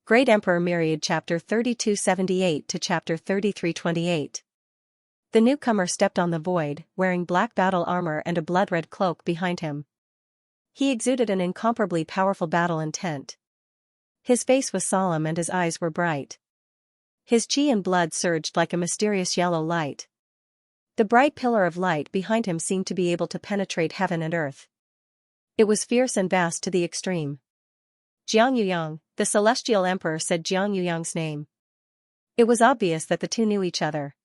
Great Emperor Myriad Chapter 3278 to Chapter 3328. The newcomer stepped on the void, wearing black battle armor and a blood-red cloak behind him. He exuded an incomparably powerful battle intent. His face was solemn and his eyes were bright. His chi and blood surged like a mysterious yellow light. The bright pillar of light behind him seemed to be able to penetrate heaven and earth. It was fierce and vast to the extreme. Xianxia, the Celestial Emperor, said Xianxia's name. It was obvious that the two knew each other.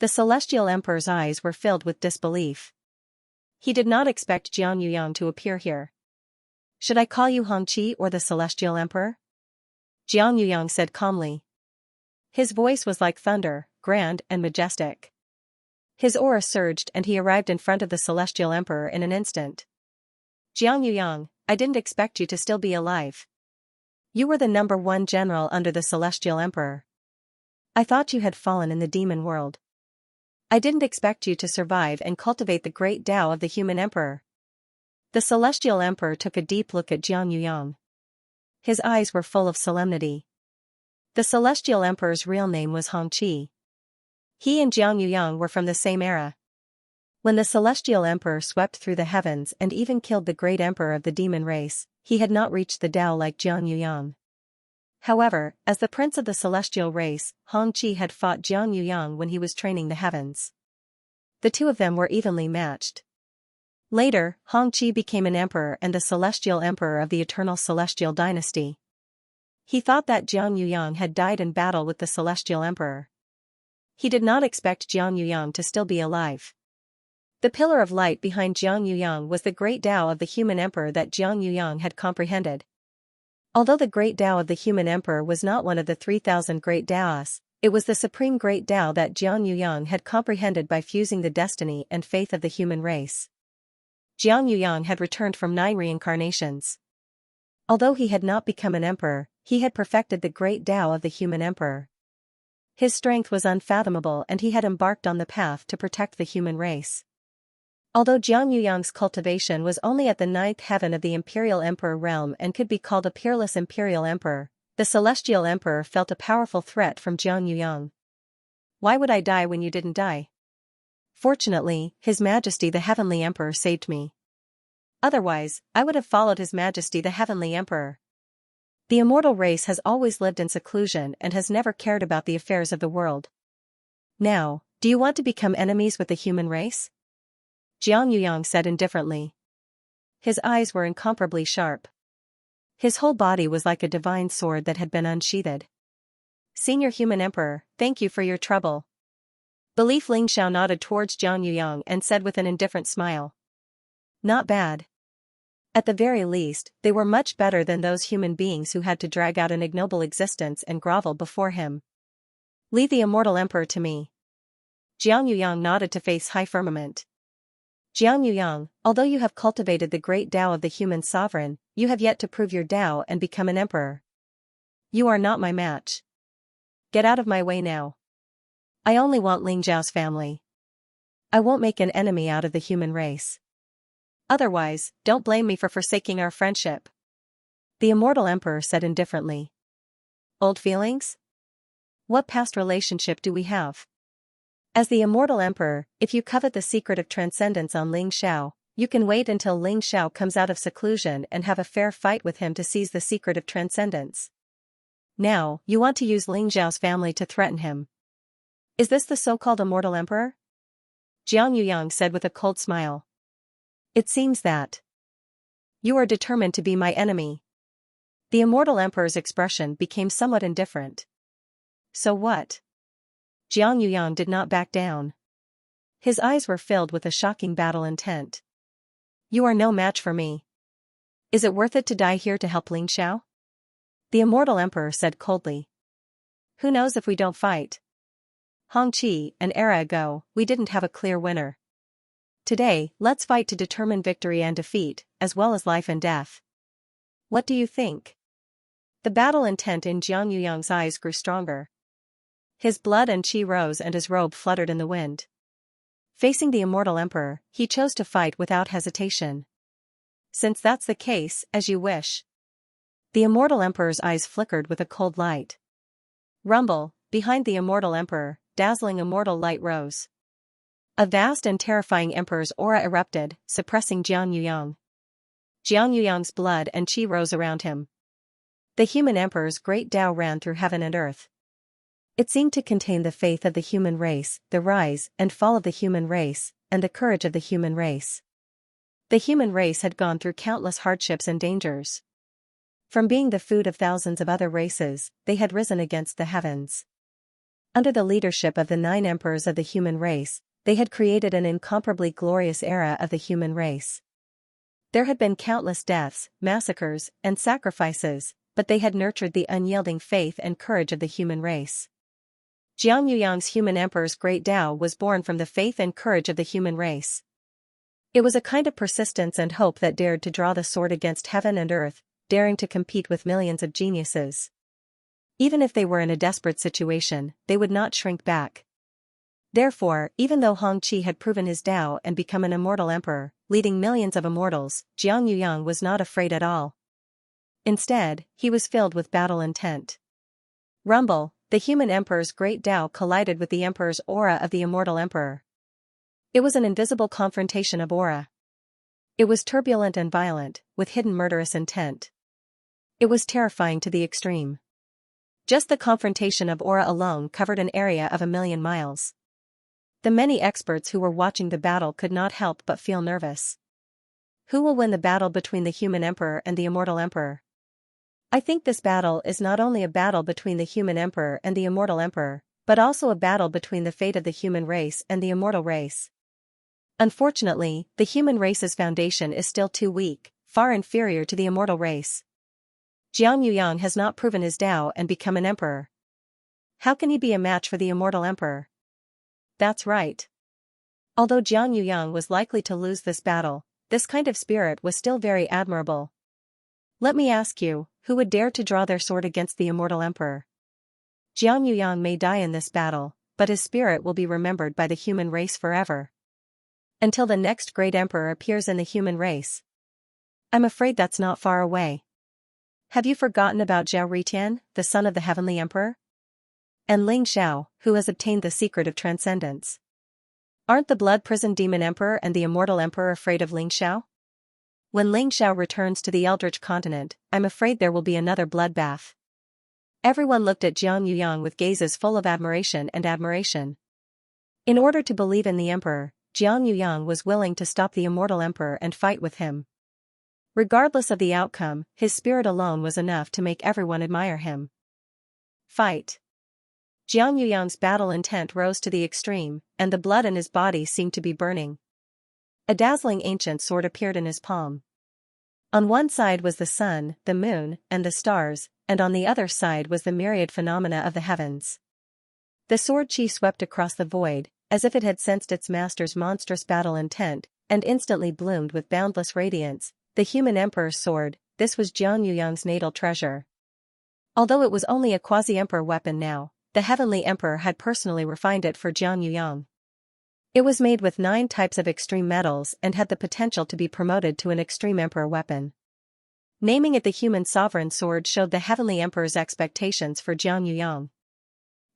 The Celestial Emperor's eyes were filled with disbelief. He did not expect Xianxia to appear here. Should I call you Hongqi or the Celestial Emperor? Xianxia said calmly. His voice was like thunder, grand and majestic. His aura surged and he arrived in front of the Celestial Emperor in an instant. Xianxia, I didn't expect you to still be alive. You were the #1 general under the Celestial Emperor. I thought you had fallen in the demon world. I didn't expect you to survive and cultivate the great Tao of the human emperor. The Celestial Emperor took a deep look at Xianxia. His eyes were full of solemnity. The Celestial Emperor's real name was Hongqi. He and Xianxia were from the same era. When the Celestial Emperor swept through the heavens and even killed the great emperor of the demon race, he had not reached the Tao like Xianxia. However, as the prince of the celestial race, Hongqi had fought Xianxia when he was training the heavens. The two of them were evenly matched. Later, Hongqi became an emperor and the celestial emperor of the eternal celestial dynasty. He thought that Xianxia had died in battle with the celestial emperor. He did not expect Xianxia to still be alive. The pillar of light behind Xianxia was the great Tao of the human emperor that Xianxia had comprehended. Although the great Tao of the human emperor was not one of the 3,000 great Taos, it was the supreme great Tao that Xianxia had comprehended by fusing the destiny and faith of the human race. Xianxia had returned from 9 reincarnations. Although he had not become an emperor, he had perfected the great Tao of the human emperor. His strength was unfathomable and he had embarked on the path to protect the human race. Although Xianxia's cultivation was only at the 9th heaven of the Imperial Emperor realm and could be called a peerless Imperial Emperor, the Celestial Emperor felt a powerful threat from Xianxia. Why would I die when you didn't die? Fortunately, His Majesty the Heavenly Emperor saved me. Otherwise, I would have followed His Majesty the Heavenly Emperor. The immortal race has always lived in seclusion and has never cared about the affairs of the world. Now, do you want to become enemies with the human race? Xianxia said indifferently. His eyes were incomparably sharp. His whole body was like a divine sword that had been unsheathed. Senior Human Emperor, thank you for your trouble. Belief Lingxiao nodded towards Xianxia and said with an indifferent smile. Not bad. At the very least, they were much better than those human beings who had to drag out an ignoble existence and grovel before him. Leave the immortal emperor to me. Xianxia nodded to face high firmament. Xianxia, although you have cultivated the great Tao of the human sovereign, you have yet to prove your Tao and become an emperor. You are not my match. Get out of my way now. I only want Lingxiao's family. I won't make an enemy out of the human race. Otherwise, don't blame me for forsaking our friendship. The immortal emperor said indifferently. Old feelings? What past relationship do we have? As the immortal emperor, if you covet the secret of transcendence on Lingxiao, you can wait until Lingxiao comes out of seclusion and have a fair fight with him to seize the secret of transcendence. Now, you want to use Lingxiao's family to threaten him. Is this the so-called immortal emperor? Xianxia said with a cold smile. It seems that. You are determined to be my enemy. The immortal emperor's expression became somewhat indifferent. So what? Xianxia did not back down. His eyes were filled with a shocking battle intent. You are no match for me. Is it worth it to die here to help Lingxiao? The immortal emperor said coldly. Who knows if we don't fight? Hongqi, an era ago, we didn't have a clear winner. Today, let's fight to determine victory and defeat, as well as life and death. What do you think? The battle intent in Xianxia's eyes grew stronger. His blood and chi rose and his robe fluttered in the wind. Facing the immortal emperor, he chose to fight without hesitation. Since that's the case, as you wish. The immortal emperor's eyes flickered with a cold light. Rumble, behind the immortal emperor, dazzling immortal light rose. A vast and terrifying emperor's aura erupted, suppressing Jiang Yuyang. Jiang Yuyang's blood and qi rose around him. The human emperor's great Tao ran through heaven and earth. It seemed to contain the faith of the human race, the rise and fall of the human race, and the courage of the human race. The human race had gone through countless hardships and dangers. From being the food of thousands of other races, they had risen against the heavens. Under the leadership of the 9 emperors of the human race, they had created an incomparably glorious era of the human race. There had been countless deaths, massacres, and sacrifices, but they had nurtured the unyielding faith and courage of the human race. Jiang Yuyang's human emperor's great Tao was born from the faith and courage of the human race. It was a kind of persistence and hope that dared to draw the sword against heaven and earth, daring to compete with millions of geniuses. Even if they were in a desperate situation, they would not shrink back. Therefore, even though Hong Qi had proven his Tao and become an immortal emperor, leading millions of immortals, Jiang Yuyang was not afraid at all. Instead, he was filled with battle intent. Rumble, the human emperor's great Tao collided with the emperor's aura of the immortal emperor. It was an invisible confrontation of aura. It was turbulent and violent, with hidden murderous intent. It was terrifying to the extreme. Just the confrontation of aura alone covered an area of 1,000,000 miles. The many experts who were watching the battle could not help but feel nervous. Who will win the battle between the human emperor and the immortal emperor? I think this battle is not only a battle between the human emperor and the immortal emperor, but also a battle between the fate of the human race and the immortal race. Unfortunately, the human race's foundation is still too weak, far inferior to the immortal race. Jiang Yuyang has not proven his Tao and become an emperor. How can he be a match for the immortal emperor? That's right. Although Jiang Yuyang was likely to lose this battle, this kind of spirit was still very admirable. Let me ask you, who would dare to draw their sword against the immortal emperor? Jiang Yuyang may die in this battle, but his spirit will be remembered by the human race forever. Until the next great emperor appears in the human race. I'm afraid that's not far away. Have you forgotten about Zhao Ritian, the son of the heavenly emperor? And Ling Xiao, who has obtained the secret of transcendence? Aren't the blood-prisoned demon emperor and the immortal emperor afraid of Ling Xiao? When Ling Xiao returns to the Eldritch continent, I'm afraid there will be another bloodbath. Everyone looked at Jiang Yuyang with gazes full of admiration and admiration. In order to believe in the emperor, Jiang Yuyang was willing to stop the immortal emperor and fight with him. Regardless of the outcome, his spirit alone was enough to make everyone admire him. Fight. Jiang Yuyang's battle intent rose to the extreme, and the blood in his body seemed to be burning. A dazzling ancient sword appeared in his palm. On one side was the sun, the moon, and the stars, and on the other side was the myriad phenomena of the heavens. The sword qi swept across the void, as if it had sensed its master's monstrous battle intent, and instantly bloomed with boundless radiance. The human emperor's sword, this was Jiang Yuyang's natal treasure. Although it was only a quasi-emperor weapon now, the heavenly emperor had personally refined it for Jiang Yuyang. It was made with 9 types of extreme metals and had the potential to be promoted to an extreme emperor weapon. Naming it the human sovereign sword showed the heavenly emperor's expectations for Jiang Yuyang.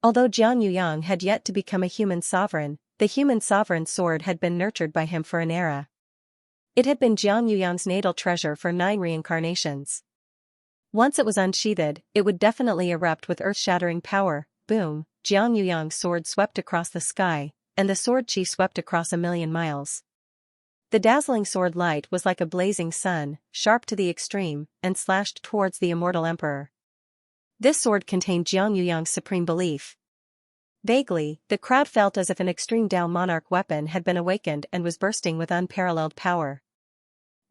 Although Jiang Yuyang had yet to become a human sovereign, the human sovereign sword had been nurtured by him for an era. It had been Jiang Yuyang's natal treasure for 9 reincarnations. Once it was unsheathed, it would definitely erupt with earth-shattering power. Boom, Jiang Yuyang's sword swept across the sky, and the sword qi swept across 1,000,000 miles. The dazzling sword light was like a blazing sun, sharp to the extreme, and slashed towards the immortal emperor. This sword contained Jiang Yuyang's supreme belief. Vaguely, the crowd felt as if an extreme Tao monarch weapon had been awakened and was bursting with unparalleled power.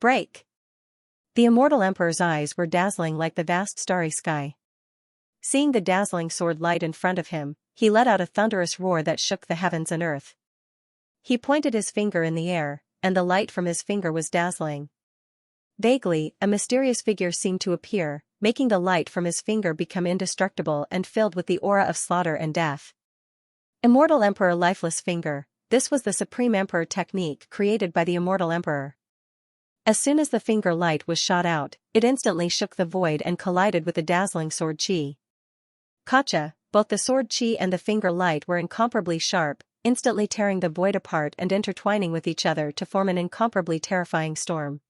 Break! The immortal emperor's eyes were dazzling like the vast starry sky. Seeing the dazzling sword light in front of him, he let out a thunderous roar that shook the heavens and earth. He pointed his finger in the air, and the light from his finger was dazzling. Vaguely, a mysterious figure seemed to appear, making the light from his finger become indestructible and filled with the aura of slaughter and death. Immortal Emperor Lifeless Finger, this was the Supreme Emperor technique created by the Immortal Emperor. As soon as the finger light was shot out, it instantly shook the void and collided with the dazzling sword chi. Gotcha! Both the sword chi and the finger light were incomparably sharp, instantly tearing the void apart and intertwining with each other to form an incomparably terrifying storm.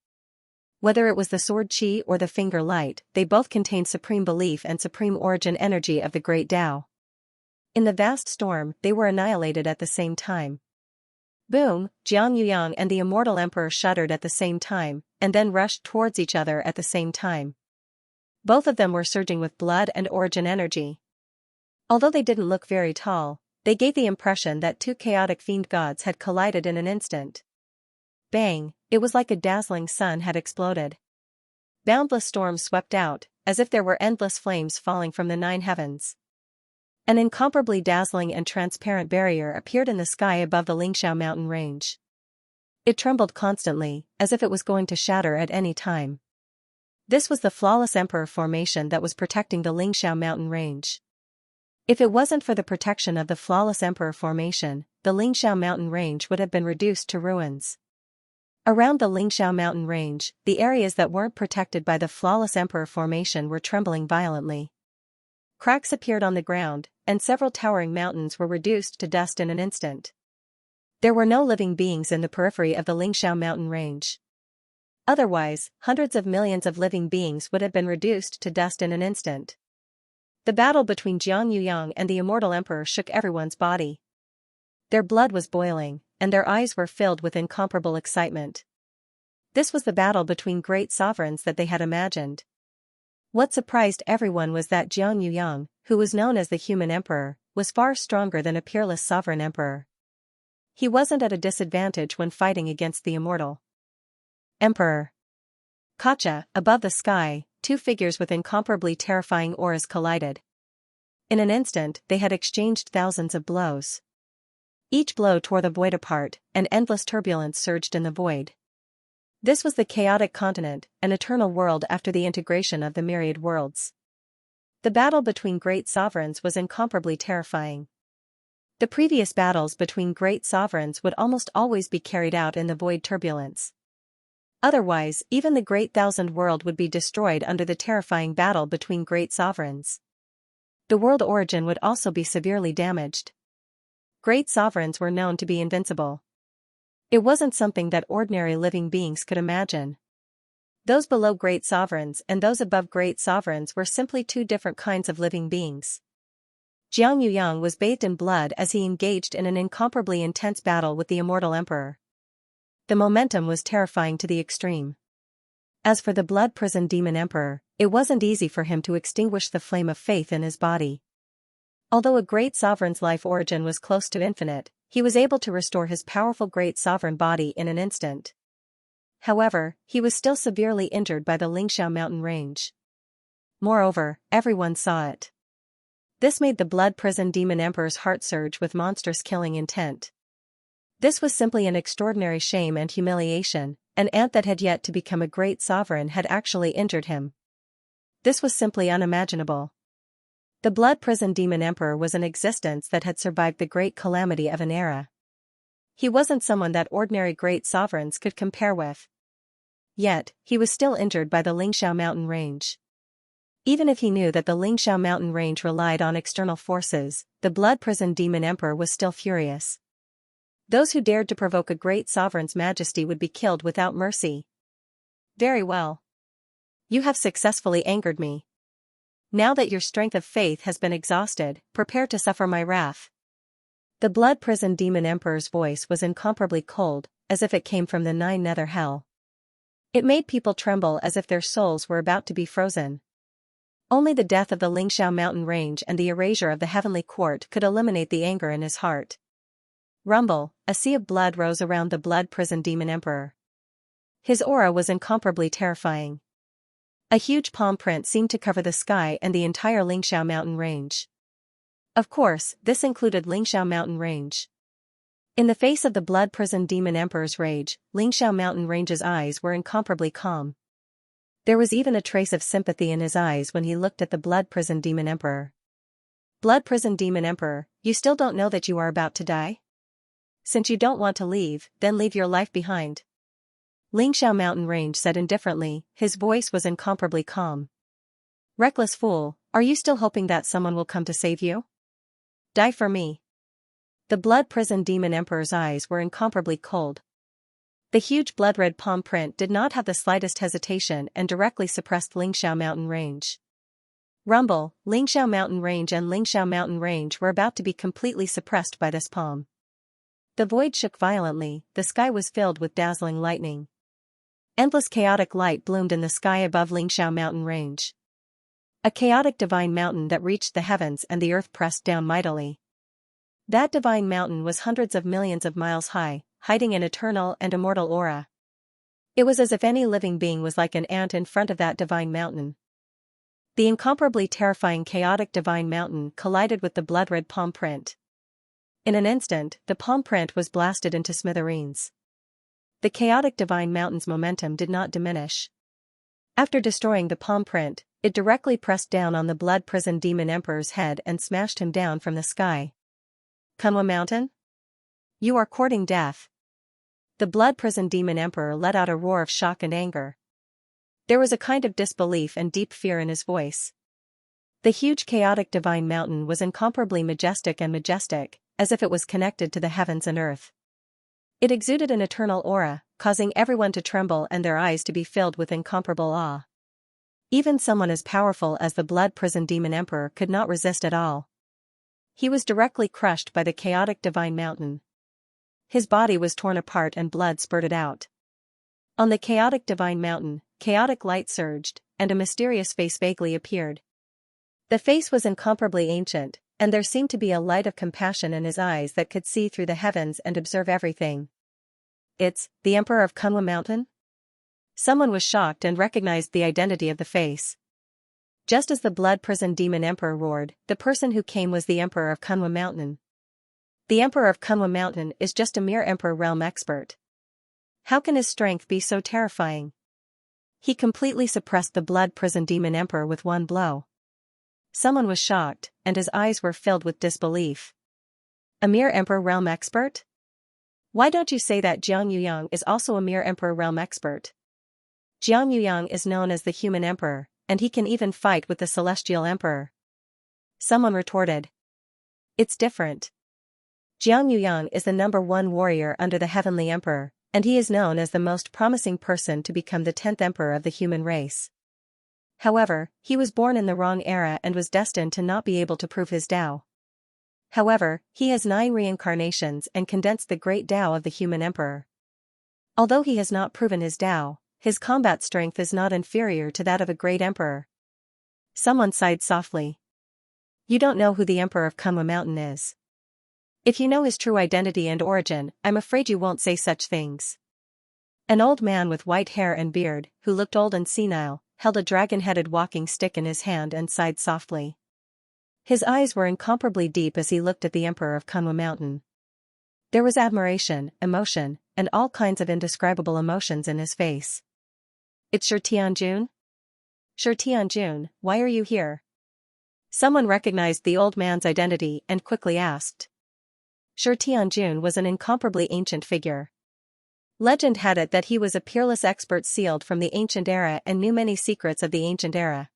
Whether it was the sword chi or the finger light, they both contained supreme belief and supreme origin energy of the great Tao. In the vast storm, they were annihilated at the same time. Boom! Xianxia and the immortal emperor shuddered at the same time, and then rushed towards each other at the same time. Both of them were surging with blood and origin energy. Although they didn't look very tall, they gave the impression that two chaotic fiend gods had collided in an instant. Bang! It was like a dazzling sun had exploded. Boundless storms swept out, as if there were endless flames falling from the 9 heavens. An incomparably dazzling and transparent barrier appeared in the sky above the Xianxia mountain range. It trembled constantly, as if it was going to shatter at any time. This was the flawless emperor formation that was protecting the Xianxia mountain range. If it wasn't for the protection of the flawless emperor formation, the Xianxia mountain range would have been reduced to ruins. Around the Xianxia mountain range, the areas that weren't protected by the flawless emperor formation were trembling violently. Cracks appeared on the ground, and several towering mountains were reduced to dust in an instant. There were no living beings in the periphery of the Xianxia mountain range. Otherwise, hundreds of millions of living beings would have been reduced to dust in an instant. The battle between Xianxia and the immortal emperor shook everyone's body. Their blood was boiling, and their eyes were filled with incomparable excitement. This was the battle between great sovereigns that they had imagined. What surprised everyone was that Xianxia, who was known as the human emperor, was far stronger than a peerless sovereign emperor. He wasn't at a disadvantage when fighting against the immortal emperor. Gotcha! Above the sky, two figures with incomparably terrifying auras collided. In an instant, they had exchanged thousands of blows. Each blow tore the void apart, and endless turbulence surged in the void. This was the chaotic continent, an eternal world after the integration of the myriad worlds. The battle between great sovereigns was incomparably terrifying. The previous battles between great sovereigns would almost always be carried out in the void turbulence. Otherwise, even the great thousand world would be destroyed under the terrifying battle between great sovereigns. The world origin would also be severely damaged. Great sovereigns were known to be invincible. It wasn't something that ordinary living beings could imagine. Those below great sovereigns and those above great sovereigns were simply two different kinds of living beings. Xianxia was bathed in blood as he engaged in an incomparably intense battle with the immortal emperor. The momentum was terrifying to the extreme. As for the blood-prisoned demon emperor, it wasn't easy for him to extinguish the flame of faith in his body. Although a great sovereign's life origin was close to infinite, he was able to restore his powerful great sovereign body in an instant. However, he was still severely injured by the Xianxia mountain range. Moreover, everyone saw it. This made the blood-prisoned demon emperor's heart surge with monstrous killing intent. This was simply an extraordinary shame and humiliation. An ant that had yet to become a great sovereign had actually injured him. This was simply unimaginable. The blood-prisoned demon emperor was an existence that had survived the great calamity of an era. He wasn't someone that ordinary great sovereigns could compare with. Yet, he was still injured by the Xianxia mountain range. Even if he knew that the Xianxia mountain range relied on external forces, the blood-prisoned demon emperor was still furious. Those who dared to provoke a great sovereign's majesty would be killed without mercy. Very well. You have successfully angered me. Now that your strength of faith has been exhausted, prepare to suffer my wrath. The blood-prisoned demon emperor's voice was incomparably cold, as if it came from the 9 nether hell. It made people tremble as if their souls were about to be frozen. Only the death of the Xianxia mountain range and the erasure of the heavenly court could eliminate the anger in his heart. Rumble, a sea of blood rose around the blood-prisoned demon emperor. His aura was incomparably terrifying. A huge palm print seemed to cover the sky and the entire Xianxia mountain range. Of course, this included Xianxia mountain range. In the face of the blood-prisoned demon emperor's rage, Xianxia mountain range's eyes were incomparably calm. There was even a trace of sympathy in his eyes when he looked at the blood-prisoned demon emperor. Blood-prisoned demon emperor, you still don't know that you are about to die? Since you don't want to leave, then leave your life behind. Xianxia mountain range said indifferently, his voice was incomparably calm. Reckless fool, are you still hoping that someone will come to save you? Die for me. The blood-prisoned demon emperor's eyes were incomparably cold. The huge blood-red palm print did not have the slightest hesitation and directly suppressed Xianxia mountain range. Rumble, Xianxia mountain range and Xianxia mountain range were about to be completely suppressed by this palm. The void shook violently, the sky was filled with dazzling lightning. Endless chaotic light bloomed in the sky above Xianxia mountain range. A chaotic divine mountain that reached the heavens and the earth pressed down mightily. That divine mountain was hundreds of millions of miles high, hiding an eternal and immortal aura. It was as if any living being was like an ant in front of that divine mountain. The incomparably terrifying chaotic divine mountain collided with the blood-red palm print. In an instant, the palm print was blasted into smithereens. The chaotic divine mountain's momentum did not diminish. After destroying the palm print, it directly pressed down on the blood-prisoned demon emperor's head and smashed him down from the sky. Kunwa Mountain? You are courting death. The blood-prisoned demon emperor let out a roar of shock and anger. There was a kind of disbelief and deep fear in his voice. The huge chaotic divine mountain was incomparably majestic, as if it was connected to the heavens and earth. It exuded an eternal aura, causing everyone to tremble and their eyes to be filled with incomparable awe. Even someone as powerful as the blood-prisoned demon emperor could not resist at all. He was directly crushed by the chaotic divine mountain. His body was torn apart and blood spurted out. On the chaotic divine mountain, chaotic light surged, and a mysterious face vaguely appeared. The face was incomparably ancient, and there seemed to be a light of compassion in his eyes that could see through the heavens and observe everything. It's the Emperor of Kunwa Mountain? Someone was shocked and recognized the identity of the face. Just as the blood-prisoned demon emperor roared, the person who came was the Emperor of Kunwa Mountain. The Emperor of Kunwa Mountain is just a mere Emperor realm expert. How can his strength be so terrifying? He completely suppressed the blood-prisoned demon emperor with one blow. Someone was shocked, and his eyes were filled with disbelief. A mere Emperor realm expert? Why don't you say that Xianxia is also a mere Emperor realm expert? Xianxia is known as the human emperor, and he can even fight with the celestial emperor. Someone retorted. It's different. Xianxia is the #1 warrior under the heavenly emperor, and he is known as the most promising person to become the 10th emperor of the human race. However, he was born in the wrong era and was destined to not be able to prove his Tao. However, he has 9 reincarnations and condensed the great Tao of the human emperor. Although he has not proven his Tao, his combat strength is not inferior to that of a great emperor. Someone sighed softly. You don't know who the Emperor of Kunwa Mountain is. If you know his true identity and origin, I'm afraid you won't say such things. An old man with white hair and beard, who looked old and senile, held a dragon-headed walking stick in his hand and sighed softly. His eyes were incomparably deep as he looked at the Emperor of Kunwa Mountain. There was admiration, emotion, and all kinds of indescribable emotions in his face. It's Shi Tianjun? Shi Tianjun, why are you here? Someone recognized the old man's identity and quickly asked. Shi Tianjun was an incomparably ancient figure. Legend had it that he was a peerless expert sealed from the ancient era and knew many secrets of the ancient era.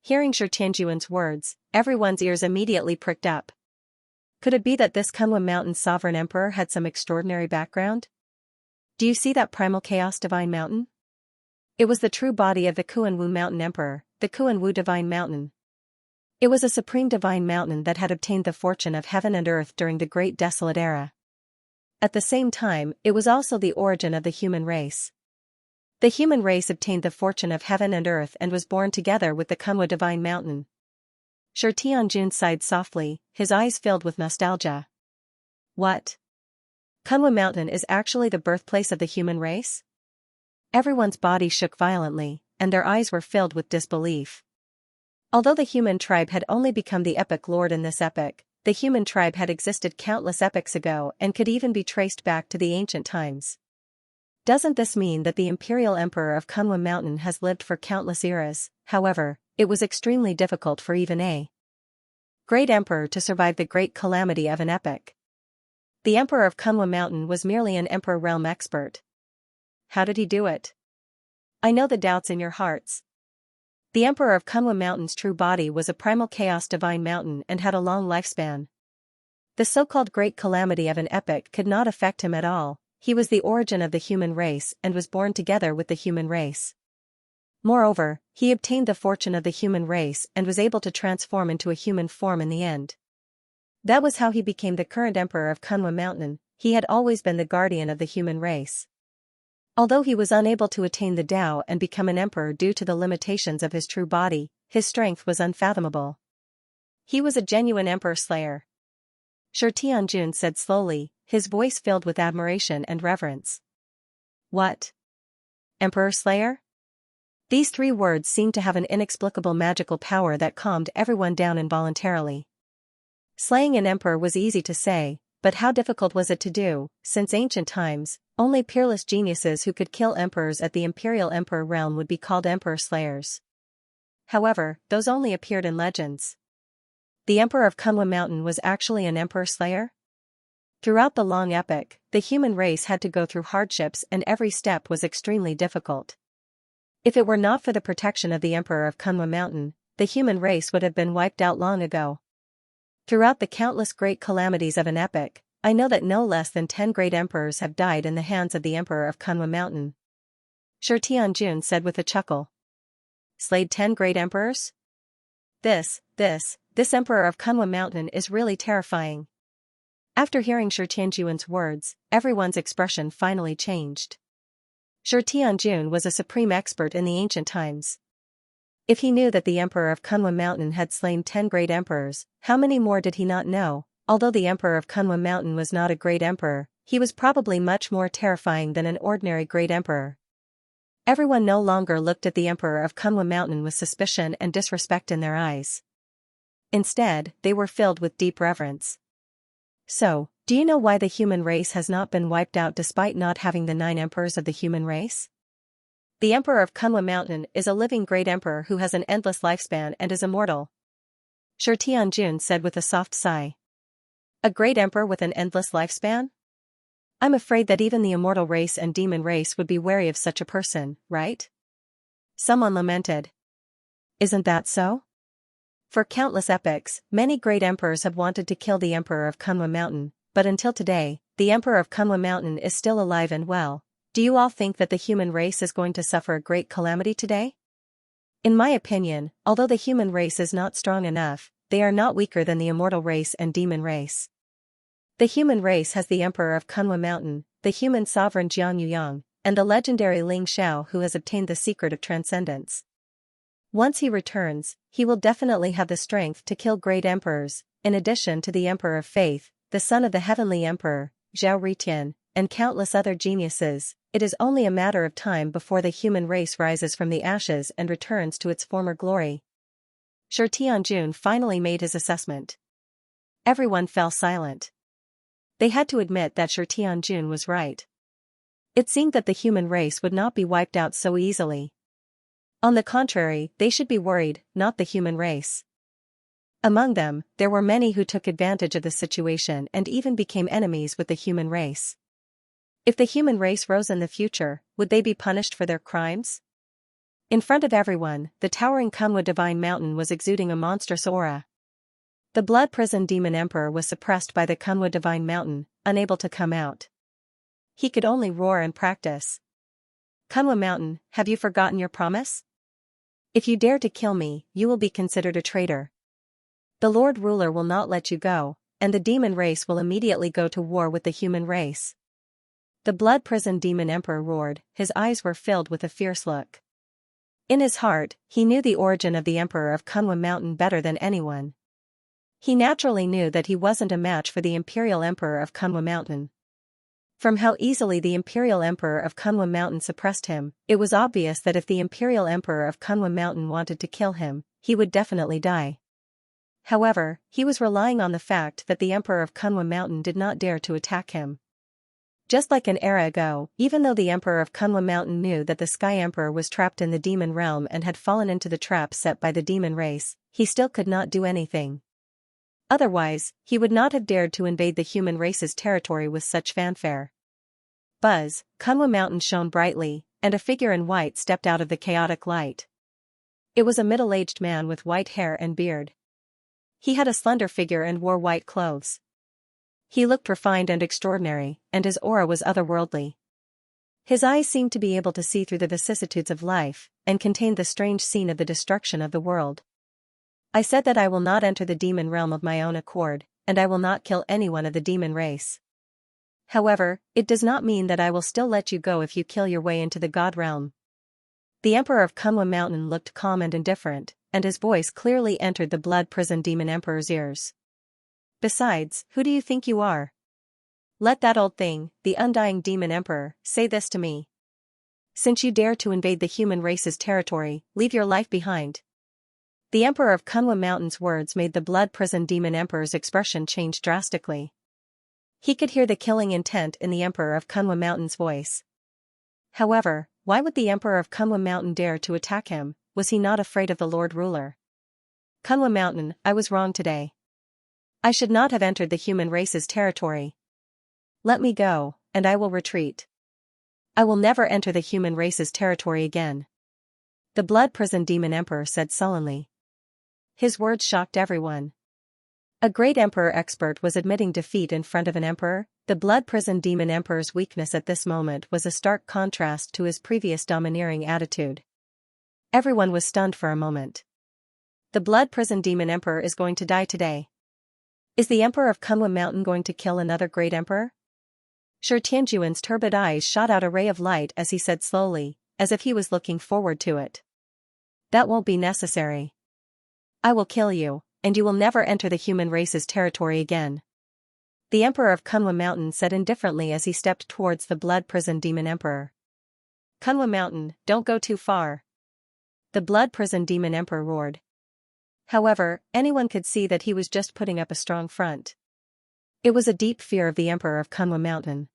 Hearing Shi Tianjun's words, everyone's ears immediately pricked up. Could it be that this Kunwa Mountain's sovereign emperor had some extraordinary background? Do you see that primal chaos divine mountain? It was the true body of the Kuan-Wu Mountain Emperor, the Kuan-Wu Divine Mountain. It was a supreme divine mountain that had obtained the fortune of heaven and earth during the Great Desolate Era. At the same time, it was also the origin of the human race. The human race obtained the fortune of heaven and earth and was born together with the Kunwa Divine Mountain. Shi Tianjun sighed softly, his eyes filled with nostalgia. What? Kunwa Mountain is actually the birthplace of the human race? Everyone's body shook violently, and their eyes were filled with disbelief. Although the human tribe had only become the epic lord in this epoch, the human tribe had existed countless epochs ago and could even be traced back to the ancient times. Doesn't this mean that the imperial emperor of Kunwa Mountain has lived for countless eras? However, it was extremely difficult for even a great emperor to survive the great calamity of an epoch. The Emperor of Kunwa Mountain was merely an emperor realm expert. how did he do it? I know the doubts in your hearts. The Emperor of Kunlun Mountain's true body was a primal chaos divine mountain and had a long lifespan. The so-called great calamity of an epic could not affect him at all. He was the origin of the human race and was born together with the human race. Moreover, he obtained the fortune of the human race and was able to transform into a human form in the end. That was how he became the current Emperor of Kunlun Mountain. He had always been the guardian of the human race. Although he was unable to attain the Tao and become an emperor due to the limitations of his true body, his strength was unfathomable. He was a genuine emperor slayer. Shi Tianjun said slowly, his voice filled with admiration and reverence. What? Emperor slayer? These three words seemed to have an inexplicable magical power that calmed everyone down involuntarily. Slaying an emperor was easy to say, but how difficult was it to do? Since ancient times, only peerless geniuses who could kill emperors at the imperial emperor realm would be called emperor slayers. However, those only appeared in legends. The Emperor of Kunlun Mountain was actually an emperor slayer? Throughout the long epic, the human race had to go through hardships and every step was extremely difficult. If it were not for the protection of the Emperor of Kunlun Mountain, the human race would have been wiped out long ago. Throughout the countless great calamities of an epic, I know that no less than 10 great emperors have died in the hands of the Emperor of Kunlun Mountain. Shi Tianjun said with a chuckle. Slayed 10 great emperors? This Emperor of Kunlun Mountain is really terrifying. After hearing Shi Tianjun's words, everyone's expression finally changed. Shi Tianjun was a supreme expert in the ancient times. If he knew that the Emperor of Kunlun Mountain had slain 10 great emperors, how many more did he not know? Although the Emperor of Kunlun Mountain was not a great emperor, he was probably much more terrifying than an ordinary great emperor. Everyone no longer looked at the Emperor of Kunlun Mountain with suspicion and disrespect in their eyes. Instead, they were filled with deep reverence. So, do you know why the human race has not been wiped out despite not having the 9 emperors of the human race? The Emperor of Kunlun Mountain is a living great emperor who has an endless lifespan and is immortal. Shi Tianjun said with a soft sigh. A great emperor with an endless lifespan? I'm afraid that even the immortal race and demon race would be wary of such a person, right? Someone lamented. Isn't that so? For countless epochs, many great emperors have wanted to kill the Emperor of Kunlun Mountain, but until today, the Emperor of Kunlun Mountain is still alive and well. Do you all think that the human race is going to suffer a great calamity today? In my opinion, although the human race is not strong enough, they are not weaker than the immortal race and demon race. The human race has the Emperor of Kunlun Mountain, the human sovereign Jiang Yuyang, and the legendary Ling Xiao who has obtained the secret of transcendence. Once he returns, he will definitely have the strength to kill great emperors, in addition to the Emperor of Faith, the son of the heavenly emperor, Zhao Ritian, and countless other geniuses. It is only a matter of time before the human race rises from the ashes and returns to its former glory. Shi Tianjun finally made his assessment. Everyone fell silent. They had to admit that Shi Tianjun was right. It seemed that the human race would not be wiped out so easily. On the contrary, they should be worried, not the human race. Among them, there were many who took advantage of the situation and even became enemies with the human race. If the human race rose in the future, would they be punished for their crimes? In front of everyone, the towering Kunlun Divine Mountain was exuding a monstrous aura. The blood-prisoned demon emperor was suppressed by the Kunlun Divine Mountain, unable to come out. He could only roar and practice. Kunlun Mountain, have you forgotten your promise? If you dare to kill me, you will be considered a traitor. The Lord Ruler will not let you go, and the demon race will immediately go to war with the human race. The blood-prisoned demon emperor roared, his eyes were filled with a fierce look. In his heart, he knew the origin of the Emperor of Kunlun Mountain better than anyone. He naturally knew that he wasn't a match for the Imperial Emperor of Kunlun Mountain. From how easily the Imperial Emperor of Kunlun Mountain suppressed him, it was obvious that if the Imperial Emperor of Kunlun Mountain wanted to kill him, he would definitely die. However, he was relying on the fact that the Emperor of Kunlun Mountain did not dare to attack him. Just like an era ago, even though the Emperor of Kunlun Mountain knew that the Sky Emperor was trapped in the demon realm and had fallen into the trap set by the demon race, he still could not do anything. Otherwise, he would not have dared to invade the human race's territory with such fanfare. Buzz, Kunwa Mountain shone brightly, and a figure in white stepped out of the chaotic light. It was a middle-aged man with white hair and beard. He had a slender figure and wore white clothes. He looked refined and extraordinary, and his aura was otherworldly. His eyes seemed to be able to see through the vicissitudes of life, and contained the strange scene of the destruction of the world. I said that I will not enter the demon realm of my own accord, and I will not kill anyone of the demon race. However, it does not mean that I will still let you go if you kill your way into the god realm. The Emperor of Kunwa Mountain looked calm and indifferent, and his voice clearly entered the blood prison demon emperor's ears. Besides, who do you think you are? Let that old thing, the undying demon emperor, say this to me. Since you dare to invade the human race's territory, leave your life behind. The Emperor of Kunwa Mountain's words made the blood prison demon emperor's expression change drastically. He could hear the killing intent in the Emperor of Kunwa Mountain's voice. However, why would the Emperor of Kunwa Mountain dare to attack him? Was he not afraid of the Lord Ruler? Kunwa Mountain, I was wrong today. I should not have entered the human race's territory. Let me go, and I will retreat. I will never enter the human race's territory again. The blood prison demon emperor said sullenly. His words shocked everyone. A great emperor expert was admitting defeat in front of an emperor. The blood prison demon emperor's weakness at this moment was a stark contrast to his previous domineering attitude. Everyone was stunned for a moment. The blood prison demon emperor is going to die today. Is the Emperor of Kunwa Mountain going to kill another great emperor? Shi Tianjuan's turbid eyes shot out a ray of light as he said slowly, as if he was looking forward to it. That won't be necessary. I will kill you, and you will never enter the human race's territory again. The Emperor of Kunwa Mountain said indifferently as he stepped towards the blood prison demon emperor. Kunwa Mountain, don't go too far. The blood prison demon emperor roared. However, anyone could see that he was just putting up a strong front. It was a deep fear of the Emperor of Kunwa Mountain.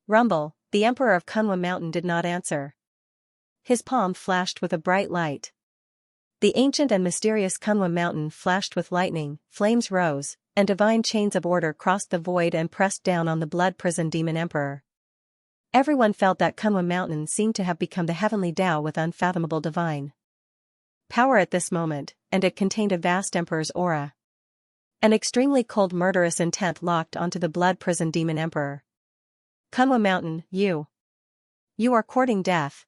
Rumble, the Emperor of Kunwa Mountain did not answer. His palm flashed with a bright light. The ancient and mysterious Kunwa Mountain flashed with lightning, flames rose, and divine chains of order crossed the void and pressed down on the blood prison demon emperor. Everyone felt that Kunwa Mountain seemed to have become the heavenly Tao with unfathomable divine power at this moment, and it contained a vast emperor's aura. An extremely cold murderous intent locked onto the blood prison demon emperor. Kunwa Mountain, you are courting death.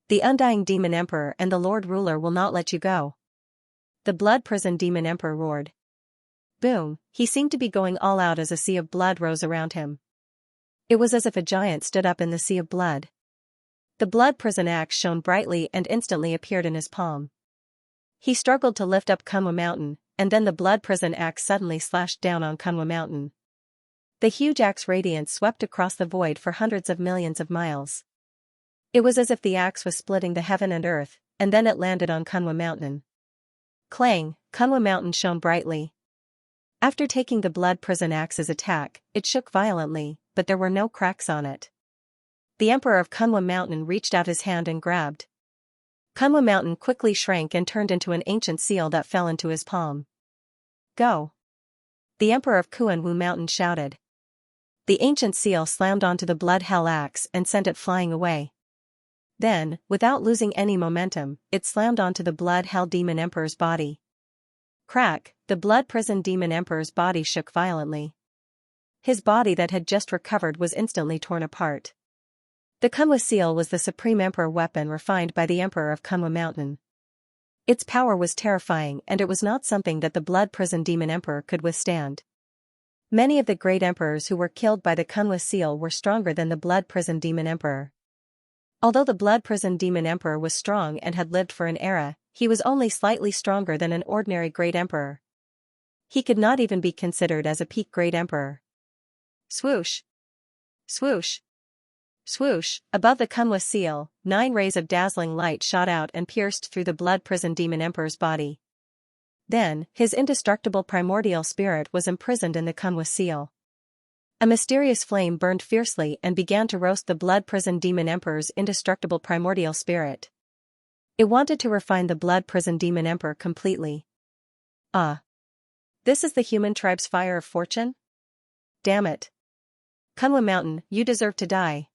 The undying demon emperor and the Lord Ruler will not let you go. The blood prison demon emperor roared. Boom, he seemed to be going all out as a sea of blood rose around him. It was as if a giant stood up in the sea of blood. The blood prison axe shone brightly and instantly appeared in his palm. He struggled to lift up Kunwa Mountain, and then the blood prison axe suddenly slashed down on Kunwa Mountain. The huge axe radiance swept across the void for hundreds of millions of miles. It was as if the axe was splitting the heaven and earth, and then it landed on Kunwa Mountain. Clang, Kunwa Mountain shone brightly. After taking the blood prison axe's attack, it shook violently, but there were no cracks on it. The Emperor of Kunwa Mountain reached out his hand and grabbed. Kunwa Mountain quickly shrank and turned into an ancient seal that fell into his palm. Go! The Emperor of Kunwa Mountain shouted. The ancient seal slammed onto the blood hell axe and sent it flying away. Then, without losing any momentum, it slammed onto the blood hell demon emperor's body. Crack, the blood prison demon emperor's body shook violently. His body that had just recovered was instantly torn apart. The Kunwa seal was the supreme emperor weapon refined by the Emperor of Kunwa Mountain. Its power was terrifying, and it was not something that the blood prison demon emperor could withstand. Many of the great emperors who were killed by the Kunwa seal were stronger than the blood prison demon emperor. Although the blood prison demon emperor was strong and had lived for an era, he was only slightly stronger than an ordinary great emperor. He could not even be considered as a peak great emperor. Swoosh! Swoosh! Swoosh, above the Kunwa seal, 9 rays of dazzling light shot out and pierced through the blood prison demon emperor's body. Then, his indestructible primordial spirit was imprisoned in the Kunwa seal. A mysterious flame burned fiercely and began to roast the blood prison demon emperor's indestructible primordial spirit. It wanted to refine the blood prison demon emperor completely. Ah! This is the human tribe's fire of fortune? Damn it! Kunwa Mountain, you deserve to die.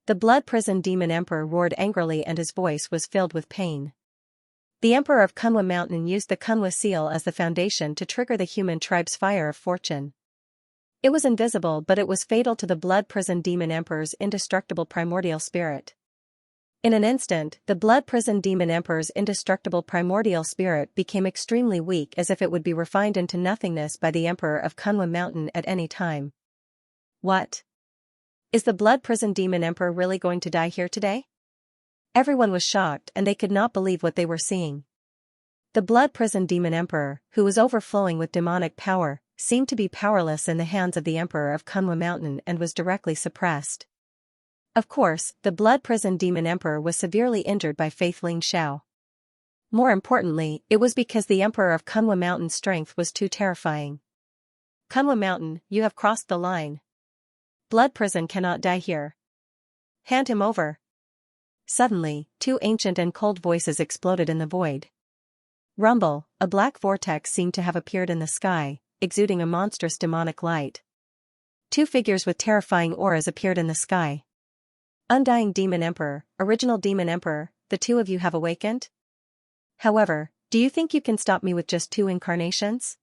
The Blood Prison Demon Emperor roared angrily and his voice was filled with pain. The Emperor of Kunwa Mountain used the Kunwa seal as the foundation to trigger the human tribe's fire of fortune. It was invisible, but it was fatal to the Blood Prison Demon Emperor's indestructible primordial spirit. In an instant, the Blood Prison Demon Emperor's indestructible primordial spirit became extremely weak, as if it would be refined into nothingness by the Emperor of Kunwa Mountain at any time. What? Is the Blood Prison Demon Emperor really going to die here today? Everyone was shocked and they could not believe what they were seeing. The Blood Prison Demon Emperor, who was overflowing with demonic power, seemed to be powerless in the hands of the Emperor of Kunwa Mountain and was directly suppressed. Of course, the Blood Prison Demon Emperor was severely injured by Faith Ling Xiao. More importantly, it was because the Emperor of Kunwa Mountain's strength was too terrifying. Kunwa Mountain, you have crossed the line. Blood Prison cannot die here. Hand him over. Suddenly, two ancient and cold voices exploded in the void. Rumble, a black vortex seemed to have appeared in the sky, exuding a monstrous demonic light. Two figures with terrifying auras appeared in the sky. Undying Demon Emperor, Original Demon Emperor, the two of you have awakened? However, do you think you can stop me with just two incarnations?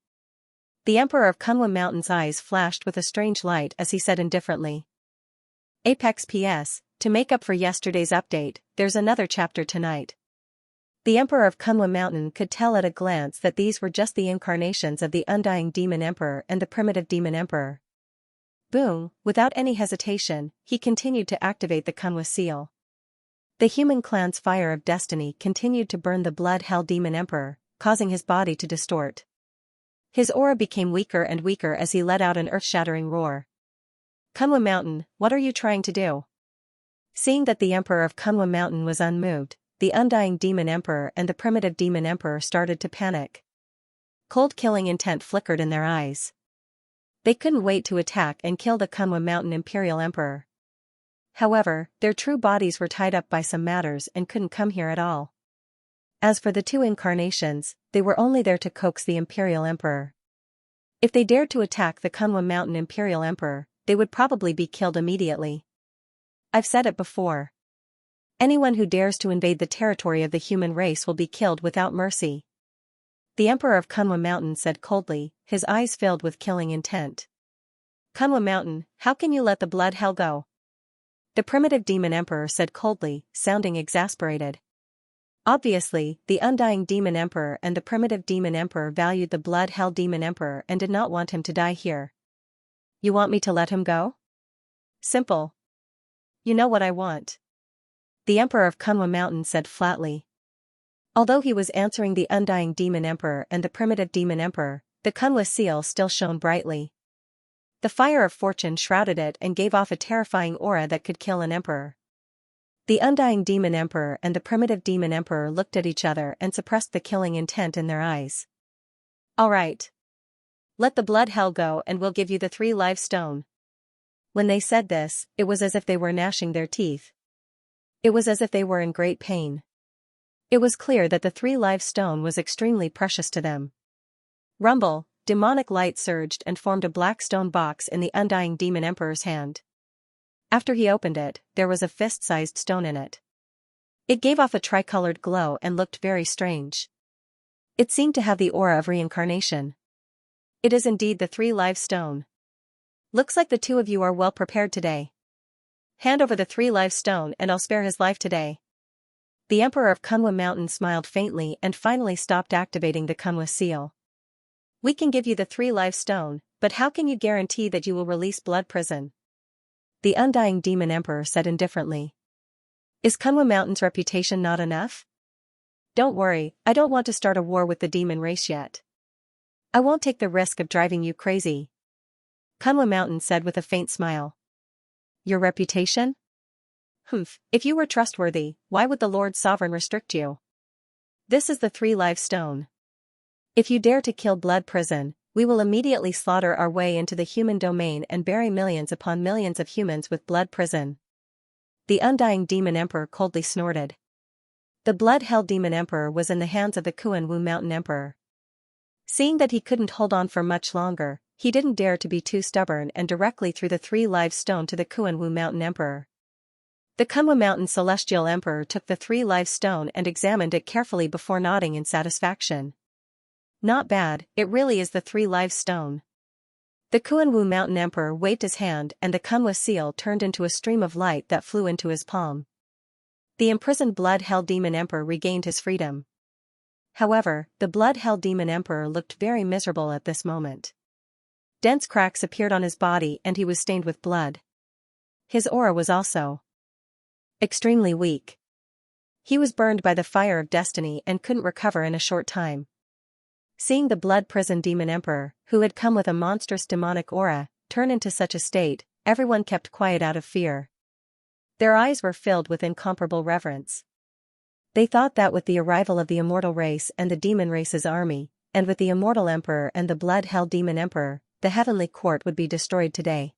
The Emperor of Kunwa Mountain's eyes flashed with a strange light as he said indifferently. Apex PS, to make up for yesterday's update, there's another chapter tonight. The Emperor of Kunwa Mountain could tell at a glance that these were just the incarnations of the Undying Demon Emperor and the Primitive Demon Emperor. Boom, without any hesitation, he continued to activate the Kunwa seal. The human clan's fire of destiny continued to burn the Blood Hell Demon Emperor, causing his body to distort. His aura became weaker and weaker as he let out an earth-shattering roar. Kunwa Mountain, what are you trying to do? Seeing that the Emperor of Kunwa Mountain was unmoved, the Undying Demon Emperor and the Primitive Demon Emperor started to panic. Cold killing intent flickered in their eyes. They couldn't wait to attack and kill the Kunwa Mountain Imperial Emperor. However, their true bodies were tied up by some matters and couldn't come here at all. As for the two incarnations, they were only there to coax the Imperial Emperor. If they dared to attack the Kunwa Mountain Imperial Emperor, they would probably be killed immediately. I've said it before. Anyone who dares to invade the territory of the human race will be killed without mercy. The Emperor of Kunwa Mountain said coldly, his eyes filled with killing intent. Kunwa Mountain, how can you let the blood hell go? The Primitive Demon Emperor said coldly, sounding exasperated. Obviously, the Undying Demon Emperor and the Primitive Demon Emperor valued the Blood Hell Demon Emperor and did not want him to die here. You want me to let him go? Simple. You know what I want. The Emperor of Kunwa Mountain said flatly. Although he was answering the Undying Demon Emperor and the Primitive Demon Emperor, the Kunwa seal still shone brightly. The fire of fortune shrouded it and gave off a terrifying aura that could kill an emperor. The Undying Demon Emperor and the Primitive Demon Emperor looked at each other and suppressed the killing intent in their eyes. All right. Let the blood hell go and we'll give you the 3 live stone. When they said this, it was as if they were gnashing their teeth. It was as if they were in great pain. It was clear that the 3 live stone was extremely precious to them. Rumble, demonic light surged and formed a black stone box in the Undying Demon Emperor's hand. After he opened it, there was a fist-sized stone in it. It gave off a tricolored glow and looked very strange. It seemed to have the aura of reincarnation. It is indeed the 3 live stone. Looks like the 2 of you are well prepared today. Hand over the 3 live stone and I'll spare his life today. The Emperor of Kunwa Mountain smiled faintly and finally stopped activating the Kunwa seal. We can give you the 3 live stone, but how can you guarantee that you will release Blood Prison? The Undying Demon Emperor said indifferently. Is Kunwa Mountain's reputation not enough? Don't worry, I don't want to start a war with the demon race yet. I won't take the risk of driving you crazy. Kunwa Mountain said with a faint smile. Your reputation? Humph, if you were trustworthy, why would the Lord Sovereign restrict you? This is the 3 live stone. If you dare to kill Blood Prison, we will immediately slaughter our way into the human domain and bury millions upon millions of humans with Blood Prison. The Undying Demon Emperor coldly snorted. The Blood Hell Demon Emperor was in the hands of the Kuan Wu Mountain Emperor. Seeing that he couldn't hold on for much longer, he didn't dare to be too stubborn and directly threw the 3 live stone to the Kuan-Wu Mountain Emperor. The Kunwu Mountain Celestial Emperor took the 3 live stone and examined it carefully before nodding in satisfaction. Not bad, it really is the 3 live stone. The Kuan-Wu Mountain Emperor waved his hand and the Kunwu seal turned into a stream of light that flew into his palm. The imprisoned Blood-Hell Demon Emperor regained his freedom. However, the Blood-Hell Demon Emperor looked very miserable at this moment. Dense cracks appeared on his body and he was stained with blood. His aura was also extremely weak. He was burned by the fire of destiny and couldn't recover in a short time. Seeing the blood-prison demon emperor, who had come with a monstrous demonic aura, turn into such a state, everyone kept quiet out of fear. Their eyes were filled with incomparable reverence. They thought that with the arrival of the immortal race and the demon race's army, and with the immortal emperor and the blood-hell demon emperor, the heavenly court would be destroyed today.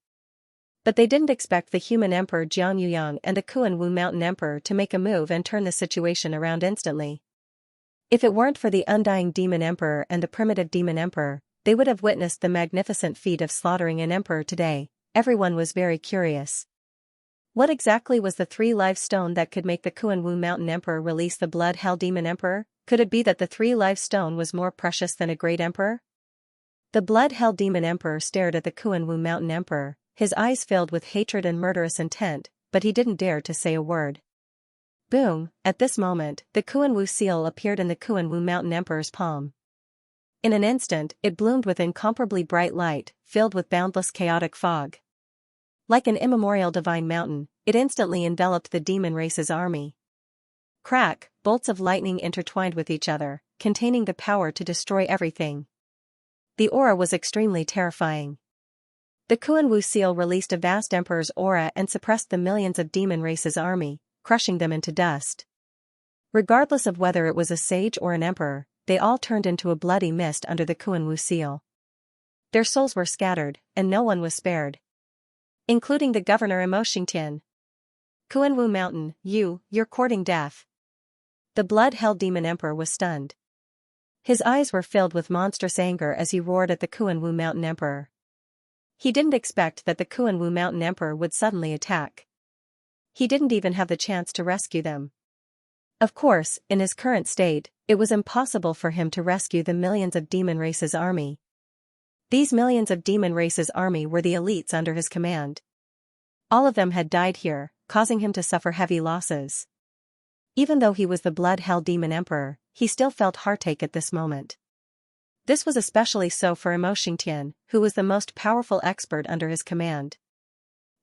But they didn't expect the human emperor Jiang Yuyang and the Kuan-Wu Mountain Emperor to make a move and turn the situation around instantly. If it weren't for the undying demon emperor and the primitive demon emperor, they would have witnessed the magnificent feat of slaughtering an emperor today. Everyone was very curious. What exactly was the 3 live stone that could make the Kuan-Wu Mountain Emperor release the blood-hell demon emperor? Could it be that the 3 live stone was more precious than a great emperor? The blood-hell demon emperor stared at the Kuan-Wu Mountain Emperor, his eyes filled with hatred and murderous intent, but he didn't dare to say a word. Boom! At this moment, the Kuan-Wu seal appeared in the Kuan-Wu Mountain Emperor's palm. In an instant, it bloomed with incomparably bright light, filled with boundless chaotic fog. Like an immemorial divine mountain, it instantly enveloped the demon race's army. Crack! Bolts of lightning intertwined with each other, containing the power to destroy everything. The aura was extremely terrifying. The Kuan-Wu seal released a vast emperor's aura and suppressed the millions of demon race's army, crushing them into dust. Regardless of whether it was a sage or an emperor, they all turned into a bloody mist under the Kuan-Wu seal. Their souls were scattered, and no one was spared. Including the governor Imo Xingtian. Kuan-Wu Mountain, you're courting death. The blood-hell demon emperor was stunned. His eyes were filled with monstrous anger as he roared at the Kuan-Wu Mountain Emperor. He didn't expect that the Kuan-Wu Mountain Emperor would suddenly attack. He didn't even have the chance to rescue them. Of course, in his current state, it was impossible for him to rescue the millions of demon race's army. These millions of demon race's army were the elites under his command. All of them had died here, causing him to suffer heavy losses. Even though he was the blood-hell demon emperor, he still felt heartache at this moment. This was especially so for Imo Xingtian, who was the most powerful expert under his command.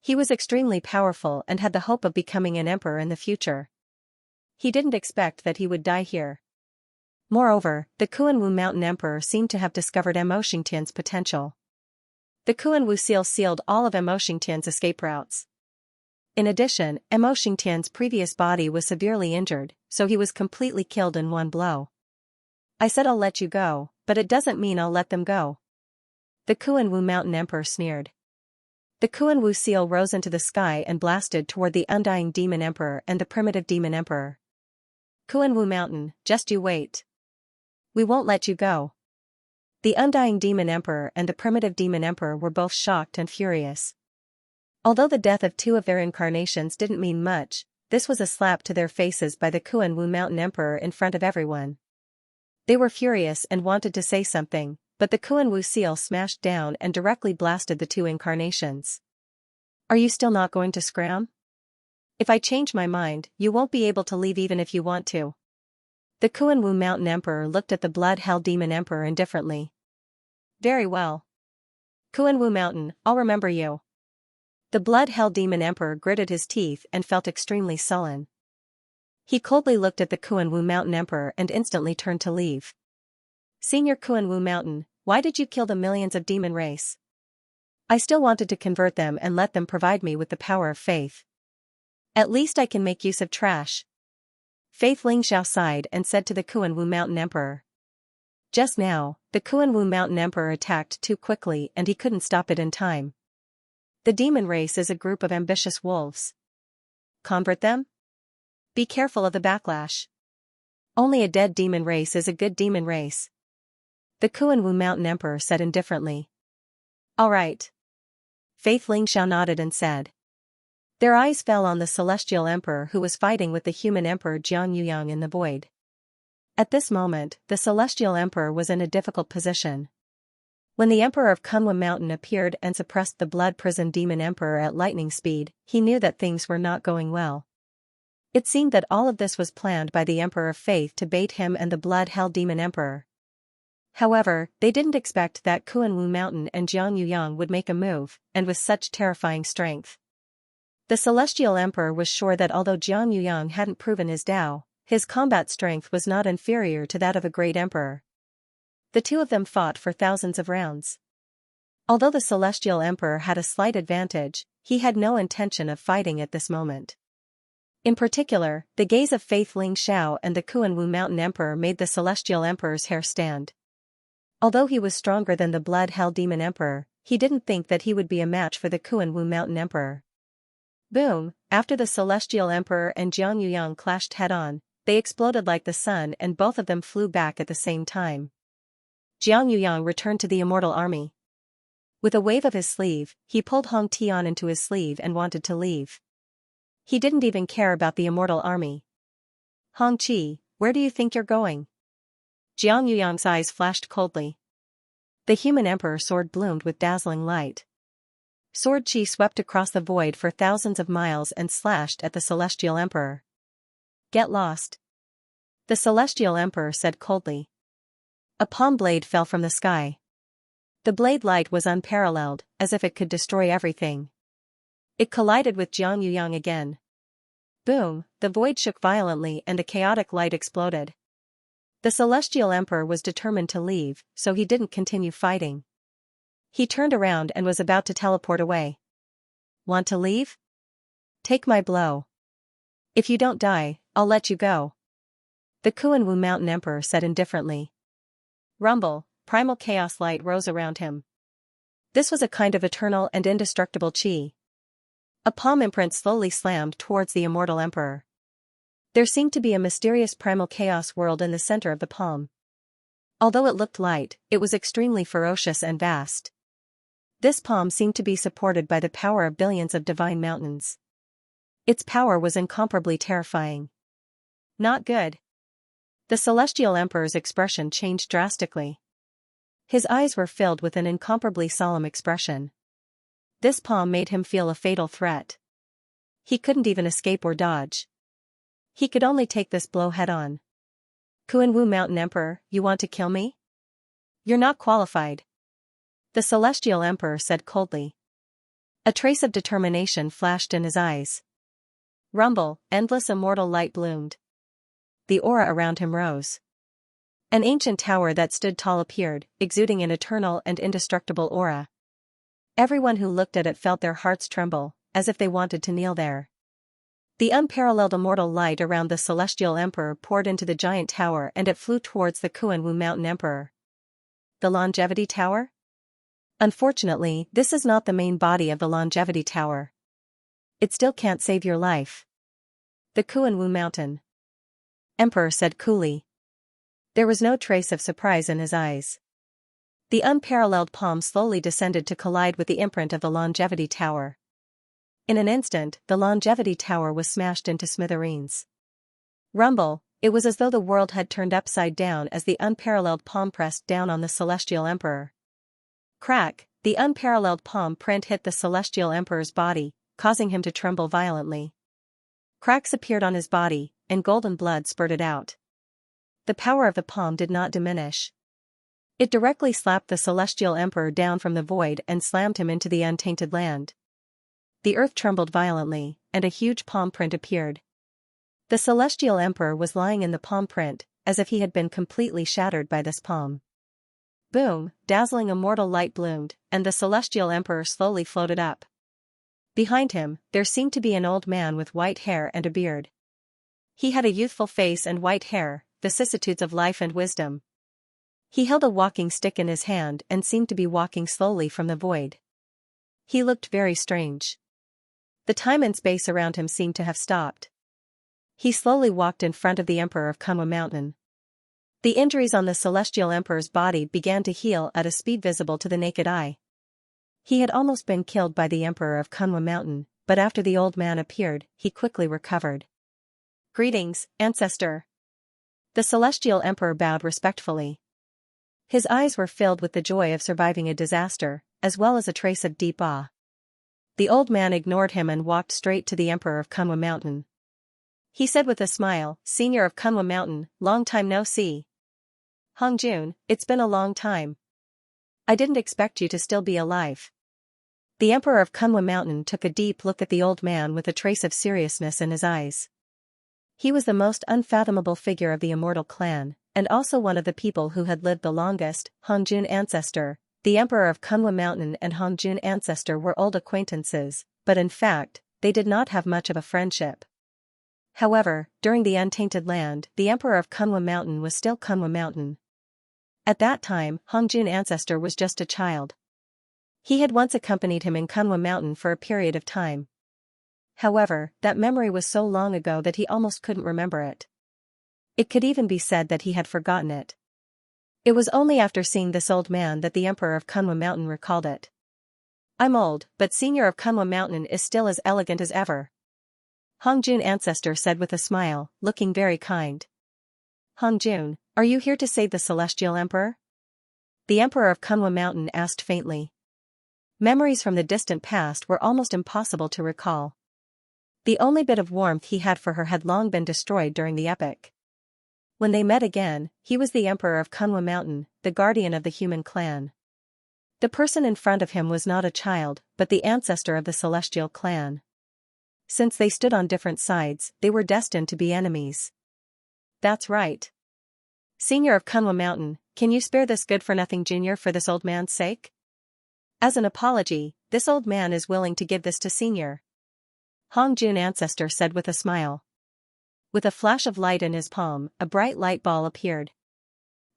He was extremely powerful and had the hope of becoming an emperor in the future. He didn't expect that he would die here. Moreover, the Kuan-Wu Mountain Emperor seemed to have discovered Imo Xingtian's potential. The Kuan-Wu seal sealed all of Imo Xingtian's escape routes. In addition, Imo Xingtian's previous body was severely injured, so he was completely killed in one blow. I said I'll let you go, but it doesn't mean I'll let them go. The Kuan-Wu Mountain Emperor sneered. The Kuan-Wu seal rose into the sky and blasted toward the undying demon emperor and the primitive demon emperor. Kuan-Wu Mountain, just you wait. We won't let you go. The undying demon emperor and the primitive demon emperor were both shocked and furious. Although the death of 2 of their incarnations didn't mean much, this was a slap to their faces by the Kuan-Wu Mountain Emperor in front of everyone. They were furious and wanted to say something, but the Kuan-Wu seal smashed down and directly blasted the 2 incarnations. Are you still not going to scram? If I change my mind, you won't be able to leave even if you want to. The Kuan-Wu Mountain Emperor looked at the blood-hell demon emperor indifferently. Very well. Kuan-Wu Mountain, I'll remember you. The blood-hell demon emperor gritted his teeth and felt extremely sullen. He coldly looked at the Kuan-Wu Mountain Emperor and instantly turned to leave. Senior Kuan-Wu Mountain, why did you kill the millions of demon race? I still wanted to convert them and let them provide me with the power of faith. At least I can make use of trash. Faith Ling Xiao sighed and said to the Kuan-Wu Mountain Emperor. Just now, the Kuan-Wu Mountain Emperor attacked too quickly and he couldn't stop it in time. The demon race is a group of ambitious wolves. Convert them? Be careful of the backlash. Only a dead demon race is a good demon race. The Kuan-Wu Mountain Emperor said indifferently. All right. Faith Xiao nodded and said. Their eyes fell on the celestial emperor who was fighting with the human emperor Xianxia in the void. At this moment, the celestial emperor was in a difficult position. When the emperor of Kunlun Mountain appeared and suppressed the blood-prisoned demon emperor at lightning speed, he knew that things were not going well. It seemed that all of this was planned by the Emperor of Faith to bait him and the blood-hell demon emperor. However, they didn't expect that Kunlun Mountain and Xianxia would make a move, and with such terrifying strength. The celestial emperor was sure that although Xianxia hadn't proven his Tao, his combat strength was not inferior to that of a great emperor. The two of them fought for thousands of rounds. Although the celestial emperor had a slight advantage, he had no intention of fighting at this moment. In particular, the gaze of Faith Xiao and the Kunlun Mountain emperor made the celestial emperor's hair stand. Although he was stronger than the blood-hell demon emperor, he didn't think that he would be a match for the Kunlun Mountain emperor. Boom! After the celestial emperor and Xianxia clashed head-on, they exploded like the sun and both of them flew back at the same time. Xianxia returned to the immortal army. With a wave of his sleeve, he pulled Hong Tian into his sleeve and wanted to leave. He didn't even care about the immortal army. Hong Qi, where do you think you're going? Xianxia's eyes flashed coldly. The human emperor sword bloomed with dazzling light. Sword Qi swept across the void for thousands of miles and slashed at the celestial emperor. Get lost. The celestial emperor said coldly. A palm blade fell from the sky. The blade light was unparalleled, as if it could destroy everything. It collided with Xianxia again. Boom, the void shook violently and a chaotic light exploded. The celestial emperor was determined to leave, so he didn't continue fighting. He turned around and was about to teleport away. Want to leave? Take my blow. If you don't die, I'll let you go. The Kunlun Mountain emperor said indifferently. Rumble, primal chaos light rose around him. This was a kind of eternal and indestructible qi. A palm imprint slowly slammed towards the immortal emperor. There seemed to be a mysterious primal chaos world in the center of the palm. Although it looked light, it was extremely ferocious and vast. This palm seemed to be supported by the power of billions of divine mountains. Its power was incomparably terrifying. Not good. The celestial emperor's expression changed drastically. His eyes were filled with an incomparably solemn expression. This palm made him feel a fatal threat. He couldn't even escape or dodge. He could only take this blow head-on. Kunlun Mountain Emperor, you want to kill me? You're not qualified. The celestial emperor said coldly. A trace of determination flashed in his eyes. Rumble, endless immortal light bloomed. The aura around him rose. An ancient tower that stood tall appeared, exuding an eternal and indestructible aura. Everyone who looked at it felt their hearts tremble, as if they wanted to kneel there. The unparalleled immortal light around the celestial emperor poured into the giant tower and it flew towards the Kunlun Mountain emperor. The longevity tower? Unfortunately, this is not the main body of the longevity tower. It still can't save your life. The Kunlun Mountain emperor said coolly. There was no trace of surprise in his eyes. The unparalleled palm slowly descended to collide with the imprint of the longevity tower. In an instant, the longevity tower was smashed into smithereens. Rumble, it was as though the world had turned upside down as the unparalleled palm pressed down on the celestial emperor. Crack, the unparalleled palm print hit the celestial emperor's body, causing him to tremble violently. Cracks appeared on his body, and golden blood spurted out. The power of the palm did not diminish. It directly slapped the celestial emperor down from the void and slammed him into the untainted land. The earth trembled violently, and a huge palm print appeared. The celestial emperor was lying in the palm print, as if he had been completely shattered by this palm. Boom, dazzling immortal light bloomed, and the celestial emperor slowly floated up. Behind him, there seemed to be an old man with white hair and a beard. He had a youthful face and white hair, vicissitudes of life and wisdom. He held a walking stick in his hand and seemed to be walking slowly from the void. He looked very strange. The time and space around him seemed to have stopped. He slowly walked in front of the Emperor of Kunlun Mountain. The injuries on the celestial emperor's body began to heal at a speed visible to the naked eye. He had almost been killed by the Emperor of Kunwa Mountain, but after the old man appeared, he quickly recovered. "Greetings, Ancestor." The Celestial Emperor bowed respectfully. His eyes were filled with the joy of surviving a disaster, as well as a trace of deep awe. The old man ignored him and walked straight to the Emperor of Kunwa Mountain. He said with a smile, "Senior of Kunwa Mountain, long time no see." "Hongjun, it's been a long time. I didn't expect you to still be alive." The Emperor of Kunwa Mountain took a deep look at the old man with a trace of seriousness in his eyes. He was the most unfathomable figure of the immortal clan, and also one of the people who had lived the longest. Hongjun Ancestor. The Emperor of Kunwa Mountain and Hongjun Ancestor were old acquaintances, but in fact, they did not have much of a friendship. However, during the Untainted Land, the Emperor of Kunwa Mountain was still Kunwa Mountain. At that time, Hongjun Ancestor was just a child. He had once accompanied him in Kunwa Mountain for a period of time. However, that memory was so long ago that he almost couldn't remember it. It could even be said that he had forgotten it. It was only after seeing this old man that the Emperor of Kunwa Mountain recalled it. "I'm old, but Senior of Kunwa Mountain is still as elegant as ever," Hongjun Ancestor said with a smile, looking very kind. "Hongjun, are you here to save the Celestial Emperor?" The Emperor of Kunwa Mountain asked faintly. Memories from the distant past were almost impossible to recall. The only bit of warmth he had for her had long been destroyed during the epic. When they met again, he was the Emperor of Kunwa Mountain, the guardian of the human clan. The person in front of him was not a child, but the ancestor of the Celestial clan. Since they stood on different sides, they were destined to be enemies. "That's right. Senior of Kunwa Mountain, can you spare this good-for-nothing junior for this old man's sake?" As an apology, this old man is willing to give this to Senior, Hongjun Ancestor said with a smile. With a flash of light in his palm, a bright light ball appeared.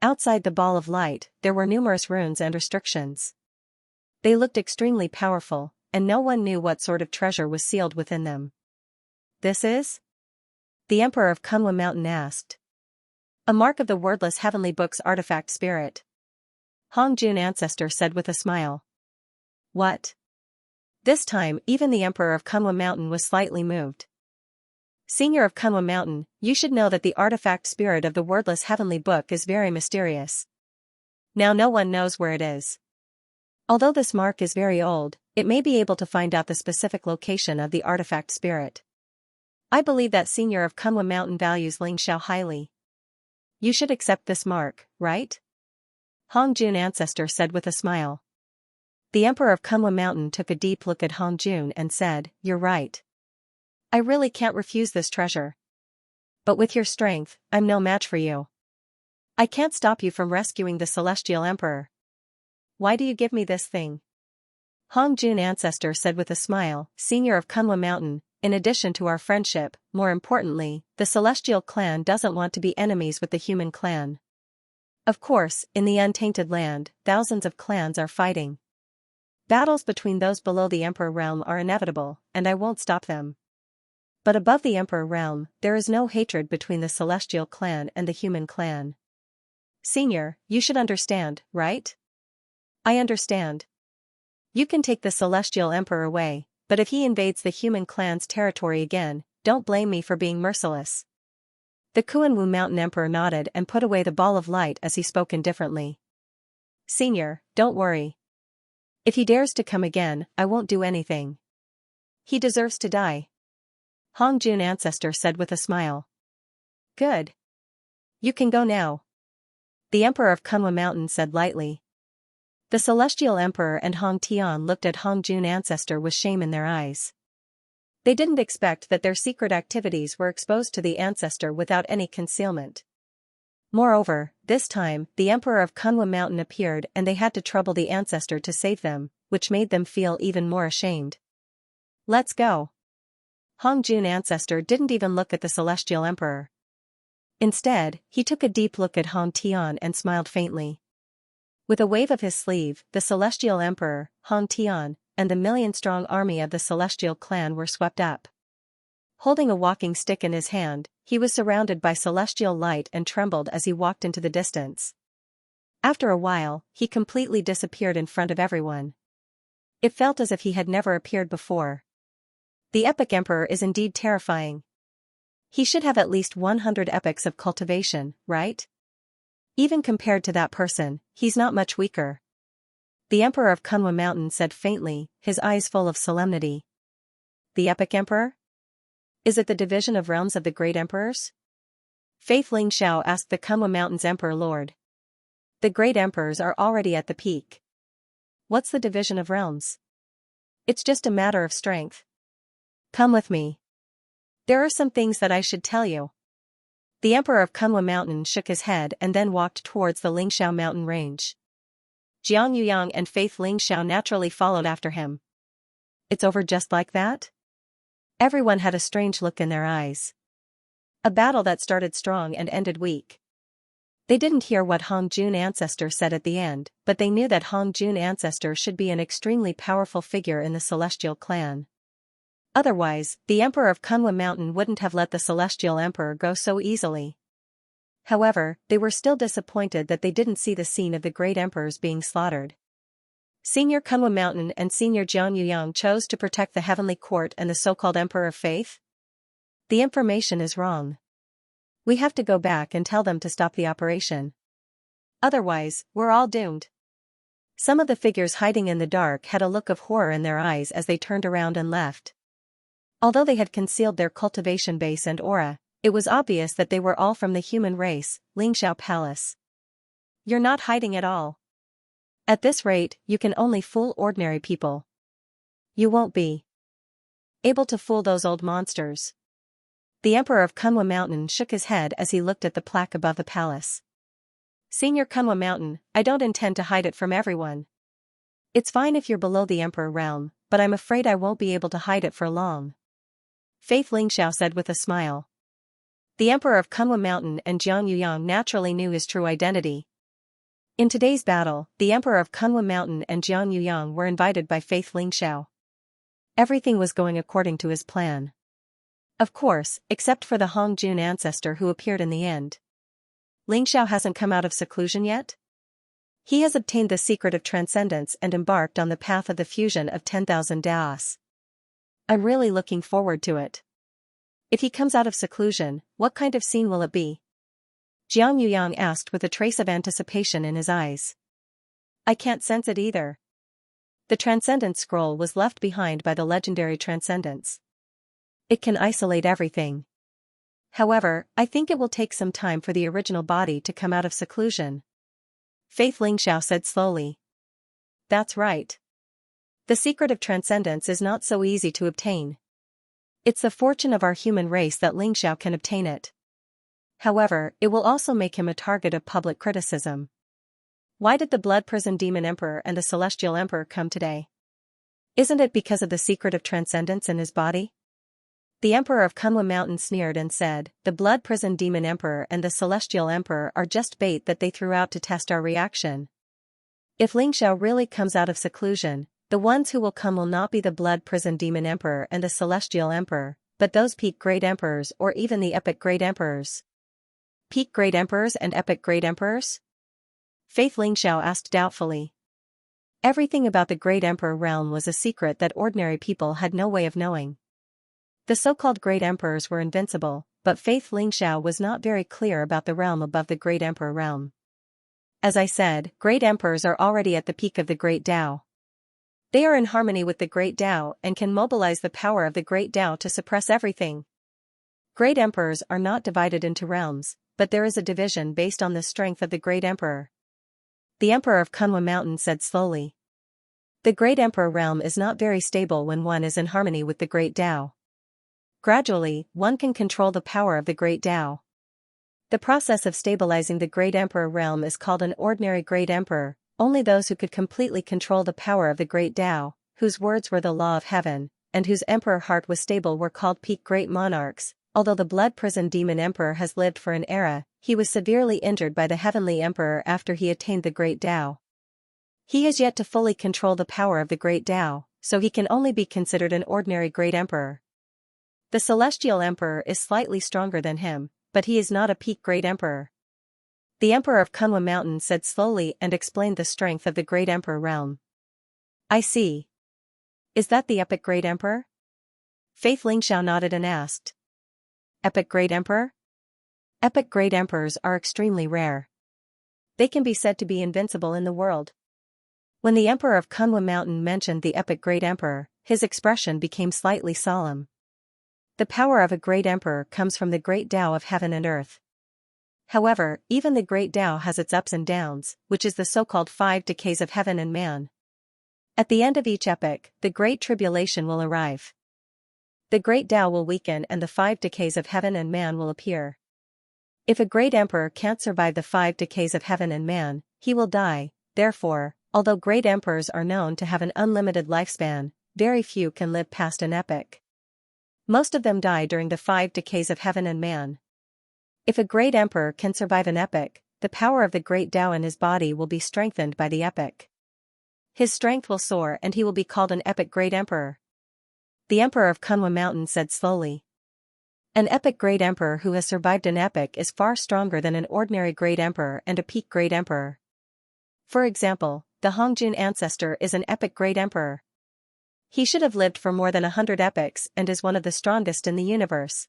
Outside the ball of light, there were numerous runes and restrictions. They looked extremely powerful, and no one knew what sort of treasure was sealed within them. "This is?" the Emperor of Kunwa Mountain asked. "A mark of the wordless heavenly book's artifact spirit," Hongjun Ancestor said with a smile. "What?" This time, even the Emperor of Kunwa Mountain was slightly moved. "Senior of Kunwa Mountain, you should know that the artifact spirit of the wordless heavenly book is very mysterious. Now no one knows where it is. Although this mark is very old, it may be able to find out the specific location of the artifact spirit. I believe that Senior of Kunwa Mountain values Xianxia highly. You should accept this mark, right?" Hongjun Ancestor said with a smile. The Emperor of Kunwa Mountain took a deep look at Hongjun and said, "You're right. I really can't refuse this treasure. But with your strength, I'm no match for you. I can't stop you from rescuing the Celestial Emperor. Why do you give me this thing?" Hongjun Ancestor said with a smile, "Senior of Kunwa Mountain, in addition to our friendship, more importantly, the Celestial clan doesn't want to be enemies with the human clan. Of course, in the Untainted Land, thousands of clans are fighting. Battles between those below the Emperor realm are inevitable, and I won't stop them. But above the Emperor realm, there is no hatred between the Celestial clan and the human clan. Senior, you should understand, right?" "I understand. You can take the Celestial Emperor away, but if he invades the human clan's territory again, don't blame me for being merciless." The Kuan-Wu Mountain Emperor nodded and put away the ball of light as he spoke indifferently. "Senior, don't worry. If he dares to come again, I won't do anything. He deserves to die," Hongjun Ancestor said with a smile. "Good. You can go now," the Emperor of Kunwa Mountain said lightly. The Celestial Emperor and Hong Tian looked at Hongjun Ancestor with shame in their eyes. They didn't expect that their secret activities were exposed to the Ancestor without any concealment. Moreover, this time, the Emperor of Kunwa Mountain appeared and they had to trouble the Ancestor to save them, which made them feel even more ashamed. "Let's go." Hongjun Ancestor didn't even look at the Celestial Emperor. Instead, he took a deep look at Hong Tian and smiled faintly. With a wave of his sleeve, the Celestial Emperor, Hong Tian, and the million-strong army of the Celestial clan were swept up. Holding a walking stick in his hand, he was surrounded by celestial light and trembled as he walked into the distance. After a while, he completely disappeared in front of everyone. It felt as if he had never appeared before. The epic emperor is indeed terrifying. He should have at least 100 epics of cultivation, right? Even compared to that person, he's not much weaker. The emperor of Kunwa Mountain said faintly, his eyes full of solemnity. The epic emperor? Is it the division of realms of the great emperors? Faith Ling Xiao asked the Kunwa Mountain's emperor lord. The great emperors are already at the peak. What's the division of realms? It's just a matter of strength. Come with me. There are some things that I should tell you. The emperor of Kunwa Mountain shook his head and then walked towards the Lingxiao mountain range. Jiang Yuyang and Faith Ling Xiao naturally followed after him. It's over just like that? Everyone had a strange look in their eyes. A battle that started strong and ended weak. They didn't hear what Hong Jun ancestor said at the end, but they knew that Hong Jun ancestor should be an extremely powerful figure in the Celestial clan. Otherwise, the emperor of Kunwa Mountain wouldn't have let the Celestial emperor go so easily. However, they were still disappointed that they didn't see the scene of the great emperors being slaughtered. Senior Kunwa Mountain and Senior Jiang Yuyang chose to protect the heavenly court and the so-called Emperor of Faith? The information is wrong. We have to go back and tell them to stop the operation. Otherwise, we're all doomed. Some of the figures hiding in the dark had a look of horror in their eyes as they turned around and left. Although they had concealed their cultivation base and aura, it was obvious that they were all from the human race, Lingxiao Palace. You're not hiding at all. At this rate, you can only fool ordinary people. You won't be able to fool those old monsters. The emperor of Kunwa Mountain shook his head as he looked at the plaque above the palace. Senior Kunwa Mountain, I don't intend to hide it from everyone. It's fine if you're below the emperor realm, but I'm afraid I won't be able to hide it for long. Faith Lingxiao said with a smile. The emperor of Kunwa Mountain and Jiang Yuyang naturally knew his true identity. In today's battle, the emperor of Kunwa Mountain and Jiang Yuyang were invited by Faith Lingxiao. Everything was going according to his plan. Of course, except for the Hong Jun ancestor who appeared in the end. Lingxiao hasn't come out of seclusion yet? He has obtained the secret of transcendence and embarked on the path of the fusion of 10,000 Daos. I'm really looking forward to it. If he comes out of seclusion, what kind of scene will it be? Jiang Yuyang asked with a trace of anticipation in his eyes. I can't sense it either. The Transcendence Scroll was left behind by the legendary Transcendence. It can isolate everything. However, I think it will take some time for the original body to come out of seclusion. Faith Lingxiao said slowly. That's right. The secret of transcendence is not so easy to obtain. It's the fortune of our human race that Lingxiao can obtain it. However, it will also make him a target of public criticism. Why did the Blood Prison Demon Emperor and the Celestial Emperor come today? Isn't it because of the secret of transcendence in his body? The Emperor of Kunwa Mountain sneered and said, the Blood Prison Demon Emperor and the Celestial Emperor are just bait that they threw out to test our reaction. If Lingxiao really comes out of seclusion, the ones who will come will not be the Blood Prison Demon Emperor and the Celestial Emperor, but those Peak Great Emperors or even the Epic Great Emperors. Peak Great Emperors and Epic Great Emperors? Faith Lingxiao asked doubtfully. Everything about the Great Emperor realm was a secret that ordinary people had no way of knowing. The so-called Great Emperors were invincible, but Faith Lingxiao was not very clear about the realm above the Great Emperor realm. As I said, Great Emperors are already at the peak of the Great Tao. They are in harmony with the Great Tao and can mobilize the power of the Great Tao to suppress everything. Great Emperors are not divided into realms, but there is a division based on the strength of the Great Emperor. The Emperor of Kunwa Mountain said slowly. The Great Emperor realm is not very stable when one is in harmony with the Great Tao. Gradually, one can control the power of the Great Tao. The process of stabilizing the Great Emperor realm is called an ordinary Great Emperor. Only those who could completely control the power of the Great Tao, whose words were the law of heaven, and whose emperor heart was stable were called peak great monarchs. Although the Blood Prison Demon Emperor has lived for an era, he was severely injured by the Heavenly Emperor after he attained the Great Tao. He has yet to fully control the power of the Great Tao, so he can only be considered an ordinary Great Emperor. The Celestial Emperor is slightly stronger than him, but he is not a peak Great Emperor. The Emperor of Kunwa Mountain said slowly and explained the strength of the Great Emperor realm. I see. Is that the epic great emperor? Faith Lingxiao nodded and asked. Epic great emperor? Epic great emperors are extremely rare. They can be said to be invincible in the world. When the emperor of Kunlun Mountain mentioned the epic great emperor, his expression became slightly solemn. The power of a great emperor comes from the great Tao of heaven and earth. However, even the great Tao has its ups and downs, which is the so-called 5 decays of heaven and man. At the end of each epoch, the great tribulation will arrive. The great Tao will weaken and the 5 decays of heaven and man will appear. If a great emperor can't survive the 5 decays of heaven and man, he will die. Therefore, although great emperors are known to have an unlimited lifespan, very few can live past an epoch. Most of them die during the 5 decays of heaven and man. If a great emperor can survive an epoch, the power of the great Tao in his body will be strengthened by the epoch. His strength will soar and he will be called an epic great emperor. The emperor of Kunlun Mountain said slowly. An epic great emperor who has survived an epoch is far stronger than an ordinary great emperor and a peak great emperor. For example, the Hongjun ancestor is an epic great emperor. He should have lived for more than 100 epochs and is one of the strongest in the universe.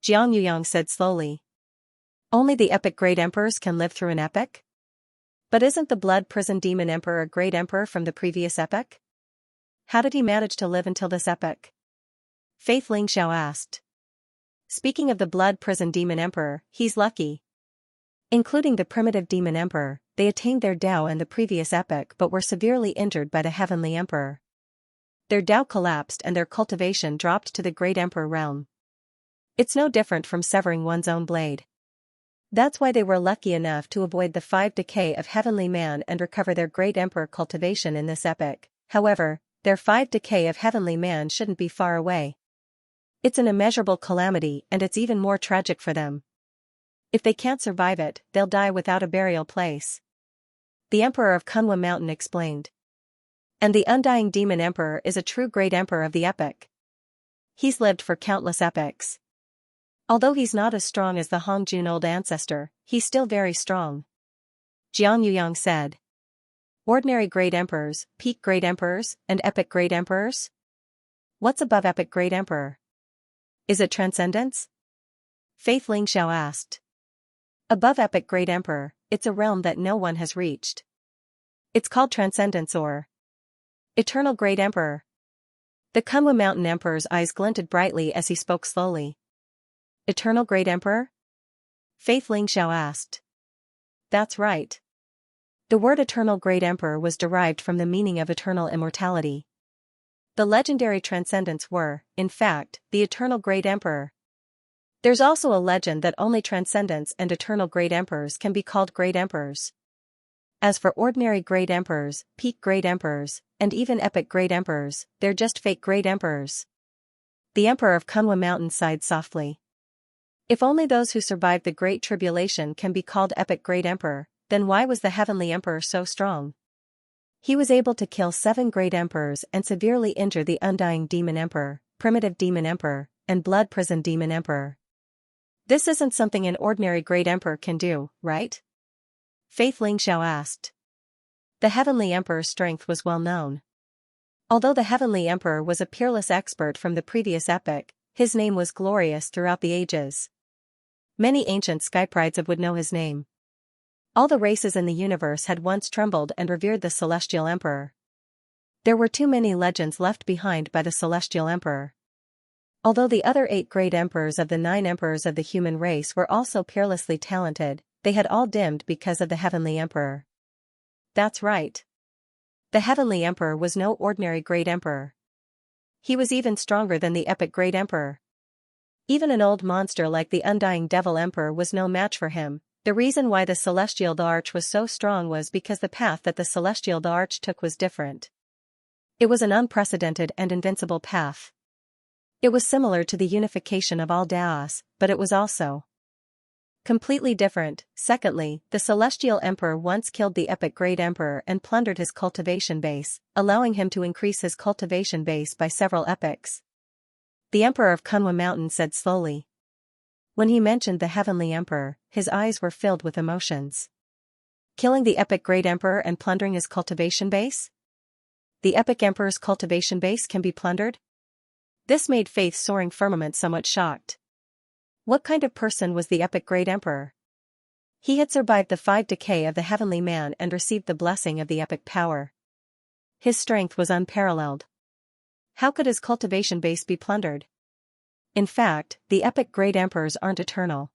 Xianxia said slowly. Only the epic great emperors can live through an epoch? But isn't the blood prison demon emperor a great emperor from the previous epoch? How did he manage to live until this epoch? Faith Lingxiao asked. Speaking of the blood prison demon emperor, he's lucky. Including the primitive demon emperor, they attained their Tao in the previous epoch but were severely injured by the heavenly emperor. Their Tao collapsed and their cultivation dropped to the great emperor realm. It's no different from severing one's own blade. That's why they were lucky enough to avoid the 5 decay of heavenly man and recover their great emperor cultivation in this epoch. However, their 5 decay of heavenly man shouldn't be far away. It's an immeasurable calamity and it's even more tragic for them. If they can't survive it, they'll die without a burial place. The emperor of Kunlun Mountain explained. And the undying demon emperor is a true great emperor of the epoch. He's lived for countless epochs. Although he's not as strong as the Hongjun old ancestor, he's still very strong. Jiang said. Ordinary great emperors, peak great emperors, and epic great emperors? What's above epic great emperor? Is it transcendence? Faith Lingxiao asked. Above epic great emperor, it's a realm that no one has reached. It's called transcendence or eternal great emperor. The Kunlun Mountain emperor's eyes glinted brightly as he spoke slowly. Eternal great emperor? Faith Lingxiao asked. That's right. The word eternal great emperor was derived from the meaning of eternal immortality. The legendary transcendents were, in fact, the eternal great emperor. There's also a legend that only transcendents and eternal great emperors can be called great emperors. As for ordinary great emperors, peak great emperors, and even epic great emperors, they're just fake great emperors. The emperor of Kunlun Mountain sighed softly. If only those who survived the great tribulation can be called epic great emperor, then why was the heavenly emperor so strong? He was able to kill 7 great emperors and severely injure the undying demon emperor, primitive demon emperor, and blood prison demon emperor. This isn't something an ordinary great emperor can do, right? Faith Lingxiao asked. The heavenly emperor's strength was well known. Although the heavenly emperor was a peerless expert from the previous epoch, his name was glorious throughout the ages. Many ancient skyprides would know his name. All the races in the universe had once trembled and revered the celestial emperor. There were too many legends left behind by the celestial emperor. Although the other 8 great emperors of the 9 emperors of the human race were also peerlessly talented, they had all dimmed because of the heavenly emperor. That's right. The heavenly emperor was no ordinary great emperor. He was even stronger than the epic great emperor. Even an old monster like the undying devil emperor was no match for him. The reason why the celestial arch was so strong was because the path that the celestial arch took was different. It was an unprecedented and invincible path. It was similar to the unification of all Daos, but it was also completely different. Secondly, the celestial emperor once killed the epic great emperor and plundered his cultivation base, allowing him to increase his cultivation base by several epochs. The emperor of Kunlun Mountain said slowly. When he mentioned the heavenly emperor, his eyes were filled with emotions. Killing the epic great emperor and plundering his cultivation base? The epic emperor's cultivation base can be plundered? This made Faith's soaring firmament somewhat shocked. What kind of person was the epic great emperor? He had survived the 5 decay of the heavenly man and received the blessing of the epic power. His strength was unparalleled. How could his cultivation base be plundered? In fact, the epic great emperors aren't eternal.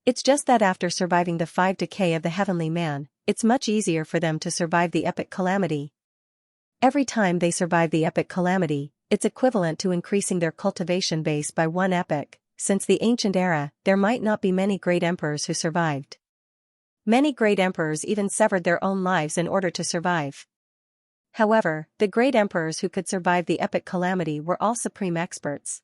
It's just that after surviving the 5 decay of the heavenly man, it's much easier for them to survive the epic calamity. Every time they survive the epic calamity, it's equivalent to increasing their cultivation base by 1 epoch. Since the ancient era, there might not be many great emperors who survived. Many great emperors even severed their own lives in order to survive. However, the great emperors who could survive the epic calamity were all supreme experts.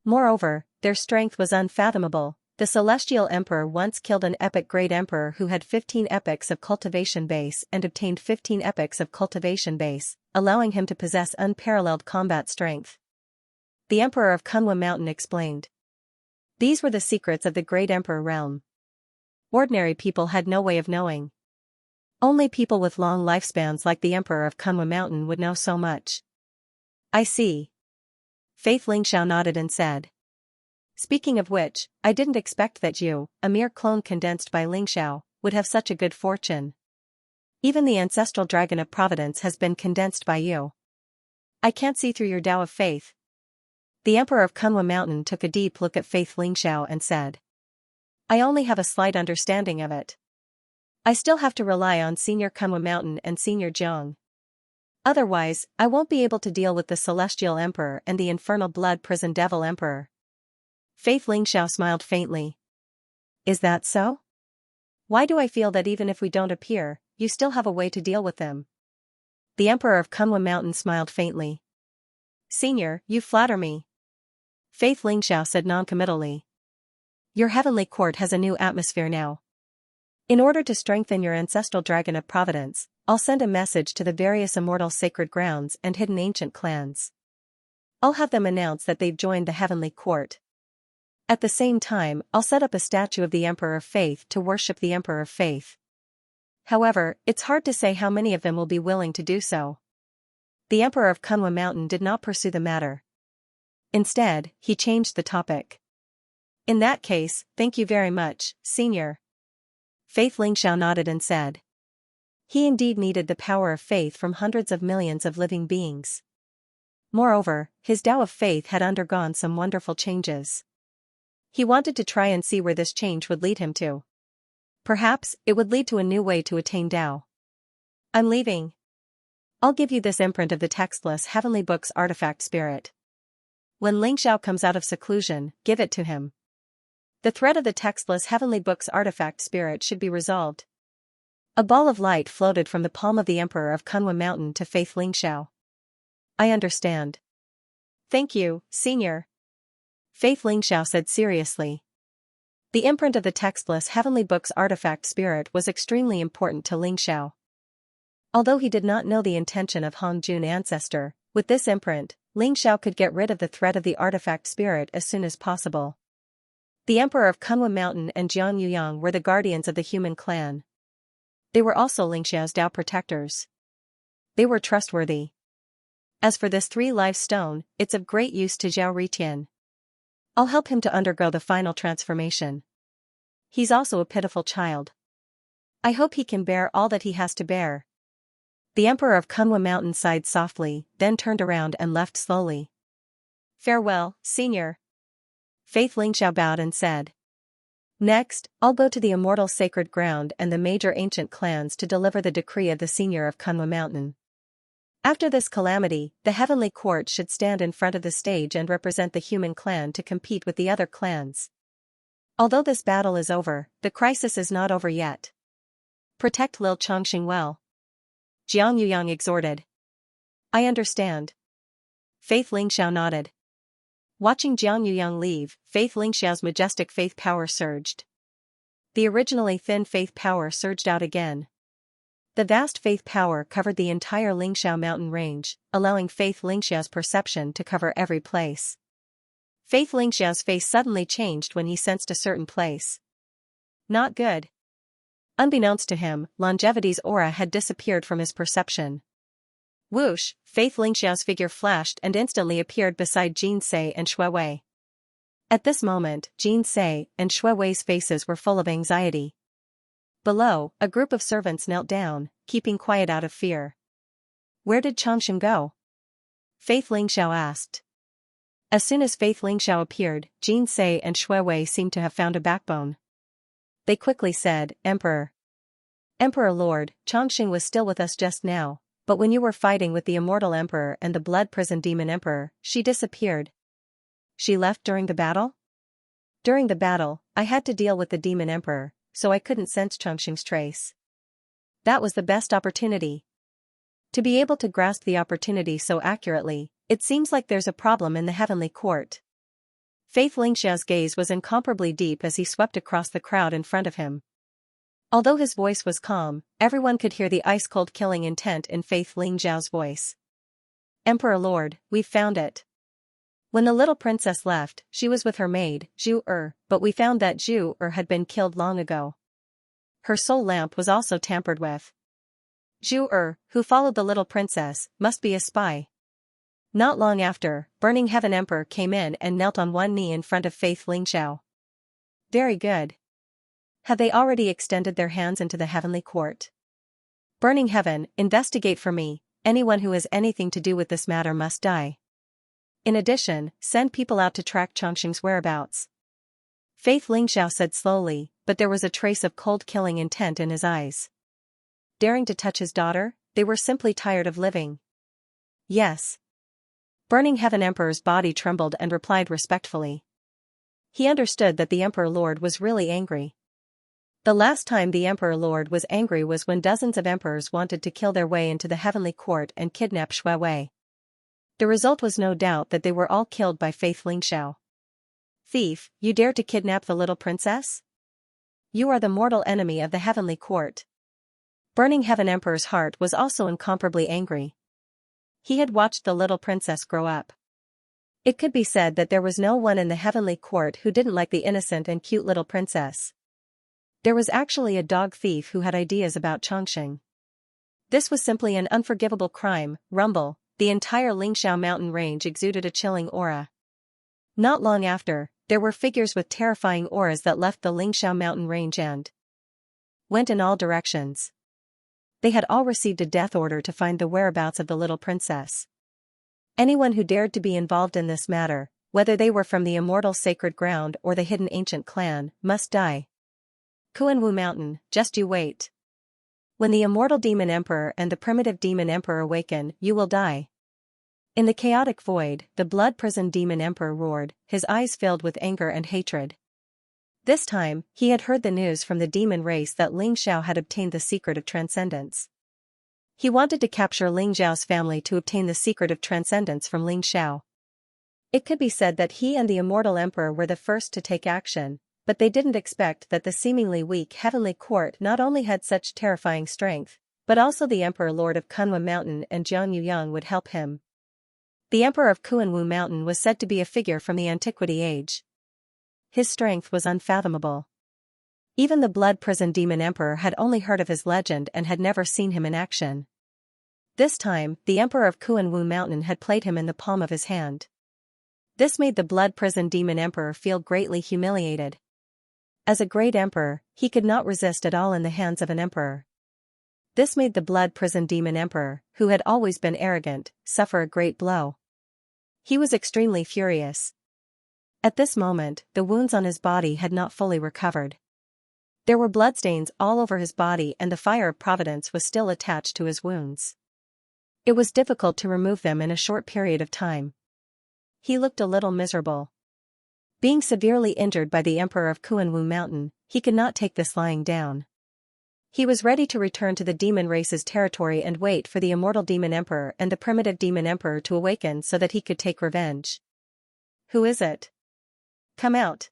Moreover, their strength was unfathomable. The celestial emperor once killed an epic great emperor who had 15 epochs of cultivation base and obtained 15 epochs of cultivation base, allowing him to possess unparalleled combat strength. The emperor of Kunwa Mountain explained. These were the secrets of the great emperor realm. Ordinary people had no way of knowing. Only people with long lifespans like the emperor of Kunwa Mountain would know so much. I see. Faith Lingxiao nodded and said. Speaking of which, I didn't expect that you, a mere clone condensed by Lingxiao, would have such a good fortune. Even the ancestral dragon of providence has been condensed by you. I can't see through your Tao of faith. The emperor of Kunwa Mountain took a deep look at Faith Lingxiao and said. I only have a slight understanding of it. I still have to rely on Senior Kunwa Mountain and Senior Jiang. Otherwise, I won't be able to deal with the Celestial Emperor and the Infernal Blood Prison Devil Emperor. Faith Lingxiao smiled faintly. Is that so? Why do I feel that even if we don't appear, you still have a way to deal with them? The Emperor of Kunwa Mountain smiled faintly. Senior, you flatter me. Faith Lingxiao said noncommittally. Your heavenly court has a new atmosphere now. In order to strengthen your ancestral dragon of providence, I'll send a message to the various immortal sacred grounds and hidden ancient clans. I'll have them announce that they've joined the heavenly court. At the same time, I'll set up a statue of the Emperor of Faith to worship the Emperor of Faith. However, it's hard to say how many of them will be willing to do so. The Emperor of Kunwa Mountain did not pursue the matter. Instead, he changed the topic. In that case, thank you very much, Senior. Faith Lingxiao nodded and said. He indeed needed the power of faith from hundreds of millions of living beings. Moreover, his Tao of faith had undergone some wonderful changes. He wanted to try and see where this change would lead him to. Perhaps, it would lead to a new way to attain Tao. I'm leaving. I'll give you this imprint of the textless Heavenly Book's artifact spirit. When Lingxiao comes out of seclusion, give it to him. The thread of the textless Heavenly Book's artifact spirit should be resolved. A ball of light floated from the palm of the Emperor of Kunwa Mountain to Faith Lingxiao. I understand. Thank you, Senior. Faith Lingxiao said seriously. The imprint of the textless Heavenly Book's artifact spirit was extremely important to Lingxiao. Although he did not know the intention of Hongjun ancestor, with this imprint, Lingxiao could get rid of the threat of the artifact spirit as soon as possible. The Emperor of Kunwa Mountain and Jiang Yuyang were the guardians of the human clan. They were also Lingxiao's Tao protectors. They were trustworthy. As for this 3-life stone, it's of great use to Zhao Ritian. I'll help him to undergo the final transformation. He's also a pitiful child. I hope he can bear all that he has to bear. The Emperor of Kunwa Mountain sighed softly, then turned around and left slowly. Farewell, Senior. Faith Lingxiao bowed and said. Next, I'll go to the immortal sacred ground and the major ancient clans to deliver the decree of the Senior of Kunwa Mountain. After this calamity, the heavenly court should stand in front of the stage and represent the human clan to compete with the other clans. Although this battle is over, the crisis is not over yet. Protect Lil Chongqing well. Jiang Yuyang exhorted. I understand. Faith Lingxiao nodded. Watching Jiang Yuyang leave, Faith Lingxiao's majestic faith power surged. The originally thin faith power surged out again. The vast faith power covered the entire Lingxiao mountain range, allowing Faith Lingxiao's perception to cover every place. Faith Lingxiao's face suddenly changed when he sensed a certain place. Not good. Unbeknownst to him, longevity's aura had disappeared from his perception. Whoosh, Faith Lingxiao's figure flashed and instantly appeared beside Xianxia and Shui Wei. At this moment, Xianxia and Shui Wei's faces were full of anxiety. Below, a group of servants knelt down, keeping quiet out of fear. Where did Changxing go? Faith Lingxiao asked. As soon as Faith Lingxiao appeared, Xianxia and Shui Wei seemed to have found a backbone. They quickly said, Emperor. Emperor Lord, Changxing was still with us just now, but when you were fighting with the Immortal Emperor and the Blood Prison Demon Emperor, she disappeared. She left during the battle? During the battle, I had to deal with the Demon Emperor, so I couldn't sense Changxing's trace. That was the best opportunity. To be able to grasp the opportunity so accurately, it seems like there's a problem in the Heavenly Court. Faith Lingxiao's gaze was incomparably deep as he swept across the crowd in front of him. Although his voice was calm, everyone could hear the ice-cold killing intent in Faith Lingxiao's voice. Emperor Lord, we've found it. When the little princess left, she was with her maid, Zhu, but we found that Zhu had been killed long ago. Her soul lamp was also tampered with. Zhu, who followed the little princess, must be a spy. Not long after, Burning Heaven Emperor came in and knelt on one knee in front of Faith Lingxiao. Very good. Have they already extended their hands into the Heavenly Court? Burning Heaven, investigate for me, anyone who has anything to do with this matter must die. In addition, send people out to track Changxing's whereabouts. Faith Lingxiao said slowly, but there was a trace of cold killing intent in his eyes. Daring to touch his daughter, they were simply tired of living. Yes. Burning Heaven Emperor's body trembled and replied respectfully. He understood that the Emperor Lord was really angry. The last time the Emperor Lord was angry was when dozens of emperors wanted to kill their way into the Heavenly Court and kidnap Shui Wei. The result was no doubt that they were all killed by Faith Lingxiao. Thief, you dare to kidnap the little princess? You are the mortal enemy of the Heavenly Court. Burning Heaven Emperor's heart was also incomparably angry. He had watched the little princess grow up. It could be said that there was no one in the Heavenly Court who didn't like the innocent and cute little princess. There was actually a dog thief who had ideas about Changxing. This was simply an unforgivable crime. Rumble, the entire Lingxiao mountain range exuded a chilling aura. Not long after, there were figures with terrifying auras that left the Lingxiao mountain range and went in all directions. They had all received a death order to find the whereabouts of the little princess. Anyone who dared to be involved in this matter, whether they were from the immortal sacred ground or the hidden ancient clan, must die. Kuan-Wu Mountain, just you wait. When the immortal demon emperor and the primitive demon emperor awaken, you will die. In the chaotic void, the blood prison demon emperor roared, his eyes filled with anger and hatred. This time, he had heard the news from the demon race that Ling Xiao had obtained the secret of transcendence. He wanted to capture Ling Xiao's family to obtain the secret of transcendence from Ling Xiao. It could be said that he and the immortal emperor were the first to take action, but they didn't expect that the seemingly weak Heavenly Court not only had such terrifying strength, but also the Emperor Lord of Kunwa Mountain and Jiang Yuyang would help him. The Emperor of Kuan-Wu Mountain was said to be a figure from the Antiquity Age. His strength was unfathomable. Even the Blood Prison Demon Emperor had only heard of his legend and had never seen him in action. This time, the Emperor of Kuan-Wu Mountain had played him in the palm of his hand. This made the Blood Prison Demon Emperor feel greatly humiliated. As a great emperor, he could not resist at all in the hands of an emperor. This made the Blood Prison Demon Emperor, who had always been arrogant, suffer a great blow. He was extremely furious. At this moment, the wounds on his body had not fully recovered. There were bloodstains all over his body and the fire of providence was still attached to his wounds. It was difficult to remove them in a short period of time. He looked a little miserable. Being severely injured by the Emperor of Kuan-Wu Mountain, he could not take this lying down. He was ready to return to the demon race's territory and wait for the immortal demon emperor and the primitive demon emperor to awaken so that he could take revenge. Who is it? Come out.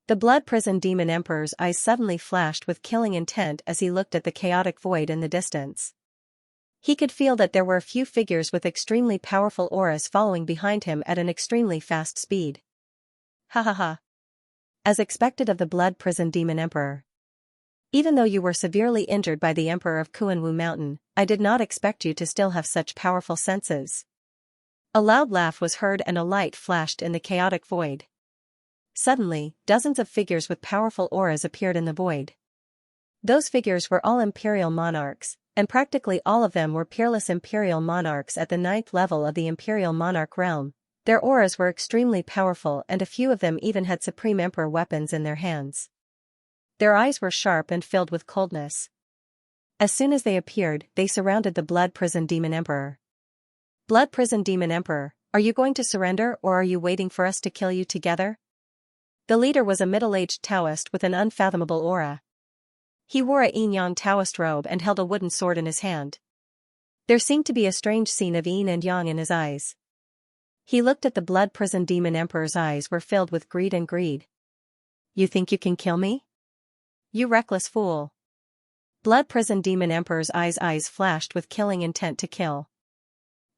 The Blood Prison Demon Emperor's eyes suddenly flashed with killing intent as he looked at the chaotic void in the distance. He could feel that there were a few figures with extremely powerful auras following behind him at an extremely fast speed. Ha ha ha. As expected of the Blood Prison Demon Emperor. Even though you were severely injured by the Emperor of Kuanwu Mountain, I did not expect you to still have such powerful senses. A loud laugh was heard and a light flashed in the chaotic void. Suddenly, dozens of figures with powerful auras appeared in the void. Those figures were all imperial monarchs, and practically all of them were peerless imperial monarchs at the 9th level of the imperial monarch realm. Their auras were extremely powerful and a few of them even had supreme emperor weapons in their hands. Their eyes were sharp and filled with coldness. As soon as they appeared, they surrounded the Blood Prison Demon Emperor. Blood Prison Demon Emperor, are you going to surrender or are you waiting for us to kill you together? The leader was a middle-aged Taoist with an unfathomable aura. He wore a yin-yang Taoist robe and held a wooden sword in his hand. There seemed to be a strange scene of yin and yang in his eyes. He looked at the Blood Prison Demon Emperor's eyes were filled with greed and greed. You think you can kill me? You reckless fool. Blood Prison Demon Emperor's eyes flashed with killing intent to kill.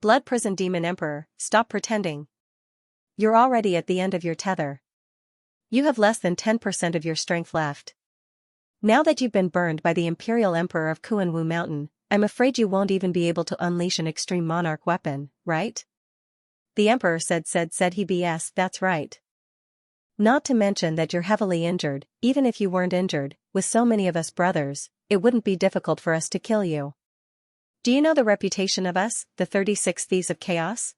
Blood Prison Demon Emperor, stop pretending. You're already at the end of your tether. You have less than 10% of your strength left. Now that you've been burned by the Imperial Emperor of Kuanwu Mountain, I'm afraid you won't even be able to unleash an extreme monarch weapon, right? The Emperor said he BS, that's right. Not to mention that you're heavily injured. Even if you weren't injured, with so many of us brothers, it wouldn't be difficult for us to kill you. Do you know the reputation of us, the 36 Thieves of Chaos?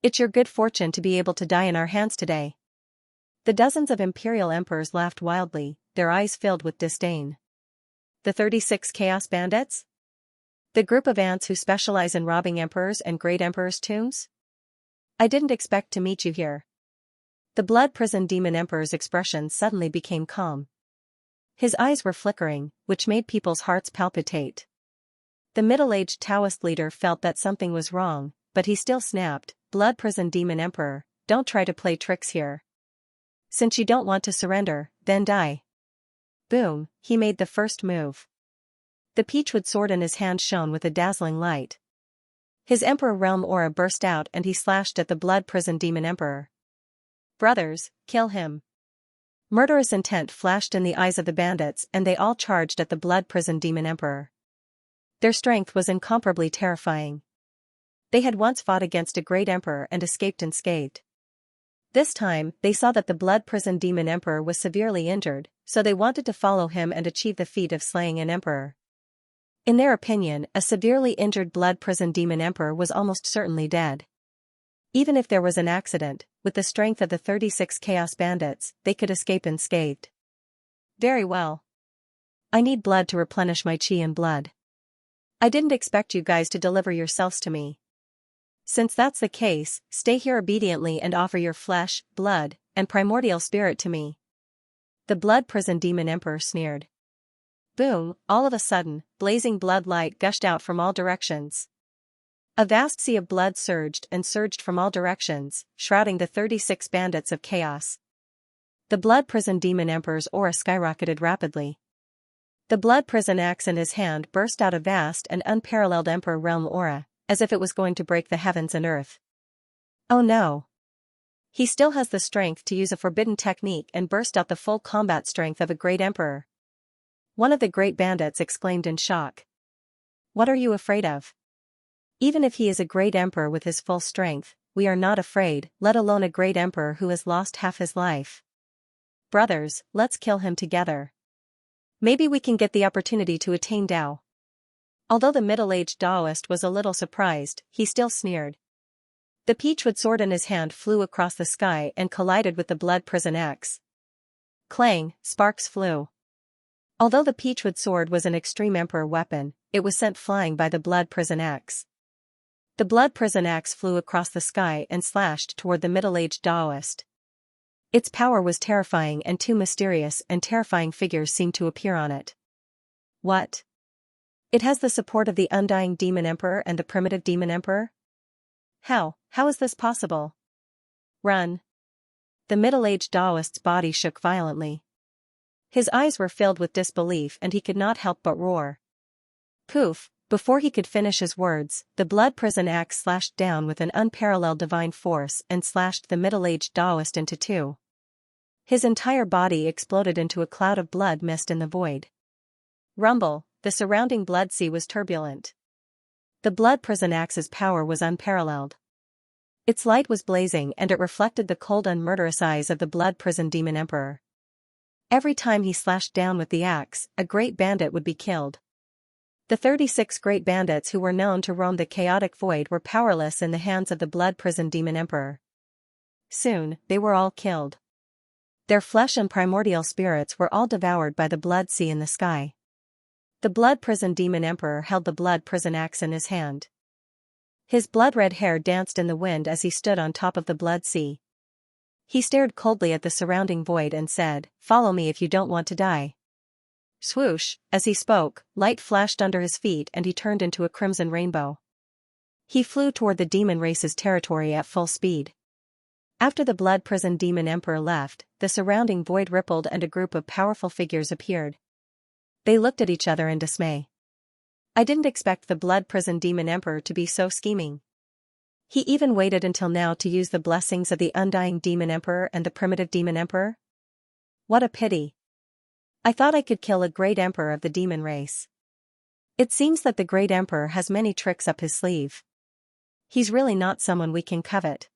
It's your good fortune to be able to die in our hands today. The dozens of Imperial Emperors laughed wildly, their eyes filled with disdain. The 36 Chaos Bandits? The group of ants who specialize in robbing emperors and great emperors' tombs? I didn't expect to meet you here. The Blood Prison Demon Emperor's expression suddenly became calm. His eyes were flickering, which made people's hearts palpitate. The middle-aged Taoist leader felt that something was wrong, but he still snapped, Blood Prison Demon Emperor, don't try to play tricks here. Since you don't want to surrender, then die. Boom, he made the first move. The peachwood sword in his hand shone with a dazzling light. His Emperor Realm aura burst out and he slashed at the Blood Prison Demon Emperor. Brothers, kill him. Murderous intent flashed in the eyes of the bandits and they all charged at the Blood Prison Demon Emperor. Their strength was incomparably terrifying. They had once fought against a great emperor and escaped unscathed. This time, they saw that the Blood Prison Demon Emperor was severely injured, so they wanted to follow him and achieve the feat of slaying an emperor. In their opinion, a severely injured Blood Prison Demon Emperor was almost certainly dead. Even if there was an accident, with the strength of the 36 Chaos Bandits, they could escape unscathed. Very well. I need blood to replenish my chi and blood. I didn't expect you guys to deliver yourselves to me. Since that's the case, stay here obediently and offer your flesh, blood, and primordial spirit to me. The Blood Prison Demon Emperor sneered. Boom, all of a sudden, blazing blood light gushed out from all directions. A vast sea of blood surged from all directions, shrouding the 36 bandits of chaos. The Blood Prison Demon Emperor's aura skyrocketed rapidly. The Blood Prison axe in his hand burst out a vast and unparalleled Emperor Realm aura, as if it was going to break the heavens and earth. Oh no! He still has the strength to use a forbidden technique and burst out the full combat strength of a great emperor. One of the great bandits exclaimed in shock. What are you afraid of? Even if he is a great emperor with his full strength, we are not afraid, let alone a great emperor who has lost half his life. Brothers, let's kill him together. Maybe we can get the opportunity to attain Tao. Although the middle-aged Taoist was a little surprised, he still sneered. The peachwood sword in his hand flew across the sky and collided with the Blood Prison axe. Clang, sparks flew. Although the peachwood sword was an extreme emperor weapon, it was sent flying by the Blood Prison axe. The Blood Prison axe flew across the sky and slashed toward the middle-aged Taoist. Its power was terrifying and two mysterious and terrifying figures seemed to appear on it. What? It has the support of the Undying Demon Emperor and the Primitive Demon Emperor? How is this possible? Run. The middle-aged Taoist's body shook violently. His eyes were filled with disbelief and he could not help but roar. Poof, before he could finish his words, the Blood Prison axe slashed down with an unparalleled divine force and slashed the middle-aged Taoist into two. His entire body exploded into a cloud of blood mist in the void. Rumble, the surrounding blood sea was turbulent. The blood prison axe's power was unparalleled. Its light was blazing and it reflected the cold and murderous eyes of the blood prison demon emperor. Every time he slashed down with the axe, a great bandit would be killed. The 36 great bandits who were known to roam the chaotic void were powerless in the hands of the blood prison demon emperor. Soon, they were all killed. Their flesh and primordial spirits were all devoured by the blood sea in the sky. The blood prison demon emperor held the blood prison axe in his hand. His blood-red hair danced in the wind as he stood on top of the blood sea. He stared coldly at the surrounding void and said, "Follow me if you don't want to die." Swoosh, as he spoke, light flashed under his feet and he turned into a crimson rainbow. He flew toward the demon race's territory at full speed. After the blood prison demon emperor left, the surrounding void rippled and a group of powerful figures appeared. They looked at each other in dismay. I didn't expect the blood prison demon emperor to be so scheming. He even waited until now to use the blessings of the undying demon emperor and the primitive demon emperor? What a pity. I thought I could kill a great emperor of the demon race. It seems that the great emperor has many tricks up his sleeve. He's really not someone we can covet.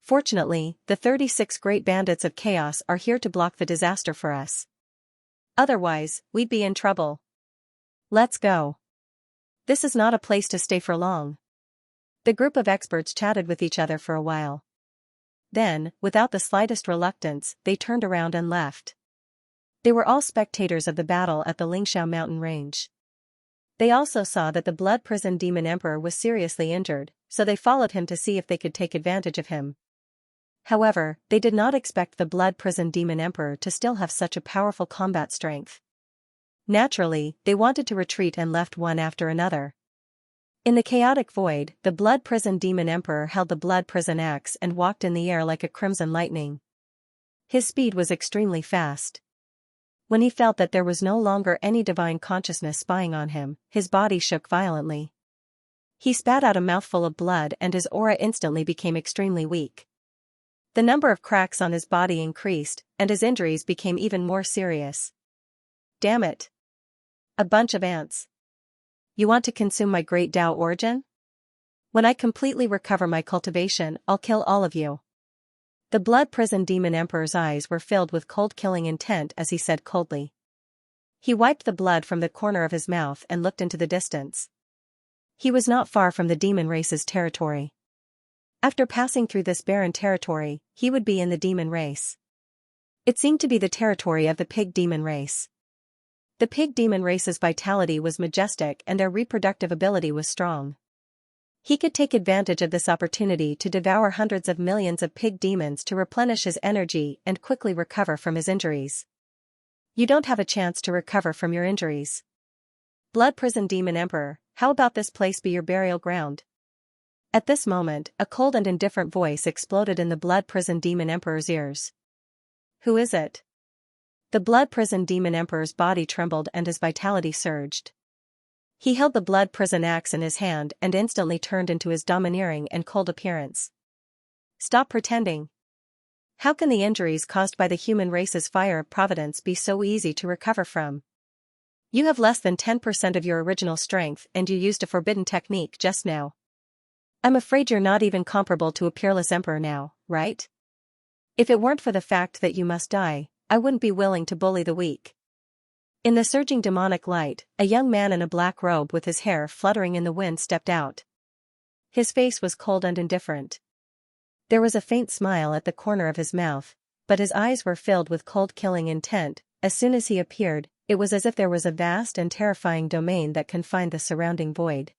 Fortunately, the 36 great bandits of chaos are here to block the disaster for us. Otherwise, we'd be in trouble. Let's go. This is not a place to stay for long. The group of experts chatted with each other for a while. Then, without the slightest reluctance, they turned around and left. They were all spectators of the battle at the Xianxia mountain range. They also saw that the blood prison demon emperor was seriously injured, so they followed him to see if they could take advantage of him. However, they did not expect the blood prison demon emperor to still have such a powerful combat strength. Naturally, they wanted to retreat and left one after another. In the chaotic void, the blood prison demon emperor held the blood prison axe and walked in the air like a crimson lightning. His speed was extremely fast. When he felt that there was no longer any divine consciousness spying on him, his body shook violently. He spat out a mouthful of blood and his aura instantly became extremely weak. The number of cracks on his body increased, and his injuries became even more serious. Damn it. A bunch of ants. You want to consume my great Tao origin? When I completely recover my cultivation, I'll kill all of you. The blood prison demon emperor's eyes were filled with cold killing intent as he said coldly. He wiped the blood from the corner of his mouth and looked into the distance. He was not far from the demon race's territory. After passing through this barren territory, he would be in the demon race. It seemed to be the territory of the pig demon race. The pig demon race's vitality was majestic and their reproductive ability was strong. He could take advantage of this opportunity to devour hundreds of millions of pig demons to replenish his energy and quickly recover from his injuries. You don't have a chance to recover from your injuries. Blood prison demon emperor, how about this place be your burial ground? At this moment, a cold and indifferent voice exploded in the blood prison demon emperor's ears. Who is it? The blood prison demon emperor's body trembled and his vitality surged. He held the blood prison axe in his hand and instantly turned into his domineering and cold appearance. Stop pretending. How can the injuries caused by the human race's fire of providence be so easy to recover from? You have less than 10% of your original strength and you used a forbidden technique just now. I'm afraid you're not even comparable to a peerless emperor now, right? If it weren't for the fact that you must die, I wouldn't be willing to bully the weak. In the surging demonic light, a young man in a black robe with his hair fluttering in the wind stepped out. His face was cold and indifferent. There was a faint smile at the corner of his mouth, but his eyes were filled with cold killing intent. As soon as he appeared, it was as if there was a vast and terrifying domain that confined the surrounding void.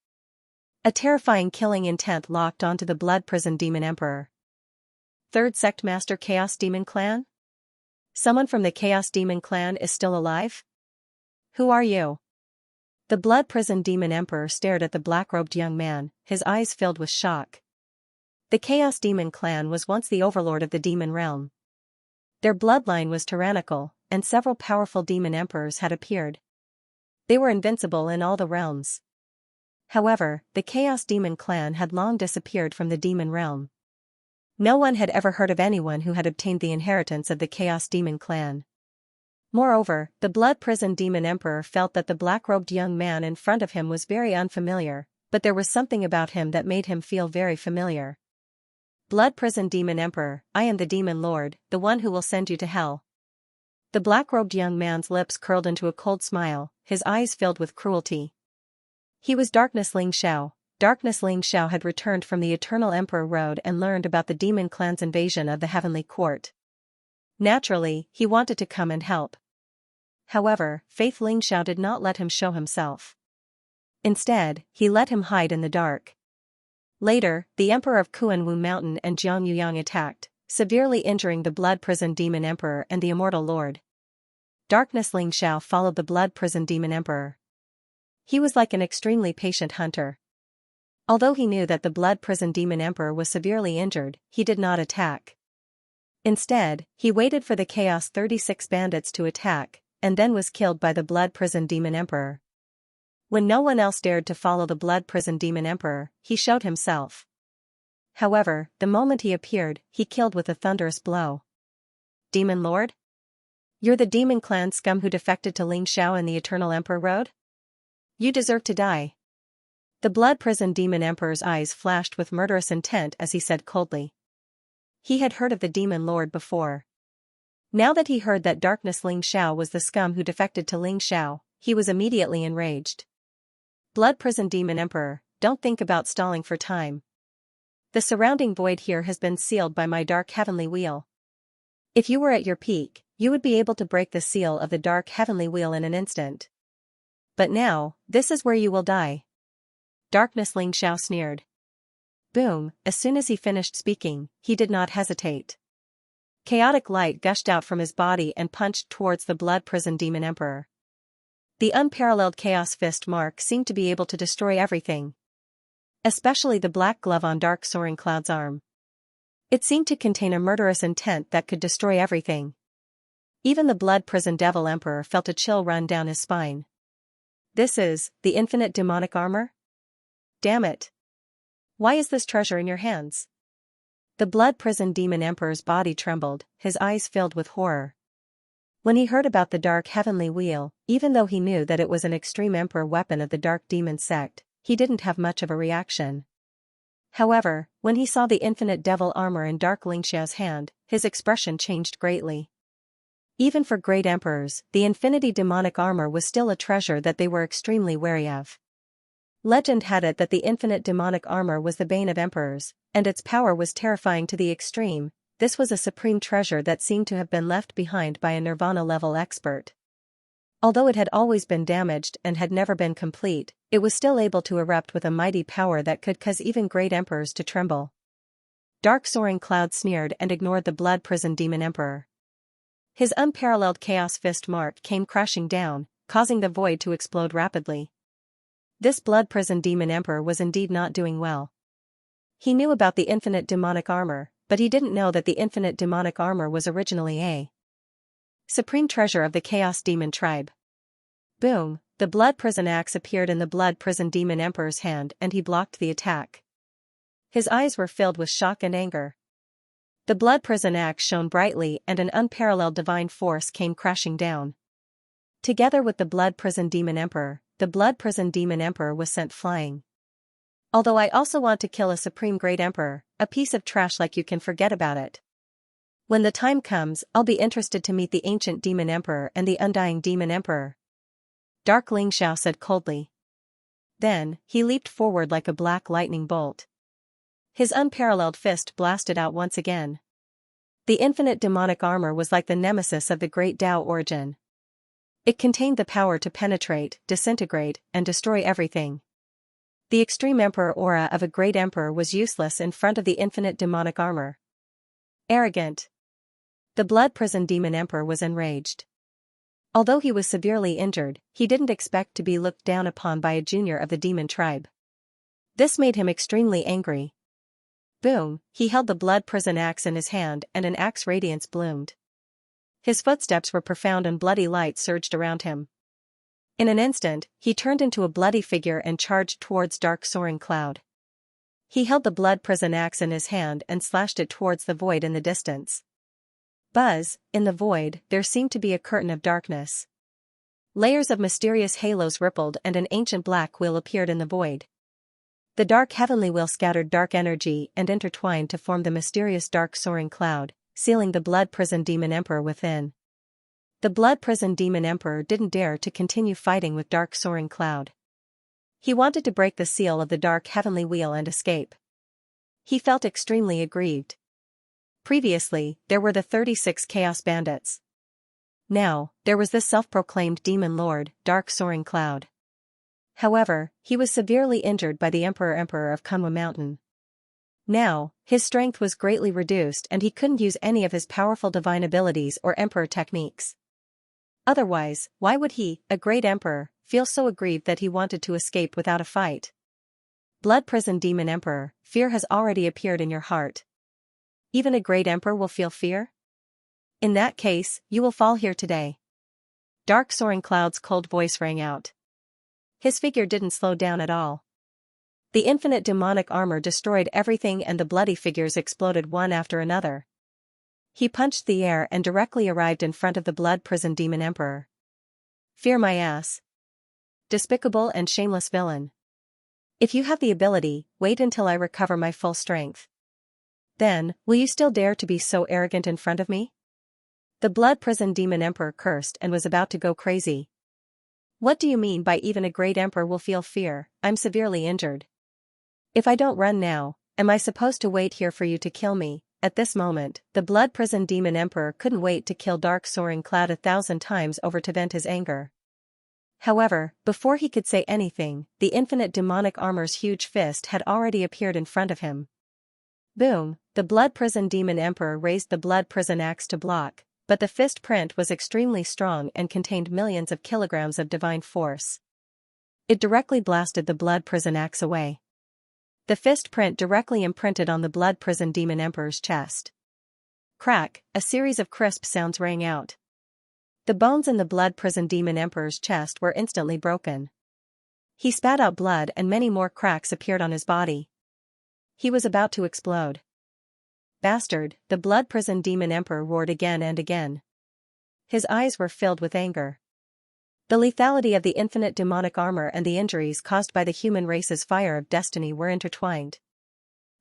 A terrifying killing intent locked onto the blood prison demon emperor. Third Sect Master Chaos Demon Clan? Someone from the Chaos Demon Clan is still alive? Who are you? The blood prison demon emperor stared at the black-robed young man, his eyes filled with shock. The Chaos Demon Clan was once the overlord of the demon realm. Their bloodline was tyrannical, and several powerful demon emperors had appeared. They were invincible in all the realms. However, the Chaos Demon Clan had long disappeared from the demon realm. No one had ever heard of anyone who had obtained the inheritance of the Chaos Demon Clan. Moreover, the blood-prisoned demon emperor felt that the black-robed young man in front of him was very unfamiliar, but there was something about him that made him feel very familiar. Blood-prisoned demon emperor, I am the demon lord, the one who will send you to hell. The black-robed young man's lips curled into a cold smile, his eyes filled with cruelty. He was Darkness Ling Xiao. Darkness Ling Xiao had returned from the Eternal Emperor Road and learned about the demon clan's invasion of the Heavenly Court. Naturally, he wanted to come and help. However, Faith Ling Xiao did not let him show himself. Instead, he let him hide in the dark. Later, the Emperor of Kuanwu Mountain and Jiang Yuyang attacked, severely injuring the blood-prisoned demon emperor and the immortal lord. Darkness Ling Xiao followed the blood-prisoned demon emperor. He was like an extremely patient hunter. Although he knew that the blood-prisoned demon emperor was severely injured, he did not attack. Instead, he waited for the Chaos 36 bandits to attack, and then was killed by the blood-prisoned demon emperor. When no one else dared to follow the blood-prisoned demon emperor, he showed himself. However, the moment he appeared, he killed with a thunderous blow. Demon Lord? You're the demon clan scum who defected to Ling Xiao in the Eternal Emperor Road? You deserve to die. The blood-prisoned demon emperor's eyes flashed with murderous intent as he said coldly. He had heard of the demon lord before. Now that he heard that Darkness Ling Xiao was the scum who defected to Ling Xiao, he was immediately enraged. Blood-prisoned demon emperor, don't think about stalling for time. The surrounding void here has been sealed by my dark heavenly wheel. If you were at your peak, you would be able to break the seal of the dark heavenly wheel in an instant. But now, this is where you will die. Darkness Ling Xiao sneered. Boom, as soon as he finished speaking, he did not hesitate. Chaotic light gushed out from his body and punched towards the blood-prisoned demon emperor. The unparalleled Chaos Fist mark seemed to be able to destroy everything. Especially the black glove on Dark Soaring Cloud's arm. It seemed to contain a murderous intent that could destroy everything. Even the blood-prisoned devil emperor felt a chill run down his spine. This is the infinite demonic armor? Damn it. Why is this treasure in your hands? The blood-prisoned demon emperor's body trembled, his eyes filled with horror. When he heard about the dark heavenly wheel, even though he knew that it was an extreme emperor weapon of the dark demon sect, he didn't have much of a reaction. However, when he saw the infinite devil armor in Dark Ling Xiao's hand, his expression changed greatly. Even for great emperors, the infinity demonic armor was still a treasure that they were extremely wary of. Legend had it that the infinite demonic armor was the bane of emperors, and its power was terrifying to the extreme. This was a supreme treasure that seemed to have been left behind by a Nirvana-level expert. Although it had always been damaged and had never been complete, it was still able to erupt with a mighty power that could cause even great emperors to tremble. Dark Soaring Cloud sneered and ignored the blood-prisoned demon emperor. His unparalleled Chaos Fist mark came crashing down, causing the void to explode rapidly. This blood-prisoned demon emperor was indeed not doing well. He knew about the infinite demonic armor, but he didn't know that the infinite demonic armor was originally a supreme treasure of the Chaos Demon tribe. Boom, the blood prison axe appeared in the blood prison demon emperor's hand and he blocked the attack. His eyes were filled with shock and anger. The blood prison axe shone brightly and an unparalleled divine force came crashing down. Together with the blood prison demon emperor, the blood prison demon emperor was sent flying. Although I also want to kill a supreme great emperor, a piece of trash like you can forget about it. When the time comes, I'll be interested to meet the ancient demon emperor and the undying demon emperor. Dark Ling Xiao said coldly. Then, he leaped forward like a black lightning bolt. His unparalleled fist blasted out once again. The infinite demonic armor was like the nemesis of the great Tao origin. It contained the power to penetrate, disintegrate, and destroy everything. The extreme emperor aura of a great emperor was useless in front of the infinite demonic armor. Arrogant. The blood prison demon emperor was enraged. Although he was severely injured, he didn't expect to be looked down upon by a junior of the demon tribe. This made him extremely angry. Boom, he held the blood prison axe in his hand and an axe radiance bloomed. His footsteps were profound and bloody light surged around him. In an instant, he turned into a bloody figure and charged towards Dark Soaring Cloud. He held the blood prison axe in his hand and slashed it towards the void in the distance. Buzz, in the void, there seemed to be a curtain of darkness. Layers of mysterious halos rippled and an ancient black wheel appeared in the void. The dark heavenly wheel scattered dark energy and intertwined to form the mysterious dark soaring cloud, sealing the blood-prisoned demon emperor within. The blood-prisoned demon emperor didn't dare to continue fighting with dark soaring cloud. He wanted to break the seal of the dark heavenly wheel and escape. He felt extremely aggrieved. Previously, there were the 36 Chaos Bandits. Now, there was this self-proclaimed demon lord, Dark Soaring Cloud. However, he was severely injured by the Emperor of Kunwa Mountain. Now, his strength was greatly reduced and he couldn't use any of his powerful divine abilities or emperor techniques. Otherwise, why would he, a great emperor, feel so aggrieved that he wanted to escape without a fight? Blood-prisoned demon emperor, fear has already appeared in your heart. Even a great emperor will feel fear? In that case, you will fall here today. Dark Soaring Cloud's cold voice rang out. His figure didn't slow down at all. The infinite demonic armor destroyed everything and the bloody figures exploded one after another. He punched the air and directly arrived in front of the blood-prisoned demon emperor. Fear my ass. Despicable and shameless villain. If you have the ability, wait until I recover my full strength. Then, will you still dare to be so arrogant in front of me? The blood-prisoned demon emperor cursed and was about to go crazy. What do you mean by even a great emperor will feel fear? I'm severely injured. If I don't run now, am I supposed to wait here for you to kill me? At this moment, the blood-prisoned demon emperor couldn't wait to kill Dark Soaring Cloud 1,000 times over to vent his anger. However, before he could say anything, the infinite demonic armor's huge fist had already appeared in front of him. Boom, the blood-prisoned demon emperor raised the blood-prison axe to block, but the fist print was extremely strong and contained millions of kilograms of divine force. It directly blasted the blood-prison axe away. The fist print directly imprinted on the blood-prisoned demon emperor's chest. Crack, a series of crisp sounds rang out. The bones in the blood-prisoned demon emperor's chest were instantly broken. He spat out blood and many more cracks appeared on his body. He was about to explode. Bastard, the blood-prisoned demon emperor roared again and again. His eyes were filled with anger. The lethality of the infinite demonic armor and the injuries caused by the human race's fire of destiny were intertwined.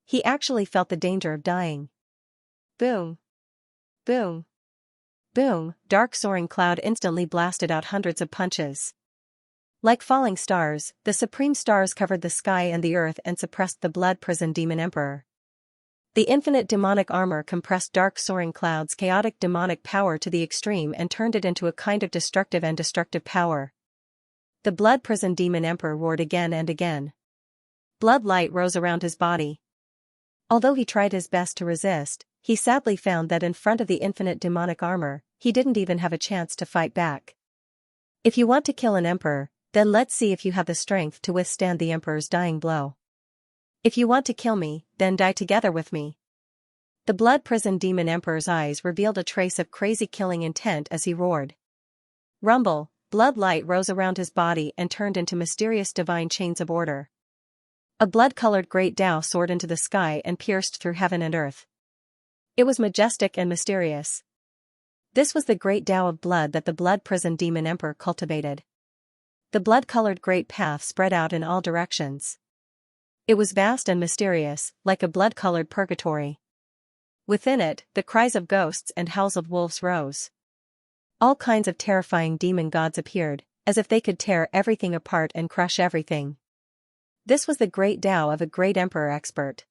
He actually felt the danger of dying. Boom. Boom. Boom, Dark Soaring Cloud instantly blasted out hundreds of punches. Like falling stars, the supreme stars covered the sky and the earth and suppressed the blood-prisoned demon emperor. The infinite demonic armor compressed Dark Soaring Cloud's chaotic demonic power to the extreme and turned it into a kind of destructive power. The blood-prisoned demon emperor roared again and again. Blood light rose around his body. Although he tried his best to resist, he sadly found that in front of the infinite demonic armor, he didn't even have a chance to fight back. If you want to kill an emperor, then let's see if you have the strength to withstand the emperor's dying blow. If you want to kill me, then die together with me. The blood-prisoned demon emperor's eyes revealed a trace of crazy killing intent as he roared. Rumble, blood light rose around his body and turned into mysterious divine chains of order. A blood-colored great Tao soared into the sky and pierced through heaven and earth. It was majestic and mysterious. This was the great Tao of blood that the blood-prisoned demon emperor cultivated. The blood-colored great path spread out in all directions. It was vast and mysterious, like a blood-colored purgatory. Within it, the cries of ghosts and howls of wolves rose. All kinds of terrifying demon gods appeared, as if they could tear everything apart and crush everything. This was the great Tao of a great emperor expert.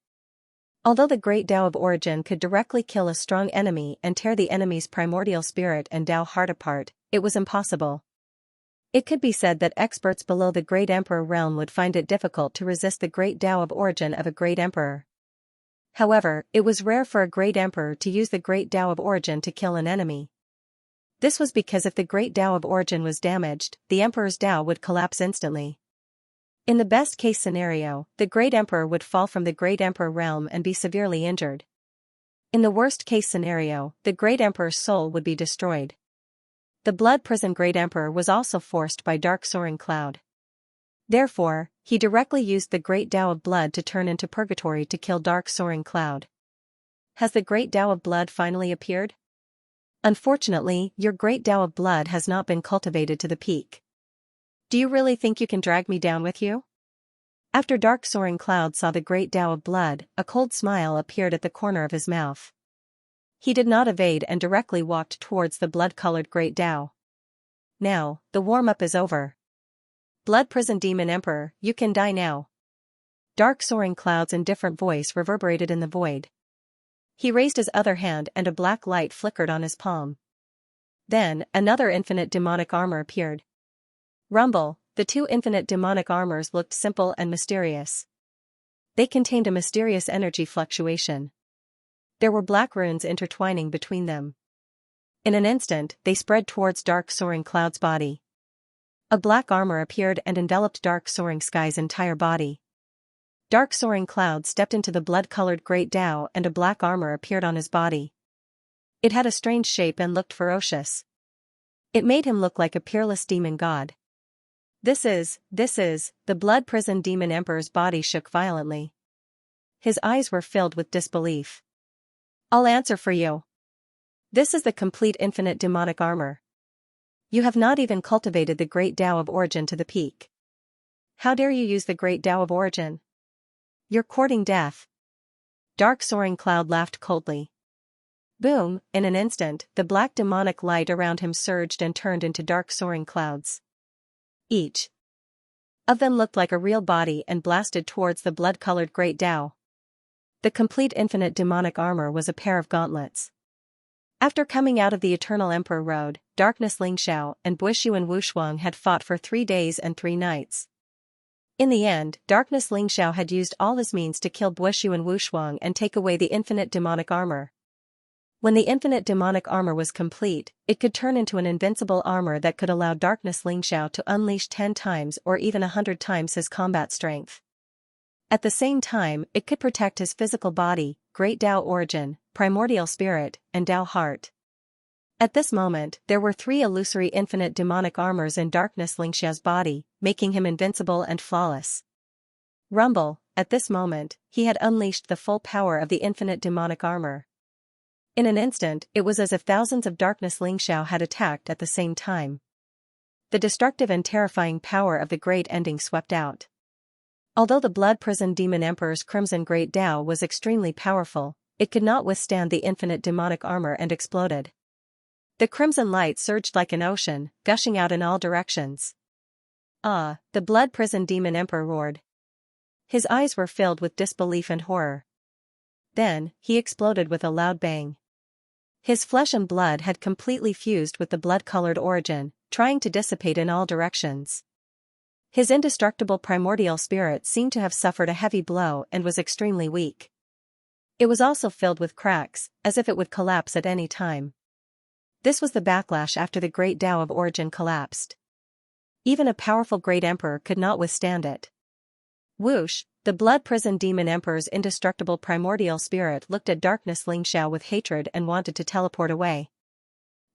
Although the great Tao of origin could directly kill a strong enemy and tear the enemy's primordial spirit and Tao heart apart, it was impossible. It could be said that experts below the great emperor realm would find it difficult to resist the great Tao of origin of a great emperor. However, it was rare for a great emperor to use the great Tao of origin to kill an enemy. This was because if the great Tao of origin was damaged, the emperor's Tao would collapse instantly. In the best-case scenario, the great emperor would fall from the great emperor realm and be severely injured. In the worst-case scenario, the great emperor's soul would be destroyed. The blood-prisoned great emperor was also forced by Dark Soaring Cloud. Therefore, he directly used the great Tao of blood to turn into purgatory to kill Dark Soaring Cloud. Has the great Tao of blood finally appeared? Unfortunately, your great Tao of blood has not been cultivated to the peak. Do you really think you can drag me down with you? After Dark Soaring Cloud saw the great Tao of blood, a cold smile appeared at the corner of his mouth. He did not evade and directly walked towards the blood-colored great Tao. Now, the warm-up is over. Blood Prison Demon Emperor, you can die now. Dark Soaring Cloud's indifferent voice reverberated in the void. He raised his other hand and a black light flickered on his palm. Then, another infinite demonic armor appeared. Rumble, the two infinite demonic armors looked simple and mysterious. They contained a mysterious energy fluctuation. There were black runes intertwining between them. In an instant, they spread towards Dark Soaring Cloud's body. A black armor appeared and enveloped Dark Soaring Sky's entire body. Dark Soaring Cloud stepped into the blood-colored great Tao and a black armor appeared on his body. It had a strange shape and looked ferocious. It made him look like a peerless demon god. This is, the Blood Prison Demon Emperor's body shook violently. His eyes were filled with disbelief. I'll answer for you. This is the complete infinite demonic armor. You have not even cultivated the great Tao of origin to the peak. How dare you use the great Tao of origin? You're courting death. Dark Soaring Cloud laughed coldly. Boom, in an instant, the black demonic light around him surged and turned into dark soaring clouds. Each of them looked like a real body and blasted towards the blood-colored great Tao. The complete infinite demonic armor was a pair of gauntlets. After coming out of the Eternal Emperor Road, Darkness Lingxiao and Buishuan Wushuang had fought for 3 days and 3 nights. In the end, Darkness Lingxiao had used all his means to kill Buishuan Wushuang and take away the infinite demonic armor. When the infinite demonic armor was complete, it could turn into an invincible armor that could allow Darkness Lingxiao to unleash 10 times or even 100 times his combat strength. At the same time, it could protect his physical body, Great Tao Origin, Primordial Spirit, and Tao Heart. At this moment, there were 3 illusory infinite demonic armors in Darkness Lingxiao's body, making him invincible and flawless. Rumble, at this moment, he had unleashed the full power of the infinite demonic armor. In an instant, it was as if thousands of Darkness Lingxiao had attacked at the same time. The destructive and terrifying power of the Great Ending swept out. Although the Blood Prison Demon Emperor's Crimson Great Tao was extremely powerful, it could not withstand the infinite demonic armor and exploded. The crimson light surged like an ocean, gushing out in all directions. Ah, the Blood Prison Demon Emperor roared. His eyes were filled with disbelief and horror. Then, he exploded with a loud bang. His flesh and blood had completely fused with the blood-colored origin, trying to dissipate in all directions. His indestructible primordial spirit seemed to have suffered a heavy blow and was extremely weak. It was also filled with cracks, as if it would collapse at any time. This was the backlash after the great Tao of origin collapsed. Even a powerful great emperor could not withstand it. Whoosh, the Blood Prison Demon Emperor's indestructible primordial spirit looked at Darkness Lingxiao with hatred and wanted to teleport away.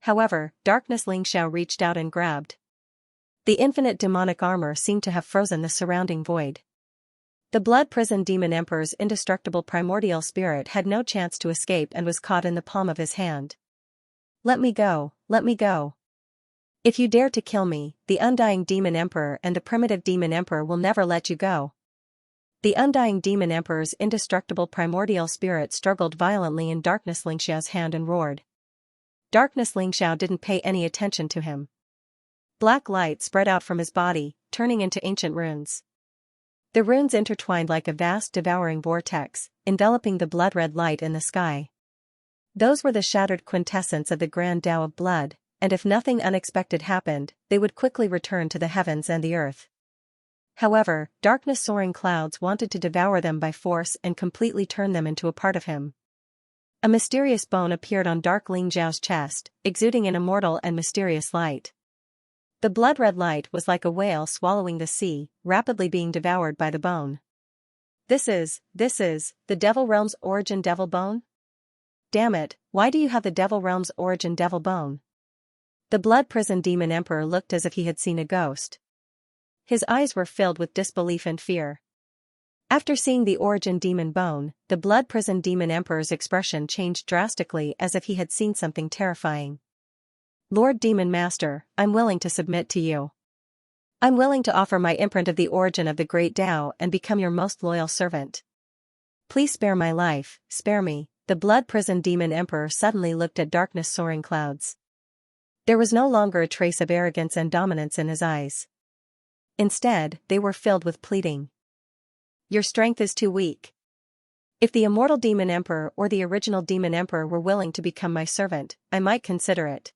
However, Darkness Lingxiao reached out and grabbed. The infinite demonic armor seemed to have frozen the surrounding void. The Blood Prison Demon Emperor's indestructible primordial spirit had no chance to escape and was caught in the palm of his hand. Let me go, let me go. If you dare to kill me, the Undying Demon Emperor and the Primitive Demon Emperor will never let you go. The Undying Demon Emperor's indestructible primordial spirit struggled violently in Darkness Lingxiao's hand and roared. Darkness Lingxiao didn't pay any attention to him. Black light spread out from his body, turning into ancient runes. The runes intertwined like a vast devouring vortex, enveloping the blood-red light in the sky. Those were the shattered quintessence of the Grand Tao of blood, and if nothing unexpected happened, they would quickly return to the heavens and the earth. However, Darkness Soaring Clouds wanted to devour them by force and completely turn them into a part of him. A mysterious bone appeared on Dark Lingxiao's chest, exuding an immortal and mysterious light. The blood-red light was like a whale swallowing the sea, rapidly being devoured by the bone. This is, the Devil Realm's origin devil bone? Damn it, why do you have the Devil Realm's origin devil bone? The Blood Prison Demon Emperor looked as if he had seen a ghost. His eyes were filled with disbelief and fear. After seeing the origin demon bone, the blood prison demon emperor's expression changed drastically as if he had seen something terrifying. Lord Demon Master, I'm willing to submit to you. I'm willing to offer my imprint of the origin of the great Tao and become your most loyal servant. Please spare my life, spare me. The blood prison demon emperor suddenly looked at darkness soaring clouds. There was no longer a trace of arrogance and dominance in his eyes. Instead, they were filled with pleading. Your strength is too weak. If the immortal demon emperor or the original demon emperor were willing to become my servant, I might consider it.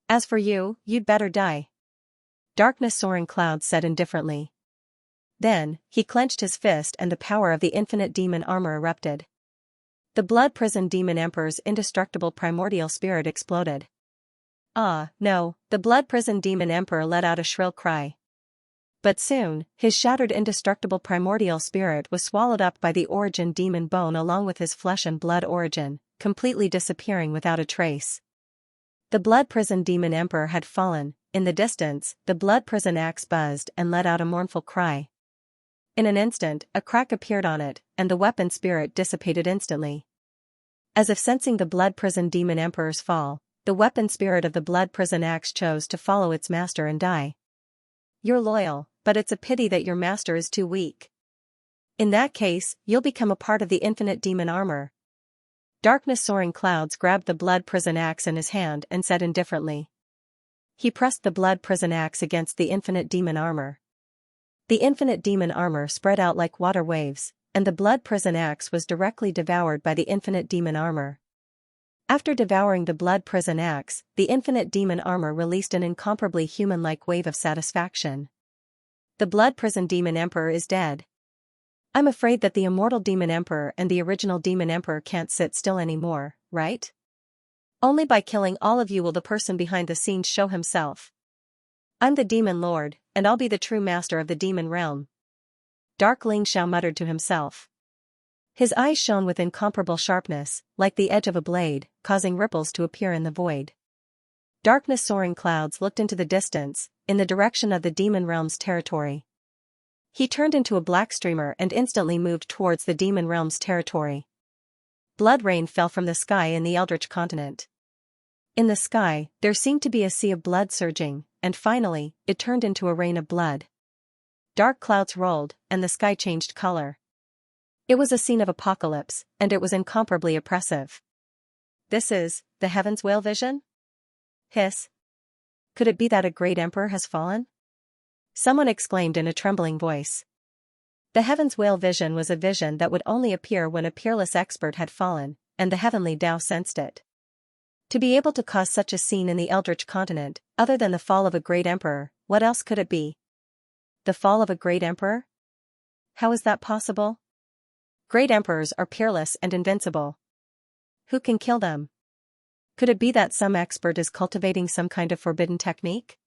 As for you, you'd better die. Darkness soaring clouds said indifferently. Then, he clenched his fist and the power of the infinite demon armor erupted. The blood prison demon emperor's indestructible primordial spirit exploded. Ah, no, the blood prison demon emperor let out a shrill cry. But soon, his shattered indestructible primordial spirit was swallowed up by the origin demon bone along with his flesh and blood origin, completely disappearing without a trace. The blood prison demon emperor had fallen. In the distance, the blood prison axe buzzed and let out a mournful cry. In an instant, a crack appeared on it, and the weapon spirit dissipated instantly. As if sensing the blood prison demon emperor's fall, the weapon spirit of the blood prison axe chose to follow its master and die. You're loyal, but it's a pity that your master is too weak. In that case, you'll become a part of the infinite demon armor. Darkness soaring clouds grabbed the blood prison axe in his hand and said indifferently. He pressed the blood prison axe against the infinite demon armor. The infinite demon armor spread out like water waves, and the blood prison axe was directly devoured by the infinite demon armor. After devouring the blood prison axe, the infinite demon armor released an incomparably human-like wave of satisfaction. The blood prison demon emperor is dead. I'm afraid that the immortal demon emperor and the original demon emperor can't sit still anymore, right? Only by killing all of you will the person behind the scenes show himself. I'm the demon lord, and I'll be the true master of the demon realm. Dark Ling Xiao muttered to himself. His eyes shone with incomparable sharpness, like the edge of a blade, causing ripples to appear in the void. Darkness soaring clouds looked into the distance, in the direction of the demon realm's territory. He turned into a black streamer and instantly moved towards the demon realm's territory. Blood rain fell from the sky in the Eldritch continent. In the sky, there seemed to be a sea of blood surging, and finally, it turned into a rain of blood. Dark clouds rolled, and the sky changed color. It was a scene of apocalypse, and it was incomparably oppressive. This is, the heavens' whale vision? Hiss. Could it be that a great emperor has fallen? Someone exclaimed in a trembling voice. The heavens' whale vision was a vision that would only appear when a peerless expert had fallen, and the heavenly Tao sensed it. To be able to cause such a scene in the Eldritch continent, other than the fall of a great emperor, what else could it be? The fall of a great emperor? How is that possible? Great emperors are peerless and invincible. Who can kill them? Could it be that some expert is cultivating some kind of forbidden technique?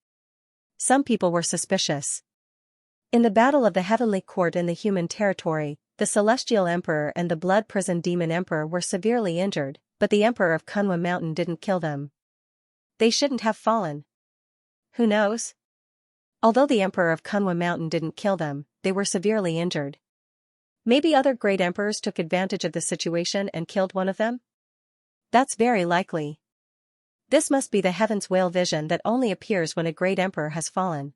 Some people were suspicious. In the battle of the heavenly court in the human territory, the celestial emperor and the blood prison demon emperor were severely injured, but the emperor of Kunwa Mountain didn't kill them. They shouldn't have fallen. Who knows? Although the emperor of Kunwa Mountain didn't kill them, they were severely injured. Maybe other great emperors took advantage of the situation and killed one of them? That's very likely. This must be the heavens' whale vision that only appears when a great emperor has fallen.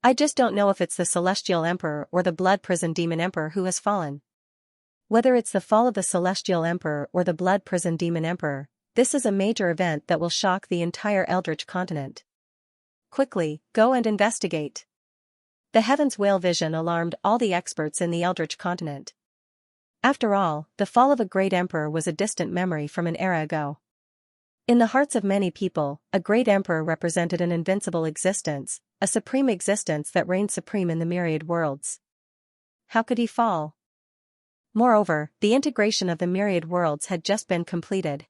I just don't know if it's the celestial emperor or the blood prison demon emperor who has fallen. Whether it's the fall of the celestial emperor or the blood prison demon emperor, this is a major event that will shock the entire Eldritch continent. Quickly, go and investigate. The heavens' whale vision alarmed all the experts in the Eldritch continent. After all, the fall of a great emperor was a distant memory from an era ago. In the hearts of many people, a great emperor represented an invincible existence, a supreme existence that reigned supreme in the myriad worlds. How could he fall? Moreover, the integration of the myriad worlds had just been completed.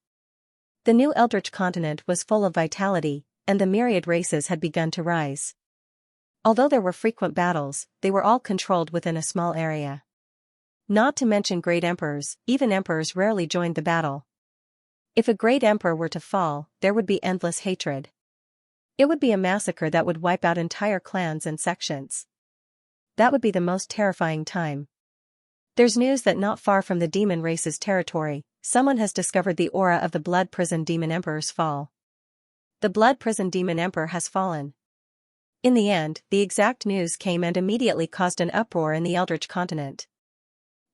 The new Eldritch continent was full of vitality, and the myriad races had begun to rise. Although there were frequent battles, they were all controlled within a small area. Not to mention great emperors, even emperors rarely joined the battle. If a great emperor were to fall, there would be endless hatred. It would be a massacre that would wipe out entire clans and sections. That would be the most terrifying time. There's news that not far from the demon race's territory, someone has discovered the aura of the Blood Prison Demon Emperor's fall. The Blood Prison Demon Emperor has fallen. In the end, the exact news came and immediately caused an uproar in the Eldritch continent.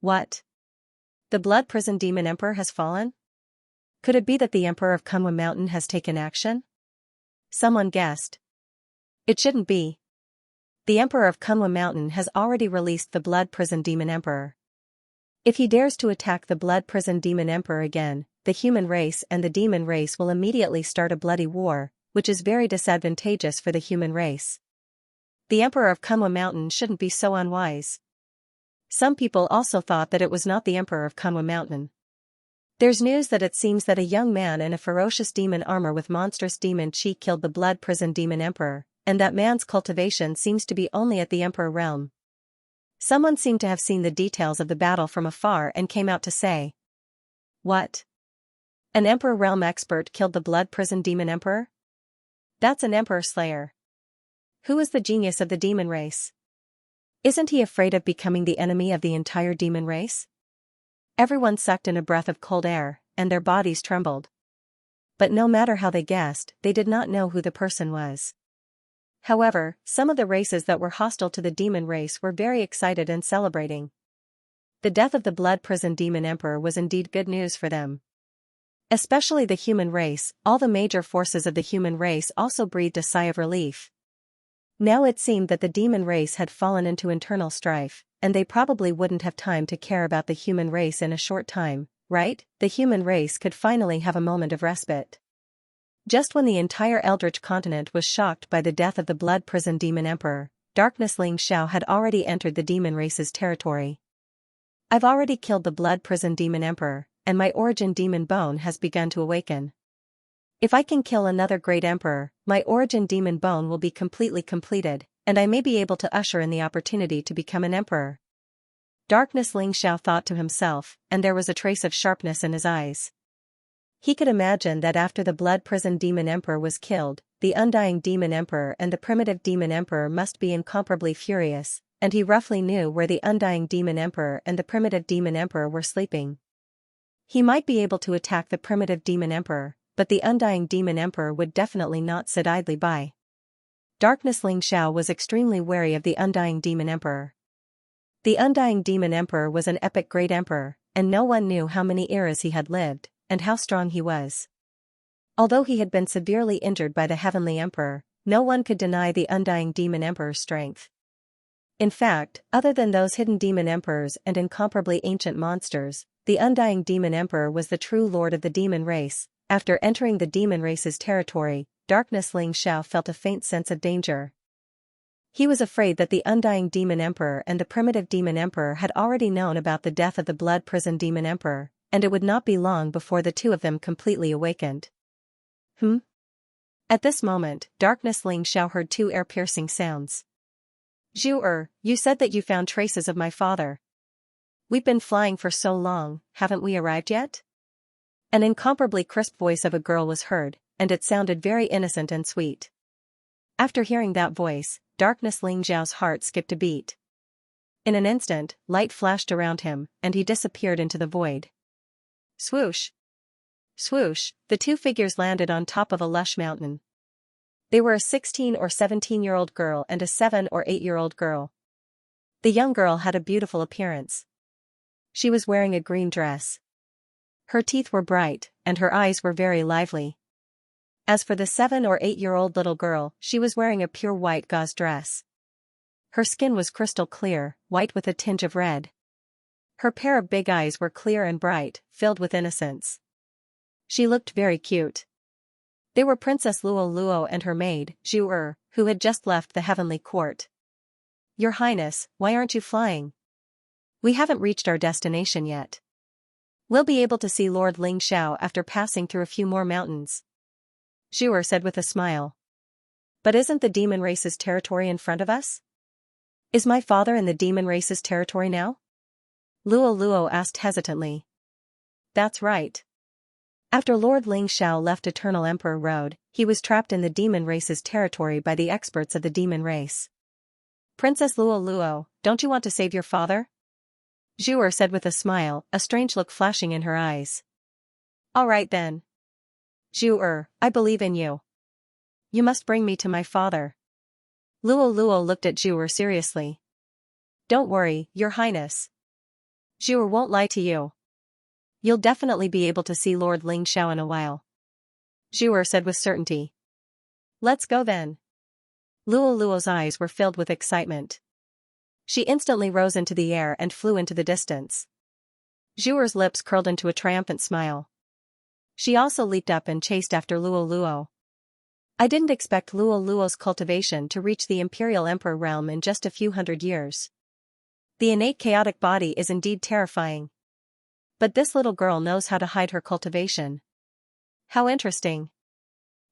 What? The Blood Prison Demon Emperor has fallen? Could it be that the Emperor of Kunwa Mountain has taken action? Someone guessed. It shouldn't be. The Emperor of Kunwa Mountain has already released the Blood Prison Demon Emperor. If he dares to attack the Blood Prison Demon Emperor again, the human race and the demon race will immediately start a bloody war, which is very disadvantageous for the human race. The Emperor of Kunwa Mountain shouldn't be so unwise. Some people also thought that it was not the Emperor of Kunwa Mountain. There's news that it seems that a young man in a ferocious demon armor with monstrous demon chi killed the Blood Prison Demon Emperor, and that man's cultivation seems to be only at the Emperor realm. Someone seemed to have seen the details of the battle from afar and came out to say. What? An Emperor realm expert killed the Blood Prison Demon Emperor? That's an Emperor Slayer. Who is the genius of the demon race? Isn't he afraid of becoming the enemy of the entire demon race? Everyone sucked in a breath of cold air, and their bodies trembled. But no matter how they guessed, they did not know who the person was. However, some of the races that were hostile to the demon race were very excited and celebrating. The death of the Blood Prison Demon Emperor was indeed good news for them. Especially the human race, all the major forces of the human race also breathed a sigh of relief. Now it seemed that the demon race had fallen into internal strife, and they probably wouldn't have time to care about the human race in a short time, right? The human race could finally have a moment of respite. Just when the entire Eldritch continent was shocked by the death of the Blood Prison Demon Emperor, Darkness Xianxia had already entered the demon race's territory. I've already killed the Blood Prison Demon Emperor, and my origin demon bone has begun to awaken. If I can kill another great emperor, my origin demon bone will be completely completed, and I may be able to usher in the opportunity to become an emperor. Darkness Xianxia thought to himself, and there was a trace of sharpness in his eyes. He could imagine that after the Blood Prison Demon Emperor was killed, the Undying Demon Emperor and the Primitive Demon Emperor must be incomparably furious, and he roughly knew where the Undying Demon Emperor and the Primitive Demon Emperor were sleeping. He might be able to attack the Primitive Demon Emperor, but the Undying Demon Emperor would definitely not sit idly by. Darkness Xianxia was extremely wary of the Undying Demon Emperor. The Undying Demon Emperor was an epic great emperor, and no one knew how many eras he had lived, and how strong he was. Although he had been severely injured by the Heavenly Emperor, no one could deny the Undying Demon Emperor's strength. In fact, other than those hidden demon emperors and incomparably ancient monsters, the Undying Demon Emperor was the true lord of the demon race. After entering the demon race's territory, Darkness Xianxia felt a faint sense of danger. He was afraid that the Undying Demon Emperor and the Primitive Demon Emperor had already known about the death of the Blood Prison Demon Emperor, and it would not be long before the two of them completely awakened. At this moment, Darkness Xianxia heard two ear-piercing sounds. Zhu, you said that you found traces of my father. We've been flying for so long, haven't we arrived yet? An incomparably crisp voice of a girl was heard, and it sounded very innocent and sweet. After hearing that voice, Darkness Xianxia's heart skipped a beat. In an instant, light flashed around him, and he disappeared into the void. Swoosh! Swoosh, the two figures landed on top of a lush mountain. They were a 16 or 17-year-old girl and a 7 or 8-year-old girl. The young girl had a beautiful appearance. She was wearing a green dress. Her teeth were bright, and her eyes were very lively. As for the 7 or 8-year-old little girl, she was wearing a pure white gauze dress. Her skin was crystal clear, white with a tinge of red. Her pair of big eyes were clear and bright, filled with innocence. She looked very cute. They were Princess Luo and her maid, Zhu, who had just left the heavenly court. Your Highness, why aren't you flying? We haven't reached our destination yet. We'll be able to see Lord Xianxia after passing through a few more mountains. Zhu said with a smile. But isn't the demon race's territory in front of us? Is my father in the demon race's territory now? Luo asked hesitantly. That's right. After Lord Xianxia left Eternal Emperor Road, he was trapped in the demon race's territory by the experts of the demon race. Princess Luo, don't you want to save your father? Zhu'er said with a smile, a strange look flashing in her eyes. All right then. Zhu'er, I believe in you. You must bring me to my father. Luo looked at Zhu'er seriously. Don't worry, Your Highness. Zhu'er won't lie to you. You'll definitely be able to see Lord Ling Xiao in a while. Zhu'er said with certainty. Let's go then. Luo's eyes were filled with excitement. She instantly rose into the air and flew into the distance. Zhu'er's lips curled into a triumphant smile. She also leaped up and chased after Luo. I didn't expect Luo's cultivation to reach the Imperial Emperor realm in just a few hundred years. The innate chaotic body is indeed terrifying. But this little girl knows how to hide her cultivation. How interesting.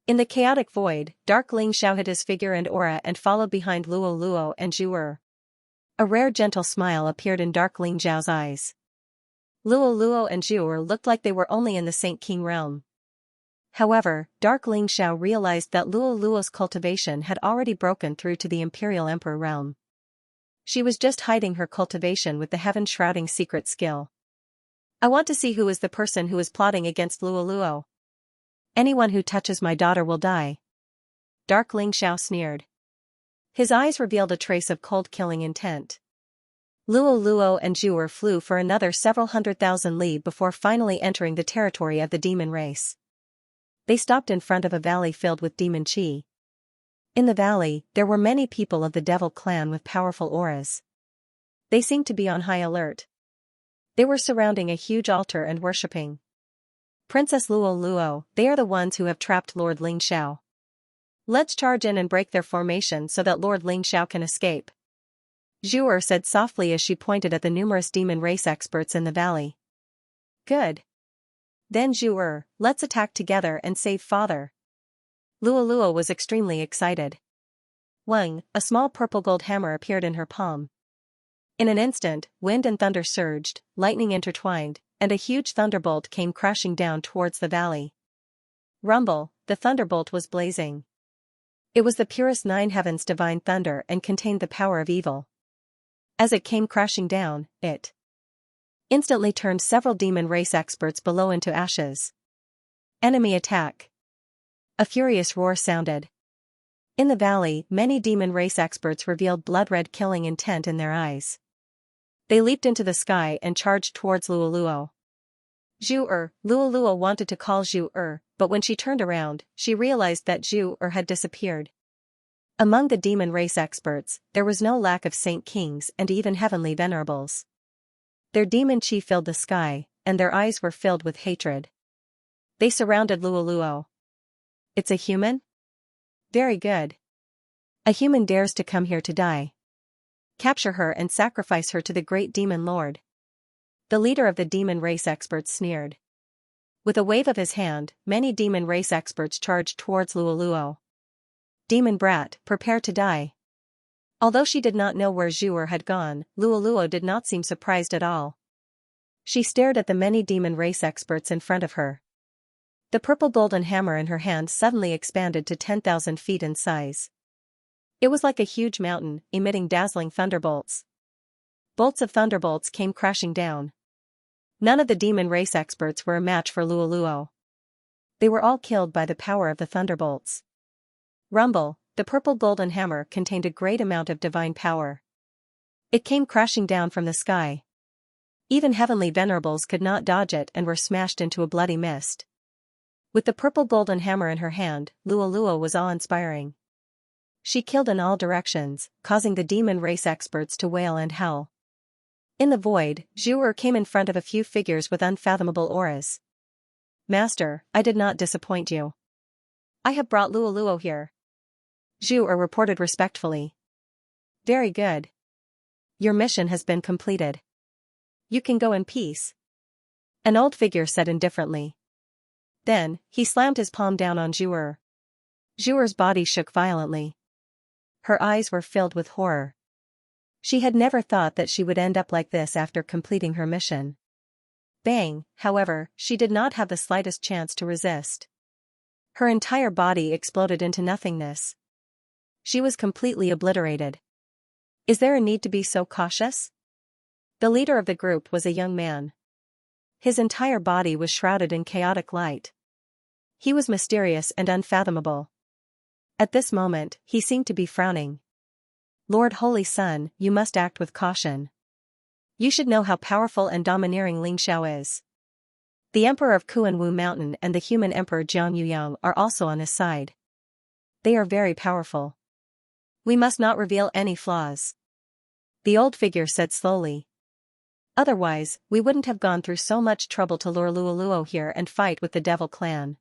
In the chaotic void, Dark Ling Xiao hid his figure and aura and followed behind Luo and Zhu'er. A rare gentle smile appeared in Dark Ling Xiao's eyes. Luo and Zhu'er looked like they were only in the Saint King realm. However, Dark Ling Xiao realized that Luo's cultivation had already broken through to the Imperial Emperor realm. She was just hiding her cultivation with the heaven-shrouding secret skill. I want to see who is the person who is plotting against Luo. Anyone who touches my daughter will die. Dark Ling Xiao sneered. His eyes revealed a trace of cold killing intent. Luo and Zhu'er flew for another several 100,000 li before finally entering the territory of the demon race. They stopped in front of a valley filled with demon qi. In the valley, there were many people of the devil clan with powerful auras. They seemed to be on high alert. They were surrounding a huge altar and worshipping Princess Luo. They are the ones who have trapped Lord Ling Xiao. Let's charge in and break their formation so that Lord Ling Xiao can escape. Zhu'er said softly as she pointed at the numerous demon race experts in the valley. Good. Then Zhu'er, let's attack together and save father. Luo was extremely excited. Wang, a small purple gold hammer appeared in her palm. In an instant, wind and thunder surged, lightning intertwined, and a huge thunderbolt came crashing down towards the valley. Rumble, the thunderbolt was blazing. It was the purest nine heavens divine thunder and contained the power of evil. As it came crashing down, it instantly turned several demon race experts below into ashes. Enemy attack. A furious roar sounded. In the valley, many demon race experts revealed blood-red killing intent in their eyes. They leaped into the sky and charged towards Luo. Luo wanted to call Zhu'er, but when she turned around, she realized that Zhu'er had disappeared. Among the demon race experts, there was no lack of saint kings and even heavenly venerables. Their demon qi filled the sky, and their eyes were filled with hatred. They surrounded Luo. It's a human? Very good. A human dares to come here to die. Capture her and sacrifice her to the great demon lord. The leader of the demon race experts sneered. With a wave of his hand, many demon race experts charged towards Luo. Demon brat, prepare to die. Although she did not know where Zhu'er had gone, Luo did not seem surprised at all. She stared at the many demon race experts in front of her. The purple golden hammer in her hand suddenly expanded to 10,000 feet in size. It was like a huge mountain, emitting dazzling thunderbolts. Bolts of thunderbolts came crashing down. None of the demon race experts were a match for Luo. They were all killed by the power of the thunderbolts. Rumble, the purple golden hammer contained a great amount of divine power. It came crashing down from the sky. Even heavenly venerables could not dodge it and were smashed into a bloody mist. With the purple golden hammer in her hand, Luo was awe-inspiring. She killed in all directions, causing the demon race experts to wail and howl. In the void, Zhu'er came in front of a few figures with unfathomable auras. Master, I did not disappoint you. I have brought Luo here. Zhu'er reported respectfully. Very good. Your mission has been completed. You can go in peace. An old figure said indifferently. Then, he slammed his palm down on Zhu'er. Zhu'er's body shook violently. Her eyes were filled with horror. She had never thought that she would end up like this after completing her mission. Bang, however, she did not have the slightest chance to resist. Her entire body exploded into nothingness. She was completely obliterated. Is there a need to be so cautious? The leader of the group was a young man. His entire body was shrouded in chaotic light. He was mysterious and unfathomable. At this moment, he seemed to be frowning. Lord Holy Sun, you must act with caution. You should know how powerful and domineering Ling Xiao is. The Emperor of Kuanwu Mountain and the human Emperor Jiang Yuyang are also on his side. They are very powerful. We must not reveal any flaws. The old figure said slowly. Otherwise, we wouldn't have gone through so much trouble to lure Luoluo here and fight with the Devil Clan.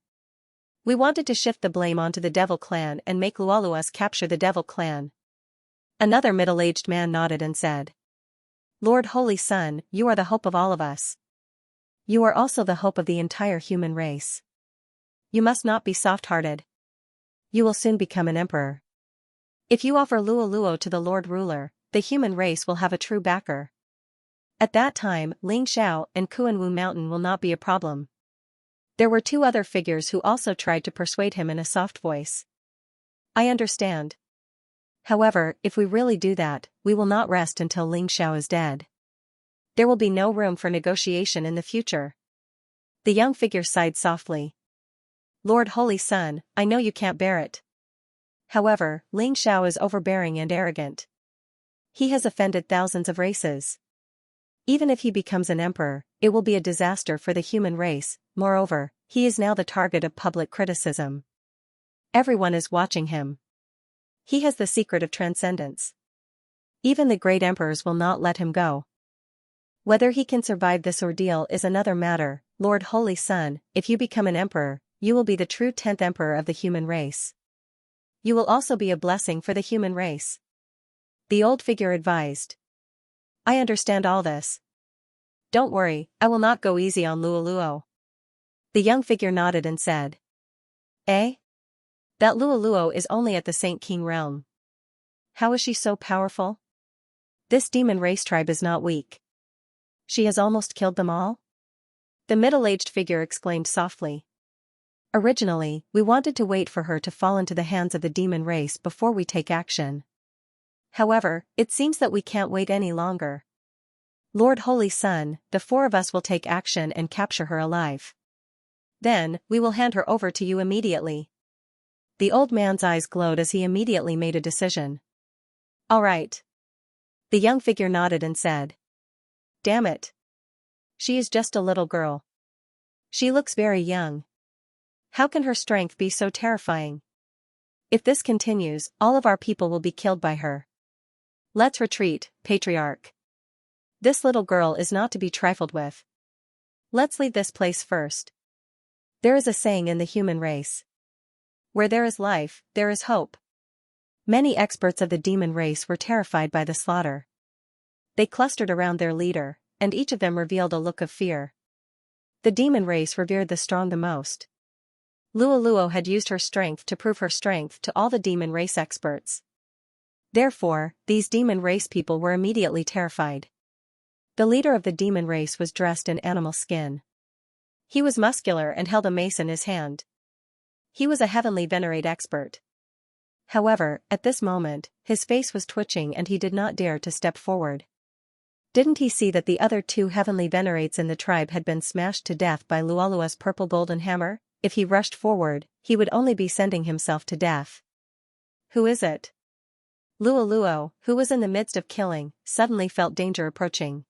We wanted to shift the blame onto the Devil Clan and make Luoluos capture the Devil Clan. Another middle-aged man nodded and said. Lord Holy Sun, you are the hope of all of us. You are also the hope of the entire human race. You must not be soft-hearted. You will soon become an emperor. If you offer Luoluo to the Lord Ruler, the human race will have a true backer. At that time, Ling Xiao and Kuanwu Mountain will not be a problem. There were two other figures who also tried to persuade him in a soft voice. I understand. However, if we really do that, we will not rest until Ling Xiao is dead. There will be no room for negotiation in the future. The young figure sighed softly. Lord Holy Sun, I know you can't bear it. However, Ling Xiao is overbearing and arrogant. He has offended thousands of races. Even if he becomes an emperor, it will be a disaster for the human race. Moreover, he is now the target of public criticism. Everyone is watching him. He has the secret of transcendence. Even the great emperors will not let him go. Whether he can survive this ordeal is another matter. Lord Holy Sun, if you become an emperor, you will be the true 10th emperor of the human race. You will also be a blessing for the human race. The old figure advised. I understand all this. Don't worry, I will not go easy on Luoluo. The young figure nodded and said. Eh? That Luoluo is only at the Saint King realm. How is she so powerful? This demon race tribe is not weak. She has almost killed them all? The middle-aged figure exclaimed softly. Originally, we wanted to wait for her to fall into the hands of the demon race before we take action. However, it seems that we can't wait any longer. Lord Holy Sun, the four of us will take action and capture her alive. Then, we will hand her over to you immediately. The old man's eyes glowed as he immediately made a decision. All right. The young figure nodded and said. Damn it. She is just a little girl. She looks very young. How can her strength be so terrifying? If this continues, all of our people will be killed by her. Let's retreat, Patriarch. This little girl is not to be trifled with. Let's leave this place first. There is a saying in the human race. Where there is life, there is hope. Many experts of the demon race were terrified by the slaughter. They clustered around their leader, and each of them revealed a look of fear. The demon race revered the strong the most. Luoluo had used her strength to prove her strength to all the demon race experts. Therefore, these demon race people were immediately terrified. The leader of the demon race was dressed in animal skin. He was muscular and held a mace in his hand. He was a heavenly venerate expert. However, at this moment, his face was twitching and he did not dare to step forward. Didn't he see that the other two heavenly venerates in the tribe had been smashed to death by Luoluo's purple golden hammer? If he rushed forward, he would only be sending himself to death. Who is it? Luoluo, who was in the midst of killing, suddenly felt danger approaching.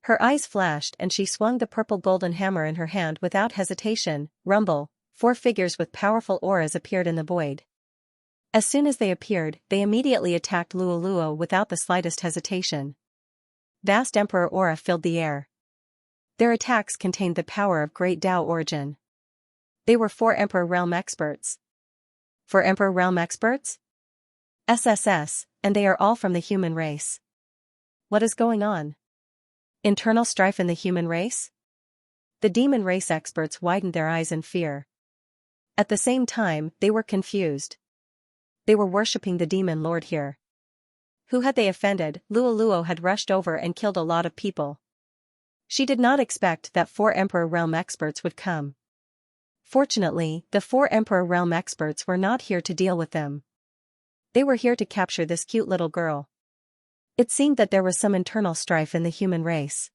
Her eyes flashed and she swung the purple golden hammer in her hand without hesitation. Rumble, 4 figures with powerful auras appeared in the void. As soon as they appeared, they immediately attacked Luoluo without the slightest hesitation. Vast Emperor aura filled the air. Their attacks contained the power of great Tao origin. They were 4 Emperor Realm experts. 4 Emperor Realm experts? SSS, and they are all from the human race. What is going on? Internal strife in the human race? The demon race experts widened their eyes in fear. At the same time, they were confused. They were worshipping the demon lord here. Who had they offended? Luoluo had rushed over and killed a lot of people. She did not expect that 4 Emperor Realm experts would come. Fortunately, the 4 Emperor Realm experts were not here to deal with them. They were here to capture this cute little girl. It seemed that there was some internal strife in the human race.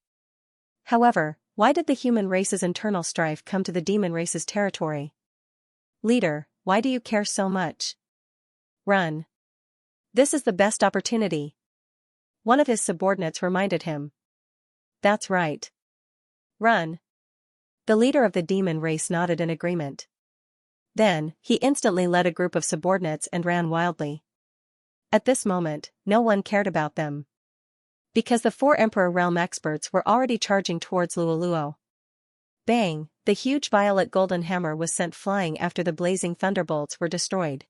However, why did the human race's internal strife come to the demon race's territory? Leader, why do you care so much? Run. This is the best opportunity. One of his subordinates reminded him. That's right. Run. The leader of the demon race nodded in agreement. Then, he instantly led a group of subordinates and ran wildly. At this moment, no one cared about them. Because the 4 Emperor Realm experts were already charging towards Luoluo. Bang, the huge violet golden hammer was sent flying after the blazing thunderbolts were destroyed.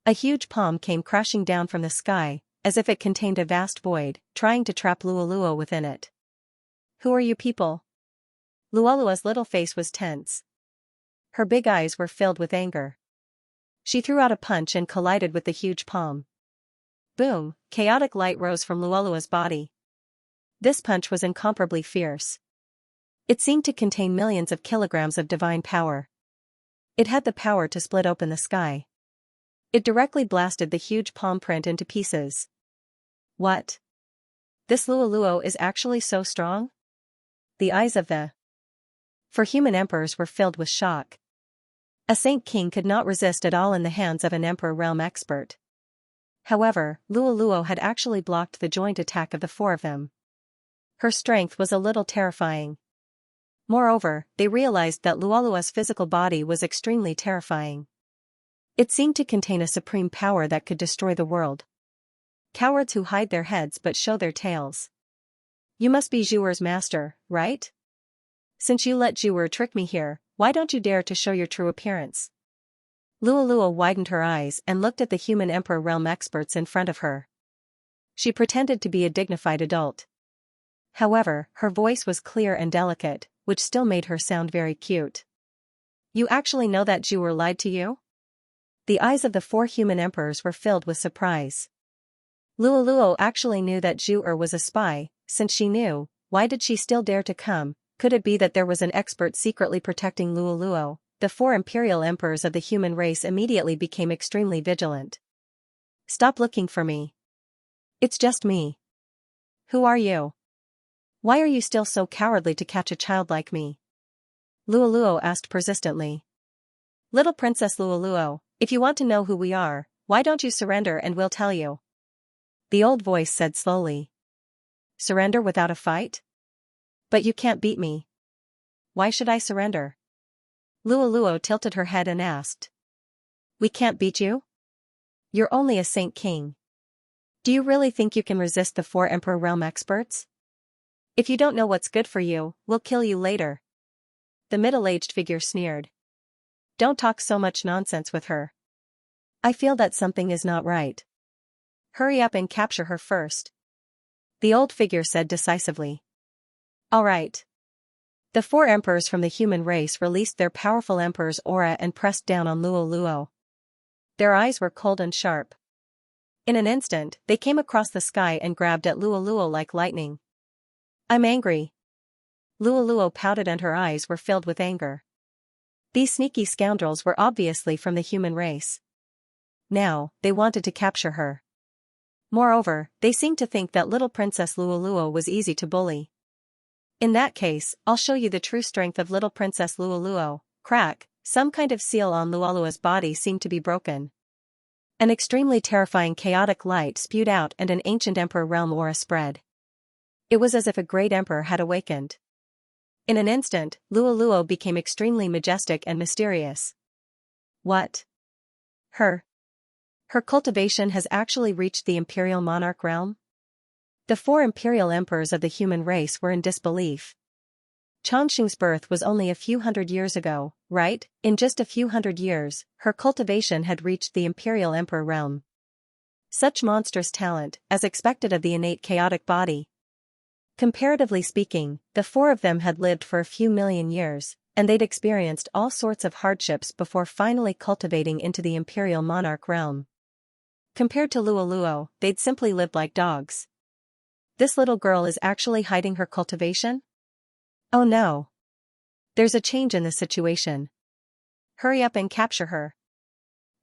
A huge palm came crashing down from the sky, as if it contained a vast void, trying to trap Luoluo within it. Who are you people? Luoluo's little face was tense. Her big eyes were filled with anger. She threw out a punch and collided with the huge palm. Boom, chaotic light rose from Luoluo's body. This punch was incomparably fierce. It seemed to contain millions of kilograms of divine power. It had the power to split open the sky. It directly blasted the huge palm print into pieces. What? This Luoluo is actually so strong? The eyes of the 4 human emperors were filled with shock. A Saint King could not resist at all in the hands of an Emperor Realm expert. However, Luoluo had actually blocked the joint attack of the 4 of them. Her strength was a little terrifying. Moreover, they realized that Luoluo's physical body was extremely terrifying. It seemed to contain a supreme power that could destroy the world. Cowards who hide their heads but show their tails. You must be Zhuer's master, right? Since you let Zhuer trick me here, why don't you dare to show your true appearance? Luoluo widened her eyes and looked at the human Emperor Realm experts in front of her. She pretended to be a dignified adult. However, her voice was clear and delicate, which still made her sound very cute. You actually know that Zhuer lied to you? The eyes of the 4 human emperors were filled with surprise. Luoluo actually knew that Zhuer was a spy. Since she knew, why did she still dare to come? Could it be that there was an expert secretly protecting Luoluo? The 4 imperial emperors of the human race immediately became extremely vigilant. Stop looking for me. It's just me. Who are you? Why are you still so cowardly to catch a child like me? Luoluo asked persistently. Little Princess Luoluo, if you want to know who we are, why don't you surrender and we'll tell you? The old voice said slowly. Surrender without a fight? But you can't beat me. Why should I surrender? Luoluo tilted her head and asked. We can't beat you? You're only a Saint King. Do you really think you can resist the 4 Emperor Realm experts? If you don't know what's good for you, we'll kill you later. The middle-aged figure sneered. Don't talk so much nonsense with her. I feel that something is not right. Hurry up and capture her first. The old figure said decisively. All right. The 4 emperors from the human race released their powerful emperor's aura and pressed down on Luoluo. Their eyes were cold and sharp. In an instant, they came across the sky and grabbed at Luoluo like lightning. I'm angry. Luoluo pouted and her eyes were filled with anger. These sneaky scoundrels were obviously from the human race. Now, they wanted to capture her. Moreover, they seemed to think that little Princess Luoluo was easy to bully. In that case, I'll show you the true strength of little Princess Luoluo. Crack, some kind of seal on Luoluo's body seemed to be broken. An extremely terrifying chaotic light spewed out and an ancient Emperor Realm aura spread. It was as if a great emperor had awakened. In an instant, Luoluo became extremely majestic and mysterious. What? Her cultivation has actually reached the Imperial Monarch realm? The 4 imperial emperors of the human race were in disbelief. Changxing's birth was only a few hundred years ago, right? In just a few hundred years, her cultivation had reached the Imperial Emperor realm. Such monstrous talent, as expected of the innate chaotic body. Comparatively speaking, the 4 of them had lived for a few million years, and they'd experienced all sorts of hardships before finally cultivating into the Imperial Monarch realm. Compared to Luoluo, they'd simply lived like dogs. This little girl is actually hiding her cultivation? Oh no. There's a change in the situation. Hurry up and capture her.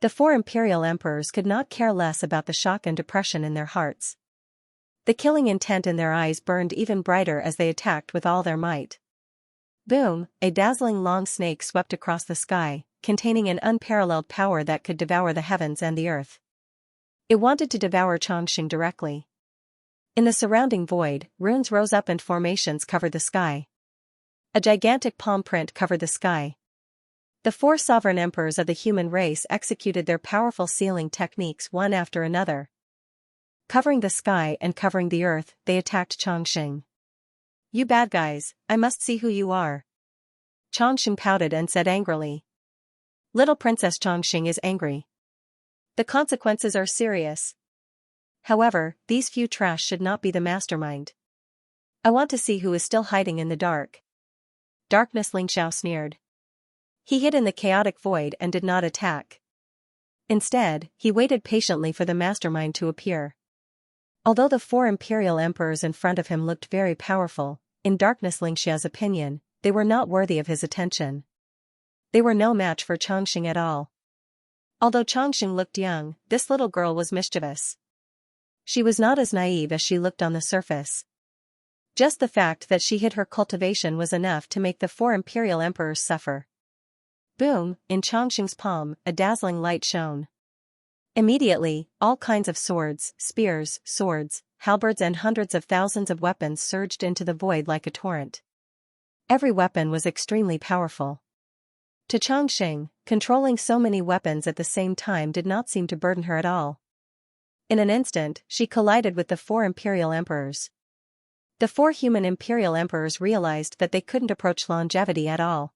The 4 imperial emperors could not care less about the shock and depression in their hearts. The killing intent in their eyes burned even brighter as they attacked with all their might. Boom, a dazzling long snake swept across the sky, containing an unparalleled power that could devour the heavens and the earth. It wanted to devour Xianxia directly. In the surrounding void, runes rose up and formations covered the sky. A gigantic palm print covered the sky. The 4 sovereign emperors of the human race executed their powerful sealing techniques one after another. Covering the sky and covering the earth, they attacked Xianxia. "You bad guys, I must see who you are." Xianxia pouted and said angrily. Little Princess Xianxia is angry. The consequences are serious. However, these few trash should not be the mastermind. I want to see who is still hiding in the dark. Darkness, Xiao sneered. He hid in the chaotic void and did not attack. Instead, he waited patiently for the mastermind to appear. Although the 4 imperial emperors in front of him looked very powerful, in Darkness Xiao's opinion, they were not worthy of his attention. They were no match for Xianxia at all. Although Xianxia looked young, this little girl was mischievous. She was not as naive as she looked on the surface. Just the fact that she hid her cultivation was enough to make the 4 imperial emperors suffer. Boom, in Xianxia's palm, a dazzling light shone. Immediately, all kinds of swords, spears, swords, halberds and hundreds of thousands of weapons surged into the void like a torrent. Every weapon was extremely powerful. To Xianxia, controlling so many weapons at the same time did not seem to burden her at all. In an instant, she collided with the 4 imperial emperors. The 4 human imperial emperors realized that they couldn't approach longevity at all.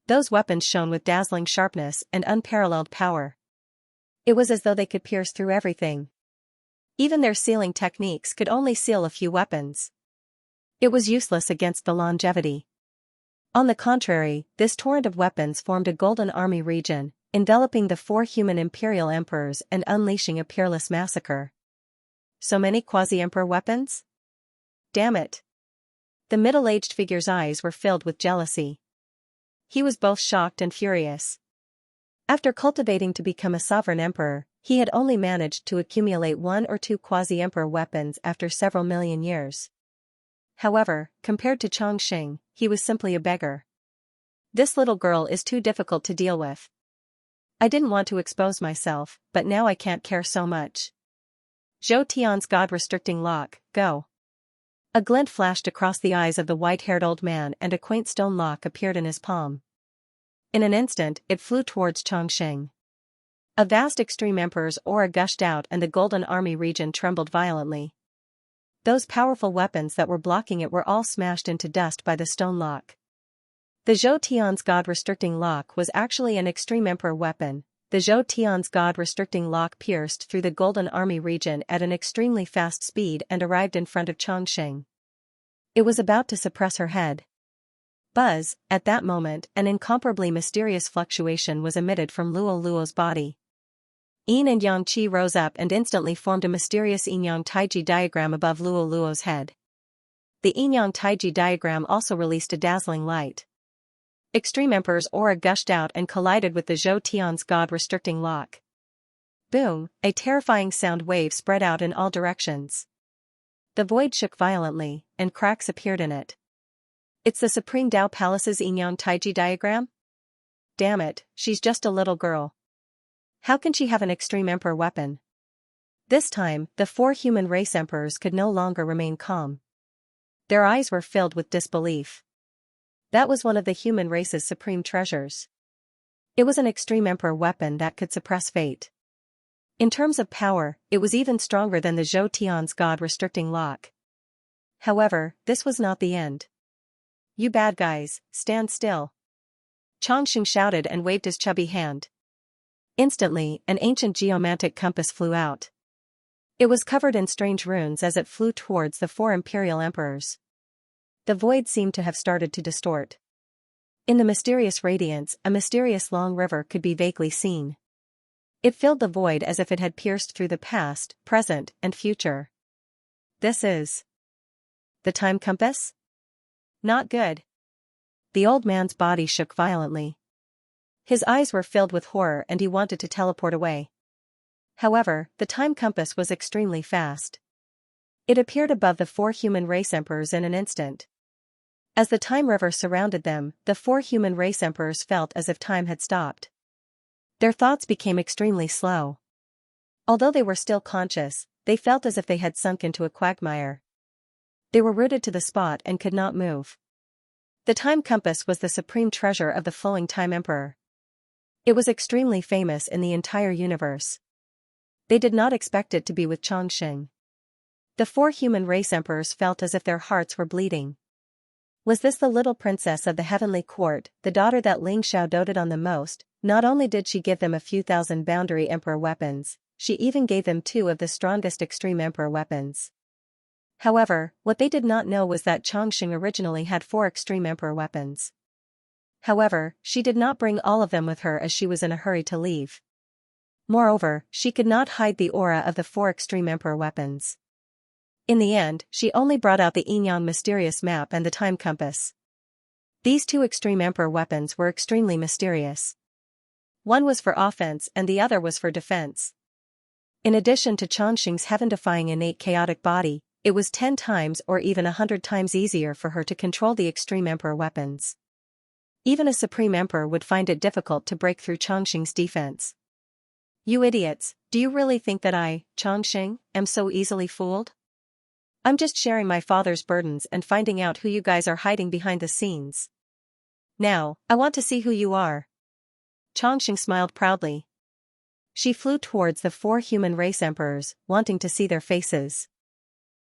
Those weapons shone with dazzling sharpness and unparalleled power. It was as though they could pierce through everything. Even their sealing techniques could only seal a few weapons. It was useless against the longevity. On the contrary, this torrent of weapons formed a golden army region, enveloping the 4 human imperial emperors and unleashing a peerless massacre. So many quasi-emperor weapons? Damn it! The middle-aged figure's eyes were filled with jealousy. He was both shocked and furious. After cultivating to become a sovereign emperor, he had only managed to accumulate 1 or 2 quasi-emperor weapons after several million years. However, compared to Xianxia, he was simply a beggar. This little girl is too difficult to deal with. I didn't want to expose myself, but now I can't care so much. Zhou Tian's God-restricting lock, go. A glint flashed across the eyes of the white-haired old man and a quaint stone lock appeared in his palm. In an instant, it flew towards Xianxia. A vast extreme emperor's aura gushed out and the golden army region trembled violently. Those powerful weapons that were blocking it were all smashed into dust by the stone lock. The Zhou Tian's God-restricting lock was actually an extreme emperor weapon. The Zhou Tian's God-restricting lock pierced through the golden army region at an extremely fast speed and arrived in front of Xianxia. It was about to suppress her head. Buzz, at that moment, an incomparably mysterious fluctuation was emitted from Luo Luo's body. Yin and Yang Qi rose up and instantly formed a mysterious yin-yang taiji diagram above Luo Luo's head. The yin-yang taiji diagram also released a dazzling light. Extreme Emperor's aura gushed out and collided with the Zhou Tian's God-restricting lock. Boom, a terrifying sound wave spread out in all directions. The void shook violently, and cracks appeared in it. It's the Supreme Tao Palace's yin-yang taiji diagram? Damn it, she's just a little girl. How can she have an extreme emperor weapon? This time, the 4 human race emperors could no longer remain calm. Their eyes were filled with disbelief. That was one of the human race's supreme treasures. It was an extreme emperor weapon that could suppress fate. In terms of power, it was even stronger than the Zhou Tian's God-restricting lock. However, this was not the end. You bad guys, stand still. Xianxia shouted and waved his chubby hand. Instantly, an ancient geomantic compass flew out. It was covered in strange runes as it flew towards the 4 imperial emperors. The void seemed to have started to distort. In the mysterious radiance, a mysterious long river could be vaguely seen. It filled the void as if it had pierced through the past, present, and future. This is the time compass? Not good. The old man's body shook violently. His eyes were filled with horror and he wanted to teleport away. However, the time compass was extremely fast. It appeared above the 4 human race emperors in an instant. As the time river surrounded them, the 4 human race emperors felt as if time had stopped. Their thoughts became extremely slow. Although they were still conscious, they felt as if they had sunk into a quagmire. They were rooted to the spot and could not move. The time compass was the supreme treasure of the flowing time emperor. It was extremely famous in the entire universe. They did not expect it to be with Xianxia. The 4 human race emperors felt as if their hearts were bleeding. Was this the little princess of the heavenly court, the daughter that Ling Xiao doted on the most? Not only did she give them a few thousand boundary emperor weapons, she even gave them 2 of the strongest extreme emperor weapons. However, what they did not know was that Xianxia originally had 4 extreme emperor weapons. However, she did not bring all of them with her as she was in a hurry to leave. Moreover, she could not hide the aura of the 4 extreme emperor weapons. In the end, she only brought out the Yin-Yang mysterious map and the time compass. These 2 extreme emperor weapons were extremely mysterious. One was for offense and the other was for defense. In addition to Xianxia's heaven-defying innate chaotic body, it was 10 times or even 100 times easier for her to control the extreme emperor weapons. Even a supreme emperor would find it difficult to break through Xianxia's defense. You idiots, do you really think that I, Xianxia, am so easily fooled? I'm just sharing my father's burdens and finding out who you guys are hiding behind the scenes. Now, I want to see who you are. Xianxia smiled proudly. She flew towards the 4 human race emperors, wanting to see their faces.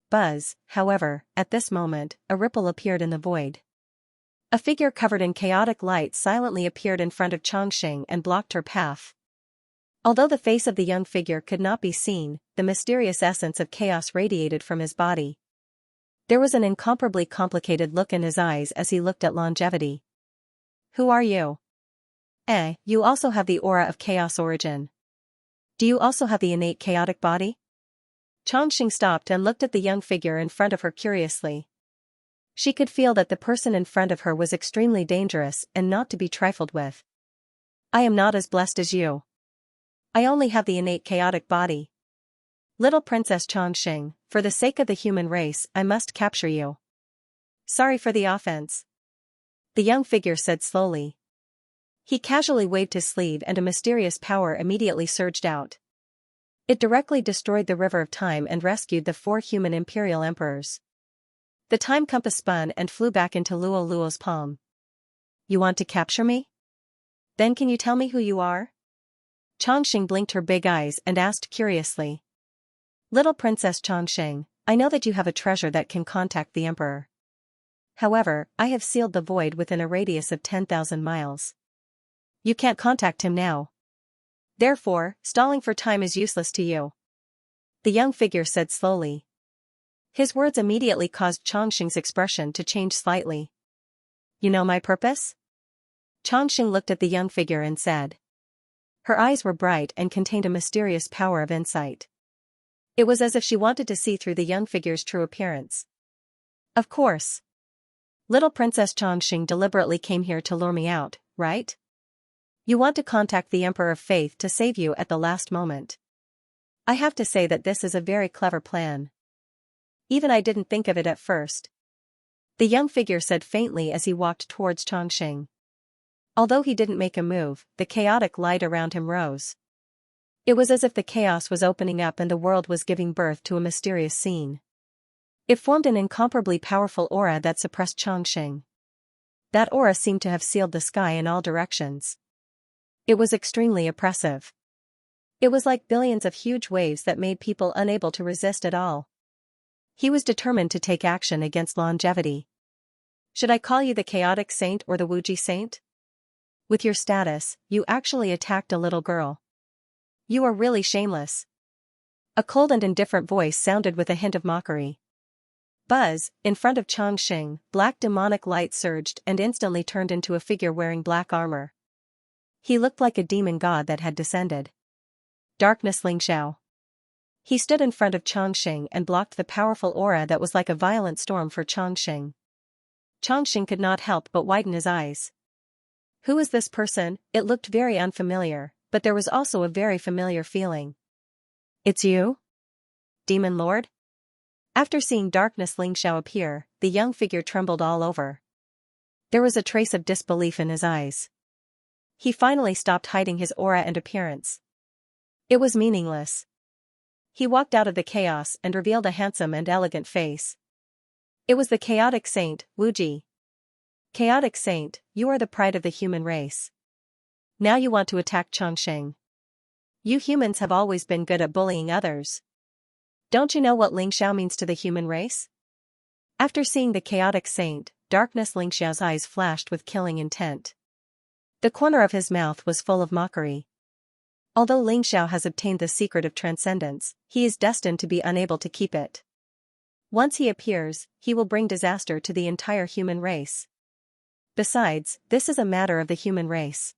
Buzz, however, at this moment, a ripple appeared in the void. A figure covered in chaotic light silently appeared in front of Xianxia and blocked her path. Although the face of the young figure could not be seen, the mysterious essence of chaos radiated from his body. There was an incomparably complicated look in his eyes as he looked at longevity. Who are you? You also have the aura of chaos origin. Do you also have the innate chaotic body? Xianxia stopped and looked at the young figure in front of her curiously. She could feel that the person in front of her was extremely dangerous and not to be trifled with. I am not as blessed as you. I only have the innate chaotic body. Little Princess Xianxia, for the sake of the human race, I must capture you. Sorry for the offense. The young figure said slowly. He casually waved his sleeve and a mysterious power immediately surged out. It directly destroyed the river of time and rescued the 4 human imperial emperors. The time compass spun and flew back into Luo Luo's palm. You want to capture me? Then can you tell me who you are? Xianxia blinked her big eyes and asked curiously. Little Princess Xianxia, I know that you have a treasure that can contact the Emperor. However, I have sealed the void within a radius of 10,000 miles. You can't contact him now. Therefore, stalling for time is useless to you. The young figure said slowly. His words immediately caused Xianxia's expression to change slightly. You know my purpose? Xianxia looked at the young figure and said. Her eyes were bright and contained a mysterious power of insight. It was as if she wanted to see through the young figure's true appearance. Of course. Little Princess Xianxia deliberately came here to lure me out, right? You want to contact the Emperor of Faith to save you at the last moment. I have to say that this is a very clever plan. Even I didn't think of it at first. The young figure said faintly as he walked towards Xianxia. Although he didn't make a move, the chaotic light around him rose. It was as if the chaos was opening up and the world was giving birth to a mysterious scene. It formed an incomparably powerful aura that suppressed Xianxia. That aura seemed to have sealed the sky in all directions. It was extremely oppressive. It was like billions of huge waves that made people unable to resist at all. He was determined to take action against longevity. Should I call you the chaotic saint or the Wuji saint? With your status, you actually attacked a little girl. You are really shameless. A cold and indifferent voice sounded with a hint of mockery. Buzz, in front of Xianxia, black demonic light surged and instantly turned into a figure wearing black armor. He looked like a demon god that had descended. Darkness Ling Xiao. He stood in front of Xianxia and blocked the powerful aura that was like a violent storm for Xianxia. Xianxia could not help but widen his eyes. Who is this person? It looked very unfamiliar, but there was also a very familiar feeling. It's you? Demon Lord? After seeing darkness Xianxia appear, the young figure trembled all over. There was a trace of disbelief in his eyes. He finally stopped hiding his aura and appearance. It was meaningless. He walked out of the chaos and revealed a handsome and elegant face. It was the chaotic saint, Wuji. Chaotic saint, you are the pride of the human race. Now you want to attack Chongqing. You humans have always been good at bullying others. Don't you know what Xianxia means to the human race? After seeing the chaotic saint, darkness Xianxia's eyes flashed with killing intent. The corner of his mouth was full of mockery. Although Xianxia has obtained the secret of transcendence, he is destined to be unable to keep it. Once he appears, he will bring disaster to the entire human race. Besides, this is a matter of the human race.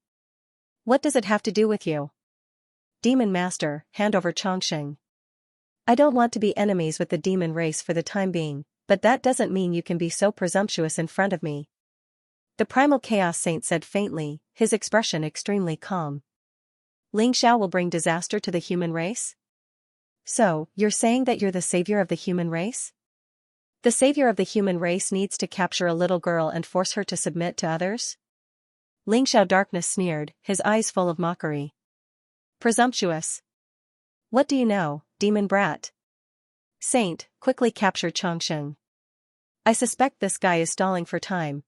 What does it have to do with you? Demon Master, hand over Chongqing. I don't want to be enemies with the demon race for the time being, but that doesn't mean you can be so presumptuous in front of me. The primal chaos saint said faintly, his expression extremely calm. Xianxia will bring disaster to the human race? So, you're saying that you're the savior of the human race? The savior of the human race needs to capture a little girl and force her to submit to others? Xianxia darkness sneered, his eyes full of mockery. Presumptuous. What do you know, demon brat? Saint, quickly capture Chongqing. I suspect this guy is stalling for time.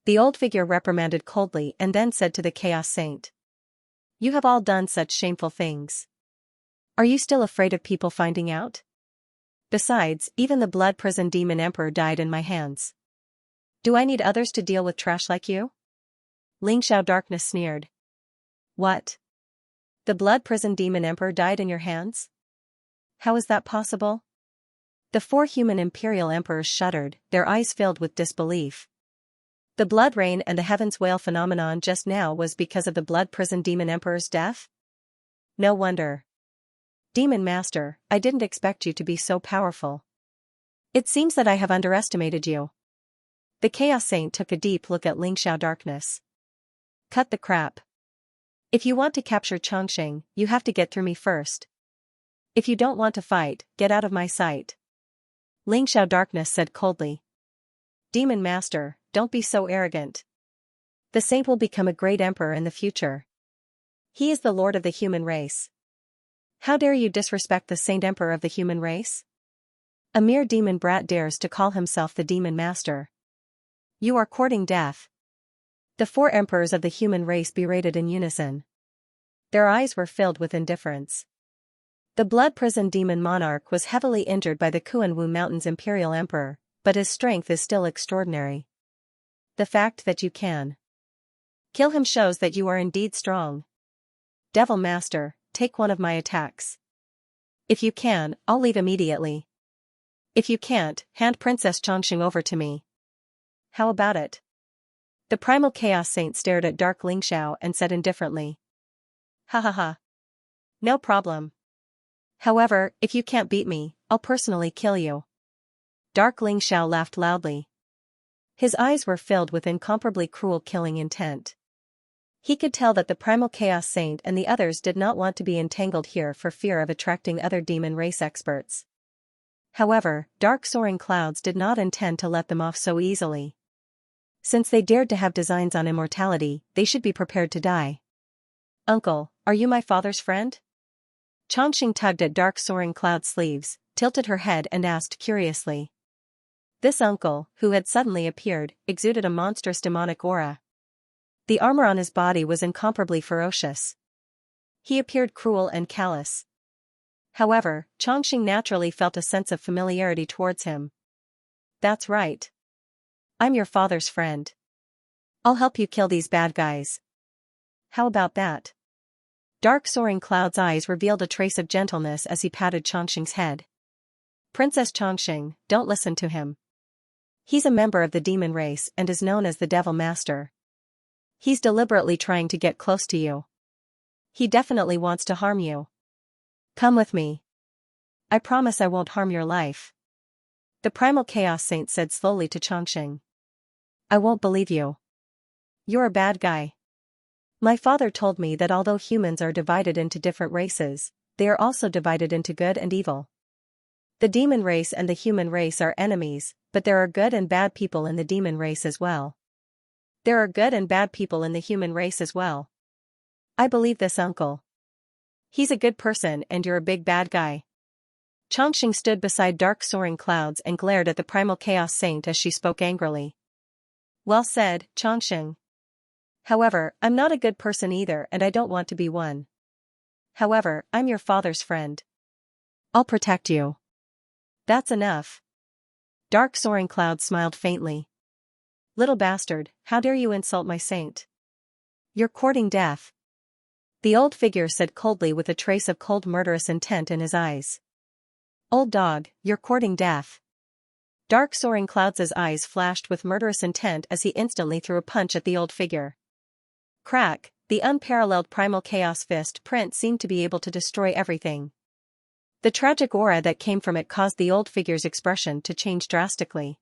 The old figure reprimanded coldly and then said to the chaos saint. You have all done such shameful things. Are you still afraid of people finding out? Besides, even the blood prison demon emperor died in my hands. Do I need others to deal with trash like you? Xianxia darkness sneered. What? The blood prison demon emperor died in your hands? How is that possible? The 4 human imperial emperors shuddered, their eyes filled with disbelief. The blood rain and the heavens whale phenomenon just now was because of the blood prison demon emperor's death? No wonder. Demon Master, I didn't expect you to be so powerful. It seems that I have underestimated you. The Chaos Saint took a deep look at Xianxia darkness. Cut the crap. If you want to capture Chongqing, you have to get through me first. If you don't want to fight, get out of my sight. Xianxia darkness said coldly. Demon Master, don't be so arrogant. The saint will become a great emperor in the future. He is the lord of the human race. How dare you disrespect the saint emperor of the human race? A mere demon brat dares to call himself the demon master. You are courting death. The 4 emperors of the human race berated in unison. Their eyes were filled with indifference. The blood prison demon monarch was heavily injured by the Kuan-Wu Mountain's imperial emperor, but his strength is still extraordinary. The fact that you can kill him shows that you are indeed strong. Devil Master, take one of my attacks. If you can, I'll leave immediately. If you can't, hand Princess Chongqing over to me. How about it? The primal chaos saint stared at Dark Xianxia and said indifferently. Ha ha ha. No problem. However, if you can't beat me, I'll personally kill you. Dark Xianxia laughed loudly. His eyes were filled with incomparably cruel killing intent. He could tell that the primal chaos saint and the others did not want to be entangled here for fear of attracting other demon race experts. However, dark soaring clouds did not intend to let them off so easily. Since they dared to have designs on immortality, they should be prepared to die. Uncle, are you my father's friend? Chongqing tugged at dark soaring cloud sleeves, tilted her head and asked curiously. This uncle, who had suddenly appeared, exuded a monstrous demonic aura. The armor on his body was incomparably ferocious. He appeared cruel and callous. However, Chongqing naturally felt a sense of familiarity towards him. That's right. I'm your father's friend. I'll help you kill these bad guys. How about that? Dark soaring cloud's eyes revealed a trace of gentleness as he patted Chongqing's head. Princess Chongqing, don't listen to him. He's a member of the demon race and is known as the Devil Master. He's deliberately trying to get close to you. He definitely wants to harm you. Come with me. I promise I won't harm your life. The primal chaos saint said slowly to Chongqing. I won't believe you. You're a bad guy. My father told me that although humans are divided into different races, they are also divided into good and evil. The demon race and the human race are enemies, but there are good and bad people in the demon race as well. There are good and bad people in the human race as well. I believe this, uncle. He's a good person and you're a big bad guy. Xianxia stood beside dark soaring clouds and glared at the primal chaos saint as she spoke angrily. Well said, Xianxia. However, I'm not a good person either and I don't want to be one. However, I'm your father's friend. I'll protect you. That's enough. Dark soaring clouds smiled faintly. Little bastard, how dare you insult my saint? You're courting death. The old figure said coldly with a trace of cold murderous intent in his eyes. Old dog, you're courting death. Dark soaring clouds' eyes flashed with murderous intent as he instantly threw a punch at the old figure. Crack, the unparalleled primal chaos fist print seemed to be able to destroy everything. The tragic aura that came from it caused the old figure's expression to change drastically.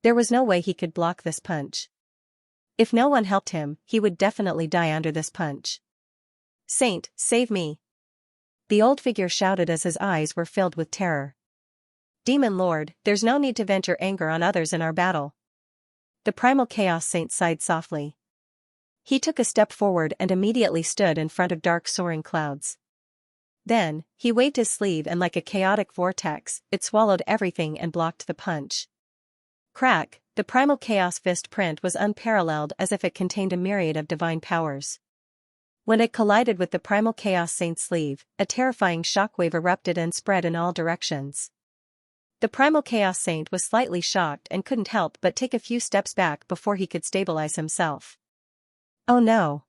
There was no way he could block this punch. If no one helped him, he would definitely die under this punch. Saint, save me! The old figure shouted as his eyes were filled with terror. Demon Lord, there's no need to vent your anger on others in our battle. The primal chaos saint sighed softly. He took a step forward and immediately stood in front of dark soaring clouds. Then, he waved his sleeve and like a chaotic vortex, it swallowed everything and blocked the punch. Crack, the primal chaos fist print was unparalleled as if it contained a myriad of divine powers. When it collided with the primal chaos saint's sleeve, a terrifying shockwave erupted and spread in all directions. The primal chaos saint was slightly shocked and couldn't help but take a few steps back before he could stabilize himself. Oh no!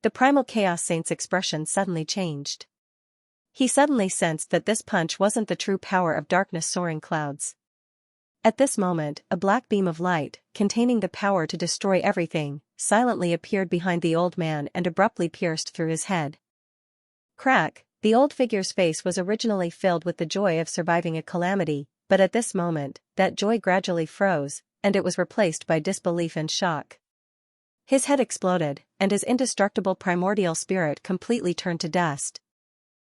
The primal chaos saint's expression suddenly changed. He suddenly sensed that this punch wasn't the true power of darkness soaring clouds. At this moment, a black beam of light, containing the power to destroy everything, silently appeared behind the old man and abruptly pierced through his head. Crack, the old figure's face was originally filled with the joy of surviving a calamity, but at this moment, that joy gradually froze, and it was replaced by disbelief and shock. His head exploded, and his indestructible primordial spirit completely turned to dust.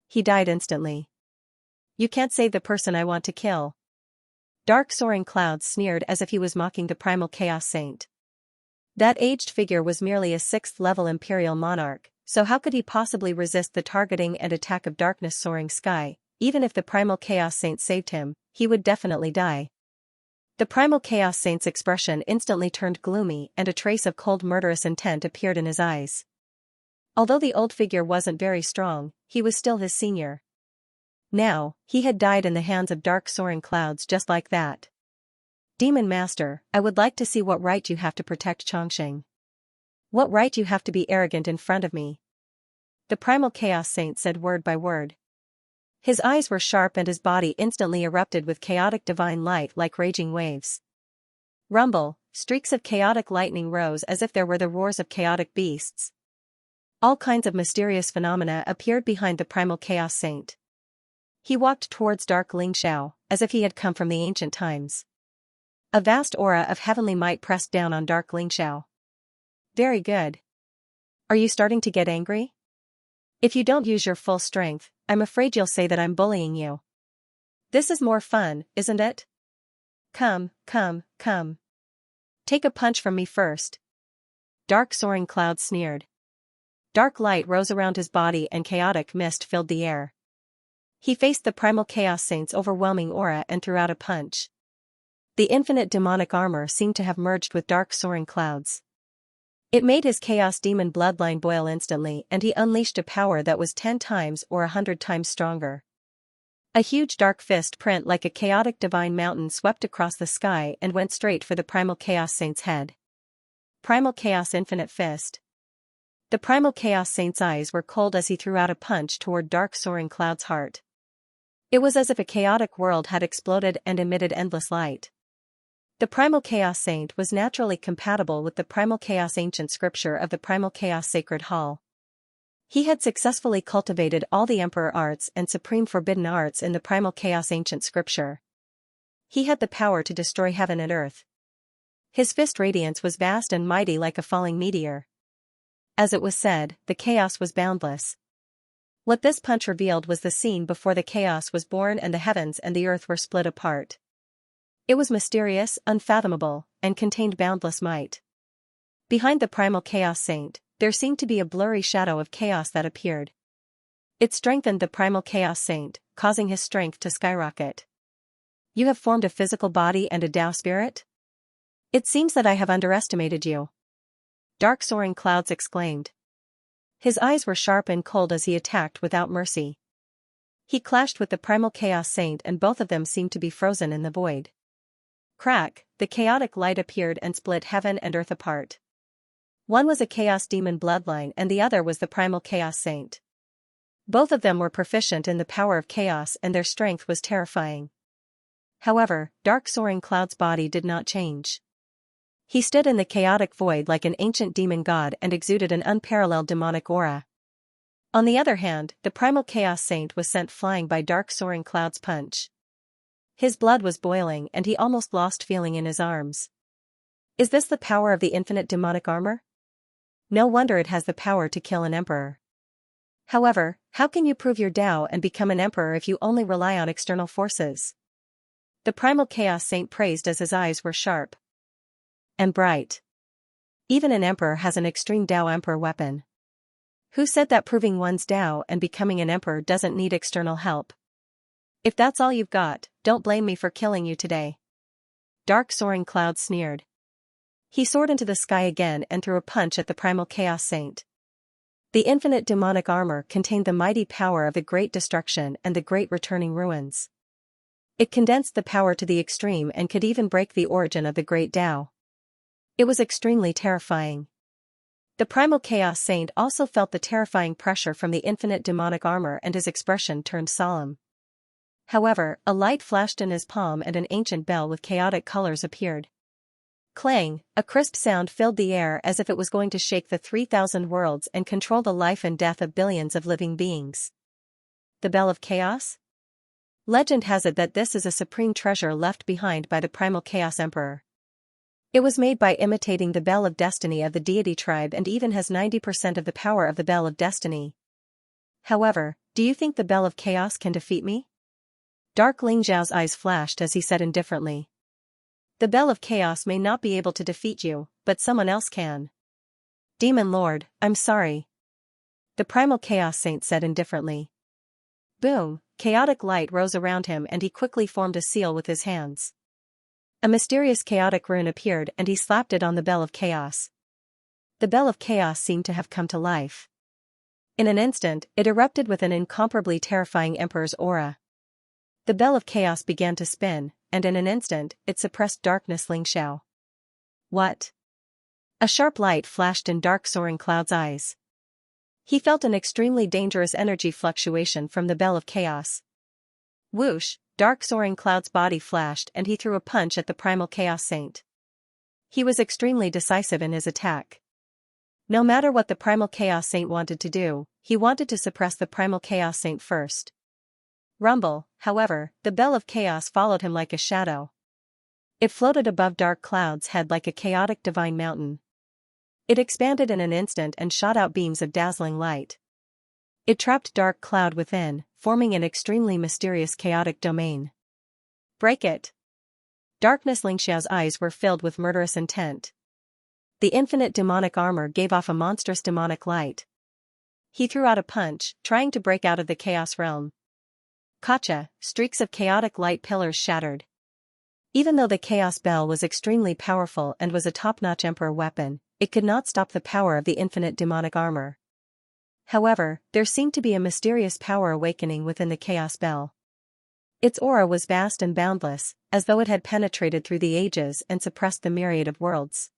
He died instantly. You can't save the person I want to kill. Dark soaring clouds sneered as if he was mocking the primal chaos saint. That aged figure was merely a 6th-level imperial monarch, so how could he possibly resist the targeting and attack of darkness soaring sky? Even if the primal chaos saint saved him, he would definitely die. The primal chaos saint's expression instantly turned gloomy and a trace of cold murderous intent appeared in his eyes. Although the old figure wasn't very strong, he was still his senior. Now, he had died in the hands of dark soaring clouds just like that. Demon Master, I would like to see what right you have to protect Xianxia. What right you have to be arrogant in front of me. The primal chaos saint said word by word. His eyes were sharp and his body instantly erupted with chaotic divine light like raging waves. Rumble, streaks of chaotic lightning rose as if there were the roars of chaotic beasts. All kinds of mysterious phenomena appeared behind the primal chaos saint. He walked towards dark Xianxia, as if he had come from the ancient times. A vast aura of heavenly might pressed down on dark Xianxia. Very good. Are you starting to get angry? If you don't use your full strength, I'm afraid you'll say that I'm bullying you. This is more fun, isn't it? Come, come, come. Take a punch from me first. Dark soaring clouds sneered. Dark light rose around his body and chaotic mist filled the air. He faced the primal chaos saint's overwhelming aura and threw out a punch. The infinite demonic armor seemed to have merged with dark soaring clouds. It made his chaos demon bloodline boil instantly and he unleashed a power that was 10 times or 100 times stronger. A huge dark fist print like a chaotic divine mountain swept across the sky and went straight for the primal chaos saint's head. Primal chaos infinite fist. The primal chaos saint's eyes were cold as he threw out a punch toward dark soaring cloud's heart. It was as if a chaotic world had exploded and emitted endless light. The primal chaos saint was naturally compatible with the primal chaos ancient scripture of the primal chaos sacred hall. He had successfully cultivated all the emperor arts and supreme forbidden arts in the primal chaos ancient scripture. He had the power to destroy heaven and earth. His fist radiance was vast and mighty like a falling meteor. As it was said, the chaos was boundless. What this punch revealed was the scene before the chaos was born and the heavens and the earth were split apart. It was mysterious, unfathomable, and contained boundless might. Behind the primal chaos saint, there seemed to be a blurry shadow of chaos that appeared. It strengthened the primal chaos saint, causing his strength to skyrocket. You have formed a physical body and a Tao spirit? It seems that I have underestimated you. Dark soaring clouds exclaimed. His eyes were sharp and cold as he attacked without mercy. He clashed with the primal chaos saint and both of them seemed to be frozen in the void. Crack, the chaotic light appeared and split heaven and earth apart. One was a chaos demon bloodline and the other was the primal chaos saint. Both of them were proficient in the power of chaos and their strength was terrifying. However, Dark Soaring Cloud's body did not change. He stood in the chaotic void like an ancient demon god and exuded an unparalleled demonic aura. On the other hand, the primal chaos saint was sent flying by Dark Soaring Cloud's punch. His blood was boiling and he almost lost feeling in his arms. Is this the power of the infinite demonic armor? No wonder it has the power to kill an emperor. However, how can you prove your Tao and become an emperor if you only rely on external forces? The primal chaos saint praised as his eyes were sharp and bright. Even an emperor has an extreme Tao emperor weapon. Who said that proving one's Tao and becoming an emperor doesn't need external help? If that's all you've got, don't blame me for killing you today. Dark Soaring Cloud sneered. He soared into the sky again and threw a punch at the primal chaos saint. The infinite demonic armor contained the mighty power of the great destruction and the great returning ruins. It condensed the power to the extreme and could even break the origin of the great Tao. It was extremely terrifying. The primal chaos saint also felt the terrifying pressure from the infinite demonic armor and his expression turned solemn. However, a light flashed in his palm and an ancient bell with chaotic colors appeared. Clang, a crisp sound filled the air as if it was going to shake the 3,000 worlds and control the life and death of billions of living beings. The Bell of Chaos? Legend has it that this is a supreme treasure left behind by the primal chaos emperor. It was made by imitating the Bell of Destiny of the deity tribe and even has 90% of the power of the Bell of Destiny. However, do you think the Bell of Chaos can defeat me? Dark Ling Zhao's eyes flashed as he said indifferently. The Bell of Chaos may not be able to defeat you, but someone else can. Demon Lord, I'm sorry. The primal chaos saint said indifferently. Boom, chaotic light rose around him and he quickly formed a seal with his hands. A mysterious chaotic rune appeared and he slapped it on the Bell of Chaos. The Bell of Chaos seemed to have come to life. In an instant, it erupted with an incomparably terrifying emperor's aura. The Bell of Chaos began to spin, and in an instant, it suppressed darkness Xianxia. What? A sharp light flashed in Dark Soaring Cloud's eyes. He felt an extremely dangerous energy fluctuation from the Bell of Chaos. Whoosh, Dark Soaring Cloud's body flashed and he threw a punch at the primal chaos saint. He was extremely decisive in his attack. No matter what the primal chaos saint wanted to do, he wanted to suppress the primal chaos saint first. Rumble, however, the Bell of Chaos followed him like a shadow. It floated above Dark Cloud's head like a chaotic divine mountain. It expanded in an instant and shot out beams of dazzling light. It trapped Dark Cloud within, forming an extremely mysterious chaotic domain. Break it! Darkness Xianxia's eyes were filled with murderous intent. The infinite demonic armor gave off a monstrous demonic light. He threw out a punch, trying to break out of the chaos realm. Gotcha, streaks of chaotic light pillars shattered. Even though the Chaos Bell was extremely powerful and was a top-notch emperor weapon, it could not stop the power of the infinite demonic armor. However, there seemed to be a mysterious power awakening within the Chaos Bell. Its aura was vast and boundless, as though it had penetrated through the ages and suppressed the myriad of worlds.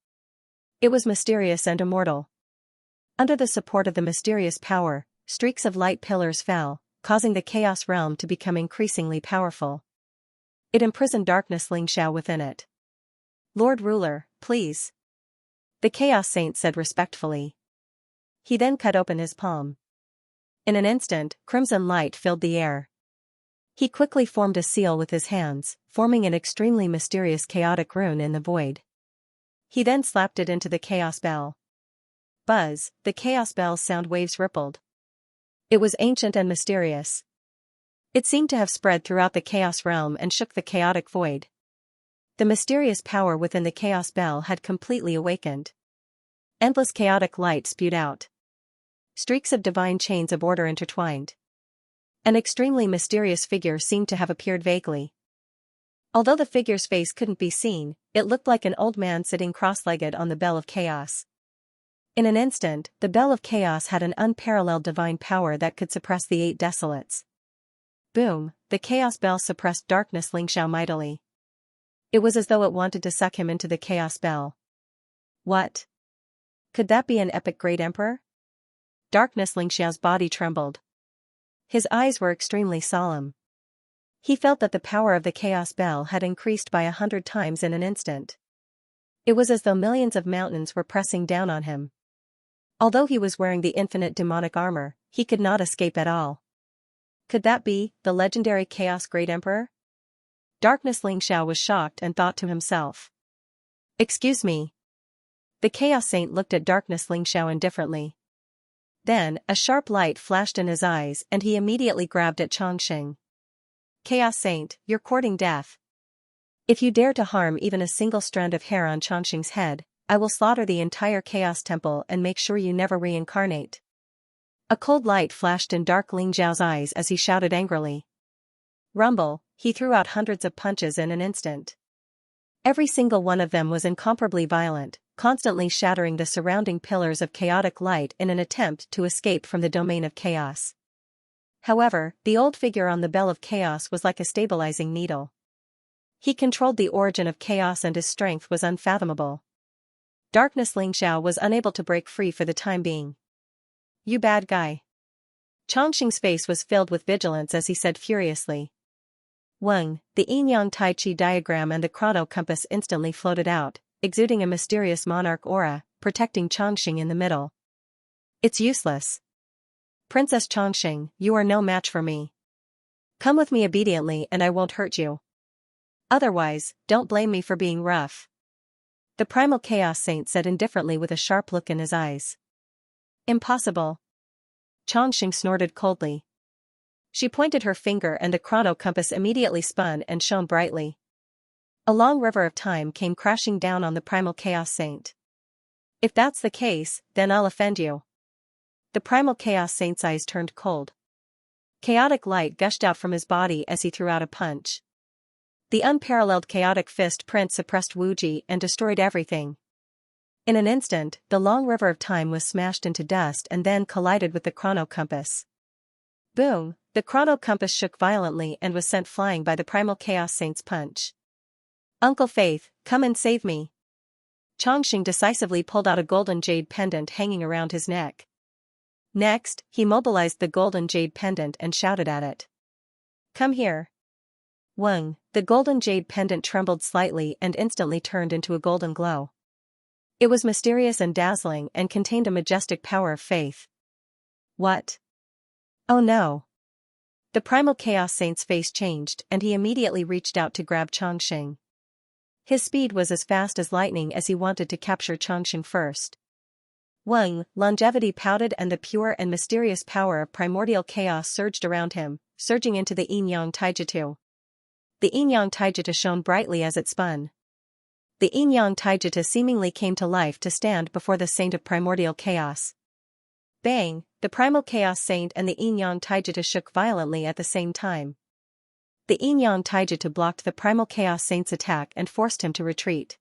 It was mysterious and immortal. Under the support of the mysterious power, streaks of light pillars fell, causing the Chaos Realm to become increasingly powerful. It imprisoned darkness Xianxia within it. Lord Ruler, please. The Chaos Saint said respectfully. He then cut open his palm. In an instant, crimson light filled the air. He quickly formed a seal with his hands, forming an extremely mysterious chaotic rune in the void. He then slapped it into the Chaos Bell. Buzz, the Chaos Bell's sound waves rippled. It was ancient and mysterious. It seemed to have spread throughout the chaos realm and shook the chaotic void. The mysterious power within the chaos bell had completely awakened. Endless chaotic light spewed out. Streaks of divine chains of order intertwined. An extremely mysterious figure seemed to have appeared vaguely. Although the figure's face couldn't be seen, it looked like an old man sitting cross-legged on the bell of chaos. In an instant, the bell of chaos had an unparalleled divine power that could suppress the 8 desolates. Boom, the chaos bell suppressed darkness Xianxia mightily. It was as though it wanted to suck him into the chaos bell. What? Could that be an epic great emperor? Darkness Xianxia's body trembled. His eyes were extremely solemn. He felt that the power of the chaos bell had increased by 100 times in an instant. It was as though millions of mountains were pressing down on him. Although he was wearing the infinite demonic armor, he could not escape at all. Could that be the legendary Chaos Great Emperor? Darkness Xianxia was shocked and thought to himself. Excuse me. The Chaos Saint looked at Darkness Xianxia indifferently. Then, a sharp light flashed in his eyes and he immediately grabbed at Xianxia. Chaos Saint, you're courting death. If you dare to harm even a single strand of hair on Xianxia's head, I will slaughter the entire Chaos Temple and make sure you never reincarnate. A cold light flashed in Dark Xiao's eyes as he shouted angrily. Rumble, he threw out hundreds of punches in an instant. Every single one of them was incomparably violent, constantly shattering the surrounding pillars of chaotic light in an attempt to escape from the domain of chaos. However, the old figure on the bell of chaos was like a stabilizing needle. He controlled the origin of chaos and his strength was unfathomable. Darkness Xianxia was unable to break free for the time being. You bad guy. Xianxia's face was filled with vigilance as he said furiously. Weng, the yin-yang tai chi diagram and the chrono compass instantly floated out, exuding a mysterious monarch aura, protecting Xianxia in the middle. It's useless. Princess Xianxia, you are no match for me. Come with me obediently and I won't hurt you. Otherwise, don't blame me for being rough. The primal Chaos Saint said indifferently with a sharp look in his eyes. Impossible. Xianxia snorted coldly. She pointed her finger and the chrono compass immediately spun and shone brightly. A long river of time came crashing down on the primal Chaos Saint. If that's the case, then I'll offend you. The primal Chaos Saint's eyes turned cold. Chaotic light gushed out from his body as he threw out a punch. The unparalleled chaotic fist print suppressed Wuji and destroyed everything. In an instant, the long river of time was smashed into dust and then collided with the chrono compass. Boom, the chrono compass shook violently and was sent flying by the primal Chaos Saint's punch. Uncle Faith, come and save me. Xianxia decisively pulled out a golden jade pendant hanging around his neck. Next, he mobilized the golden jade pendant and shouted at it. Come here. Weng, the golden jade pendant trembled slightly and instantly turned into a golden glow. It was mysterious and dazzling and contained a majestic power of faith. What? Oh no. The primal Chaos Saint's face changed and he immediately reached out to grab Xianxia. His speed was as fast as lightning as he wanted to capture Xianxia first. Weng, longevity pouted and the pure and mysterious power of primordial chaos surged around him, surging into the yin-yang taijutsu. The yin-yang taijutsu shone brightly as it spun. The yin-yang taijutsu seemingly came to life to stand before the saint of primordial chaos. Bang, the primal Chaos Saint and the yin-yang taijutsu shook violently at the same time. The yin-yang taijutsu blocked the primal Chaos Saint's attack and forced him to retreat.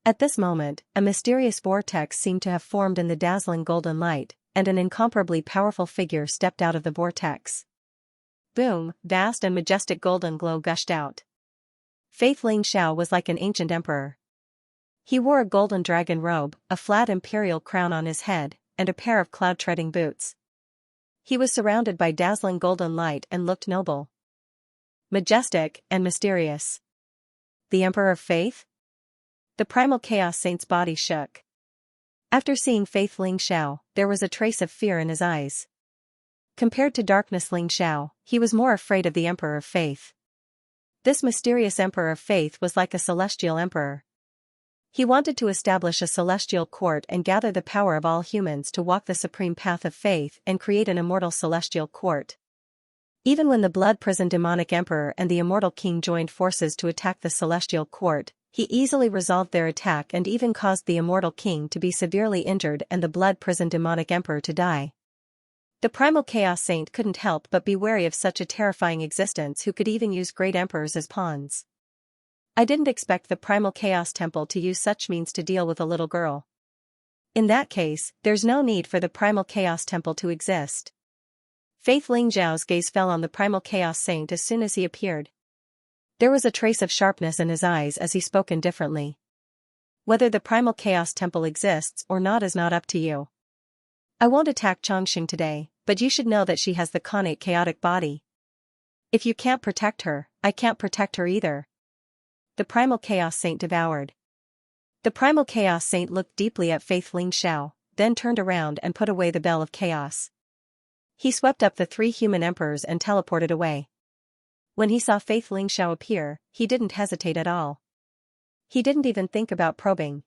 At this moment, a mysterious vortex seemed to have formed in the dazzling golden light, and an incomparably powerful figure stepped out of the vortex. Boom, vast and majestic golden glow gushed out. Faith Xianxia was like an ancient emperor. He wore a golden dragon robe, a flat imperial crown on his head, and a pair of cloud-treading boots. He was surrounded by dazzling golden light and looked noble, majestic, and mysterious. The Emperor of Faith? The primal Chaos Saint's body shook. After seeing Faith Xianxia, there was a trace of fear in his eyes. Compared to Darkness Xianxia, he was more afraid of the Emperor of Faith. This mysterious Emperor of Faith was like a celestial emperor. He wanted to establish a celestial court and gather the power of all humans to walk the supreme path of faith and create an immortal celestial court. Even when the blood-prisoned demonic emperor and the immortal king joined forces to attack the celestial court, he easily resolved their attack and even caused the immortal king to be severely injured and the blood-prisoned demonic emperor to die. The primal chaos saint couldn't help but be wary of such a terrifying existence who could even use great emperors as pawns. I didn't expect the primal chaos temple to use such means to deal with a little girl. In that case, there's no need for the primal chaos temple to exist. Faith Ling Zhao's gaze fell on the primal chaos saint as soon as he appeared. There was a trace of sharpness in his eyes as he spoke indifferently. Whether the primal chaos temple exists or not is not up to you. I won't attack Xianxia today, but you should know that she has the connate chaotic body. If you can't protect her, I can't protect her either. The primal chaos saint devoured. The primal chaos saint looked deeply at Faith Ling Zhao, then turned around and put away the bell of chaos. He swept up the 3 human emperors and teleported away. When he saw Faith Ling Zhao appear, he didn't hesitate at all. He didn't even think about probing.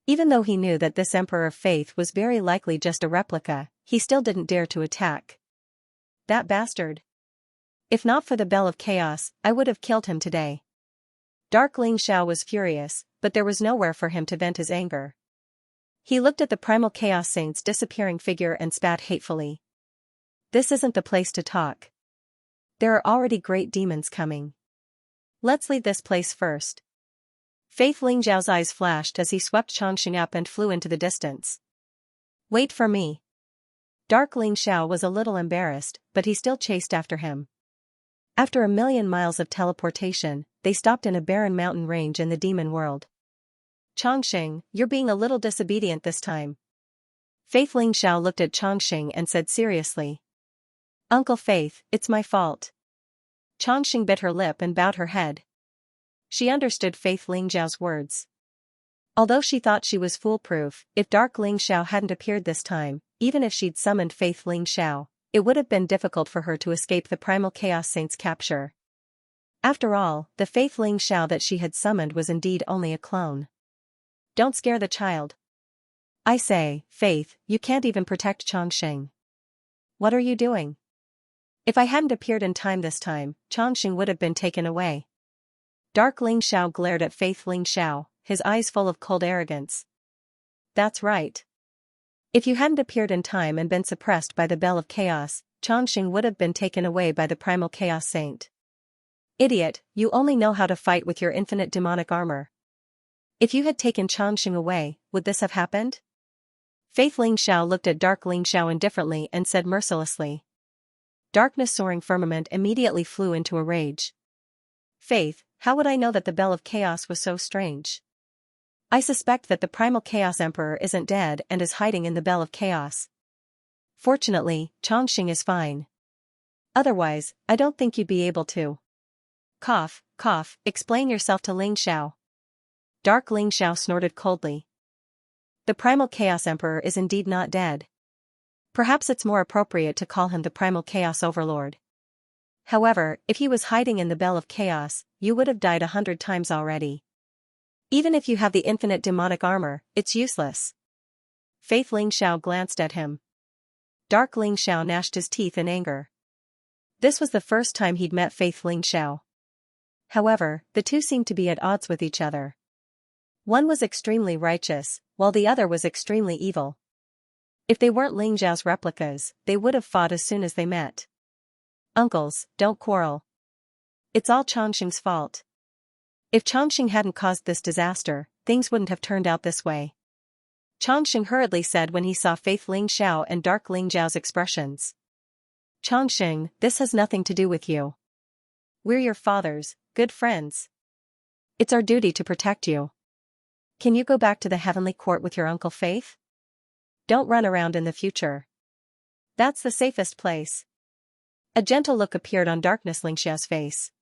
Even though he knew that this emperor of faith was very likely just a replica, he still didn't dare to attack. That bastard. If not for the bell of chaos, I would have killed him today. Dark Ling Zhao was furious, but there was nowhere for him to vent his anger. He looked at the primal chaos saint's disappearing figure and spat hatefully. This isn't the place to talk. There are already great demons coming. Let's leave this place first. Faith Ling Zhao's eyes flashed as he swept Xianxia up and flew into the distance. Wait for me. Dark Ling Zhao was a little embarrassed, but he still chased after him. After 1,000,000 miles of teleportation, they stopped in a barren mountain range in the demon world. Xianxia, you're being a little disobedient this time. Faith Ling Zhao looked at Xianxia and said seriously. Uncle Faith, it's my fault. Xianxia bit her lip and bowed her head. She understood Faith Ling Zhao's words. Although she thought she was foolproof, if Dark Ling Zhao hadn't appeared this time, even if she'd summoned Faith Ling Zhao, it would have been difficult for her to escape the primal chaos saint's capture. After all, the Faith Ling Zhao that she had summoned was indeed only a clone. Don't scare the child. I say, Faith, you can't even protect Xianxia. What are you doing? If I hadn't appeared in time this time, Xianxia would have been taken away. Dark Ling Zhao glared at Faith Ling Zhao, his eyes full of cold arrogance. That's right. If you hadn't appeared in time and been suppressed by the bell of chaos, Xianxia would have been taken away by the primal chaos saint. Idiot, you only know how to fight with your infinite demonic armor. If you had taken Xianxia away, would this have happened? Faith Ling Zhao looked at Dark Ling Zhao indifferently and said mercilessly. Darkness soaring firmament immediately flew into a rage. Faith, how would I know that the bell of chaos was so strange? I suspect that the primal chaos emperor isn't dead and is hiding in the bell of chaos. Fortunately, Xianxia is fine. Otherwise, I don't think you'd be able to. Cough, cough, explain yourself to Ling Zhao. Dark Ling Zhao snorted coldly. The primal chaos emperor is indeed not dead. Perhaps it's more appropriate to call him the primal chaos overlord. However, if he was hiding in the bell of chaos, you would have died 100 times already. Even if you have the infinite demonic armor, it's useless. Faith Ling Zhao glanced at him. Dark Ling Zhao gnashed his teeth in anger. This was the first time he'd met Faith Ling Zhao. However, the two seemed to be at odds with each other. One was extremely righteous, while the other was extremely evil. If they weren't Ling Zhao's replicas, they would have fought as soon as they met. Uncles, don't quarrel. It's all Xianxia's fault. If Xianxia hadn't caused this disaster, things wouldn't have turned out this way. Xianxia hurriedly said when he saw Faith Ling Zhao and Dark Ling Zhao's expressions. Xianxia, this has nothing to do with you. We're your fathers, good friends. It's our duty to protect you. Can you go back to the heavenly court with your Uncle Faith? Don't run around in the future. That's the safest place. A gentle look appeared on Darkness Ling Xiao's face.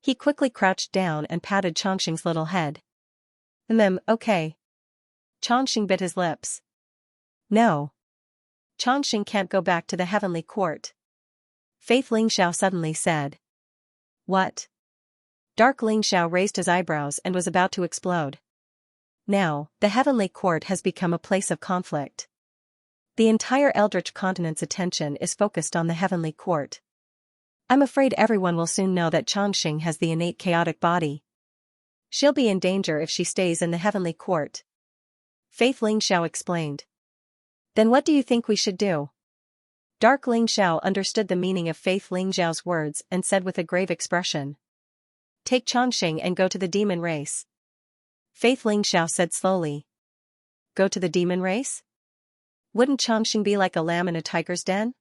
He quickly crouched down and patted Xianxia's little head. Okay. Xianxia bit his lips. No. Xianxia can't go back to the heavenly court. Faith Ling Xiao suddenly said. What? Dark Ling Xiao raised his eyebrows and was about to explode. Now, the heavenly court has become a place of conflict. The entire Eldritch continent's attention is focused on the heavenly court. I'm afraid everyone will soon know that Xianxia has the innate chaotic body. She'll be in danger if she stays in the heavenly court. Faith Ling Xiao explained. Then what do you think we should do? Dark Ling Xiao understood the meaning of Faith Ling Xiao's words and said with a grave expression. Take Xianxia and go to the demon race. Faith Ling Xiao said slowly. Go to the demon race? Wouldn't Xianxia be like a lamb in a tiger's den?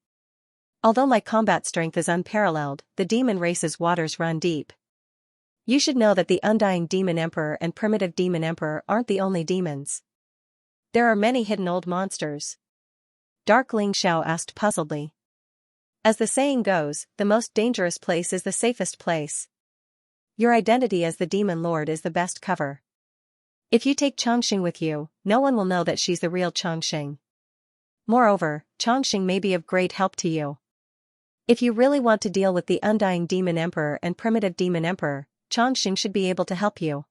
Although my combat strength is unparalleled, the demon race's waters run deep. You should know that the Undying Demon Emperor and Primitive Demon Emperor aren't the only demons. There are many hidden old monsters. Dark Ling Xiao asked puzzledly. As the saying goes, the most dangerous place is the safest place. Your identity as the Demon Lord is the best cover. If you take Xianxia with you, no one will know that she's the real Xianxia. Moreover, Xianxia may be of great help to you. If you really want to deal with the Undying Demon Emperor and Primitive Demon Emperor, Xianxia should be able to help you.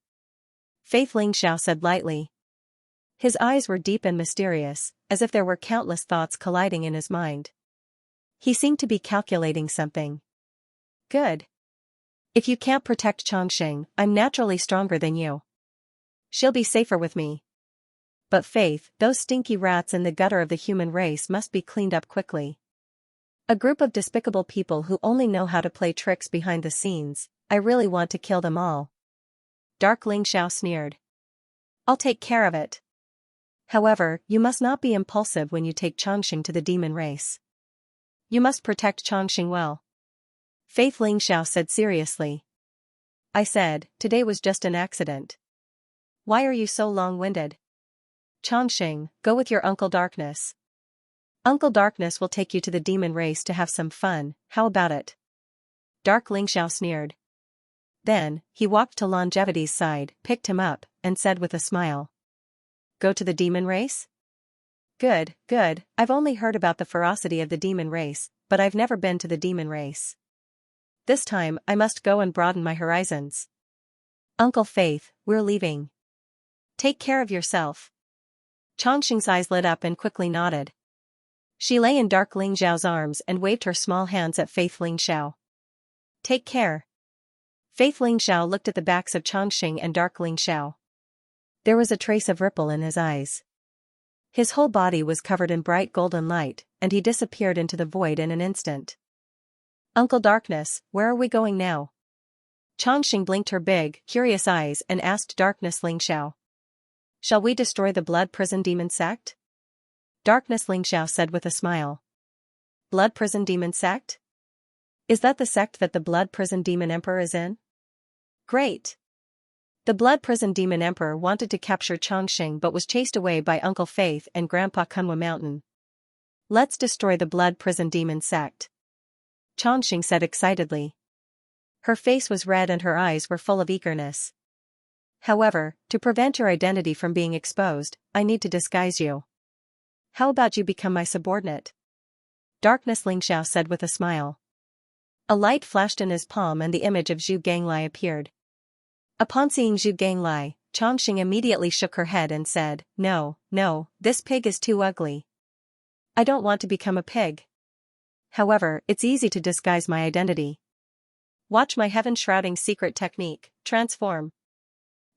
Faith Ling Xiao said lightly. His eyes were deep and mysterious, as if there were countless thoughts colliding in his mind. He seemed to be calculating something. Good. If you can't protect Xianxia, I'm naturally stronger than you. She'll be safer with me. But Faith, those stinky rats in the gutter of the human race must be cleaned up quickly. A group of despicable people who only know how to play tricks behind the scenes. I really want to kill them all. Dark Ling Xiao sneered. I'll take care of it. However, you must not be impulsive when you take Xianxia to the demon race. You must protect Xianxia well. Faith Ling Xiao said seriously. I said, today was just an accident. Why are you so long-winded? Xianxia, go with your Uncle Darkness. Uncle Darkness will take you to the demon race to have some fun, how about it? Dark Ling Xiao sneered. Then, he walked to Longevity's side, picked him up, and said with a smile. Go to the demon race? Good, good, I've only heard about the ferocity of the demon race, but I've never been to the demon race. This time, I must go and broaden my horizons. Uncle Faith, we're leaving. Take care of yourself. Xianxia's eyes lit up and quickly nodded. She lay in Dark Ling Xiao's arms and waved her small hands at Faith Ling Xiao. Take care. Faith Ling Xiao looked at the backs of Xianxia and Dark Ling Xiao. There was a trace of ripple in his eyes. His whole body was covered in bright golden light, and he disappeared into the void in an instant. Uncle Darkness, where are we going now? Xianxia blinked her big, curious eyes and asked Darkness Ling Xiao. Shall we destroy the Blood Prison Demon Sect? Darkness Ling Xiao said with a smile. Blood Prison Demon Sect? Is that the sect that the Blood Prison Demon Emperor is in? Great! The Blood Prison Demon Emperor wanted to capture Xianxia but was chased away by Uncle Faith and Grandpa Kunwa Mountain. Let's destroy the Blood Prison Demon Sect. Xianxia said excitedly. Her face was red and her eyes were full of eagerness. However, to prevent your identity from being exposed, I need to disguise you. How about you become my subordinate? Darkness Ling Xiao said with a smile. A light flashed in his palm and the image of Zhu Ganglai appeared. Upon seeing Zhu Ganglai, Xianxia immediately shook her head and said, No, no, this pig is too ugly. I don't want to become a pig. However, it's easy to disguise my identity. Watch my heaven-shrouding secret technique, transform.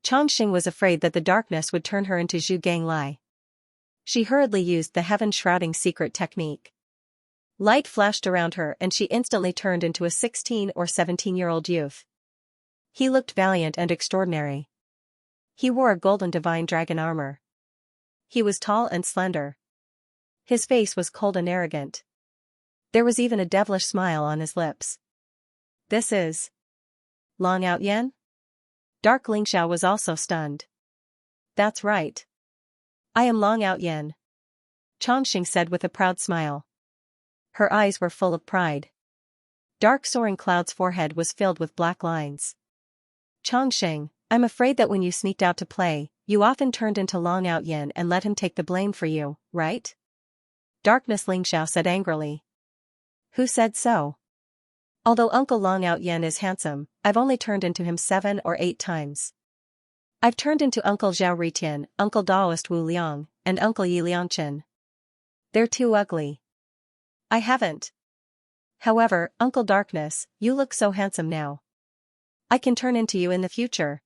Xianxia was afraid that the darkness would turn her into Zhu Ganglai. She hurriedly used the heaven-shrouding secret technique. Light flashed around her and she instantly turned into a 16 or 17-year-old youth. He looked valiant and extraordinary. He wore a golden divine dragon armor. He was tall and slender. His face was cold and arrogant. There was even a devilish smile on his lips. This is Long Out Yen? Dark Ling Xiao was also stunned. That's right. I am Long Out Yen. Xianxia said with a proud smile. Her eyes were full of pride. Dark Soaring Cloud's forehead was filled with black lines. Xianxia, I'm afraid that when you sneaked out to play, you often turned into Long Out Yen and let him take the blame for you, right? Darkness Ling Xiao said angrily. Who said so? Although Uncle Long Out Yen is handsome, I've only turned into him 7 or 8 times. I've turned into Uncle Zhao Ritian, Uncle Daoist Wu Liang, and Uncle Yi Liangchen. They're too ugly. I haven't. However, Uncle Darkness, you look so handsome now. I can turn into you in the future.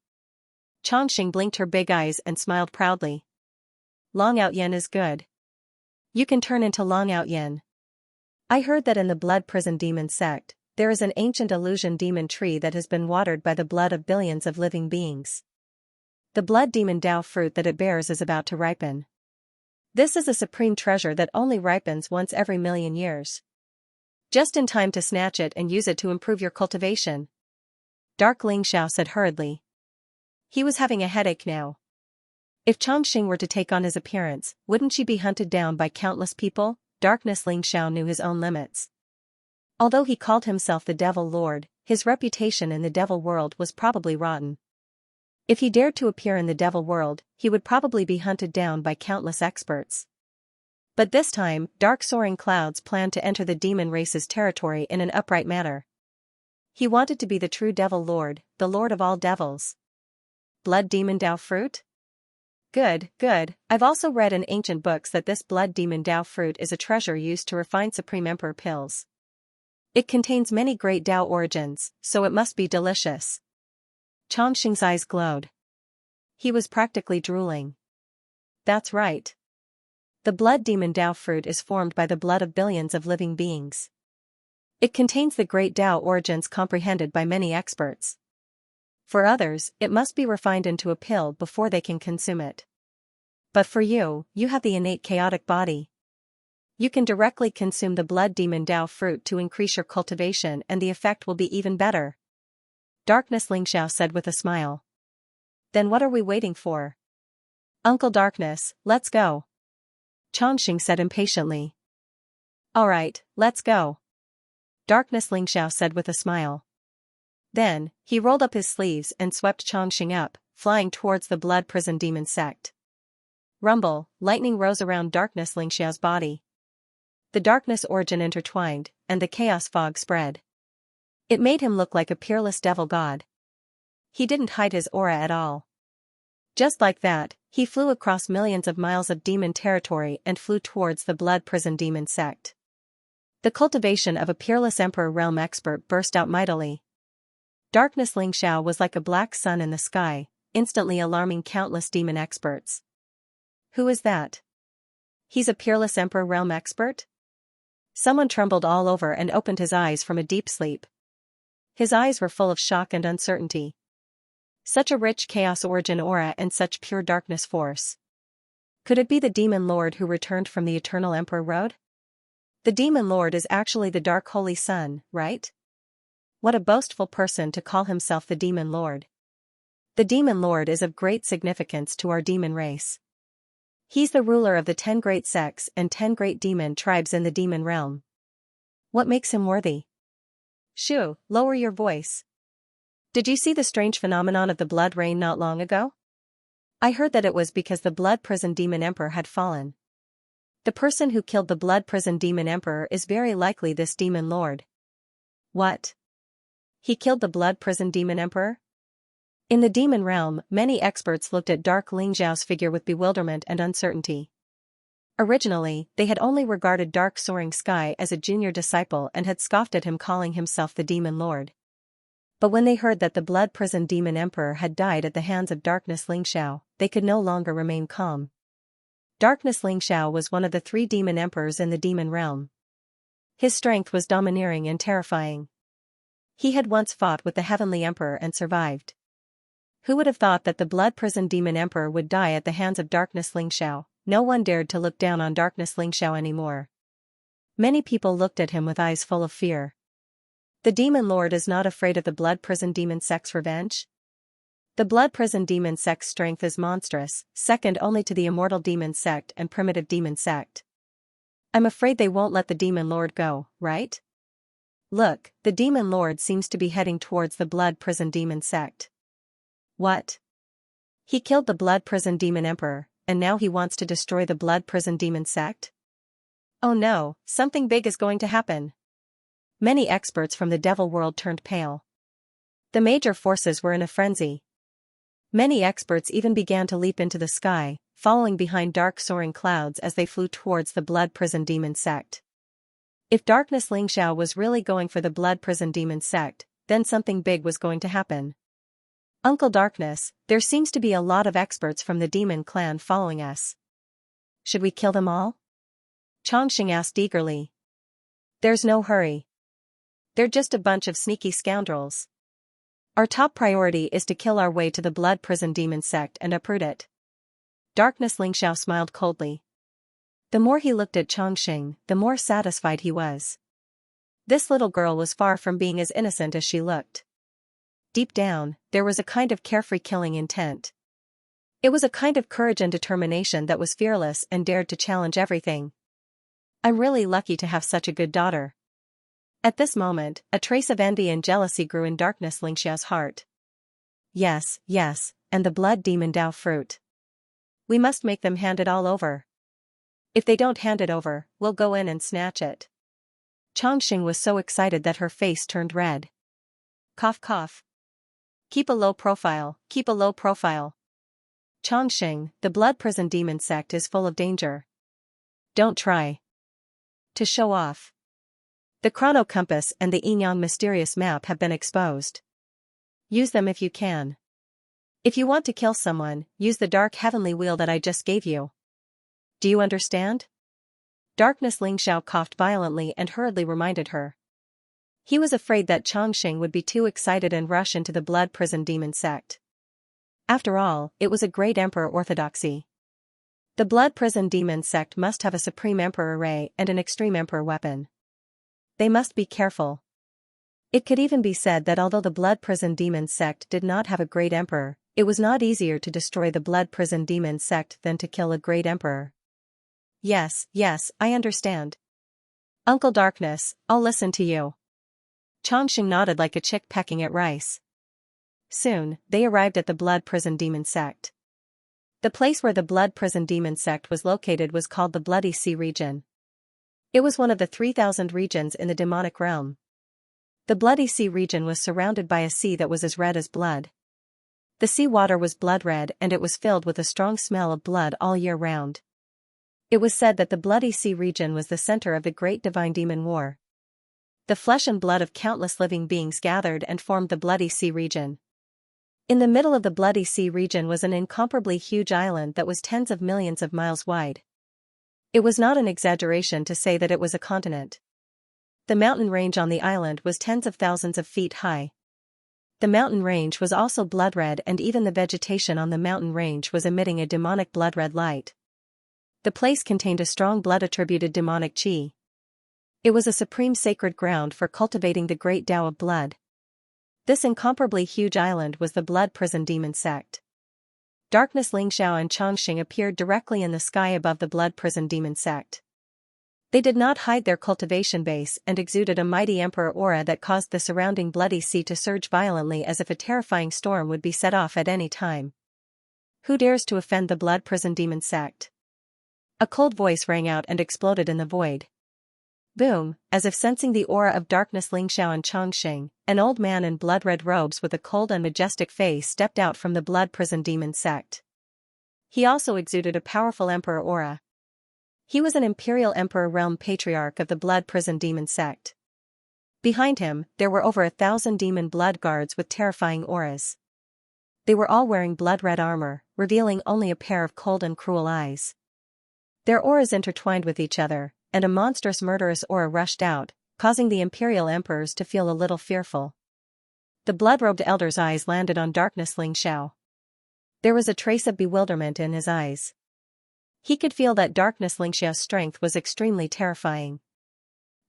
Chongqing blinked her big eyes and smiled proudly. Long Out Yen is good. You can turn into Long Out Yen. I heard that in the Blood Prison Demon sect, there is an ancient illusion demon tree that has been watered by the blood of billions of living beings. The blood demon Dao fruit that it bears is about to ripen. This is a supreme treasure that only ripens once every million years. Just in time to snatch it and use it to improve your cultivation. Dark Ling Xiao said hurriedly. He was having a headache now. If Chongqing were to take on his appearance, wouldn't she be hunted down by countless people? Darkness Ling Xiao knew his own limits. Although he called himself the Devil Lord, his reputation in the devil world was probably rotten. If he dared to appear in the devil world, he would probably be hunted down by countless experts. But this time, dark soaring clouds planned to enter the demon race's territory in an upright manner. He wanted to be the true devil lord, the lord of all devils. Blood demon Dao fruit? Good, good. I've also read in ancient books that this blood demon Dao fruit is a treasure used to refine Supreme Emperor pills. It contains many great Dao origins, so it must be delicious. Chongqing's eyes glowed. He was practically drooling. That's right. The blood demon Dao fruit is formed by the blood of billions of living beings. It contains the great Dao origins comprehended by many experts. For others, it must be refined into a pill before they can consume it. But for you, you have the innate chaotic body. You can directly consume the blood demon Dao fruit to increase your cultivation and the effect will be even better. Darkness Ling Xiao said with a smile. Then what are we waiting for? Uncle Darkness, let's go. Chongqing said impatiently. Alright, let's go. Darkness Ling Xiao said with a smile. Then, he rolled up his sleeves and swept Chongqing up, flying towards the blood prison demon sect. Rumble, lightning rose around Darkness Ling Xiao's body. The darkness origin intertwined, and the chaos fog spread. It made him look like a peerless devil god. He didn't hide his aura at all. Just like that, he flew across millions of miles of demon territory and flew towards the blood prison demon sect. The cultivation of a peerless emperor realm expert burst out mightily. Darkness Ling Xiao was like a black sun in the sky, instantly alarming countless demon experts. Who is that? He's a peerless emperor realm expert? Someone trembled all over and opened his eyes from a deep sleep. His eyes were full of shock and uncertainty. Such a rich chaos origin aura and such pure darkness force. Could it be the demon lord who returned from the eternal emperor road? The demon lord is actually the dark holy sun, right? What a boastful person to call himself the demon lord. The demon lord is of great significance to our demon race. He's the ruler of the 10 great sects and 10 great demon tribes in the demon realm. What makes him worthy? Shu, lower your voice. Did you see the strange phenomenon of the blood rain not long ago? I heard that it was because the blood prison demon emperor had fallen. The person who killed the blood prison demon emperor is very likely this demon lord. What? He killed the blood prison demon emperor? In the demon realm, many experts looked at Dark Ling Xiao's figure with bewilderment and uncertainty. Originally, they had only regarded Dark Soaring Sky as a junior disciple and had scoffed at him calling himself the demon lord. But when they heard that the blood prison demon emperor had died at the hands of Darkness Ling Xiao, they could no longer remain calm. Darkness Ling Xiao was one of the 3 demon emperors in the demon realm. His strength was domineering and terrifying. He had once fought with the heavenly emperor and survived. Who would have thought that the blood prison demon emperor would die at the hands of Darkness Ling Xiao? No one dared to look down on Darkness Ling Xiao anymore. Many people looked at him with eyes full of fear. The demon lord is not afraid of the blood prison demon sect's revenge? The blood prison demon sect's strength is monstrous, second only to the immortal demon sect and primitive demon sect. I'm afraid they won't let the demon lord go, right? Look, the demon lord seems to be heading towards the blood prison demon sect. What? He killed the blood prison demon emperor, and now he wants to destroy the blood prison demon sect? Oh no, something big is going to happen. Many experts from the devil world turned pale. The major forces were in a frenzy. Many experts even began to leap into the sky, following behind dark soaring clouds as they flew towards the blood prison demon sect. If Darkness Lingxiao was really going for the blood prison demon sect, then something big was going to happen. Uncle Darkness, there seems to be a lot of experts from the demon clan following us. Should we kill them all? Chongqing asked eagerly. There's no hurry. They're just a bunch of sneaky scoundrels. Our top priority is to kill our way to the blood prison demon sect and uproot it. Darkness Lingxiao smiled coldly. The more he looked at Chongqing, the more satisfied he was. This little girl was far from being as innocent as she looked. Deep down, there was a kind of carefree killing intent. It was a kind of courage and determination that was fearless and dared to challenge everything. I'm really lucky to have such a good daughter. At this moment, a trace of envy and jealousy grew in Darkness Lingxiao's heart. Yes, and the blood demon Dao fruit. We must make them hand it all over. If they don't hand it over, we'll go in and snatch it. Chongqing was so excited that her face turned red. Cough cough. Keep a low profile, keep a low profile. Chongqing, the blood prison demon sect is full of danger. Don't try to show off. The chrono compass and the yin-yang mysterious map have been exposed. Use them if you can. If you want to kill someone, use the dark heavenly wheel that I just gave you. Do you understand? Darkness Lingxiao coughed violently and hurriedly reminded her. He was afraid that Chongqing would be too excited and rush into the blood prison demon sect. After all, it was a great emperor orthodoxy. The blood prison demon sect must have a supreme emperor ray and an extreme emperor weapon. They must be careful. It could even be said that although the blood prison demon sect did not have a great emperor, it was not easier to destroy the blood prison demon sect than to kill a great emperor. Yes, I understand. Uncle Darkness, I'll listen to you. Chongqing nodded like a chick pecking at rice. Soon, they arrived at the blood prison demon sect. The place where the blood prison demon sect was located was called the Bloody Sea region. It was one of the 3,000 regions in the demonic realm. The Bloody Sea region was surrounded by a sea that was as red as blood. The sea water was blood red and it was filled with a strong smell of blood all year round. It was said that the Bloody Sea region was the center of the great divine demon war. The flesh and blood of countless living beings gathered and formed the Bloody Sea region. In the middle of the Bloody Sea region was an incomparably huge island that was tens of millions of miles wide. It was not an exaggeration to say that it was a continent. The mountain range on the island was tens of thousands of feet high. The mountain range was also blood red and even the vegetation on the mountain range was emitting a demonic blood red light. The place contained a strong blood-attributed demonic qi. It was a supreme sacred ground for cultivating the great Tao of blood. This incomparably huge island was the blood prison demon sect. Darkness Lingxiao and Chongqing appeared directly in the sky above the blood prison demon sect. They did not hide their cultivation base and exuded a mighty emperor aura that caused the surrounding bloody sea to surge violently as if a terrifying storm would be set off at any time. Who dares to offend the blood prison demon sect? A cold voice rang out and exploded in the void. Boom, as if sensing the aura of Darkness Lingxiao and Chongqing, an old man in blood-red robes with a cold and majestic face stepped out from the blood prison demon sect. He also exuded a powerful emperor aura. He was an imperial emperor realm patriarch of the blood prison demon sect. Behind him, there were over 1,000 demon blood guards with terrifying auras. They were all wearing blood-red armor, revealing only a pair of cold and cruel eyes. Their auras intertwined with each other, and a monstrous murderous aura rushed out, causing the imperial emperors to feel a little fearful. The blood-robed elder's eyes landed on Darkness Lingxiao. There was a trace of bewilderment in his eyes. He could feel that Darkness Lingxiao's strength was extremely terrifying.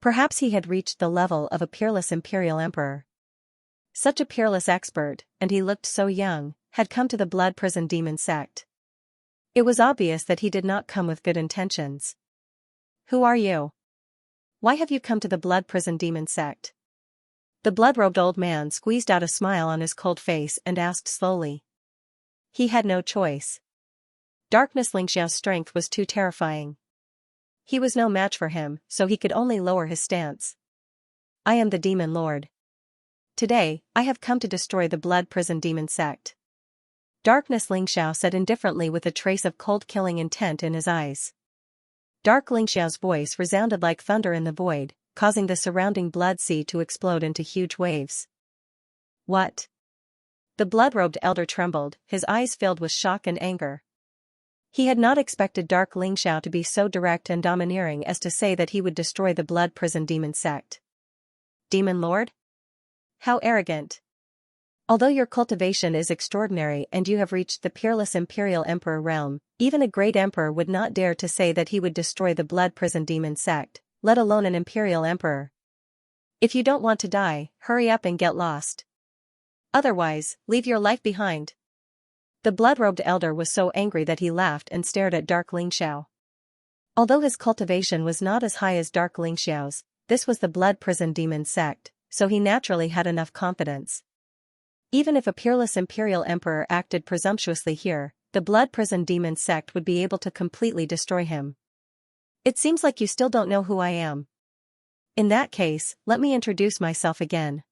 Perhaps he had reached the level of a peerless imperial emperor. Such a peerless expert, and he looked so young, had come to the blood prison demon sect. It was obvious that he did not come with good intentions. Who are you? Why have you come to the blood prison demon sect? The blood-robed old man squeezed out a smile on his cold face and asked slowly. He had no choice. Darkness Lingxiao's strength was too terrifying. He was no match for him, so he could only lower his stance. I am the demon lord. Today, I have come to destroy the blood prison demon sect. Darkness, Xianxia said indifferently with a trace of cold killing intent in his eyes. Dark Xianxia's voice resounded like thunder in the void, causing the surrounding blood sea to explode into huge waves. What? The blood-robed elder trembled, his eyes filled with shock and anger. He had not expected Dark Xianxia to be so direct and domineering as to say that he would destroy the blood prison demon sect. Demon Lord? How arrogant. Although your cultivation is extraordinary and you have reached the peerless Imperial Emperor realm, even a great emperor would not dare to say that he would destroy the blood prison demon sect, let alone an Imperial Emperor. If you don't want to die, hurry up and get lost. Otherwise, leave your life behind. The blood-robed elder was so angry that he laughed and stared at Dark Xianxia. Although his cultivation was not as high as Dark Xianxia's, this was the blood prison demon sect, so he naturally had enough confidence. Even if a peerless Imperial Emperor acted presumptuously here, the blood prison demon sect would be able to completely destroy him. It seems like you still don't know who I am. In that case, let me introduce myself again.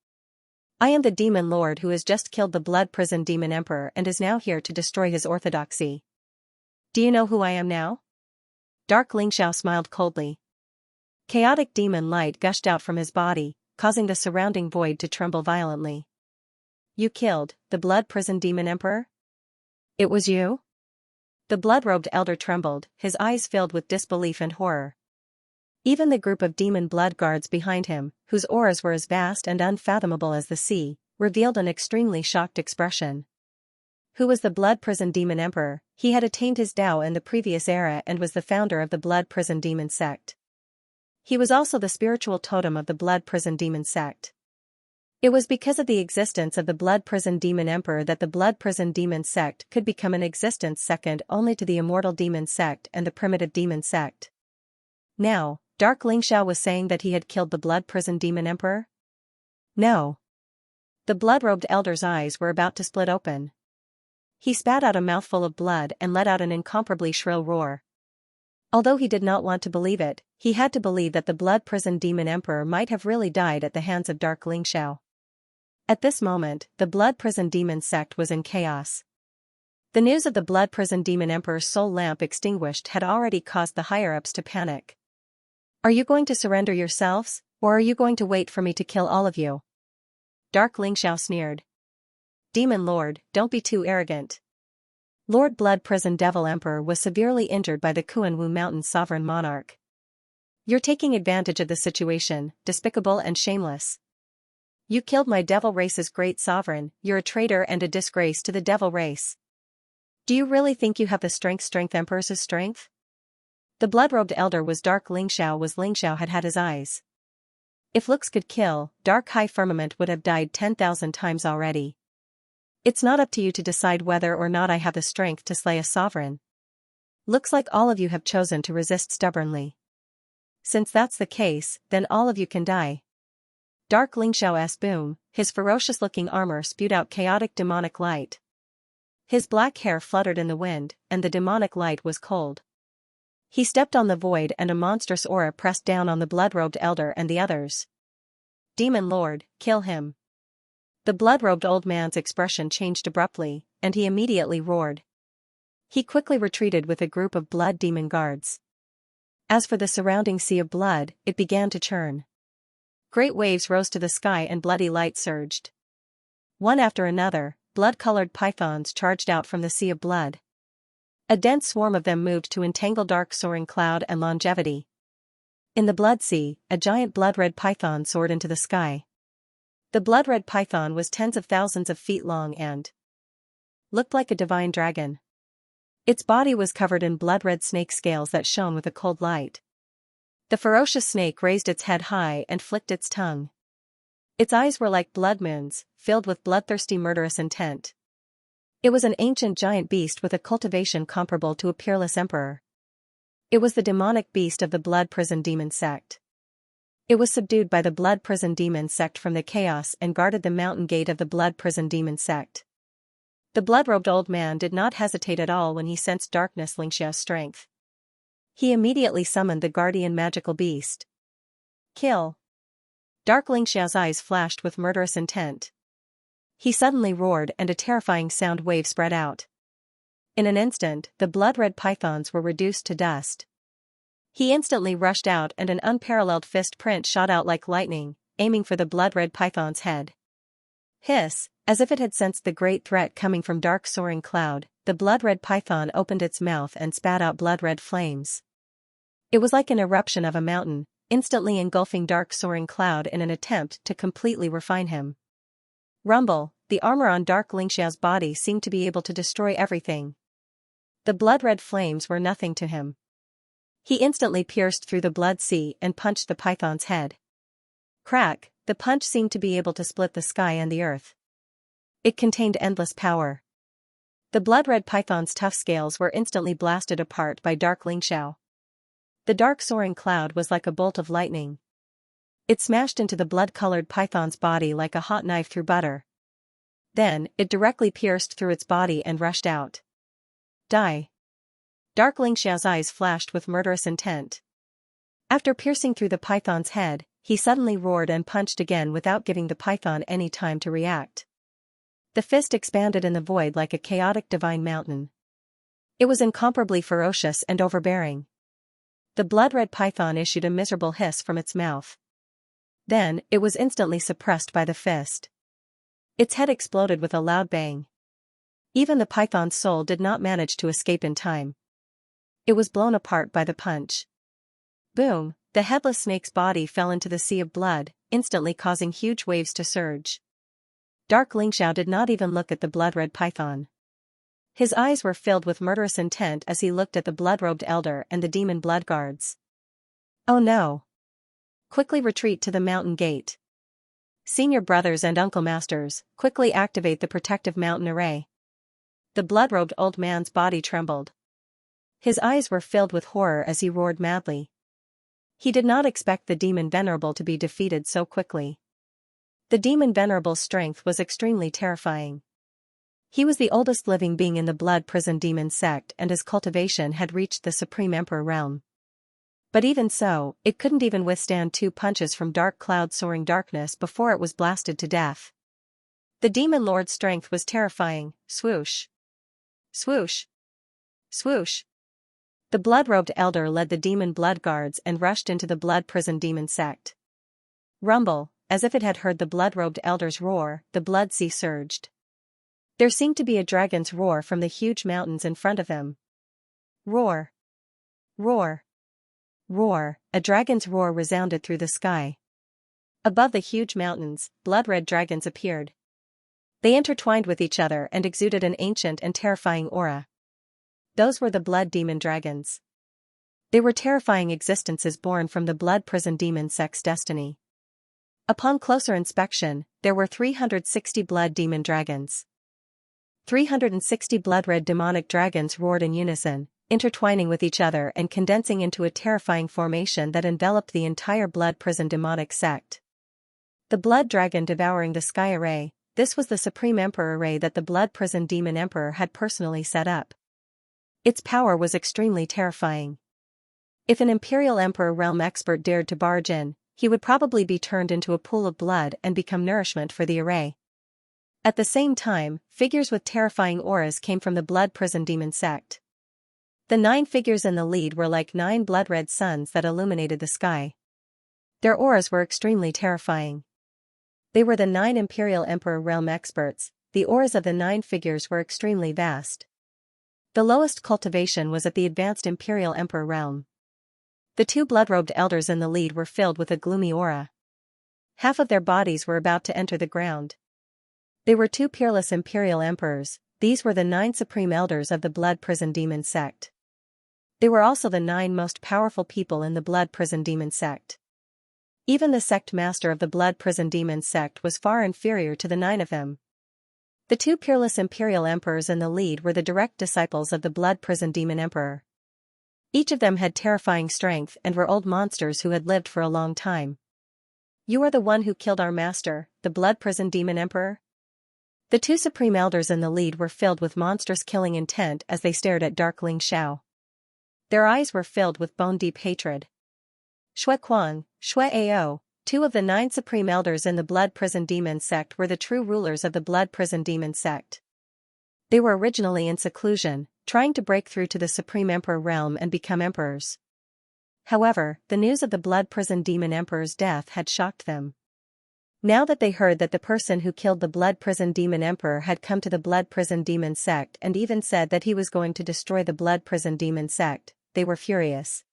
I am the Demon Lord who has just killed the blood prison demon emperor and is now here to destroy his orthodoxy. Do you know who I am now? Dark Xianxia smiled coldly. Chaotic demon light gushed out from his body, causing the surrounding void to tremble violently. You killed the blood prison demon emperor? It was you? The blood-robed elder trembled, his eyes filled with disbelief and horror. Even the group of demon blood guards behind him, whose auras were as vast and unfathomable as the sea, revealed an extremely shocked expression. Who was the blood prison demon emperor? He had attained his Tao in the previous era and was the founder of the blood prison demon sect. He was also the spiritual totem of the blood prison demon sect. It was because of the existence of the blood prison demon emperor that the blood prison demon sect could become an existence second only to the immortal demon sect and the primitive demon sect. Now, Dark Xianxia was saying that he had killed the blood prison demon emperor? No. The blood-robed elder's eyes were about to split open. He spat out a mouthful of blood and let out an incomparably shrill roar. Although he did not want to believe it, he had to believe that the blood prison demon emperor might have really died at the hands of Dark Xianxia. At this moment, the blood prison demon sect was in chaos. The news of the blood prison demon emperor's soul lamp extinguished had already caused the higher-ups to panic. Are you going to surrender yourselves, or are you going to wait for me to kill all of you? Dark Xianxia sneered. Demon Lord, don't be too arrogant. Lord Blood Prison Devil Emperor was severely injured by the Kuan-Wu Mountain's sovereign monarch. You're taking advantage of the situation, despicable and shameless. You killed my devil race's great sovereign, you're a traitor and a disgrace to the devil race. Do you really think you have the strength Emperor's strength? The blood-robed elder was Dark Xianxia had had his eyes. If looks could kill, Dark High Firmament would have died 10,000 times already. It's not up to you to decide whether or not I have the strength to slay a sovereign. Looks like all of you have chosen to resist stubbornly. Since that's the case, then all of you can die. Dark Xianxia's boom, his ferocious-looking armor spewed out chaotic demonic light. His black hair fluttered in the wind, and the demonic light was cold. He stepped on the void and a monstrous aura pressed down on the blood-robed elder and the others. Demon Lord, kill him. The blood-robed old man's expression changed abruptly, and he immediately roared. He quickly retreated with a group of blood demon guards. As for the surrounding sea of blood, it began to churn. Great waves rose to the sky and bloody light surged. One after another, blood-colored pythons charged out from the sea of blood. A dense swarm of them moved to entangle dark soaring cloud and longevity. In the blood sea, a giant blood-red python soared into the sky. The blood-red python was tens of thousands of feet long and looked like a divine dragon. Its body was covered in blood-red snake scales that shone with a cold light. The ferocious snake raised its head high and flicked its tongue. Its eyes were like blood moons, filled with bloodthirsty murderous intent. It was an ancient giant beast with a cultivation comparable to a peerless emperor. It was the demonic beast of the blood prison demon sect. It was subdued by the blood prison demon sect from the chaos and guarded the mountain gate of the blood prison demon sect. The blood-robed old man did not hesitate at all when he sensed Darkness Xianxia's strength. He immediately summoned the guardian magical beast. Kill. Dark Xianxia's eyes flashed with murderous intent. He suddenly roared and a terrifying sound wave spread out. In an instant, the blood-red pythons were reduced to dust. He instantly rushed out and an unparalleled fist print shot out like lightning, aiming for the blood-red python's head. Hiss, as if it had sensed the great threat coming from dark soaring cloud, the blood-red python opened its mouth and spat out blood-red flames. It was like an eruption of a mountain, instantly engulfing dark soaring cloud in an attempt to completely refine him. Rumble, the armor on dark Xianxia's body seemed to be able to destroy everything. The blood-red flames were nothing to him. He instantly pierced through the blood sea and punched the python's head. Crack, the punch seemed to be able to split the sky and the earth. It contained endless power. The blood-red python's tough scales were instantly blasted apart by dark Xianxia. The dark soaring cloud was like a bolt of lightning. It smashed into the blood-colored python's body like a hot knife through butter. Then, it directly pierced through its body and rushed out. Die. Dark Xianxia's eyes flashed with murderous intent. After piercing through the python's head, he suddenly roared and punched again without giving the python any time to react. The fist expanded in the void like a chaotic divine mountain. It was incomparably ferocious and overbearing. The blood-red python issued a miserable hiss from its mouth. Then, it was instantly suppressed by the fist. Its head exploded with a loud bang. Even the python's soul did not manage to escape in time. It was blown apart by the punch. Boom, the headless snake's body fell into the sea of blood, instantly causing huge waves to surge. Dark Xianxia did not even look at the blood-red python. His eyes were filled with murderous intent as he looked at the blood-robed elder and the demon blood guards. Oh no! Quickly retreat to the mountain gate. Senior brothers and uncle masters, quickly activate the protective mountain array. The blood-robed old man's body trembled. His eyes were filled with horror as he roared madly. He did not expect the demon venerable to be defeated so quickly. The demon venerable's strength was extremely terrifying. He was the oldest living being in the blood prison demon sect and his cultivation had reached the supreme emperor realm. But even so, it couldn't even withstand 2 punches from dark cloud soaring darkness before it was blasted to death. The demon lord's strength was terrifying. Swoosh. Swoosh. Swoosh. The blood-robed elder led the demon blood guards and rushed into the blood prison demon sect. Rumble, as if it had heard the blood-robed elder's roar, the blood sea surged. There seemed to be a dragon's roar from the huge mountains in front of them. Roar. Roar. Roar, a dragon's roar resounded through the sky. Above the huge mountains, blood-red dragons appeared. They intertwined with each other and exuded an ancient and terrifying aura. Those were the blood demon dragons. They were terrifying existences born from the blood prison demon sect's destiny. Upon closer inspection, there were 360 blood demon dragons. 360 blood-red demonic dragons roared in unison, intertwining with each other and condensing into a terrifying formation that enveloped the entire blood prison demonic sect. The blood dragon devouring the sky array, this was the supreme emperor array that the blood prison demon emperor had personally set up. Its power was extremely terrifying. If an imperial emperor realm expert dared to barge in, he would probably be turned into a pool of blood and become nourishment for the array. At the same time, figures with terrifying auras came from the blood prison demon sect. The 9 figures in the lead were like 9 blood-red suns that illuminated the sky. Their auras were extremely terrifying. They were the 9 imperial emperor realm experts. The auras of the 9 figures were extremely vast. The lowest cultivation was at the advanced imperial emperor realm. The 2 blood-robed elders in the lead were filled with a gloomy aura. Half of their bodies were about to enter the ground. They were 2 peerless imperial emperors. These were the 9 supreme elders of the blood prison demon sect. They were also the 9 most powerful people in the blood prison demon sect. Even the sect master of the blood prison demon sect was far inferior to the 9 of them. The 2 peerless imperial emperors in the lead were the direct disciples of the blood prison demon emperor. Each of them had terrifying strength and were old monsters who had lived for a long time. You are the one who killed our master, the blood prison demon emperor? The 2 supreme elders in the lead were filled with monstrous killing intent as they stared at dark Xianxia. Their eyes were filled with bone-deep hatred. Shui Kuang, Shui Ao, Two of the 9 supreme elders in the Blood Prison Demon sect were the true rulers of the Blood Prison Demon sect. They were originally in seclusion, trying to break through to the Supreme Emperor realm and become emperors. However, the news of the Blood Prison Demon Emperor's death had shocked them. Now that they heard that the person who killed the Blood Prison Demon Emperor had come to the Blood Prison Demon sect and even said that he was going to destroy the Blood Prison Demon sect, they were furious.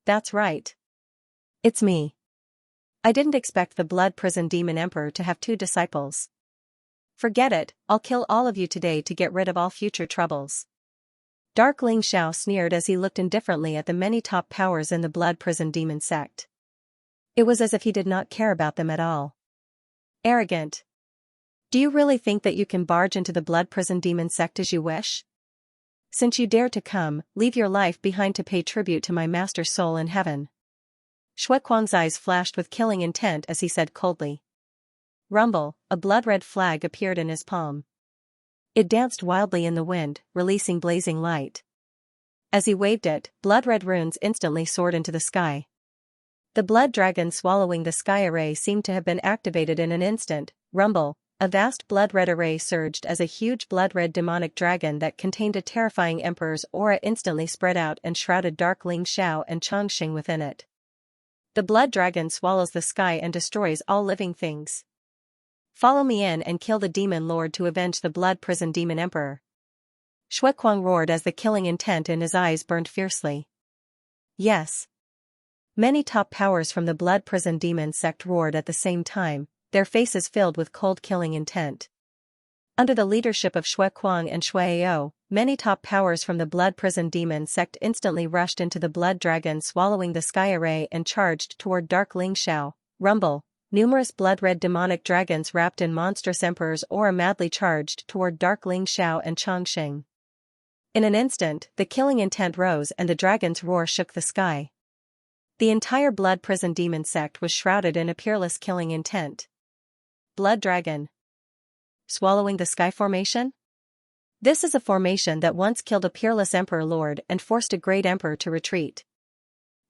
That's right. It's me. I didn't expect the Blood Prison Demon Emperor to have 2 disciples. Forget it, I'll kill all of you today to get rid of all future troubles. Dark Xianxia sneered as he looked indifferently at the many top powers in the Blood Prison Demon sect. It was as if he did not care about them at all. Arrogant. Do you really think that you can barge into the Blood Prison Demon sect as you wish? Since you dare to come, leave your life behind to pay tribute to my master's soul in heaven. Xuequang's eyes flashed with killing intent as he said coldly. Rumble, a blood-red flag appeared in his palm. It danced wildly in the wind, releasing blazing light. As he waved it, blood-red runes instantly soared into the sky. The blood dragon swallowing the sky array seemed to have been activated in an instant. Rumble, a vast blood-red array surged as a huge blood-red demonic dragon that contained a terrifying emperor's aura instantly spread out and shrouded Dark Xianxia and Xianxia within it. The blood dragon swallows the sky and destroys all living things. Follow me in and kill the demon lord to avenge the Blood Prison Demon Emperor. Xuequang roared as the killing intent in his eyes burned fiercely. Yes. Many top powers from the Blood Prison Demon sect roared at the same time, their faces filled with cold killing intent. Under the leadership of Xuequang and Xueao, many top powers from the Blood Prison Demon sect instantly rushed into the blood dragon swallowing the sky array and charged toward Dark Xianxia. Rumble, numerous blood-red demonic dragons wrapped in monstrous emperor's aura madly charged toward Dark Xianxia and Xianxia. In an instant, the killing intent rose and the dragon's roar shook the sky. The entire Blood Prison Demon sect was shrouded in a peerless killing intent. Blood Dragon. Swallowing the Sky Formation? This is a formation that once killed a peerless Emperor Lord and forced a great Emperor to retreat.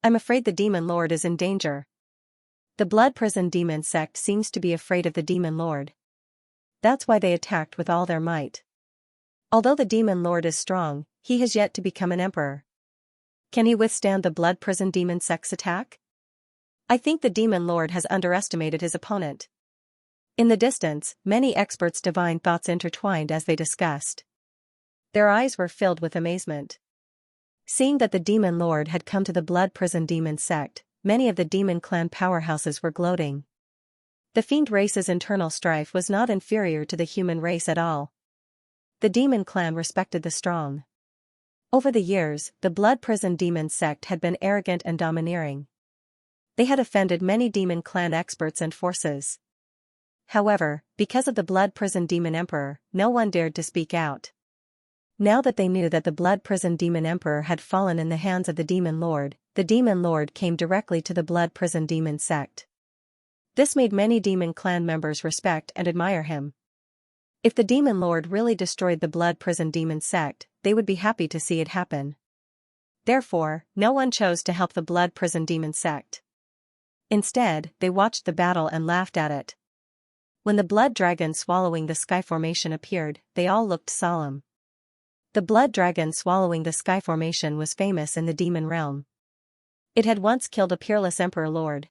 I'm afraid the Demon Lord is in danger. The Blood Prison Demon sect seems to be afraid of the Demon Lord. That's why they attacked with all their might. Although the Demon Lord is strong, he has yet to become an Emperor. Can he withstand the Blood Prison Demon sect's attack? I think the Demon Lord has underestimated his opponent. In the distance, many experts' divine thoughts intertwined as they discussed. Their eyes were filled with amazement. Seeing that the Demon Lord had come to the Blood Prison Demon sect, many of the demon clan powerhouses were gloating. The fiend race's internal strife was not inferior to the human race at all. The demon clan respected the strong. Over the years, the Blood Prison Demon sect had been arrogant and domineering. They had offended many demon clan experts and forces. However, because of the Blood Prison Demon Emperor, no one dared to speak out. Now that they knew that the Blood Prison Demon Emperor had fallen in the hands of the Demon Lord came directly to the Blood Prison Demon sect. This made many demon clan members respect and admire him. If the Demon Lord really destroyed the Blood Prison Demon sect, they would be happy to see it happen. Therefore, no one chose to help the Blood Prison Demon sect. Instead, they watched the battle and laughed at it. When the blood dragon swallowing the sky formation appeared, they all looked solemn. The blood dragon swallowing the sky formation was famous in the demon realm. It had once killed a peerless Emperor Lord.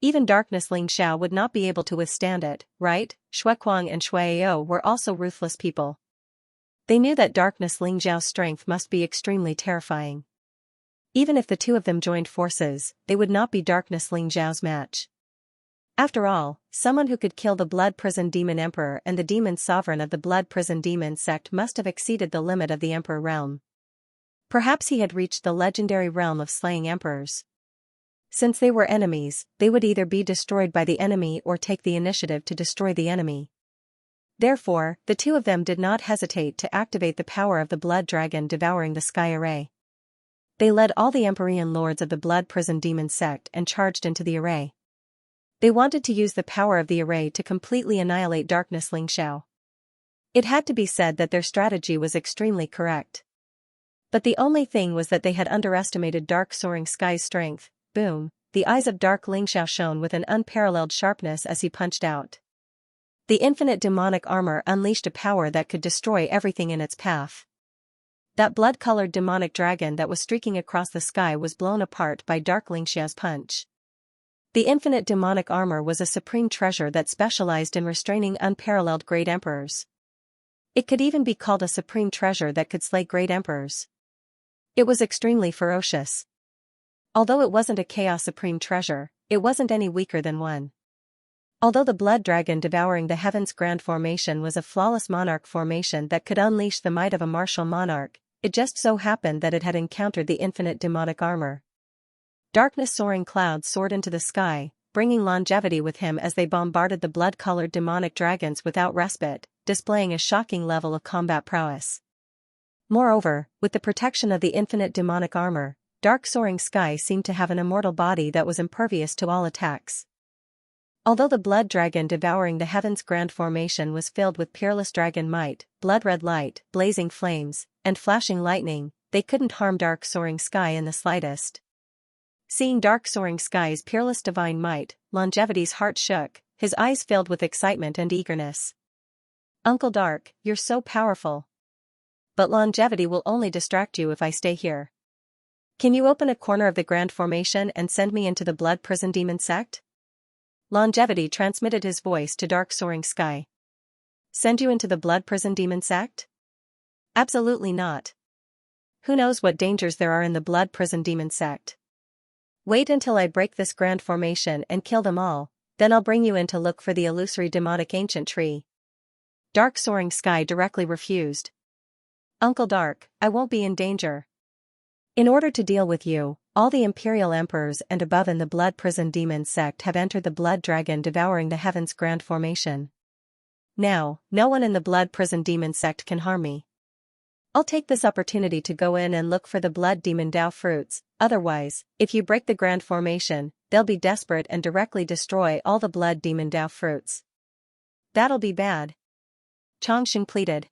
Even Darkness Xianxia would not be able to withstand it, right? Xuequang and Xueao were also ruthless people. They knew that Darkness Xianxia's strength must be extremely terrifying. Even if the two of them joined forces, they would not be Darkness Xianxia's match. After all, someone who could kill the Blood Prison Demon Emperor and the Demon Sovereign of the Blood Prison Demon sect must have exceeded the limit of the Emperor realm. Perhaps he had reached the legendary realm of slaying emperors. Since they were enemies, they would either be destroyed by the enemy or take the initiative to destroy the enemy. Therefore, the two of them did not hesitate to activate the power of the Blood Dragon devouring the sky array. They led all the Empyrean lords of the Blood Prison Demon sect and charged into the array. They wanted to use the power of the array to completely annihilate Darkness Xianxia. It had to be said that their strategy was extremely correct. But the only thing was that they had underestimated Dark Soaring Sky's strength. boom, the eyes of Dark Xianxia shone with an unparalleled sharpness as he punched out. The infinite demonic armor unleashed a power that could destroy everything in its path. That blood-colored demonic dragon that was streaking across the sky was blown apart by Dark Xianxia's punch. The infinite demonic armor was a supreme treasure that specialized in restraining unparalleled great emperors. It could even be called a supreme treasure that could slay great emperors. It was extremely ferocious. Although it wasn't a chaos supreme treasure, it wasn't any weaker than one. Although the blood dragon devouring the heavens grand formation was a flawless monarch formation that could unleash the might of a martial monarch, it just so happened that it had encountered the infinite demonic armor. Darkness soaring clouds soared into the sky, bringing longevity with him as they bombarded the blood-colored demonic dragons without respite, displaying a shocking level of combat prowess. Moreover, with the protection of the infinite demonic armor, dark soaring sky seemed to have an immortal body that was impervious to all attacks. Although the blood dragon devouring the heavens grand formation was filled with peerless dragon might, blood-red light, blazing flames, and flashing lightning, they couldn't harm dark soaring sky in the slightest. Seeing dark soaring sky's peerless divine might, Longevity's heart shook, his eyes filled with excitement and eagerness. Uncle Dark, you're so powerful. But longevity will only distract you if I stay here. Can you open a corner of the grand formation and send me into the blood prison demon sect? Longevity transmitted his voice to dark soaring sky. Send you into the blood prison demon sect? Absolutely not. Who knows what dangers there are in the blood prison demon sect? Wait until I break this grand formation and kill them all, then I'll bring you in to look for the illusory demonic ancient tree. Dark soaring sky directly refused. Uncle Dark, I won't be in danger. In order to deal with you, all the imperial emperors and above in the blood prison demon sect have entered the blood dragon devouring the heavens grand formation. Now, no one in the blood prison demon sect can harm me. I'll take this opportunity to go in and look for the blood demon Dao fruits, otherwise, if you break the grand formation, they'll be desperate and directly destroy all the blood demon Dao fruits. That'll be bad. Chongqing pleaded.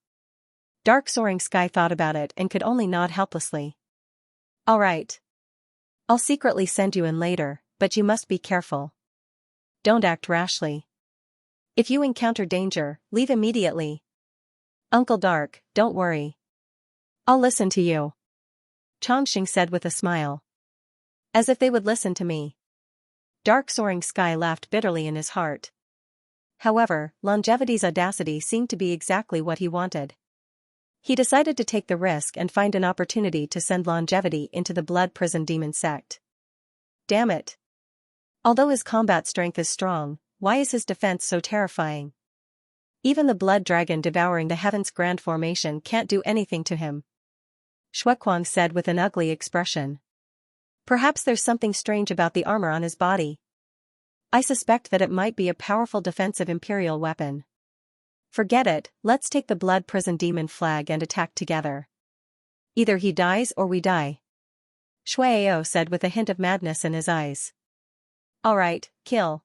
Dark soaring sky thought about it and could only nod helplessly. All right. I'll secretly send you in later, but you must be careful. Don't act rashly. If you encounter danger, leave immediately. Uncle Dark, don't worry. I'll listen to you. Chongqing said with a smile. As if they would listen to me. Dark soaring sky laughed bitterly in his heart. However, Longevity's audacity seemed to be exactly what he wanted. He decided to take the risk and find an opportunity to send Longevity into the blood prison demon sect. Damn it. Although his combat strength is strong, why is his defense so terrifying? Even the blood dragon devouring the heavens grand formation can't do anything to him. Shuequang said with an ugly expression. Perhaps there's something strange about the armor on his body. I suspect that it might be a powerful defensive imperial weapon. Forget it, let's take the blood prison demon flag and attack together. Either he dies or we die. Shueao said with a hint of madness in his eyes. Alright, kill.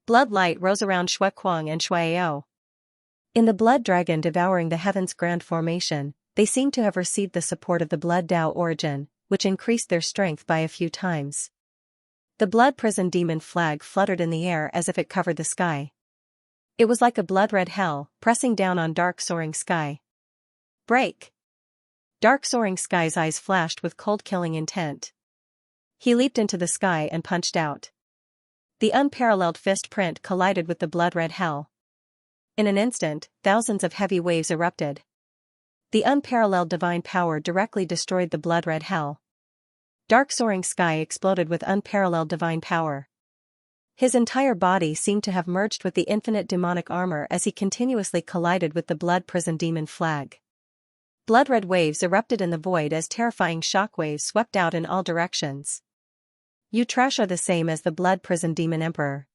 Blood light rose around Shuequang and Shueao. In the blood dragon devouring the heavens grand formation, they seemed to have received the support of the blood Dao origin, which increased their strength by a few times. The blood prison demon flag fluttered in the air as if it covered the sky. It was like a blood-red hell, pressing down on dark soaring sky. Break! Dark soaring sky's eyes flashed with cold killing intent. He leaped into the sky and punched out. The unparalleled fist print collided with the blood-red hell. In an instant, thousands of heavy waves erupted. The unparalleled divine power directly destroyed the blood-red hell. Dark soaring sky exploded with unparalleled divine power. His entire body seemed to have merged with the infinite demonic armor as he continuously collided with the blood prison demon flag. Blood-red waves erupted in the void as terrifying shockwaves swept out in all directions. You trash are the same as the blood prison demon emperor.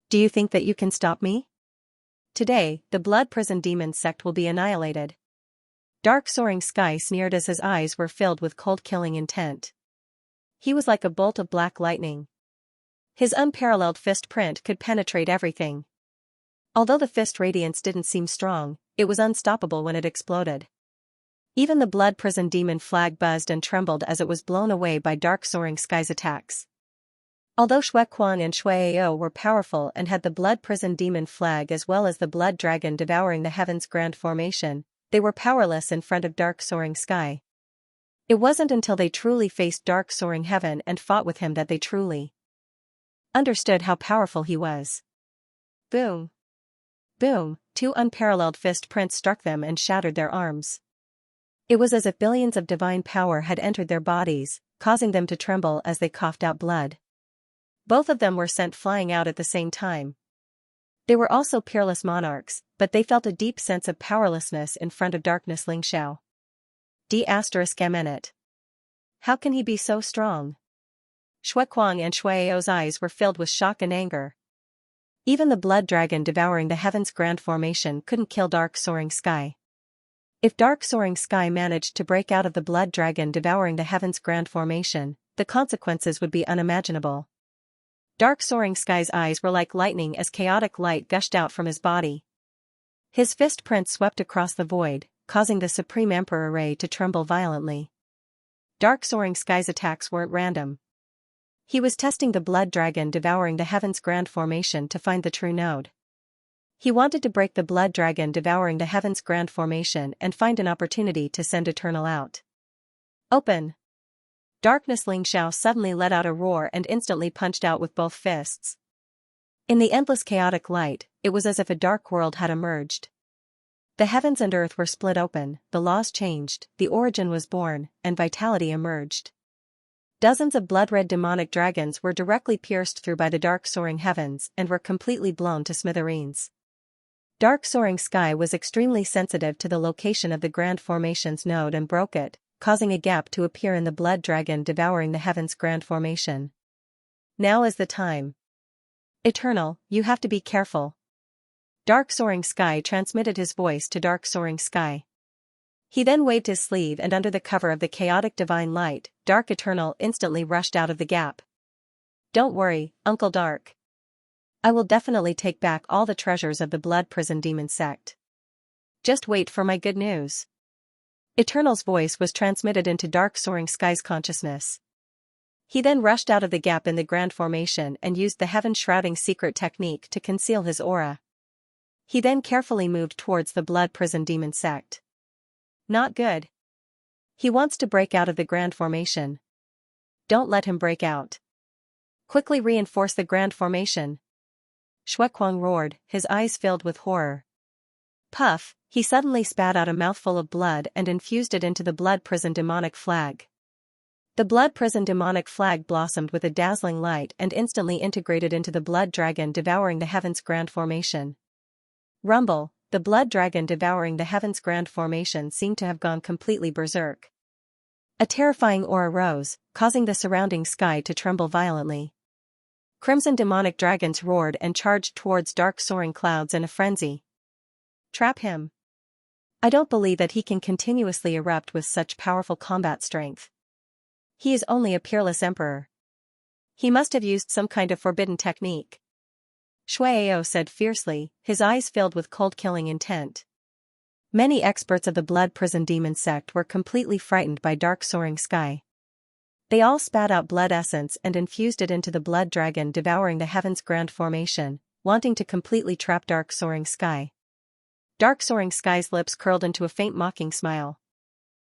Do you think that you can stop me? Today, the blood prison demon sect will be annihilated. Dark soaring sky sneered as his eyes were filled with cold killing intent. He was like a bolt of black lightning. His unparalleled fist print could penetrate everything. Although the fist radiance didn't seem strong, it was unstoppable when it exploded. Even the blood prison demon flag buzzed and trembled as it was blown away by dark soaring sky's attacks. Although Shuequan and Shueao were powerful and had the Blood Prison Demon flag as well as the Blood Dragon devouring the Heavens Grand Formation, they were powerless in front of Dark Soaring Sky. It wasn't until they truly faced Dark Soaring Heaven and fought with him that they truly understood how powerful he was. Boom! Boom! Two unparalleled fist prints struck them and shattered their arms. It was as if billions of divine power had entered their bodies, causing them to tremble as they coughed out blood. Both of them were sent flying out at the same time. They were also peerless monarchs, but they felt a deep sense of powerlessness in front of Darkness Lingxiao. D***. How can he be so strong? Shuequan and Shueao's eyes were filled with shock and anger. Even the Blood Dragon devouring the Heavens Grand Formation couldn't kill Dark Soaring Sky. If Dark Soaring Sky managed to break out of the Blood Dragon devouring the Heavens Grand Formation, the consequences would be unimaginable. Dark Soaring Sky's eyes were like lightning as chaotic light gushed out from his body. His fist prints swept across the void, causing the Supreme Emperor Ray to tremble violently. Dark Soaring Sky's attacks weren't random. He was testing the Blood Dragon devouring the Heavens Grand Formation to find the true node. He wanted to break the Blood Dragon devouring the Heavens Grand Formation and find an opportunity to send Eternal out. Open! Darkness Lingxiao suddenly let out a roar and instantly punched out with both fists. In the endless chaotic light, it was as if a dark world had emerged. The heavens and earth were split open, the laws changed, the origin was born, and vitality emerged. Dozens of blood-red demonic dragons were directly pierced through by the Dark Soaring Heavens and were completely blown to smithereens. Dark Soaring Sky was extremely sensitive to the location of the Grand Formation's node and broke it, causing a gap to appear in the Blood Dragon devouring the Heavens Grand Formation. Now is the time. Eternal, you have to be careful. Dark Soaring Sky transmitted his voice to Dark Soaring Sky. He then waved his sleeve and under the cover of the chaotic divine light, Dark Eternal instantly rushed out of the gap. Don't worry, Uncle Dark. I will definitely take back all the treasures of the Blood Prison Demon sect. Just wait for my good news. Eternal's voice was transmitted into Dark Soaring Sky's consciousness. He then rushed out of the gap in the Grand Formation and used the heaven-shrouding secret technique to conceal his aura. He then carefully moved towards the Blood Prison Demon sect. Not good. He wants to break out of the Grand Formation. Don't let him break out. Quickly reinforce the Grand Formation. Shuequan roared, his eyes filled with horror. Puff, he suddenly spat out a mouthful of blood and infused it into the Blood Prison Demonic flag. The Blood Prison Demonic flag blossomed with a dazzling light and instantly integrated into the Blood Dragon devouring the Heavens Grand Formation. Rumble, the Blood Dragon devouring the Heavens Grand Formation seemed to have gone completely berserk. A terrifying aura rose, causing the surrounding sky to tremble violently. Crimson demonic dragons roared and charged towards dark soaring clouds in a frenzy. Trap him. I don't believe that he can continuously erupt with such powerful combat strength. He is only a peerless emperor. He must have used some kind of forbidden technique. Shueao said fiercely, his eyes filled with cold-killing intent. Many experts of the Blood Prison Demon sect were completely frightened by Dark Soaring Sky. They all spat out blood essence and infused it into the Blood Dragon devouring the Heavens Grand Formation, wanting to completely trap Dark Soaring Sky. Dark Soaring Sky's lips curled into a faint mocking smile.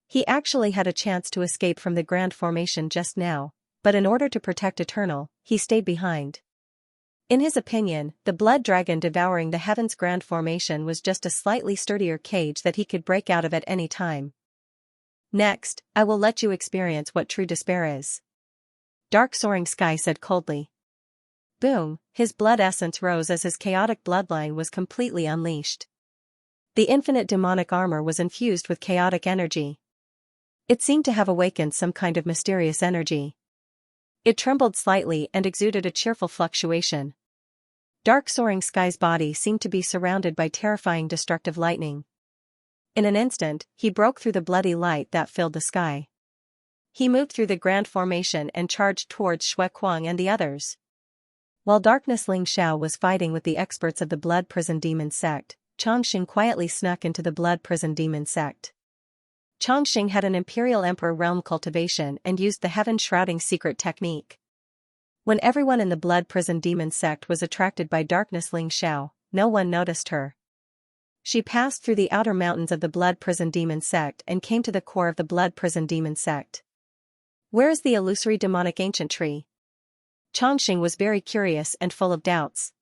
He actually had a chance to escape from the Grand Formation just now, but in order to protect Eternal, he stayed behind. In his opinion, the Blood Dragon devouring the Heavens Grand Formation was just a slightly sturdier cage that he could break out of at any time. Next, I will let you experience what true despair is. Dark Soaring Sky said coldly. Boom, his blood essence rose as his chaotic bloodline was completely unleashed. The infinite demonic armor was infused with chaotic energy. It seemed to have awakened some kind of mysterious energy. It trembled slightly and exuded a cheerful fluctuation. Dark Soaring Sky's body seemed to be surrounded by terrifying destructive lightning. In an instant, he broke through the bloody light that filled the sky. He moved through the Grand Formation and charged towards Shuequan and the others. While Darkness Lingxiao was fighting with the experts of the Blood Prison Demon sect, Xianxia quietly snuck into the Blood Prison Demon sect. Xianxia had an Imperial Emperor realm cultivation and used the heaven-shrouding secret technique. When everyone in the Blood Prison Demon sect was attracted by darkness Xianxia, no one noticed her. She passed through the outer mountains of the Blood Prison Demon sect and came to the core of the Blood Prison Demon sect. Where is the illusory demonic ancient tree? Xianxia was very curious and full of doubts.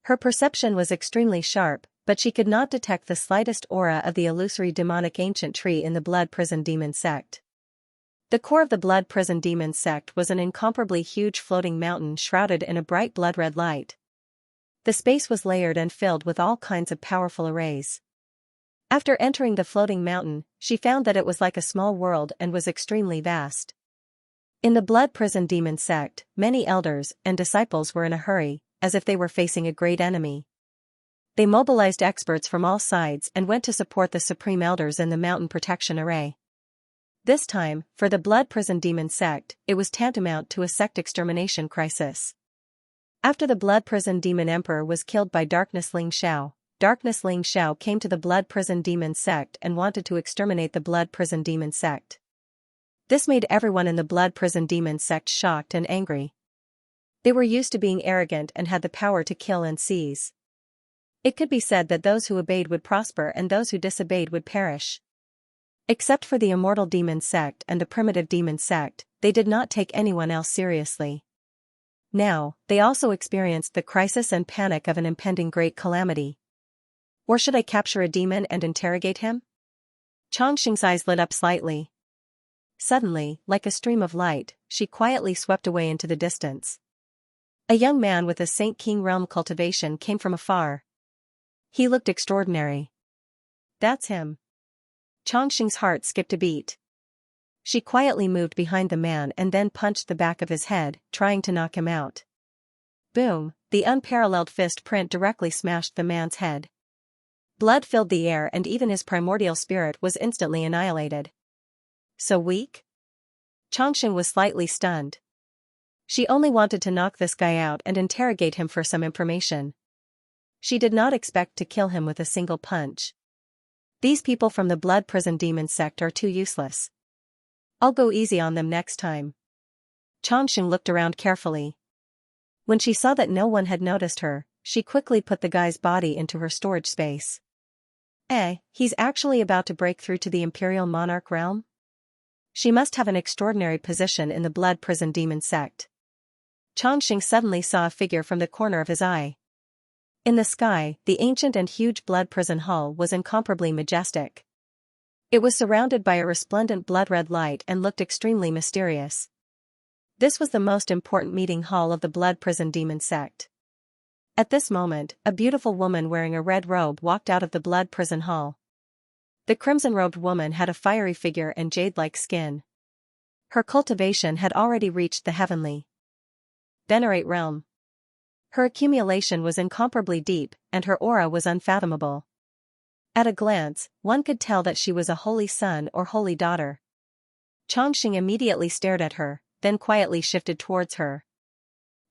Her perception was extremely sharp, but she could not detect the slightest aura of the illusory demonic ancient tree in the Blood Prison Demon sect. The core of the Blood Prison Demon sect was an incomparably huge floating mountain shrouded in a bright blood-red light. The space was layered and filled with all kinds of powerful arrays. After entering the floating mountain, she found that it was like a small world and was extremely vast. In the Blood Prison Demon sect, many elders and disciples were in a hurry, as if they were facing a great enemy. They mobilized experts from all sides and went to support the supreme elders in the mountain protection array. This time, for the Blood Prison Demon sect, it was tantamount to a sect extermination crisis. After the Blood Prison Demon Emperor was killed by Darkness Xianxia came to the Blood Prison Demon sect and wanted to exterminate the Blood Prison Demon sect. This made everyone in the Blood Prison Demon sect shocked and angry. They were used to being arrogant and had the power to kill and seize. It could be said that those who obeyed would prosper and those who disobeyed would perish. Except for the Immortal Demon sect and the Primitive Demon sect, they did not take anyone else seriously. Now, they also experienced the crisis and panic of an impending great calamity. Or should I capture a demon and interrogate him? Xianxia's eyes lit up slightly. Suddenly, like a stream of light, she quietly swept away into the distance. A young man with a Saint King realm cultivation came from afar. He looked extraordinary. That's him. Xianxia's heart skipped a beat. She quietly moved behind the man and then punched the back of his head, trying to knock him out. Boom, the unparalleled fist print directly smashed the man's head. Blood filled the air and even his primordial spirit was instantly annihilated. So weak? Xianxia was slightly stunned. She only wanted to knock this guy out and interrogate him for some information. She did not expect to kill him with a single punch. These people from the Blood Prison Demon sect are too useless. I'll go easy on them next time. Xianxia looked around carefully. When she saw that no one had noticed her, she quickly put the guy's body into her storage space. He's actually about to break through to the Imperial Monarch realm? She must have an extraordinary position in the Blood Prison Demon sect. Xianxia suddenly saw a figure from the corner of his eye. In the sky, the ancient and huge Blood Prison Hall was incomparably majestic. It was surrounded by a resplendent blood-red light and looked extremely mysterious. This was the most important meeting hall of the Blood Prison Demon sect. At this moment, a beautiful woman wearing a red robe walked out of the Blood Prison Hall. The crimson-robed woman had a fiery figure and jade-like skin. Her cultivation had already reached the heavenly venerate realm. Her accumulation was incomparably deep, and her aura was unfathomable. At a glance, one could tell that she was a holy son or holy daughter. Xianxia immediately stared at her, then quietly shifted towards her.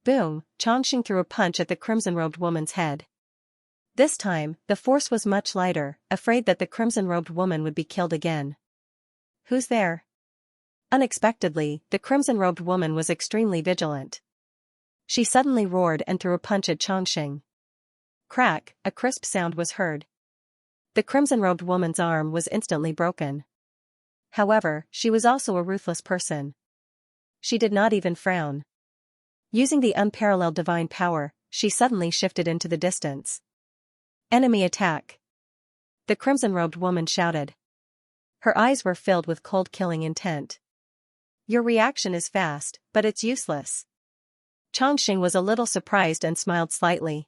Boom, Xianxia threw a punch at the crimson-robed woman's head. This time, the force was much lighter, afraid that the crimson-robed woman would be killed again. Who's there? Unexpectedly, the crimson-robed woman was extremely vigilant. She suddenly roared and threw a punch at Xianxia. Crack, a crisp sound was heard. The crimson-robed woman's arm was instantly broken. However, she was also a ruthless person. She did not even frown. Using the unparalleled divine power, she suddenly shifted into the distance. Enemy attack! The crimson-robed woman shouted. Her eyes were filled with cold killing intent. Your reaction is fast, but it's useless. Xianxia was a little surprised and smiled slightly.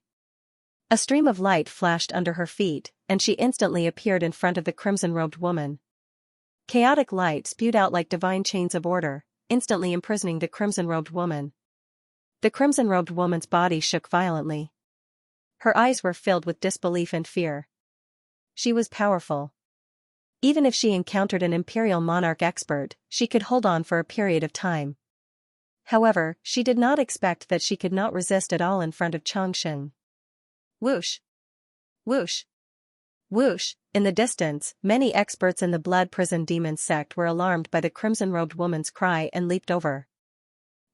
A stream of light flashed under her feet, and she instantly appeared in front of the crimson-robed woman. Chaotic light spewed out like divine chains of order, instantly imprisoning the crimson-robed woman. The crimson-robed woman's body shook violently. Her eyes were filled with disbelief and fear. She was powerful. Even if she encountered an Imperial Monarch expert, she could hold on for a period of time. However, she did not expect that she could not resist at all in front of Xianxia. Whoosh! Whoosh! Whoosh! In the distance, many experts in the Blood Prison Demon sect were alarmed by the crimson-robed woman's cry and leaped over.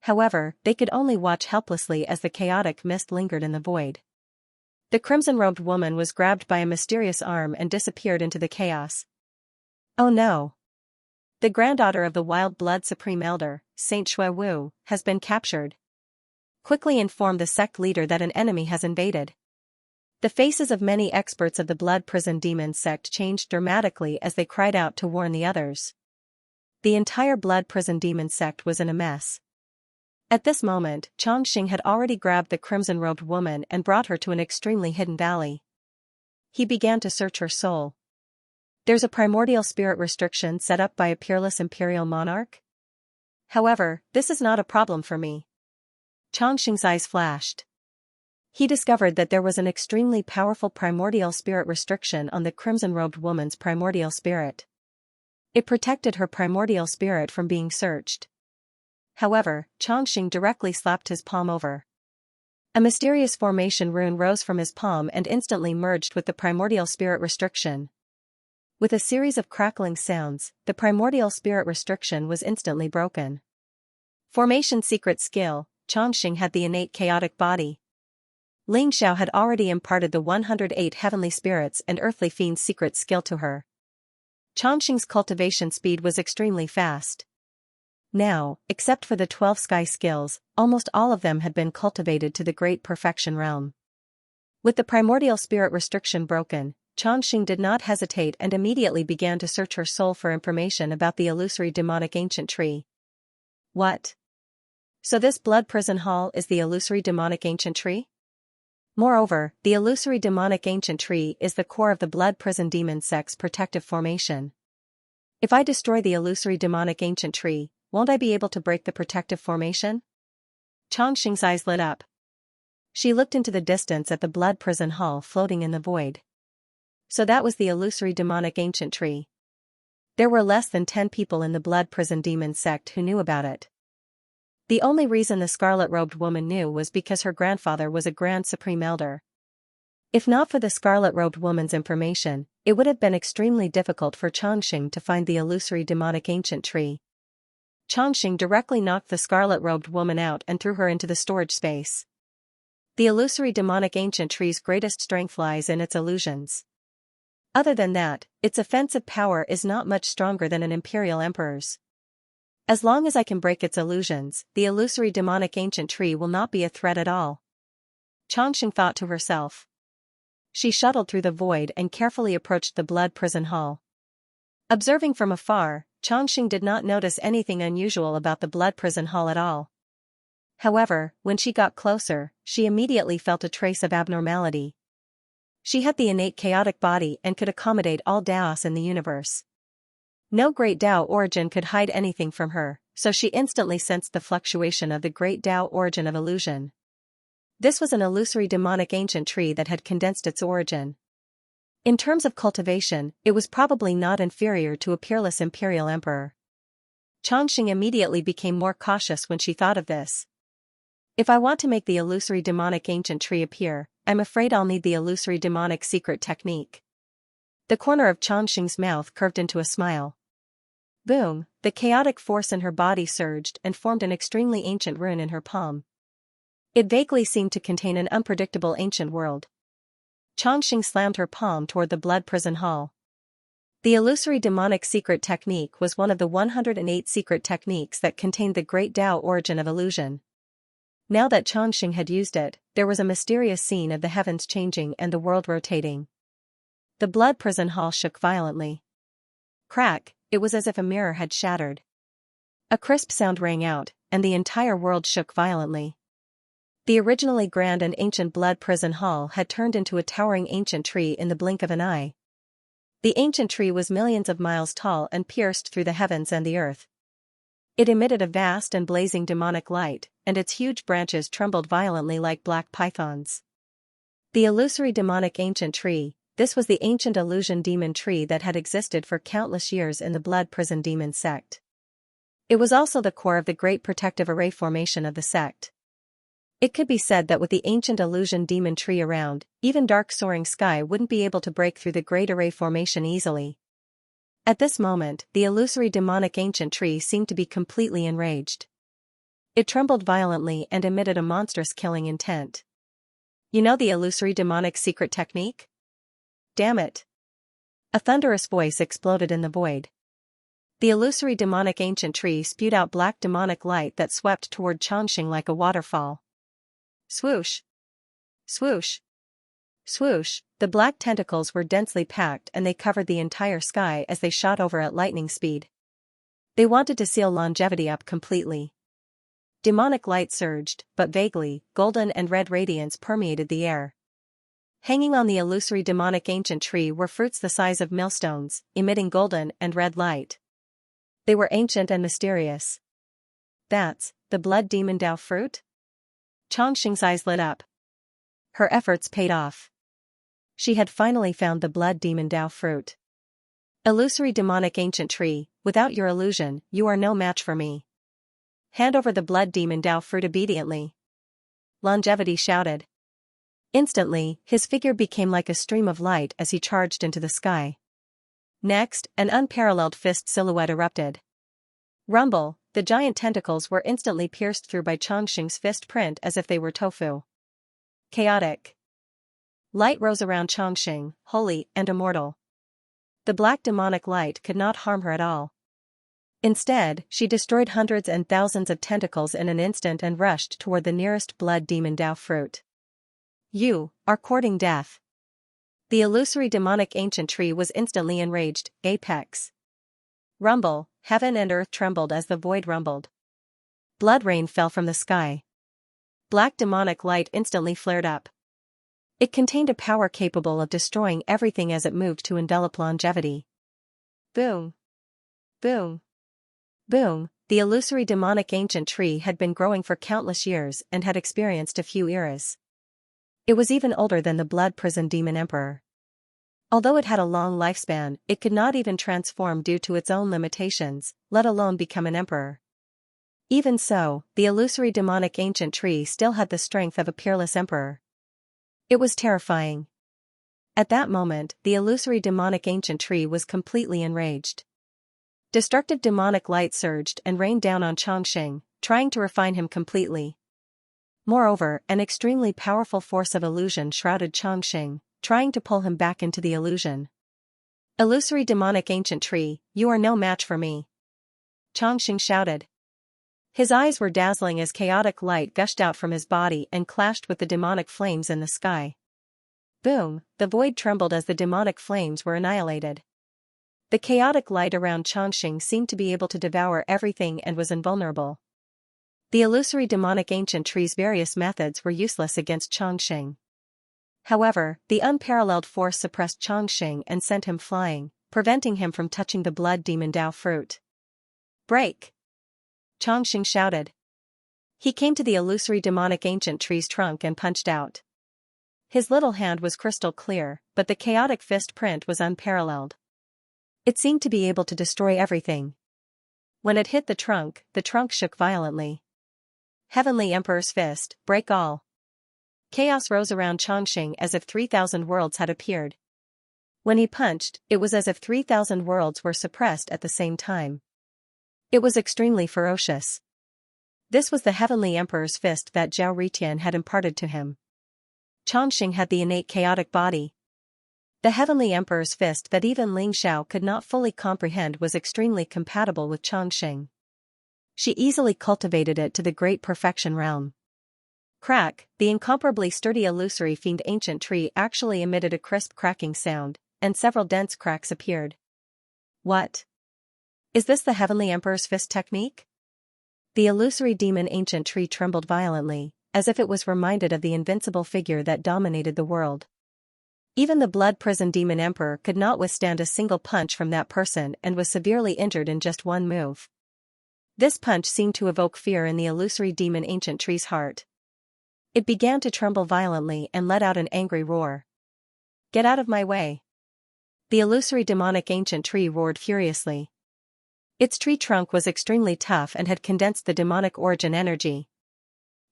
However, they could only watch helplessly as the chaotic mist lingered in the void. The crimson-robed woman was grabbed by a mysterious arm and disappeared into the chaos. Oh no! The granddaughter of the Wild Blood Supreme Elder, Saint Shui Wu, has been captured. Quickly inform the sect leader that an enemy has invaded. The faces of many experts of the Blood Prison Demon sect changed dramatically as they cried out to warn the others. The entire Blood Prison Demon sect was in a mess. At this moment, Chongqing had already grabbed the crimson-robed woman and brought her to an extremely hidden valley. He began to search her soul. There's a primordial spirit restriction set up by a peerless imperial monarch? However, this is not a problem for me. Chongqing's eyes flashed. He discovered that there was an extremely powerful primordial spirit restriction on the crimson-robed woman's primordial spirit. It protected her primordial spirit from being searched. However, Chongqing directly slapped his palm over. A mysterious formation rune rose from his palm and instantly merged with the primordial spirit restriction. With a series of crackling sounds, the primordial spirit restriction was instantly broken. Formation secret skill, Chongqing had the innate chaotic body. Ling Xiao had already imparted the 108 heavenly spirits and earthly fiends secret skill to her. Chongqing's cultivation speed was extremely fast. Now, except for the 12 sky skills, almost all of them had been cultivated to the great perfection realm. With the primordial spirit restriction broken, Chongqing did not hesitate and immediately began to search her soul for information about the illusory demonic ancient tree. What? So this blood prison hall is the illusory demonic ancient tree? Moreover, the illusory demonic ancient tree is the core of the blood prison demon sect's protective formation. If I destroy the illusory demonic ancient tree, won't I be able to break the protective formation? Chongqing's eyes lit up. She looked into the distance at the blood prison hall floating in the void. So that was the illusory demonic ancient tree. There were less than 10 people in the blood prison demon sect who knew about it. The only reason the scarlet-robed woman knew was because her grandfather was a Grand Supreme Elder. If not for the scarlet-robed woman's information, it would have been extremely difficult for Chongqing to find the illusory demonic ancient tree. Chongqing directly knocked the scarlet-robed woman out and threw her into the storage space. The illusory demonic ancient tree's greatest strength lies in its illusions. Other than that, its offensive power is not much stronger than an imperial emperor's. As long as I can break its illusions, the illusory demonic ancient tree will not be a threat at all. Chongqing thought to herself. She shuttled through the void and carefully approached the blood prison hall. Observing from afar, Chongqing did not notice anything unusual about the blood prison hall at all. However, when she got closer, she immediately felt a trace of abnormality. She had the innate chaotic body and could accommodate all Daos in the universe. No great Dao origin could hide anything from her, so she instantly sensed the fluctuation of the great Dao origin of illusion. This was an illusory demonic ancient tree that had condensed its origin. In terms of cultivation, it was probably not inferior to a peerless imperial emperor. Chongqing immediately became more cautious when she thought of this. If I want to make the illusory demonic ancient tree appear, I'm afraid I'll need the illusory demonic secret technique. The corner of Chongqing's mouth curved into a smile. Boom, the chaotic force in her body surged and formed an extremely ancient rune in her palm. It vaguely seemed to contain an unpredictable ancient world. Chongqing slammed her palm toward the blood prison hall. The illusory demonic secret technique was one of the 108 secret techniques that contained the great Dao origin of illusion. Now that Chongqing had used it, there was a mysterious scene of the heavens changing and the world rotating. The blood prison hall shook violently. Crack, it was as if a mirror had shattered. A crisp sound rang out, and the entire world shook violently. The originally grand and ancient blood prison hall had turned into a towering ancient tree in the blink of an eye. The ancient tree was millions of miles tall and pierced through the heavens and the earth. It emitted a vast and blazing demonic light, and its huge branches trembled violently like black pythons. The illusory demonic ancient tree, this was the ancient illusion demon tree that had existed for countless years in the blood prison demon sect. It was also the core of the great protective array formation of the sect. It could be said that with the ancient illusion demon tree around, even dark soaring sky wouldn't be able to break through the great array formation easily. At this moment, the illusory demonic ancient tree seemed to be completely enraged. It trembled violently and emitted a monstrous killing intent. You know the illusory demonic secret technique? Damn it. A thunderous voice exploded in the void. The illusory demonic ancient tree spewed out black demonic light that swept toward Xianxia like a waterfall. Swoosh! Swoosh! Swoosh! The black tentacles were densely packed and they covered the entire sky as they shot over at lightning speed. They wanted to seal longevity up completely. Demonic light surged, but vaguely, golden and red radiance permeated the air. Hanging on the illusory demonic ancient tree were fruits the size of millstones, emitting golden and red light. They were ancient and mysterious. That's the blood demon Dao fruit? Xianxia's eyes lit up. Her efforts paid off. She had finally found the blood demon Dao fruit. Illusory demonic ancient tree, without your illusion, you are no match for me. Hand over the blood demon Dao fruit obediently. Longevity shouted. Instantly, his figure became like a stream of light as he charged into the sky. Next, an unparalleled fist silhouette erupted. Rumble, the giant tentacles were instantly pierced through by Xianxia's fist print as if they were tofu. Chaotic. Light rose around Xianxia, holy and immortal. The black demonic light could not harm her at all. Instead, she destroyed hundreds and thousands of tentacles in an instant and rushed toward the nearest blood demon Dao fruit. You are courting death. The illusory demonic ancient tree was instantly enraged. Apex. Rumble, heaven and earth trembled as the void rumbled. Blood rain fell from the sky. Black demonic light instantly flared up. It contained a power capable of destroying everything as it moved to envelop longevity. Boom. Boom. Boom. The illusory demonic ancient tree had been growing for countless years and had experienced a few eras. It was even older than the blood prison demon emperor. Although it had a long lifespan, it could not even transform due to its own limitations, let alone become an emperor. Even so, the illusory demonic ancient tree still had the strength of a peerless emperor. It was terrifying. At that moment, the illusory demonic ancient tree was completely enraged. Destructive demonic light surged and rained down on Xianxia, trying to refine him completely. Moreover, an extremely powerful force of illusion shrouded Xianxia, trying to pull him back into the illusion. Illusory demonic ancient tree, you are no match for me. Xianxia shouted. His eyes were dazzling as chaotic light gushed out from his body and clashed with the demonic flames in the sky. Boom, the void trembled as the demonic flames were annihilated. The chaotic light around Xianxia seemed to be able to devour everything and was invulnerable. The illusory demonic ancient tree's various methods were useless against Xianxia. However, the unparalleled force suppressed Xianxia and sent him flying, preventing him from touching the blood demon Dao fruit. Break! Xianxia shouted. He came to the illusory demonic ancient tree's trunk and punched out. His little hand was crystal clear, but the chaotic fist print was unparalleled. It seemed to be able to destroy everything. When it hit the trunk shook violently. Heavenly Emperor's fist, break all. Chaos rose around Xianxia as if 3,000 worlds had appeared. When he punched, it was as if 3,000 worlds were suppressed at the same time. It was extremely ferocious. This was the Heavenly Emperor's fist that Zhao Ritian had imparted to him. Xianxia had the innate chaotic body. The Heavenly Emperor's fist that even Ling Xiao could not fully comprehend was extremely compatible with Xianxia. She easily cultivated it to the great perfection realm. Crack, the incomparably sturdy illusory fiend ancient tree actually emitted a crisp cracking sound, and several dense cracks appeared. What? Is this the Heavenly Emperor's fist technique? The illusory demon ancient tree trembled violently, as if it was reminded of the invincible figure that dominated the world. Even the blood prison demon emperor could not withstand a single punch from that person and was severely injured in just one move. This punch seemed to evoke fear in the illusory demon ancient tree's heart. It began to tremble violently and let out an angry roar. Get out of my way! The illusory demonic ancient tree roared furiously. Its tree trunk was extremely tough and had condensed the demonic origin energy.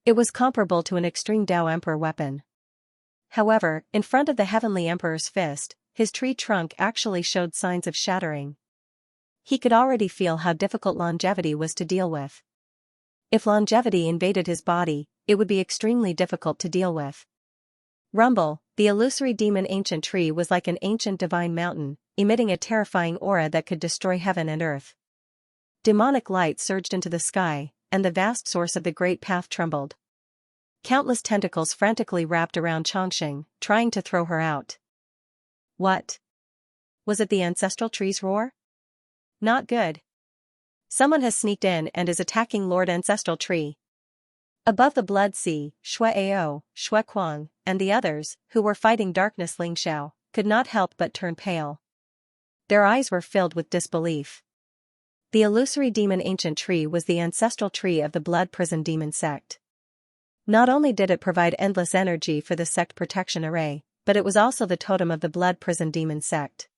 It was comparable to an extreme Dao Emperor weapon. However, in front of the Heavenly Emperor's fist, his tree trunk actually showed signs of shattering. He could already feel how difficult longevity was to deal with. If longevity invaded his body, it would be extremely difficult to deal with. Rumble, the illusory demon ancient tree was like an ancient divine mountain, emitting a terrifying aura that could destroy heaven and earth. Demonic light surged into the sky, and the vast source of the great path trembled. Countless tentacles frantically wrapped around Xianxia, trying to throw her out. What? Was it the ancestral tree's roar? Not good. Someone has sneaked in and is attacking Lord Ancestral Tree. Above the Blood Sea, Shuai, Shuai, and the others, who were fighting Darkness Xiao, could not help but turn pale. Their eyes were filled with disbelief. The illusory demon ancient tree was the ancestral tree of the Blood Prison Demon sect. Not only did it provide endless energy for the sect protection array, but it was also the totem of the Blood Prison Demon sect.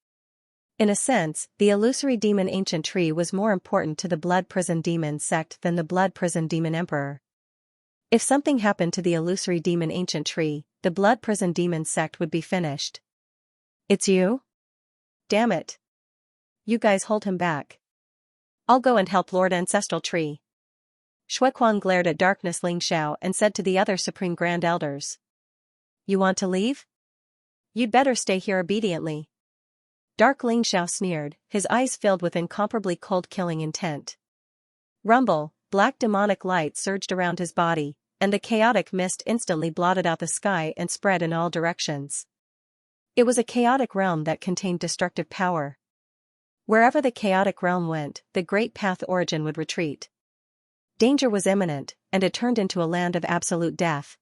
In a sense, the illusory demon ancient tree was more important to the Blood Prison Demon sect than the Blood Prison Demon Emperor. If something happened to the illusory demon ancient tree, the Blood Prison Demon sect would be finished. It's you? Damn it. You guys hold him back. I'll go and help Lord Ancestral Tree. Shuai glared at Darkness Xiao and said to the other Supreme Grand Elders. You want to leave? You'd better stay here obediently. Dark Xiao sneered, his eyes filled with incomparably cold killing intent. Rumble, black demonic light surged around his body, and the chaotic mist instantly blotted out the sky and spread in all directions. It was a chaotic realm that contained destructive power. Wherever the chaotic realm went, the great path origin would retreat. Danger was imminent, and it turned into a land of absolute death.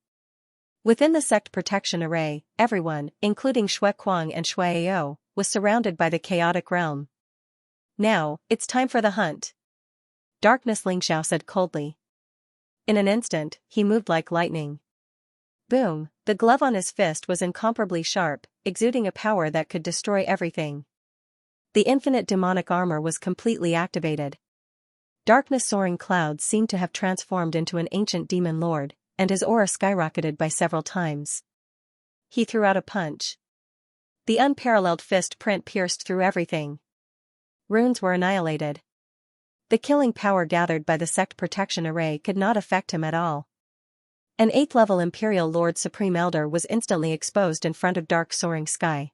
Within the sect protection array, everyone, including Shuai and Shuai, was surrounded by the chaotic realm. Now, it's time for the hunt. Darkness Xiao said coldly. In an instant, he moved like lightning. Boom, the glove on his fist was incomparably sharp, exuding a power that could destroy everything. The infinite demonic armor was completely activated. Darkness soaring clouds seemed to have transformed into an ancient demon lord, and his aura skyrocketed by several times. He threw out a punch. The unparalleled fist print pierced through everything. Runes were annihilated. The killing power gathered by the sect protection array could not affect him at all. An 8th-level Imperial Lord Supreme Elder was instantly exposed in front of dark soaring sky.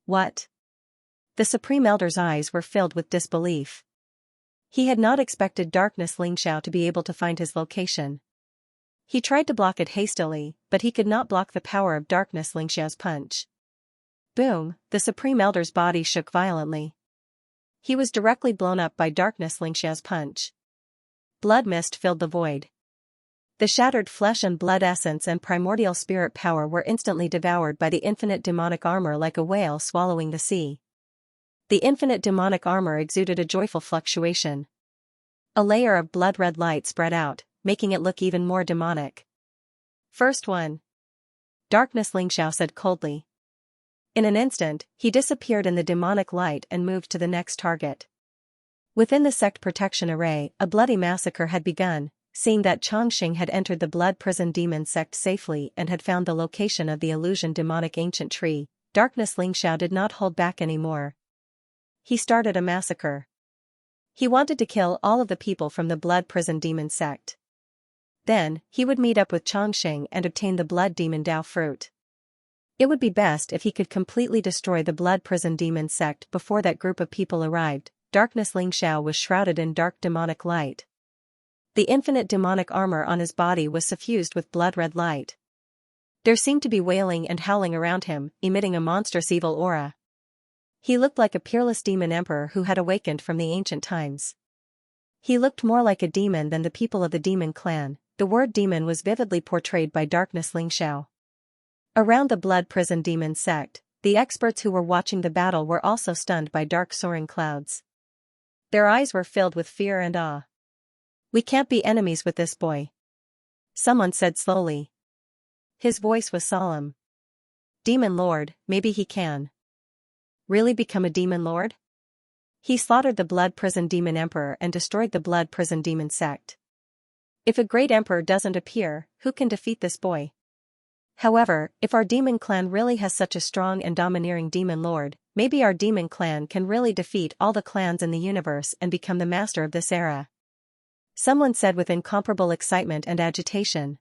What? The Supreme Elder's eyes were filled with disbelief. He had not expected Darkness Xiao to be able to find his location. He tried to block it hastily, but he could not block the power of Darkness Xiao's punch. Boom, the Supreme Elder's body shook violently. He was directly blown up by Darkness Xiao's punch. Blood mist filled the void. The shattered flesh and blood essence and primordial spirit power were instantly devoured by the infinite demonic armor like a whale swallowing the sea. The infinite demonic armor exuded a joyful fluctuation. A layer of blood-red light spread out, making it look even more demonic. First one. Darkness Xiao said coldly. In an instant, he disappeared in the demonic light and moved to the next target. Within the sect protection array, a bloody massacre had begun, seeing that Xianxia had entered the Blood Prison Demon sect safely and had found the location of the illusion demonic ancient tree. Darkness Xiao did not hold back anymore. He started a massacre. He wanted to kill all of the people from the Blood Prison Demon sect. Then, he would meet up with Xianxia and obtain the Blood Demon Dao fruit. It would be best if he could completely destroy the Blood Prison Demon sect before that group of people arrived. Darkness Xiao was shrouded in dark demonic light. The infinite demonic armor on his body was suffused with blood-red light. There seemed to be wailing and howling around him, emitting a monstrous evil aura. He looked like a peerless demon emperor who had awakened from the ancient times. He looked more like a demon than the people of the demon clan. The word demon was vividly portrayed by Darkness Xiao. Around the Blood Prison Demon sect, the experts who were watching the battle were also stunned by dark soaring clouds. Their eyes were filled with fear and awe. We can't be enemies with this boy. Someone said slowly. His voice was solemn. Demon Lord, maybe he can. Really become a demon lord? He slaughtered the Blood Prison Demon Emperor and destroyed the Blood Prison Demon sect. If a great emperor doesn't appear, who can defeat this boy? However, if our demon clan really has such a strong and domineering demon lord, maybe our demon clan can really defeat all the clans in the universe and become the master of this era. Someone said with incomparable excitement and agitation.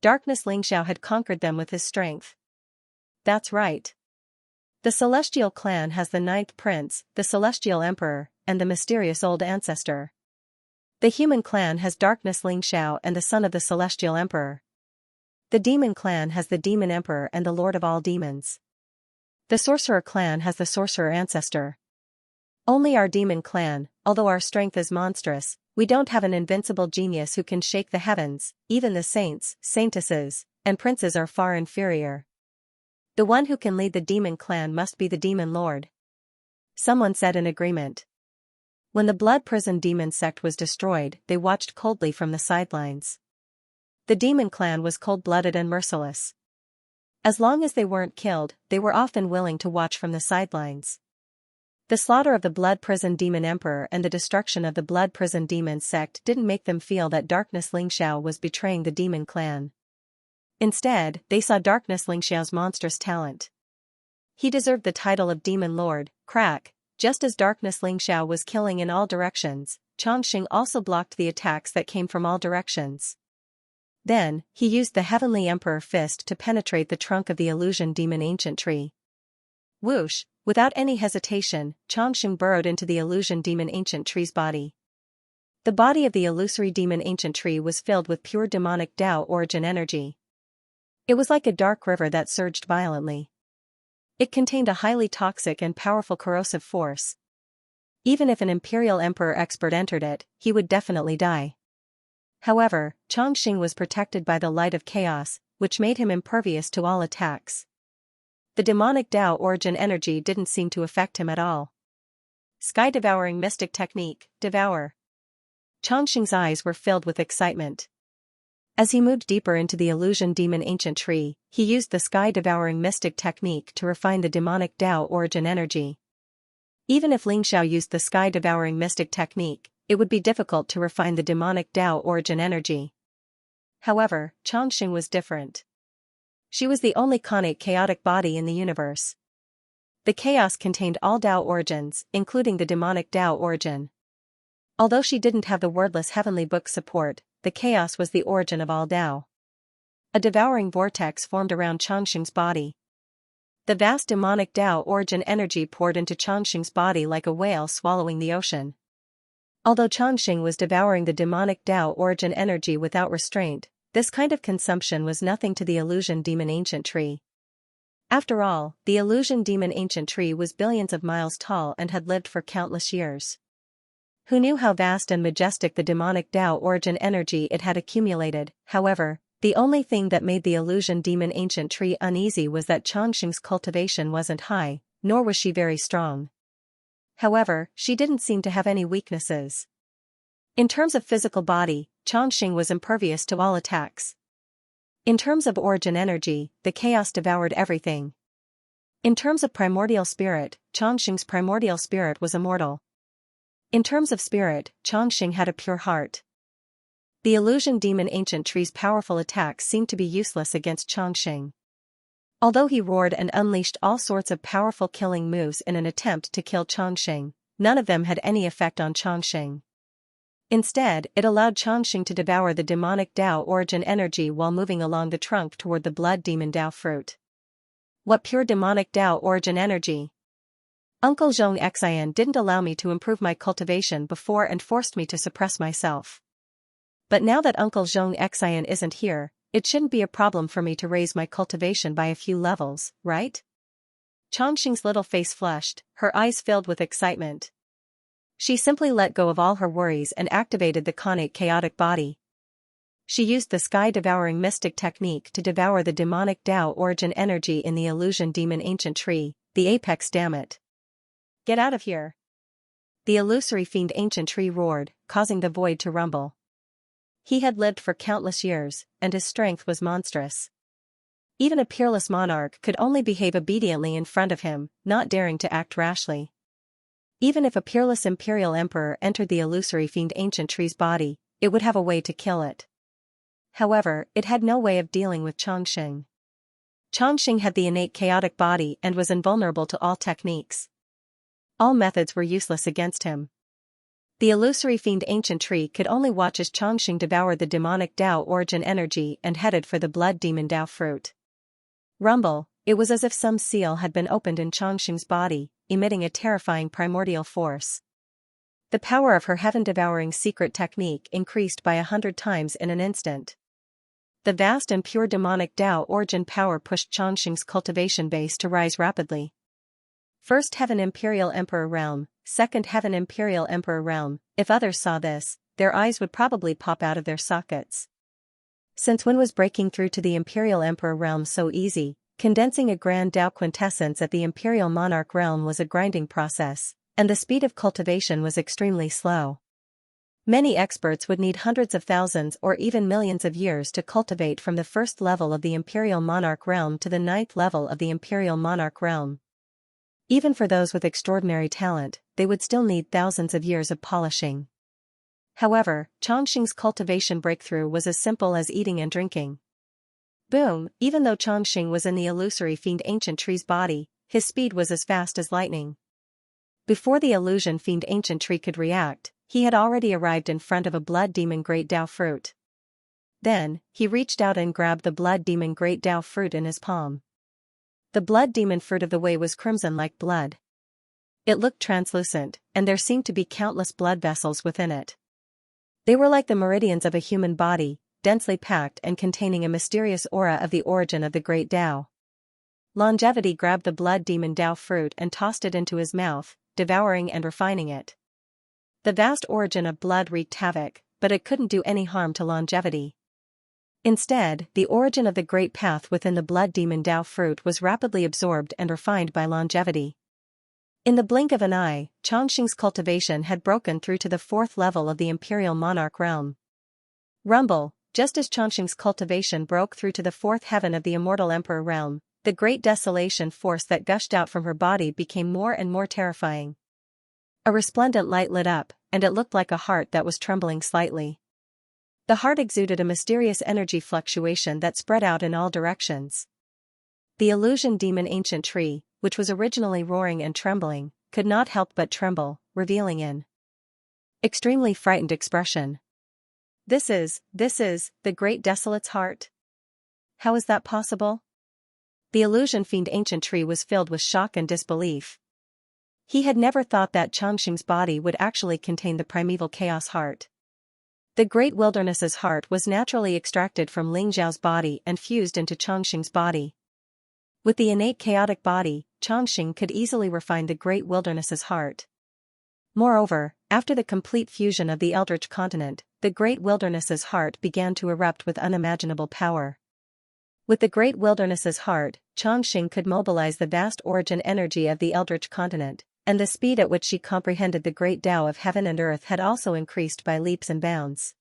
Darkness Lingxiao had conquered them with his strength. That's right. The Celestial Clan has the 9th Prince, the Celestial Emperor, and the mysterious old ancestor. The Human Clan has Darkness Lingxiao and the son of the Celestial Emperor. The Demon Clan has the Demon Emperor and the Lord of all Demons. The Sorcerer Clan has the Sorcerer Ancestor. Only our Demon Clan, although our strength is monstrous, we don't have an invincible genius who can shake the heavens. Even the saints, saintesses, and princes are far inferior. The one who can lead the Demon Clan must be the Demon Lord. Someone said in agreement. When the Blood Prison Demon sect was destroyed, they watched coldly from the sidelines. The Demon Clan was cold-blooded and merciless. As long as they weren't killed, they were often willing to watch from the sidelines. The slaughter of the Blood Prison Demon Emperor and the destruction of the Blood Prison Demon sect didn't make them feel that Darkness Lingxiao was betraying the Demon Clan. Instead, they saw Darkness Lingxiao's monstrous talent. He deserved the title of Demon Lord. Crack. Just as Darkness Lingxiao was killing in all directions, Chongqing also blocked the attacks that came from all directions. Then, he used the Heavenly Emperor Fist to penetrate the trunk of the Illusion Demon Ancient Tree. Whoosh! Without any hesitation, Chongqing burrowed into the Illusion Demon Ancient Tree's body. The body of the Illusory Demon Ancient Tree was filled with pure demonic Tao origin energy. It was like a dark river that surged violently. It contained a highly toxic and powerful corrosive force. Even if an Imperial Emperor expert entered it, he would definitely die. However, Chongqing was protected by the light of chaos, which made him impervious to all attacks. The demonic Tao origin energy didn't seem to affect him at all. Sky-devouring mystic technique, devour. Chongqing's eyes were filled with excitement. As he moved deeper into the Illusion Demon Ancient Tree, he used the Sky-devouring mystic technique to refine the demonic Tao origin energy. Even if Lingxiao used the Sky-devouring mystic technique, it would be difficult to refine the demonic Tao origin energy. However, Chongqing was different. She was the only connate chaotic body in the universe. The chaos contained all Tao origins, including the demonic Tao origin. Although she didn't have the wordless heavenly book support, the chaos was the origin of all Tao. A devouring vortex formed around Chongqing's body. The vast demonic Tao origin energy poured into Chongqing's body like a whale swallowing the ocean. Although Chongqing was devouring the demonic Tao origin energy without restraint, this kind of consumption was nothing to the Illusion Demon Ancient Tree. After all, the Illusion Demon Ancient Tree was billions of miles tall and had lived for countless years. Who knew how vast and majestic the demonic Tao origin energy it had accumulated? However, the only thing that made the Illusion Demon Ancient Tree uneasy was that Chongqing's cultivation wasn't high, nor was she very strong. However, she didn't seem to have any weaknesses. In terms of physical body, Chongqing was impervious to all attacks. In terms of origin energy, the chaos devoured everything. In terms of primordial spirit, Chongqing's primordial spirit was immortal. In terms of spirit, Chongqing had a pure heart. The Illusion Demon Ancient Tree's powerful attacks seemed to be useless against Chongqing. Although he roared and unleashed all sorts of powerful killing moves in an attempt to kill Chongqing, none of them had any effect on Chongqing. Instead, it allowed Chongqing to devour the demonic Tao origin energy while moving along the trunk toward the Blood Demon Tao fruit. What pure demonic Tao origin energy! Uncle Xianxia didn't allow me to improve my cultivation before and forced me to suppress myself. But now that Uncle Xianxia isn't here, it shouldn't be a problem for me to raise my cultivation by a few levels, right? Chongqing's little face flushed, her eyes filled with excitement. She simply let go of all her worries and activated the connate chaotic body. She used the Sky-devouring mystic technique to devour the demonic Tao origin energy in the Illusion Demon Ancient Tree, the apex, damn it. Get out of here! The Illusory Fiend Ancient Tree roared, causing the void to rumble. He had lived for countless years, and his strength was monstrous. Even a peerless monarch could only behave obediently in front of him, not daring to act rashly. Even if a peerless Imperial Emperor entered the Illusory Fiend Ancient Tree's body, it would have a way to kill it. However, it had no way of dealing with Chongqing. Chongqing had the innate chaotic body and was invulnerable to all techniques. All methods were useless against him. The illusory fiend ancient tree could only watch as Xianxia devoured the demonic Tao origin energy and headed for the blood demon Tao fruit. Rumble, it was as if some seal had been opened in Xianxia's body, emitting a terrifying primordial force. The power of her heaven-devouring secret technique increased by 100 times in an instant. The vast and pure demonic Tao origin power pushed Xianxia's cultivation base to rise rapidly. First Heaven Imperial Emperor Realm, Second Heaven Imperial Emperor Realm. If others saw this, their eyes would probably pop out of their sockets. Since when was breaking through to the Imperial Emperor Realm so easy? Condensing a grand Tao quintessence at the Imperial Monarch Realm was a grinding process, and the speed of cultivation was extremely slow. Many experts would need hundreds of thousands or even millions of years to cultivate from the first level of the Imperial Monarch Realm to the 9th level of the Imperial Monarch Realm. Even for those with extraordinary talent, they would still need thousands of years of polishing. However, Xianxia's cultivation breakthrough was as simple as eating and drinking. Boom! Even though Xianxia was in the illusory fiend ancient tree's body, his speed was as fast as lightning. Before the illusion fiend ancient tree could react, he had already arrived in front of a blood demon great Tao fruit. Then, he reached out and grabbed the blood demon great Tao fruit in his palm. The blood demon fruit of the way was crimson like blood. It looked translucent, and there seemed to be countless blood vessels within it. They were like the meridians of a human body, densely packed and containing a mysterious aura of the origin of the great Tao. Longevity grabbed the blood demon Tao fruit and tossed it into his mouth, devouring and refining it. The vast origin of blood wreaked havoc, but it couldn't do any harm to longevity. Instead, the origin of the great path within the blood demon Tao fruit was rapidly absorbed and refined by longevity. In the blink of an eye, Xianxia's cultivation had broken through to the 4th level of the Imperial Monarch Realm. Rumble, just as Xianxia's cultivation broke through to the 4th heaven of the Immortal Emperor Realm, the great desolation force that gushed out from her body became more and more terrifying. A resplendent light lit up, and it looked like a heart that was trembling slightly. The heart exuded a mysterious energy fluctuation that spread out in all directions. The illusion demon ancient tree, which was originally roaring and trembling, could not help but tremble, revealing an extremely frightened expression. This is the great desolate's heart? How is that possible? The illusion fiend ancient tree was filled with shock and disbelief. He had never thought that Xianxia's body would actually contain the primeval chaos heart. The great wilderness's heart was naturally extracted from Ling Zhao's body and fused into Xianxia's body. With the innate chaotic body, Xianxia could easily refine the great wilderness's heart. Moreover, after the complete fusion of the Eldritch continent, the great wilderness's heart began to erupt with unimaginable power. With the great wilderness's heart, Xianxia could mobilize the vast origin energy of the Eldritch continent, and the speed at which she comprehended the great Tao of heaven and earth had also increased by leaps and bounds.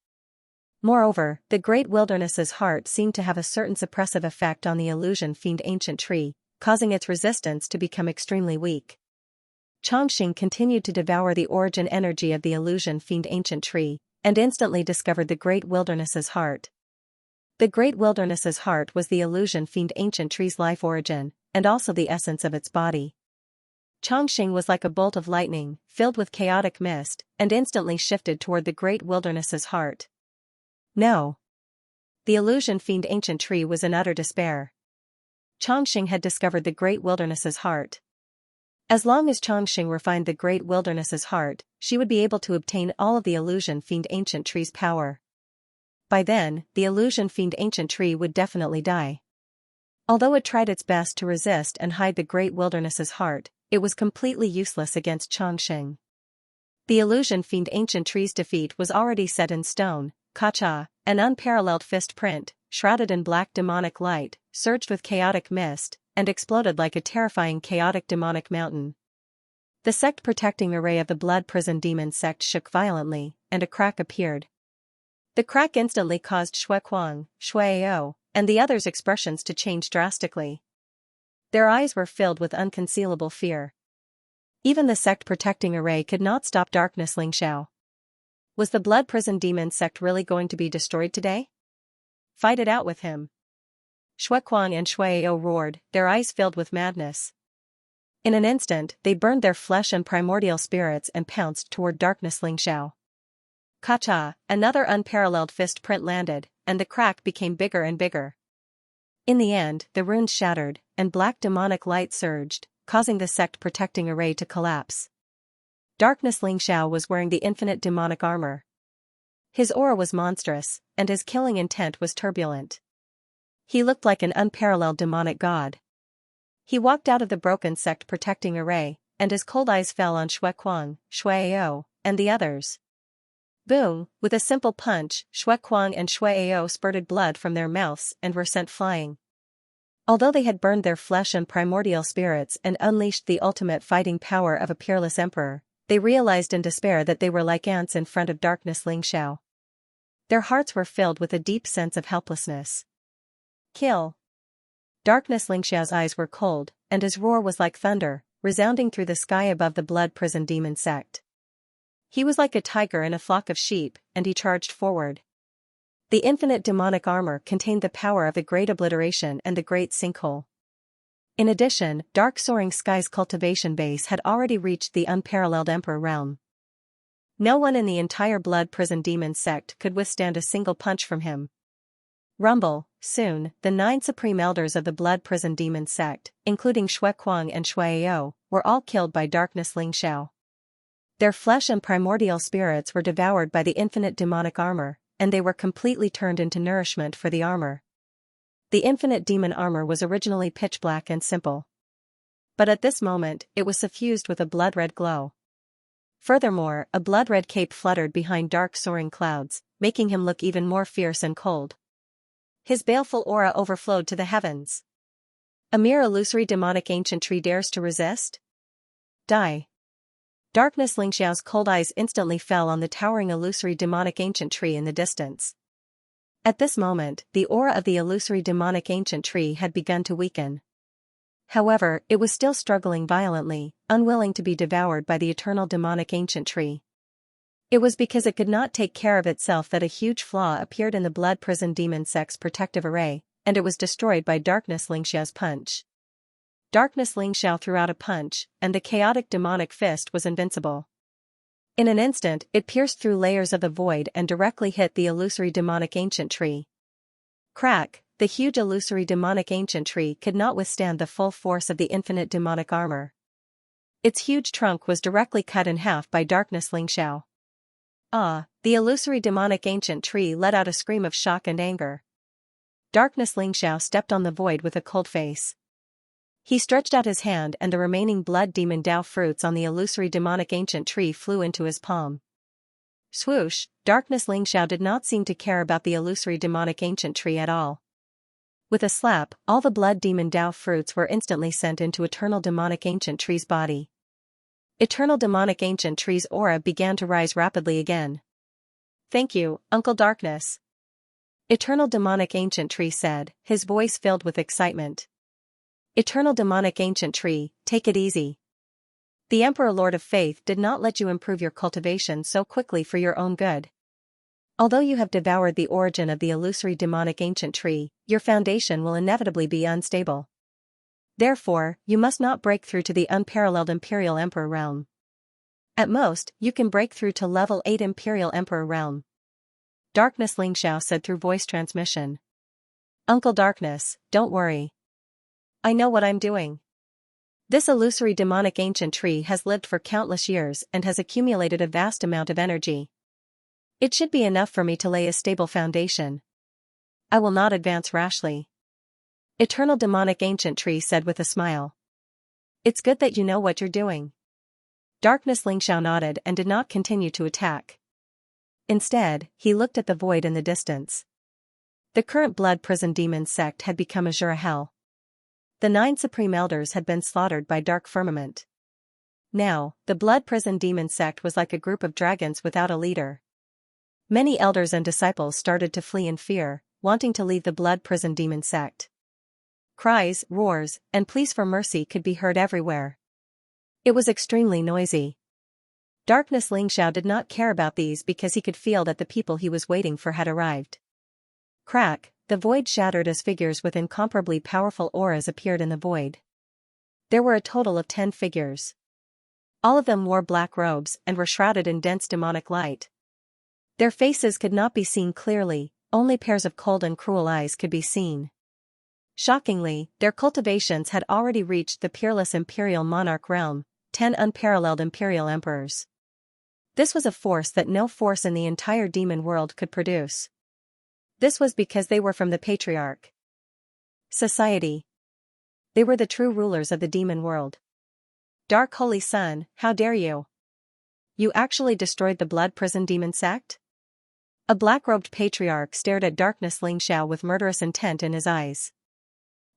Moreover, the great wilderness's heart seemed to have a certain suppressive effect on the illusion fiend ancient tree, causing its resistance to become extremely weak. Xianxia continued to devour the origin energy of the illusion fiend ancient tree, and instantly discovered the great wilderness's heart. The great wilderness's heart was the illusion fiend ancient tree's life origin, and also the essence of its body. Xianxia was like a bolt of lightning, filled with chaotic mist, and instantly shifted toward the great wilderness's heart. No. The illusion fiend ancient tree was in utter despair. Xianxia had discovered the great wilderness's heart. As long as Xianxia refined the great wilderness's heart, she would be able to obtain all of the illusion fiend ancient tree's power. By then, the illusion fiend ancient tree would definitely die. Although it tried its best to resist and hide the great wilderness's heart, it was completely useless against Xianxia. The illusion fiend ancient tree's defeat was already set in stone. Kacha, an unparalleled fist print, shrouded in black demonic light, surged with chaotic mist, and exploded like a terrifying chaotic demonic mountain. The sect protecting array of the blood prison demon sect shook violently, and a crack appeared. The crack instantly caused Xue Kuang, Xue Ao, and the others' expressions to change drastically. Their eyes were filled with unconcealable fear. Even the sect protecting array could not stop darkness Ling Xiao. Was the blood prison demon sect really going to be destroyed today? Fight it out with him. Xue Kuang and Xue Ao roared, their eyes filled with madness. In an instant, they burned their flesh and primordial spirits and pounced toward darkness Xianxia. Ka-cha, another unparalleled fist print landed, and the crack became bigger and bigger. In the end, the runes shattered, and black demonic light surged, causing the sect protecting array to collapse. Darkness Xianxia was wearing the infinite demonic armor. His aura was monstrous, and his killing intent was turbulent. He looked like an unparalleled demonic god. He walked out of the broken sect protecting array, and his cold eyes fell on Xue Kuang, Xue Ao, and the others. Boom! With a simple punch, Xue Kuang and Xue Ao spurted blood from their mouths and were sent flying. Although they had burned their flesh and primordial spirits and unleashed the ultimate fighting power of a peerless emperor, they realized in despair that they were like ants in front of darkness Xianxia. Their hearts were filled with a deep sense of helplessness. Kill! Darkness Xianxia's eyes were cold, and his roar was like thunder, resounding through the sky above the blood prison demon sect. He was like a tiger in a flock of sheep, and he charged forward. The infinite demonic armor contained the power of the Great Obliteration and the Great Sinkhole. In addition, Dark Soaring Sky's cultivation base had already reached the unparalleled Emperor realm. No one in the entire blood prison demon sect could withstand a single punch from him. Rumble, soon, the 9 supreme elders of the blood prison demon sect, including Xue Kuang and Xue Ao, were all killed by Darkness Xianxia. Their flesh and primordial spirits were devoured by the infinite demonic armor, and they were completely turned into nourishment for the armor. The infinite demon armor was originally pitch black and simple. But at this moment, it was suffused with a blood-red glow. Furthermore, a blood-red cape fluttered behind dark soaring clouds, making him look even more fierce and cold. His baleful aura overflowed to the heavens. A mere illusory demonic ancient tree dares to resist? Die. Darkness Xianxia's cold eyes instantly fell on the towering illusory demonic ancient tree in the distance. At this moment, the aura of the illusory demonic ancient tree had begun to weaken. However, it was still struggling violently, unwilling to be devoured by the eternal demonic ancient tree. It was because it could not take care of itself that a huge flaw appeared in the blood prison demon sect's protective array, and it was destroyed by Darkness Xianxia's punch. Darkness Xianxia threw out a punch, and the chaotic demonic fist was invincible. In an instant, it pierced through layers of the void and directly hit the illusory demonic ancient tree. Crack! The huge illusory demonic ancient tree could not withstand the full force of the infinite demonic armor. Its huge trunk was directly cut in half by Darkness Xianxia. Ah! The illusory demonic ancient tree let out a scream of shock and anger. Darkness Xianxia stepped on the void with a cold face. He stretched out his hand and the remaining blood demon Dao fruits on the illusory demonic ancient tree flew into his palm. Swoosh! Darkness Xianxia did not seem to care about the illusory demonic ancient tree at all. With a slap, all the blood demon Dao fruits were instantly sent into Eternal Demonic Ancient Tree's body. Eternal Demonic Ancient Tree's aura began to rise rapidly again. "Thank you, Uncle Darkness," Eternal Demonic Ancient Tree said, his voice filled with excitement. "Eternal Demonic Ancient Tree, take it easy. The Emperor Lord of Faith did not let you improve your cultivation so quickly for your own good. Although you have devoured the origin of the illusory demonic ancient tree, your foundation will inevitably be unstable. Therefore, you must not break through to the unparalleled Imperial Emperor realm. At most, you can break through to level 8 Imperial Emperor realm," Darkness Xianxia said through voice transmission. "Uncle Darkness, don't worry. I know what I'm doing. This illusory demonic ancient tree has lived for countless years and has accumulated a vast amount of energy. It should be enough for me to lay a stable foundation. I will not advance rashly," Eternal Demonic Ancient Tree said with a smile. "It's good that you know what you're doing." Darkness Xianxia nodded and did not continue to attack. Instead, he looked at the void in the distance. The current blood prison demon sect had become Azura Hell. The 9 supreme elders had been slaughtered by Dark Firmament. Now, the blood prison demon sect was like a group of dragons without a leader. Many elders and disciples started to flee in fear, wanting to leave the blood prison demon sect. Cries, roars, and pleas for mercy could be heard everywhere. It was extremely noisy. Darkness Xianxia did not care about these because he could feel that the people he was waiting for had arrived. Crack! The void shattered as figures with incomparably powerful auras appeared in the void. There were a total of 10 figures. All of them wore black robes and were shrouded in dense demonic light. Their faces could not be seen clearly, only pairs of cold and cruel eyes could be seen. Shockingly, their cultivations had already reached the peerless imperial monarch realm, 10 unparalleled imperial emperors. This was a force that no force in the entire demon world could produce. This was because they were from the Patriarch Society. They were the true rulers of the demon world. Dark Holy Sun, how dare you? You actually destroyed the blood prison demon sect? A black-robed patriarch stared at Darkness Xianxia with murderous intent in his eyes.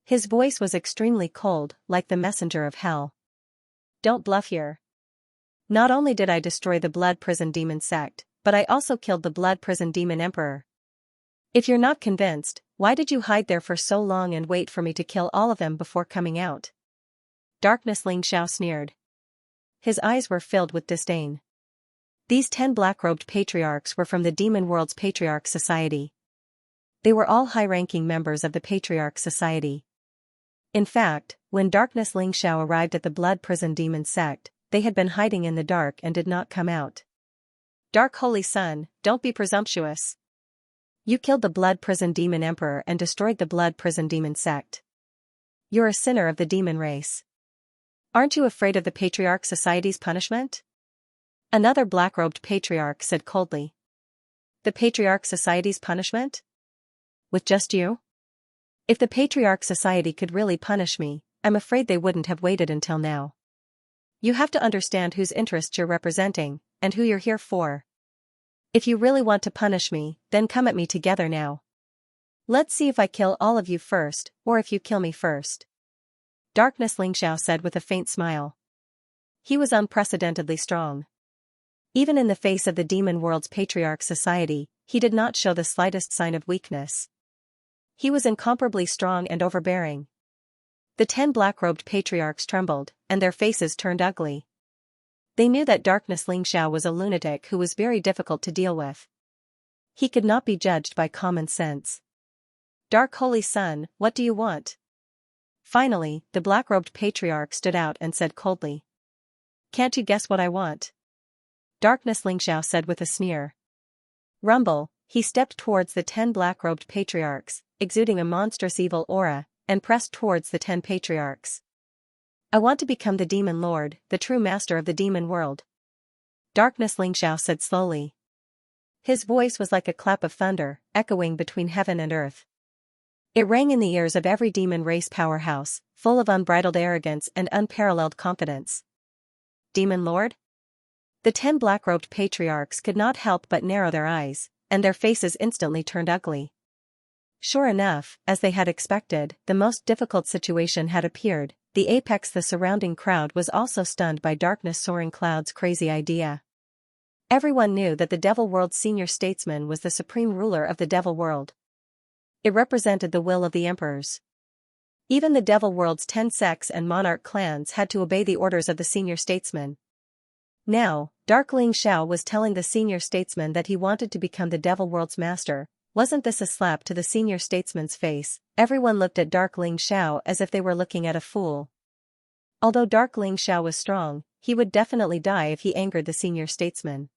His voice was extremely cold, like the messenger of hell. Don't bluff here. Not only did I destroy the blood prison demon sect, but I also killed the blood prison demon emperor. If you're not convinced, why did you hide there for so long and wait for me to kill all of them before coming out? Darkness Xianxia sneered. His eyes were filled with disdain. These 10 black-robed patriarchs were from the demon world's Patriarch Society. They were all high-ranking members of the Patriarch Society. In fact, when Darkness Xianxia arrived at the blood prison demon sect, they had been hiding in the dark and did not come out. Dark Holy Sun, don't be presumptuous. You killed the blood prison demon emperor and destroyed the blood prison demon sect. You're a sinner of the demon race. Aren't you afraid of the Patriarch Society's punishment? Another black-robed patriarch said coldly. The Patriarch Society's punishment? With just you? If the Patriarch Society could really punish me, I'm afraid they wouldn't have waited until now. You have to understand whose interests you're representing, and who you're here for. If you really want to punish me, then come at me together now. Let's see if I kill all of you first, or if you kill me first. Darkness Xianxia said with a faint smile. He was unprecedentedly strong. Even in the face of the demon world's Patriarch Society, he did not show the slightest sign of weakness. He was incomparably strong and overbearing. The 10 black-robed patriarchs trembled, and their faces turned ugly. They knew that Darkness Xianxia was a lunatic who was very difficult to deal with. He could not be judged by common sense. Dark Holy Sun, what do you want? Finally, the black-robed patriarch stood out and said coldly. Can't you guess what I want? Darkness Xianxia said with a sneer. Rumble, he stepped towards the 10 black-robed patriarchs, exuding a monstrous evil aura, and pressed towards the 10 patriarchs. I want to become the demon lord, the true master of the demon world. Darkness Xianxia said slowly. His voice was like a clap of thunder, echoing between heaven and earth. It rang in the ears of every demon race powerhouse, full of unbridled arrogance and unparalleled confidence. Demon lord? The 10 black-robed patriarchs could not help but narrow their eyes, and their faces instantly turned ugly. Sure enough, as they had expected, the most difficult situation had appeared. The apex, the surrounding crowd was also stunned by Darkness Soaring Cloud's crazy idea. Everyone knew that the Devil World's senior statesman was the supreme ruler of the Devil World. It represented the will of the emperors. Even the Devil World's 10 sects and monarch clans had to obey the orders of the senior statesman. Now, Dark Xianxia was telling the senior statesman that he wanted to become the Devil World's master. Wasn't this a slap to the senior statesman's face? Everyone looked at Dark Xianxia as if they were looking at a fool. Although Dark Xianxia was strong, he would definitely die if he angered the senior statesman.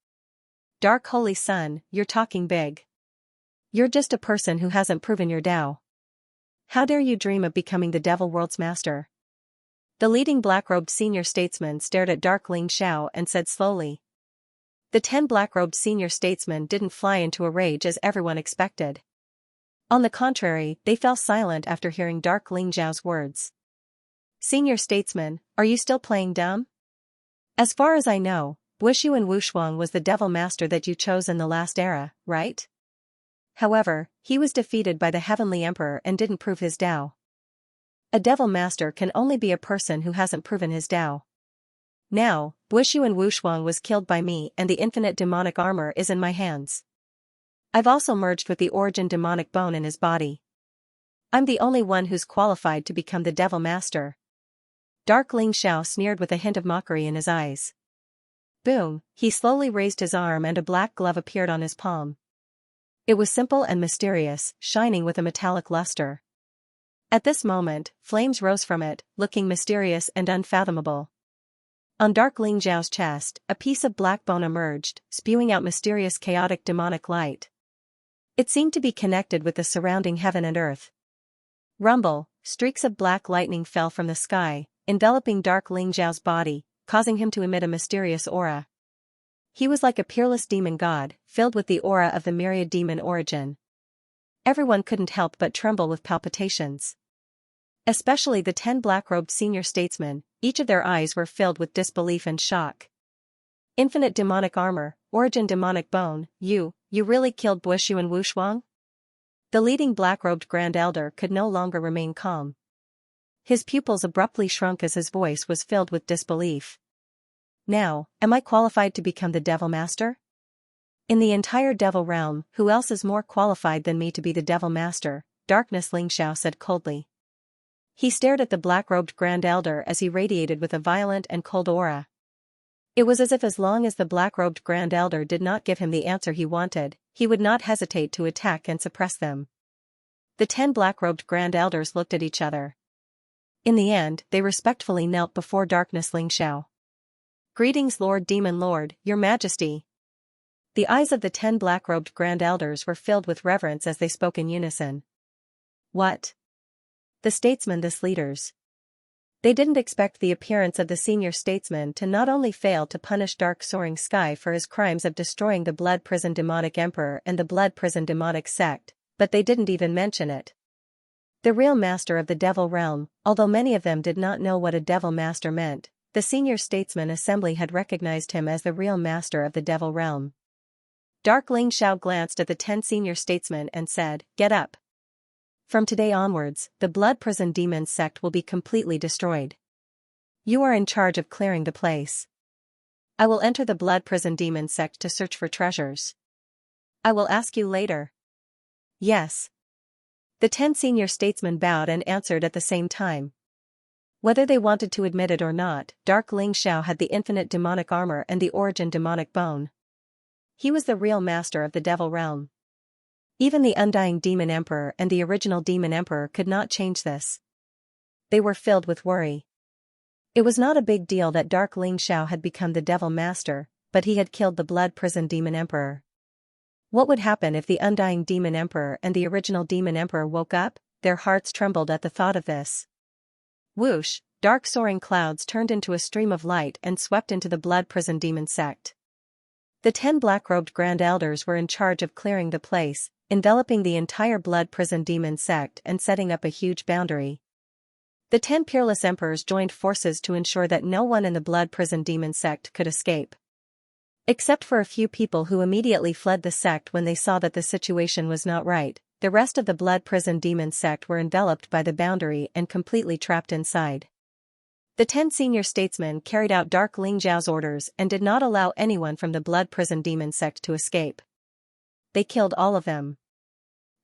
Dark Holy Sun, you're talking big. You're just a person who hasn't proven your Tao. How dare you dream of becoming the Devil World's master? The leading black-robed senior statesman stared at Dark Xianxia and said slowly. The 10 black-robed senior statesmen didn't fly into a rage as everyone expected. On the contrary, they fell silent after hearing Dark Xianxia's words. Senior statesman, are you still playing dumb? As far as I know, Wishu and Wushuang was the devil master that you chose in the last era, right? However, he was defeated by the Heavenly Emperor and didn't prove his Tao. A devil master can only be a person who hasn't proven his Tao. Now, Wishu and Wushuang was killed by me and the infinite demonic armor is in my hands. I've also merged with the origin demonic bone in his body. I'm the only one who's qualified to become the devil master. Dark Xianxia sneered with a hint of mockery in his eyes. Boom, he slowly raised his arm and a black glove appeared on his palm. It was simple and mysterious, shining with a metallic luster. At this moment, flames rose from it, looking mysterious and unfathomable. On Dark Ling Xiao's chest, a piece of black bone emerged, spewing out mysterious chaotic demonic light. It seemed to be connected with the surrounding heaven and earth. Rumble, streaks of black lightning fell from the sky, enveloping Dark Ling Xiao's body, causing him to emit a mysterious aura. He was like a peerless demon god, filled with the aura of the Myriad demon origin. Everyone couldn't help but tremble with palpitations. Especially the 10 black-robed senior statesmen, each of their eyes were filled with disbelief and shock. Infinite demonic armor, origin demonic bone, you really killed Buishu and Wu Shuang? The leading black-robed Grand Elder could no longer remain calm. His pupils abruptly shrunk as his voice was filled with disbelief. Now, am I qualified to become the Devil Master? In the entire Devil Realm, who else is more qualified than me to be the Devil Master? Darkness Ling Xiao said coldly. He stared at the black-robed Grand Elder as he radiated with a violent and cold aura. It was as if as long as the black-robed Grand Elder did not give him the answer he wanted, he would not hesitate to attack and suppress them. The 10 black-robed Grand Elders looked at each other. In the end, they respectfully knelt before Darkness Ling Xiao. Greetings Lord Demon Lord, Your Majesty. The eyes of the 10 black-robed Grand Elders were filled with reverence as they spoke in unison. What? The statesmen, the leaders. They didn't expect the appearance of the senior statesman to not only fail to punish Dark Soaring Sky for his crimes of destroying the Blood Prison Demonic Emperor and the Blood Prison Demonic Sect, but they didn't even mention it. The real master of the Devil Realm, although many of them did not know what a Devil Master meant, the senior statesman assembly had recognized him as the real master of the Devil Realm. Dark Ling Xiao glanced at the 10 senior statesmen and said, "Get up. From today onwards, the Blood Prison Demon Sect will be completely destroyed. You are in charge of clearing the place. I will enter the Blood Prison Demon Sect to search for treasures. I will ask you later." Yes. The 10 senior statesmen bowed and answered at the same time. Whether they wanted to admit it or not, Dark Ling Xiao had the infinite demonic armor and the origin demonic bone. He was the real master of the Devil Realm. Even the Undying Demon Emperor and the original Demon Emperor could not change this. They were filled with worry. It was not a big deal that Dark Ling Xiao had become the Devil Master, but he had killed the Blood Prison Demon Emperor. What would happen if the Undying Demon Emperor and the original Demon Emperor woke up? Their hearts trembled at the thought of this. Whoosh, dark soaring clouds turned into a stream of light and swept into the Blood Prison Demon Sect. The 10 black-robed Grand Elders were in charge of clearing the place, enveloping the entire Blood Prison Demon Sect and setting up a huge boundary. The 10 peerless emperors joined forces to ensure that no one in the Blood Prison Demon Sect could escape. Except for a few people who immediately fled the sect when they saw that the situation was not right, the rest of the Blood Prison Demon Sect were enveloped by the boundary and completely trapped inside. The 10 senior statesmen carried out Dark Ling Xiao's orders and did not allow anyone from the Blood Prison Demon Sect to escape. They killed all of them.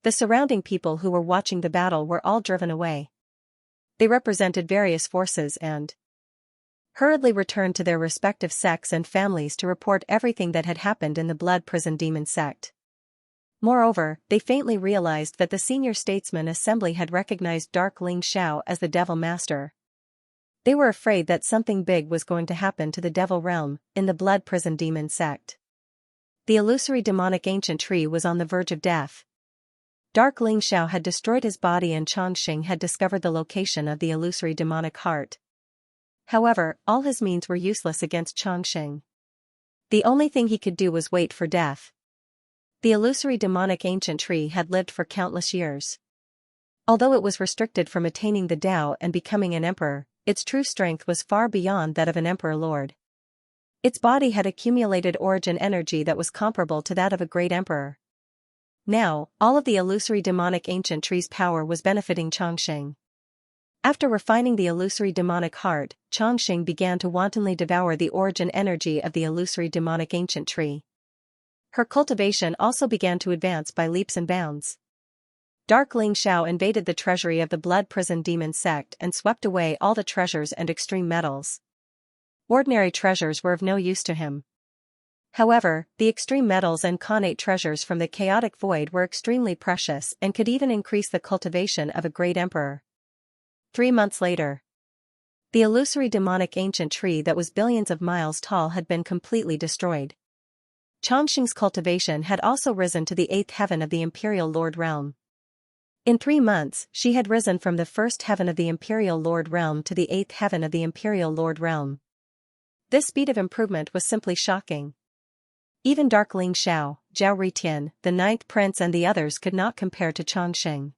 The surrounding people who were watching the battle were all driven away. They represented various forces and hurriedly returned to their respective sects and families to report everything that had happened in the Blood Prison Demon Sect. Moreover, they faintly realized that the senior statesman assembly had recognized Dark Ling Xiao as the Devil Master. They were afraid that something big was going to happen to the Devil Realm, in the Blood Prison Demon Sect. The illusory demonic ancient tree was on the verge of death. Dark Ling Xiao had destroyed his body and Xianxia had discovered the location of the illusory demonic heart. However, all his means were useless against Xianxia. The only thing he could do was wait for death. The illusory demonic ancient tree had lived for countless years. Although it was restricted from attaining the Tao and becoming an emperor, its true strength was far beyond that of an emperor lord. Its body had accumulated origin energy that was comparable to that of a great emperor. Now, all of the illusory demonic ancient tree's power was benefiting Xianxia. After refining the illusory demonic heart, Xianxia began to wantonly devour the origin energy of the illusory demonic ancient tree. Her cultivation also began to advance by leaps and bounds. Dark Ling Xiao invaded the treasury of the Blood Prison Demon Sect and swept away all the treasures and extreme metals. Ordinary treasures were of no use to him. However, the extreme metals and connate treasures from the chaotic void were extremely precious and could even increase the cultivation of a great emperor. 3 months later. The illusory demonic ancient tree that was billions of miles tall had been completely destroyed. Xianxia's cultivation had also risen to the 8th heaven of the Imperial Lord Realm. In 3 months, she had risen from the 1st heaven of the Imperial Lord Realm to the 8th heaven of the Imperial Lord Realm. This speed of improvement was simply shocking. Even Dark Ling Xiao, Zhao Ritian, the 9th prince and the others could not compare to Xianxia.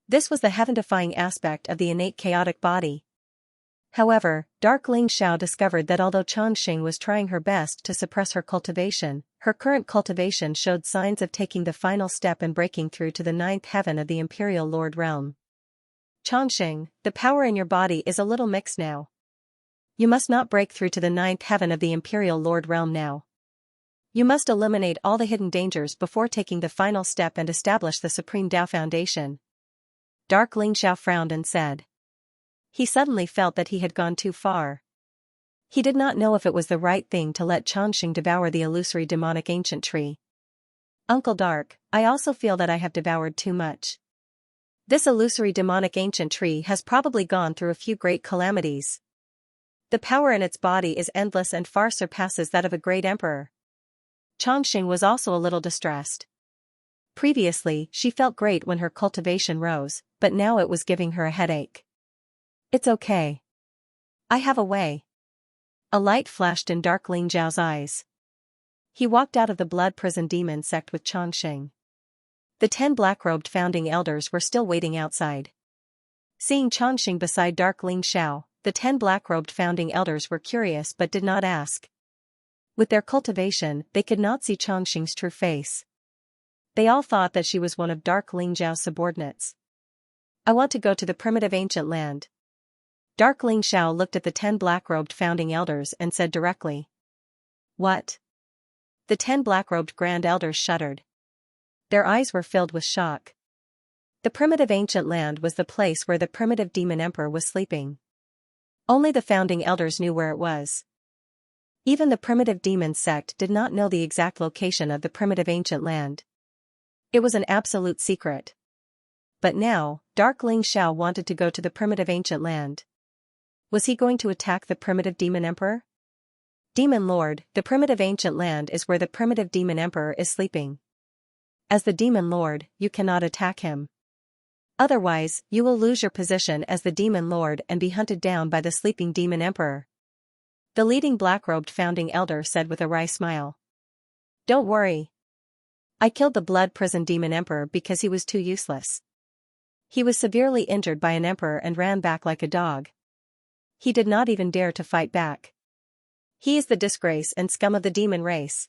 This was the heaven-defying aspect of the innate chaotic body. However, Dark Ling Xiao discovered that although Xianxia was trying her best to suppress her current cultivation showed signs of taking the final step and breaking through to the 9th heaven of the Imperial Lord Realm. Xianxia, the power in your body is a little mixed now. You must not break through to the 9th heaven of the Imperial Lord Realm now. You must eliminate all the hidden dangers before taking the final step and establish the Supreme Tao Foundation. Dark Ling Xiao frowned and said. He suddenly felt that he had gone too far. He did not know if it was the right thing to let Xianxia devour the illusory demonic ancient tree. Uncle Dark, I also feel that I have devoured too much. This illusory demonic ancient tree has probably gone through a few great calamities. The power in its body is endless and far surpasses that of a great emperor. Xianxia was also a little distressed. Previously, she felt great when her cultivation rose, but now it was giving her a headache. It's okay. I have a way. A light flashed in Dark Ling Zhao's eyes. He walked out of the blood prison demon sect with Xianxia. The 10 black-robed founding elders were still waiting outside. Seeing Xianxia beside Dark Ling Xiao, the 10 black-robed founding elders were curious but did not ask. With their cultivation, they could not see Xianxia's true face. They all thought that she was one of Dark Ling Zhao's subordinates. I want to go to the primitive ancient land. Dark Ling Xiao looked at the 10 black-robed founding elders and said directly. What? The 10 black-robed grand elders shuddered. Their eyes were filled with shock. The primitive ancient land was the place where the primitive demon emperor was sleeping. Only the founding elders knew where it was. Even the primitive demon sect did not know the exact location of the primitive ancient land. It was an absolute secret. But now, Dark Ling Xiao wanted to go to the primitive ancient land. Was he going to attack the primitive demon emperor? Demon Lord, the primitive ancient land is where the primitive demon emperor is sleeping. As the demon lord, you cannot attack him. Otherwise, you will lose your position as the demon lord and be hunted down by the sleeping demon emperor. The leading black-robed founding elder said with a wry smile. Don't worry. I killed the blood prison demon emperor because he was too useless. He was severely injured by an emperor and ran back like a dog. He did not even dare to fight back. He is the disgrace and scum of the demon race.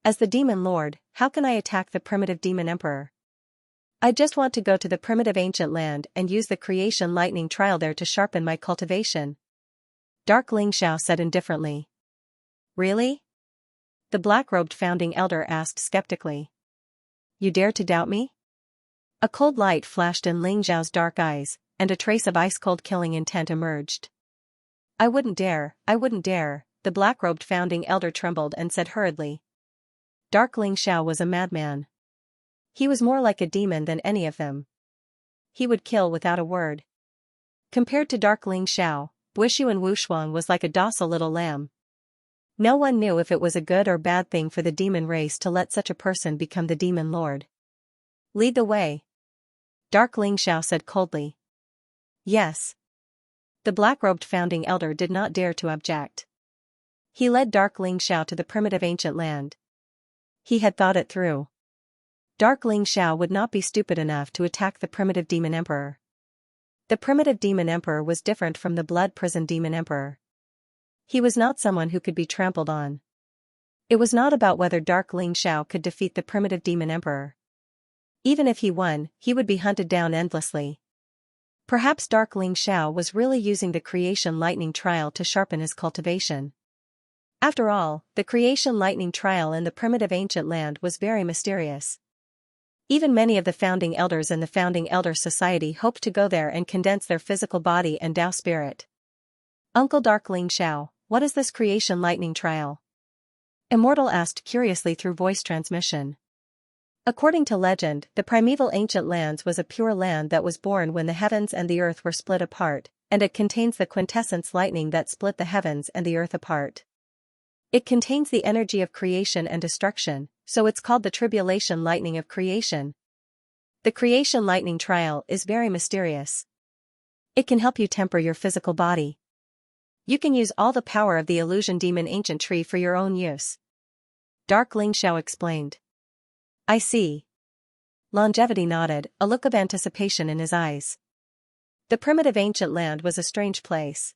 As the demon lord, how can I attack the primitive demon emperor? I just want to go to the primitive ancient land and use the creation lightning trial there to sharpen my cultivation. Dark Ling Xiao said indifferently. Really? The black-robed founding elder asked skeptically. You dare to doubt me? A cold light flashed in Ling Zhao's dark eyes, and a trace of ice-cold killing intent emerged. I wouldn't dare, the black-robed founding elder trembled and said hurriedly. Dark Ling Xiao was a madman. He was more like a demon than any of them. He would kill without a word. Compared to Dark Ling Xiao, Wishu and Wushuang was like a docile little lamb. No one knew if it was a good or bad thing for the demon race to let such a person become the demon lord. Lead the way. Dark Ling Xiao said coldly. Yes. The black-robed founding elder did not dare to object. He led Dark Ling Xiao to the primitive ancient land. He had thought it through. Dark Ling Xiao would not be stupid enough to attack the primitive demon emperor. The primitive demon emperor was different from the blood prison demon emperor. He was not someone who could be trampled on. It was not about whether Dark Ling Xiao could defeat the primitive demon emperor. Even if he won, he would be hunted down endlessly. Perhaps Dark Ling Xiao was really using the creation lightning trial to sharpen his cultivation. After all, the creation lightning trial in the primitive ancient land was very mysterious. Even many of the founding elders in the founding elder society hoped to go there and condense their physical body and Tao spirit. Uncle Dark Ling Xiao, what is this creation lightning trial? Immortal asked curiously through voice transmission. According to legend, the primeval ancient lands was a pure land that was born when the heavens and the earth were split apart, and it contains the quintessence lightning that split the heavens and the earth apart. It contains the energy of creation and destruction, so it's called the tribulation lightning of creation. The creation lightning trial is very mysterious. It can help you temper your physical body. You can use all the power of the illusion demon ancient tree for your own use. Dark Xianxia explained. I see. Longevity nodded, a look of anticipation in his eyes. The primitive ancient land was a strange place.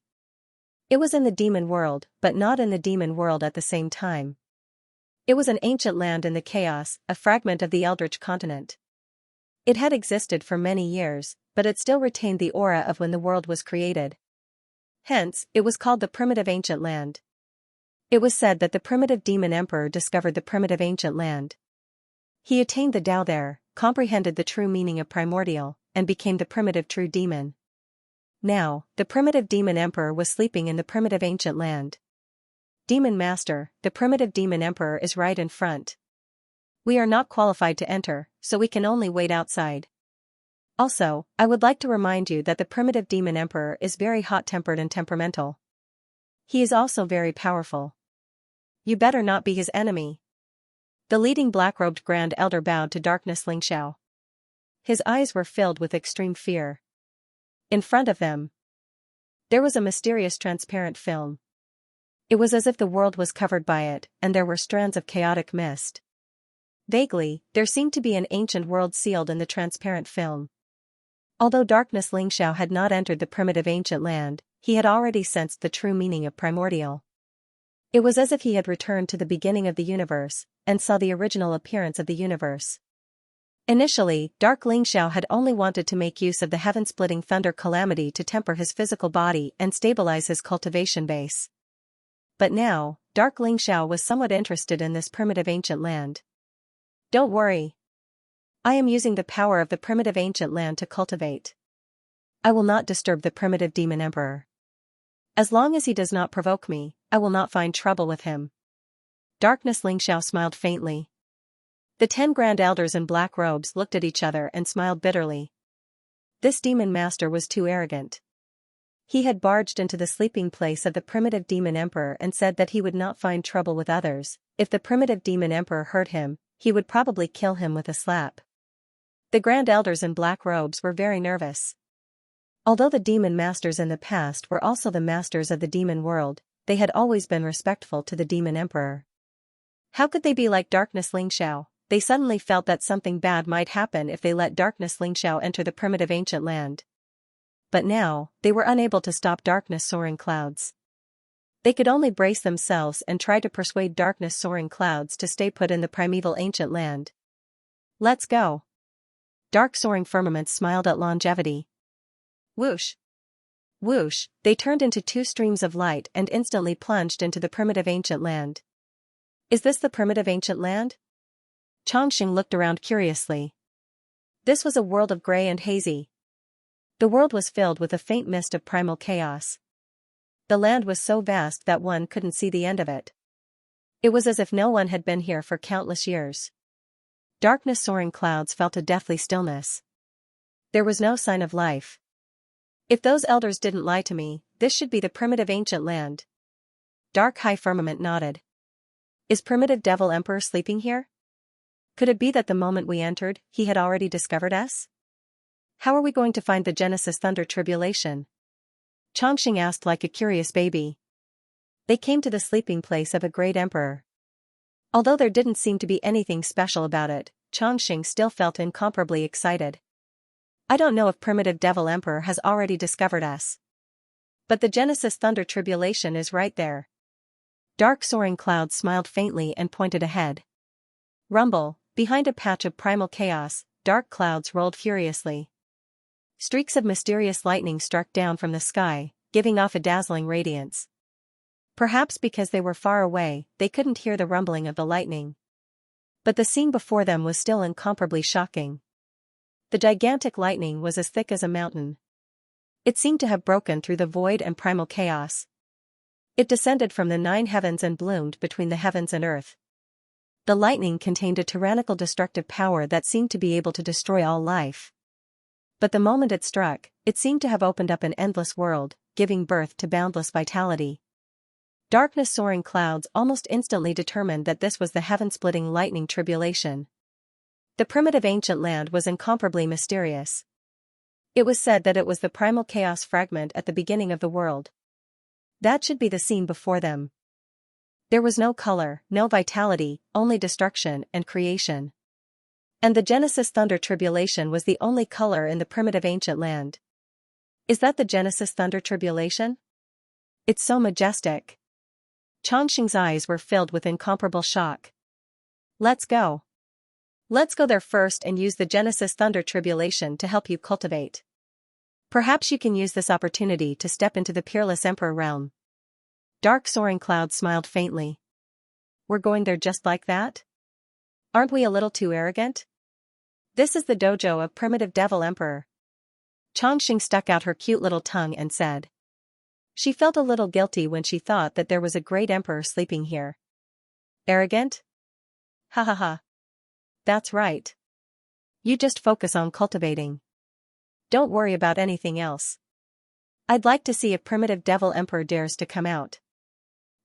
It was in the demon world, but not in the demon world at the same time. It was an ancient land in the chaos, a fragment of the Eldritch continent. It had existed for many years, but it still retained the aura of when the world was created. Hence, it was called the primitive ancient land. It was said that the primitive demon emperor discovered the primitive ancient land. He attained the Tao there, comprehended the true meaning of primordial, and became the primitive true demon. Now, the primitive demon emperor was sleeping in the primitive ancient land. Demon Master, the primitive demon emperor is right in front. We are not qualified to enter, so we can only wait outside. Also, I would like to remind you that the primitive demon emperor is very hot-tempered and temperamental. He is also very powerful. You better not be his enemy. The leading black-robed Grand Elder bowed to Darkness Xianxia. His eyes were filled with extreme fear. In front of them, there was a mysterious transparent film. It was as if the world was covered by it, and there were strands of chaotic mist. Vaguely, there seemed to be an ancient world sealed in the transparent film. Although Darkness Xianxia had not entered the primitive ancient land, he had already sensed the true meaning of primordial. It was as if he had returned to the beginning of the universe, and saw the original appearance of the universe. Initially, Dark Xianxia had only wanted to make use of the heaven-splitting thunder calamity to temper his physical body and stabilize his cultivation base. But now, Dark Xianxia was somewhat interested in this primitive ancient land. Don't worry. I am using the power of the primitive ancient land to cultivate. I will not disturb the primitive demon emperor. As long as he does not provoke me, I will not find trouble with him. Darkness Xianxia smiled faintly. The 10 grand elders in black robes looked at each other and smiled bitterly. This demon master was too arrogant. He had barged into the sleeping place of the primitive demon emperor and said that he would not find trouble with others. If the primitive demon emperor hurt him, he would probably kill him with a slap. The grand elders in black robes were very nervous. Although the demon masters in the past were also the masters of the demon world, they had always been respectful to the demon emperor. How could they be like Darkness Xianxia? They suddenly felt that something bad might happen if they let Darkness Xianxia enter the primitive ancient land. But now, they were unable to stop Darkness Soaring Clouds. They could only brace themselves and try to persuade Darkness Soaring Clouds to stay put in the primeval ancient land. Let's go. Dark Soaring Firmaments smiled at longevity. Whoosh! Whoosh! They turned into 2 streams of light and instantly plunged into the primitive ancient land. Is this the primitive ancient land? Chongqing looked around curiously. This was a world of gray and hazy. The world was filled with a faint mist of primal chaos. The land was so vast that one couldn't see the end of it. It was as if no one had been here for countless years. Darkness Soaring Clouds felt a deathly stillness. There was no sign of life. If those elders didn't lie to me, this should be the primitive ancient land. Dark High Firmament nodded. Is Primitive Devil Emperor sleeping here? Could it be that the moment we entered, he had already discovered us? How are we going to find the Genesis Thunder Tribulation? Chongqing asked like a curious baby. They came to the sleeping place of a great emperor. Although there didn't seem to be anything special about it, Chongqing still felt incomparably excited. I don't know if Primitive Devil Emperor has already discovered us. But the Genesis Thunder Tribulation is right there. Dark Soaring Clouds smiled faintly and pointed ahead. Rumble, behind a patch of primal chaos, dark clouds rolled furiously. Streaks of mysterious lightning struck down from the sky, giving off a dazzling radiance. Perhaps because they were far away, they couldn't hear the rumbling of the lightning. But the scene before them was still incomparably shocking. The gigantic lightning was as thick as a mountain. It seemed to have broken through the void and primal chaos. It descended from the 9 heavens and bloomed between the heavens and earth. The lightning contained a tyrannical destructive power that seemed to be able to destroy all life. But the moment it struck, it seemed to have opened up an endless world, giving birth to boundless vitality. Darkness-soaring clouds almost instantly determined that this was the heaven-splitting lightning tribulation. The primitive ancient land was incomparably mysterious. It was said that it was the primal chaos fragment at the beginning of the world. That should be the scene before them. There was no color, no vitality, only destruction and creation. And the Genesis Thunder Tribulation was the only color in the primitive ancient land. Is that the Genesis Thunder Tribulation? It's so majestic. Xianxia's eyes were filled with incomparable shock. Let's go. Let's go there first and use the Genesis Thunder Tribulation to help you cultivate. Perhaps you can use this opportunity to step into the peerless Emperor realm. Dark soaring clouds smiled faintly. We're going there just like that? Aren't we a little too arrogant? This is the dojo of primitive devil emperor. Xianxia stuck out her cute little tongue and said. She felt a little guilty when she thought that there was a great emperor sleeping here. Arrogant? Ha ha ha. That's right. You just focus on cultivating. Don't worry about anything else. I'd like to see if primitive devil emperor dares to come out.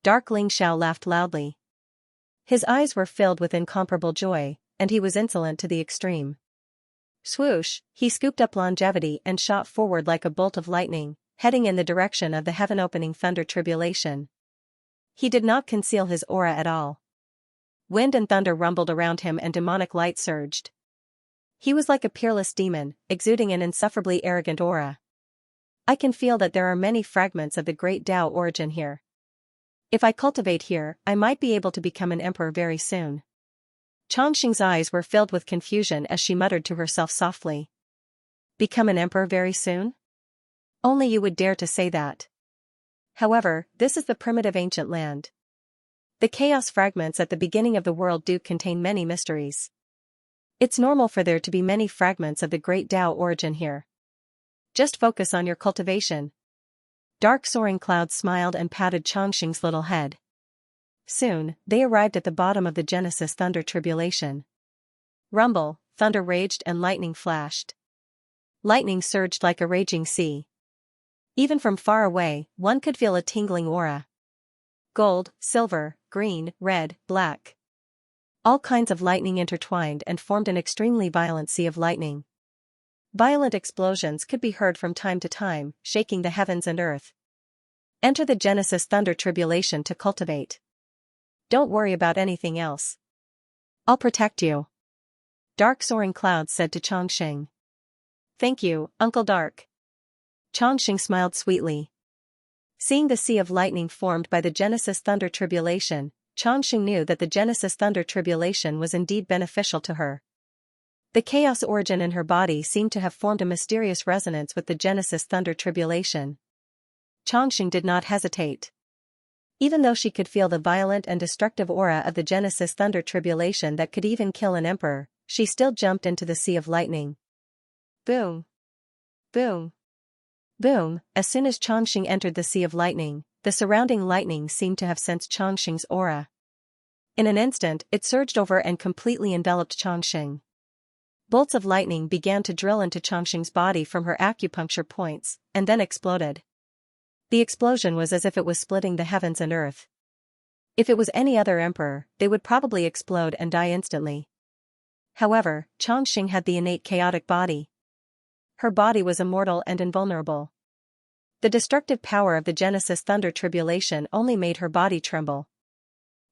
Dark Ling Xiao laughed loudly. His eyes were filled with incomparable joy, and he was insolent to the extreme. Swoosh, he scooped up longevity and shot forward like a bolt of lightning, heading in the direction of the heaven-opening thunder tribulation. He did not conceal his aura at all. Wind and thunder rumbled around him and demonic light surged. He was like a peerless demon, exuding an insufferably arrogant aura. I can feel that there are many fragments of the great Tao origin here. If I cultivate here, I might be able to become an emperor very soon. Xianxia's eyes were filled with confusion as she muttered to herself softly. Become an emperor very soon? Only you would dare to say that. However, this is the primitive ancient land. The chaos fragments at the beginning of the world do contain many mysteries. It's normal for there to be many fragments of the great Tao origin here. Just focus on your cultivation. Dark soaring clouds smiled and patted Xianxia's little head. Soon, they arrived at the bottom of the Genesis Thunder Tribulation. Rumble, thunder raged and lightning flashed. Lightning surged like a raging sea. Even from far away, one could feel a tingling aura. Gold, silver, green, red, black. All kinds of lightning intertwined and formed an extremely violent sea of lightning. Violent explosions could be heard from time to time, shaking the heavens and earth. Enter the Genesis Thunder Tribulation to cultivate. Don't worry about anything else. I'll protect you. Dark soaring clouds said to Xianxia. Thank you, Uncle Dark. Xianxia smiled sweetly. Seeing the sea of lightning formed by the Genesis Thunder Tribulation, Xianxia knew that the Genesis Thunder Tribulation was indeed beneficial to her. The chaos origin in her body seemed to have formed a mysterious resonance with the Genesis Thunder Tribulation. Xianxia did not hesitate. Even though she could feel the violent and destructive aura of the Genesis Thunder Tribulation that could even kill an emperor, she still jumped into the sea of lightning. Boom! Boom! Boom! As soon as Xianxia entered the sea of lightning, the surrounding lightning seemed to have sensed Xianxia's aura. In an instant, it surged over and completely enveloped Xianxia. Bolts of lightning began to drill into Xianxia's body from her acupuncture points, and then exploded. The explosion was as if it was splitting the heavens and earth. If it was any other emperor, they would probably explode and die instantly. However, Xianxia had the innate chaotic body. Her body was immortal and invulnerable. The destructive power of the Genesis Thunder Tribulation only made her body tremble.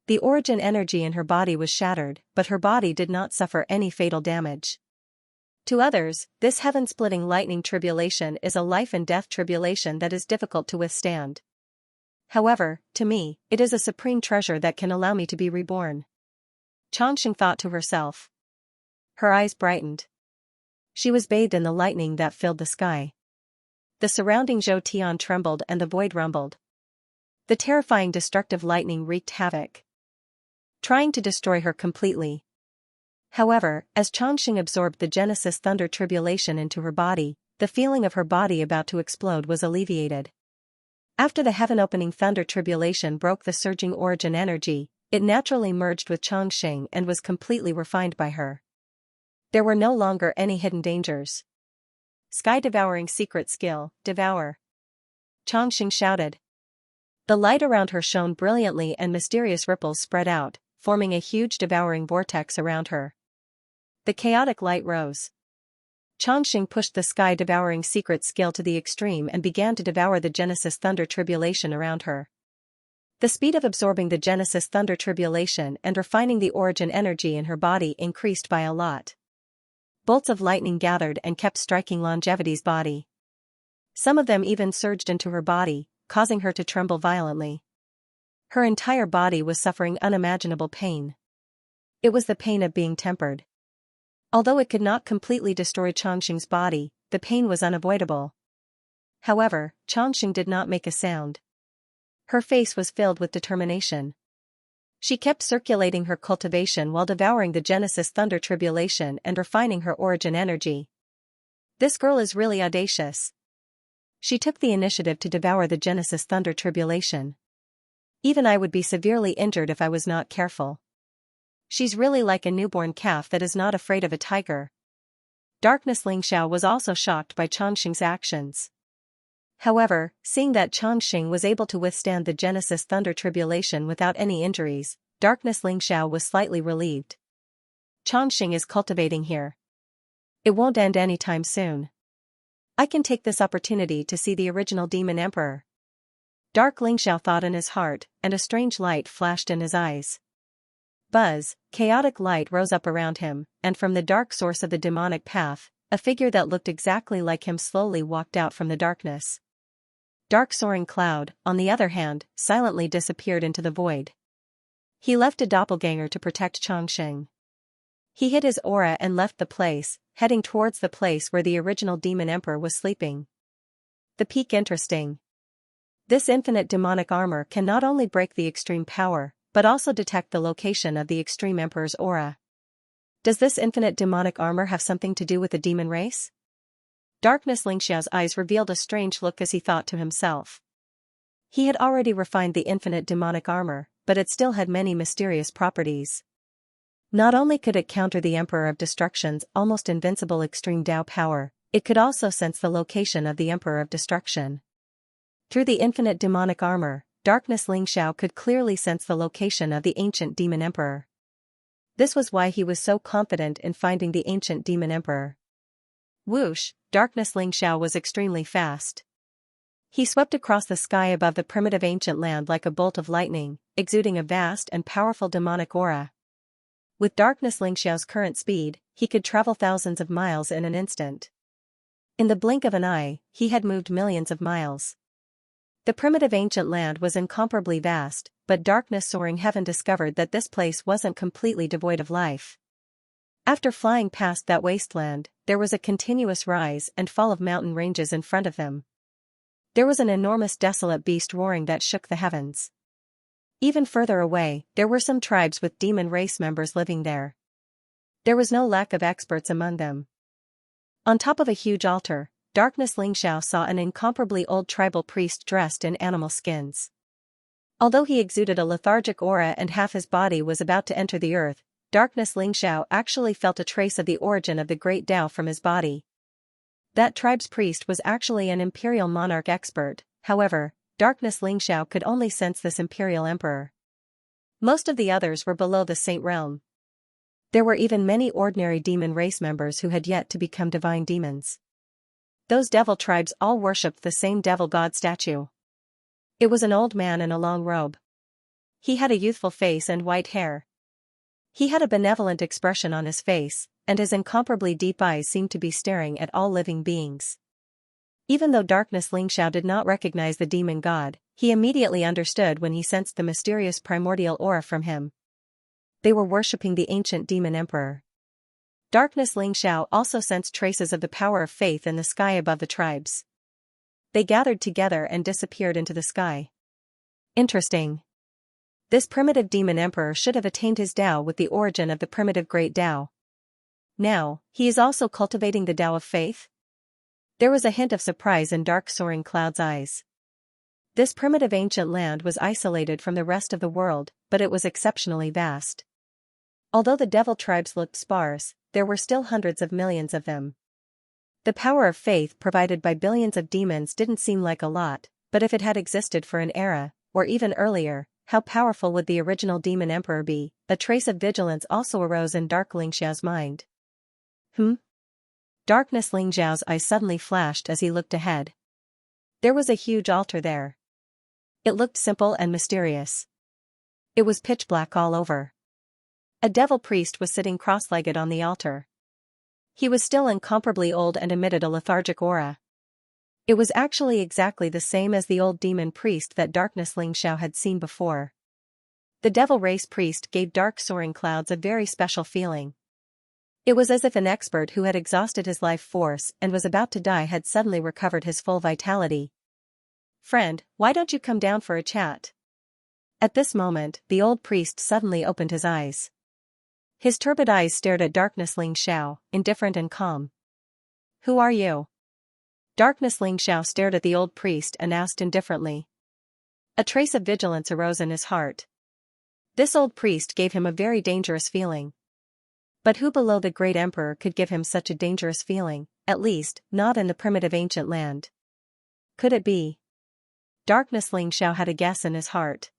The origin energy in her body was shattered, but her body did not suffer any fatal damage. To others, this heaven-splitting lightning tribulation is a life-and-death tribulation that is difficult to withstand. However, to me, it is a supreme treasure that can allow me to be reborn. Xianxia thought to herself. Her eyes brightened. She was bathed in the lightning that filled the sky. The surrounding Zhou trembled and the void rumbled. The terrifying destructive lightning wreaked havoc, trying to destroy her completely. However, as Xianxia absorbed the Genesis Thunder Tribulation into her body, the feeling of her body about to explode was alleviated. After the heaven-opening Thunder Tribulation broke the surging origin energy, It naturally merged with Xianxia and was completely refined by her. There were no longer any hidden dangers. Sky-devouring secret skill, devour. Xianxia shouted. The light around her shone brilliantly and mysterious ripples spread out, forming a huge devouring vortex around her. The chaotic light rose. Xianxia pushed the sky-devouring secret skill to the extreme and began to devour the Genesis Thunder Tribulation around her. The speed of absorbing the Genesis Thunder Tribulation and refining the origin energy in her body increased by a lot. Bolts of lightning gathered and kept striking Longevity's body. Some of them even surged into her body, causing her to tremble violently. Her entire body was suffering unimaginable pain. It was the pain of being tempered. Although it could not completely destroy Xianxia's body, the pain was unavoidable. However, Xianxia did not make a sound. Her face was filled with determination. She kept circulating her cultivation while devouring the Genesis Thunder Tribulation and refining her origin energy. This girl is really audacious. She took the initiative to devour the Genesis Thunder Tribulation. Even I would be severely injured if I was not careful. She's really like a newborn calf that is not afraid of a tiger. Darkness Xianxia was also shocked by Xianxia's actions. However, seeing that Xianxia was able to withstand the Genesis Thunder Tribulation without any injuries, Darkness Xianxia was slightly relieved. Xianxia is cultivating here. It won't end anytime soon. I can take this opportunity to see the original Demon Emperor. Dark Xianxia thought in his heart, and a strange light flashed in his eyes. Buzz, chaotic light rose up around him, and from the dark source of the demonic path, a figure that looked exactly like him slowly walked out from the darkness. Dark soaring cloud, on the other hand, silently disappeared into the void. He left a doppelganger to protect Xianxia. He hid his aura and left the place, heading towards the place where the original Demon Emperor was sleeping. The peak interesting. This infinite demonic armor can not only break the extreme power, but also detect the location of the extreme Emperor's aura. Does this infinite demonic armor have something to do with the demon race? Darkness Xianxia's eyes revealed a strange look as he thought to himself. He had already refined the infinite demonic armor, but it still had many mysterious properties. Not only could it counter the Emperor of Destruction's almost invincible extreme Tao power, it could also sense the location of the Emperor of Destruction. Through the infinite demonic armor, Darkness Xianxia could clearly sense the location of the ancient Demon Emperor. This was why he was so confident in finding the ancient Demon Emperor. Whoosh, Darkness Xianxia was extremely fast. He swept across the sky above the primitive ancient land like a bolt of lightning, exuding a vast and powerful demonic aura. With Darkness Xianxia's current speed, he could travel thousands of miles in an instant. In the blink of an eye, he had moved millions of miles. The primitive ancient land was incomparably vast, but Darkness Soaring Heaven discovered that this place wasn't completely devoid of life. After flying past that wasteland, there was a continuous rise and fall of mountain ranges in front of them. There was an enormous desolate beast roaring that shook the heavens. Even further away, there were some tribes with demon race members living there. There was no lack of experts among them. On top of a huge altar, Darkness Xianxia saw an incomparably old tribal priest dressed in animal skins. Although he exuded a lethargic aura and half his body was about to enter the earth, Darkness Xianxia actually felt a trace of the origin of the great Tao from his body. That tribe's priest was actually an imperial monarch expert. However, Darkness Xianxia could only sense this imperial emperor. Most of the others were below the saint realm. There were even many ordinary demon race members who had yet to become divine demons. Those devil tribes all worshipped the same devil god statue. It was an old man in a long robe. He had a youthful face and white hair. He had a benevolent expression on his face, and his incomparably deep eyes seemed to be staring at all living beings. Even though Darkness Xianxia did not recognize the demon god, he immediately understood when he sensed the mysterious primordial aura from him. They were worshipping the ancient demon emperor. Darkness Xianxia also sensed traces of the power of faith in the sky above the tribes. They gathered together and disappeared into the sky. Interesting. This primitive demon emperor should have attained his Tao with the origin of the primitive great Tao. Now, he is also cultivating the Tao of faith? There was a hint of surprise in Dark Soaring Cloud's eyes. This primitive ancient land was isolated from the rest of the world, but it was exceptionally vast. Although the devil tribes looked sparse, there were still hundreds of millions of them. The power of faith provided by billions of demons didn't seem like a lot, but if it had existed for an era, or even earlier, how powerful would the original demon emperor be? A trace of vigilance also arose in Dark Lingxiao's mind. Darkness Lingxiao's eyes suddenly flashed as he looked ahead. There was a huge altar there. It looked simple and mysterious. It was pitch black all over. A devil priest was sitting cross-legged on the altar. He was still incomparably old and emitted a lethargic aura. It was actually exactly the same as the old demon priest that Darkness Lingxiao had seen before. The devil race priest gave dark soaring clouds a very special feeling. It was as if an expert who had exhausted his life force and was about to die had suddenly recovered his full vitality. "Friend, why don't you come down for a chat?" At this moment, the old priest suddenly opened his eyes. His turbid eyes stared at Darkness Lingxiao, indifferent and calm. "Who are you?" Darkness Lingxiao stared at the old priest and asked indifferently. A trace of vigilance arose in his heart. This old priest gave him a very dangerous feeling. But who below the great emperor could give him such a dangerous feeling, at least, not in the primitive ancient land? Could it be? Darkness Lingxiao had a guess in his heart.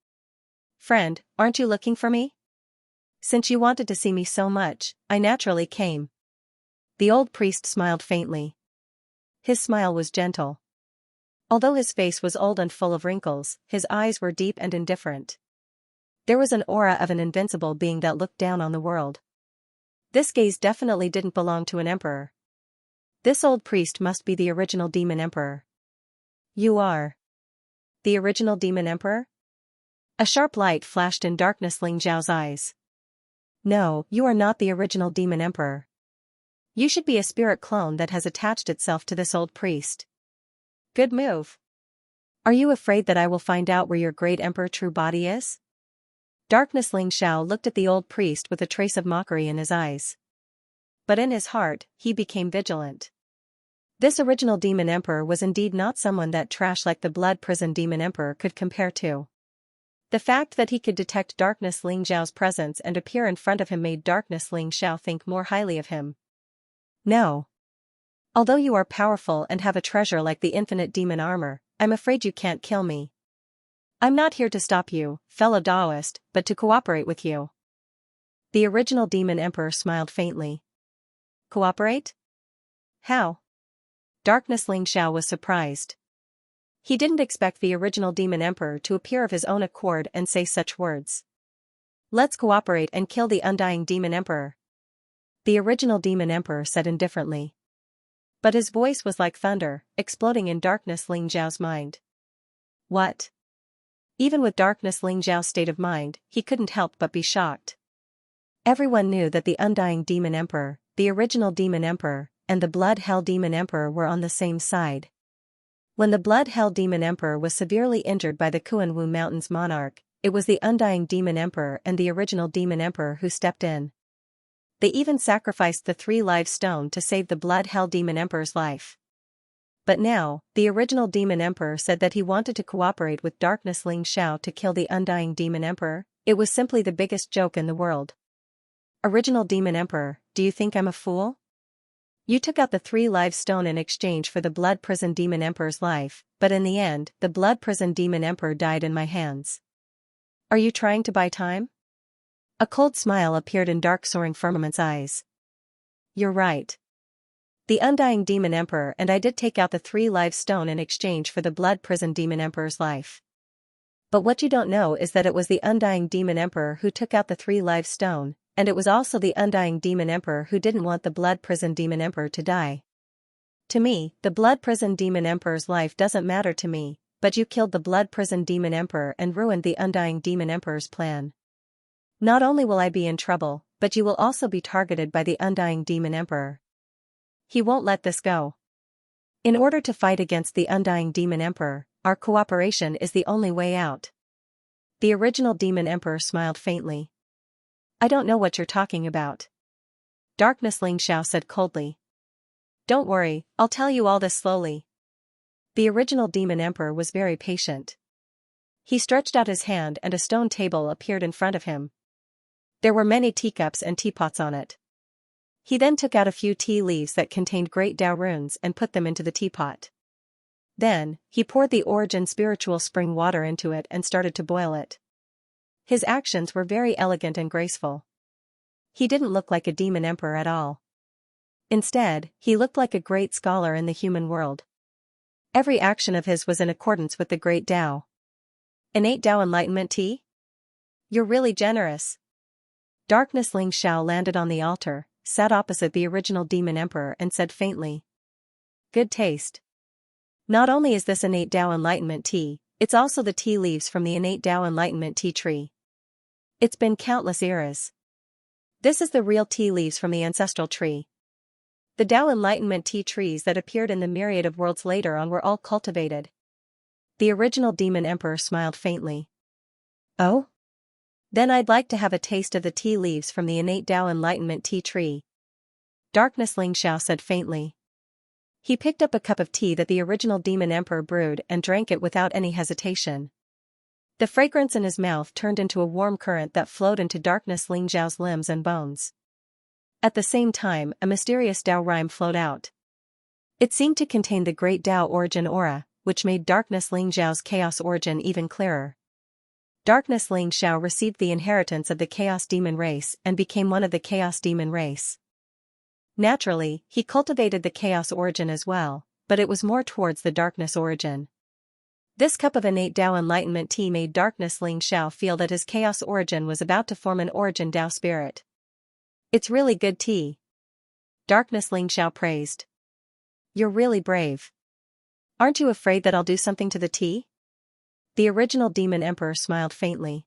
"Friend, aren't you looking for me? Since you wanted to see me so much, I naturally came." The old priest smiled faintly. His smile was gentle. Although his face was old and full of wrinkles, his eyes were deep and indifferent. There was an aura of an invincible being that looked down on the world. This gaze definitely didn't belong to an emperor. This old priest must be the original demon emperor. "You are the original demon emperor?" A sharp light flashed in Darkness Lingxiao's eyes. "No, you are not the original demon emperor. You should be a spirit clone that has attached itself to this old priest." "Good move. Are you afraid that I will find out where your great emperor true body is?" Darkness Lingxiao looked at the old priest with a trace of mockery in his eyes. But in his heart, he became vigilant. This original demon emperor was indeed not someone that trash like the blood prison demon emperor could compare to. The fact that he could detect Darkness Lingxiao's presence and appear in front of him made Darkness Lingxiao think more highly of him. "No. Although you are powerful and have a treasure like the infinite demon armor, I'm afraid you can't kill me. I'm not here to stop you, fellow Taoist, but to cooperate with you." The original demon emperor smiled faintly. "Cooperate? How?" Darkness Lingxiao was surprised. He didn't expect the original demon emperor to appear of his own accord and say such words. "Let's cooperate and kill the undying demon emperor," the original demon emperor said indifferently. But his voice was like thunder, exploding in Darkness Lingxiao's mind. What? Even with Darkness Lingxiao's state of mind, he couldn't help but be shocked. Everyone knew that the undying demon emperor, the original demon emperor, and the Blood Hell Demon Emperor were on the same side. When the Blood Hell Demon Emperor was severely injured by the Kuan-Wu Mountains monarch, it was the undying Demon Emperor and the original Demon Emperor who stepped in. They even sacrificed the 3 live stone to save the Blood Hell Demon Emperor's life. But now, the original Demon Emperor said that he wanted to cooperate with Darkness Lingxiao to kill the undying Demon Emperor. It was simply the biggest joke in the world. "Original Demon Emperor, do you think I'm a fool? You took out the 3 live stone in exchange for the Blood Prison Demon Emperor's life, but in the end, the Blood Prison Demon Emperor died in my hands. Are you trying to buy time?" A cold smile appeared in Dark Soaring Firmament's eyes. "You're right. The undying Demon Emperor and I did take out the 3 live stone in exchange for the Blood Prison Demon Emperor's life. But what you don't know is that it was the undying Demon Emperor who took out the 3 live stone, and it was also the undying Demon Emperor who didn't want the Blood Prison Demon Emperor to die. To me, the Blood Prison Demon Emperor's life doesn't matter to me, but you killed the Blood Prison Demon Emperor and ruined the undying Demon Emperor's plan. Not only will I be in trouble, but you will also be targeted by the undying Demon Emperor. He won't let this go. In order to fight against the undying Demon Emperor, our cooperation is the only way out." The original Demon Emperor smiled faintly. "I don't know what you're talking about," Darkness Lingxiao said coldly. "Don't worry, I'll tell you all this slowly." The original Demon Emperor was very patient. He stretched out his hand and a stone table appeared in front of him. There were many teacups and teapots on it. He then took out a few tea leaves that contained great Tao runes and put them into the teapot. Then, he poured the origin spiritual spring water into it and started to boil it. His actions were very elegant and graceful. He didn't look like a demon emperor at all. Instead, he looked like a great scholar in the human world. Every action of his was in accordance with the great Tao. Innate Tao enlightenment tea? You're really generous. Darkness Xianxia landed on the altar, sat opposite the original demon emperor and said faintly. Good taste. Not only is this innate Tao enlightenment tea, it's also the tea leaves from the innate Tao enlightenment tea tree. It's been countless eras. This is the real tea leaves from the ancestral tree. The Tao enlightenment tea trees that appeared in the myriad of worlds later on were all cultivated. The original demon emperor smiled faintly. Oh? Then I'd like to have a taste of the tea leaves from the innate Tao enlightenment tea tree. Darkness Xianxia said faintly. He picked up a cup of tea that the original demon emperor brewed and drank it without any hesitation. The fragrance in his mouth turned into a warm current that flowed into Darkness Xianxia's limbs and bones. At the same time, a mysterious Tao rhyme flowed out. It seemed to contain the great Tao origin aura, which made Darkness Xianxia's chaos origin even clearer. Darkness Xianxia received the inheritance of the chaos demon race and became one of the chaos demon race. Naturally, he cultivated the chaos origin as well, but it was more towards the darkness origin. This cup of innate Tao enlightenment tea made Darkness Xianxia feel that his chaos origin was about to form an origin Tao spirit. It's really good tea. Darkness Xianxia praised. You're really brave. Aren't you afraid that I'll do something to the tea? The original demon emperor smiled faintly.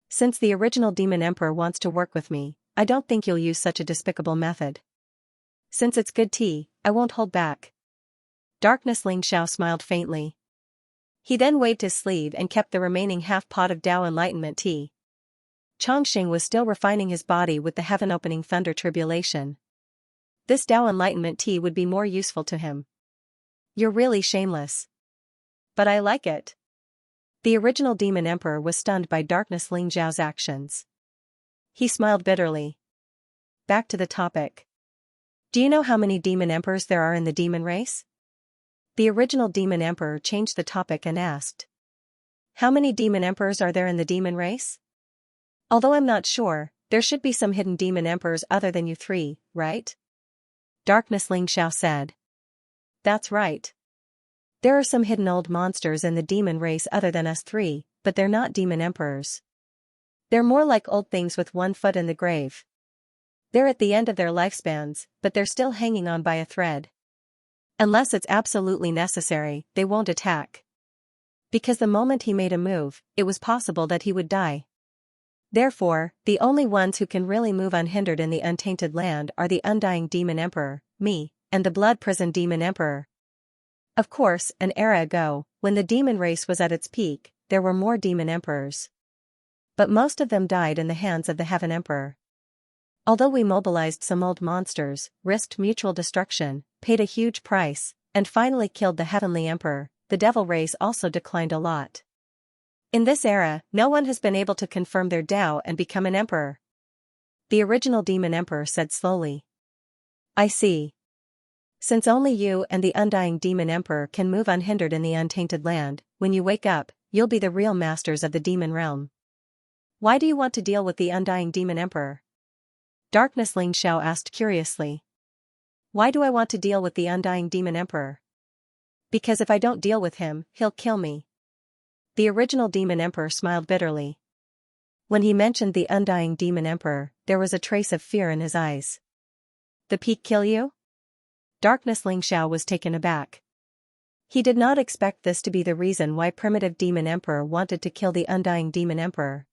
Since the original demon emperor wants to work with me, I don't think you'll use such a despicable method. Since it's good tea, I won't hold back. Darkness Xianxia smiled faintly. He then waved his sleeve and kept the remaining half-pot of Tao enlightenment tea. Chongqing was still refining his body with the heaven-opening thunder tribulation. This Tao enlightenment tea would be more useful to him. You're really shameless. But I like it. The original demon emperor was stunned by Darkness Xianxia's actions. He smiled bitterly. Back to the topic. Do you know how many demon emperors there are in the demon race? The original demon emperor changed the topic and asked. How many demon emperors are there in the demon race? Although I'm not sure, there should be some hidden demon emperors other than you three, right? Darkness Xianxia said. That's right. There are some hidden old monsters in the demon race other than us three, but they're not demon emperors. They're more like old things with one foot in the grave. They're at the end of their lifespans, but they're still hanging on by a thread. Unless it's absolutely necessary, they won't attack. Because the moment he made a move, it was possible that he would die. Therefore, the only ones who can really move unhindered in the untainted land are the undying demon emperor, me, and the blood prison demon emperor. Of course, an era ago, when the demon race was at its peak, there were more demon emperors. But most of them died in the hands of the heaven emperor. Although we mobilized some old monsters, risked mutual destruction, paid a huge price, and finally killed the heavenly emperor, the devil race also declined a lot. In this era, no one has been able to confirm their Tao and become an emperor. The original demon emperor said slowly. I see. Since only you and the undying demon emperor can move unhindered in the untainted land, when you wake up, you'll be the real masters of the demon realm. Why do you want to deal with the undying demon emperor? Darkness Xianxia asked curiously. Why do I want to deal with the undying demon emperor? Because if I don't deal with him, he'll kill me. The original demon emperor smiled bitterly. When he mentioned the undying demon emperor, there was a trace of fear in his eyes. The peak kill you? Darkness Xianxia was taken aback. He did not expect this to be the reason why primitive demon emperor wanted to kill the undying demon emperor.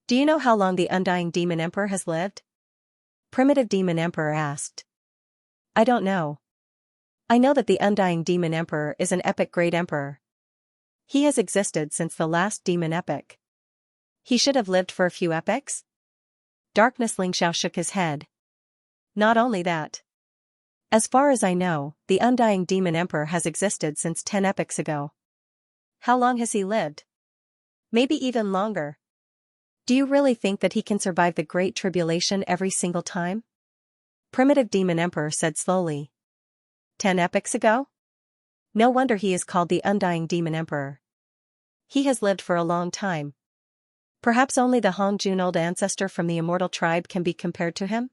Do you know how long the undying demon emperor has lived? Primitive demon emperor asked. I don't know. I know that the undying demon emperor is an epic great emperor. He has existed since the last demon epic. He should have lived for a few epochs? Darkness Xianxia shook his head. Not only that. As far as I know, the undying demon emperor has existed since 10 epochs ago. How long has he lived? Maybe even longer. Do you really think that he can survive the Great Tribulation every single time? Primitive Demon Emperor said slowly. 10 epochs ago? No wonder he is called the Undying Demon Emperor. He has lived for a long time. Perhaps only the Hongjun old ancestor from the immortal tribe can be compared to him?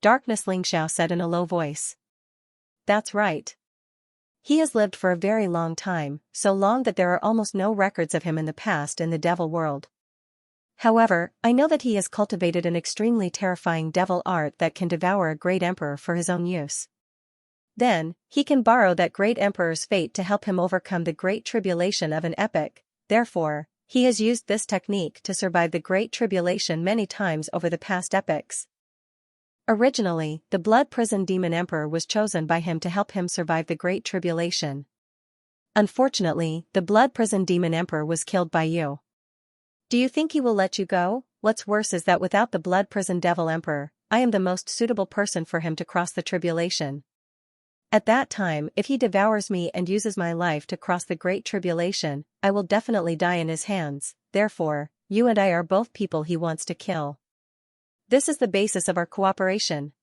Darkness Xianxia said in a low voice. That's right. He has lived for a very long time, so long that there are almost no records of him in the past in the devil world. However, I know that he has cultivated an extremely terrifying devil art that can devour a great emperor for his own use. Then, he can borrow that great emperor's fate to help him overcome the great tribulation of an epoch. Therefore, he has used this technique to survive the great tribulation many times over the past epochs. Originally, the Blood Prison Demon Emperor was chosen by him to help him survive the great tribulation. Unfortunately, the Blood Prison Demon Emperor was killed by you. Do you think he will let you go? What's worse is that without the Blood Prison Devil Emperor, I am the most suitable person for him to cross the tribulation. At that time, if he devours me and uses my life to cross the great tribulation, I will definitely die in his hands. Therefore, you and I are both people he wants to kill. This is the basis of our cooperation.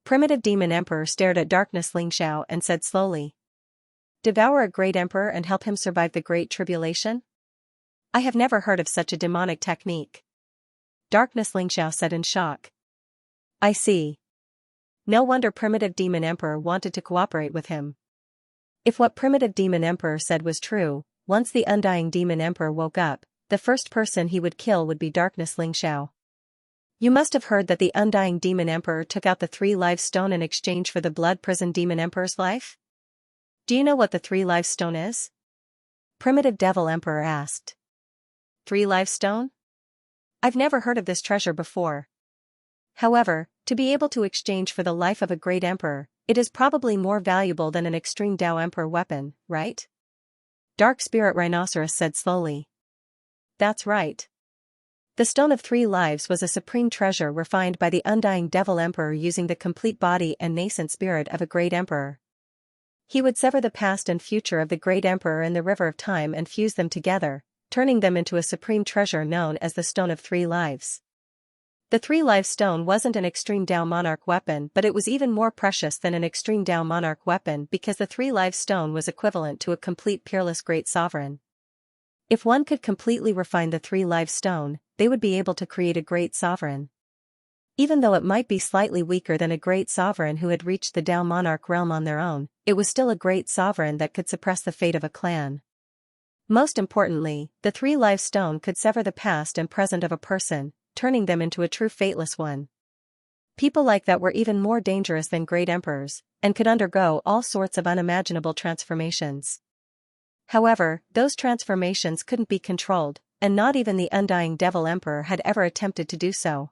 Primitive Demon Emperor stared at Darkness Xianxia and said slowly. Devour a great emperor and help him survive the great tribulation? I have never heard of such a demonic technique. Darkness Xianxia said in shock. I see. No wonder Primitive Demon Emperor wanted to cooperate with him. If what Primitive Demon Emperor said was true, once the Undying Demon Emperor woke up, the first person he would kill would be Darkness Xianxia. You must have heard that the Undying Demon Emperor took out the 3 life stone in exchange for the Blood Prison Demon Emperor's life? Do you know what the 3 life stone is? Primitive Devil Emperor asked. 3 life stone? I've never heard of this treasure before. However, to be able to exchange for the life of a great emperor, it is probably more valuable than an extreme Tao Emperor weapon, right? Dark Spirit Rhinoceros said slowly. That's right. The Stone of 3 Lives was a supreme treasure refined by the Undying Devil Emperor using the complete body and nascent spirit of a great emperor. He would sever the past and future of the great emperor in the river of time and fuse them together, turning them into a supreme treasure known as the Stone of 3 Lives. The 3 Life Stone wasn't an extreme Tao Monarch weapon, but it was even more precious than an extreme Tao Monarch weapon because the 3 Life Stone was equivalent to a complete peerless great sovereign. If one could completely refine the 3 Life Stone, they would be able to create a great sovereign. Even though it might be slightly weaker than a great sovereign who had reached the Tao Monarch realm on their own, it was still a great sovereign that could suppress the fate of a clan. Most importantly, the 3 Life Stone could sever the past and present of a person, turning them into a true fateless one. People like that were even more dangerous than great emperors, and could undergo all sorts of unimaginable transformations. However, those transformations couldn't be controlled, and not even the Undying Devil Emperor had ever attempted to do so.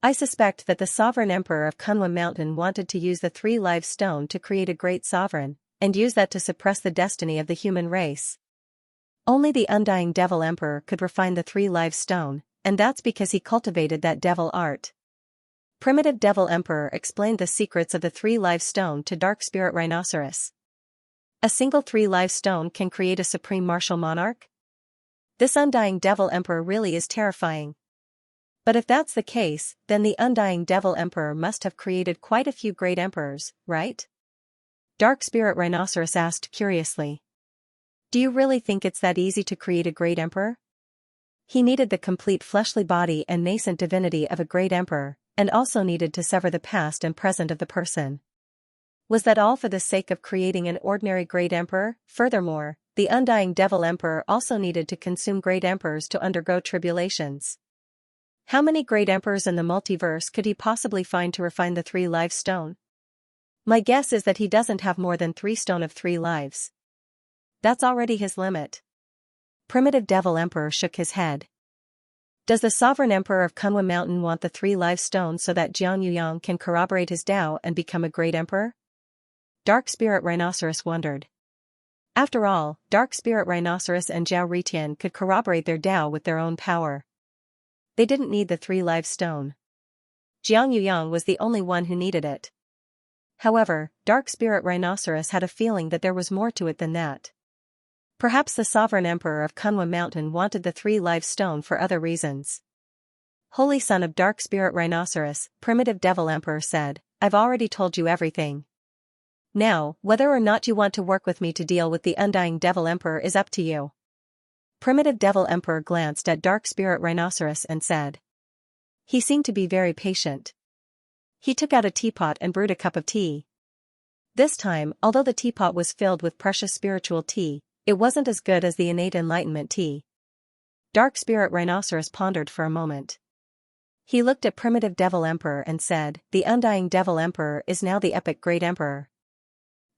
I suspect that the Sovereign Emperor of Kunlun Mountain wanted to use the 3 Life Stone to create a great sovereign, and use that to suppress the destiny of the human race. Only the Undying Devil Emperor could refine the 3 Life Stone, and that's because he cultivated that devil art. Primitive Devil Emperor explained the secrets of the 3 Life Stone to Dark Spirit Rhinoceros. A single 3 Life Stone can create a supreme martial monarch? This Undying Devil Emperor really is terrifying. But if that's the case, then the Undying Devil Emperor must have created quite a few great emperors, right? Dark Spirit Rhinoceros asked curiously. Do you really think it's that easy to create a great emperor? He needed the complete fleshly body and nascent divinity of a great emperor, and also needed to sever the past and present of the person. Was that all for the sake of creating an ordinary great emperor? Furthermore, the Undying Devil Emperor also needed to consume great emperors to undergo tribulations. How many great emperors in the multiverse could he possibly find to refine the 3 Life Stone? My guess is that he doesn't have more than 3 Stone of 3 Lives. That's already his limit. Primitive Devil Emperor shook his head. Does the Sovereign Emperor of Kunlun Mountain want the 3 Life Stone so that Xianxia can corroborate his Tao and become a great emperor? Dark Spirit Rhinoceros wondered. After all, Dark Spirit Rhinoceros and Zhao Ritian could corroborate their Tao with their own power. They didn't need the 3 Life Stone. Xianxia was the only one who needed it. However, Dark Spirit Rhinoceros had a feeling that there was more to it than that. Perhaps the sovereign emperor of Kunwa Mountain wanted the 3 live stone for other reasons. Holy son of dark spirit rhinoceros, primitive devil emperor said, I've already told you everything. Now, whether or not you want to work with me to deal with the undying devil emperor is up to you. Primitive devil emperor glanced at dark spirit rhinoceros and said. He seemed to be very patient. He took out a teapot and brewed a cup of tea. This time, although the teapot was filled with precious spiritual tea, it wasn't as good as the innate enlightenment tea. Dark spirit rhinoceros pondered for a moment. He looked at primitive devil emperor and said, the undying devil emperor is now the epic great emperor.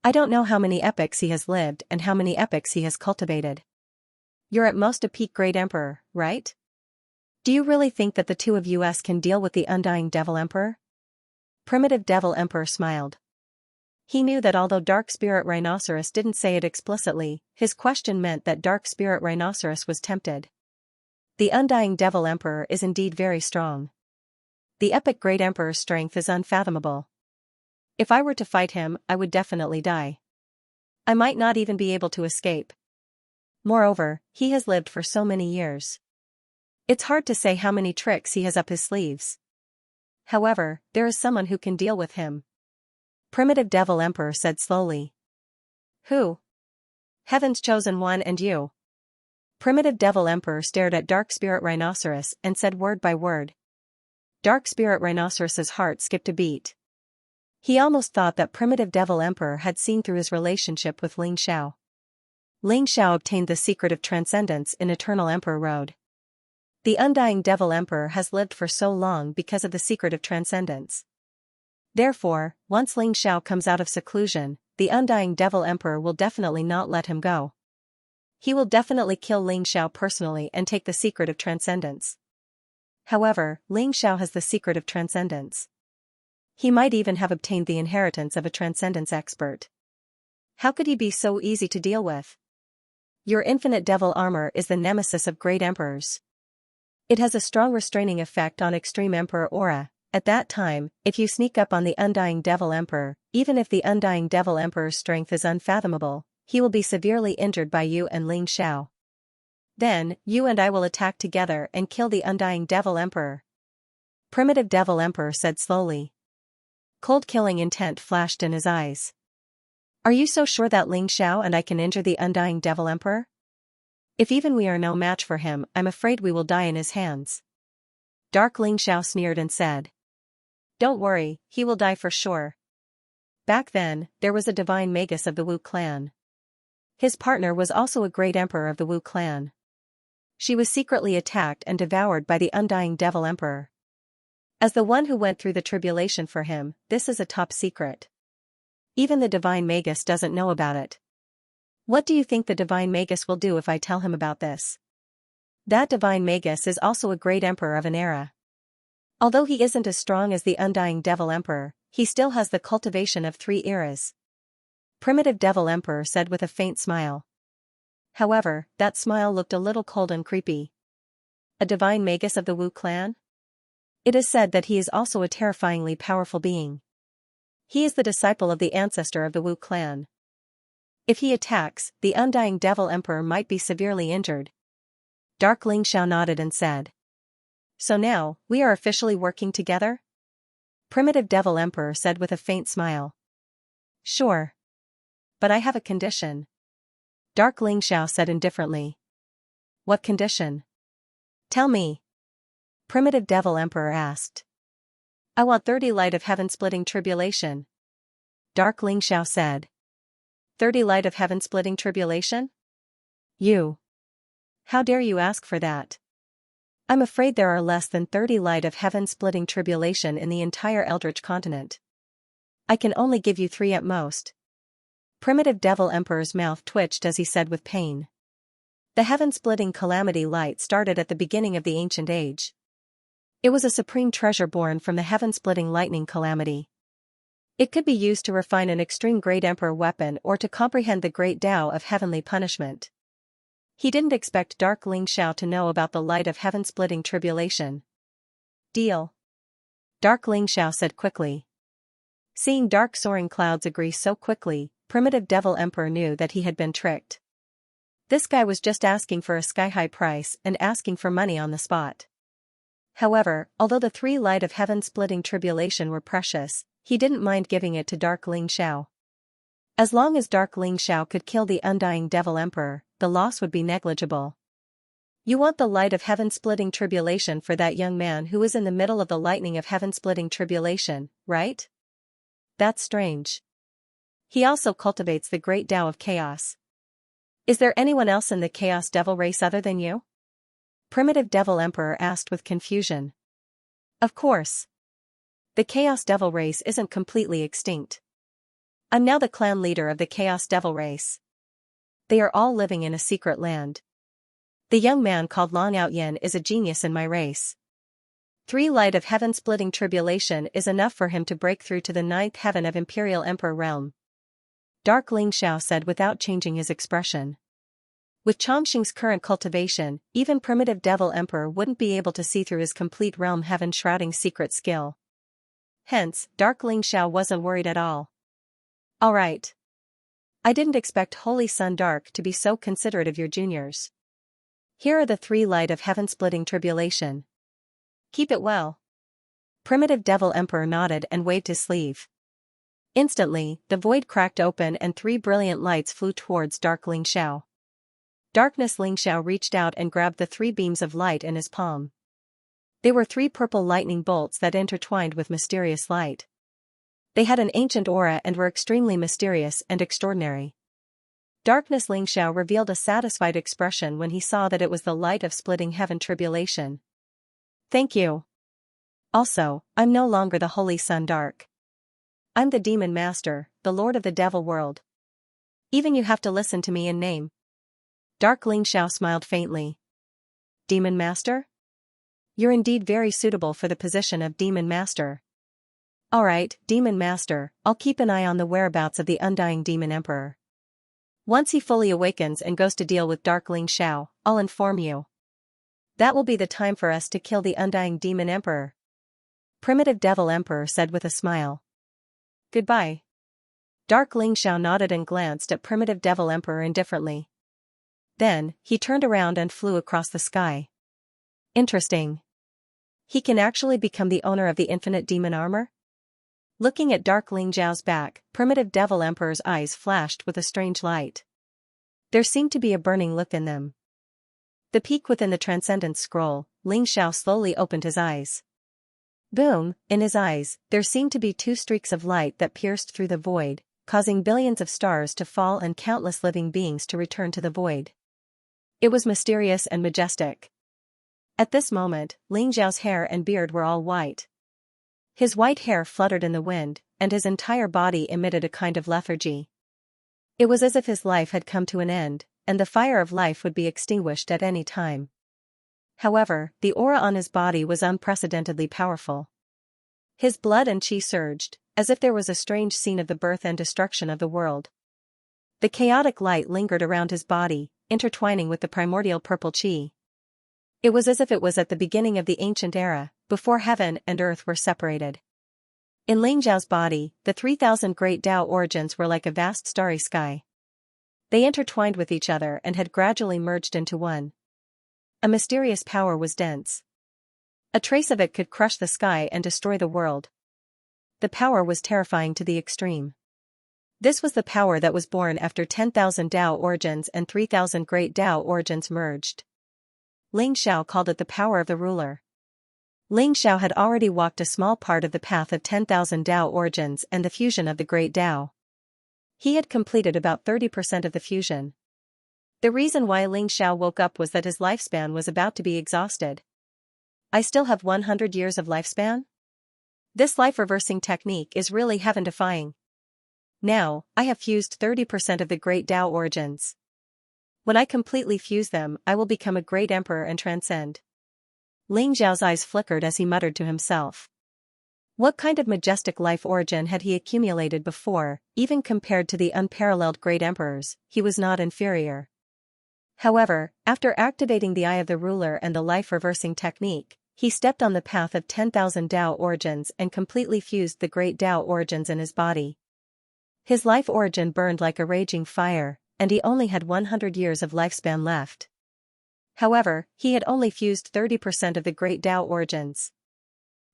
I don't know how many epochs he has lived and how many epochs he has cultivated. You're at most a peak great emperor, right? Do you really think that the two of us can deal with the undying devil emperor? Primitive devil emperor smiled. He knew that although dark spirit rhinoceros didn't say it explicitly, his question meant that dark spirit rhinoceros was tempted. The undying devil emperor is indeed very strong. The epic great emperor's strength is unfathomable. If I were to fight him, I would definitely die. I might not even be able to escape. Moreover, he has lived for so many years. It's hard to say how many tricks he has up his sleeves. However, there is someone who can deal with him. Primitive devil emperor said slowly. Who? Heaven's chosen one and you. Primitive devil emperor stared at dark spirit rhinoceros and said word by word. Dark spirit rhinoceros's heart skipped a beat. He almost thought that primitive devil emperor had seen through his relationship with Ling Xiao. Ling Xiao obtained the secret of transcendence in Eternal Emperor Road. The undying devil emperor has lived for so long because of the secret of transcendence. Therefore, once Ling Xiao comes out of seclusion, the undying devil emperor will definitely not let him go. He will definitely kill Ling Xiao personally and take the secret of transcendence. However, Ling Xiao has the secret of transcendence. He might even have obtained the inheritance of a transcendence expert. How could he be so easy to deal with? Your infinite devil armor is the nemesis of great emperors. It has a strong restraining effect on extreme emperor aura. At that time, if you sneak up on the undying devil emperor, even if the undying devil emperor's strength is unfathomable, he will be severely injured by you and Ling Xiao. Then, you and I will attack together and kill the undying devil emperor. Primitive devil emperor said slowly. Cold killing intent flashed in his eyes. Are you so sure that Ling Xiao and I can injure the undying devil emperor? If even we are no match for him, I'm afraid we will die in his hands. Dark Ling Xiao sneered and said. Don't worry, he will die for sure. Back then, there was a divine magus of the Wu clan. His partner was also a great emperor of the Wu clan. She was secretly attacked and devoured by the undying devil emperor. As the one who went through the tribulation for him, this is a top secret. Even the divine magus doesn't know about it. What do you think the divine magus will do if I tell him about this? That divine magus is also a great emperor of an era. Although he isn't as strong as the undying devil emperor, he still has the cultivation of 3 eras. Primitive devil emperor said with a faint smile. However, that smile looked a little cold and creepy. A divine magus of the Wu clan? It is said that he is also a terrifyingly powerful being. He is the disciple of the ancestor of the Wu clan. If he attacks, the undying devil emperor might be severely injured. Dark Ling Xiao nodded and said. So now, we are officially working together? Primitive devil emperor said with a faint smile. Sure. But I have a condition. Dark Ling Xiao said indifferently. What condition? Tell me. Primitive devil emperor asked. I want 30 light of heaven splitting tribulation. Dark Ling Xiao said. 30 light of heaven splitting tribulation? You. How dare you ask for that? I'm afraid there are less than 30 light of heaven splitting tribulation in the entire Eldritch continent. I can only give you 3 at most. Primitive devil emperor's mouth twitched as he said with pain. The heaven splitting calamity light started at the beginning of the ancient age. It was a supreme treasure born from the heaven splitting lightning calamity. It could be used to refine an extreme great emperor weapon or to comprehend the great Tao of heavenly punishment. He didn't expect Dark Ling Xiao to know about the light of heaven splitting tribulation. Deal. Dark Ling Xiao said quickly. Seeing dark soaring clouds agree so quickly, primitive devil emperor knew that he had been tricked. This guy was just asking for a sky-high price and asking for money on the spot. However, although the 3 light of heaven-splitting tribulation were precious, he didn't mind giving it to Dark Ling Xiao. As long as Dark Ling Xiao could kill the undying Devil Emperor, the loss would be negligible. You want the light of heaven-splitting tribulation for that young man who is in the middle of the lightning of heaven-splitting tribulation, right? That's strange. He also cultivates the great Tao of chaos. Is there anyone else in the Chaos Devil race other than you? Primitive Devil Emperor asked with confusion. Of course. The Chaos Devil race isn't completely extinct. I'm now the clan leader of the Chaos Devil race. They are all living in a secret land. The young man called Long Outyin is a genius in my race. 3 light of heaven-splitting tribulation is enough for him to break through to the 9th heaven of Imperial Emperor realm. Dark Ling Xiao said without changing his expression. With Chongqing's current cultivation, even primitive Devil Emperor wouldn't be able to see through his complete realm heaven-shrouding secret skill. Hence, Dark Ling Xiao wasn't worried at all. Alright. I didn't expect Holy Sun Dark to be so considerate of your juniors. Here are the 3 light of heaven-splitting tribulation. Keep it well. Primitive Devil Emperor nodded and waved his sleeve. Instantly, the void cracked open and 3 brilliant lights flew towards Dark Ling Xiao. Darkness Ling Xiao reached out and grabbed the 3 beams of light in his palm. They were 3 purple lightning bolts that intertwined with mysterious light. They had an ancient aura and were extremely mysterious and extraordinary. Darkness Ling Xiao revealed a satisfied expression when he saw that it was the light of splitting heaven tribulation. Thank you. Also, I'm no longer the Holy Sun Dark. I'm the Demon Master, the Lord of the Devil World. Even you have to listen to me in name. Dark Ling Xiao smiled faintly. Demon Master? You're indeed very suitable for the position of Demon Master. Alright, Demon Master, I'll keep an eye on the whereabouts of the undying Demon Emperor. Once he fully awakens and goes to deal with Dark Ling Xiao, I'll inform you. That will be the time for us to kill the undying Demon Emperor. Primitive Devil Emperor said with a smile. Goodbye. Dark Ling Xiao nodded and glanced at Primitive Devil Emperor indifferently. Then, he turned around and flew across the sky. Interesting. He can actually become the owner of the infinite demon armor? Looking at Dark Ling Xiao's back, Primitive Devil Emperor's eyes flashed with a strange light. There seemed to be a burning look in them. The peak within the Transcendence Scroll, Ling Xiao slowly opened his eyes. Boom, in his eyes, there seemed to be 2 streaks of light that pierced through the void, causing billions of stars to fall and countless living beings to return to the void. It was mysterious and majestic. At this moment, Ling Xiao's hair and beard were all white. His white hair fluttered in the wind, and his entire body emitted a kind of lethargy. It was as if his life had come to an end, and the fire of life would be extinguished at any time. However, the aura on his body was unprecedentedly powerful. His blood and qi surged, as if there was a strange scene of the birth and destruction of the world. The chaotic light lingered around his body, intertwining with the primordial purple qi. It was as if it was at the beginning of the ancient era, before heaven and earth were separated. In Ling Xiao's body, the 3,000 great Tao origins were like a vast starry sky. They intertwined with each other and had gradually merged into one. A mysterious power was dense. A trace of it could crush the sky and destroy the world. The power was terrifying to the extreme. This was the power that was born after 10,000 Tao origins and 3,000 great Tao origins merged. Ling Xiao called it the power of the ruler. Ling Xiao had already walked a small part of the path of 10,000 Tao origins and the fusion of the great Tao. He had completed about 30% of the fusion. The reason why Ling Xiao woke up was that his lifespan was about to be exhausted. I still have 100 years of lifespan? This life-reversing technique is really heaven-defying. Now, I have fused 30% of the great Tao origins. When I completely fuse them, I will become a great emperor and transcend. Ling Xiao's eyes flickered as he muttered to himself. What kind of majestic life origin had he accumulated before? Even compared to the unparalleled great emperors, he was not inferior. However, after activating the Eye of the Ruler and the life-reversing technique, he stepped on the path of 10,000 Tao origins and completely fused the great Tao origins in his body. His life origin burned like a raging fire, and he only had 100 years of lifespan left. However, he had only fused 30% of the great Tao origins.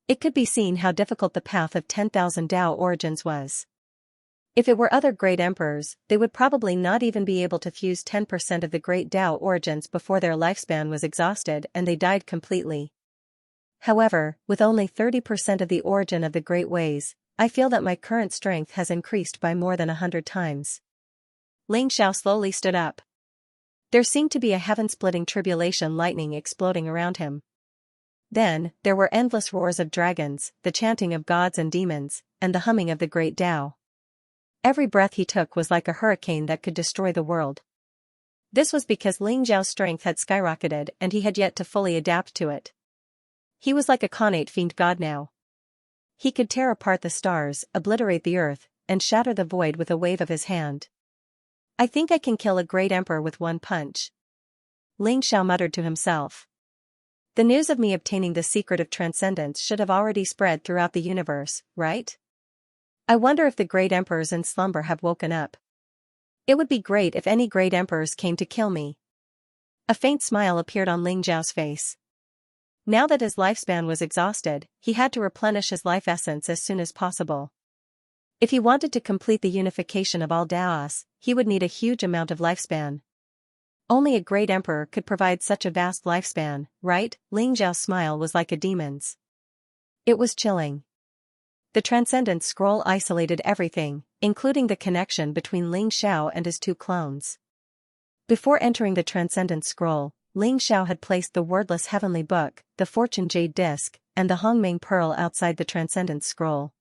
It could be seen how difficult the path of 10,000 Tao origins was. If it were other great emperors, they would probably not even be able to fuse 10% of the great Tao origins before their lifespan was exhausted and they died completely. However, with only 30% of the origin of the great ways, I feel that my current strength has increased by more than 100 times. Ling Xiao slowly stood up. There seemed to be a heaven-splitting tribulation lightning exploding around him. Then, there were endless roars of dragons, the chanting of gods and demons, and the humming of the great Tao. Every breath he took was like a hurricane that could destroy the world. This was because Ling Xiao's strength had skyrocketed and he had yet to fully adapt to it. He was like a connate fiend god now. He could tear apart the stars, obliterate the earth, and shatter the void with a wave of his hand. I think I can kill a great emperor with one punch. Ling Xiao muttered to himself. The news of me obtaining the secret of transcendence should have already spread throughout the universe, right? I wonder if the great emperors in slumber have woken up. It would be great if any great emperors came to kill me. A faint smile appeared on Ling Xiao's face. Now that his lifespan was exhausted, he had to replenish his life essence as soon as possible. If he wanted to complete the unification of all Daos, he would need a huge amount of lifespan. Only a great emperor could provide such a vast lifespan, right? Ling Xiao's smile was like a demon's. It was chilling. The Transcendence Scroll isolated everything, including the connection between Ling Xiao and his two clones. Before entering the Transcendence Scroll, Ling Xiao had placed the wordless heavenly book, the Fortune Jade Disc, and the Hongming Pearl outside the Transcendence Scroll.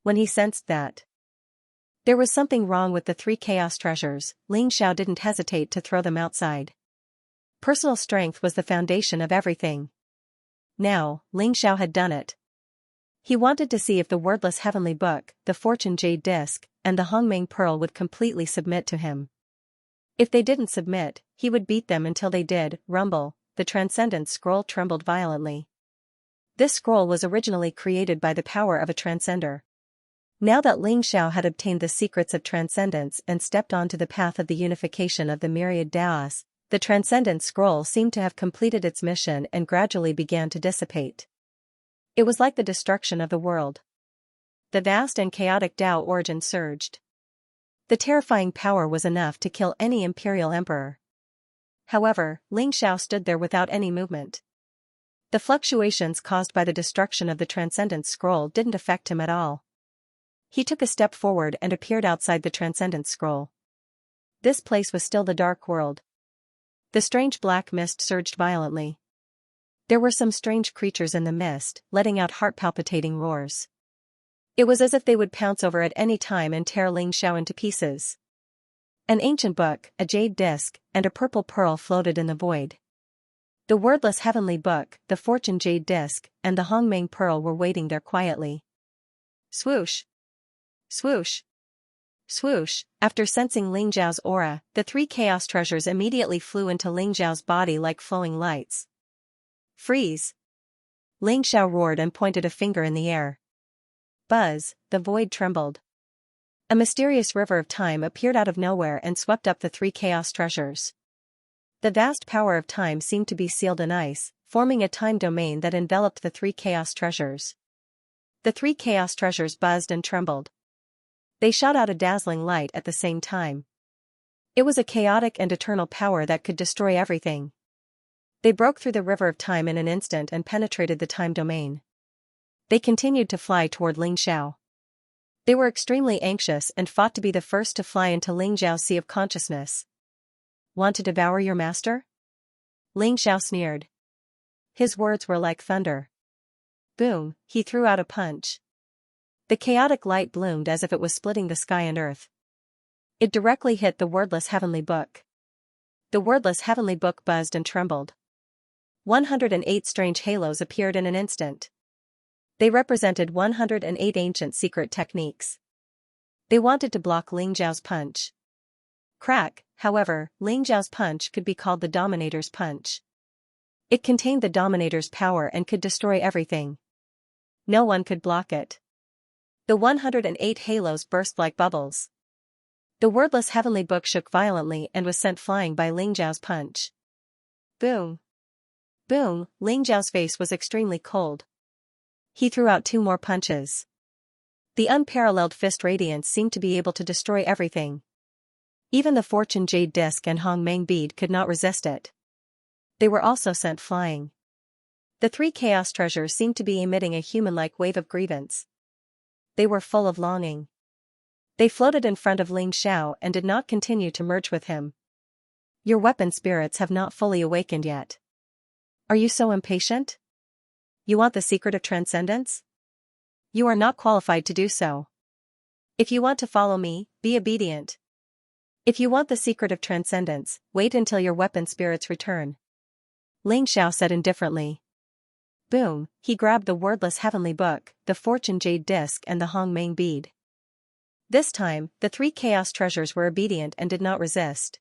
When he sensed that there was something wrong with the 3 chaos treasures, Ling Xiao didn't hesitate to throw them outside. Personal strength was the foundation of everything. Now, Ling Xiao had done it. He wanted to see if the wordless heavenly book, the Fortune Jade Disc, and the Hongming Pearl would completely submit to him. If they didn't submit, he would beat them until they did. Rumble, the Transcendence Scroll trembled violently. This scroll was originally created by the power of a transcender. Now that Ling Xiao had obtained the secrets of transcendence and stepped onto the path of the unification of the myriad Daos, the Transcendence Scroll seemed to have completed its mission and gradually began to dissipate. It was like the destruction of the world. The vast and chaotic Tao origin surged. The terrifying power was enough to kill any imperial emperor. However, Ling Xiao stood there without any movement. The fluctuations caused by the destruction of the Transcendence Scroll didn't affect him at all. He took a step forward and appeared outside the Transcendence Scroll. This place was still the dark world. The strange black mist surged violently. There were some strange creatures in the mist, letting out heart-palpitating roars. It was as if they would pounce over at any time and tear Ling Xiao into pieces. An ancient book, a jade disc, and a purple pearl floated in the void. The wordless heavenly book, the Fortune Jade Disc, and the Hongming Pearl were waiting there quietly. Swoosh! Swoosh! Swoosh! After sensing Ling Xiao's aura, the 3 chaos treasures immediately flew into Ling Xiao's body like flowing lights. Freeze! Ling Xiao roared and pointed a finger in the air. Buzz, the void trembled. A mysterious river of time appeared out of nowhere and swept up the 3 chaos treasures. The vast power of time seemed to be sealed in ice, forming a time domain that enveloped the 3 chaos treasures. The 3 chaos treasures buzzed and trembled. They shot out a dazzling light at the same time. It was a chaotic and eternal power that could destroy everything. They broke through the river of time in an instant and penetrated the time domain. They continued to fly toward Ling Xiao. They were extremely anxious and fought to be the first to fly into Ling Xiao's sea of consciousness. Want to devour your master? Ling Xiao sneered. His words were like thunder. Boom, he threw out a punch. The chaotic light bloomed as if it was splitting the sky and earth. It directly hit the wordless heavenly book. The wordless heavenly book buzzed and trembled. 108 strange halos appeared in an instant. They represented 108 ancient secret techniques. They wanted to block Ling Xiao's punch. Crack, however, Ling Xiao's punch could be called the Dominator's punch. It contained the Dominator's power and could destroy everything. No one could block it. The 108 halos burst like bubbles. The wordless heavenly book shook violently and was sent flying by Ling Zhao's punch. Boom! Boom! Ling Zhao's face was extremely cold. He threw out 2 more punches. The unparalleled fist radiance seemed to be able to destroy everything. Even the fortune jade disc and Hong Meng bead could not resist it. They were also sent flying. The 3 chaos treasures seemed to be emitting a human-like wave of grievance. They were full of longing. They floated in front of Ling Xiao and did not continue to merge with him. Your weapon spirits have not fully awakened yet. Are you so impatient? You want the secret of transcendence? You are not qualified to do so. If you want to follow me, be obedient. If you want the secret of transcendence, wait until your weapon spirits return. Ling Xiao said indifferently. Boom, he grabbed the wordless heavenly book, the fortune jade disc and the Hong Meng bead. This time, the 3 chaos treasures were obedient and did not resist.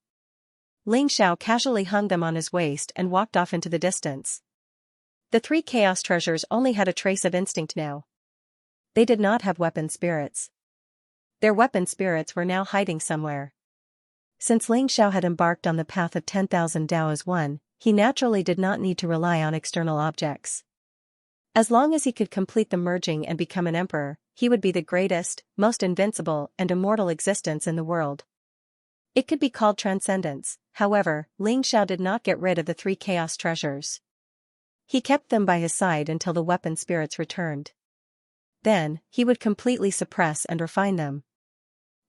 Ling Xiao casually hung them on his waist and walked off into the distance. The 3 chaos treasures only had a trace of instinct now. They did not have weapon spirits. Their weapon spirits were now hiding somewhere. Since Ling Xiao had embarked on the path of 10,000 Dao as one, he naturally did not need to rely on external objects. As long as he could complete the merging and become an emperor, he would be the greatest, most invincible and immortal existence in the world. It could be called transcendence. However, Ling Xiao did not get rid of the 3 chaos treasures. He kept them by his side until the weapon spirits returned. Then, he would completely suppress and refine them.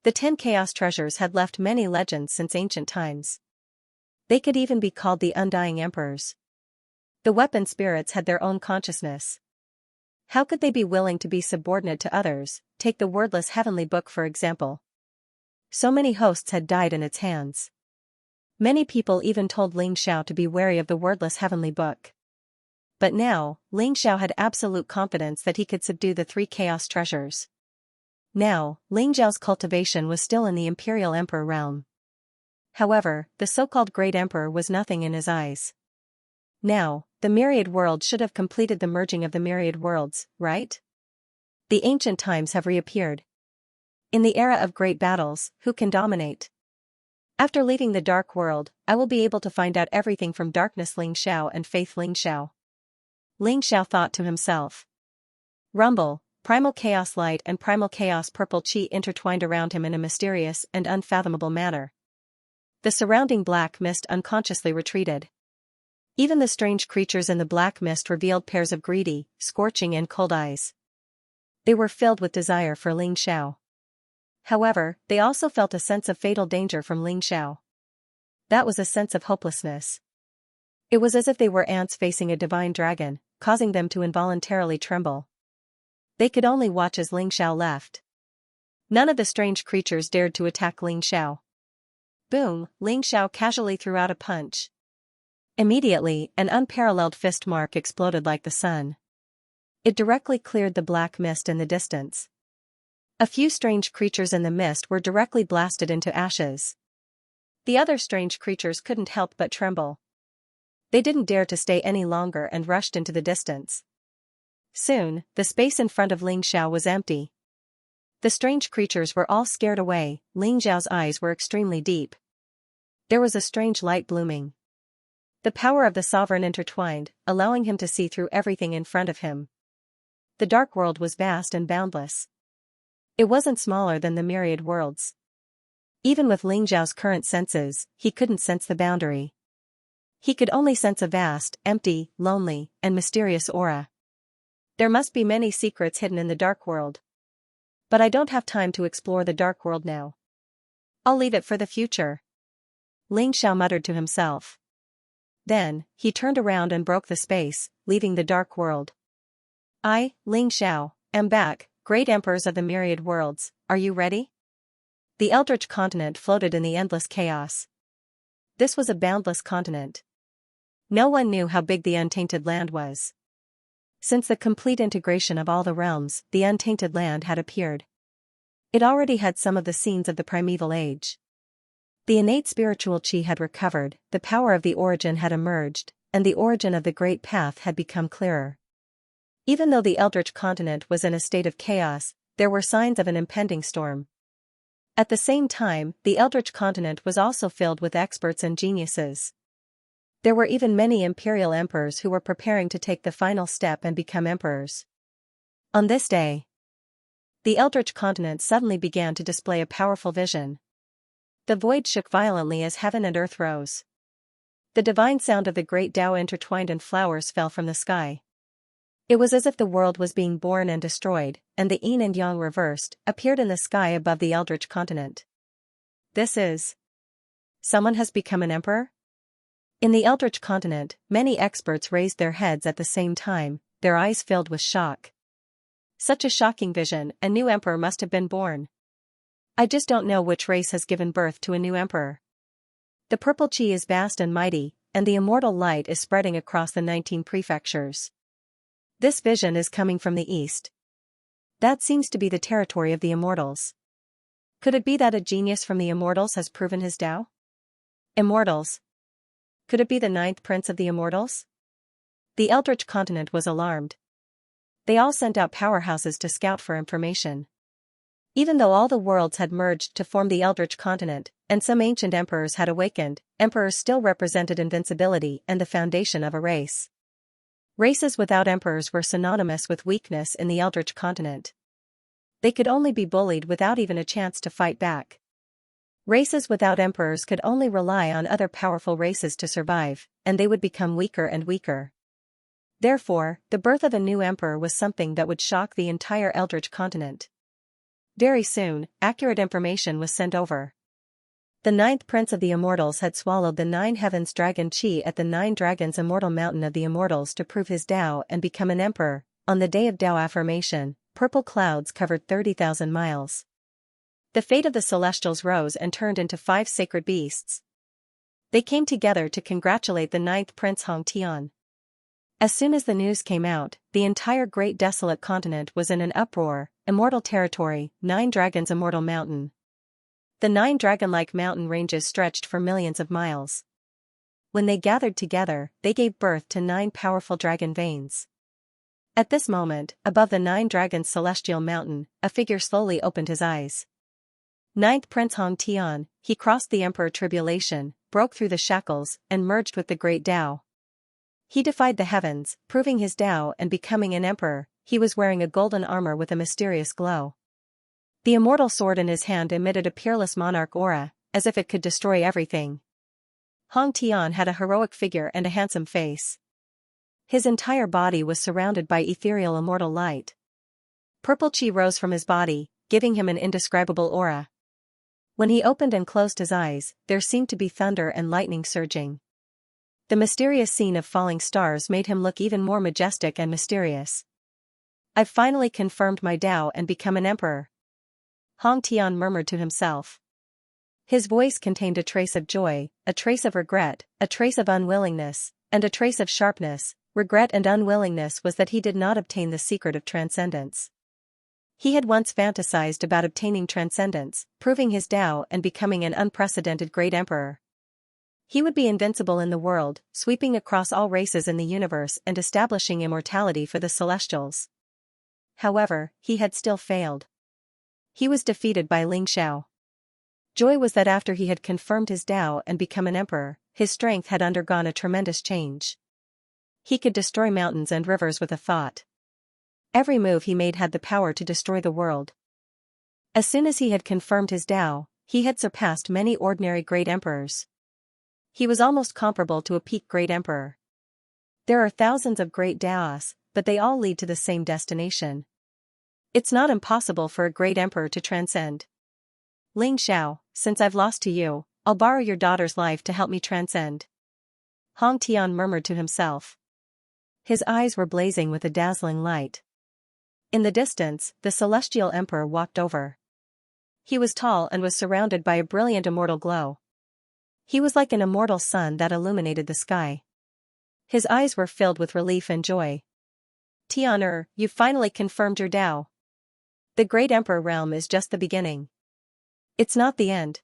The 10 chaos treasures had left many legends since ancient times. They could even be called the undying emperors. The weapon spirits had their own consciousness. How could they be willing to be subordinate to others? Take the wordless heavenly book for example. So many hosts had died in its hands. Many people even told Ling Xiao to be wary of the wordless heavenly book. But now, Ling Xiao had absolute confidence that he could subdue the 3 chaos treasures. Now, Ling Zhao's cultivation was still in the imperial emperor realm. However, the so-called great emperor was nothing in his eyes. Now, the Myriad world should have completed the merging of the Myriad worlds, right? The ancient times have reappeared. In the era of great battles, who can dominate? After leaving the dark world, I will be able to find out everything from Darkness Ling Xiao and Faith Ling Xiao. Ling Xiao thought to himself. Rumble, primal chaos light and primal chaos purple chi intertwined around him in a mysterious and unfathomable manner. The surrounding black mist unconsciously retreated. Even the strange creatures in the black mist revealed pairs of greedy, scorching and cold eyes. They were filled with desire for Ling Xiao. However, they also felt a sense of fatal danger from Ling Xiao. That was a sense of hopelessness. It was as if they were ants facing a divine dragon, causing them to involuntarily tremble. They could only watch as Ling Xiao left. None of the strange creatures dared to attack Ling Xiao. Boom, Ling Xiao casually threw out a punch. Immediately, an unparalleled fist mark exploded like the sun. It directly cleared the black mist in the distance. A few strange creatures in the mist were directly blasted into ashes. The other strange creatures couldn't help but tremble. They didn't dare to stay any longer and rushed into the distance. Soon, the space in front of Ling Xiao was empty. The strange creatures were all scared away. Ling Xiao's eyes were extremely deep. There was a strange light blooming. The power of the sovereign intertwined, allowing him to see through everything in front of him. The dark world was vast and boundless. It wasn't smaller than the myriad worlds. Even with Ling Zhao's current senses, he couldn't sense the boundary. He could only sense a vast, empty, lonely, and mysterious aura. There must be many secrets hidden in the dark world. But I don't have time to explore the dark world now. I'll leave it for the future. Ling Xiao muttered to himself. Then, he turned around and broke the space, leaving the dark world. I, Ling Xiao, am back, great emperors of the myriad worlds, are you ready? The Eldritch continent floated in the endless chaos. This was a boundless continent. No one knew how big the untainted land was. Since the complete integration of all the realms, the untainted land had appeared. It already had some of the scenes of the primeval age. The innate spiritual chi had recovered, the power of the origin had emerged, and the origin of the great path had become clearer. Even though the Eldritch continent was in a state of chaos, there were signs of an impending storm. At the same time, the Eldritch continent was also filled with experts and geniuses. There were even many imperial emperors who were preparing to take the final step and become emperors. On this day, the Eldritch continent suddenly began to display a powerful vision. The void shook violently as heaven and earth rose. The divine sound of the great Tao intertwined and flowers fell from the sky. It was as if the world was being born and destroyed, and the yin and yang reversed, appeared in the sky above the Eldritch continent. This is... Someone has become an emperor? In the Eldritch continent, many experts raised their heads at the same time, their eyes filled with shock. Such a shocking vision, a new emperor must have been born. I just don't know which race has given birth to a new emperor. The purple chi is vast and mighty, and the immortal light is spreading across the 19 prefectures. This vision is coming from the east. That seems to be the territory of the immortals. Could it be that a genius from the immortals has proven his Tao? Immortals. Could it be the 9th prince of the immortals? The Eldritch continent was alarmed. They all sent out powerhouses to scout for information. Even though all the worlds had merged to form the Eldritch continent, and some ancient emperors had awakened, emperors still represented invincibility and the foundation of a race. Races without emperors were synonymous with weakness in the Eldritch continent. They could only be bullied without even a chance to fight back. Races without emperors could only rely on other powerful races to survive, and they would become weaker and weaker. Therefore, the birth of a new emperor was something that would shock the entire Eldritch continent. Very soon, accurate information was sent over. The 9th prince of the immortals had swallowed the 9 heavens dragon chi at the 9 dragons immortal mountain of the immortals to prove his Tao and become an emperor. On the day of Tao affirmation, purple clouds covered 30,000 miles. The fate of the celestials rose and turned into 5 sacred beasts. They came together to congratulate the 9th prince Xianxia. As soon as the news came out, the entire great desolate continent was in an uproar. Immortal territory, 9 dragons immortal mountain. The 9 dragon-like mountain ranges stretched for millions of miles. When they gathered together, they gave birth to 9 powerful dragon veins. At this moment, above the 9 dragons celestial mountain, a figure slowly opened his eyes. 9th Prince Xianxia, he crossed the Emperor Tribulation, broke through the shackles, and merged with the great Tao. He defied the heavens, proving his Tao and becoming an emperor. He was wearing a golden armor with a mysterious glow. The immortal sword in his hand emitted a peerless monarch aura, as if it could destroy everything. Xianxia had a heroic figure and a handsome face. His entire body was surrounded by ethereal immortal light. Purple chi rose from his body, giving him an indescribable aura. When he opened and closed his eyes, there seemed to be thunder and lightning surging. The mysterious scene of falling stars made him look even more majestic and mysterious. I've finally confirmed my Tao and become an emperor. Xianxia murmured to himself. His voice contained a trace of joy, a trace of regret, a trace of unwillingness, and a trace of sharpness. Regret and unwillingness was that he did not obtain the secret of transcendence. He had once fantasized about obtaining transcendence, proving his Tao and becoming an unprecedented great emperor. He would be invincible in the world, sweeping across all races in the universe and establishing immortality for the celestials. However, he had still failed. He was defeated by Xianxia. Joy was that after he had confirmed his Tao and become an emperor, his strength had undergone a tremendous change. He could destroy mountains and rivers with a thought. Every move he made had the power to destroy the world. As soon as he had confirmed his Tao, he had surpassed many ordinary great emperors. He was almost comparable to a peak great emperor. There are thousands of great Taos, but they all lead to the same destination. It's not impossible for a great emperor to transcend. Xianxia, since I've lost to you, I'll borrow your daughter's life to help me transcend. Xianxia murmured to himself. His eyes were blazing with a dazzling light. In the distance, the celestial emperor walked over. He was tall and was surrounded by a brilliant immortal glow. He was like an immortal sun that illuminated the sky. His eyes were filled with relief and joy. Tian'er, you've finally confirmed your Tao. The great emperor realm is just the beginning. It's not the end.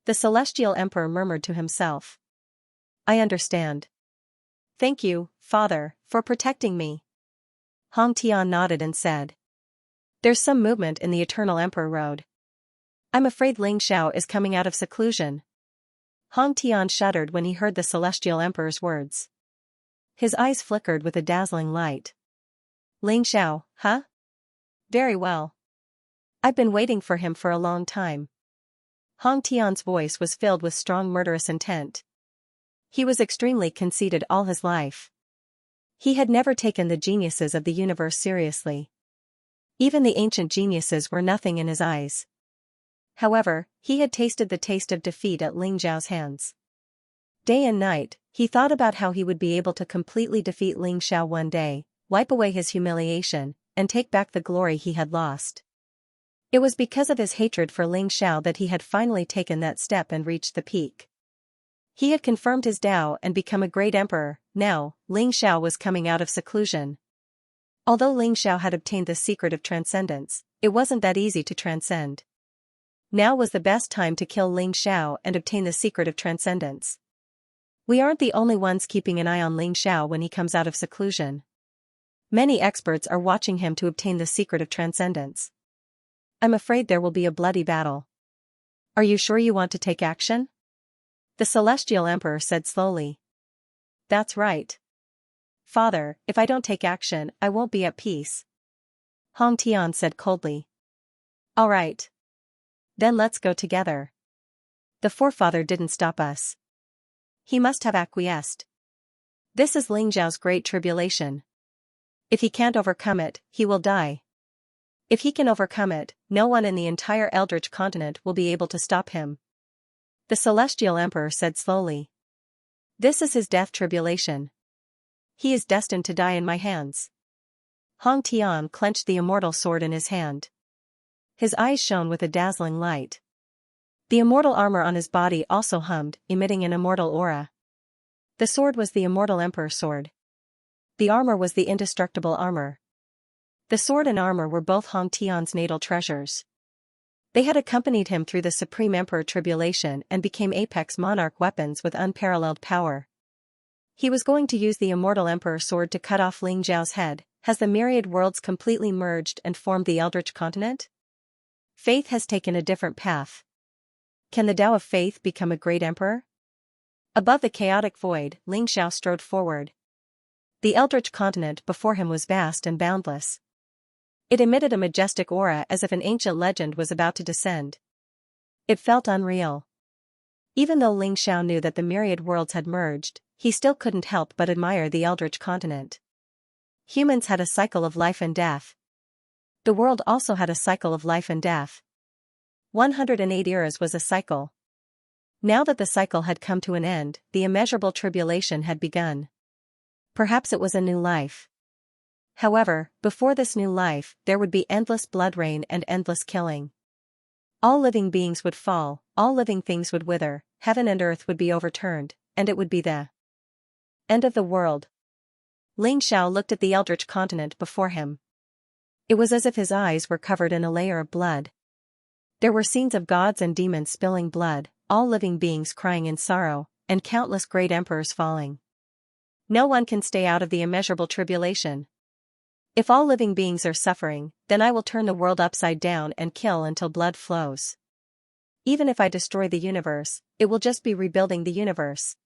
The celestial emperor murmured to himself. I understand. Thank you, Father, for protecting me. Xianxia nodded and said. There's some movement in the Eternal Emperor Road. I'm afraid Ling Xiao is coming out of seclusion. Hong Tian shuddered when he heard the Celestial Emperor's words. His eyes flickered with a dazzling light. Ling Xiao, huh? Very well. I've been waiting for him for a long time. Hong Tian's voice was filled with strong murderous intent. He was extremely conceited all his life. He had never taken the geniuses of the universe seriously. Even the ancient geniuses were nothing in his eyes. However, he had tasted the taste of defeat at Ling Xiao's hands. Day and night, he thought about how he would be able to completely defeat Ling Xiao one day, wipe away his humiliation, and take back the glory he had lost. It was because of his hatred for Ling Xiao that he had finally taken that step and reached the peak. He had confirmed his Tao and become a great emperor. Now, Ling Xiao was coming out of seclusion. Although Ling Xiao had obtained the secret of transcendence, it wasn't that easy to transcend. Now was the best time to kill Ling Xiao and obtain the secret of transcendence. We aren't the only ones keeping an eye on Ling Xiao when he comes out of seclusion. Many experts are watching him to obtain the secret of transcendence. I'm afraid there will be a bloody battle. Are you sure you want to take action? The Celestial Emperor said slowly. That's right. Father, if I don't take action, I won't be at peace. Hong Tian said coldly. All right. Then let's go together. The forefather didn't stop us. He must have acquiesced. This is Ling Xiao's great tribulation. If he can't overcome it, he will die. If he can overcome it, no one in the entire Eldritch continent will be able to stop him. The Celestial Emperor said slowly. This is his death tribulation. He is destined to die in my hands. Hong Tian clenched the immortal sword in his hand. His eyes shone with a dazzling light. The immortal armor on his body also hummed, emitting an immortal aura. The sword was the immortal Emperor's sword. The armor was the indestructible armor. The sword and armor were both Hong Tian's natal treasures. They had accompanied him through the Supreme Emperor tribulation and became apex monarch weapons with unparalleled power. He was going to use the immortal Emperor sword to cut off Ling Xiao's head. Has the myriad worlds completely merged and formed the Eldritch continent? Faith has taken a different path. Can the Tao of Faith become a great emperor? Above the chaotic void, Ling Xiao strode forward. The Eldritch continent before him was vast and boundless. It emitted a majestic aura as if an ancient legend was about to descend. It felt unreal. Even though Ling Xiao knew that the myriad worlds had merged, he still couldn't help but admire the Eldritch continent. Humans had a cycle of life and death. The world also had a cycle of life and death. 108 eras was a cycle. Now that the cycle had come to an end, the immeasurable tribulation had begun. Perhaps it was a new life. However, before this new life, there would be endless blood rain and endless killing. All living beings would fall, all living things would wither, heaven and earth would be overturned, and it would be the end of the world. Ling Xiao looked at the Eldritch continent before him. It was as if his eyes were covered in a layer of blood. There were scenes of gods and demons spilling blood, all living beings crying in sorrow, and countless great emperors falling. No one can stay out of the immeasurable tribulation. If all living beings are suffering, then I will turn the world upside down and kill until blood flows. Even if I destroy the universe, it will just be rebuilding the universe.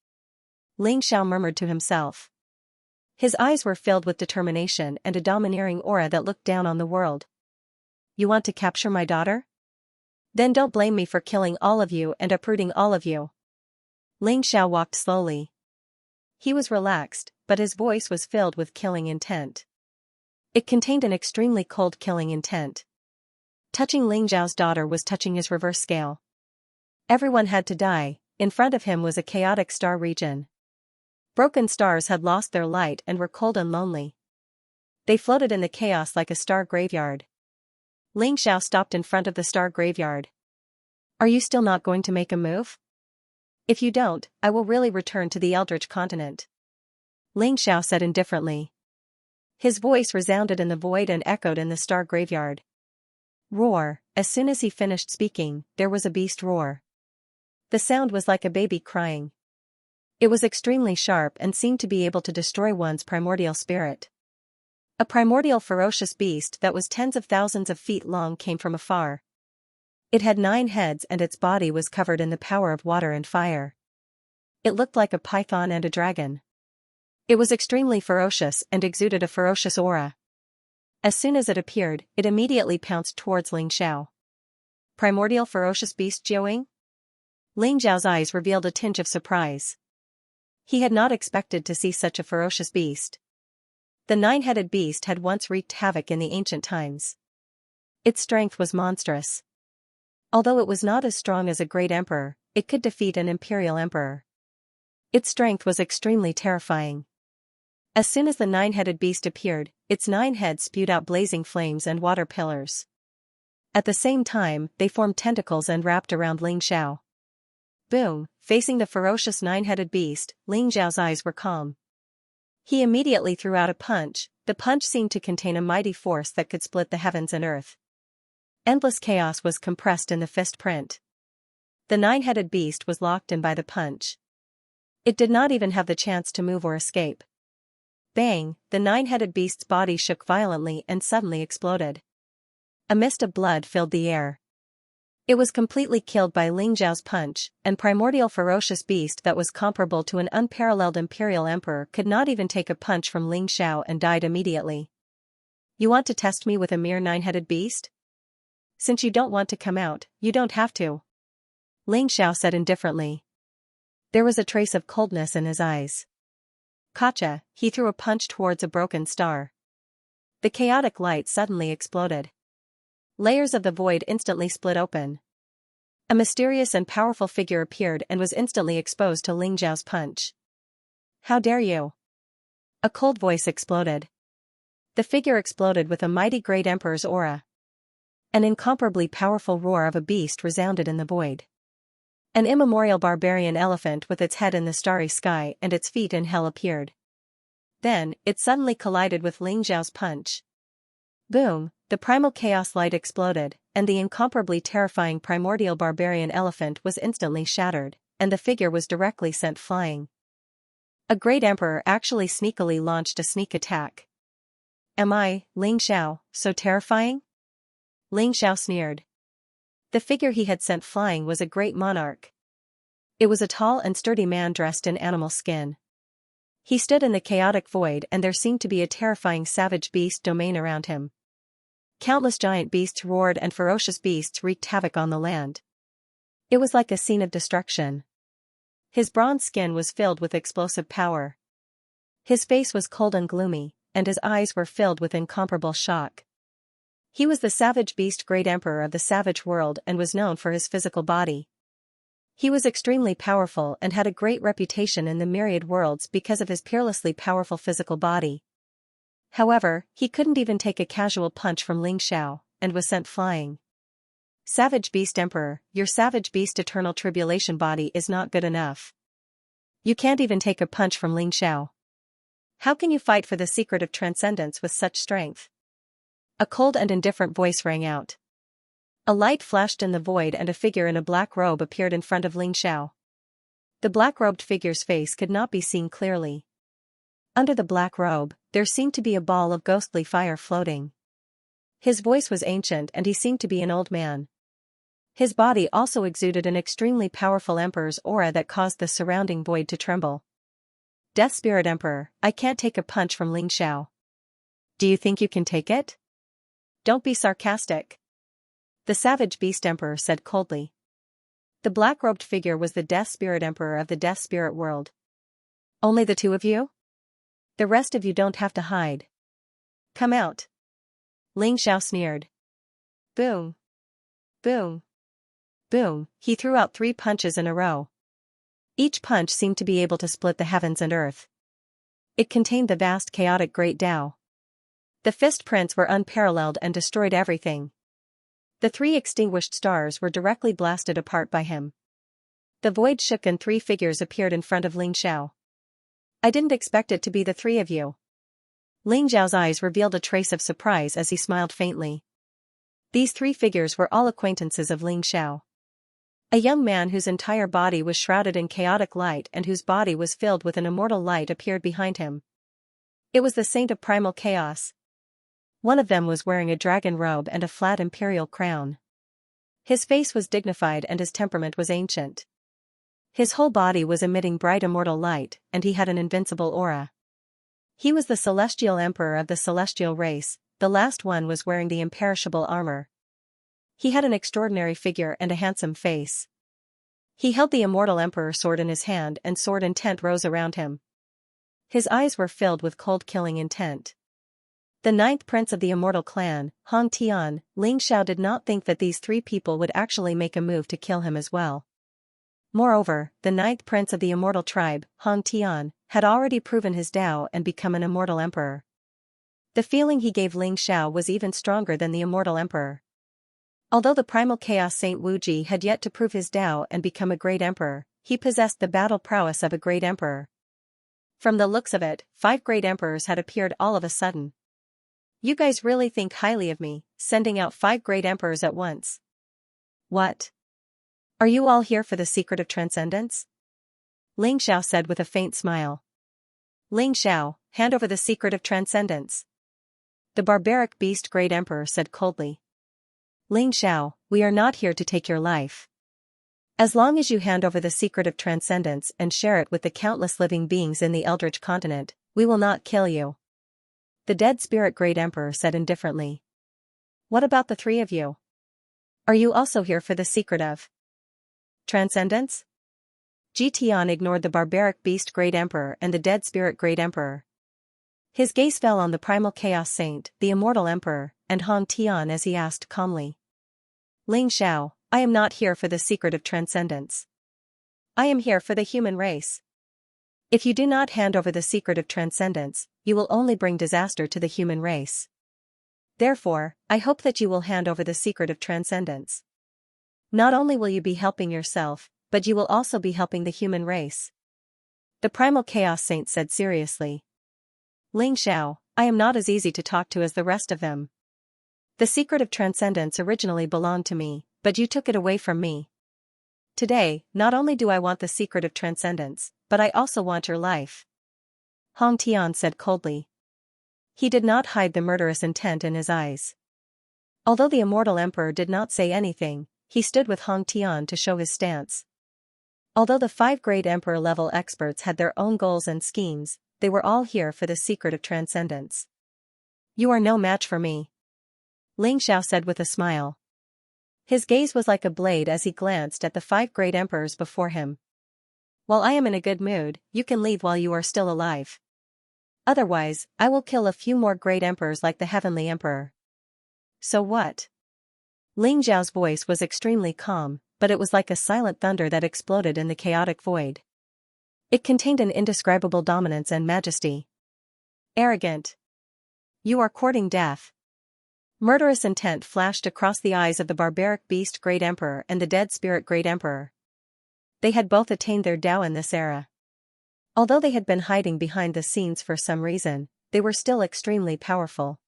Ling Xiao murmured to himself. His eyes were filled with determination and a domineering aura that looked down on the world. You want to capture my daughter? Then don't blame me for killing all of you and uprooting all of you. Ling Xiao walked slowly. He was relaxed, but his voice was filled with killing intent. It contained an extremely cold killing intent. Touching Ling Xiao's daughter was touching his reverse scale. Everyone had to die. In front of him was a chaotic star region. Broken stars had lost their light and were cold and lonely. They floated in the chaos like a star graveyard. Ling Xiao stopped in front of the star graveyard. Are you still not going to make a move? If you don't, I will really return to the Eldritch continent. Ling Xiao said indifferently. His voice resounded in the void and echoed in the star graveyard. Roar. As soon as he finished speaking, there was a beast roar. The sound was like a baby crying. It was extremely sharp and seemed to be able to destroy one's primordial spirit. A primordial ferocious beast that was tens of thousands of feet long came from afar. It had 9 heads and its body was covered in the power of water and fire. It looked like a python and a dragon. It was extremely ferocious and exuded a ferocious aura. As soon as it appeared, it immediately pounced towards Ling Xiao. Primordial ferocious beast Jiaowing? Ling Xiao's eyes revealed a tinge of surprise. He had not expected to see such a ferocious beast. The 9-headed beast had once wreaked havoc in the ancient times. Its strength was monstrous. Although it was not as strong as a great emperor, it could defeat an imperial emperor. Its strength was extremely terrifying. As soon as the 9-headed beast appeared, its 9 heads spewed out blazing flames and water pillars. At the same time, they formed tentacles and wrapped around Ling Xiao. Boom! Facing the ferocious 9-headed beast, Ling Xiao's eyes were calm. He immediately threw out a punch. The punch seemed to contain a mighty force that could split the heavens and earth. Endless chaos was compressed in the fist print. The 9-headed beast was locked in by the punch. It did not even have the chance to move or escape. Bang! The 9-headed beast's body shook violently and suddenly exploded. A mist of blood filled the air. It was completely killed by Ling Xiao's punch, and primordial ferocious beast that was comparable to an unparalleled imperial emperor could not even take a punch from Ling Xiao and died immediately. You want to test me with a mere 9-headed beast? Since you don't want to come out, you don't have to. Ling Xiao said indifferently. There was a trace of coldness in his eyes. Gotcha! He threw a punch towards a broken star. The chaotic light suddenly exploded. Layers of the void instantly split open. A mysterious and powerful figure appeared and was instantly exposed to Ling Xiao's punch. How dare you? A cold voice exploded. The figure exploded with a mighty great emperor's aura. An incomparably powerful roar of a beast resounded in the void. An immemorial barbarian elephant with its head in the starry sky and its feet in hell appeared. Then, it suddenly collided with Ling Xiao's punch. Boom! The primal chaos light exploded, and the incomparably terrifying primordial barbarian elephant was instantly shattered, and the figure was directly sent flying. A great emperor actually sneakily launched a sneak attack. Am I, Ling Xiao, so terrifying? Ling Xiao sneered. The figure he had sent flying was a great monarch. It was a tall and sturdy man dressed in animal skin. He stood in the chaotic void and there seemed to be a terrifying savage beast domain around him. Countless giant beasts roared and ferocious beasts wreaked havoc on the land. It was like a scene of destruction. His bronze skin was filled with explosive power. His face was cold and gloomy, and his eyes were filled with incomparable shock. He was the savage beast great emperor of the savage world and was known for his physical body. He was extremely powerful and had a great reputation in the Myriad worlds because of his peerlessly powerful physical body. However, he couldn't even take a casual punch from Ling Xiao, and was sent flying. Savage Beast Emperor, your Savage Beast Eternal Tribulation body is not good enough. You can't even take a punch from Ling Xiao. How can you fight for the secret of transcendence with such strength? A cold and indifferent voice rang out. A light flashed in the void and a figure in a black robe appeared in front of Ling Xiao. The black-robed figure's face could not be seen clearly. Under the black robe, there seemed to be a ball of ghostly fire floating. His voice was ancient and he seemed to be an old man. His body also exuded an extremely powerful emperor's aura that caused the surrounding void to tremble. Death Spirit Emperor, I can't take a punch from Ling Xiao. Do you think you can take it? Don't be sarcastic. The Savage Beast Emperor said coldly. The black-robed figure was the Death Spirit Emperor of the Death Spirit world. Only the two of you? The rest of you don't have to hide. Come out. Ling Xiao sneered. Boom. Boom. Boom, he threw out 3 punches in a row. Each punch seemed to be able to split the heavens and earth. It contained the vast chaotic Great Tao. The fist prints were unparalleled and destroyed everything. The 3 extinguished stars were directly blasted apart by him. The void shook and 3 figures appeared in front of Ling Xiao. I didn't expect it to be the 3 of you. Ling Xiao's eyes revealed a trace of surprise as he smiled faintly. These 3 figures were all acquaintances of Ling Xiao. A young man whose entire body was shrouded in chaotic light and whose body was filled with an immortal light appeared behind him. It was the Saint of Primal Chaos. One of them was wearing a dragon robe and a flat imperial crown. His face was dignified and his temperament was ancient. His whole body was emitting bright immortal light, and he had an invincible aura. He was the celestial emperor of the celestial race. The last one was wearing the imperishable armor. He had an extraordinary figure and a handsome face. He held the immortal emperor sword in his hand, and sword intent rose around him. His eyes were filled with cold killing intent. The ninth prince of the immortal clan, Hong Tian, Ling Xiao did not think that these three people would actually make a move to kill him as well. Moreover, the ninth prince of the immortal tribe, Hong Tian, had already proven his Tao and become an immortal emperor. The feeling he gave Ling Xiao was even stronger than the immortal emperor. Although the primal chaos Saint Wu Ji had yet to prove his Tao and become a great emperor, he possessed the battle prowess of a great emperor. From the looks of it, 5 great emperors had appeared all of a sudden. You guys really think highly of me, sending out 5 great emperors at once. What? Are you all here for the secret of transcendence? Ling Xiao said with a faint smile. Ling Xiao, hand over the secret of transcendence. The barbaric beast great emperor said coldly. Ling Xiao, we are not here to take your life. As long as you hand over the secret of transcendence and share it with the countless living beings in the Eldritch continent, we will not kill you. The dead spirit great emperor said indifferently. What about the 3 of you? Are you also here for the secret of transcendence? Tian ignored the barbaric beast great emperor and the dead spirit great emperor. His gaze fell on the primal chaos saint, the immortal emperor, and Hong Tian as he asked calmly. Ling Xiao, I am not here for the secret of transcendence. I am here for the human race. If you do not hand over the secret of transcendence, you will only bring disaster to the human race. Therefore, I hope that you will hand over the secret of transcendence. Not only will you be helping yourself, but you will also be helping the human race. The primal chaos saint said seriously. Ling Xiao, I am not as easy to talk to as the rest of them. The secret of transcendence originally belonged to me, but you took it away from me. Today, not only do I want the secret of transcendence, but I also want your life. Hong Tian said coldly. He did not hide the murderous intent in his eyes. Although the immortal emperor did not say anything, he stood with Hong Tian to show his stance. Although the 5 great emperor-level experts had their own goals and schemes, they were all here for the secret of transcendence. You are no match for me. Ling Xiao said with a smile. His gaze was like a blade as he glanced at the 5 great emperors before him. While I am in a good mood, you can leave while you are still alive. Otherwise, I will kill a few more great emperors like the heavenly emperor. So what? Ling Xiao's voice was extremely calm, but it was like a silent thunder that exploded in the chaotic void. It contained an indescribable dominance and majesty. Arrogant. You are courting death. Murderous intent flashed across the eyes of the barbaric beast great emperor and the dead spirit great emperor. They had both attained their Tao in this era. Although they had been hiding behind the scenes for some reason, they were still extremely powerful.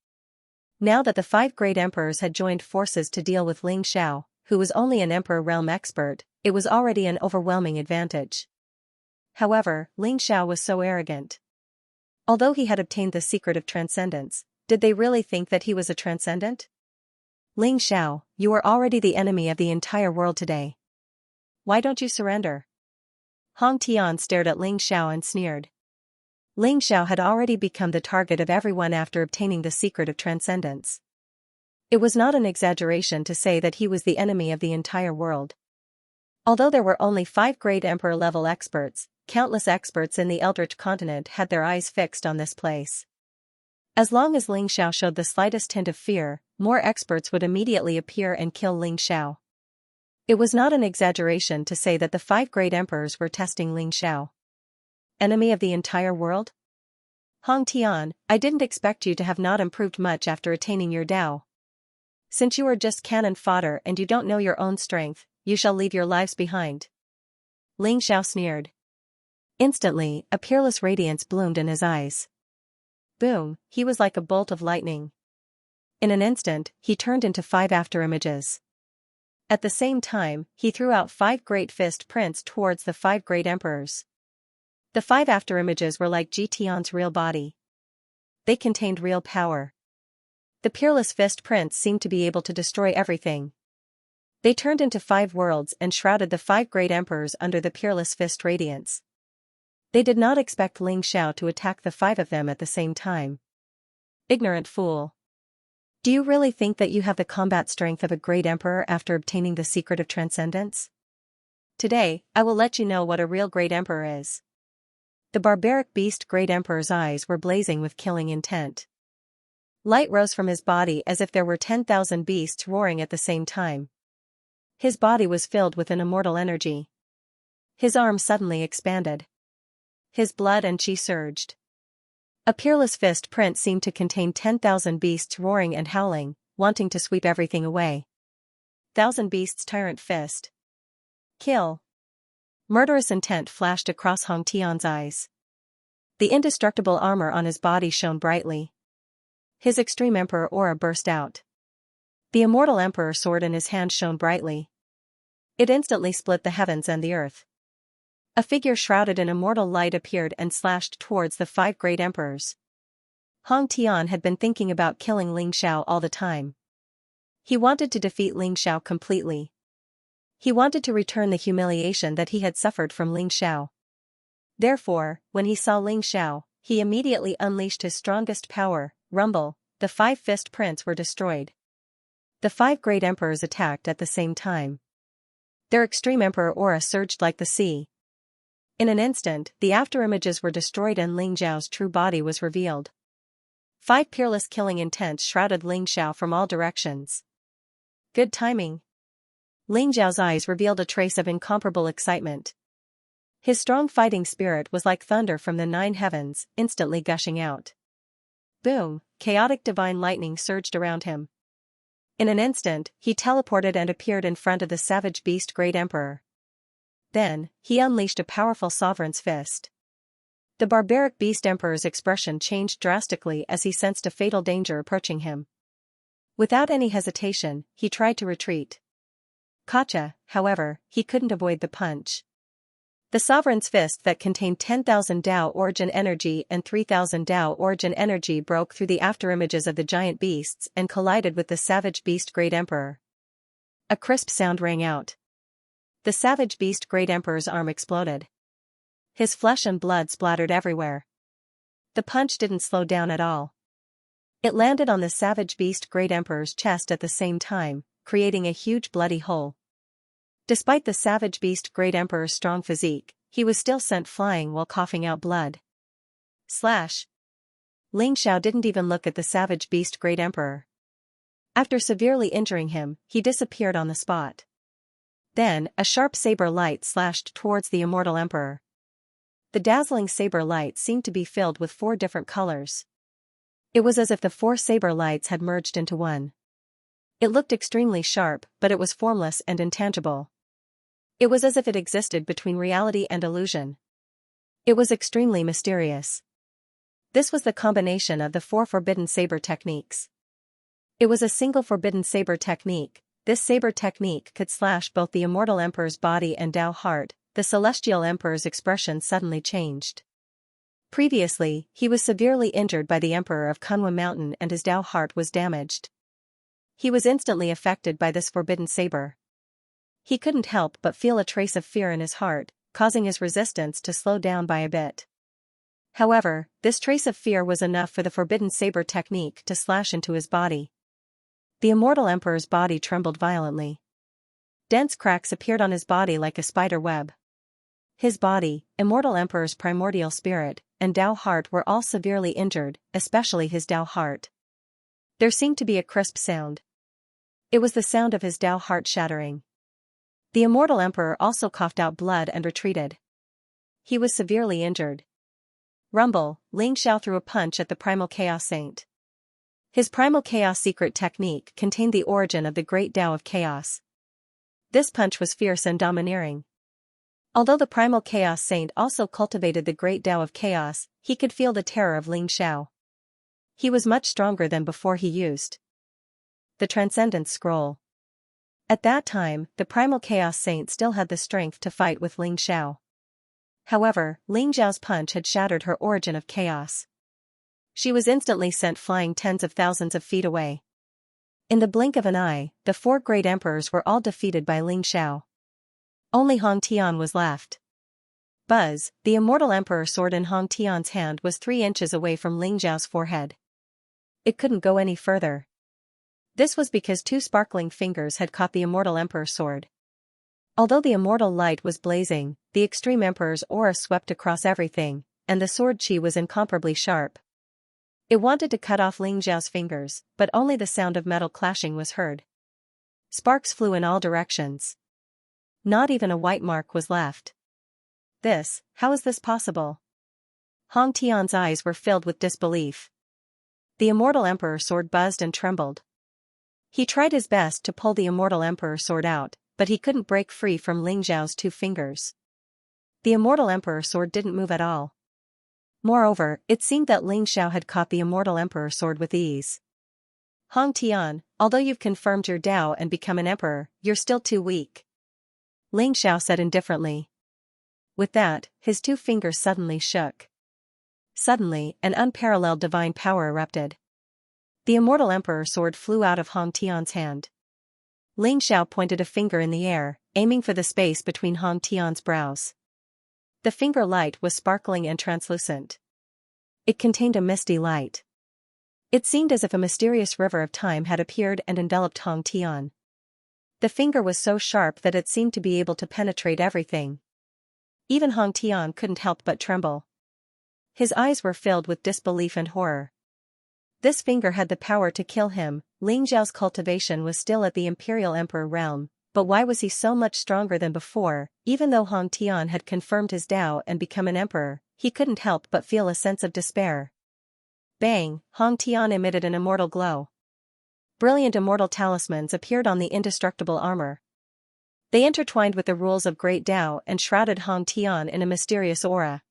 Now that the 5 great emperors had joined forces to deal with Ling Xiao, who was only an emperor realm expert, it was already an overwhelming advantage. However, Ling Xiao was so arrogant. Although he had obtained the secret of transcendence, did they really think that he was a transcendent? Ling Xiao, you are already the enemy of the entire world today. Why don't you surrender? Hong Tian stared at Ling Xiao and sneered. Ling Xiao had already become the target of everyone after obtaining the secret of transcendence. It was not an exaggeration to say that he was the enemy of the entire world. Although there were only 5 great emperor-level experts, countless experts in the Eldritch continent had their eyes fixed on this place. As long as Ling Xiao showed the slightest hint of fear, more experts would immediately appear and kill Ling Xiao. It was not an exaggeration to say that the 5 great emperors were testing Ling Xiao. Enemy of the entire world? Hong Tian, I didn't expect you to have not improved much after attaining your Tao. Since you are just cannon fodder and you don't know your own strength, you shall leave your lives behind. Ling Xiao sneered. Instantly, a peerless radiance bloomed in his eyes. Boom, he was like a bolt of lightning. In an instant, he turned into 5 afterimages. At the same time, he threw out 5 great fist prints towards the 5 great emperors. The 5 afterimages were like Tian's real body. They contained real power. The peerless fist prints seemed to be able to destroy everything. They turned into 5 worlds and shrouded the 5 great emperors under the peerless fist radiance. They did not expect Ling Xiao to attack the 5 of them at the same time. Ignorant fool. Do you really think that you have the combat strength of a great emperor after obtaining the secret of transcendence? Today, I will let you know what a real great emperor is. The barbaric beast great emperor's eyes were blazing with killing intent. Light rose from his body as if there were 10,000 beasts roaring at the same time. His body was filled with an immortal energy. His arms suddenly expanded. His blood and chi surged. A peerless fist print seemed to contain 10,000 beasts roaring and howling, wanting to sweep everything away. 1,000 beasts tyrant fist. Kill. Murderous intent flashed across Hong Tian's eyes. The indestructible armor on his body shone brightly. His extreme emperor aura burst out. The immortal emperor sword in his hand shone brightly. It instantly split the heavens and the earth. A figure shrouded in immortal light appeared and slashed towards the 5 great emperors. Hong Tian had been thinking about killing Ling Xiao all the time. He wanted to defeat Ling Xiao completely. He wanted to return the humiliation that he had suffered from Ling Xiao. Therefore, when he saw Ling Xiao, he immediately unleashed his strongest power, Rumble. The 5 fist prints were destroyed. The 5 great emperors attacked at the same time. Their extreme emperor aura surged like the sea. In an instant, the afterimages were destroyed and Ling Xiao's true body was revealed. 5 peerless killing intents shrouded Ling Xiao from all directions. Good timing. Ling Xiao's eyes revealed a trace of incomparable excitement. His strong fighting spirit was like thunder from the 9 heavens, instantly gushing out. Boom, chaotic divine lightning surged around him. In an instant, he teleported and appeared in front of the savage beast great emperor. Then, he unleashed a powerful sovereign's fist. The barbaric beast emperor's expression changed drastically as he sensed a fatal danger approaching him. Without any hesitation, he tried to retreat. Gotcha, however, he couldn't avoid the punch. The sovereign's fist that contained 10,000 Tao origin energy and 3,000 Tao origin energy broke through the afterimages of the giant beasts and collided with the savage beast great emperor. A crisp sound rang out. The savage beast great emperor's arm exploded. His flesh and blood splattered everywhere. The punch didn't slow down at all. It landed on the savage beast great emperor's chest at the same time, creating a huge bloody hole. Despite the savage beast great emperor's strong physique, he was still sent flying while coughing out blood. Slash. Ling Xiao didn't even look at the savage beast great emperor. After severely injuring him, he disappeared on the spot. Then, a sharp saber light slashed towards the immortal emperor. The dazzling saber light seemed to be filled with 4 different colors. It was as if the 4 saber lights had merged into one. It looked extremely sharp, but it was formless and intangible. It was as if it existed between reality and illusion. It was extremely mysterious. This was the combination of the 4 forbidden saber techniques. It was a single forbidden saber technique. This saber technique could slash both the immortal emperor's body and Tao heart. The celestial emperor's expression suddenly changed. Previously, he was severely injured by the emperor of Kunwa Mountain and his Tao heart was damaged. He was instantly affected by this forbidden saber. He couldn't help but feel a trace of fear in his heart, causing his resistance to slow down by a bit. However, this trace of fear was enough for the forbidden saber technique to slash into his body. The immortal emperor's body trembled violently. Dense cracks appeared on his body like a spider web. His body, immortal emperor's primordial spirit, and Tao heart were all severely injured, especially his Tao heart. There seemed to be a crisp sound. It was the sound of his Tao heart shattering. The immortal emperor also coughed out blood and retreated. He was severely injured. Rumble, Ling Xiao threw a punch at the primal chaos saint. His primal chaos secret technique contained the origin of the great Tao of chaos. This punch was fierce and domineering. Although the primal chaos saint also cultivated the great Tao of chaos, he could feel the terror of Ling Xiao. He was much stronger than before he used the Transcendence Scroll. At that time, the primal chaos saint still had the strength to fight with Ling Xiao. However, Ling Xiao's punch had shattered her origin of chaos. She was instantly sent flying tens of thousands of feet away. In the blink of an eye, the four great emperors were all defeated by Ling Xiao. Only Hong Tian was left. Buzz, the immortal emperor sword in Hong Tian's hand was 3 inches away from Ling Xiao's forehead. It couldn't go any further. This was because 2 sparkling fingers had caught the immortal emperor's sword. Although the immortal light was blazing, the extreme emperor's aura swept across everything, and the sword chi was incomparably sharp. It wanted to cut off Ling Xiao's fingers, but only the sound of metal clashing was heard. Sparks flew in all directions. Not even a white mark was left. How is this possible? Hong Tian's eyes were filled with disbelief. The immortal emperor's sword buzzed and trembled. He tried his best to pull the immortal emperor's sword out, but he couldn't break free from Ling Xiao's 2 fingers. The immortal emperor's sword didn't move at all. Moreover, it seemed that Ling Xiao had caught the immortal emperor's sword with ease. Hong Tian, although you've confirmed your Dao and become an emperor, you're still too weak, Ling Xiao said indifferently. With that, his 2 fingers suddenly shook. Suddenly, an unparalleled divine power erupted. The immortal emperor's sword flew out of Hong Tian's hand. Ling Xiao pointed a finger in the air, aiming for the space between Hong Tian's brows. The finger light was sparkling and translucent. It contained a misty light. It seemed as if a mysterious river of time had appeared and enveloped Hong Tian. The finger was so sharp that it seemed to be able to penetrate everything. Even Hong Tian couldn't help but tremble. His eyes were filled with disbelief and horror. This finger had the power to kill him. Ling Xiao's cultivation was still at the Imperial Emperor realm, but why was he so much stronger than before? Even though Hong Tian had confirmed his Dao and become an emperor, he couldn't help but feel a sense of despair. Bang! Hong Tian emitted an immortal glow. Brilliant immortal talismans appeared on the indestructible armor. They intertwined with the rules of Great Dao and shrouded Hong Tian in a mysterious aura.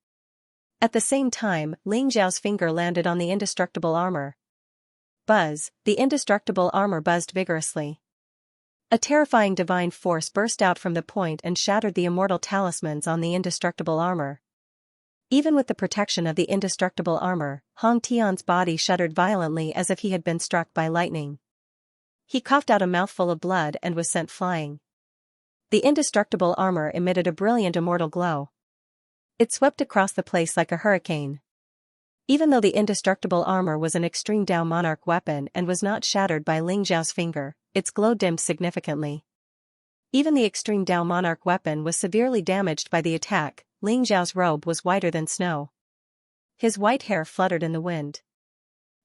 At the same time, Ling Xiao's finger landed on the indestructible armor. Buzz! The indestructible armor buzzed vigorously. A terrifying divine force burst out from the point and shattered the immortal talismans on the indestructible armor. Even with the protection of the indestructible armor, Hong Tian's body shuddered violently as if he had been struck by lightning. He coughed out a mouthful of blood and was sent flying. The indestructible armor emitted a brilliant immortal glow. It swept across the place like a hurricane. Even though the indestructible armor was an extreme Dao monarch weapon and was not shattered by Ling Xiao's finger, its glow dimmed significantly. Even the extreme Dao monarch weapon was severely damaged by the attack. Ling Xiao's robe was whiter than snow. His white hair fluttered in the wind.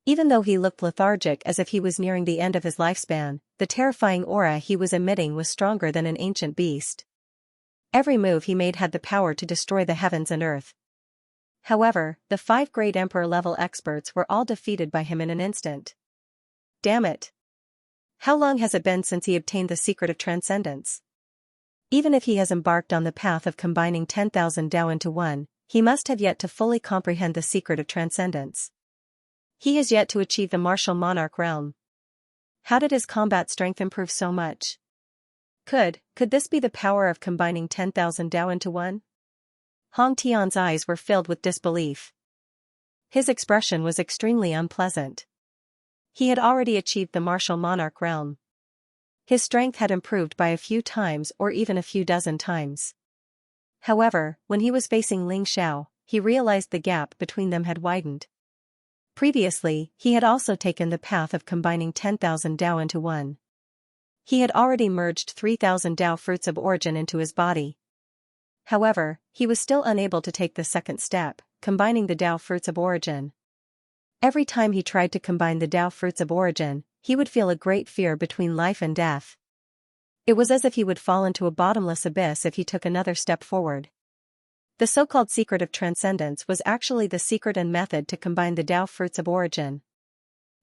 Even though he looked lethargic as if he was nearing the end of his lifespan, the terrifying aura he was emitting was stronger than an ancient beast. Every move he made had the power to destroy the heavens and earth. However, the 5 great emperor-level experts were all defeated by him in an instant. Damn it! How long has it been since he obtained the secret of transcendence? Even if he has embarked on the path of combining 10,000 Dao into one, he must have yet to fully comprehend the secret of transcendence. He has yet to achieve the martial monarch realm. How did his combat strength improve so much? Could this be the power of combining 10,000 Dao into one? Hong Tian's eyes were filled with disbelief. His expression was extremely unpleasant. He had already achieved the martial monarch realm. His strength had improved by a few times or even a few dozen times. However, when he was facing Ling Xiao, he realized the gap between them had widened. Previously, he had also taken the path of combining 10,000 Dao into one. He had already merged 3,000 Dao fruits of origin into his body. However, he was still unable to take the second step, combining the Dao fruits of origin. Every time he tried to combine the Dao fruits of origin, he would feel a great fear between life and death. It was as if he would fall into a bottomless abyss if he took another step forward. The so-called secret of transcendence was actually the secret and method to combine the Dao fruits of origin.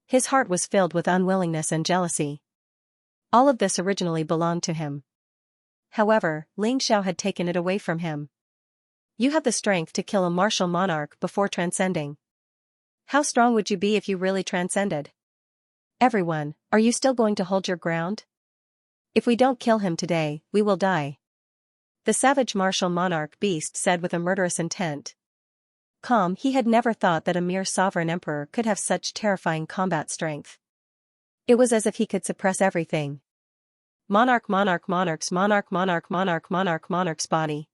His heart was filled with unwillingness and jealousy. All of this originally belonged to him. However, Ling Xiao had taken it away from him. You have the strength to kill a martial monarch before transcending. How strong would you be if you really transcended? Everyone, are you still going to hold your ground? If we don't kill him today, we will die. The savage martial monarch beast said with a murderous intent. Calm, he had never thought that a mere sovereign emperor could have such terrifying combat strength. It was as if he could suppress everything. Monarch, monarch, monarchs, monarch, monarch, monarch, monarch, monarch's body.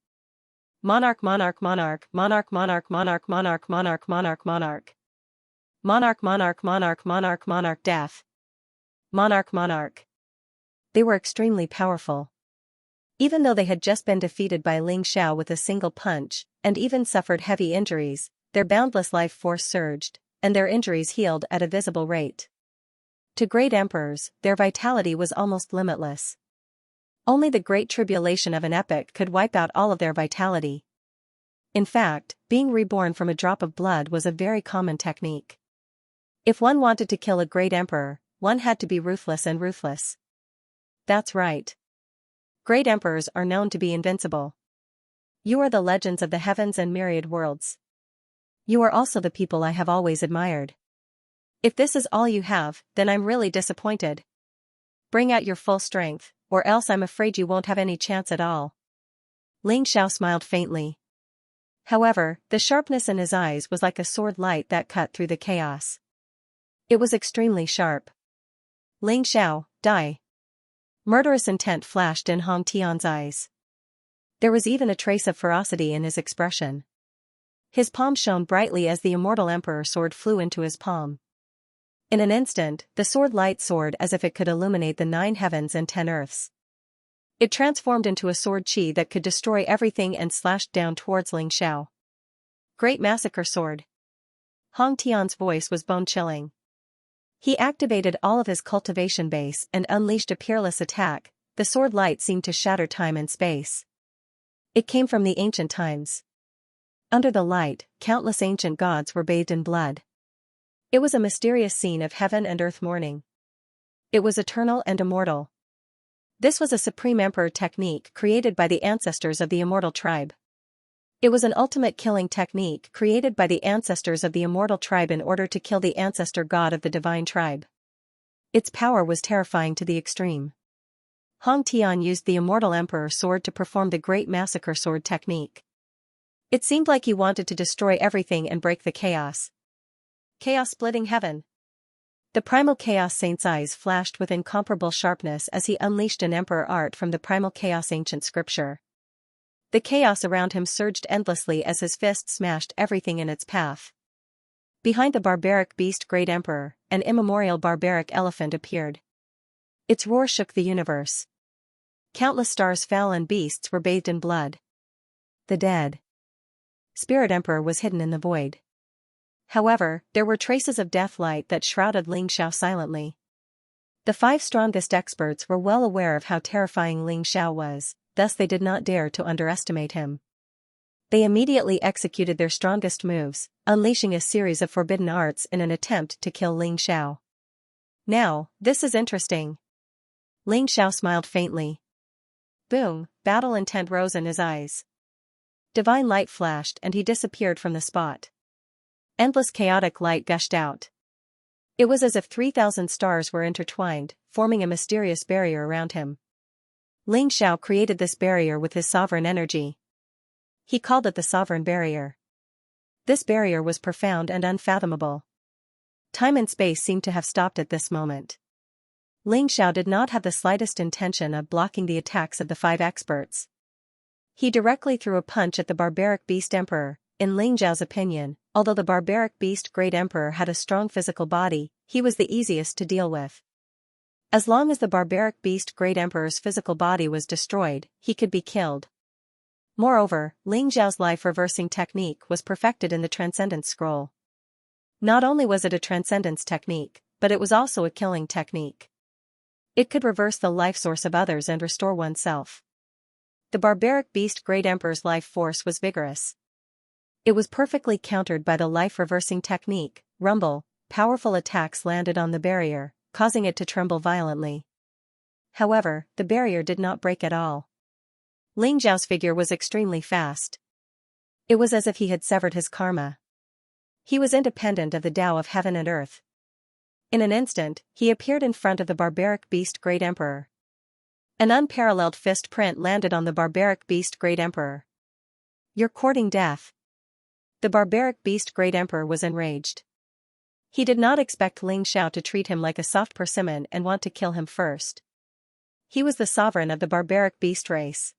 Monarch, monarch, monarch, monarch, monarch, monarch, monarch, monarch, monarch, monarch. Monarch, monarch, monarch, monarch, monarch, death. Monarch, monarch. They were extremely powerful. Even though they had just been defeated by Ling Xiao with a single punch, and even suffered heavy injuries, their boundless life force surged, and their injuries healed at a visible rate. To great emperors, their vitality was almost limitless. Only the great tribulation of an epoch could wipe out all of their vitality. In fact, being reborn from a drop of blood was a very common technique. If one wanted to kill a great emperor, one had to be ruthless and ruthless. That's right. Great emperors are known to be invincible. You are the legends of the heavens and myriad worlds. You are also the people I have always admired. If this is all you have, then I'm really disappointed. Bring out your full strength, or else I'm afraid you won't have any chance at all. Ling Xiao smiled faintly. However, the sharpness in his eyes was like a sword light that cut through the chaos. It was extremely sharp. Ling Xiao, die. Murderous intent flashed in Hong Tian's eyes. There was even a trace of ferocity in his expression. His palm shone brightly as the immortal emperor sword flew into his palm. In an instant, the sword light soared as if it could illuminate the 9 heavens and 10 earths. It transformed into a sword chi that could destroy everything and slashed down towards Ling Xiao. Great Massacre Sword. Hong Tian's voice was bone-chilling. He activated all of his cultivation base and unleashed a peerless attack. The sword light seemed to shatter time and space. It came from the ancient times. Under the light, countless ancient gods were bathed in blood. It was a mysterious scene of heaven and earth mourning. It was eternal and immortal. This was a supreme emperor technique created by the ancestors of the immortal tribe. It was an ultimate killing technique created by the ancestors of the immortal tribe in order to kill the ancestor god of the divine tribe. Its power was terrifying to the extreme. Hong Tian used the immortal emperor sword to perform the Great Massacre Sword technique. It seemed like he wanted to destroy everything and break the chaos. Chaos splitting heaven. The primal chaos saint's eyes flashed with incomparable sharpness as he unleashed an emperor art from the primal chaos ancient scripture. The chaos around him surged endlessly as his fist smashed everything in its path. Behind the barbaric beast great emperor, an immemorial barbaric elephant appeared. Its roar shook the universe. Countless stars fell and beasts were bathed in blood. The dead Spirit Emperor was hidden in the void. However, there were traces of death light that shrouded Ling Xiao silently. The 5 strongest experts were well aware of how terrifying Ling Xiao was, thus they did not dare to underestimate him. They immediately executed their strongest moves, unleashing a series of forbidden arts in an attempt to kill Ling Xiao. Now, this is interesting. Ling Xiao smiled faintly. Boom, battle intent rose in his eyes. Divine light flashed and he disappeared from the spot. Endless chaotic light gushed out. It was as if 3,000 stars were intertwined, forming a mysterious barrier around him. Ling Xiao created this barrier with his sovereign energy. He called it the Sovereign Barrier. This barrier was profound and unfathomable. Time and space seemed to have stopped at this moment. Ling Xiao did not have the slightest intention of blocking the attacks of the 5 experts. He directly threw a punch at the barbaric beast emperor. In Ling Xiao's opinion, although the barbaric beast great emperor had a strong physical body, he was the easiest to deal with. As long as the barbaric beast great emperor's physical body was destroyed, he could be killed. Moreover, Ling Xiao's life-reversing technique was perfected in the Transcendence Scroll. Not only was it a transcendence technique, but it was also a killing technique. It could reverse the life source of others and restore oneself. The barbaric beast great emperor's life force was vigorous. It was perfectly countered by the life-reversing technique, Rumble. Powerful attacks landed on the barrier, causing it to tremble violently. However, the barrier did not break at all. Ling Xiao's figure was extremely fast. It was as if he had severed his karma. He was independent of the Tao of heaven and earth. In an instant, he appeared in front of the barbaric beast great emperor. An unparalleled fist print landed on the barbaric beast great emperor. You're courting death. The barbaric beast great emperor was enraged. He did not expect Ling Xiao to treat him like a soft persimmon and want to kill him first. He was the sovereign of the barbaric beast race.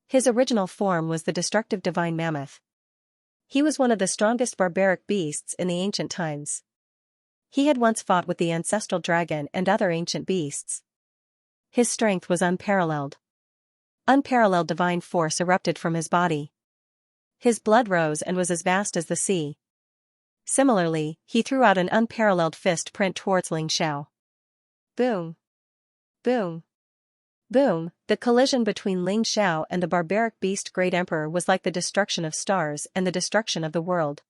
His original form was the destructive divine mammoth. He was one of the strongest barbaric beasts in the ancient times. He had once fought with the ancestral dragon and other ancient beasts. His strength was unparalleled. Unparalleled divine force erupted from his body. His blood rose and was as vast as the sea. Similarly, he threw out an unparalleled fist print towards Ling Xiao. Boom! Boom! Boom! The collision between Ling Xiao and the barbaric beast Great Emperor was like the destruction of stars and the destruction of the world.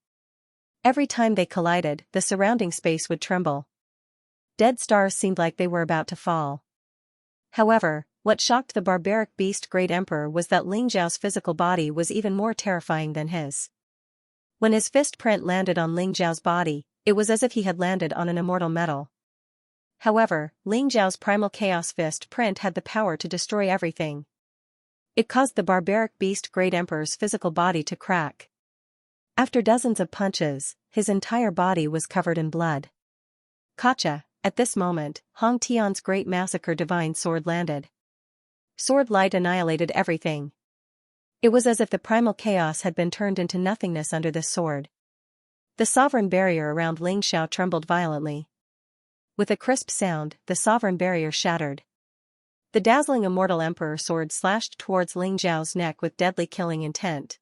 Every time they collided, the surrounding space would tremble. Dead stars seemed like they were about to fall. However, what shocked the barbaric beast Great Emperor was that Ling Xiao's physical body was even more terrifying than his. When his fist print landed on Ling Xiao's body, it was as if he had landed on an immortal metal. However, Ling Xiao's primal chaos fist print had the power to destroy everything. It caused the barbaric beast Great Emperor's physical body to crack. After dozens of punches, his entire body was covered in blood. Gotcha! At this moment, Hong Tian's great massacre divine sword landed. Sword light annihilated everything. It was as if the primal chaos had been turned into nothingness under this sword. The sovereign barrier around Ling Xiao trembled violently. With a crisp sound, the sovereign barrier shattered. The dazzling immortal emperor sword slashed towards Ling Xiao's neck with deadly killing intent.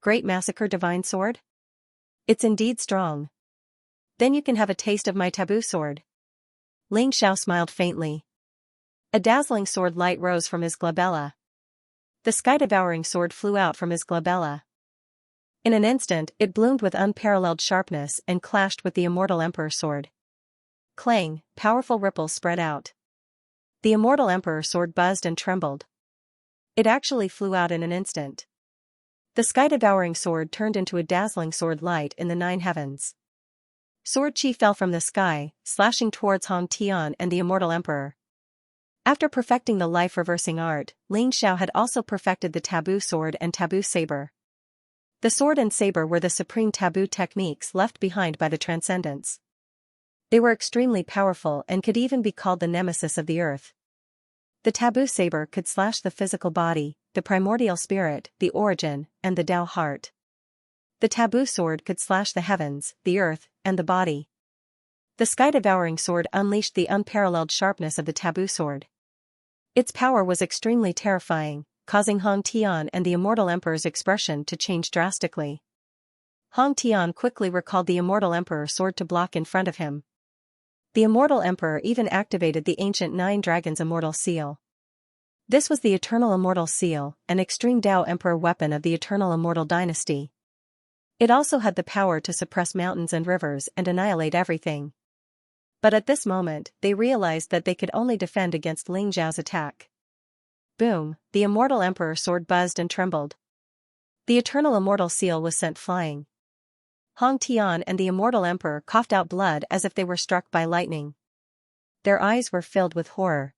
Great massacre divine sword? It's indeed strong. Then you can have a taste of my taboo sword. Ling Xiao smiled faintly. A dazzling sword light rose from his glabella. The sky-devouring sword flew out from his glabella. In an instant, it bloomed with unparalleled sharpness and clashed with the immortal emperor sword. Clang, powerful ripples spread out. The immortal emperor sword buzzed and trembled. It actually flew out in an instant. The sky-devouring sword turned into a dazzling sword light in the 9 heavens. Sword chi fell from the sky, slashing towards Hong Tian and the immortal emperor. After perfecting the life-reversing art, Ling Xiao had also perfected the taboo sword and taboo saber. The sword and saber were the supreme taboo techniques left behind by the Transcendents. They were extremely powerful and could even be called the nemesis of the earth. The taboo saber could slash the physical body, the primordial spirit, the origin, and the Tao heart. The taboo sword could slash the heavens, the earth, and the body. The sky-devouring sword unleashed the unparalleled sharpness of the taboo sword. Its power was extremely terrifying, causing Hong Tian and the immortal emperor's expression to change drastically. Hong Tian quickly recalled the immortal emperor's sword to block in front of him. The immortal emperor even activated the ancient 9 dragons immortal seal. This was the eternal immortal seal, an extreme Tao emperor weapon of the eternal immortal dynasty. It also had the power to suppress mountains and rivers and annihilate everything. But at this moment, they realized that they could only defend against Ling Xiao's attack. Boom, the immortal emperor sword buzzed and trembled. The eternal immortal seal was sent flying. Hong Tian and the immortal emperor coughed out blood as if they were struck by lightning. Their eyes were filled with horror.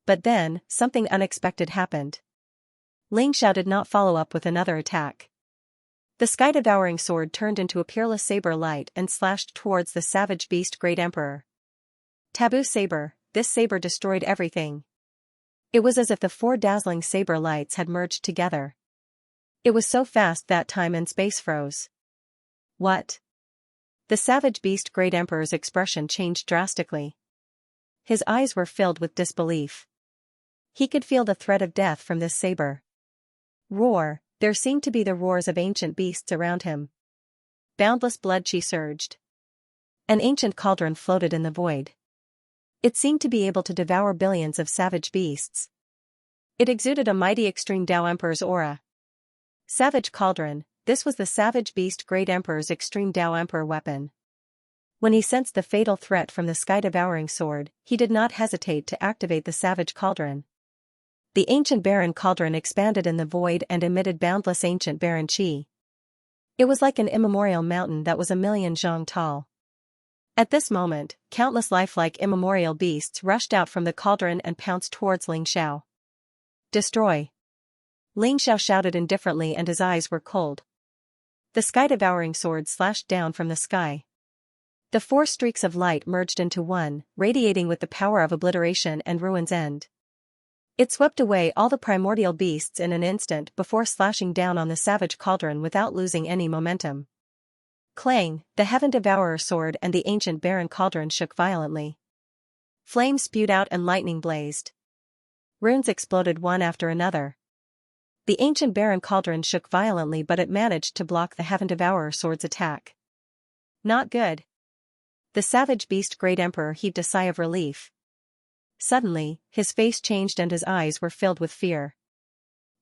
But then, something unexpected happened. Ling Xiao did not follow up with another attack. The sky-devouring sword turned into a peerless saber light and slashed towards the savage beast Great Emperor. Taboo saber, this saber destroyed everything. It was as if the 4 dazzling saber lights had merged together. It was so fast that time and space froze. What? The savage beast Great Emperor's expression changed drastically. His eyes were filled with disbelief. He could feel the threat of death from this saber. Roar, there seemed to be the roars of ancient beasts around him. Boundless blood chi surged. An ancient cauldron floated in the void. It seemed to be able to devour billions of savage beasts. It exuded a mighty extreme Tao Emperor's aura. Savage cauldron, this was the savage beast Great Emperor's extreme Tao Emperor weapon. When he sensed the fatal threat from the sky-devouring sword, he did not hesitate to activate the savage cauldron. The ancient barren cauldron expanded in the void and emitted boundless ancient barren chi. It was like an immemorial mountain that was 1,000,000 zhang tall. At this moment, countless lifelike immemorial beasts rushed out from the cauldron and pounced towards Ling Xiao. Destroy! Ling Xiao shouted indifferently and his eyes were cold. The sky-devouring sword slashed down from the sky. The four streaks of light merged into one, radiating with the power of obliteration and ruin's end. It swept away all the primordial beasts in an instant before slashing down on the savage cauldron without losing any momentum. Clang, the Heaven Devourer sword and the ancient barren cauldron shook violently. Flames spewed out and lightning blazed. Runes exploded one after another. The ancient barren cauldron shook violently, but it managed to block the Heaven Devourer sword's attack. Not good. The savage beast Great Emperor heaved a sigh of relief. Suddenly, his face changed and his eyes were filled with fear.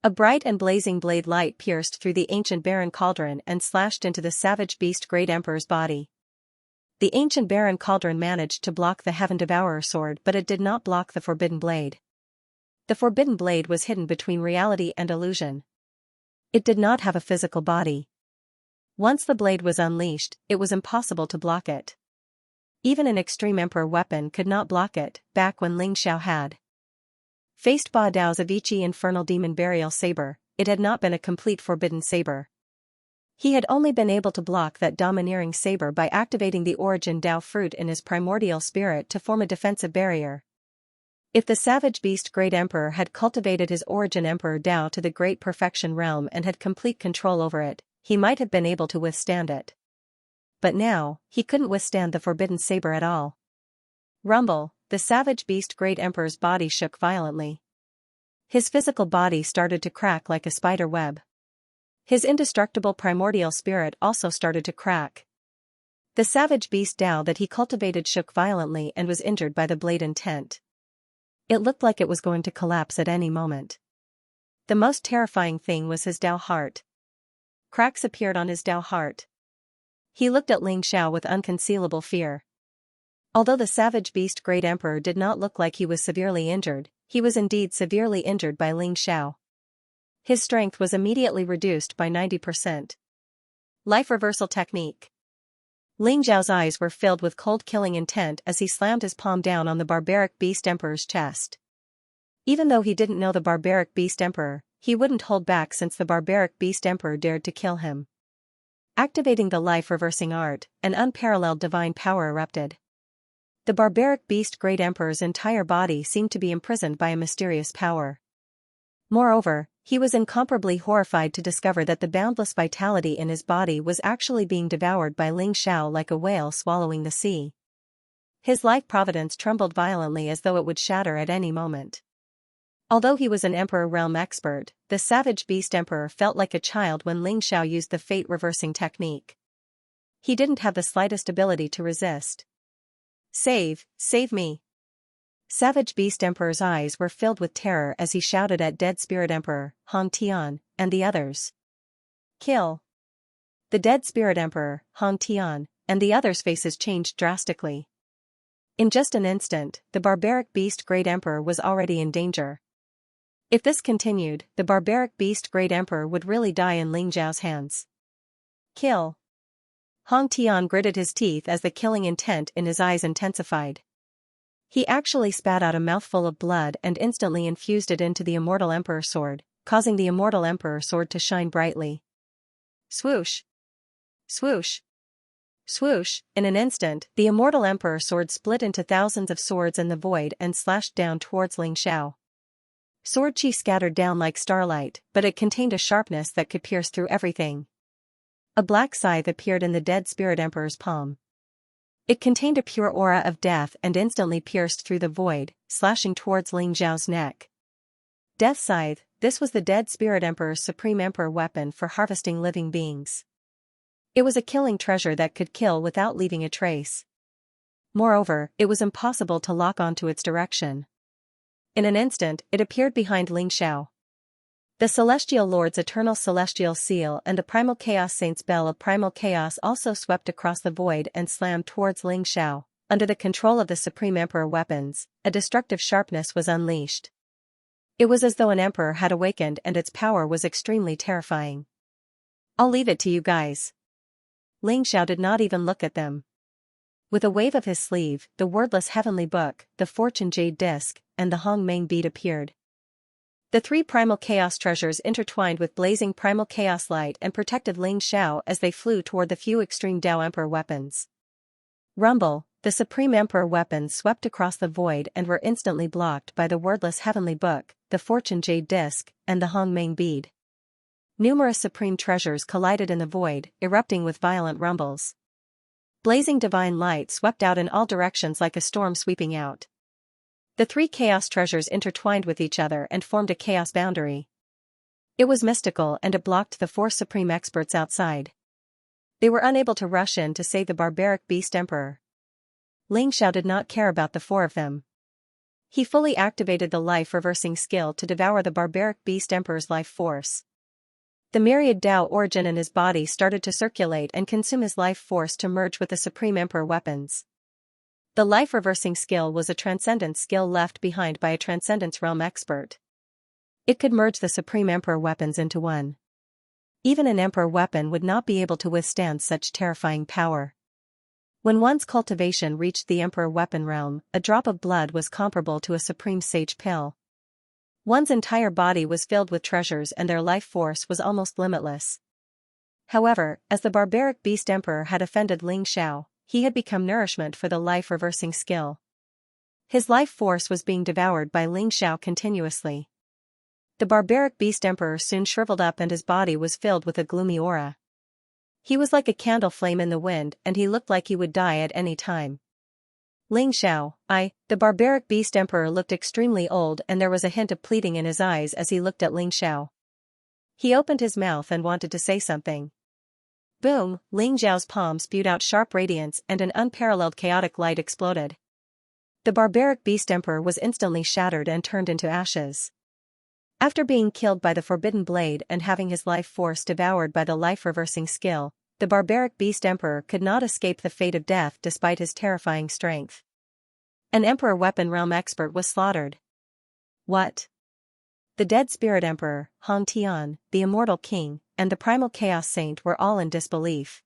A bright and blazing blade light pierced through the ancient barren cauldron and slashed into the savage beast Great Emperor's body. The ancient barren cauldron managed to block the Heaven Devourer sword, but it did not block the forbidden blade. The forbidden blade was hidden between reality and illusion. It did not have a physical body. Once the blade was unleashed, it was impossible to block it. Even an extreme emperor weapon could not block it, back when Ling Xiao had faced Ba Dao's Avicii infernal demon burial saber. It had not been a complete forbidden saber. He had only been able to block that domineering saber by activating the origin Dao fruit in his primordial spirit to form a defensive barrier. If the savage beast Great Emperor had cultivated his origin Emperor Dao to the great perfection realm and had complete control over it, he might have been able to withstand it. But now, he couldn't withstand the forbidden saber at all. Rumble, the savage beast Great Emperor's body shook violently. His physical body started to crack like a spider web. His indestructible primordial spirit also started to crack. The savage beast Dao that he cultivated shook violently and was injured by the blade intent. It looked like it was going to collapse at any moment. The most terrifying thing was his Dao heart. Cracks appeared on his Dao heart. He looked at Ling Xiao with unconcealable fear. Although the savage beast Great Emperor did not look like he was severely injured, he was indeed severely injured by Ling Xiao. His strength was immediately reduced by 90%. Life reversal technique. Ling Xiao's eyes were filled with cold killing intent as he slammed his palm down on the barbaric beast emperor's chest. Even though he didn't know the barbaric beast emperor, he wouldn't hold back since the barbaric beast emperor dared to kill him. Activating the life-reversing art, an unparalleled divine power erupted. The barbaric beast Great Emperor's entire body seemed to be imprisoned by a mysterious power. Moreover, he was incomparably horrified to discover that the boundless vitality in his body was actually being devoured by Ling Xiao like a whale swallowing the sea. His life providence trembled violently as though it would shatter at any moment. Although he was an Emperor realm expert, the savage beast emperor felt like a child when Ling Xiao used the fate-reversing technique. He didn't have the slightest ability to resist. Save me. Savage beast emperor's eyes were filled with terror as he shouted at dead spirit emperor, Han Tian, and the others. Kill. The dead spirit emperor, Han Tian, and the others' faces changed drastically. In just an instant, the barbaric beast Great Emperor was already in danger. If this continued, the barbaric beast Great Emperor would really die in Ling Xiao's hands. Kill. Han Tian gritted his teeth as the killing intent in his eyes intensified. He actually spat out a mouthful of blood and instantly infused it into the Immortal Emperor sword, causing the Immortal Emperor sword to shine brightly. Swoosh! Swoosh! Swoosh! In an instant, the Immortal Emperor sword split into thousands of swords in the void and slashed down towards Ling Xiao. Sword chi scattered down like starlight, but it contained a sharpness that could pierce through everything. A black scythe appeared in the dead spirit emperor's palm. It contained a pure aura of death and instantly pierced through the void, slashing towards Ling Xiao's neck. Death Scythe, this was the dead spirit emperor's supreme emperor weapon for harvesting living beings. It was a killing treasure that could kill without leaving a trace. Moreover, it was impossible to lock onto its direction. In an instant, it appeared behind Ling Xiao. The Celestial Lord's Eternal Celestial Seal and the Primal Chaos Saint's Bell of Primal Chaos also swept across the void and slammed towards Ling Xiao. Under the control of the Supreme Emperor weapons, a destructive sharpness was unleashed. It was as though an emperor had awakened and its power was extremely terrifying. I'll leave it to you guys. Ling Xiao did not even look at them. With a wave of his sleeve, the wordless heavenly book, the fortune jade disc, and the Hong Meng bead appeared. The three primal chaos treasures intertwined with blazing primal chaos light and protected Ling Xiao as they flew toward the few extreme Dao Emperor weapons. Rumble, the Supreme Emperor weapons swept across the void and were instantly blocked by the wordless Heavenly Book, the Fortune Jade Disc, and the Hong Meng Bead. Numerous supreme treasures collided in the void, erupting with violent rumbles. Blazing divine light swept out in all directions like a storm sweeping out. The three chaos treasures intertwined with each other and formed a chaos boundary. It was mystical and it blocked the four supreme experts outside. They were unable to rush in to save the barbaric beast emperor. Ling Xiao did not care about the four of them. He fully activated the life-reversing skill to devour the barbaric beast emperor's life force. The Myriad Tao origin in his body started to circulate and consume his life force to merge with the Supreme Emperor weapons. The life-reversing skill was a transcendence skill left behind by a transcendence realm expert. It could merge the Supreme Emperor weapons into one. Even an Emperor weapon would not be able to withstand such terrifying power. When one's cultivation reached the Emperor weapon realm, a drop of blood was comparable to a supreme sage pill. One's entire body was filled with treasures and their life force was almost limitless. However, as the barbaric beast emperor had offended Ling Xiao, he had become nourishment for the life-reversing skill. His life force was being devoured by Ling Xiao continuously. The barbaric beast emperor soon shriveled up and his body was filled with a gloomy aura. He was like a candle flame in the wind and he looked like he would die at any time. Ling Xiao, the barbaric beast emperor looked extremely old and there was a hint of pleading in his eyes as he looked at Ling Xiao. He opened his mouth and wanted to say something. Boom, Ling Xiao's palm spewed out sharp radiance and an unparalleled chaotic light exploded. The barbaric beast emperor was instantly shattered and turned into ashes. After being killed by the forbidden blade and having his life force devoured by the life-reversing skill, the barbaric beast emperor could not escape the fate of death despite his terrifying strength. An emperor weapon realm expert was slaughtered. What? The dead spirit emperor, Hong Tian, the immortal king, and the primal chaos saint were all in disbelief.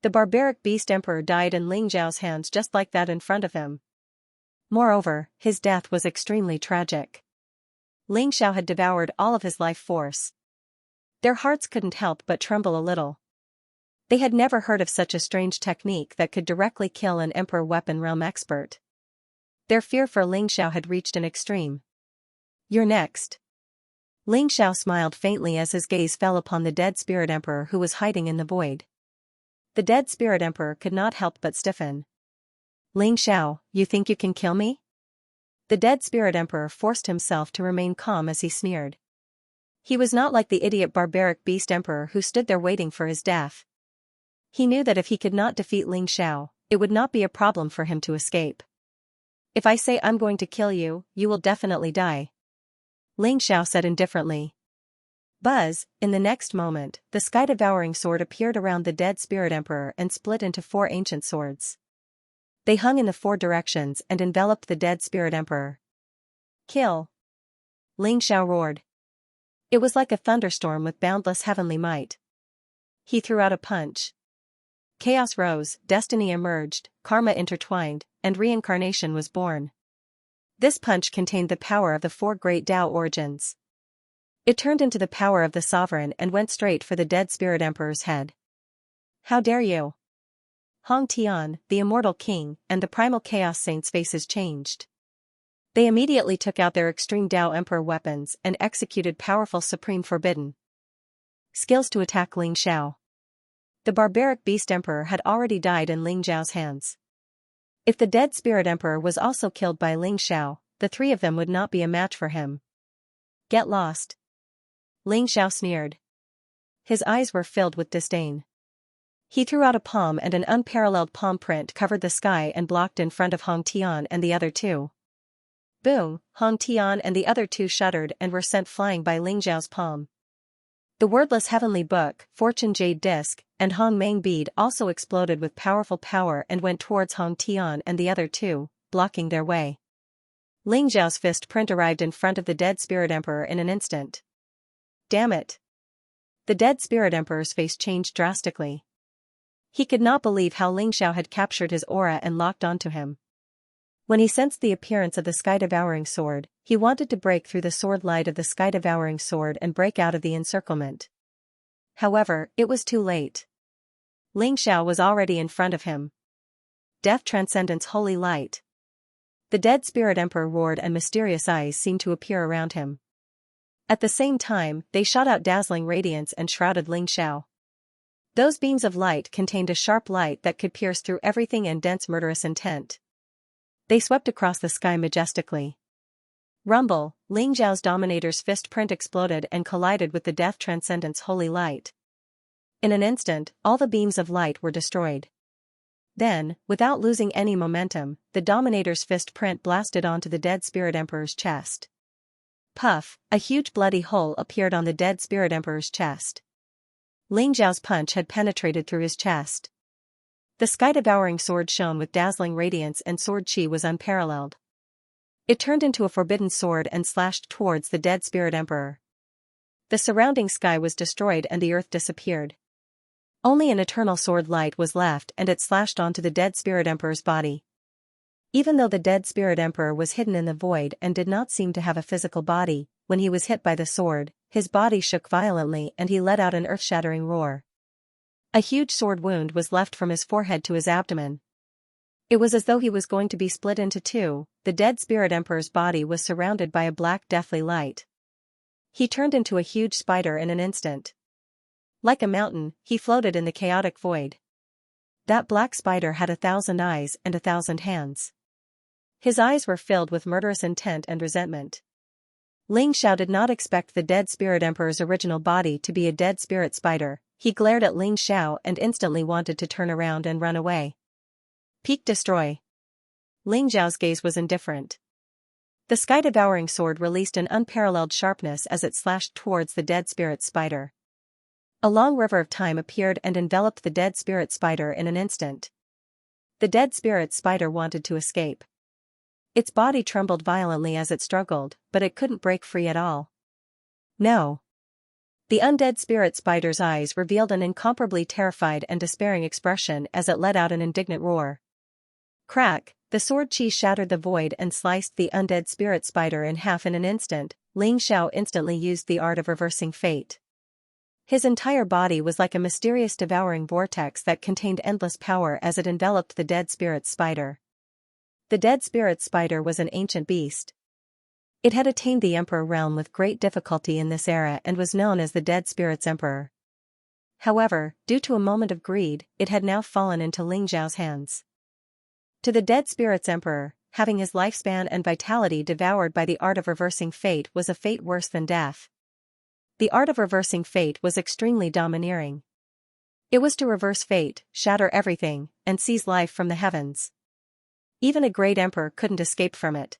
The barbaric beast emperor died in Ling Xiao's hands just like that in front of him. Moreover, his death was extremely tragic. Ling Xiao had devoured all of his life force. Their hearts couldn't help but tremble a little. They had never heard of such a strange technique that could directly kill an emperor weapon realm expert. Their fear for Ling Xiao had reached an extreme. You're next. Ling Xiao smiled faintly as his gaze fell upon the dead spirit emperor who was hiding in the void. The dead spirit emperor could not help but stiffen. Ling Xiao, you think you can kill me? The dead spirit emperor forced himself to remain calm as he sneered. He was not like the idiot barbaric beast emperor who stood there waiting for his death. He knew that if he could not defeat Ling Xiao, it would not be a problem for him to escape. If I say I'm going to kill you, you will definitely die. Ling Xiao said indifferently. Buzz, in the next moment, the sky-devouring sword appeared around the dead spirit emperor and split into four ancient swords. They hung in the four directions and enveloped the dead spirit emperor. Kill! Ling Xiao roared. It was like a thunderstorm with boundless heavenly might. He threw out a punch. Chaos rose, destiny emerged, karma intertwined, and reincarnation was born. This punch contained the power of the four great Tao origins. It turned into the power of the sovereign and went straight for the dead spirit emperor's head. How dare you! Hong Tian, the immortal king, and the primal chaos saint's faces changed. They immediately took out their extreme Tao emperor weapons and executed powerful supreme forbidden skills to attack Ling Xiao. The barbaric beast emperor had already died in Ling Xiao's hands. If the dead spirit emperor was also killed by Ling Xiao, the three of them would not be a match for him. Get lost. Ling Xiao sneered. His eyes were filled with disdain. He threw out a palm and an unparalleled palm print covered the sky and blocked in front of Hong Tian and the other two. Boom, Hong Tian and the other two shuddered and were sent flying by Ling Xiao's palm. The wordless heavenly book, Fortune Jade Disc, and Hong Meng Bead also exploded with powerful power and went towards Hong Tian and the other two, blocking their way. Ling Xiao's fist print arrived in front of the dead spirit emperor in an instant. Damn it! The dead spirit emperor's face changed drastically. He could not believe how Ling Xiao had captured his aura and locked onto him. When he sensed the appearance of the sky-devouring sword, he wanted to break through the sword light of the sky-devouring sword and break out of the encirclement. However, it was too late. Ling Xiao was already in front of him. Death Transcendence Holy Light. The dead spirit emperor roared and mysterious eyes seemed to appear around him. At the same time, they shot out dazzling radiance and shrouded Ling Xiao. Those beams of light contained a sharp light that could pierce through everything and dense murderous intent. They swept across the sky majestically. Rumble, Ling Xiao's dominator's fist print exploded and collided with the Death Transcendence Holy Light. In an instant, all the beams of light were destroyed. Then, without losing any momentum, the dominator's fist print blasted onto the dead spirit emperor's chest. Puff, a huge bloody hole appeared on the dead spirit emperor's chest. Ling Xiao's punch had penetrated through his chest. The sky-devouring sword shone with dazzling radiance and sword chi was unparalleled. It turned into a forbidden sword and slashed towards the dead spirit emperor. The surrounding sky was destroyed and the earth disappeared. Only an eternal sword light was left and it slashed onto the dead spirit emperor's body. Even though the dead spirit emperor was hidden in the void and did not seem to have a physical body, when he was hit by the sword, his body shook violently and he let out an earth-shattering roar. A huge sword wound was left from his forehead to his abdomen. It was as though he was going to be split into two. The dead spirit emperor's body was surrounded by a black deathly light. He turned into a huge spider in an instant. Like a mountain, he floated in the chaotic void. That black spider had 1,000 eyes and 1,000 hands. His eyes were filled with murderous intent and resentment. Ling Xiao did not expect the dead spirit emperor's original body to be a dead spirit spider. He glared at Ling Xiao and instantly wanted to turn around and run away. Peak destroy. Ling Xiao's gaze was indifferent. The sky-devouring sword released an unparalleled sharpness as it slashed towards the dead spirit spider. A long river of time appeared and enveloped the dead spirit spider in an instant. The dead spirit spider wanted to escape. Its body trembled violently as it struggled, but it couldn't break free at all. No. The undead spirit spider's eyes revealed an incomparably terrified and despairing expression as it let out an indignant roar. Crack, the sword chi shattered the void and sliced the undead spirit spider in half in an instant. Ling Xiao instantly used the art of reversing fate. His entire body was like a mysterious devouring vortex that contained endless power as it enveloped the dead spirit spider. The dead spirit spider was an ancient beast. It had attained the Emperor realm with great difficulty in this era and was known as the Dead Spirit's Emperor. However, due to a moment of greed, it had now fallen into Ling Xiao's hands. To the Dead Spirit's Emperor, having his lifespan and vitality devoured by the art of reversing fate was a fate worse than death. The art of reversing fate was extremely domineering. It was to reverse fate, shatter everything, and seize life from the heavens. Even a great emperor couldn't escape from it.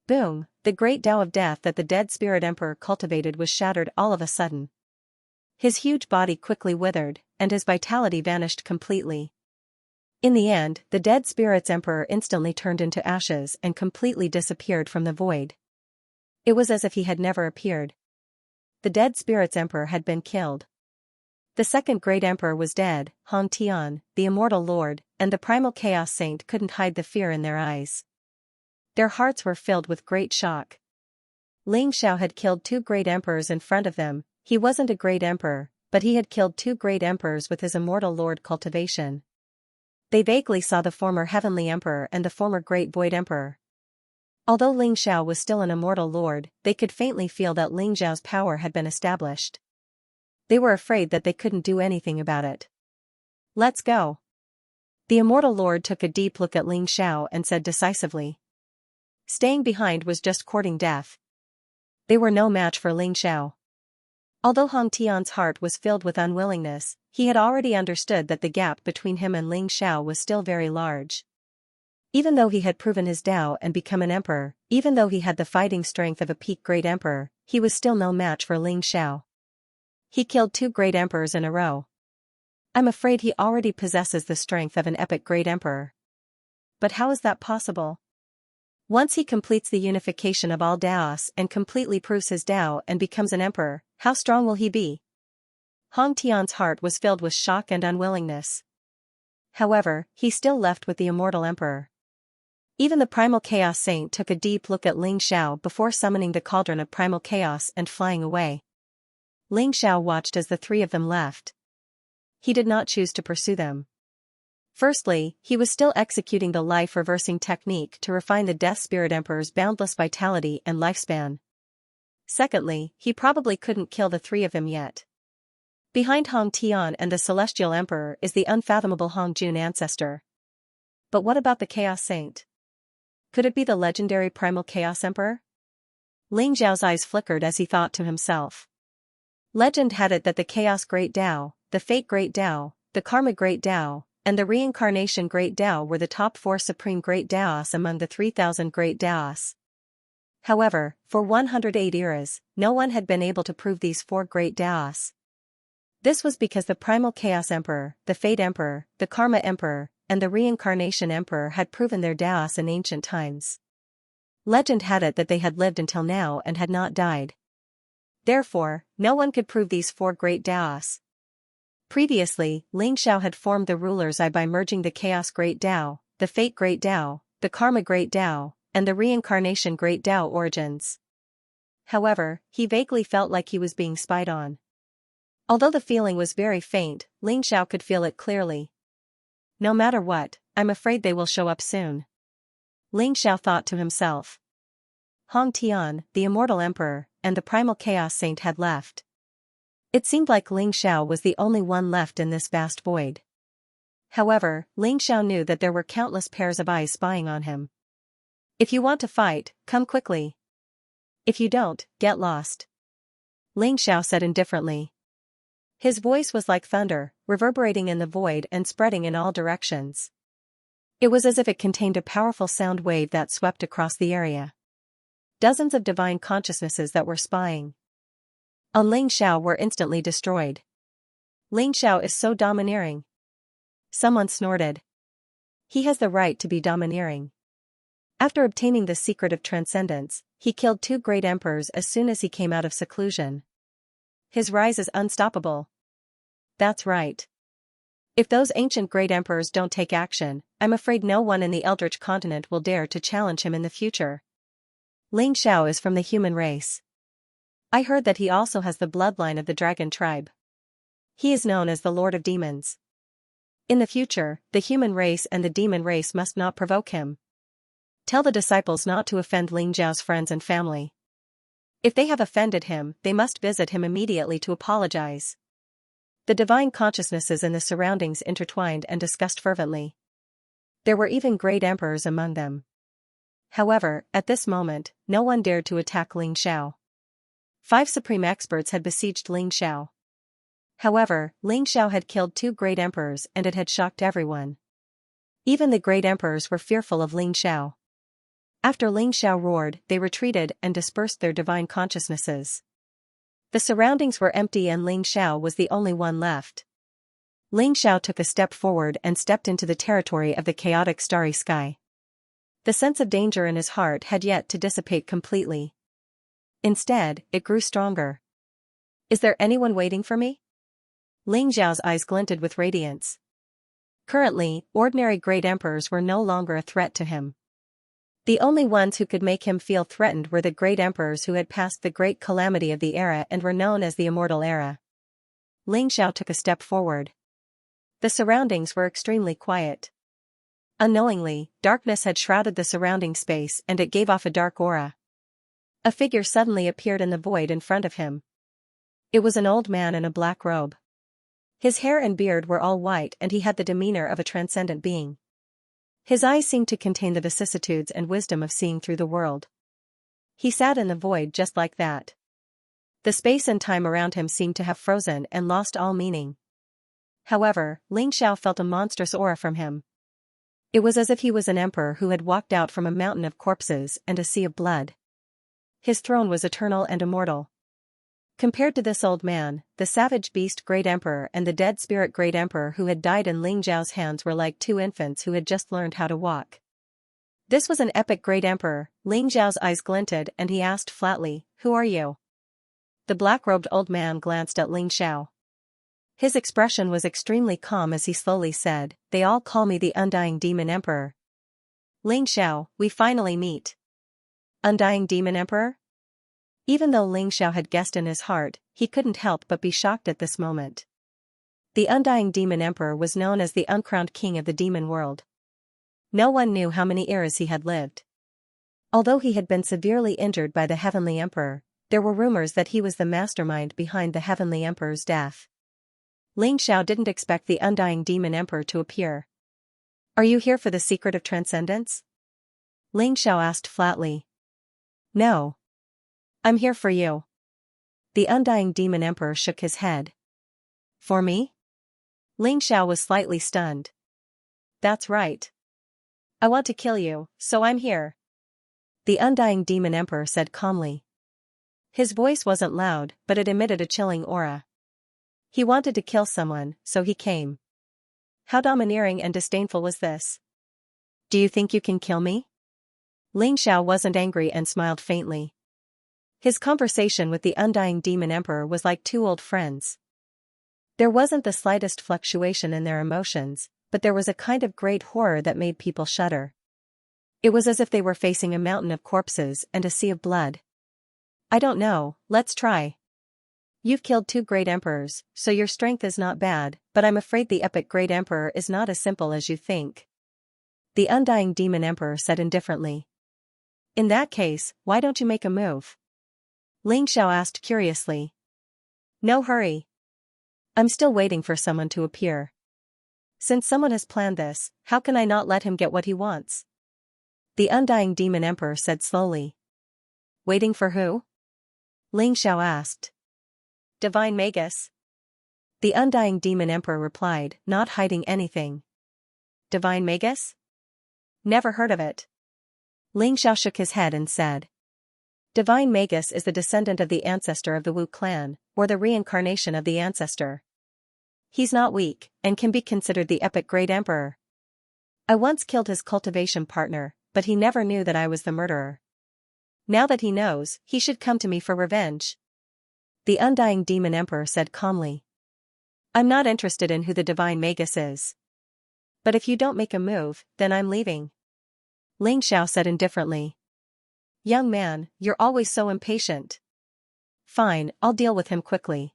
Boom, the great Tao of death that the dead spirit emperor cultivated was shattered all of a sudden. His huge body quickly withered, and his vitality vanished completely. In the end, the dead spirit's emperor instantly turned into ashes and completely disappeared from the void. It was as if he had never appeared. The dead spirit's emperor had been killed. The second great emperor was dead. Hong Tian, the immortal lord, and the primal chaos saint couldn't hide the fear in their eyes. Their hearts were filled with great shock. Ling Xiao had killed two great emperors in front of them. He wasn't a great emperor, but he had killed two great emperors with his immortal lord Cultivation. They vaguely saw the former heavenly emperor and the former great void emperor. Although Ling Xiao was still an immortal lord, they could faintly feel that Ling Xiao's power had been established. They were afraid that they couldn't do anything about it. Let's go. The immortal lord took a deep look at Ling Xiao and said decisively. Staying behind was just courting death. They were no match for Ling Xiao. Although Hong Tian's heart was filled with unwillingness, he had already understood that the gap between him and Ling Xiao was still very large. Even though he had proven his Tao and become an emperor, even though he had the fighting strength of a peak great emperor, he was still no match for Ling Xiao. He killed two great emperors in a row. I'm afraid he already possesses the strength of an epic great emperor. But how is that possible? Once he completes the unification of all Daos and completely proves his Tao and becomes an emperor, how strong will he be? Hong Tian's heart was filled with shock and unwillingness. However, he still left with the immortal emperor. Even the primal chaos saint took a deep look at Ling Xiao before summoning the cauldron of primal chaos and flying away. Ling Xiao watched as the three of them left. He did not choose to pursue them. Firstly, he was still executing the life-reversing technique to refine the Death Spirit Emperor's boundless vitality and lifespan. Secondly, he probably couldn't kill the three of them yet. Behind Hong Tian and the Celestial Emperor is the unfathomable Hong Jun ancestor. But what about the Chaos Saint? Could it be the legendary Primal Chaos Emperor? Ling Xiao's eyes flickered as he thought to himself. Legend had it that the Chaos Great Tao, the Fate Great Tao, the Karma Great Tao, and the Reincarnation Great Tao were the top 4 supreme Great Taos among the 3,000 Great Taos. However, for 108 eras, no one had been able to prove these 4 Great Taos. This was because the Primal Chaos Emperor, the Fate Emperor, the Karma Emperor, and the Reincarnation Emperor had proven their Taos in ancient times. Legend had it that they had lived until now and had not died. Therefore, no one could prove these 4 Great Taos. Previously, Ling Xiao had formed the ruler's eye by merging the Chaos Great Tao, the Fate Great Tao, the Karma Great Tao, and the Reincarnation Great Tao origins. However, he vaguely felt like he was being spied on. Although the feeling was very faint, Ling Xiao could feel it clearly. No matter what, I'm afraid they will show up soon. Ling Xiao thought to himself. Hong Tian, the Immortal Emperor, and the Primal Chaos Saint had left. It seemed like Ling Xiao was the only one left in this vast void. However, Ling Xiao knew that there were countless pairs of eyes spying on him. If you want to fight, come quickly. If you don't, get lost. Ling Xiao said indifferently. His voice was like thunder, reverberating in the void and spreading in all directions. It was as if it contained a powerful sound wave that swept across the area. Dozens of divine consciousnesses that were spying on Ling Xiao were instantly destroyed. Ling Xiao is so domineering. Someone snorted. He has the right to be domineering. After obtaining the secret of transcendence, he killed 2 great emperors as soon as he came out of seclusion. His rise is unstoppable. That's right. If those ancient great emperors don't take action, I'm afraid no one in the Eldritch continent will dare to challenge him in the future. Ling Xiao is from the human race. I heard that he also has the bloodline of the dragon tribe. He is known as the Lord of Demons. In the future, the human race and the demon race must not provoke him. Tell the disciples not to offend Ling Xiao's friends and family. If they have offended him, they must visit him immediately to apologize. The divine consciousnesses in the surroundings intertwined and discussed fervently. There were even great emperors among them. However, at this moment, no one dared to attack Ling Xiao. 5 supreme experts had besieged Ling Xiao. However, Ling Xiao had killed 2 great emperors and it had shocked everyone. Even the great emperors were fearful of Ling Xiao. After Ling Xiao roared, they retreated and dispersed their divine consciousnesses. The surroundings were empty and Ling Xiao was the only one left. Ling Xiao took a step forward and stepped into the territory of the chaotic starry sky. The sense of danger in his heart had yet to dissipate completely. Instead, it grew stronger. Is there anyone waiting for me? Ling Xiao's eyes glinted with radiance. Currently, ordinary great emperors were no longer a threat to him. The only ones who could make him feel threatened were the great emperors who had passed the great calamity of the era and were known as the Immortal Era. Ling Xiao took a step forward. The surroundings were extremely quiet. Unknowingly, darkness had shrouded the surrounding space and it gave off a dark aura. A figure suddenly appeared in the void in front of him. It was an old man in a black robe. His hair and beard were all white and he had the demeanor of a transcendent being. His eyes seemed to contain the vicissitudes and wisdom of seeing through the world. He sat in the void just like that. The space and time around him seemed to have frozen and lost all meaning. However, Ling Xiao felt a monstrous aura from him. It was as if he was an emperor who had walked out from a mountain of corpses and a sea of blood. His throne was eternal and immortal. Compared to this old man, the savage beast great emperor and the dead spirit great emperor who had died in Ling Xiao's hands were like 2 infants who had just learned how to walk. This was an epic great emperor. Ling Xiao's eyes glinted and he asked flatly, "Who are you?" The black-robed old man glanced at Ling Xiao. His expression was extremely calm as he slowly said, "They all call me the Undying Demon Emperor." Ling Xiao, we finally meet. Undying Demon Emperor? Even though Ling Xiao had guessed in his heart, he couldn't help but be shocked at this moment. The undying demon emperor was known as the uncrowned king of the demon world. No one knew how many eras he had lived. Although he had been severely injured by the heavenly emperor, there were rumors that he was the mastermind behind the heavenly emperor's death. Ling Xiao didn't expect the undying demon emperor to appear. "Are you here for the secret of transcendence?" Ling Xiao asked flatly. "No. I'm here for you." The undying demon emperor shook his head. "For me?" Ling Xiao was slightly stunned. "That's right. I want to kill you, so I'm here," the undying demon emperor said calmly. His voice wasn't loud, but it emitted a chilling aura. He wanted to kill someone, so he came. How domineering and disdainful was this? "Do you think you can kill me?" Ling Xiao wasn't angry and smiled faintly. His conversation with the undying demon emperor was like two old friends. There wasn't the slightest fluctuation in their emotions, but there was a kind of great horror that made people shudder. It was as if they were facing a mountain of corpses and a sea of blood. "I don't know, let's try. You've killed 2 great emperors, so your strength is not bad, but I'm afraid the epic great emperor is not as simple as you think," the undying demon emperor said indifferently. "In that case, why don't you make a move?" Ling Xiao asked curiously. "No hurry. I'm still waiting for someone to appear. Since someone has planned this, how can I not let him get what he wants?" the undying demon emperor said slowly. "Waiting for who?" Ling Xiao asked. "Divine Magus," the undying demon emperor replied, not hiding anything. "Divine Magus? Never heard of it." Ling Xiao shook his head and said. Divine Magus is the descendant of the ancestor of the Wu clan, or the reincarnation of the ancestor. He's not weak, and can be considered the epic great emperor. I once killed his cultivation partner, but he never knew that I was the murderer. Now that he knows, he should come to me for revenge," the undying demon emperor said calmly. "I'm not interested in who the Divine Magus is. But if you don't make a move, then I'm leaving," Ling Xiao said indifferently. "Young man, you're always so impatient." "Fine, I'll deal with him quickly.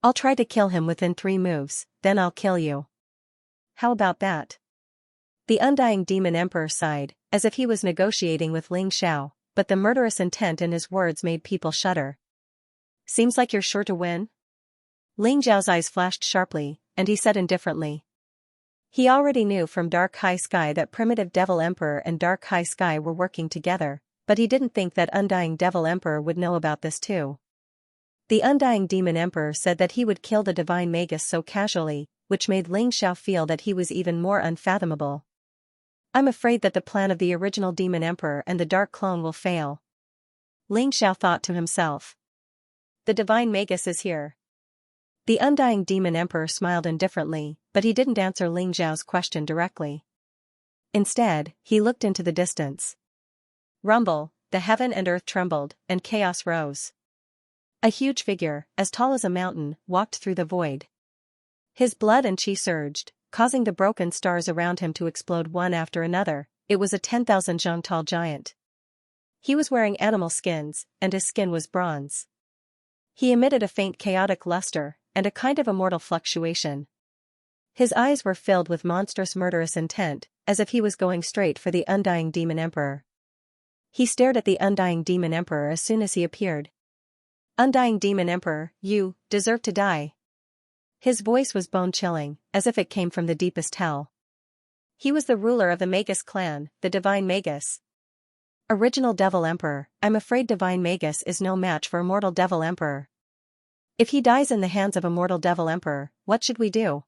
I'll try to kill him within 3 moves, then I'll kill you. How about that?" The undying demon emperor sighed, as if he was negotiating with Ling Xiao, but the murderous intent in his words made people shudder. "Seems like you're sure to win?" Ling Xiao's eyes flashed sharply, and he said indifferently. He already knew from Dark High Sky that Primitive Devil Emperor and Dark High Sky were working together, but he didn't think that Undying Devil Emperor would know about this too. The Undying Demon Emperor said that he would kill the Divine Magus so casually, which made Ling Xiao feel that he was even more unfathomable. "I'm afraid that the plan of the original Demon Emperor and the Dark Clone will fail," Ling Xiao thought to himself. "The Divine Magus is here." The Undying Demon Emperor smiled indifferently, but he didn't answer Ling Xiao's question directly. Instead, he looked into the distance. Rumble, the heaven and earth trembled, and chaos rose. A huge figure, as tall as a mountain, walked through the void. His blood and chi surged, causing the broken stars around him to explode one after another. It was a 10,000 zhang tall giant. He was wearing animal skins, and his skin was bronze. He emitted a faint chaotic luster, and a kind of immortal fluctuation. His eyes were filled with monstrous murderous intent, as if he was going straight for the Undying Demon Emperor. He stared at the Undying Demon Emperor as soon as he appeared. "Undying Demon Emperor, you deserve to die." His voice was bone-chilling, as if it came from the deepest hell. He was the ruler of the Magus clan, the Divine Magus. Original Devil Emperor. I'm afraid Divine Magus is no match for Immortal Devil Emperor. If he dies in the hands of Immortal Devil Emperor, what should we do?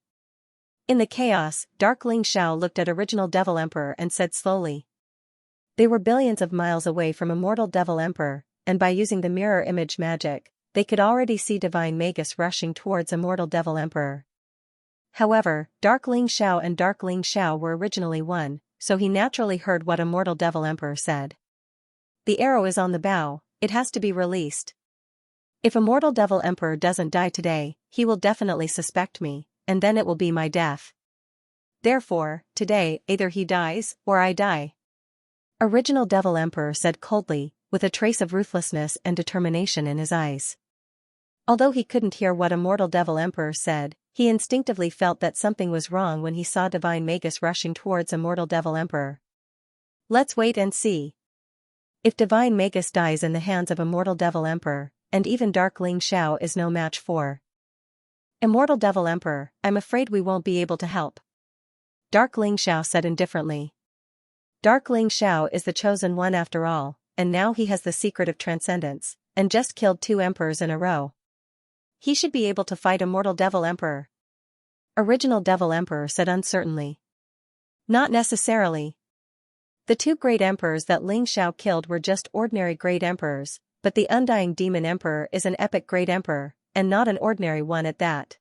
In the chaos, Dark Ling Xiao looked at Original Devil Emperor and said slowly. They were billions of miles away from Immortal Devil Emperor, and by using the mirror image magic, they could already see Divine Magus rushing towards Immortal Devil Emperor. However, Dark Ling Xiao and Dark Ling Xiao were originally one, so he naturally heard what Immortal Devil Emperor said. "The arrow is on the bow, it has to be released. If Immortal Devil Emperor doesn't die today, he will definitely suspect me, and then it will be my death. Therefore, today, either he dies, or I die." Original Devil Emperor said coldly, with a trace of ruthlessness and determination in his eyes. Although he couldn't hear what Immortal Devil Emperor said, He instinctively felt that something was wrong when he saw Divine Magus rushing towards Immortal Devil Emperor. Let's wait and see. If Divine Magus dies in the hands of Immortal Devil Emperor, and even Dark Ling Xiao is no match for Immortal Devil Emperor, I'm afraid we won't be able to help. Dark Ling Xiao said indifferently. Dark Ling Xiao is the chosen one after all, and now he has the secret of transcendence, and just killed 2 emperors in a row. He should be able to fight Immortal Devil Emperor. Original Devil Emperor said uncertainly. Not necessarily. The 2 great emperors that Ling Xiao killed were just ordinary great emperors, but the Undying Demon Emperor is an epic great emperor, and not an ordinary one at that.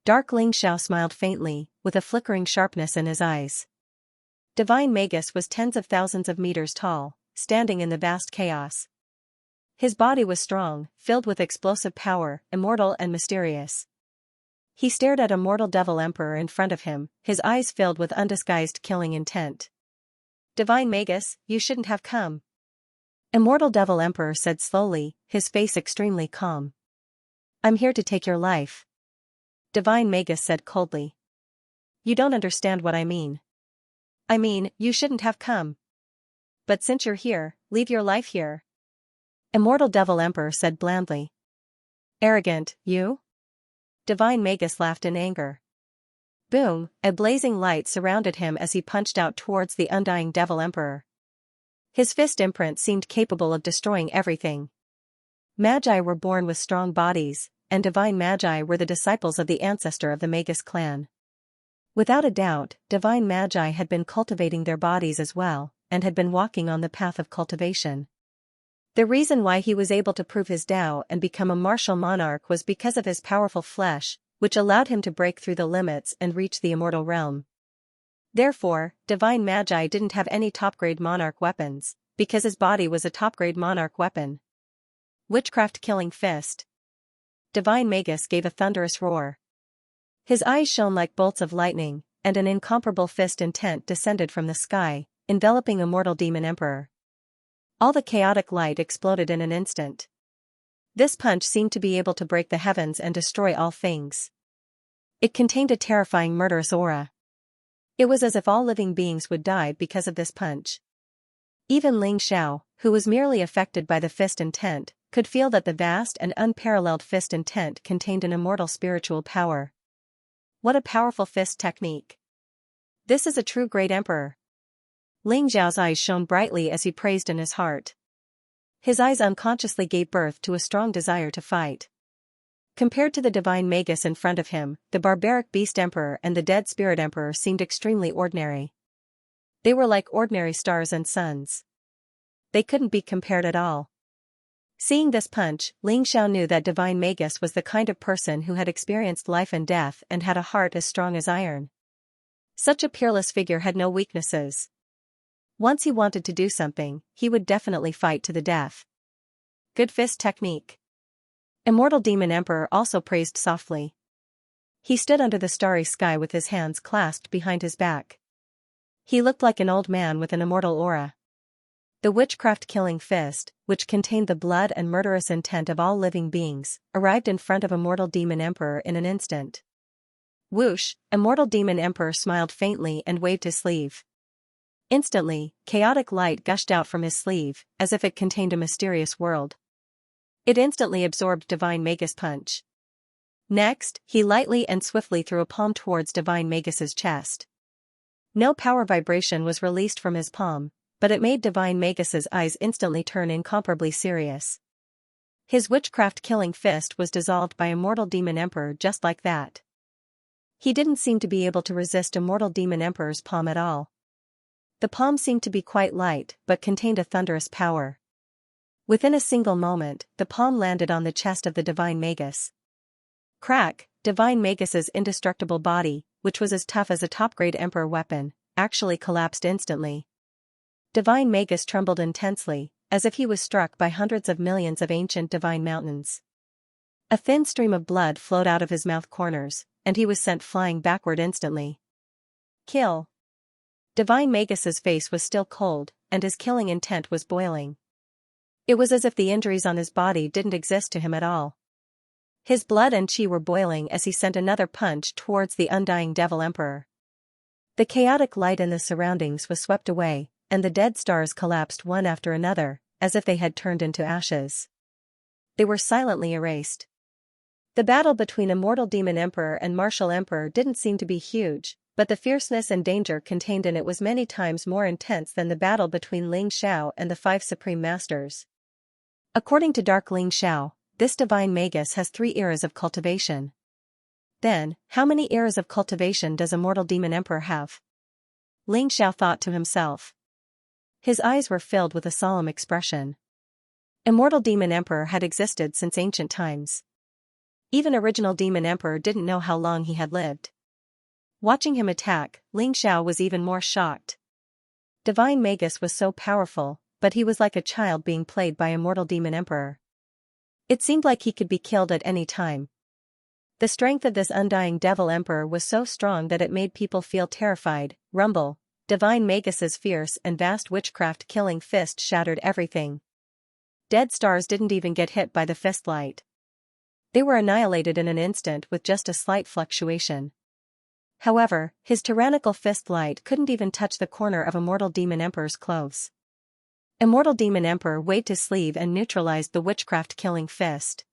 Dark Ling Xiao smiled faintly, with a flickering sharpness in his eyes. Divine Magus was tens of thousands of meters tall, standing in the vast chaos. His body was strong, filled with explosive power, immortal and mysterious. He stared at Immortal Devil Emperor in front of him, his eyes filled with undisguised killing intent. Divine Magus, you shouldn't have come. Immortal Devil Emperor said slowly, his face extremely calm. I'm here to take your life. Divine Magus said coldly. You don't understand what I mean. I mean, you shouldn't have come. But since you're here, leave your life here. Immortal Devil Emperor said blandly. Arrogant, you? Divine Magus laughed in anger. Boom, a blazing light surrounded him as he punched out towards the Undying Devil Emperor. His fist imprint seemed capable of destroying everything. Magi were born with strong bodies, and Divine Magi were the disciples of the ancestor of the Magus clan. Without a doubt, Divine Magi had been cultivating their bodies as well, and had been walking on the path of cultivation. The reason why he was able to prove his Tao and become a martial monarch was because of his powerful flesh, which allowed him to break through the limits and reach the immortal realm. Therefore, Divine Magi didn't have any top-grade monarch weapons, because his body was a top-grade monarch weapon. Witchcraft killing fist. Divine Magus gave a thunderous roar. His eyes shone like bolts of lightning, and an incomparable fist intent descended from the sky, enveloping Immortal Demon Emperor. All the chaotic light exploded in an instant. This punch seemed to be able to break the heavens and destroy all things. It contained a terrifying murderous aura. It was as if all living beings would die because of this punch. Even Ling Xiao, who was merely affected by the fist intent, could feel that the vast and unparalleled fist intent contained an immortal spiritual power. What a powerful fist technique. This is a true great emperor. Ling Xiao's eyes shone brightly as he praised in his heart. His eyes unconsciously gave birth to a strong desire to fight. Compared to the Divine Magus in front of him, the barbaric Beast Emperor and the Dead Spirit Emperor seemed extremely ordinary. They were like ordinary stars and suns. They couldn't be compared at all. Seeing this punch, Ling Xiao knew that Divine Magus was the kind of person who had experienced life and death and had a heart as strong as iron. Such a peerless figure had no weaknesses. Once he wanted to do something, he would definitely fight to the death. Good fist technique. Immortal Demon Emperor also praised softly. He stood under the starry sky with his hands clasped behind his back. He looked like an old man with an immortal aura. The witchcraft-killing fist, which contained the blood and murderous intent of all living beings, arrived in front of Immortal Demon Emperor in an instant. Whoosh, Immortal Demon Emperor smiled faintly and waved his sleeve. Instantly, chaotic light gushed out from his sleeve, as if it contained a mysterious world. It instantly absorbed Divine Magus' punch. Next, he lightly and swiftly threw a palm towards Divine Magus's chest. No power vibration was released from his palm, but it made Divine Magus's eyes instantly turn incomparably serious. His witchcraft-killing fist was dissolved by Immortal Demon Emperor just like that. He didn't seem to be able to resist Immortal Demon Emperor's palm at all. The palm seemed to be quite light but contained a thunderous power. Within a single moment, the palm landed on the chest of the Divine Magus. Crack, Divine Magus's indestructible body, which was as tough as a top-grade Emperor weapon, actually collapsed instantly. Divine Magus trembled intensely, as if he was struck by hundreds of millions of ancient divine mountains. A thin stream of blood flowed out of his mouth corners, and he was sent flying backward instantly. Kill. Divine Magus's face was still cold, and his killing intent was boiling. It was as if the injuries on his body didn't exist to him at all. His blood and chi were boiling as he sent another punch towards the undying Devil Emperor. The chaotic light in the surroundings was swept away, and the dead stars collapsed one after another, as if they had turned into ashes. They were silently erased. The battle between Immortal Demon Emperor and Martial Emperor didn't seem to be huge, but the fierceness and danger contained in it was many times more intense than the battle between Ling Xiao and the 5 Supreme Masters. According to Dark Ling Xiao, this divine magus has 3 eras of cultivation. Then, how many eras of cultivation does Immortal Demon Emperor have? Ling Xiao thought to himself. His eyes were filled with a solemn expression. Immortal Demon Emperor had existed since ancient times. Even original Demon Emperor didn't know how long he had lived. Watching him attack, Ling Xiao was even more shocked. Divine Magus was so powerful, but he was like a child being played by Immortal Demon Emperor. It seemed like he could be killed at any time. The strength of this undying Devil Emperor was so strong that it made people feel terrified. Rumble, Divine Magus's fierce and vast witchcraft killing fist shattered everything. Dead stars didn't even get hit by the fist light. They were annihilated in an instant with just a slight fluctuation. However, his tyrannical fist light couldn't even touch the corner of Immortal Demon Emperor's clothes. Immortal Demon Emperor waved his sleeve and neutralized the witchcraft-killing fist.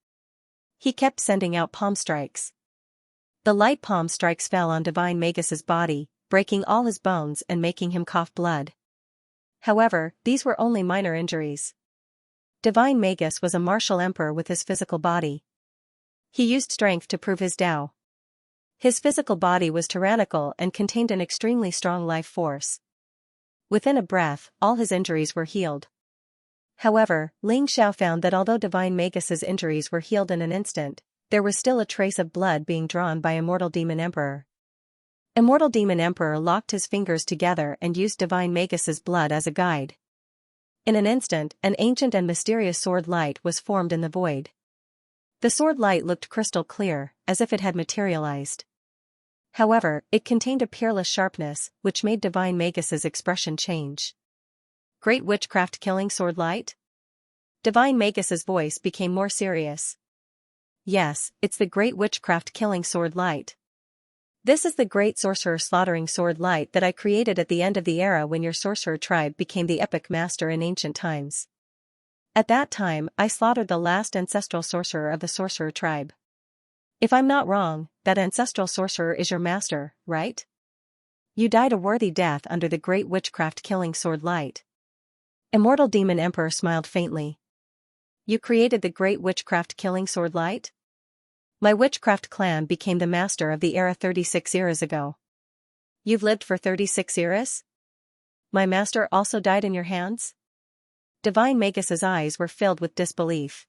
He kept sending out palm strikes. The light palm strikes fell on Divine Magus's body, breaking all his bones and making him cough blood. However, these were only minor injuries. Divine Magus was a martial emperor with his physical body. He used strength to prove his Tao. His physical body was tyrannical and contained an extremely strong life force. Within a breath, all his injuries were healed. However, Ling Xiao found that although Divine Magus's injuries were healed in an instant, there was still a trace of blood being drawn by Immortal Demon Emperor. Immortal Demon Emperor locked his fingers together and used Divine Magus's blood as a guide. In an instant, an ancient and mysterious sword light was formed in the void. The sword light looked crystal clear, as if it had materialized. However, it contained a peerless sharpness, which made Divine Magus's expression change. Great witchcraft killing sword light? Divine Magus's voice became more serious. Yes, it's the great witchcraft killing sword light. This is the great sorcerer slaughtering sword light that I created at the end of the era when your sorcerer tribe became the epic master in ancient times. At that time, I slaughtered the last ancestral sorcerer of the sorcerer tribe. If I'm not wrong, that ancestral sorcerer is your master, right? You died a worthy death under the great witchcraft-killing sword light. Immortal Demon Emperor smiled faintly. You created the great witchcraft-killing sword light? My witchcraft clan became the master of the era 36 eras ago. You've lived for 36 eras? My master also died in your hands? Divine Magus's eyes were filled with disbelief.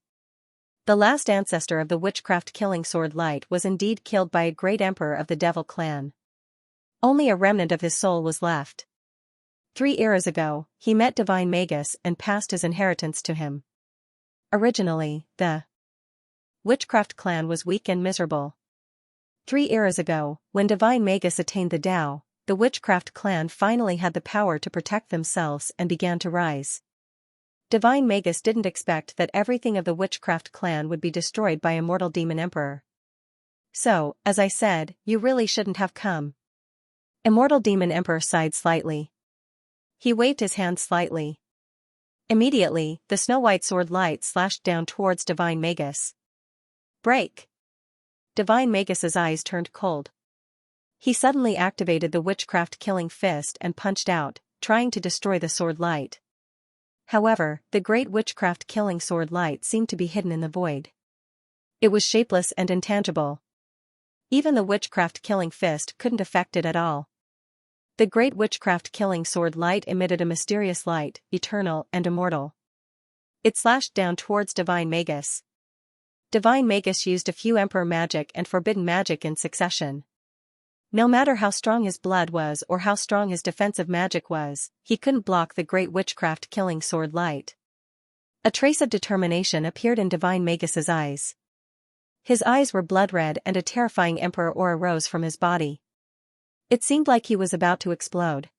The last ancestor of the witchcraft-killing sword light was indeed killed by a great emperor of the Devil clan. Only a remnant of his soul was left. 3 eras ago, he met Divine Magus and passed his inheritance to him. Originally, the witchcraft clan was weak and miserable. 3 eras ago, when Divine Magus attained the Tao, the witchcraft clan finally had the power to protect themselves and began to rise. Divine Magus didn't expect that everything of the witchcraft clan would be destroyed by Immortal Demon Emperor. So, as I said, you really shouldn't have come. Immortal Demon Emperor sighed slightly. He waved his hand slightly. Immediately, the snow-white sword light slashed down towards Divine Magus. Break! Divine Magus's eyes turned cold. He suddenly activated the witchcraft-killing fist and punched out, trying to destroy the sword light. However, the great witchcraft-killing sword light seemed to be hidden in the void. It was shapeless and intangible. Even the witchcraft-killing fist couldn't affect it at all. The great witchcraft-killing sword light emitted a mysterious light, eternal and immortal. It slashed down towards Divine Magus. Divine Magus used a few Emperor magic and forbidden magic in succession. No matter how strong his blood was or how strong his defensive magic was, he couldn't block the great witchcraft-killing sword light. A trace of determination appeared in Divine Magus's eyes. His eyes were blood-red and a terrifying emperor aura rose from his body. It seemed like he was about to explode.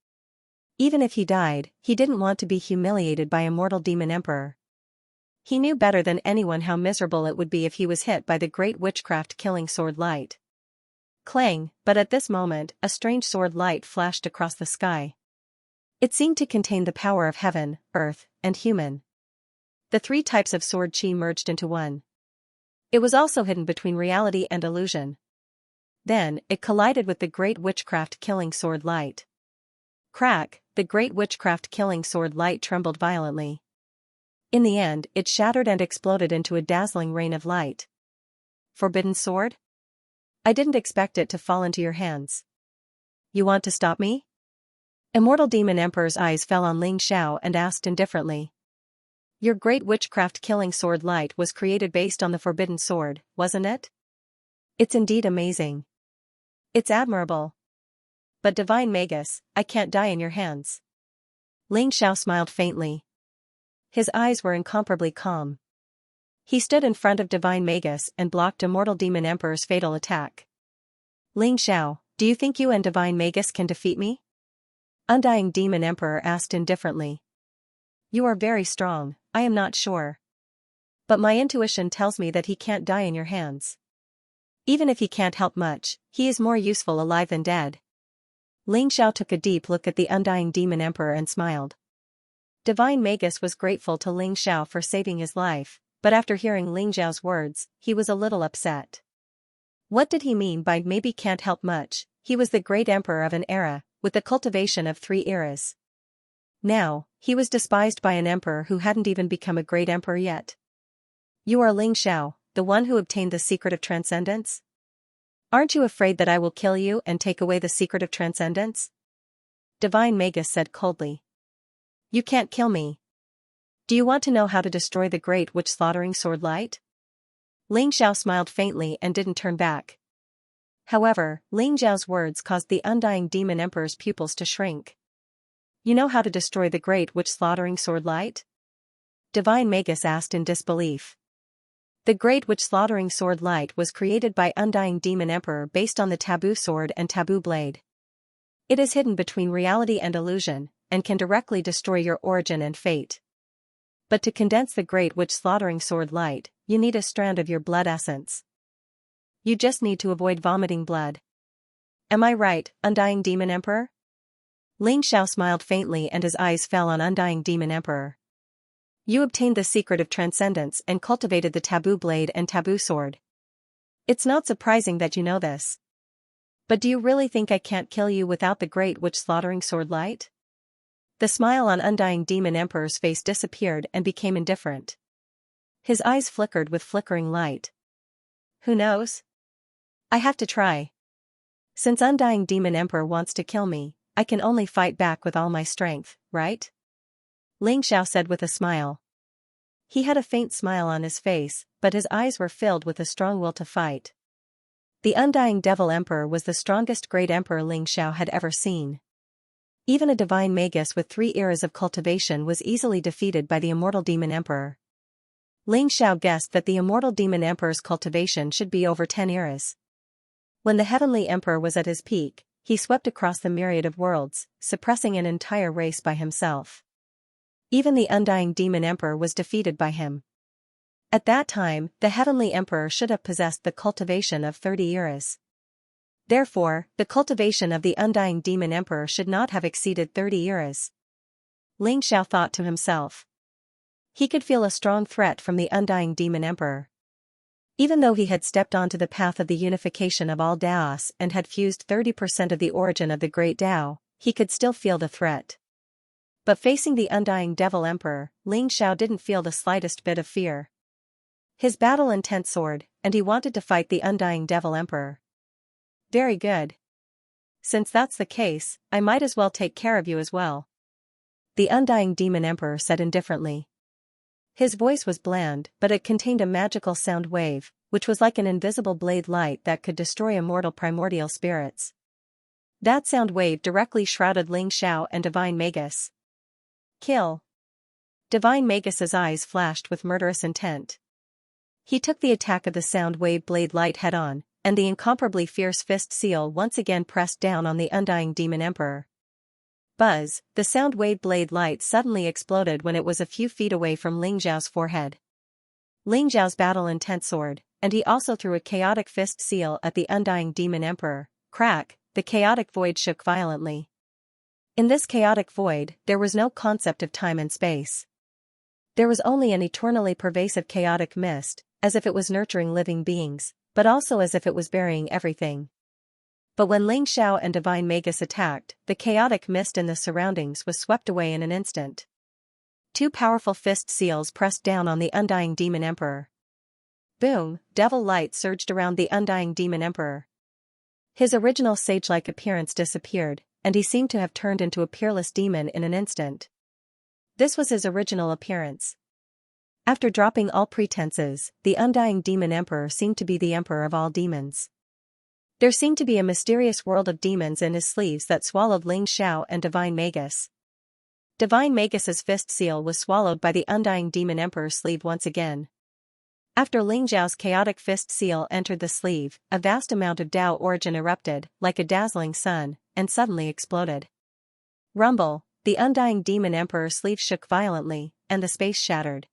Even if he died, he didn't want to be humiliated by Immortal Demon Emperor. He knew better than anyone how miserable it would be if he was hit by the great witchcraft-killing sword light. Clang, but at this moment, a strange sword light flashed across the sky. It seemed to contain the power of heaven, earth, and human. The three types of sword chi merged into one. It was also hidden between reality and illusion. Then, it collided with the great witchcraft-killing sword light. Crack, the great witchcraft-killing sword light trembled violently. In the end, it shattered and exploded into a dazzling rain of light. Forbidden sword? I didn't expect it to fall into your hands. You want to stop me? Immortal Demon Emperor's eyes fell on Ling Xiao and asked indifferently. Your great witchcraft-killing sword light was created based on the forbidden sword, wasn't it? It's indeed amazing. It's admirable. But Divine Magus, I can't die in your hands. Ling Xiao smiled faintly. His eyes were incomparably calm. He stood in front of Divine Magus and blocked Immortal Demon Emperor's fatal attack. Ling Xiao, do you think you and Divine Magus can defeat me? Undying Demon Emperor asked indifferently. You are very strong, I am not sure. But my intuition tells me that he can't die in your hands. Even if he can't help much, he is more useful alive than dead. Ling Xiao took a deep look at the Undying Demon Emperor and smiled. Divine Magus was grateful to Ling Xiao for saving his life, but after hearing Ling Xiao's words, he was a little upset. What did he mean by maybe can't help much? He was the great emperor of an era, with the cultivation of 3 eras. Now, he was despised by an emperor who hadn't even become a great emperor yet. You are Ling Xiao, the one who obtained the secret of transcendence? Aren't you afraid that I will kill you and take away the secret of transcendence? Divine Magus said coldly. You can't kill me. Do you want to know how to destroy the great witch-slaughtering sword light? Ling Xiao smiled faintly and didn't turn back. However, Ling Xiao's words caused the Undying Demon Emperor's pupils to shrink. You know how to destroy the great witch-slaughtering sword light? Divine Magus asked in disbelief. The great witch-slaughtering sword light was created by Undying Demon Emperor based on the taboo sword and taboo blade. It is hidden between reality and illusion, and can directly destroy your origin and fate. But to condense the great witch-slaughtering sword light, you need a strand of your blood essence. You just need to avoid vomiting blood. Am I right, Undying Demon Emperor? Ling Xiao smiled faintly and his eyes fell on Undying Demon Emperor. You obtained the secret of transcendence and cultivated the taboo blade and taboo sword. It's not surprising that you know this. But do you really think I can't kill you without the great witch-slaughtering sword light? The smile on Undying Demon Emperor's face disappeared and became indifferent. His eyes flickered with flickering light. Who knows? I have to try. Since Undying Demon Emperor wants to kill me, I can only fight back with all my strength, right? Ling Xiao said with a smile. He had a faint smile on his face, but his eyes were filled with a strong will to fight. The Undying Devil Emperor was the strongest great emperor Ling Xiao had ever seen. Even a Divine Magus with 3 eras of cultivation was easily defeated by the Immortal Demon Emperor. Ling Xiao guessed that the Immortal Demon Emperor's cultivation should be over 10 eras. When the Heavenly Emperor was at his peak, he swept across the myriad of worlds, suppressing an entire race by himself. Even the Undying Demon Emperor was defeated by him. At that time, the Heavenly Emperor should have possessed the cultivation of 30 eras. Therefore, the cultivation of the Undying Demon Emperor should not have exceeded 30 eras. Ling Xiao thought to himself. He could feel a strong threat from the Undying Demon Emperor. Even though he had stepped onto the path of the unification of all Daos and had fused 30% of the origin of the Great Tao, he could still feel the threat. But facing the Undying Devil Emperor, Ling Xiao didn't feel the slightest bit of fear. His battle-intent soared, and he wanted to fight the Undying Devil Emperor. Very good. Since that's the case, I might as well take care of you as well. The Undying Demon Emperor said indifferently. His voice was bland, but it contained a magical sound wave, which was like an invisible blade light that could destroy immortal primordial spirits. That sound wave directly shrouded Ling Xiao and Divine Magus. Kill. Divine Magus's eyes flashed with murderous intent. He took the attack of the sound wave blade light head-on, and the incomparably fierce fist seal once again pressed down on the Undying Demon Emperor. Buzz, the sound wave blade light suddenly exploded when it was a few feet away from Ling Xiao's forehead. Ling Zhao's battle-intent sword, and he also threw a chaotic fist seal at the undying demon emperor. Crack, the chaotic void shook violently. In this chaotic void, there was no concept of time and space. There was only an eternally pervasive chaotic mist, as if it was nurturing living beings, but also as if it was burying everything. But when Ling Xiao and Divine Magus attacked, the chaotic mist in the surroundings was swept away in an instant. Two powerful fist seals pressed down on the undying demon emperor. Boom, devil light surged around the undying demon emperor. His original sage-like appearance disappeared, and he seemed to have turned into a peerless demon in an instant. This was his original appearance. After dropping all pretenses, the undying demon emperor seemed to be the emperor of all demons. There seemed to be a mysterious world of demons in his sleeves that swallowed Ling Xiao and Divine Magus. Divine Magus's fist seal was swallowed by the undying demon emperor's sleeve once again. After Ling Zhao's chaotic fist seal entered the sleeve, a vast amount of Tao origin erupted, like a dazzling sun, and suddenly exploded. Rumble, the undying demon emperor's sleeve shook violently, and the space shattered.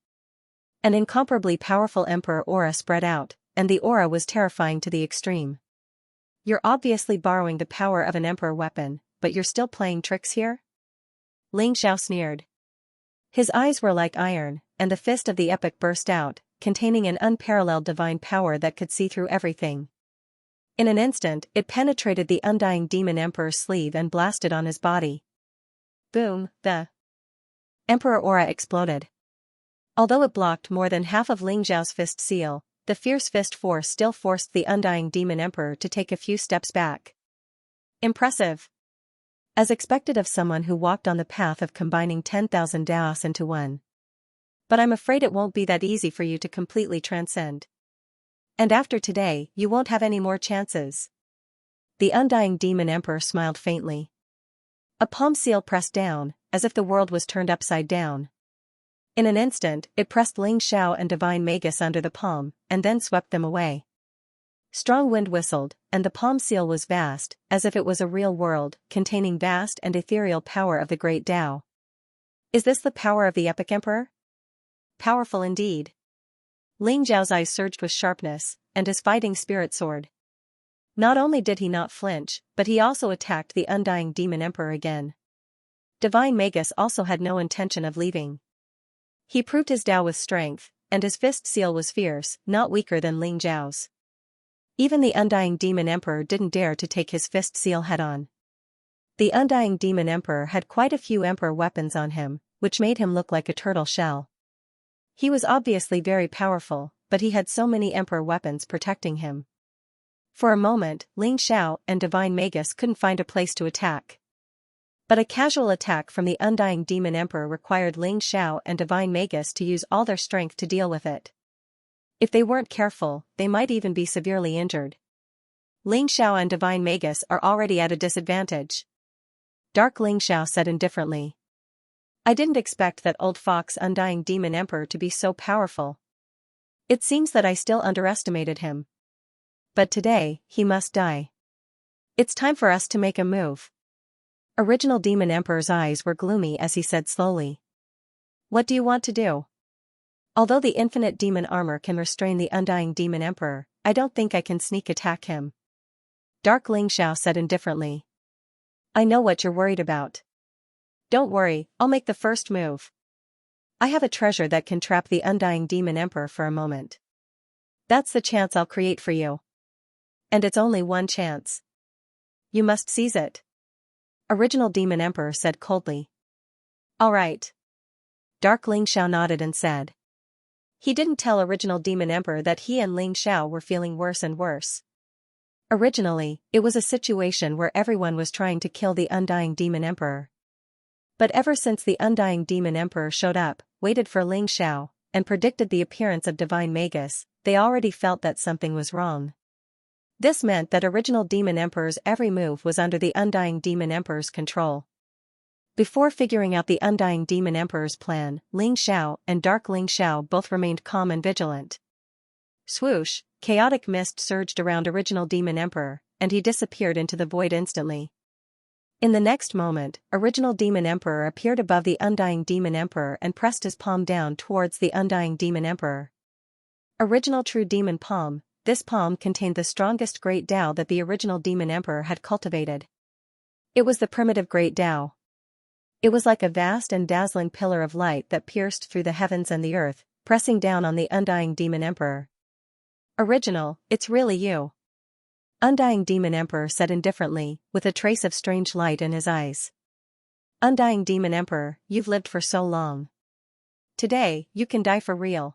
An incomparably powerful emperor aura spread out, and the aura was terrifying to the extreme. You're obviously borrowing the power of an emperor weapon, but you're still playing tricks here? Ling Xiao sneered. His eyes were like iron, and the fist of the epic burst out, containing an unparalleled divine power that could see through everything. In an instant, it penetrated the undying demon emperor's sleeve and blasted on his body. Boom, the emperor aura exploded. Although it blocked more than half of Ling Zhao's fist seal, the fierce fist force still forced the undying demon emperor to take a few steps back. Impressive. As expected of someone who walked on the path of combining 10,000 Daos into one. But I'm afraid it won't be that easy for you to completely transcend. And after today, you won't have any more chances. The undying demon emperor smiled faintly. A palm seal pressed down, as if the world was turned upside down. In an instant, it pressed Ling Xiao and Divine Magus under the palm, and then swept them away. Strong wind whistled, and the palm seal was vast, as if it was a real world, containing vast and ethereal power of the great Tao. Is this the power of the epic emperor? Powerful indeed. Ling Zhao's eyes surged with sharpness, and his fighting spirit soared. Not only did he not flinch, but he also attacked the undying demon emperor again. Divine Magus also had no intention of leaving. He proved his Tao with strength, and his fist seal was fierce, not weaker than Ling Zhao's. Even the undying demon emperor didn't dare to take his fist seal head-on. The undying demon emperor had quite a few emperor weapons on him, which made him look like a turtle shell. He was obviously very powerful, but he had so many emperor weapons protecting him. For a moment, Ling Xiao and Divine Magus couldn't find a place to attack. But a casual attack from the undying demon emperor required Ling Xiao and Divine Magus to use all their strength to deal with it. If they weren't careful, they might even be severely injured. Ling Xiao and Divine Magus are already at a disadvantage. Dark Ling Xiao said indifferently. I didn't expect that old fox undying demon emperor to be so powerful. It seems that I still underestimated him. But today, he must die. It's time for us to make a move. Original demon emperor's eyes were gloomy as he said slowly. What do you want to do? Although the infinite demon armor can restrain the undying demon emperor, I don't think I can sneak attack him. Dark Ling Xiao said indifferently. I know what you're worried about. Don't worry, I'll make the first move. I have a treasure that can trap the undying demon emperor for a moment. That's the chance I'll create for you. And it's only one chance. You must seize it. Original demon emperor said coldly. All right. Dark Ling Xiao nodded and said. He didn't tell original demon emperor that he and Ling Xiao were feeling worse and worse. Originally, it was a situation where everyone was trying to kill the undying demon emperor. But ever since the undying demon emperor showed up, waited for Ling Xiao, and predicted the appearance of Divine Magus, they already felt that something was wrong. This meant that original demon emperor's every move was under the undying demon emperor's control. Before figuring out the undying demon emperor's plan, Ling Xiao and Dark Ling Xiao both remained calm and vigilant. Swoosh, chaotic mist surged around original demon emperor, and he disappeared into the void instantly. In the next moment, original demon emperor appeared above the undying demon emperor and pressed his palm down towards the undying demon emperor. Original True Demon Palm. This palm contained the strongest Great Tao that the original Demon Emperor had cultivated. It was the primitive Great Tao. It was like a vast and dazzling pillar of light that pierced through the heavens and the earth, pressing down on the undying Demon Emperor. Original, it's really you. Undying Demon Emperor said indifferently, with a trace of strange light in his eyes. Undying Demon Emperor, you've lived for so long. Today, you can die for real.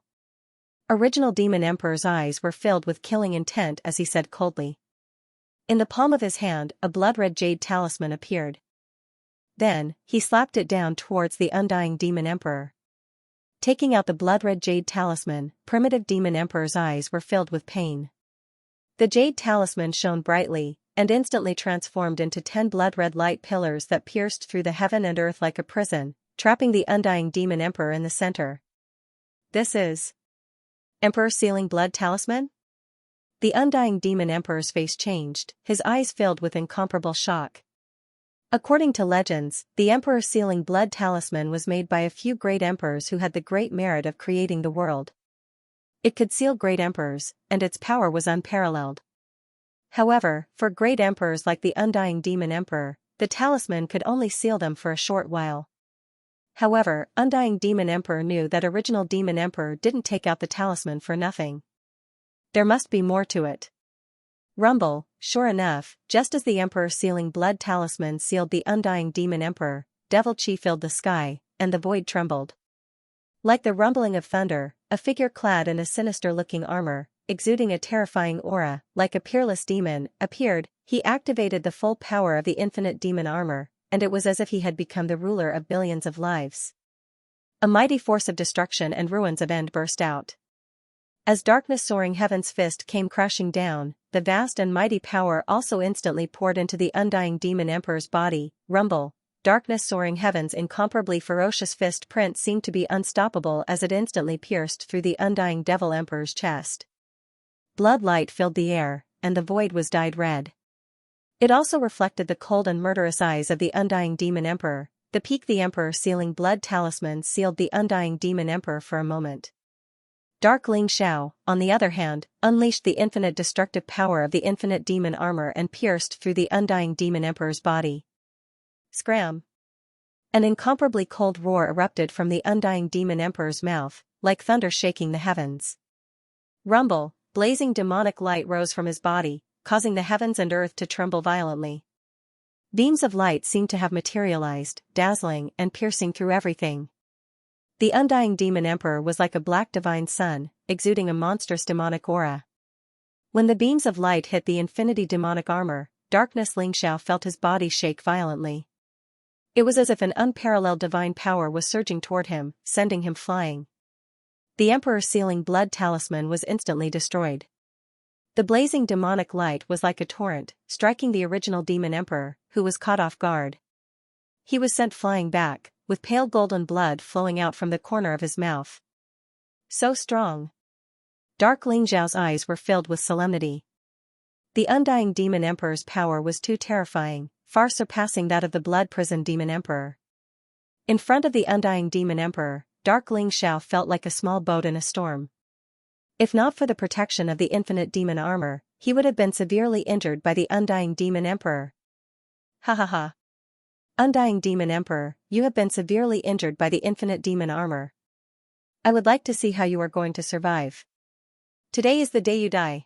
Original Demon Emperor's eyes were filled with killing intent as he said coldly. In the palm of his hand, a blood-red jade talisman appeared. Then, he slapped it down towards the undying Demon Emperor. Taking out the blood-red jade talisman, primitive Demon Emperor's eyes were filled with pain. The jade talisman shone brightly, and instantly transformed into 10 blood-red light pillars that pierced through the heaven and earth like a prison, trapping the undying Demon Emperor in the center. This is Emperor Sealing Blood Talisman? The undying Demon Emperor's face changed, his eyes filled with incomparable shock. According to legends, the Emperor Sealing Blood Talisman was made by a few great emperors who had the great merit of creating the world. It could seal great emperors, and its power was unparalleled. However, for great emperors like the undying Demon Emperor, the talisman could only seal them for a short while. However, undying Demon Emperor knew that original Demon Emperor didn't take out the talisman for nothing. There must be more to it. Rumble, sure enough, just as the Emperor Sealing Blood Talisman sealed the undying Demon Emperor, Devil Chi filled the sky, and the void trembled. Like the rumbling of thunder, a figure clad in a sinister-looking armor, exuding a terrifying aura, like a peerless demon, appeared. He activated the full power of the infinite demon armor, and it was as if he had become the ruler of billions of lives. A mighty force of destruction and ruins of end burst out. As darkness soaring heaven's fist came crashing down, the vast and mighty power also instantly poured into the undying Demon Emperor's body. Rumble, darkness soaring heaven's incomparably ferocious fist print seemed to be unstoppable as it instantly pierced through the undying Devil Emperor's chest. Blood light filled the air, and the void was dyed red. It also reflected the cold and murderous eyes of the undying Demon Emperor. The peak the Emperor Sealing Blood Talisman sealed the undying Demon Emperor for a moment. Dark Ling Xiao, on the other hand, unleashed the infinite destructive power of the infinite demon armor and pierced through the undying Demon Emperor's body. Scram! An incomparably cold roar erupted from the undying Demon Emperor's mouth, like thunder shaking the heavens. Rumble, blazing demonic light rose from his body, causing the heavens and earth to tremble violently. Beams of light seemed to have materialized, dazzling and piercing through everything. The undying Demon Emperor was like a black divine sun, exuding a monstrous demonic aura. When the beams of light hit the infinity demonic armor, Darkness Ling Xiao felt his body shake violently. It was as if an unparalleled divine power was surging toward him, sending him flying. The Emperor Sealing Blood Talisman was instantly destroyed. The blazing demonic light was like a torrent, striking the original Demon Emperor, who was caught off guard. He was sent flying back, with pale golden blood flowing out from the corner of his mouth. So strong. Dark Ling Xiao's eyes were filled with solemnity. The undying Demon Emperor's power was too terrifying, far surpassing that of the blood-prisoned Demon Emperor. In front of the undying Demon Emperor, Dark Ling Xiao felt like a small boat in a storm. If not for the protection of the infinite demon armor, he would have been severely injured by the undying Demon Emperor. Ha ha ha. Undying Demon Emperor, you have been severely injured by the infinite demon armor. I would like to see how you are going to survive. Today is the day you die.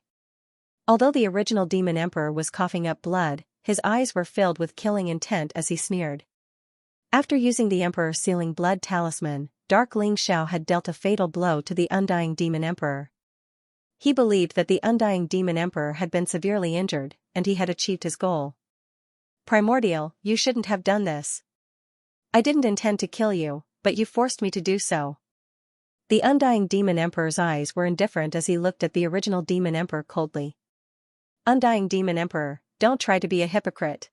Although the original Demon Emperor was coughing up blood, his eyes were filled with killing intent as he sneered. After using the Emperor Sealing Blood Talisman, Dark Ling Xiao had dealt a fatal blow to the undying Demon Emperor. He believed that the undying Demon Emperor had been severely injured, and he had achieved his goal. Primordial, you shouldn't have done this. I didn't intend to kill you, but you forced me to do so. The undying Demon Emperor's eyes were indifferent as he looked at the original Demon Emperor coldly. Undying Demon Emperor, don't try to be a hypocrite.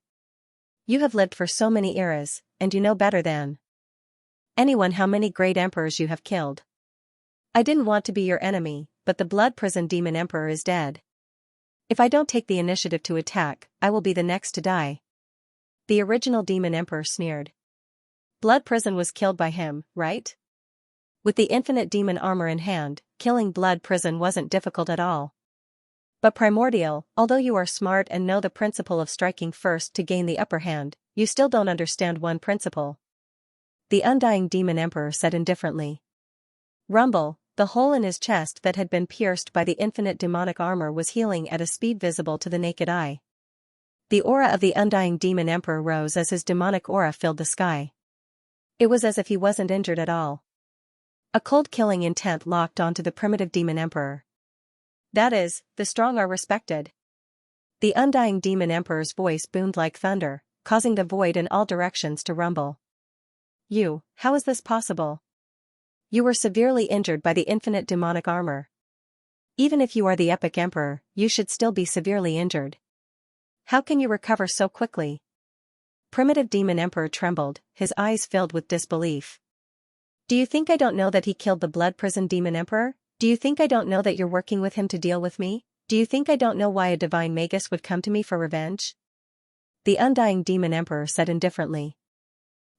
You have lived for so many eras, and you know better than anyone how many great emperors you have killed. I didn't want to be your enemy, but the blood-prisoned Demon Emperor is dead. If I don't take the initiative to attack, I will be the next to die. The original Demon Emperor sneered. Blood Prison was killed by him, right? With the infinite demon armor in hand, killing Blood Prison wasn't difficult at all. But Primordial, although you are smart and know the principle of striking first to gain the upper hand, you still don't understand one principle. The Undying Demon Emperor said indifferently. Rumble, the hole in his chest that had been pierced by the infinite demonic armor was healing at a speed visible to the naked eye. The aura of the Undying Demon Emperor rose as his demonic aura filled the sky. It was as if he wasn't injured at all. A cold killing intent locked onto the primitive Demon Emperor. That is, the strong are respected. The Undying Demon Emperor's voice boomed like thunder, causing the void in all directions to rumble. How is this possible? You were severely injured by the infinite demonic armor. Even if you are the epic emperor, you should still be severely injured. How can you recover so quickly? Primitive Demon Emperor trembled, his eyes filled with disbelief. Do you think I don't know that he killed the Blood Prison Demon Emperor? Do you think I don't know that you're working with him to deal with me? Do you think I don't know why a divine magus would come to me for revenge? The Undying Demon Emperor said indifferently.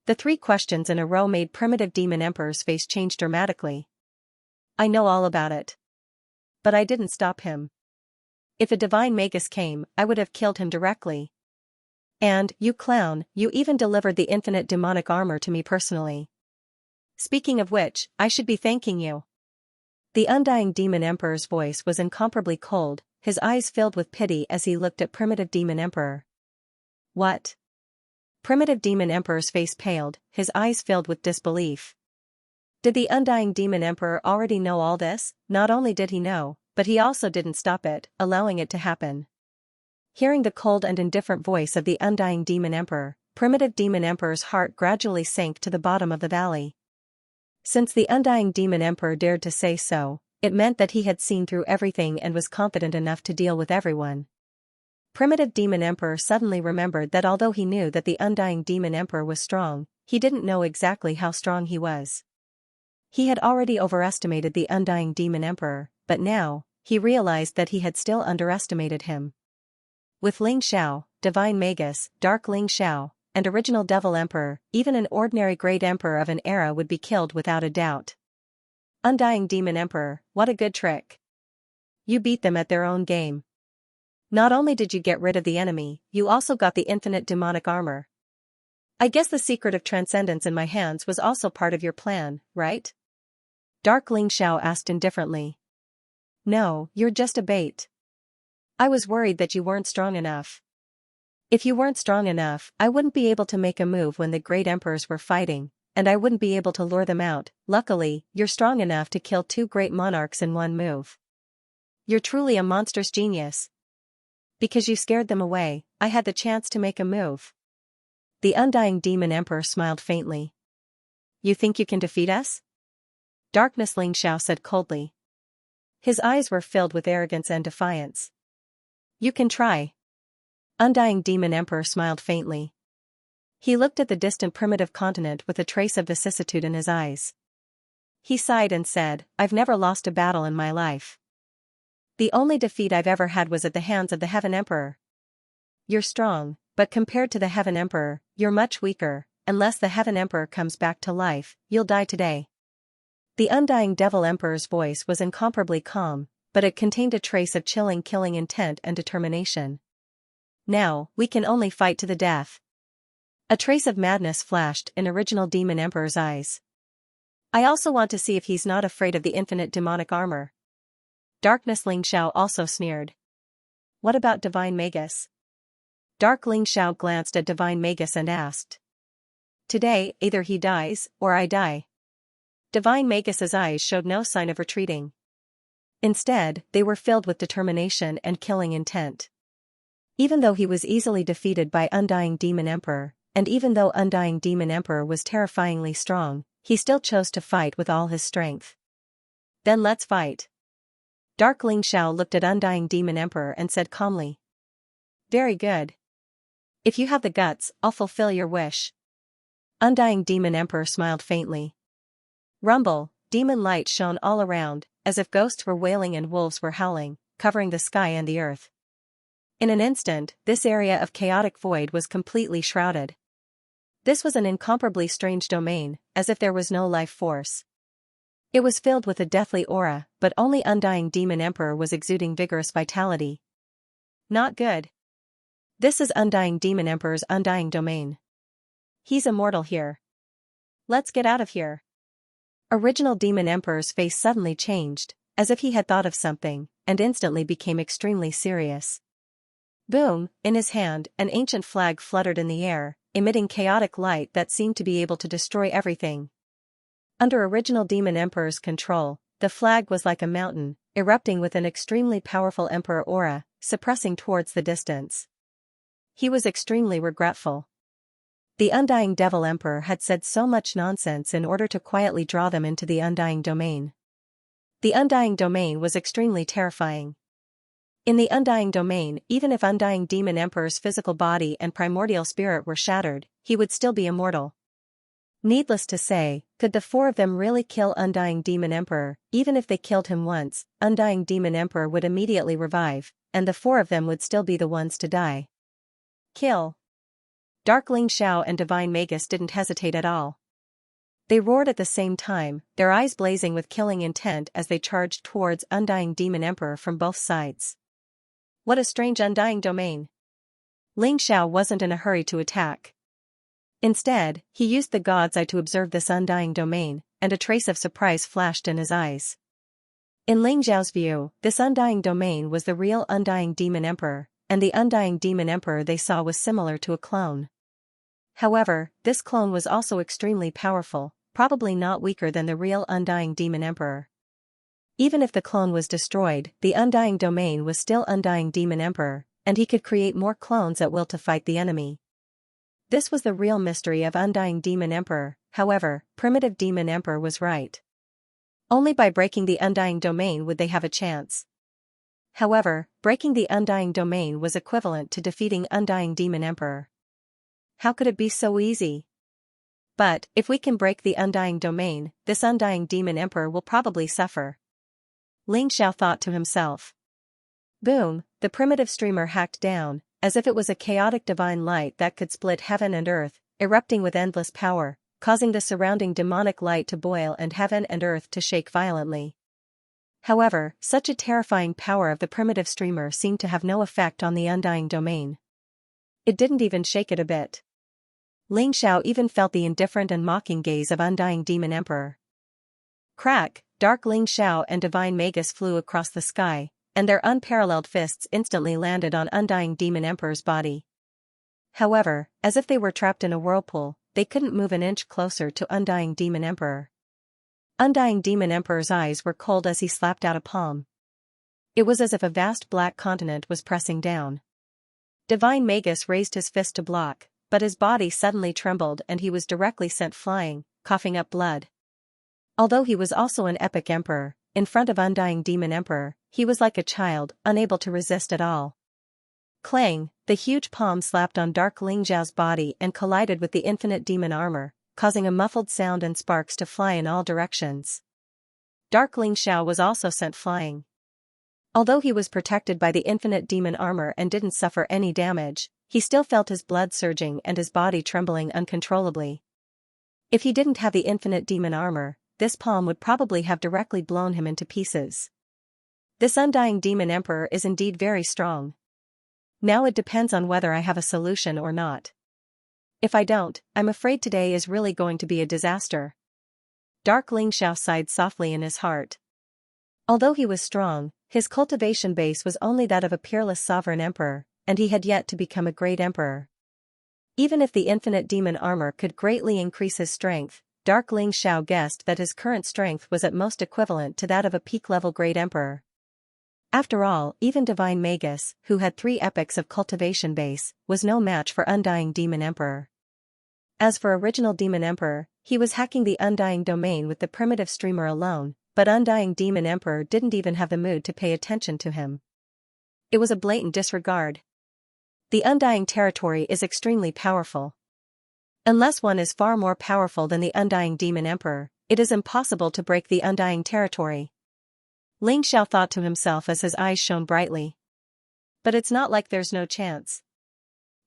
The 3 questions in a row made Primitive Demon Emperor's face change dramatically. I know all about it. But I didn't stop him. If a divine magus came, I would have killed him directly. And, you clown, you even delivered the infinite demonic armor to me personally. Speaking of which, I should be thanking you. The Undying Demon Emperor's voice was incomparably cold, his eyes filled with pity as he looked at Primitive Demon Emperor. What? Primitive Demon Emperor's face paled, his eyes filled with disbelief. Did the Undying Demon Emperor already know all this? Not only did he know, but he also didn't stop it, allowing it to happen. Hearing the cold and indifferent voice of the Undying Demon Emperor, Primitive Demon Emperor's heart gradually sank to the bottom of the valley. Since the Undying Demon Emperor dared to say so, it meant that he had seen through everything and was confident enough to deal with everyone. Primitive Demon Emperor suddenly remembered that although he knew that the Undying Demon Emperor was strong, he didn't know exactly how strong he was. He had already overestimated the Undying Demon Emperor, but now, he realized that he had still underestimated him. With Ling Xiao, Divine Magus, Dark Ling Xiao, and Original Devil Emperor, even an ordinary Great Emperor of an era would be killed without a doubt. Undying Demon Emperor, what a good trick. You beat them at their own game. Not only did you get rid of the enemy, you also got the infinite demonic armor. I guess the secret of transcendence in my hands was also part of your plan, right? Dark Ling Xiao asked indifferently. No, you're just a bait. I was worried that you weren't strong enough. If you weren't strong enough, I wouldn't be able to make a move when the great emperors were fighting, and I wouldn't be able to lure them out. Luckily, you're strong enough to kill 2 great monarchs in one move. You're truly a monstrous genius. Because you scared them away, I had the chance to make a move. The Undying Demon Emperor smiled faintly. You think you can defeat us? Darkness Ling Xiao said coldly. His eyes were filled with arrogance and defiance. You can try. Undying Demon Emperor smiled faintly. He looked at the distant primitive continent with a trace of vicissitude in his eyes. He sighed and said, I've never lost a battle in my life. The only defeat I've ever had was at the hands of the Heaven Emperor. You're strong, but compared to the Heaven Emperor, you're much weaker. Unless the Heaven Emperor comes back to life, you'll die today. The Undying Devil Emperor's voice was incomparably calm, but it contained a trace of chilling killing intent and determination. Now, we can only fight to the death. A trace of madness flashed in Original Demon Emperor's eyes. I also want to see if he's not afraid of the infinite demonic armor. Darkness Ling Xiao also sneered. What about Divine Magus? Dark Ling Xiao glanced at Divine Magus and asked. Today, either he dies, or I die. Divine Magus's eyes showed no sign of retreating. Instead, they were filled with determination and killing intent. Even though he was easily defeated by Undying Demon Emperor, and even though Undying Demon Emperor was terrifyingly strong, he still chose to fight with all his strength. Then let's fight. Dark Ling Xiao looked at Undying Demon Emperor and said calmly. Very good. If you have the guts, I'll fulfill your wish. Undying Demon Emperor smiled faintly. Rumble, demon light shone all around, as if ghosts were wailing and wolves were howling, covering the sky and the earth. In an instant, this area of chaotic void was completely shrouded. This was an incomparably strange domain, as if there was no life force. It was filled with a deathly aura, but only Undying Demon Emperor was exuding vigorous vitality. Not good. This is Undying Demon Emperor's undying domain. He's immortal here. Let's get out of here. Original Demon Emperor's face suddenly changed, as if he had thought of something, and instantly became extremely serious. Boom, in his hand, an ancient flag fluttered in the air, emitting chaotic light that seemed to be able to destroy everything. Under Original Demon Emperor's control, the flag was like a mountain, erupting with an extremely powerful Emperor aura, suppressing towards the distance. He was extremely regretful. The Undying Devil Emperor had said so much nonsense in order to quietly draw them into the Undying Domain. The Undying Domain was extremely terrifying. In the Undying Domain, even if Undying Demon Emperor's physical body and primordial spirit were shattered, he would still be immortal. Needless to say, could the four of them really kill Undying Demon Emperor? Even if they killed him once, Undying Demon Emperor would immediately revive, and the four of them would still be the ones to die. Kill. Dark Xianxia and Divine Magus didn't hesitate at all. They roared at the same time, their eyes blazing with killing intent as they charged towards Undying Demon Emperor from both sides. What a strange Undying Domain. Xianxia wasn't in a hurry to attack. Instead, he used the God's Eye to observe this Undying Domain, and a trace of surprise flashed in his eyes. In Xiao's view, this Undying Domain was the real Undying Demon Emperor, and the Undying Demon Emperor they saw was similar to a clone. However, this clone was also extremely powerful, probably not weaker than the real Undying Demon Emperor. Even if the clone was destroyed, the Undying Domain was still Undying Demon Emperor, and he could create more clones at will to fight the enemy. This was the real mystery of Undying Demon Emperor. However, Primitive Demon Emperor was right. Only by breaking the Undying Domain would they have a chance. However, breaking the Undying Domain was equivalent to defeating Undying Demon Emperor. How could it be so easy? But, if we can break the Undying Domain, this Undying Demon Emperor will probably suffer. Xianxia thought to himself. Boom, the primitive streamer hacked down, as if it was a chaotic divine light that could split heaven and earth, erupting with endless power, causing the surrounding demonic light to boil and heaven and earth to shake violently. However, such a terrifying power of the primitive streamer seemed to have no effect on the Undying Domain. It didn't even shake it a bit. Xianxia even felt the indifferent and mocking gaze of Undying Demon Emperor. Crack, Dark Xianxia and Divine Magus flew across the sky, and their unparalleled fists instantly landed on Undying Demon Emperor's body. However, as if they were trapped in a whirlpool, they couldn't move an inch closer to Undying Demon Emperor. Undying Demon Emperor's eyes were cold as he slapped out a palm. It was as if a vast black continent was pressing down. Divine Magus raised his fist to block, but his body suddenly trembled and he was directly sent flying, coughing up blood. Although he was also an epic emperor, in front of Undying Demon Emperor, he was like a child, unable to resist at all. Clang, the huge palm slapped on Dark Xiao's body and collided with the infinite demon armor, causing a muffled sound and sparks to fly in all directions. Dark Xiao was also sent flying. Although he was protected by the infinite demon armor and didn't suffer any damage, he still felt his blood surging and his body trembling uncontrollably. If he didn't have the infinite demon armor, this palm would probably have directly blown him into pieces. This Undying Demon Emperor is indeed very strong. Now it depends on whether I have a solution or not. If I don't, I'm afraid today is really going to be a disaster. Dark Xiao sighed softly in his heart. Although he was strong, his cultivation base was only that of a peerless sovereign emperor, and he had yet to become a great emperor. Even if the infinite demon armor could greatly increase his strength, Dark Xiao guessed that his current strength was at most equivalent to that of a peak-level great emperor. After all, even Divine Magus, who had 3 epochs of cultivation base, was no match for Undying Demon Emperor. As for Original Demon Emperor, he was hacking the Undying Domain with the primitive streamer alone, but Undying Demon Emperor didn't even have the mood to pay attention to him. It was a blatant disregard. The Undying Territory is extremely powerful. Unless one is far more powerful than the Undying Demon Emperor, it is impossible to break the Undying Territory. Xiao thought to himself as his eyes shone brightly. But it's not like there's no chance.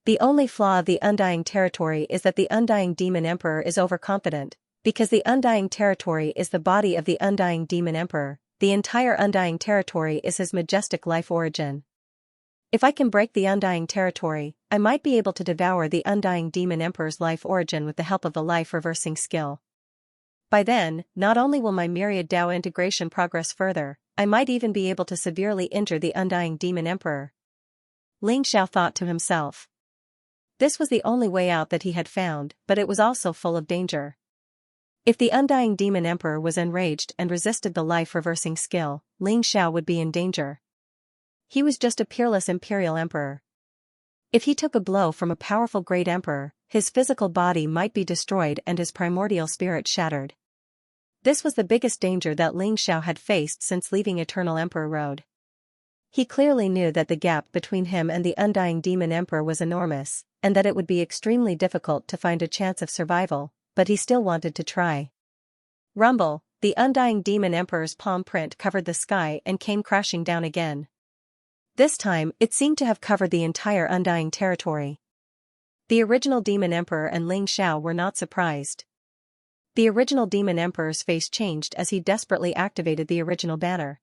The only flaw of the Undying Territory is that the Undying Demon Emperor is overconfident, Because the Undying Territory is the body of the Undying Demon Emperor, the entire Undying Territory is his majestic life origin. If I can break the Undying Territory, I might be able to devour the Undying Demon Emperor's life origin with the help of a life-reversing skill. By then, not only will my Myriad Dao integration progress further, I might even be able to severely injure the Undying Demon Emperor. Ling Xiao thought to himself. This was the only way out that he had found, but it was also full of danger. If the Undying Demon Emperor was enraged and resisted the life-reversing skill, Ling Xiao would be in danger. He was just a peerless imperial emperor. If he took a blow from a powerful great emperor, his physical body might be destroyed and his primordial spirit shattered. This was the biggest danger that Ling Xiao had faced since leaving Eternal Emperor Road. He clearly knew that the gap between him and the Undying Demon Emperor was enormous, and that it would be extremely difficult to find a chance of survival, but he still wanted to try. Rumble, the Undying Demon Emperor's palm print covered the sky and came crashing down again. This time, it seemed to have covered the entire Undying Territory. The original Demon Emperor and Ling Xiao were not surprised. The original Demon Emperor's face changed as he desperately activated the original banner.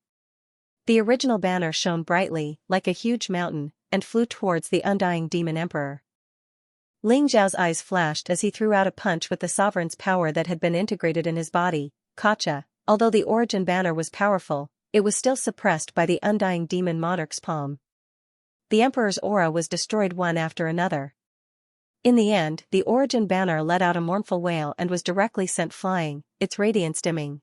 The original banner shone brightly, like a huge mountain, and flew towards the Undying Demon Emperor. Ling Xiao's eyes flashed as he threw out a punch with the sovereign's power that had been integrated in his body, Kacha. Although the origin banner was powerful, it was still suppressed by the Undying Demon Monarch's palm. The Emperor's aura was destroyed one after another. In the end, the origin banner let out a mournful wail and was directly sent flying, its radiance dimming.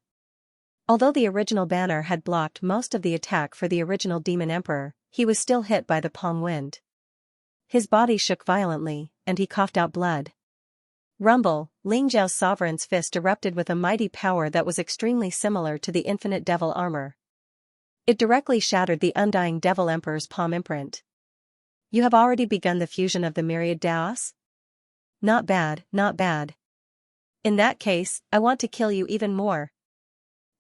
Although the original banner had blocked most of the attack for the original Demon Emperor, he was still hit by the palm wind. His body shook violently, and he coughed out blood. Rumble, Ling Xiao's sovereign's fist erupted with a mighty power that was extremely similar to the infinite devil armor. It directly shattered the Undying Devil Emperor's palm imprint. You have already begun the fusion of the Myriad Daos? Not bad, not bad. In that case, I want to kill you even more.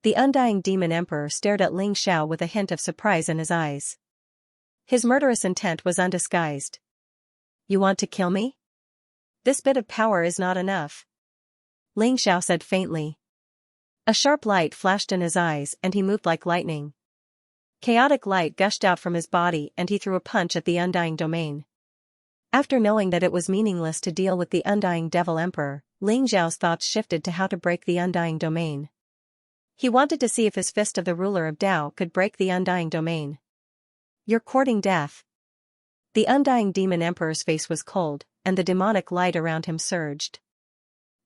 The Undying Demon Emperor stared at Ling Xiao with a hint of surprise in his eyes. His murderous intent was undisguised. You want to kill me? This bit of power is not enough. Ling Xiao said faintly. A sharp light flashed in his eyes and he moved like lightning. Chaotic light gushed out from his body and he threw a punch at the Undying Domain. After knowing that it was meaningless to deal with the Undying Devil Emperor, Ling Xiao's thoughts shifted to how to break the Undying Domain. He wanted to see if his fist of the ruler of Dao could break the Undying Domain. You're courting death. The Undying Demon Emperor's face was cold, and the demonic light around him surged.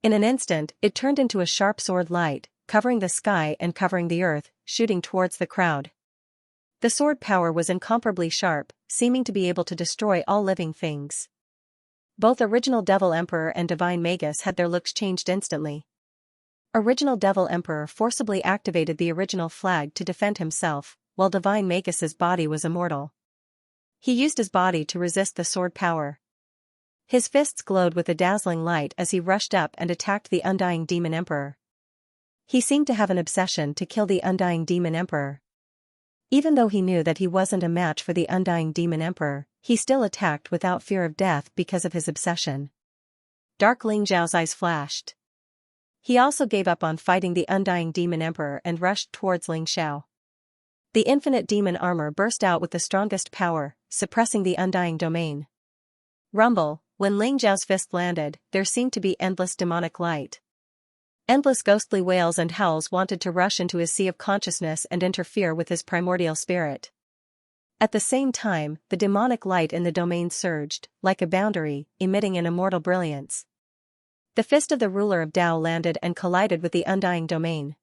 In an instant, it turned into a sharp sword light, covering the sky and covering the earth, shooting towards the crowd. The sword power was incomparably sharp, seeming to be able to destroy all living things. Both Original Devil Emperor and Divine Magus had their looks changed instantly. Original Devil Emperor forcibly activated the original flag to defend himself, while Divine Magus's body was immortal. He used his body to resist the sword power. His fists glowed with a dazzling light as he rushed up and attacked the Undying Demon Emperor. He seemed to have an obsession to kill the Undying Demon Emperor. Even though he knew that he wasn't a match for the Undying Demon Emperor, he still attacked without fear of death because of his obsession. Dark Ling Xiao's eyes flashed. He also gave up on fighting the Undying Demon Emperor and rushed towards Ling Xiao. The infinite demon armor burst out with the strongest power, suppressing the Undying Domain. Rumble, when Ling Xiao's fist landed, there seemed to be endless demonic light. Endless ghostly wails and howls wanted to rush into his sea of consciousness and interfere with his primordial spirit. At the same time, the demonic light in the domain surged, like a boundary, emitting an immortal brilliance. The fist of the ruler of Dao landed and collided with the Undying Domain.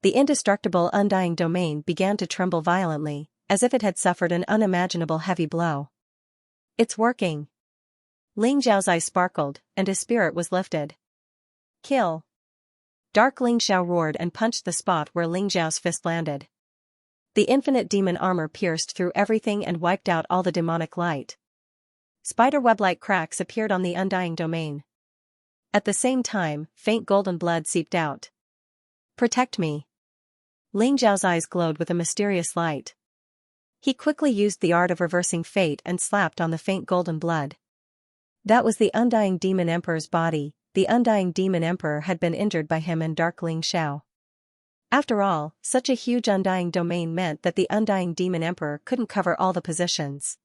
The indestructible Undying Domain began to tremble violently, as if it had suffered an unimaginable heavy blow. It's working. Ling Xiao's eyes sparkled, and his spirit was lifted. Kill. Dark Ling Xiao roared and punched the spot where Ling Xiao's fist landed. The infinite demon armor pierced through everything and wiped out all the demonic light. Spiderweb-like cracks appeared on the Undying Domain. At the same time, faint golden blood seeped out. Protect me. Ling Xiao's eyes glowed with a mysterious light. He quickly used the art of reversing fate and slapped on the faint golden blood. That was the Undying Demon Emperor's body, the undying demon emperor had been injured by him and Dark Xiao. After all, such a huge undying domain meant that the undying demon emperor couldn't cover all the positions.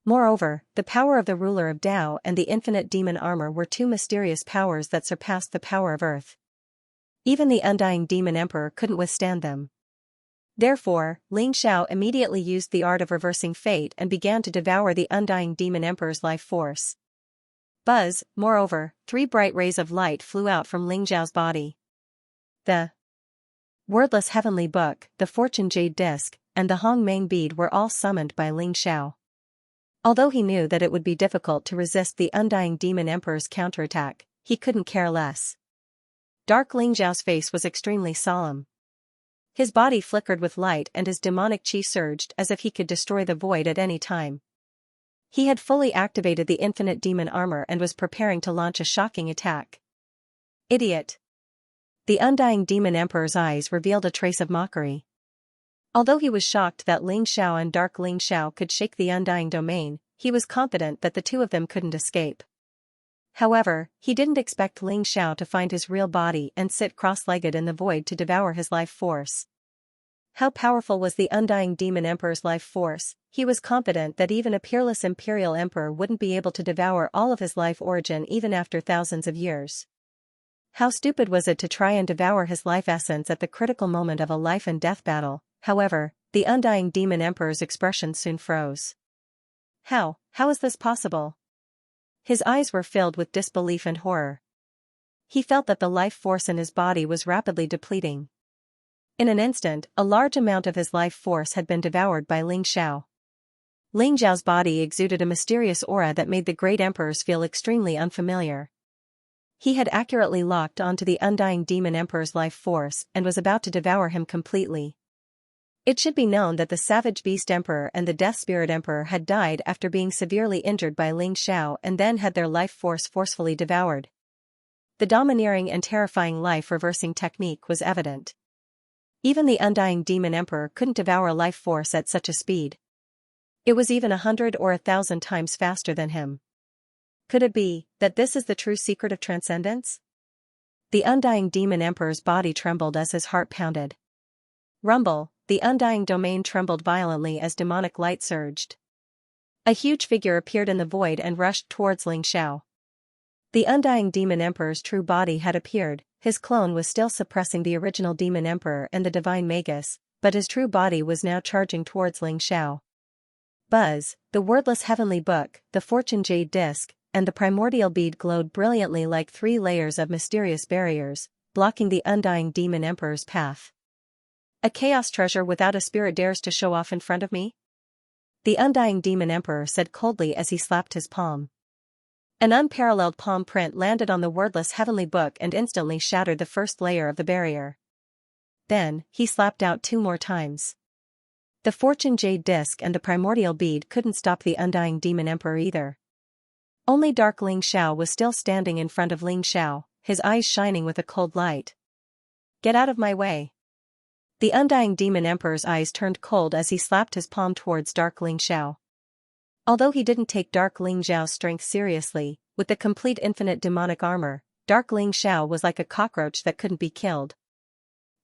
Moreover, the power of the ruler of Tao and the infinite demon armor were two mysterious powers that surpassed the power of earth. Even the undying demon emperor couldn't withstand them. Therefore, Xiao immediately used the art of reversing fate and began to devour the undying demon emperor's life force. Buzz, moreover, 3 bright rays of light flew out from Xiao's body. The wordless heavenly book, the fortune jade disc, and the Hong Meng bead were all summoned by Xiao. Although he knew that it would be difficult to resist the undying demon emperor's counterattack, he couldn't care less. Dark Xiao's face was extremely solemn. His body flickered with light and his demonic chi surged as if he could destroy the void at any time. He had fully activated the infinite demon armor and was preparing to launch a shocking attack. Idiot! The undying demon emperor's eyes revealed a trace of mockery. Although he was shocked that Xiao and Dark Xiao could shake the undying domain, he was confident that the two of them couldn't escape. However, he didn't expect Xiao to find his real body and sit cross-legged in the void to devour his life force. How powerful was the undying demon emperor's life force? He was confident that even a peerless imperial emperor wouldn't be able to devour all of his life origin even after thousands of years. How stupid was it to try and devour his life essence at the critical moment of a life and death battle? However, the undying demon emperor's expression soon froze. How is this possible? His eyes were filled with disbelief and horror. He felt that the life force in his body was rapidly depleting. In an instant, a large amount of his life force had been devoured by Xiao. Xiao's body exuded a mysterious aura that made the great emperors feel extremely unfamiliar. He had accurately locked onto the undying demon emperor's life force and was about to devour him completely. It should be known that the Savage Beast Emperor and the Death Spirit Emperor had died after being severely injured by Xiao and then had their life force forcefully devoured. The domineering and terrifying life-reversing technique was evident. Even the undying demon emperor couldn't devour life force at such a speed. It was even 100 or 1,000 times faster than him. Could it be that this is the true secret of transcendence? The undying demon emperor's body trembled as his heart pounded. Rumble, the undying domain trembled violently as demonic light surged. A huge figure appeared in the void and rushed towards Xiao. The undying demon emperor's true body had appeared. His clone was still suppressing the original demon emperor and the divine magus, but his true body was now charging towards Xiao. Buzz, the wordless heavenly book, the fortune jade disc, and the primordial bead glowed brilliantly like 3 layers of mysterious barriers, blocking the undying demon emperor's path. A chaos treasure without a spirit dares to show off in front of me? The undying demon emperor said coldly as he slapped his palm. An unparalleled palm print landed on the wordless heavenly book and instantly shattered the first layer of the barrier. Then, he slapped out 2 more times. The fortune jade disc and the primordial bead couldn't stop the undying demon emperor either. Only Dark Xiao was still standing in front of Xiao, his eyes shining with a cold light. Get out of my way. The undying demon emperor's eyes turned cold as he slapped his palm towards Dark Xiao. Although he didn't take Dark Xiao's strength seriously, with the complete infinite demonic armor, Dark Xiao was like a cockroach that couldn't be killed.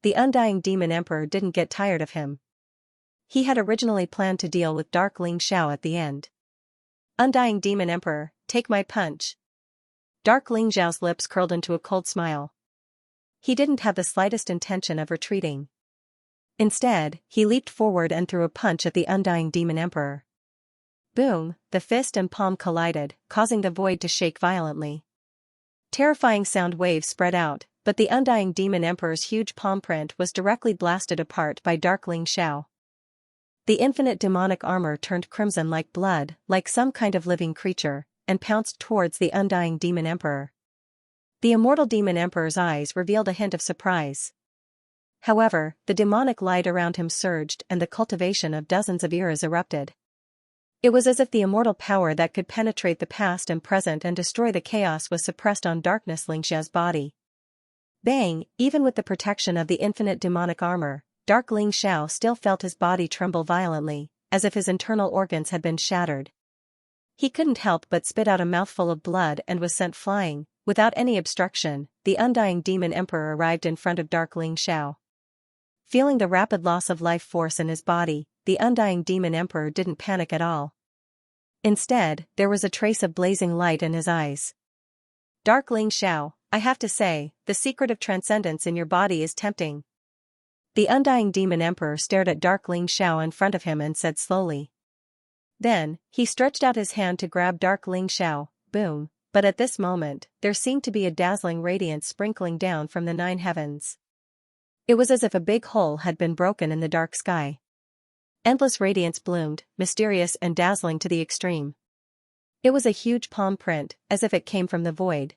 The undying demon emperor didn't get tired of him. He had originally planned to deal with Dark Xiao at the end. Undying demon emperor, take my punch. Dark Xiao's lips curled into a cold smile. He didn't have the slightest intention of retreating. Instead, he leaped forward and threw a punch at the undying demon emperor. Boom, the fist and palm collided, causing the void to shake violently. Terrifying sound waves spread out, but the undying demon emperor's huge palm print was directly blasted apart by Dark Xiao. The infinite demonic armor turned crimson like blood, like some kind of living creature, and pounced towards the undying demon emperor. The immortal demon emperor's eyes revealed a hint of surprise. However, the demonic light around him surged and the cultivation of dozens of eras erupted. It was as if the immortal power that could penetrate the past and present and destroy the chaos was suppressed on Darkness Xiao's body. Bang, even with the protection of the infinite demonic armor, Dark Xiao still felt his body tremble violently, as if his internal organs had been shattered. He couldn't help but spit out a mouthful of blood and was sent flying, Without any obstruction, the undying demon emperor arrived in front of Dark Xiao. Feeling the rapid loss of life force in his body, the undying demon emperor didn't panic at all. Instead, there was a trace of blazing light in his eyes. Dark Xiao, I have to say, the secret of transcendence in your body is tempting. The undying demon emperor stared at Dark Xiao in front of him and said slowly. Then, he stretched out his hand to grab Dark Xiao, boom, but at this moment, there seemed to be a dazzling radiance sprinkling down from the 9 heavens. It was as if a big hole had been broken in the dark sky. Endless radiance bloomed, mysterious and dazzling to the extreme. It was a huge palm print, as if it came from the void.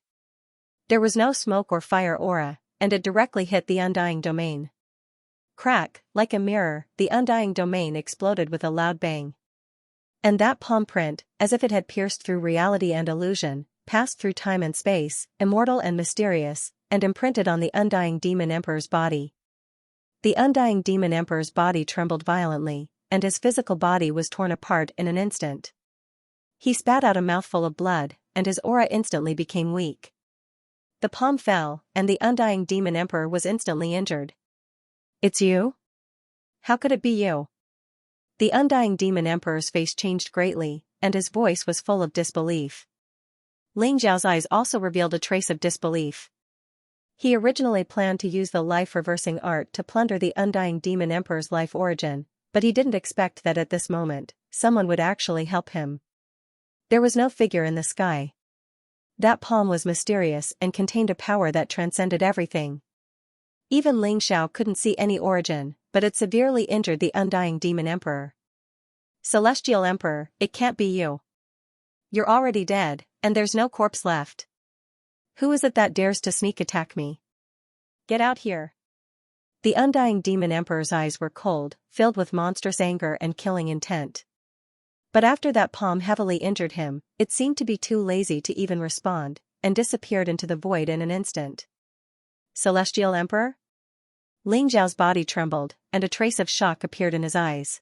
There was no smoke or fire aura, and it directly hit the undying domain. Crack, like a mirror, the undying domain exploded with a loud bang. And that palm print, as if it had pierced through reality and illusion, passed through time and space, immortal and mysterious, and imprinted on the undying demon emperor's body. The undying demon emperor's body trembled violently, and his physical body was torn apart in an instant. He spat out a mouthful of blood, and his aura instantly became weak. The palm fell, and the undying demon emperor was instantly injured. It's you? How could it be you? The undying demon emperor's face changed greatly, and his voice was full of disbelief. Xiao's eyes also revealed a trace of disbelief. He originally planned to use the life-reversing art to plunder the undying demon emperor's life origin, but he didn't expect that at this moment, someone would actually help him. There was no figure in the sky. That palm was mysterious and contained a power that transcended everything. Even Xiao couldn't see any origin, but it severely injured the undying demon emperor. Celestial Emperor, it can't be you. You're already dead, and there's no corpse left. Who is it that dares to sneak attack me? Get out here. The undying demon emperor's eyes were cold, filled with monstrous anger and killing intent. But after that palm heavily injured him, it seemed to be too lazy to even respond, and disappeared into the void in an instant. Celestial Emperor? Xiao's body trembled, and a trace of shock appeared in his eyes.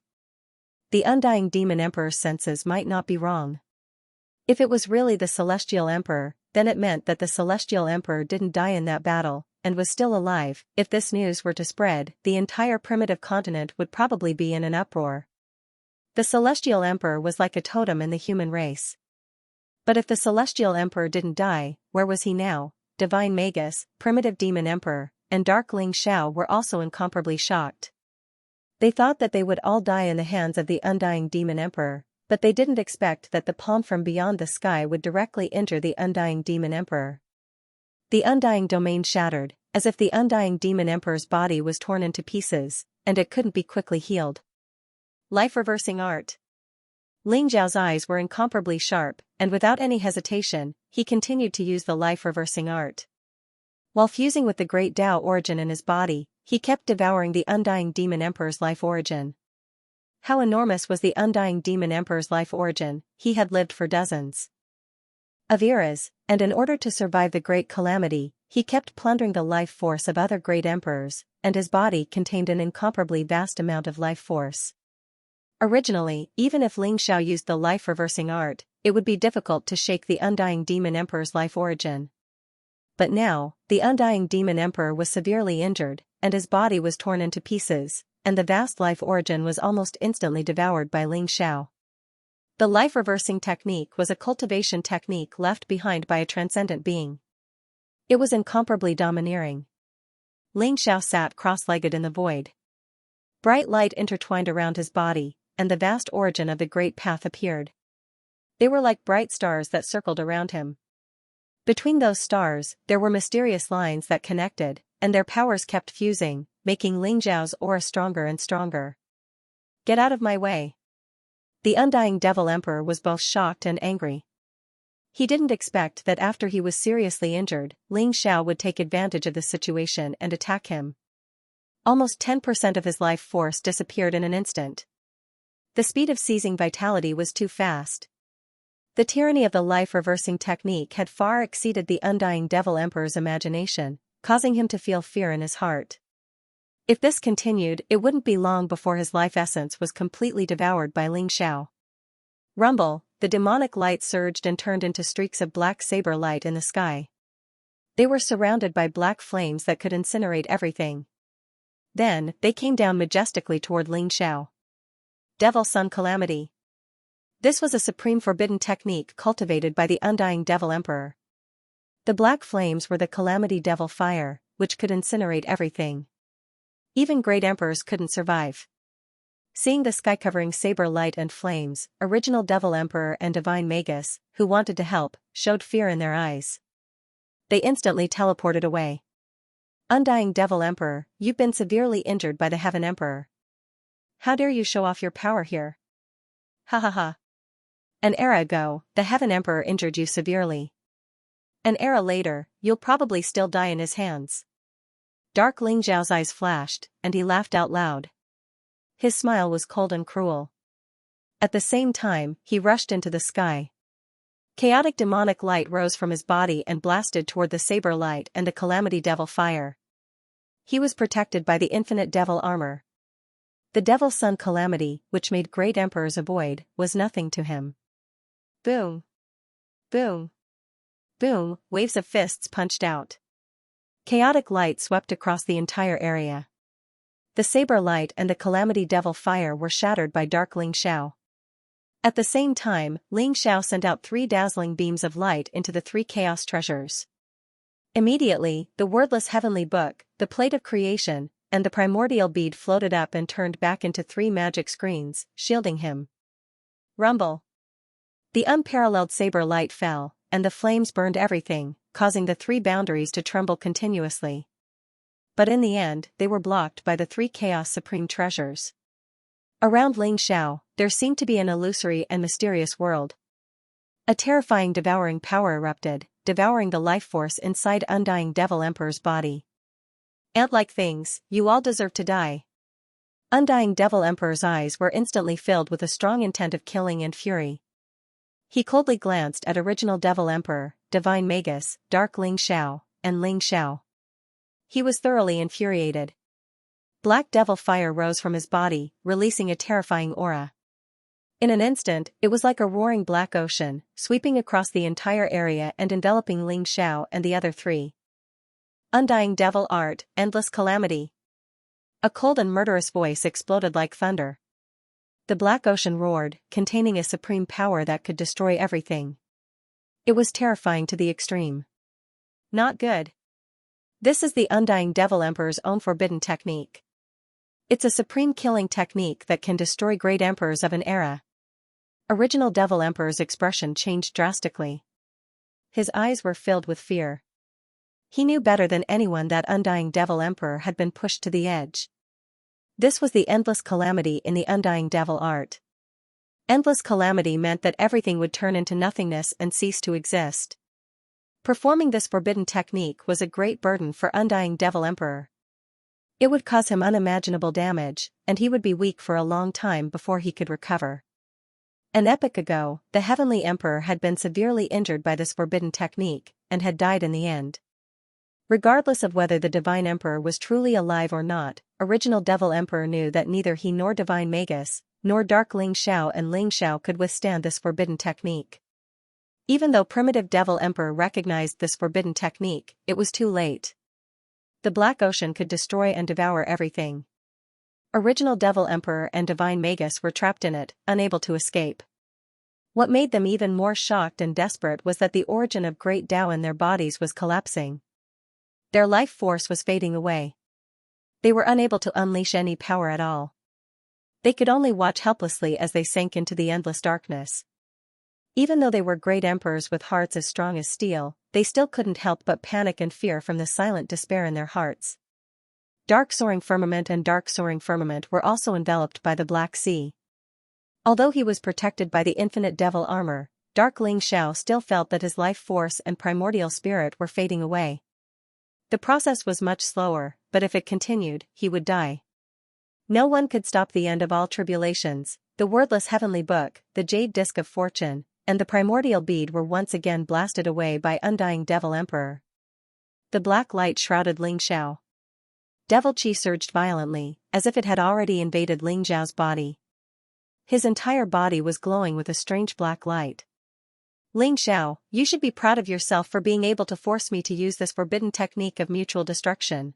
The undying demon emperor's senses might not be wrong. If it was really the Celestial Emperor, then it meant that the Celestial Emperor didn't die in that battle, and was still alive. If this news were to spread, the entire primitive continent would probably be in an uproar. The Celestial Emperor was like a totem in the human race. But if the Celestial Emperor didn't die, where was he now? Divine Magus, Primitive Demon Emperor, and Dark Xiao were also incomparably shocked. They thought that they would all die in the hands of the undying demon emperor, but they didn't expect that the palm from beyond the sky would directly injure the undying demon emperor. The undying domain shattered, as if the undying demon emperor's body was torn into pieces, and it couldn't be quickly healed. Life-reversing art. Xiao's eyes were incomparably sharp, and without any hesitation, he continued to use the life-reversing art. While fusing with the great Tao origin in his body, he kept devouring the undying demon emperor's life origin. How enormous was the undying demon emperor's life origin? He had lived for dozens of eras, and in order to survive the great calamity, he kept plundering the life force of other great emperors, and his body contained an incomparably vast amount of life force. Originally, even if Xiao used the life-reversing art, it would be difficult to shake the undying demon emperor's life origin. But now, the undying demon emperor was severely injured, and his body was torn into pieces, and the vast life origin was almost instantly devoured by Xiao. The life-reversing technique was a cultivation technique left behind by a transcendent being. It was incomparably domineering. Xiao sat cross-legged in the void. Bright light intertwined around his body, and the vast origin of the great path appeared. They were like bright stars that circled around him. Between those stars, there were mysterious lines that connected, and their powers kept fusing, making Xiao's aura stronger and stronger. Get out of my way. The undying devil emperor was both shocked and angry. He didn't expect that after he was seriously injured, Xiao would take advantage of the situation and attack him. Almost 10% of his life force disappeared in an instant. The speed of seizing vitality was too fast. The tyranny of the life-reversing technique had far exceeded the undying devil emperor's imagination, causing him to feel fear in his heart. If this continued, it wouldn't be long before his life essence was completely devoured by Xiao. Rumble, the demonic light surged and turned into streaks of black saber light in the sky. They were surrounded by black flames that could incinerate everything. Then, they came down majestically toward Xianxia. Devil Sun Calamity. This was a supreme forbidden technique cultivated by the undying Devil Emperor. The black flames were the Calamity Devil Fire, which could incinerate everything. Even great emperors couldn't survive. Seeing the sky covering saber light and flames, original Devil Emperor and Divine Magus, who wanted to help, showed fear in their eyes. They instantly teleported away. Undying Devil Emperor, you've been severely injured by the Heaven Emperor. How dare you show off your power here? Ha ha ha. An era ago, the Heaven Emperor injured you severely. An era later, you'll probably still die in his hands. Dark Xiao's eyes flashed, and he laughed out loud. His smile was cold and cruel. At the same time, he rushed into the sky. Chaotic demonic light rose from his body and blasted toward the saber light and the Calamity Devil Fire. He was protected by the infinite devil armor. The Devil Sun Calamity, which made great emperors avoid, was nothing to him. Boom! Boom! Boom! Waves of fists punched out. Chaotic light swept across the entire area. The saber light and the Calamity Devil Fire were shattered by Dark Xiao. At the same time, Xiao sent out 3 dazzling beams of light into the 3 chaos treasures. Immediately, the wordless heavenly book, the plate of creation, and the primordial bead floated up and turned back into 3 magic screens, shielding him. Rumble. The unparalleled saber light fell, and the flames burned everything, causing the 3 boundaries to tremble continuously. But in the end, they were blocked by the 3 Chaos Supreme Treasures. Around Xiao, there seemed to be an illusory and mysterious world. A terrifying devouring power erupted, devouring the life force inside Undying Devil Emperor's body. Ant-like things, you all deserve to die. Undying Devil Emperor's eyes were instantly filled with a strong intent of killing and fury. He coldly glanced at original Devil Emperor, Divine Magus, Dark Xiao, and Xiao. He was thoroughly infuriated. Black devil fire rose from his body, releasing a terrifying aura. In an instant, it was like a roaring black ocean, sweeping across the entire area and enveloping Xiao and the other 3. Undying Devil Art, Endless Calamity. A cold and murderous voice exploded like thunder. The black ocean roared, containing a supreme power that could destroy everything. It was terrifying to the extreme. Not good. This is the Undying Devil Emperor's own forbidden technique. It's a supreme killing technique that can destroy great emperors of an era. Original Devil Emperor's expression changed drastically. His eyes were filled with fear. He knew better than anyone that Undying Devil Emperor had been pushed to the edge. This was the endless calamity in the Undying Devil art. Endless calamity meant that everything would turn into nothingness and cease to exist. Performing this forbidden technique was a great burden for Undying Devil Emperor. It would cause him unimaginable damage, and he would be weak for a long time before he could recover. An epoch ago, the Heavenly Emperor had been severely injured by this forbidden technique, and had died in the end. Regardless of whether the Divine Emperor was truly alive or not, original Devil Emperor knew that neither he nor Divine Magus, nor Dark Xiao and Xiao could withstand this forbidden technique. Even though primitive Devil Emperor recognized this forbidden technique, it was too late. The Black Ocean could destroy and devour everything. Original Devil Emperor and Divine Magus were trapped in it, unable to escape. What made them even more shocked and desperate was that the origin of great Tao in their bodies was collapsing. Their life force was fading away. They were unable to unleash any power at all. They could only watch helplessly as they sank into the endless darkness. Even though they were great emperors with hearts as strong as steel, they still couldn't help but panic and fear from the silent despair in their hearts. Dark Soaring Firmament and Dark Soaring Firmament were also enveloped by the Black Sea. Although he was protected by the infinite devil armor, Dark Xiao still felt that his life force and primordial spirit were fading away. The process was much slower, but if it continued, he would die. No one could stop the end of all tribulations. The wordless heavenly book, the jade disc of fortune, and the primordial bead were once again blasted away by Undying Devil Emperor. The black light shrouded Xiao. Devil Qi surged violently, as if it had already invaded Xiao's body. His entire body was glowing with a strange black light. Ling Xiao, you should be proud of yourself for being able to force me to use this forbidden technique of mutual destruction.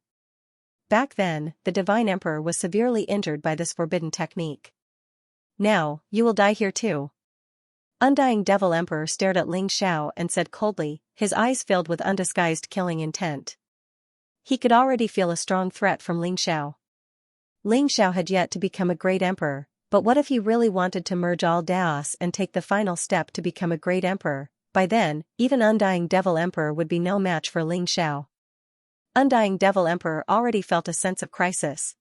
Back then, the Divine Emperor was severely injured by this forbidden technique. Now, you will die here too. Undying Devil Emperor stared at Ling Xiao and said coldly, his eyes filled with undisguised killing intent. He could already feel a strong threat from Ling Xiao. Ling Xiao had yet to become a great emperor, but what if he really wanted to merge all Daos and take the final step to become a great emperor? By then, even Undying Devil Emperor would be no match for Ling Xiao. Undying Devil Emperor already felt a sense of crisis.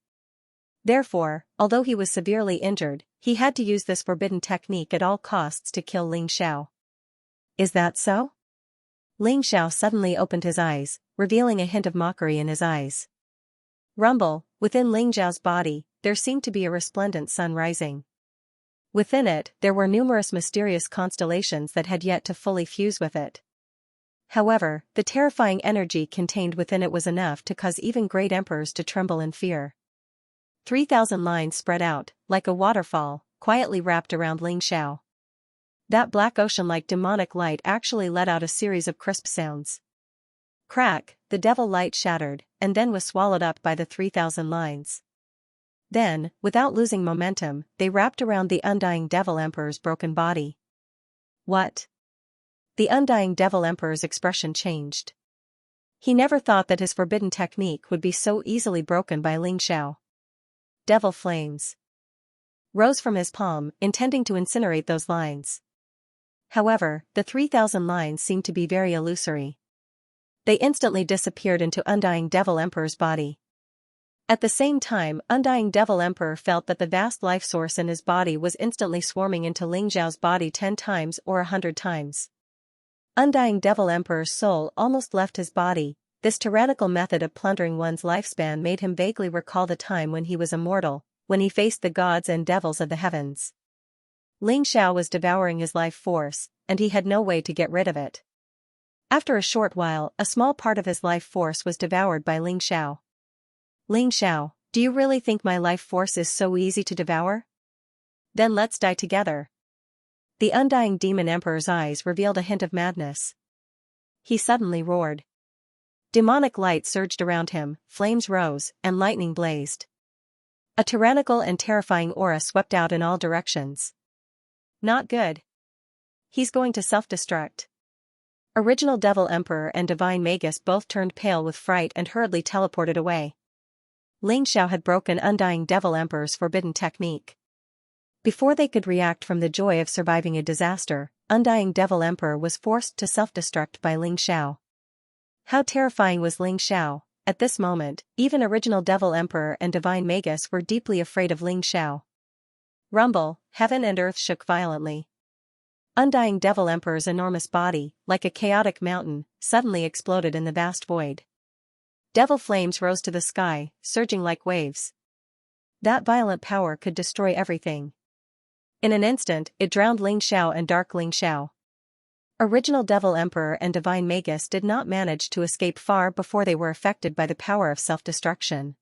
Therefore, although he was severely injured, he had to use this forbidden technique at all costs to kill Ling Xiao. Is that so? Ling Xiao suddenly opened his eyes, revealing a hint of mockery in his eyes. Rumble, within Ling Xiao's body, there seemed to be a resplendent sun rising. Within it, there were numerous mysterious constellations that had yet to fully fuse with it. However, the terrifying energy contained within it was enough to cause even great emperors to tremble in fear. 3,000 lines spread out, like a waterfall, quietly wrapped around Ling Xiao. That black ocean-like demonic light actually let out a series of crisp sounds. Crack, the devil light shattered, and then was swallowed up by the 3,000 lines. Then, without losing momentum, they wrapped around the Undying Devil Emperor's broken body. What? The Undying Devil Emperor's expression changed. He never thought that his forbidden technique would be so easily broken by Ling Xiao. Devil flames rose from his palm, intending to incinerate those lines. However, the 3,000 lines seemed to be very illusory. They instantly disappeared into Undying Devil Emperor's body. At the same time, Undying Devil Emperor felt that the vast life source in his body was instantly swarming into Ling Xiao's body 10 times or 100 times. Undying Devil Emperor's soul almost left his body. This tyrannical method of plundering one's lifespan made him vaguely recall the time when he was immortal, when he faced the gods and devils of the heavens. Ling Xiao was devouring his life force, and he had no way to get rid of it. After a short while, a small part of his life force was devoured by Ling Xiao. Ling Xiao, do you really think my life force is so easy to devour? Then let's die together. The Undying Demon Emperor's eyes revealed a hint of madness. He suddenly roared. Demonic light surged around him, flames rose, and lightning blazed. A tyrannical and terrifying aura swept out in all directions. Not good. He's going to self-destruct. Original Devil Emperor and Divine Magus both turned pale with fright and hurriedly teleported away. Ling Xiao had broken Undying Devil Emperor's forbidden technique. Before they could react from the joy of surviving a disaster, Undying Devil Emperor was forced to self-destruct by Ling Xiao. How terrifying was Ling Xiao? At this moment, even Original Devil Emperor and Divine Magus were deeply afraid of Ling Xiao. Rumble, heaven and earth shook violently. Undying Devil Emperor's enormous body, like a chaotic mountain, suddenly exploded in the vast void. Devil flames rose to the sky, surging like waves. That violent power could destroy everything. In an instant, it drowned Ling Xiao and Dark Ling Xiao. Original Devil Emperor and Divine Magus did not manage to escape far before they were affected by the power of self-destruction.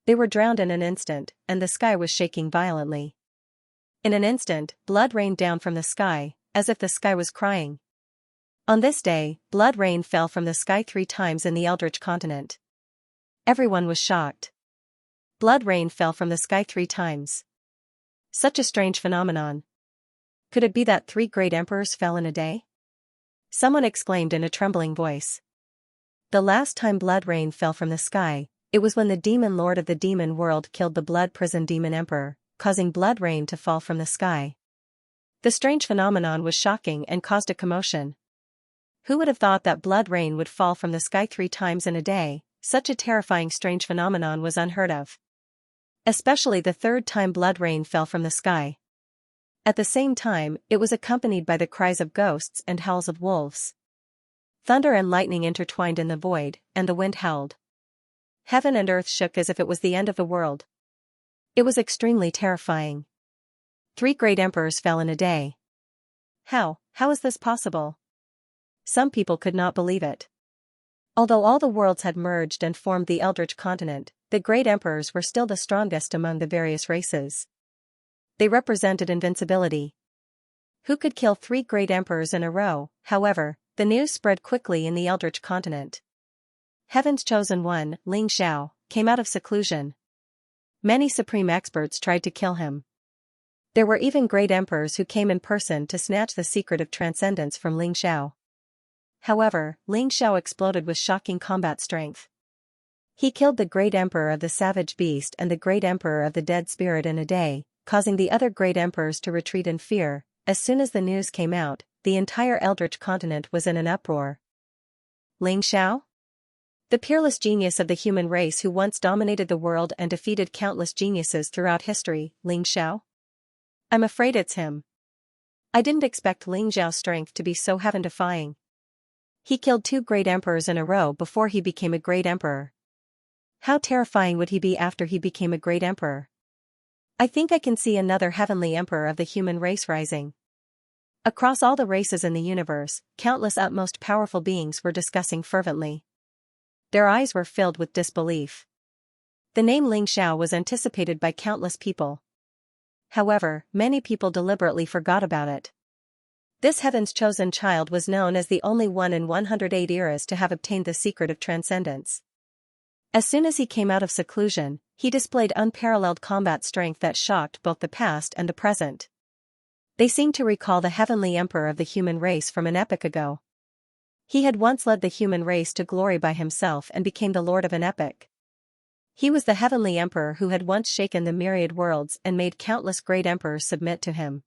They were drowned in an instant, and the sky was shaking violently. In an instant, blood rained down from the sky, as if the sky was crying. On this day, blood rain fell from the sky 3 times in the Eldritch continent. Everyone was shocked. Blood rain fell from the sky 3 times. Such a strange phenomenon. Could it be that 3 great emperors fell in a day? Someone exclaimed in a trembling voice. The last time blood rain fell from the sky, it was when the demon lord of the demon world killed the blood prison demon emperor, causing blood rain to fall from the sky. The strange phenomenon was shocking and caused a commotion. Who would have thought that blood rain would fall from the sky 3 times in a day? Such a terrifying strange phenomenon was unheard of. Especially the 3rd time blood rain fell from the sky. At the same time, it was accompanied by the cries of ghosts and howls of wolves. Thunder and lightning intertwined in the void, and the wind howled. Heaven and earth shook as if it was the end of the world. It was extremely terrifying. 3 great emperors fell in a day. How is this possible? Some people could not believe it. Although all the worlds had merged and formed the Eldritch continent, the great emperors were still the strongest among the various races. They represented invincibility. Who could kill 3 great emperors in a row? However, the news spread quickly in the Eldritch continent. Heaven's chosen one, Xianxia, came out of seclusion. Many supreme experts tried to kill him. There were even great emperors who came in person to snatch the secret of transcendence from Xianxia. However, Xianxia exploded with shocking combat strength. He killed the great emperor of the savage beast and the great emperor of the dead spirit in a day, causing the other great emperors to retreat in fear. As soon as the news came out, the entire Eldritch continent was in an uproar. Xianxia? The peerless genius of the human race who once dominated the world and defeated countless geniuses throughout history, Xianxia? I'm afraid it's him. I didn't expect Xiao's strength to be so heaven-defying. He killed 2 great emperors in a row before he became a great emperor. How terrifying would he be after he became a great emperor? I think I can see another heavenly emperor of the human race rising. Across all the races in the universe, countless utmost powerful beings were discussing fervently. Their eyes were filled with disbelief. The name Xianxia was anticipated by countless people. However, many people deliberately forgot about it. This heaven's chosen child was known as the only one in 108 eras to have obtained the secret of transcendence. As soon as he came out of seclusion, he displayed unparalleled combat strength that shocked both the past and the present. They seemed to recall the heavenly emperor of the human race from an epoch ago. He had once led the human race to glory by himself and became the lord of an epoch. He was the heavenly emperor who had once shaken the myriad worlds and made countless great emperors submit to him.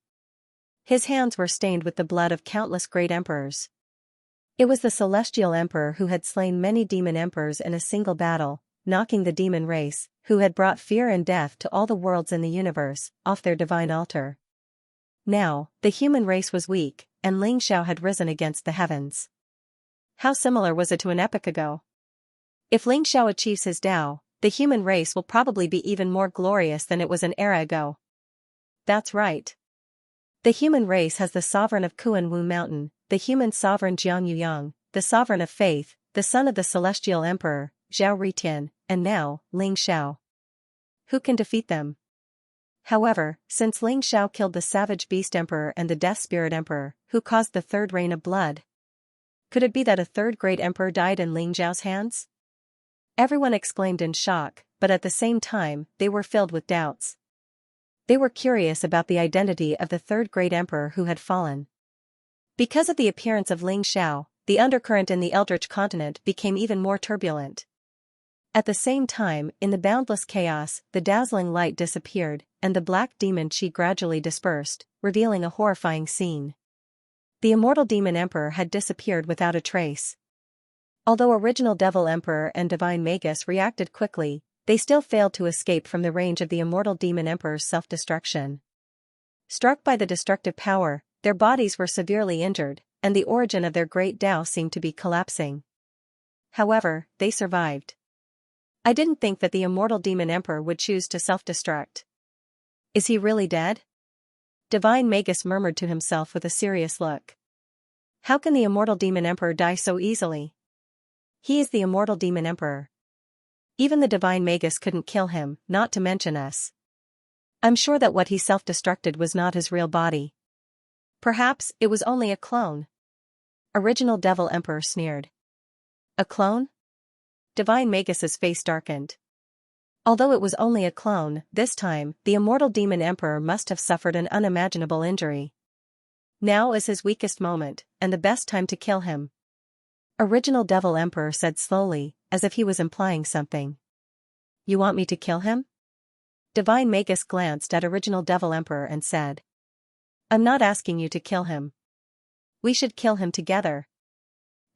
His hands were stained with the blood of countless great emperors. It was the celestial emperor who had slain many demon emperors in a single battle, knocking the demon race, who had brought fear and death to all the worlds in the universe, off their divine altar. Now, the human race was weak, and Xianxia had risen against the heavens. How similar was it to an epoch ago? If Xianxia achieves his Tao, the human race will probably be even more glorious than it was an era ago. That's right. The human race has the sovereign of Kuan-Wu Mountain, the human sovereign Jiang Yuyang, the sovereign of faith, the son of the celestial emperor, Zhao Ritian, and now, Xianxia. Who can defeat them? However, since Xianxia killed the savage beast emperor and the death spirit emperor, who caused the 3rd rain of blood? Could it be that a 3rd great emperor died in Xiao's hands? Everyone exclaimed in shock, but at the same time, they were filled with doubts. They were curious about the identity of the 3rd great emperor who had fallen. Because of the appearance of Xianxia, the undercurrent in the Eldritch continent became even more turbulent. At the same time, in the boundless chaos, the dazzling light disappeared, and the black demon chi gradually dispersed, revealing a horrifying scene. The immortal demon emperor had disappeared without a trace. Although original devil emperor and divine magus reacted quickly, they still failed to escape from the range of the immortal demon emperor's self-destruction. Struck by the destructive power, their bodies were severely injured, and the origin of their great Tao seemed to be collapsing. However, they survived. I didn't think that the immortal demon emperor would choose to self-destruct. Is he really dead? Divine Magus murmured to himself with a serious look. How can the immortal demon emperor die so easily? He is the immortal demon emperor. Even the divine Magus couldn't kill him, not to mention us. I'm sure that what he self-destructed was not his real body. Perhaps it was only a clone. Original devil emperor sneered. A clone? Divine Magus's face darkened. Although it was only a clone, this time, the immortal demon emperor must have suffered an unimaginable injury. Now is his weakest moment, and the best time to kill him. Original devil emperor said slowly, as if he was implying something. You want me to kill him? Divine Magus glanced at original devil emperor and said. I'm not asking you to kill him. We should kill him together.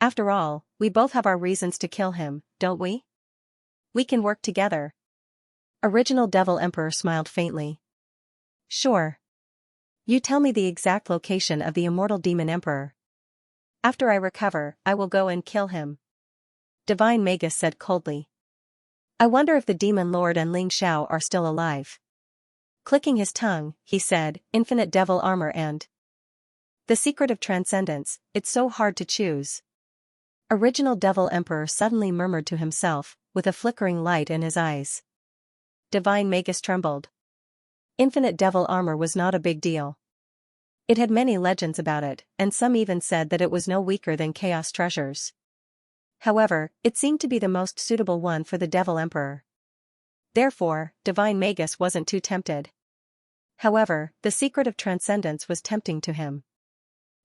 After all, we both have our reasons to kill him, don't we? We can work together. Original devil emperor smiled faintly. Sure. You tell me the exact location of the immortal demon emperor. After I recover, I will go and kill him. Divine Magus said coldly. I wonder if the demon lord and Xianxia are still alive. Clicking his tongue, he said, infinite devil armor and the secret of transcendence, it's so hard to choose. Original devil emperor suddenly murmured to himself, with a flickering light in his eyes. Divine Magus trembled. Infinite devil armor was not a big deal. It had many legends about it, and some even said that it was no weaker than Chaos Treasures. However, it seemed to be the most suitable one for the Devil Emperor. Therefore, Divine Magus wasn't too tempted. However, the secret of transcendence was tempting to him.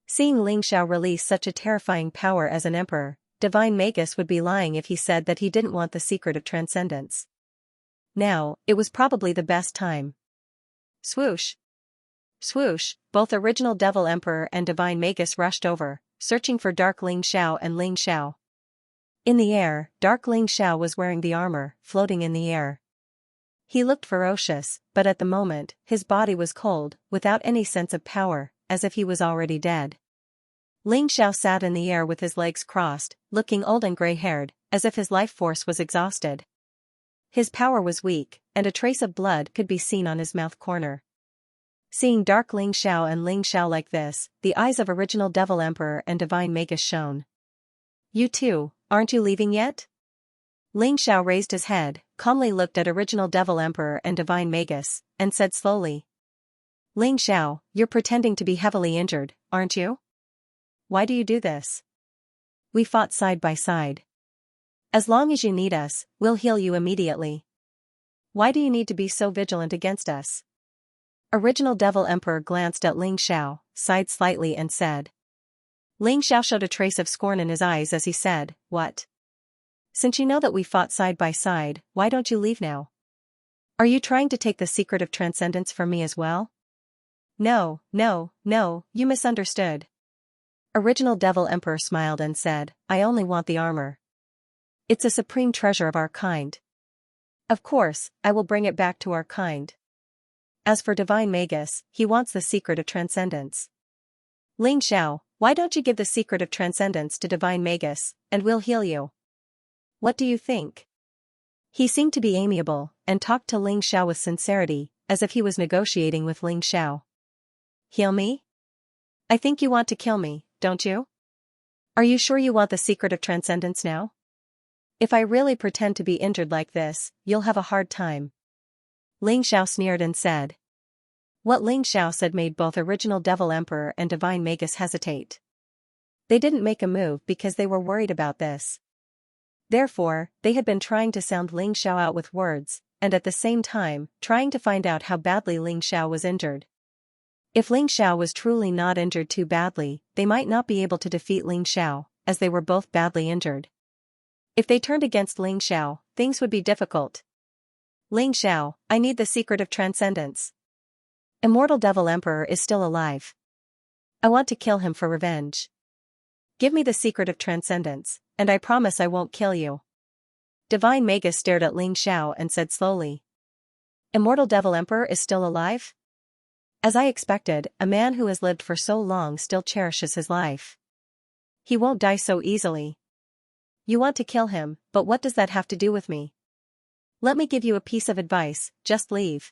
Seeing Ling Xiao release such a terrifying power as an emperor, Divine Magus would be lying if he said that he didn't want the secret of transcendence. Now, it was probably the best time. Swoosh! Swoosh! Both original Devil Emperor and Divine Magus rushed over, searching for Dark Ling Xiao and Ling Xiao. In the air, Dark Ling Xiao was wearing the armor, floating in the air. He looked ferocious, but at the moment, his body was cold, without any sense of power, as if he was already dead. Ling Xiao sat in the air with his legs crossed, looking old and gray-haired, as if his life force was exhausted. His power was weak, and a trace of blood could be seen on his mouth corner. Seeing Dark Ling Xiao and Ling Xiao like this, the eyes of original Devil Emperor and Divine Magus shone. "You too, aren't you leaving yet?" Ling Xiao raised his head, calmly looked at original Devil Emperor and Divine Magus, and said slowly. "Ling Xiao, you're pretending to be heavily injured, aren't you? Why do you do this? We fought side by side. As long as you need us, we'll heal you immediately. Why do you need to be so vigilant against us?" Original Devil Emperor glanced at Ling Xiao, sighed slightly and said. Ling Xiao showed a trace of scorn in his eyes as he said, "What? Since you know that we fought side by side, why don't you leave now? Are you trying to take the secret of transcendence from me as well?" "No, no, no, you misunderstood." Original Devil Emperor smiled and said, "I only want the armor. It's a supreme treasure of our kind. Of course, I will bring it back to our kind. As for Divine Magus, he wants the secret of transcendence. Ling Xiao, why don't you give the secret of transcendence to Divine Magus, and we'll heal you? What do you think?" He seemed to be amiable, and talked to Ling Xiao with sincerity, as if he was negotiating with Ling Xiao. "Heal me? I think you want to kill me, don't you? Are you sure you want the secret of transcendence now? If I really pretend to be injured like this, you'll have a hard time." Ling Xiao sneered and said. What Ling Xiao said made both original Devil Emperor and Divine Magus hesitate. They didn't make a move because they were worried about this. Therefore, they had been trying to sound Ling Xiao out with words, and at the same time, trying to find out how badly Ling Xiao was injured. If Ling Xiao was truly not injured too badly, they might not be able to defeat Ling Xiao, as they were both badly injured. If they turned against Ling Xiao, things would be difficult. "Ling Xiao, I need the secret of transcendence. Immortal Devil Emperor is still alive. I want to kill him for revenge. Give me the secret of transcendence, and I promise I won't kill you." Divine Magus stared at Ling Xiao and said slowly. "Immortal Devil Emperor is still alive? As I expected, a man who has lived for so long still cherishes his life. He won't die so easily. You want to kill him, but what does that have to do with me? Let me give you a piece of advice, just leave."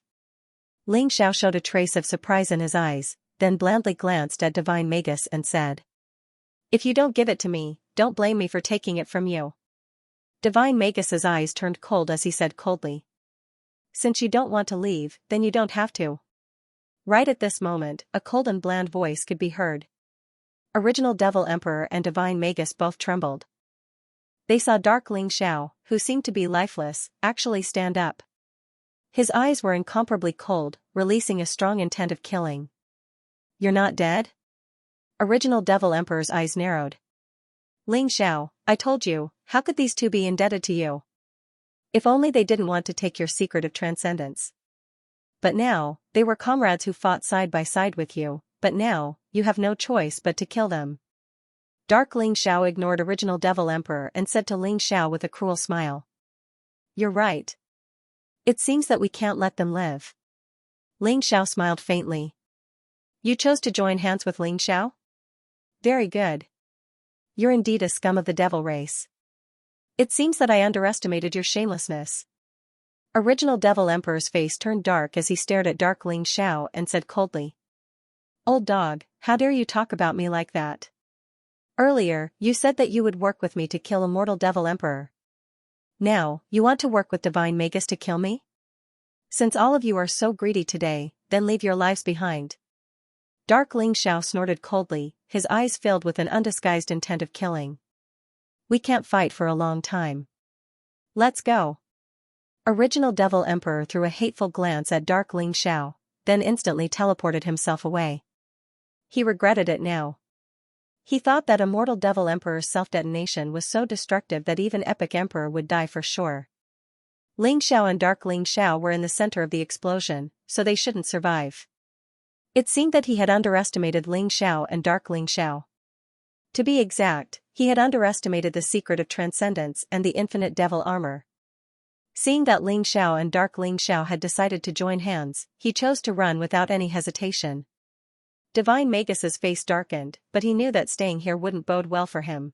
Ling Xiao showed a trace of surprise in his eyes, then blandly glanced at Divine Magus and said. "If you don't give it to me, don't blame me for taking it from you." Divine Magus's eyes turned cold as he said coldly. "Since you don't want to leave, then you don't have to." Right at this moment, a cold and bland voice could be heard. Original Devil Emperor and Divine Magus both trembled. They saw Dark Ling Xiao, who seemed to be lifeless, actually stand up. His eyes were incomparably cold, releasing a strong intent of killing. "You're not dead?" Original Devil Emperor's eyes narrowed. "Ling Xiao, I told you, how could these two be indebted to you? If only they didn't want to take your secret of transcendence. But now, they were comrades who fought side by side with you, but now, you have no choice but to kill them." Dark Ling Xiao ignored Original Devil Emperor and said to Ling Xiao with a cruel smile. "You're right. It seems that we can't let them live." Ling Xiao smiled faintly. "You chose to join hands with Ling Xiao? Very good. You're indeed a scum of the devil race. It seems that I underestimated your shamelessness." Original Devil Emperor's face turned dark as he stared at Dark Ling Xiao and said coldly. "Old dog, how dare you talk about me like that? Earlier, you said that you would work with me to kill Immortal Devil Emperor. Now, you want to work with Divine Magus to kill me? Since all of you are so greedy today, then leave your lives behind." Dark Ling Xiao snorted coldly, his eyes filled with an undisguised intent of killing. We can't fight for a long time. Let's go. Original Devil Emperor threw a hateful glance at Dark Ling Xiao, then instantly teleported himself away. He regretted it now. He thought that Immortal Devil Emperor's self-detonation was so destructive that even Epic Emperor would die for sure. Ling Xiao and Dark Ling Xiao were in the center of the explosion, so they shouldn't survive. It seemed that he had underestimated Ling Xiao and Dark Ling Xiao. To be exact, he had underestimated the secret of transcendence and the infinite devil armor. Seeing that Ling Xiao and Dark Ling Xiao had decided to join hands, he chose to run without any hesitation. Divine Magus's face darkened, but he knew that staying here wouldn't bode well for him.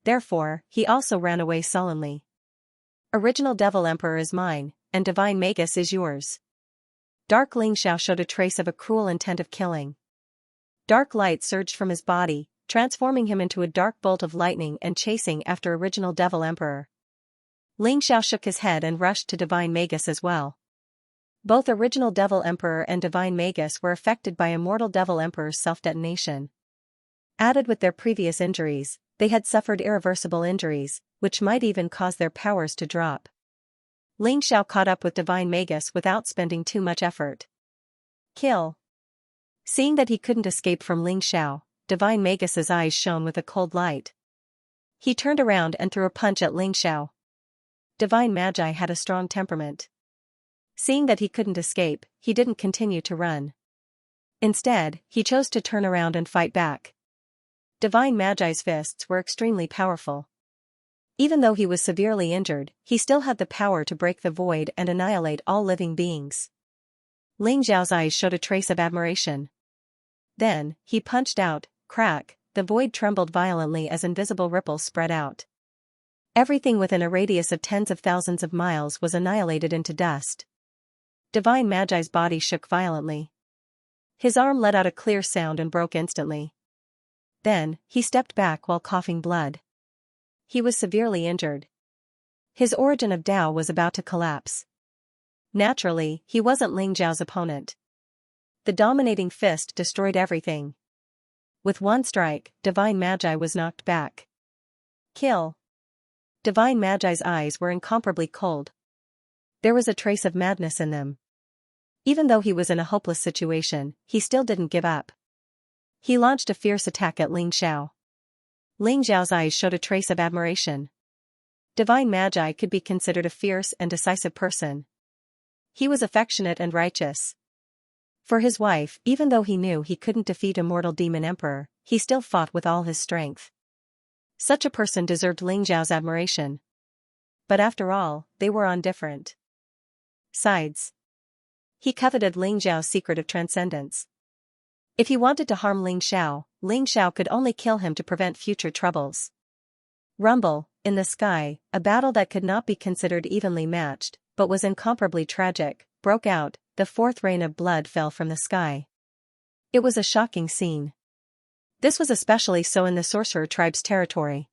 Therefore, he also ran away sullenly. Original Devil Emperor is mine, and Divine Magus is yours. Dark Ling Xiao showed a trace of a cruel intent of killing. Dark light surged from his body, transforming him into a dark bolt of lightning and chasing after Original Devil Emperor. Ling Xiao shook his head and rushed to Divine Magus as well. Both Original Devil Emperor and Divine Magus were affected by Immortal Devil Emperor's self-detonation. Added with their previous injuries, they had suffered irreversible injuries, which might even cause their powers to drop. Ling Xiao caught up with Divine Magus without spending too much effort. Kill. Seeing that he couldn't escape from Ling Xiao, Divine Magus's eyes shone with a cold light. He turned around and threw a punch at Ling Xiao. Divine Magi had a strong temperament. Seeing that he couldn't escape, he didn't continue to run. Instead, he chose to turn around and fight back. Divine Magi's fists were extremely powerful. Even though he was severely injured, he still had the power to break the void and annihilate all living beings. Ling Xiao's eyes showed a trace of admiration. Then, he punched out, crack, the void trembled violently as invisible ripples spread out. Everything within a radius of tens of thousands of miles was annihilated into dust. Divine Magi's body shook violently. His arm let out a clear sound and broke instantly. Then, he stepped back while coughing blood. He was severely injured. His origin of Tao was about to collapse. Naturally, he wasn't Ling Xiao's opponent. The dominating fist destroyed everything. With one strike, Divine Magi was knocked back. Kill. Divine Magi's eyes were incomparably cold. There was a trace of madness in them. Even though he was in a hopeless situation, he still didn't give up. He launched a fierce attack at Ling Xiao. Ling Xiao's eyes showed a trace of admiration. Divine Magi could be considered a fierce and decisive person. He was affectionate and righteous. For his wife, even though he knew he couldn't defeat Immortal Demon Emperor, he still fought with all his strength. Such a person deserved Ling Xiao's admiration. But after all, they were on different sides. He coveted Ling Xiao's secret of transcendence. If he wanted to harm Ling Xiao could only kill him to prevent future troubles. Rumble, in the sky, a battle that could not be considered evenly matched, but was incomparably tragic, broke out. The fourth rain of blood fell from the sky. It was a shocking scene. This was especially so in the sorcerer tribe's territory.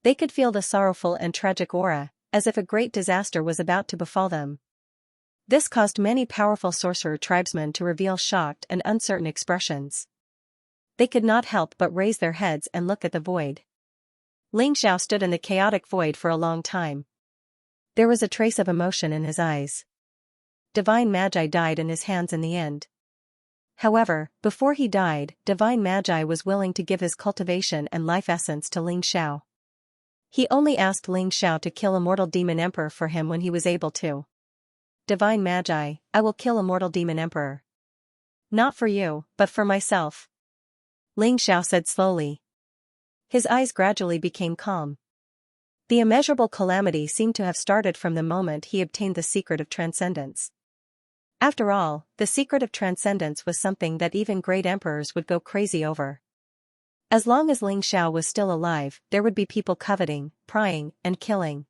They could feel the sorrowful and tragic aura, as if a great disaster was about to befall them. This caused many powerful sorcerer tribesmen to reveal shocked and uncertain expressions. They could not help but raise their heads and look at the void. Ling Xiao stood in the chaotic void for a long time. There was a trace of emotion in his eyes. Divine Magi died in his hands in the end. However, before he died, Divine Magi was willing to give his cultivation and life essence to Ling Xiao. He only asked Ling Xiao to kill Immortal Demon Emperor for him when he was able to. Divine Magi, I will kill Immortal Demon Emperor. Not for you, but for myself. Ling Xiao said slowly. His eyes gradually became calm. The immeasurable calamity seemed to have started from the moment he obtained the secret of transcendence. After all, the secret of transcendence was something that even great emperors would go crazy over. As long as Ling Xiao was still alive, there would be people coveting, prying, and killing.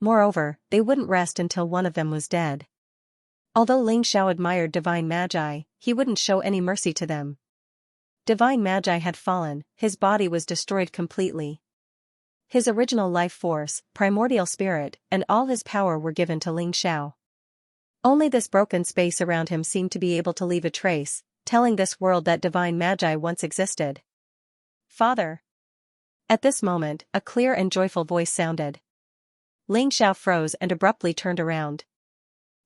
Moreover, they wouldn't rest until one of them was dead. Although Ling Xiao admired Divine Magi, he wouldn't show any mercy to them. Divine Magi had fallen, his body was destroyed completely. His original life force, primordial spirit, and all his power were given to Ling Xiao. Only this broken space around him seemed to be able to leave a trace, telling this world that divine magi once existed. Father. At this moment, a clear and joyful voice sounded. Ling Xiao froze and abruptly turned around.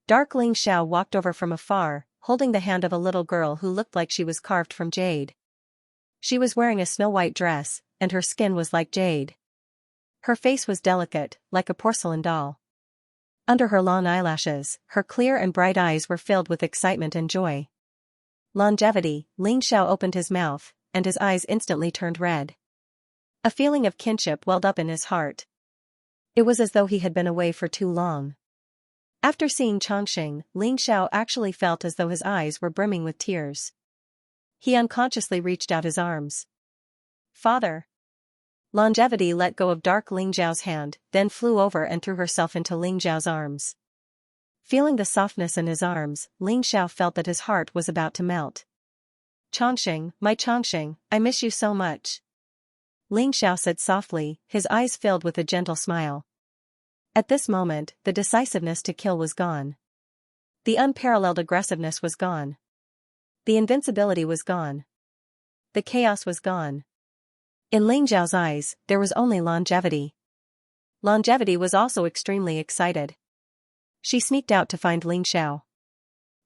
Dark Ling Xiao walked over from afar, holding the hand of a little girl who looked like she was carved from jade. She was wearing a snow-white dress, and her skin was like jade. Her face was delicate, like a porcelain doll. Under her long eyelashes, her clear and bright eyes were filled with excitement and joy. Longevity. Ling Xiao opened his mouth, and his eyes instantly turned red. A feeling of kinship welled up in his heart. It was as though he had been away for too long. After seeing Chongqing, Ling Xiao actually felt as though his eyes were brimming with tears. He unconsciously reached out his arms. Father. Longevity let go of Dark Ling Xiao's hand, then flew over and threw herself into Ling Xiao's arms. Feeling the softness in his arms, Ling Xiao felt that his heart was about to melt. Chongqing, my Chongqing, I miss you so much. Ling Xiao said softly, his eyes filled with a gentle smile. At this moment, the decisiveness to kill was gone. The unparalleled aggressiveness was gone. The invincibility was gone. The chaos was gone. In Ling Xiao's eyes, there was only longevity. Longevity was also extremely excited. She sneaked out to find Ling Xiao.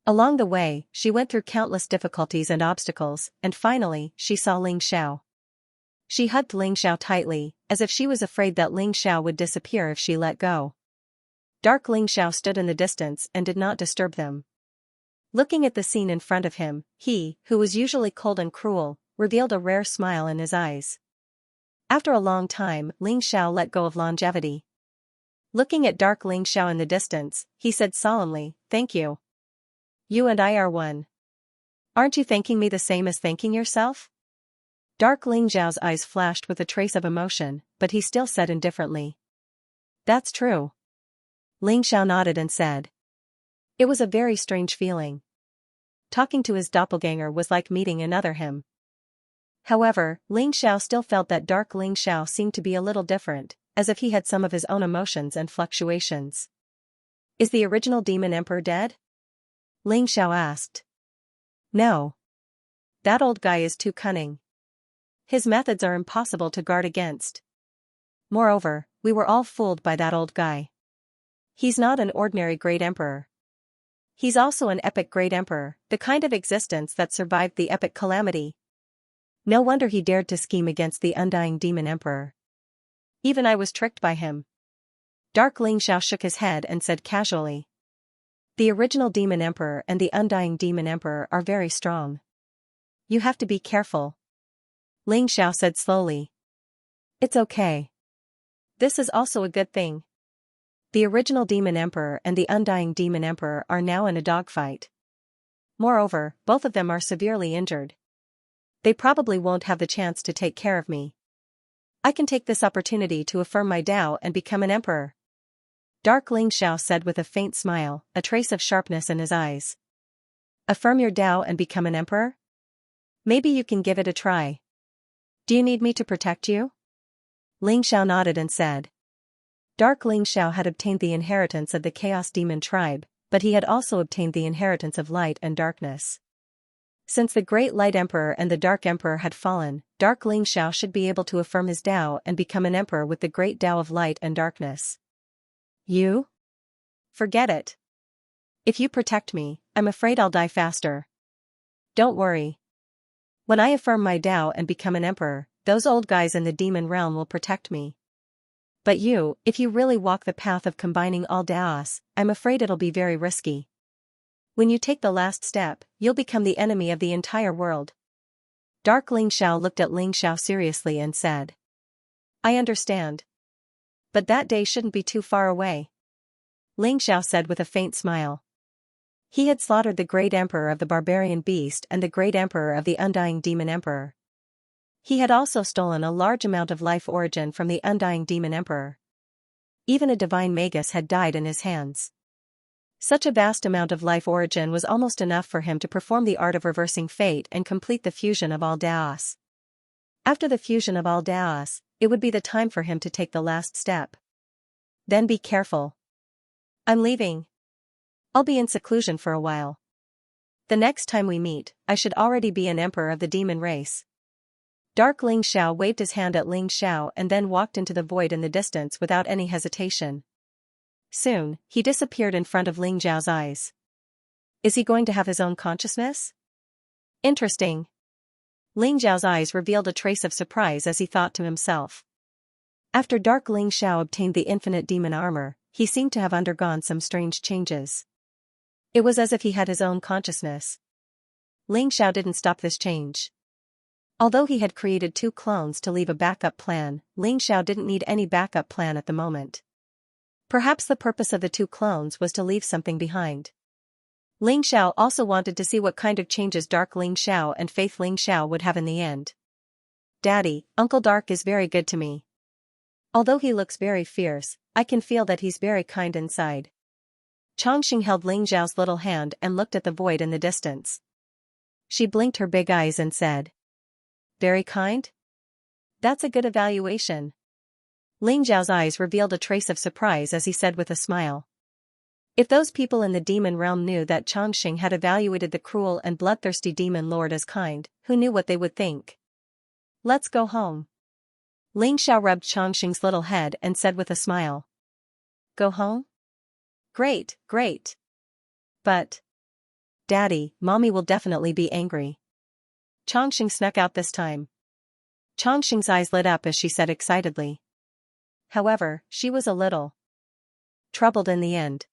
Along the way, she went through countless difficulties and obstacles, and finally, she saw Ling Xiao. She hugged Ling Xiao tightly, as if she was afraid that Ling Xiao would disappear if she let go. Dark Ling Xiao stood in the distance and did not disturb them. Looking at the scene in front of him, he, who was usually cold and cruel, revealed a rare smile in his eyes. After a long time, Ling Xiao let go of longevity. Looking at Dark Ling Xiao in the distance, he said solemnly, "Thank you. You and I are one. Aren't you thanking me the same as thanking yourself?" Dark Ling Xiao's eyes flashed with a trace of emotion, but he still said indifferently, "That's true." Ling Xiao nodded and said, "It was a very strange feeling. Talking to his doppelganger was like meeting another him." However, Ling Xiao still felt that Dark Ling Xiao seemed to be a little different, as if he had some of his own emotions and fluctuations. "Is the original demon emperor dead?" Ling Xiao asked. "No. That old guy is too cunning. His methods are impossible to guard against. Moreover, we were all fooled by that old guy. He's not an ordinary great emperor. He's also an epic great emperor, the kind of existence that survived the epic calamity. No wonder he dared to scheme against the undying demon emperor. Even I was tricked by him." Dark Ling Xiao shook his head and said casually, "The original demon emperor and the undying demon emperor are very strong. You have to be careful." Ling Xiao said slowly, "It's okay. This is also a good thing. The original demon emperor and the undying demon emperor are now in a dogfight. Moreover, both of them are severely injured. They probably won't have the chance to take care of me. I can take this opportunity to affirm my Tao and become an emperor." Dark Ling Xiao said with a faint smile, a trace of sharpness in his eyes. "Affirm your Tao and become an emperor? Maybe you can give it a try. Do you need me to protect you?" Ling Xiao nodded and said. Dark Ling Xiao had obtained the inheritance of the Chaos Demon tribe, but he had also obtained the inheritance of light and darkness. Since the Great Light Emperor and the Dark Emperor had fallen, Dark Ling Xiao should be able to affirm his Tao and become an emperor with the great Tao of light and darkness. "You? Forget it. If you protect me, I'm afraid I'll die faster. Don't worry. When I affirm my Tao and become an emperor, those old guys in the demon realm will protect me. But you, if you really walk the path of combining all Taos, I'm afraid it'll be very risky. When you take the last step, you'll become the enemy of the entire world." Dark Ling Xiao looked at Ling Xiao seriously and said, "I understand. But that day shouldn't be too far away." Ling Xiao said with a faint smile. He had slaughtered the great emperor of the barbarian beast and the great emperor of the undying demon emperor. He had also stolen a large amount of life origin from the undying demon emperor. Even a divine magus had died in his hands. Such a vast amount of life origin was almost enough for him to perform the art of reversing fate and complete the fusion of all Taos. After the fusion of all Taos, it would be the time for him to take the last step. "Then be careful. I'm leaving. I'll be in seclusion for a while." The next time we meet, I should already be an emperor of the demon race. Dark Ling Xiao waved his hand at Ling Xiao and then walked into the void in the distance without any hesitation. Soon, he disappeared in front of Ling Xiao's eyes. Is he going to have his own consciousness? Interesting. Ling Xiao's eyes revealed a trace of surprise as he thought to himself. After Dark Ling Xiao obtained the infinite demon armor, he seemed to have undergone some strange changes. It was as if he had his own consciousness. Ling Xiao didn't stop this change. Although he had created 2 clones to leave a backup plan, Ling Xiao didn't need any backup plan at the moment. Perhaps the purpose of the 2 clones was to leave something behind. Ling Xiao also wanted to see what kind of changes Dark Ling Xiao and Faith Ling Xiao would have in the end. Daddy, Uncle Dark is very good to me. Although he looks very fierce, I can feel that he's very kind inside. Chongqing held Ling Xiao's little hand and looked at the void in the distance. She blinked her big eyes and said, "Very kind? That's a good evaluation." Ling Xiao's eyes revealed a trace of surprise as he said with a smile. If those people in the demon realm knew that Chongqing had evaluated the cruel and bloodthirsty demon lord as kind, who knew what they would think? Let's go home. Ling Xiao rubbed Chongqing's little head and said with a smile. Go home? Great, great. But, Daddy, Mommy will definitely be angry. Chongqing snuck out this time. Chongqing's eyes lit up as she said excitedly. However, she was a little troubled in the end.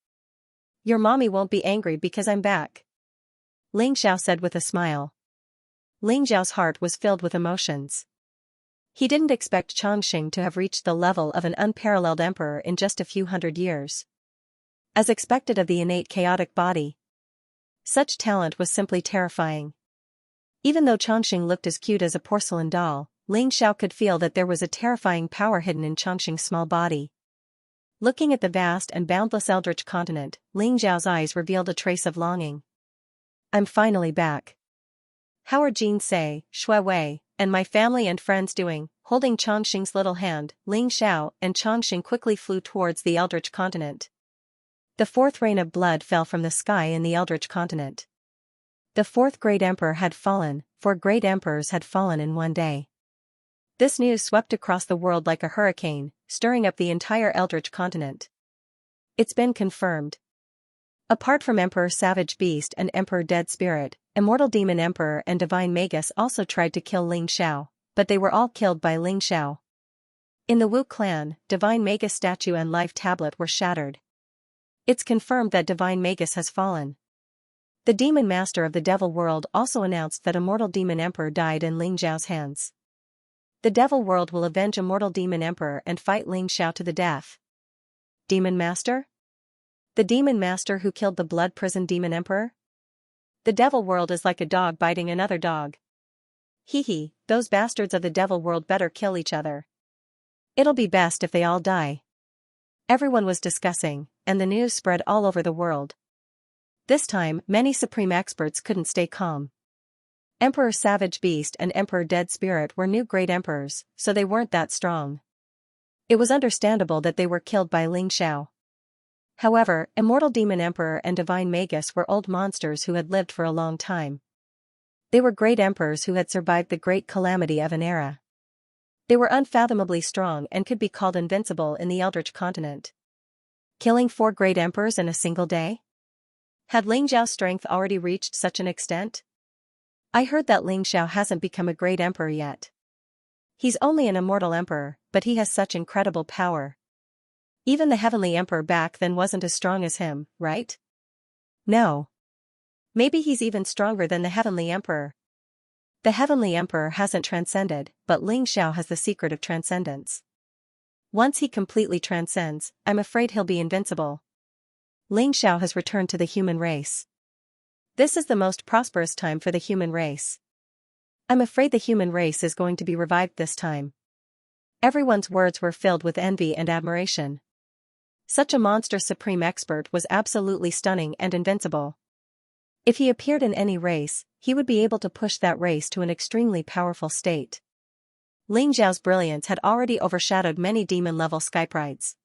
Your mommy won't be angry because I'm back. Ling Xiao said with a smile. Ling Xiao's heart was filled with emotions. He didn't expect Chongqing to have reached the level of an unparalleled emperor in just a few hundred years. As expected of the innate chaotic body, such talent was simply terrifying. Even though Chongqing looked as cute as a porcelain doll, Ling Xiao could feel that there was a terrifying power hidden in Chongqing's small body. Looking at the vast and boundless eldritch continent, Ling Xiao's eyes revealed a trace of longing. I'm finally back. How are Jin Sei, Shui Wei, and my family and friends doing? Holding Chongqing's little hand, Ling Xiao and Chongqing quickly flew towards the eldritch continent. The 4th rain of blood fell from the sky in the eldritch continent. The 4th great emperor had fallen, 4 great emperors had fallen in one day. This news swept across the world like a hurricane, stirring up the entire eldritch continent. It's been confirmed. Apart from Emperor Savage Beast and Emperor Dead Spirit, Immortal Demon Emperor and Divine Magus also tried to kill Ling Xiao, but they were all killed by Ling Xiao. In the Wu clan, Divine Magus statue and life tablet were shattered. It's confirmed that Divine Magus has fallen. The Demon Master of the Devil World also announced that Immortal Demon Emperor died in Ling Xiao's hands. The Devil World will avenge Immortal Demon Emperor and fight Ling Xiao to the death. Demon Master? The Demon Master who killed the Blood Prison Demon Emperor? The Devil World is like a dog biting another dog. Hee, those bastards of the Devil World better kill each other. It'll be best if they all die. Everyone was discussing, and the news spread all over the world. This time, many supreme experts couldn't stay calm. Emperor Savage Beast and Emperor Dead Spirit were new great emperors, so they weren't that strong. It was understandable that they were killed by Ling Xiao. However, Immortal Demon Emperor and Divine Magus were old monsters who had lived for a long time. They were great emperors who had survived the great calamity of an era. They were unfathomably strong and could be called invincible in the Eldritch continent. Killing 4 great emperors in a single day? Had Ling Xiao's strength already reached such an extent? I heard that Ling Xiao hasn't become a great emperor yet. He's only an immortal emperor, but he has such incredible power. Even the heavenly emperor back then wasn't as strong as him, right? No. Maybe he's even stronger than the heavenly emperor. The heavenly emperor hasn't transcended, but Ling Xiao has the secret of transcendence. Once he completely transcends, I'm afraid he'll be invincible. Ling Xiao has returned to the human race. This is the most prosperous time for the human race. I'm afraid the human race is going to be revived this time. Everyone's words were filled with envy and admiration. Such a monster supreme expert was absolutely stunning and invincible. If he appeared in any race, he would be able to push that race to an extremely powerful state. Ling Xiao's brilliance had already overshadowed many demon-level skyprides.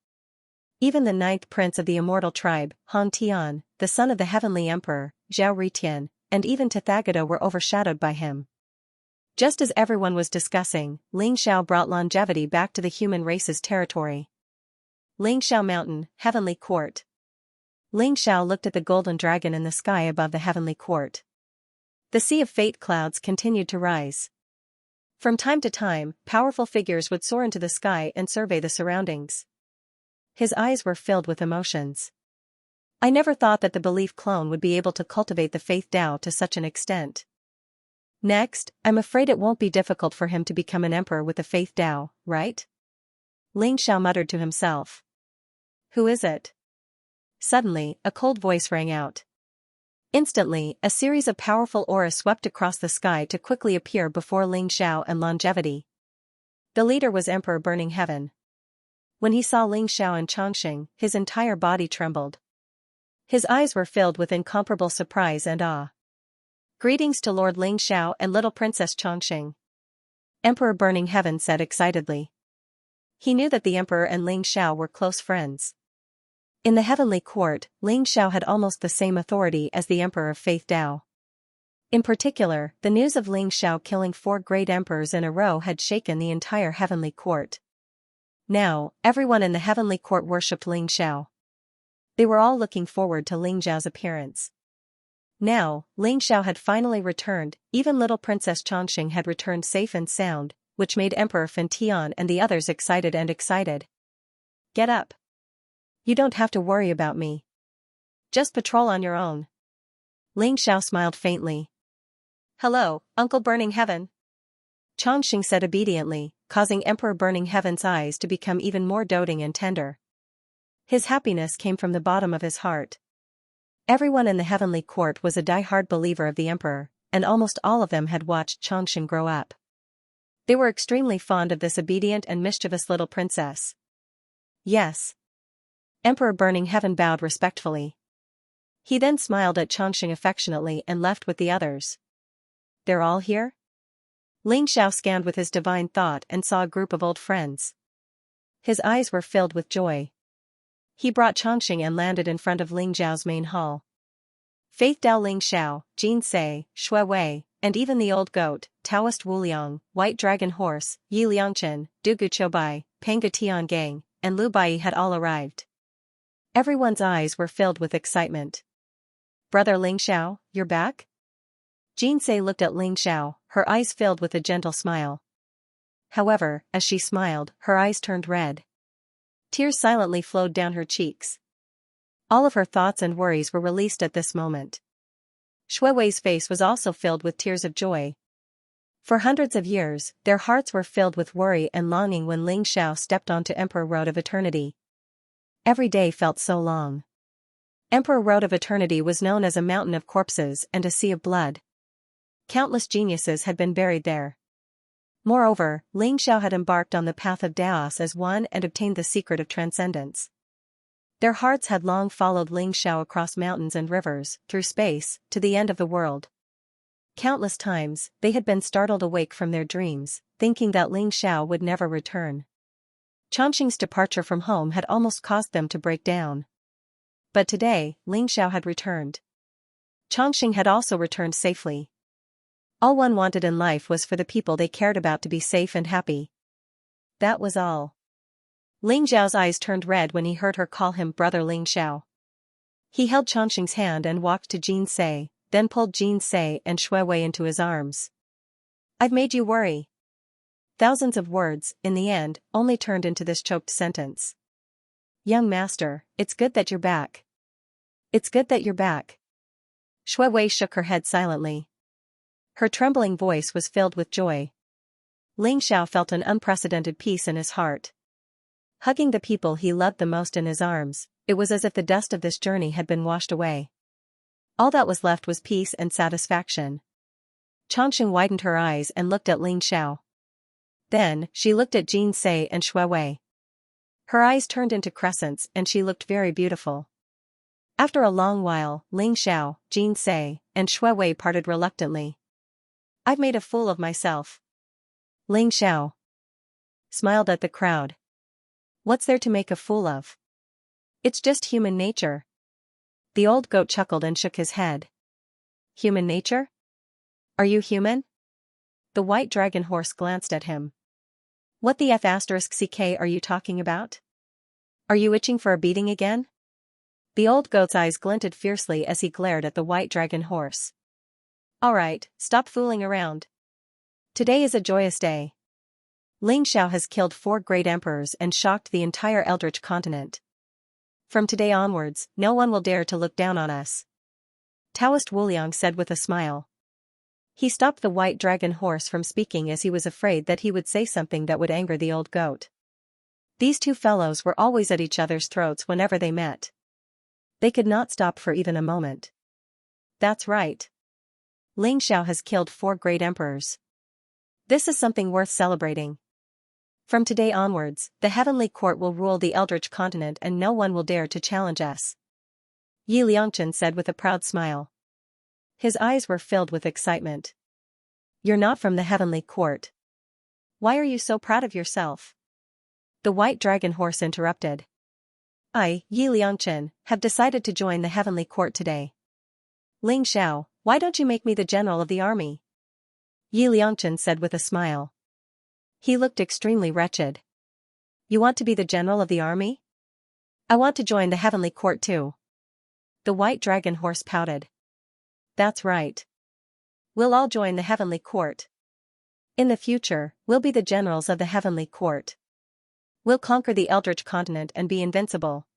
Even the 9th prince of the immortal tribe, Hong Tian, the son of the heavenly emperor, Zhao Ritian, and even Tathagata were overshadowed by him. Just as everyone was discussing, Ling Xiao brought longevity back to the human race's territory. Ling Xiao Mountain, Heavenly Court. Ling Xiao looked at the golden dragon in the sky above the heavenly court. The sea of fate clouds continued to rise. From time to time, powerful figures would soar into the sky and survey the surroundings. His eyes were filled with emotions. I never thought that the belief clone would be able to cultivate the faith Tao to such an extent. Next, I'm afraid it won't be difficult for him to become an emperor with the faith Tao, right? Ling Xiao muttered to himself. Who is it? Suddenly, a cold voice rang out. Instantly, a series of powerful auras swept across the sky to quickly appear before Ling Xiao and longevity. The leader was Emperor Burning Heaven. When he saw Ling Xiao and Xianxia, his entire body trembled. His eyes were filled with incomparable surprise and awe. Greetings to Lord Ling Xiao and little Princess Xianxia. Emperor Burning Heaven said excitedly. He knew that the Emperor and Ling Xiao were close friends. In the heavenly court, Ling Xiao had almost the same authority as the Emperor of Faith Tao. In particular, the news of Ling Xiao killing 4 great emperors in a row had shaken the entire heavenly court. Now, everyone in the heavenly court worshipped Ling Xiao. They were all looking forward to Ling Xiao's appearance. Now, Ling Xiao had finally returned, even little Princess Xianxia had returned safe and sound, which made Emperor Fan Tian and the others excited. Get up. You don't have to worry about me. Just patrol on your own. Ling Xiao smiled faintly. Hello, Uncle Burning Heaven. Xianxia said obediently, causing Emperor Burning Heaven's eyes to become even more doting and tender. His happiness came from the bottom of his heart. Everyone in the heavenly court was a die-hard believer of the emperor, and almost all of them had watched Xianxia grow up. They were extremely fond of this obedient and mischievous little princess. Yes. Emperor Burning Heaven bowed respectfully. He then smiled at Xianxia affectionately and left with the others. They're all here? Ling Xiao scanned with his divine thought and saw a group of old friends. His eyes were filled with joy. He brought Xianxia and landed in front of Ling Xiao's main hall. Faith Tao Ling Xiao, Jin Sei, Shui Wei, and even the old goat, Taoist Wu Liang, White Dragon Horse, Yi Liangchen, Dugu Choubai, Panga Tian Gang, and Lu Bai had all arrived. Everyone's eyes were filled with excitement. Brother Ling Xiao, you're back? Jin Sei looked at Ling Xiao, her eyes filled with a gentle smile. However, as she smiled, her eyes turned red. Tears silently flowed down her cheeks. All of her thoughts and worries were released at this moment. Shui Wei's face was also filled with tears of joy. For hundreds of years, their hearts were filled with worry and longing when Ling Xiao stepped onto Emperor Road of Eternity. Every day felt so long. Emperor Road of Eternity was known as a mountain of corpses and a sea of blood. Countless geniuses had been buried there. Moreover, Ling Xiao had embarked on the path of Daos as one and obtained the secret of transcendence. Their hearts had long followed Ling Xiao across mountains and rivers, through space, to the end of the world. Countless times, they had been startled awake from their dreams, thinking that Ling Xiao would never return. Xianxing's departure from home had almost caused them to break down. But today, Ling Xiao had returned. Xianxing had also returned safely. All one wanted in life was for the people they cared about to be safe and happy. That was all. Ling Xiao's eyes turned red when he heard her call him Brother Ling Xiao. He held Xianxing's hand and walked to Jin Sei, then pulled Jin Sei and Shui Wei into his arms. I've made you worry. Thousands of words, in the end, only turned into this choked sentence. Young master, it's good that you're back. It's good that you're back. Shui Wei shook her head silently. Her trembling voice was filled with joy. Ling Xiao felt an unprecedented peace in his heart. Hugging the people he loved the most in his arms, it was as if the dust of this journey had been washed away. All that was left was peace and satisfaction. Xianxing widened her eyes and looked at Ling Xiao. Then, she looked at Jin Sei and Shui Wei. Her eyes turned into crescents and she looked very beautiful. After a long while, Ling Xiao, Jin Sei, and Shui Wei parted reluctantly. I've made a fool of myself. Ling Xiao smiled at the crowd. What's there to make a fool of? It's just human nature. The old goat chuckled and shook his head. Human nature? Are you human? The white dragon horse glanced at him. What the F***ck are you talking about? Are you itching for a beating again? The old goat's eyes glinted fiercely as he glared at the white dragon horse. Alright, stop fooling around. Today is a joyous day. Xianxia has killed 4 great emperors and shocked the entire Eldritch continent. From today onwards, no one will dare to look down on us. Taoist Wuliang said with a smile. He stopped the white dragon horse from speaking as he was afraid that he would say something that would anger the old goat. These two fellows were always at each other's throats whenever they met. They could not stop for even a moment. That's right. Xianxia has killed 4 great emperors. This is something worth celebrating. From today onwards, the heavenly court will rule the Eldritch continent and no one will dare to challenge us. Yi Liangchen said with a proud smile. His eyes were filled with excitement. You're not from the heavenly court. Why are you so proud of yourself? The white dragon horse interrupted. I, Yi Liangchen, have decided to join the heavenly court today. Xianxia, why don't you make me the general of the army? Yi Liangchen said with a smile. He looked extremely wretched. You want to be the general of the army? I want to join the heavenly court too. The white dragon horse pouted. That's right. We'll all join the heavenly court. In the future, we'll be the generals of the heavenly court. We'll conquer the Eldritch continent and be invincible.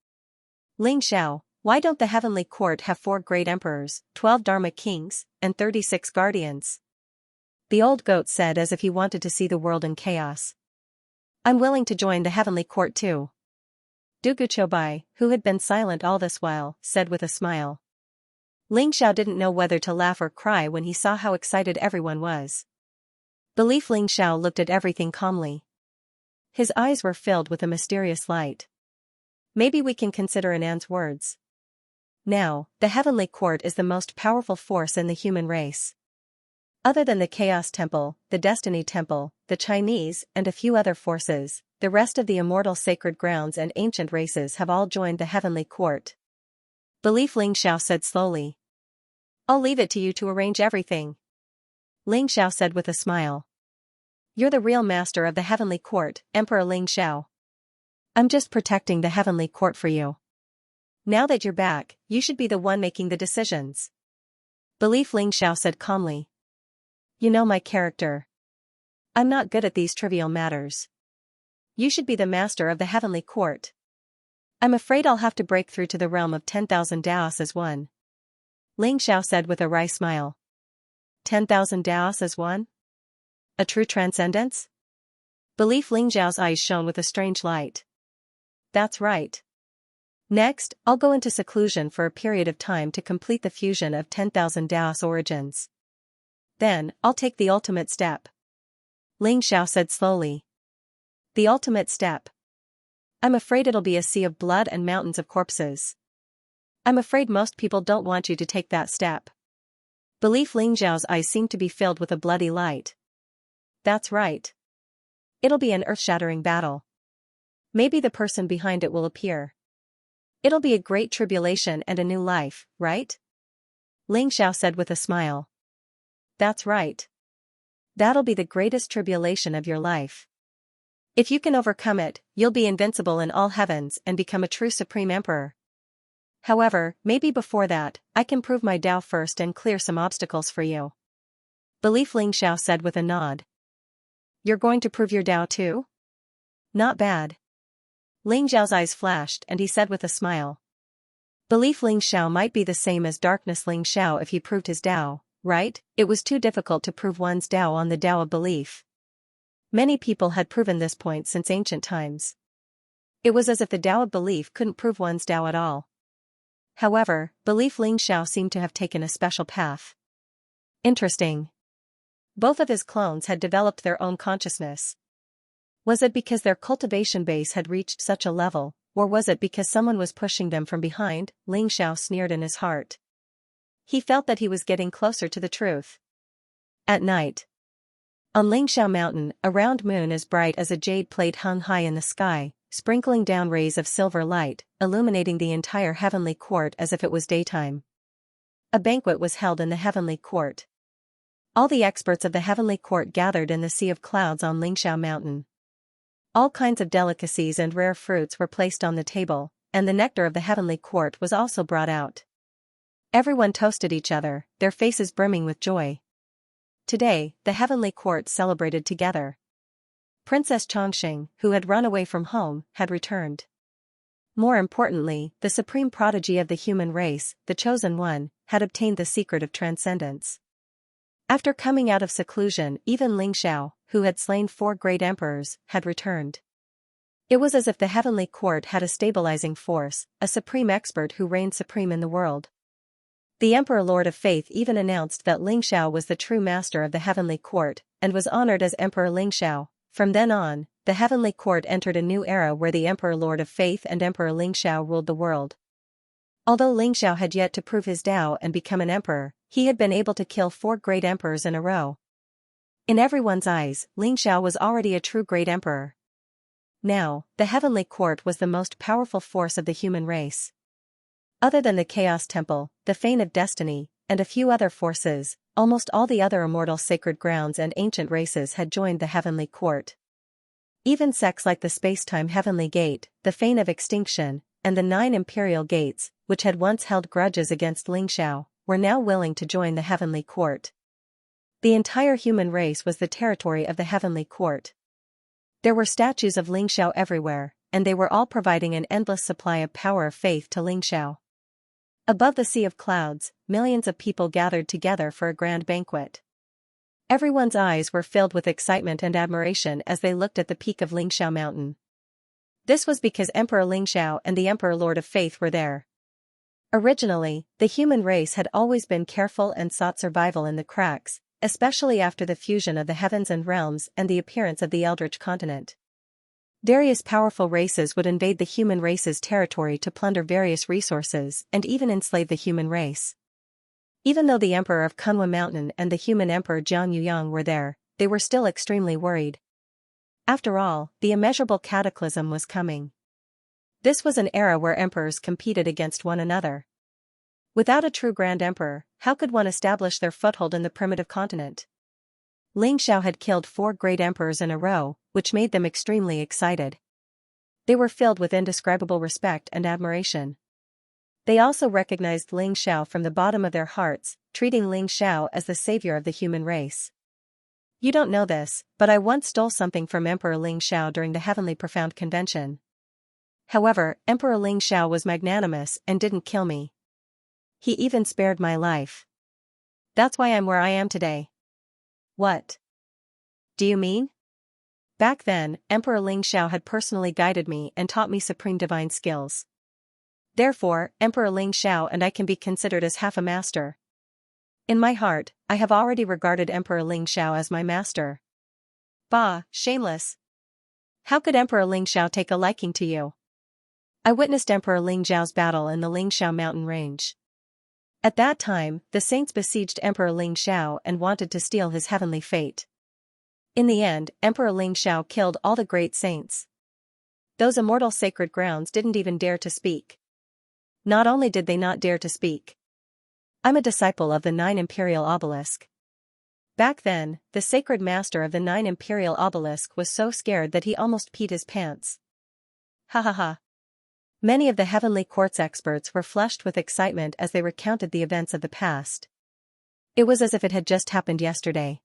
Xianxia, why don't the heavenly court have 4 great emperors, 12 Dharma kings, and 36 guardians? The old goat said as if he wanted to see the world in chaos. I'm willing to join the heavenly court too. Duguchobai, who had been silent all this while, said with a smile. Xianxia didn't know whether to laugh or cry when he saw how excited everyone was. Belief Xianxia looked at everything calmly. His eyes were filled with a mysterious light. Maybe we can consider Anan's words. Now, the heavenly court is the most powerful force in the human race. Other than the Chaos Temple, the Destiny Temple, the Chinese, and a few other forces, the rest of the immortal sacred grounds and ancient races have all joined the heavenly court. Belief Xianxia said slowly. I'll leave it to you to arrange everything. Xianxia said with a smile. You're the real master of the heavenly court, Emperor Xianxia. I'm just protecting the heavenly court for you. Now that you're back, you should be the one making the decisions. Belief Xianxia said calmly. You know my character. I'm not good at these trivial matters. You should be the master of the heavenly court. I'm afraid I'll have to break through to the realm of 10,000 Daos as one. Xianxia said with a wry smile. 10,000 Daos as one? A true transcendence? Belief Xiao's eyes shone with a strange light. That's right. Next, I'll go into seclusion for a period of time to complete the fusion of 10,000 Daos origins. Then, I'll take the ultimate step. Xianxia said slowly. The ultimate step. I'm afraid it'll be a sea of blood and mountains of corpses. I'm afraid most people don't want you to take that step. Belief Xiao's eyes seemed to be filled with a bloody light. That's right. It'll be an earth-shattering battle. Maybe the person behind it will appear. It'll be a great tribulation and a new life, right? Xianxia said with a smile. That's right. That'll be the greatest tribulation of your life. If you can overcome it, you'll be invincible in all heavens and become a true supreme emperor. However, maybe before that, I can prove my Tao first and clear some obstacles for you. Belief Xianxia said with a nod. You're going to prove your Tao too? Not bad. Xiao's eyes flashed and he said with a smile. Belief Xiao might be the same as darkness Xiao if he proved his Tao, right? It was too difficult to prove one's Tao on the Tao of belief. Many people had proven this point since ancient times. It was as if the Tao of belief couldn't prove one's Tao at all. However, belief Xiao seemed to have taken a special path. Interesting. Both of his clones had developed their own consciousness. Was it because their cultivation base had reached such a level, or was it because someone was pushing them from behind? Xiao sneered in his heart. He felt that he was getting closer to the truth. At night. On Xiao Mountain, a round moon as bright as a jade plate hung high in the sky, sprinkling down rays of silver light, illuminating the entire heavenly court as if it was daytime. A banquet was held in the heavenly court. All the experts of the heavenly court gathered in the sea of clouds on Xianxia mountain. All kinds of delicacies and rare fruits were placed on the table, and the nectar of the heavenly court was also brought out. Everyone toasted each other, their faces brimming with joy. Today, the heavenly court celebrated together. Princess Xianxia, who had run away from home, had returned. More importantly, the supreme prodigy of the human race, the chosen one, had obtained the secret of transcendence. After coming out of seclusion, even Xianxia, who had slain 4 great emperors, had returned. It was as if the heavenly court had a stabilizing force, a supreme expert who reigned supreme in the world. The Emperor Lord of Faith even announced that Xianxia was the true master of the heavenly court, and was honored as Emperor Xianxia. From then on, the heavenly court entered a new era where the Emperor Lord of Faith and Emperor Xianxia ruled the world. Although Xianxia had yet to prove his Tao and become an emperor, he had been able to kill 4 great emperors in a row. In everyone's eyes, Xianxia was already a true great emperor. Now, the heavenly court was the most powerful force of the human race. Other than the Chaos Temple, the Fane of Destiny, and a few other forces, almost all the other immortal sacred grounds and ancient races had joined the heavenly court. Even sects like the Space-Time Heavenly Gate, the Fane of Extinction, and the 9 Imperial Gates, which had once held grudges against Xianxia, were now willing to join the heavenly court. The entire human race was the territory of the heavenly court. There were statues of Xianxia everywhere, and they were all providing an endless supply of power of faith to Xianxia. Above the sea of clouds, millions of people gathered together for a grand banquet. Everyone's eyes were filled with excitement and admiration as they looked at the peak of Xianxia mountain. This was because Emperor Xianxia and the Emperor Lord of Faith were there. Originally, the human race had always been careful and sought survival in the cracks, especially after the fusion of the heavens and realms and the appearance of the Eldritch continent. Various powerful races would invade the human race's territory to plunder various resources and even enslave the human race. Even though the Emperor of Kunwa Mountain and the human Emperor Jiang Yuyang were there, they were still extremely worried. After all, the immeasurable cataclysm was coming. This was an era where emperors competed against one another. Without a true Grand Emperor, how could one establish their foothold in the primitive continent? Xianxia had killed 4 great emperors in a row, which made them extremely excited. They were filled with indescribable respect and admiration. They also recognized Xianxia from the bottom of their hearts, treating Xianxia as the savior of the human race. You don't know this, but I once stole something from Emperor Xianxia during the Heavenly Profound Convention. However, Emperor Xianxia was magnanimous and didn't kill me. He even spared my life. That's why I'm where I am today. What do you mean? Back then, Emperor Xianxia had personally guided me and taught me supreme divine skills. Therefore, Emperor Xianxia and I can be considered as half a master. In my heart, I have already regarded Emperor Xianxia as my master. Bah, shameless! How could Emperor Xianxia take a liking to you? I witnessed Emperor Xiao's battle in the Xianxia mountain range. At that time, the saints besieged Emperor Xiao and wanted to steal his heavenly fate. In the end, Emperor Xiao killed all the great saints. Those immortal sacred grounds didn't even dare to speak. Not only did they not dare to speak. I'm a disciple of the 9 Imperial Obelisk. Back then, the sacred master of the 9 Imperial Obelisk was so scared that he almost peed his pants. Ha ha ha. Many of the heavenly court's experts were flushed with excitement as they recounted the events of the past. It was as if it had just happened yesterday.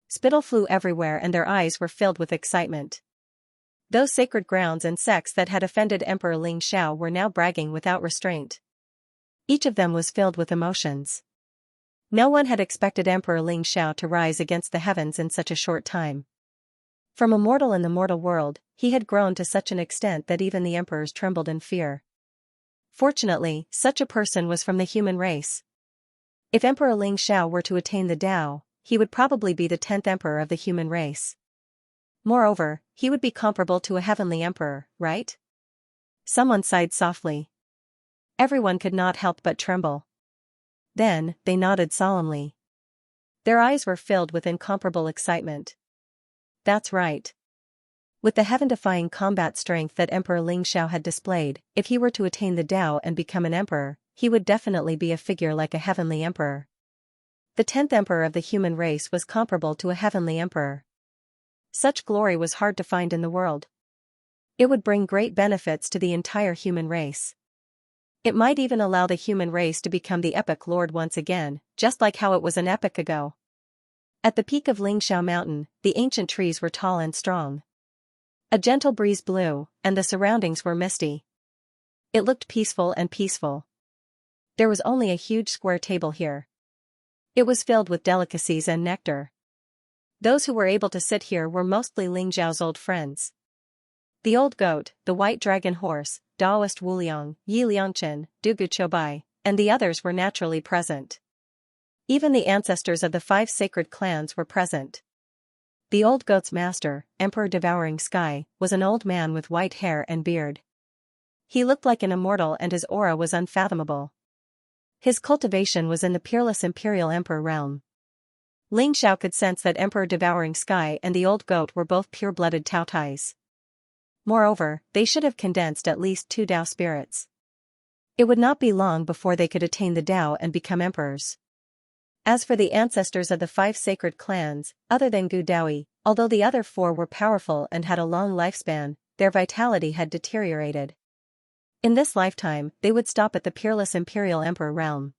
Spittle flew everywhere and their eyes were filled with excitement. Those sacred grounds and sects that had offended Emperor Xiao were now bragging without restraint. Each of them was filled with emotions. No one had expected Emperor Xiao to rise against the heavens in such a short time. From a mortal in the mortal world, he had grown to such an extent that even the emperors trembled in fear. Fortunately, such a person was from the human race. If Emperor Xiao were to attain the Tao, he would probably be the 10th emperor of the human race. Moreover, he would be comparable to a heavenly emperor, right? Someone sighed softly. Everyone could not help but tremble. Then, they nodded solemnly. Their eyes were filled with incomparable excitement. That's right. With the heaven-defying combat strength that Emperor Xiao had displayed, if he were to attain the Tao and become an emperor, he would definitely be a figure like a heavenly emperor. The 10th emperor of the human race was comparable to a heavenly emperor. Such glory was hard to find in the world. It would bring great benefits to the entire human race. It might even allow the human race to become the epic lord once again, just like how it was an epoch ago. At the peak of Xianxia mountain, the ancient trees were tall and strong. A gentle breeze blew, and the surroundings were misty. It looked peaceful and peaceful. There was only a huge square table here. It was filled with delicacies and nectar. Those who were able to sit here were mostly Ling Zhao's old friends. The old goat, the white dragon horse, Daoist Wuliang, Yi Liangchen, Dugu Choubai, and the others were naturally present. Even the ancestors of the 5 sacred clans were present. The old goat's master, Emperor Devouring Sky, was an old man with white hair and beard. He looked like an immortal and his aura was unfathomable. His cultivation was in the peerless imperial emperor realm. Ling Xiao could sense that Emperor Devouring Sky and the old goat were both pure-blooded Taotais. Moreover, they should have condensed at least 2 Dao spirits. It would not be long before they could attain the Dao and become emperors. As for the ancestors of the 5 sacred clans, other than Gu Daoi, although the other 4 were powerful and had a long lifespan, their vitality had deteriorated. In this lifetime, they would stop at the peerless imperial emperor realm.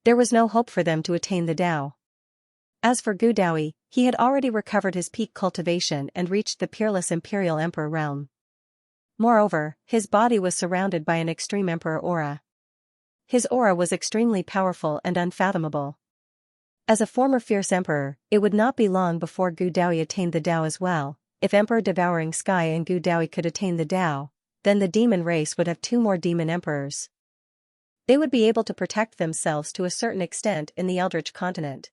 There was no hope for them to attain the Dao. As for Gu Daoi, he had already recovered his peak cultivation and reached the peerless imperial emperor realm. Moreover, his body was surrounded by an extreme emperor aura. His aura was extremely powerful and unfathomable. As a former fierce emperor, it would not be long before Gu Daoi attained the Dao as well. If Emperor Devouring Sky and Gu Daoi could attain the Dao, then the demon race would have 2 more demon emperors. They would be able to protect themselves to a certain extent in the Eldritch continent.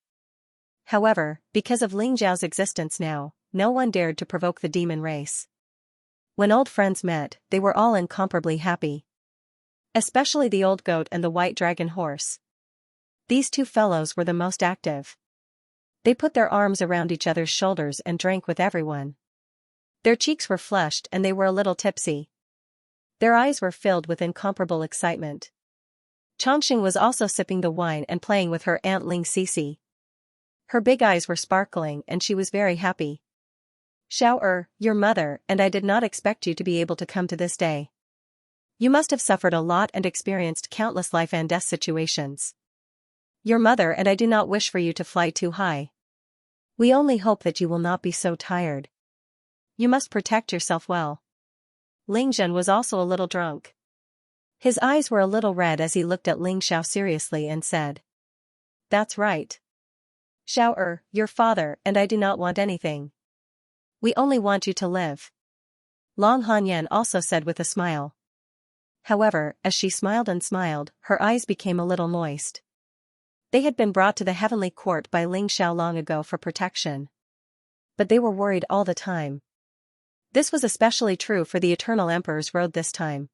However, because of Ling Zhao's existence now, no one dared to provoke the demon race. When old friends met, they were all incomparably happy. Especially the old goat and the white dragon horse. These 2 fellows were the most active. They put their arms around each other's shoulders and drank with everyone. Their cheeks were flushed and they were a little tipsy. Their eyes were filled with incomparable excitement. Chongqing was also sipping the wine and playing with her aunt Ling Sisi. Her big eyes were sparkling and she was very happy. Xiao your mother and I did not expect you to be able to come to this day. You must have suffered a lot and experienced countless life and death situations. Your mother and I do not wish for you to fly too high. We only hope that you will not be so tired. You must protect yourself well. Ling Zhen was also a little drunk. His eyes were a little red as he looked at Ling Xiao seriously and said. That's right. Xiao your father and I do not want anything. We only want you to live. Long Hanyan also said with a smile. However, as she smiled and smiled, her eyes became a little moist. They had been brought to the heavenly court by Ling Xiao long ago for protection. But they were worried all the time. This was especially true for the Eternal Emperor's road this time.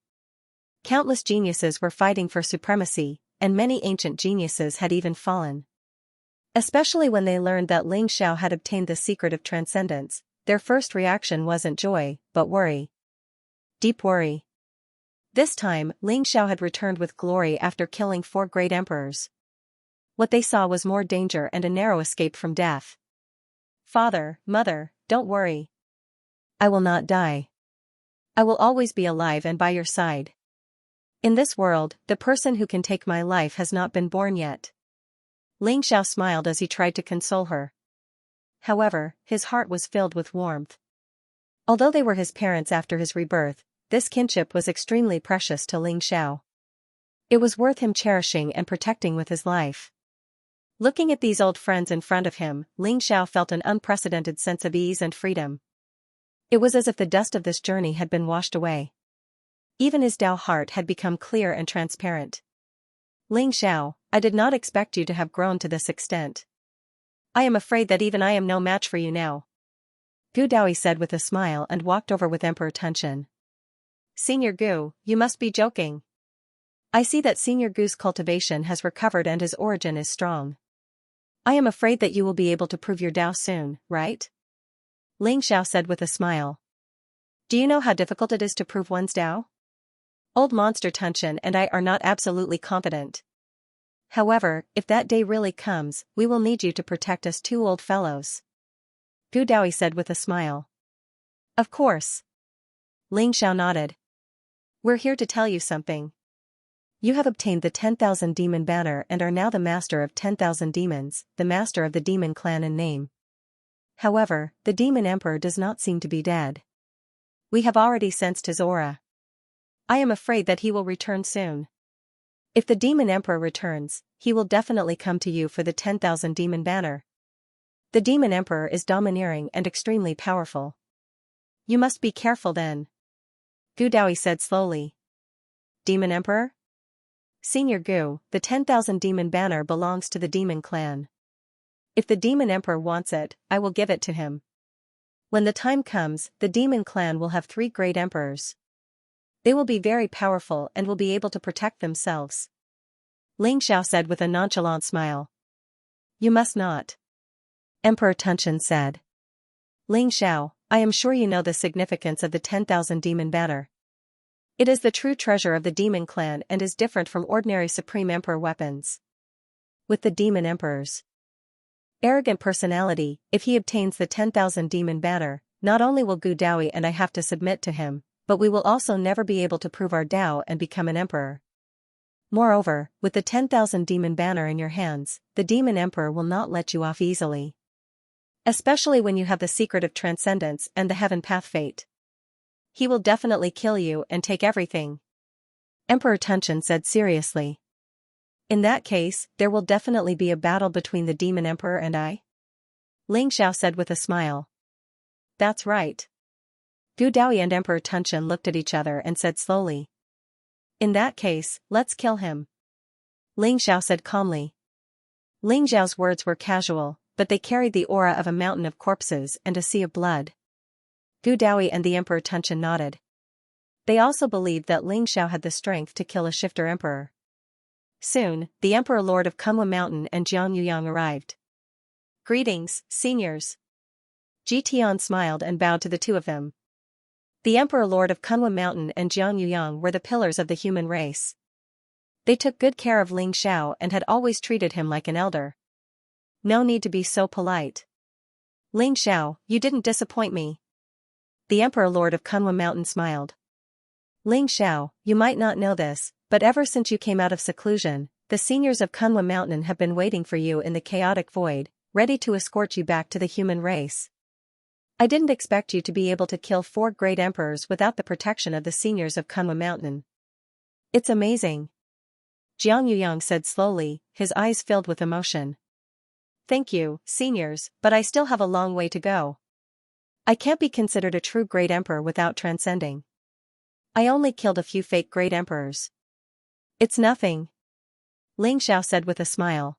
Countless geniuses were fighting for supremacy, and many ancient geniuses had even fallen. Especially when they learned that Ling Xiao had obtained the secret of transcendence, their first reaction wasn't joy, but worry. Deep worry. This time, Ling Xiao had returned with glory after killing 4 great emperors. What they saw was more danger and a narrow escape from death. Father, mother, don't worry. I will not die. I will always be alive and by your side. In this world, the person who can take my life has not been born yet. Ling Xiao smiled as he tried to console her. However, his heart was filled with warmth. Although they were his parents after his rebirth, this kinship was extremely precious to Ling Xiao. It was worth him cherishing and protecting with his life. Looking at these old friends in front of him, Ling Xiao felt an unprecedented sense of ease and freedom. It was as if the dust of this journey had been washed away. Even his Dao heart had become clear and transparent. Ling Xiao, I did not expect you to have grown to this extent. I am afraid that even I am no match for you now. Gu Daoi said with a smile and walked over with Emperor Tenshin. Senior Gu, you must be joking. I see that Senior Gu's cultivation has recovered and his origin is strong. I am afraid that you will be able to prove your Dao soon, right? Ling Xiao said with a smile. Do you know how difficult it is to prove one's Dao? Old Monster Tunshin and I are not absolutely competent. However, if that day really comes, we will need you to protect us two old fellows. Gu Daoyi said with a smile. Of course. Ling Xiao nodded. We're here to tell you something. You have obtained the 10,000 demon banner and are now the master of 10,000 demons, the master of the demon clan in name. However, the demon emperor does not seem to be dead. We have already sensed his aura. I am afraid that he will return soon. If the demon emperor returns, he will definitely come to you for the 10,000 demon banner. The demon emperor is domineering and extremely powerful. You must be careful then. Gu Daoyi said slowly. Demon emperor? Senior Gu, the 10,000 demon banner belongs to the demon clan. If the demon emperor wants it, I will give it to him. When the time comes, the demon clan will have 3 great emperors. They will be very powerful and will be able to protect themselves. Ling Xiao said with a nonchalant smile. You must not. Emperor Tunshin said. Ling Xiao, I am sure you know the significance of the 10,000 demon banner. It is the true treasure of the demon clan and is different from ordinary Supreme Emperor weapons. With the demon emperor's arrogant personality, if he obtains the 10,000 demon banner, not only will Gu Daoyi and I have to submit to him, but we will also never be able to prove our Dao and become an emperor. Moreover, with the 10,000 demon banner in your hands, the demon emperor will not let you off easily. Especially when you have the secret of transcendence and the heaven path fate. He will definitely kill you and take everything. Emperor Tunshin said seriously. In that case, there will definitely be a battle between the demon emperor and I? Ling Xiao said with a smile. That's right. Gu Daoyi and Emperor Tunshin looked at each other and said slowly. In that case, let's kill him. Ling Xiao said calmly. Ling Xiao's words were casual, but they carried the aura of a mountain of corpses and a sea of blood. Gu Daoyi and the Emperor Tunshin nodded. They also believed that Ling Xiao had the strength to kill a shifter emperor. Soon, the Emperor Lord of Kunlun Mountain and Xianxia arrived. Greetings, seniors. Ji Tian smiled and bowed to the two of them. The Emperor Lord of Kunlun Mountain and Xianxia were the pillars of the human race. They took good care of Ling Xiao and had always treated him like an elder. No need to be so polite. Ling Xiao, you didn't disappoint me. The Emperor Lord of Kunlun Mountain smiled. Ling Xiao, you might not know this, but ever since you came out of seclusion, the seniors of Kunlun Mountain have been waiting for you in the chaotic void, ready to escort you back to the human race. I didn't expect you to be able to kill 4 great emperors without the protection of the seniors of Kunlun Mountain. It's amazing. Xianxia said slowly, his eyes filled with emotion. Thank you, seniors, but I still have a long way to go. I can't be considered a true great emperor without transcending. I only killed a few fake great emperors. It's nothing. Ling Xiao said with a smile.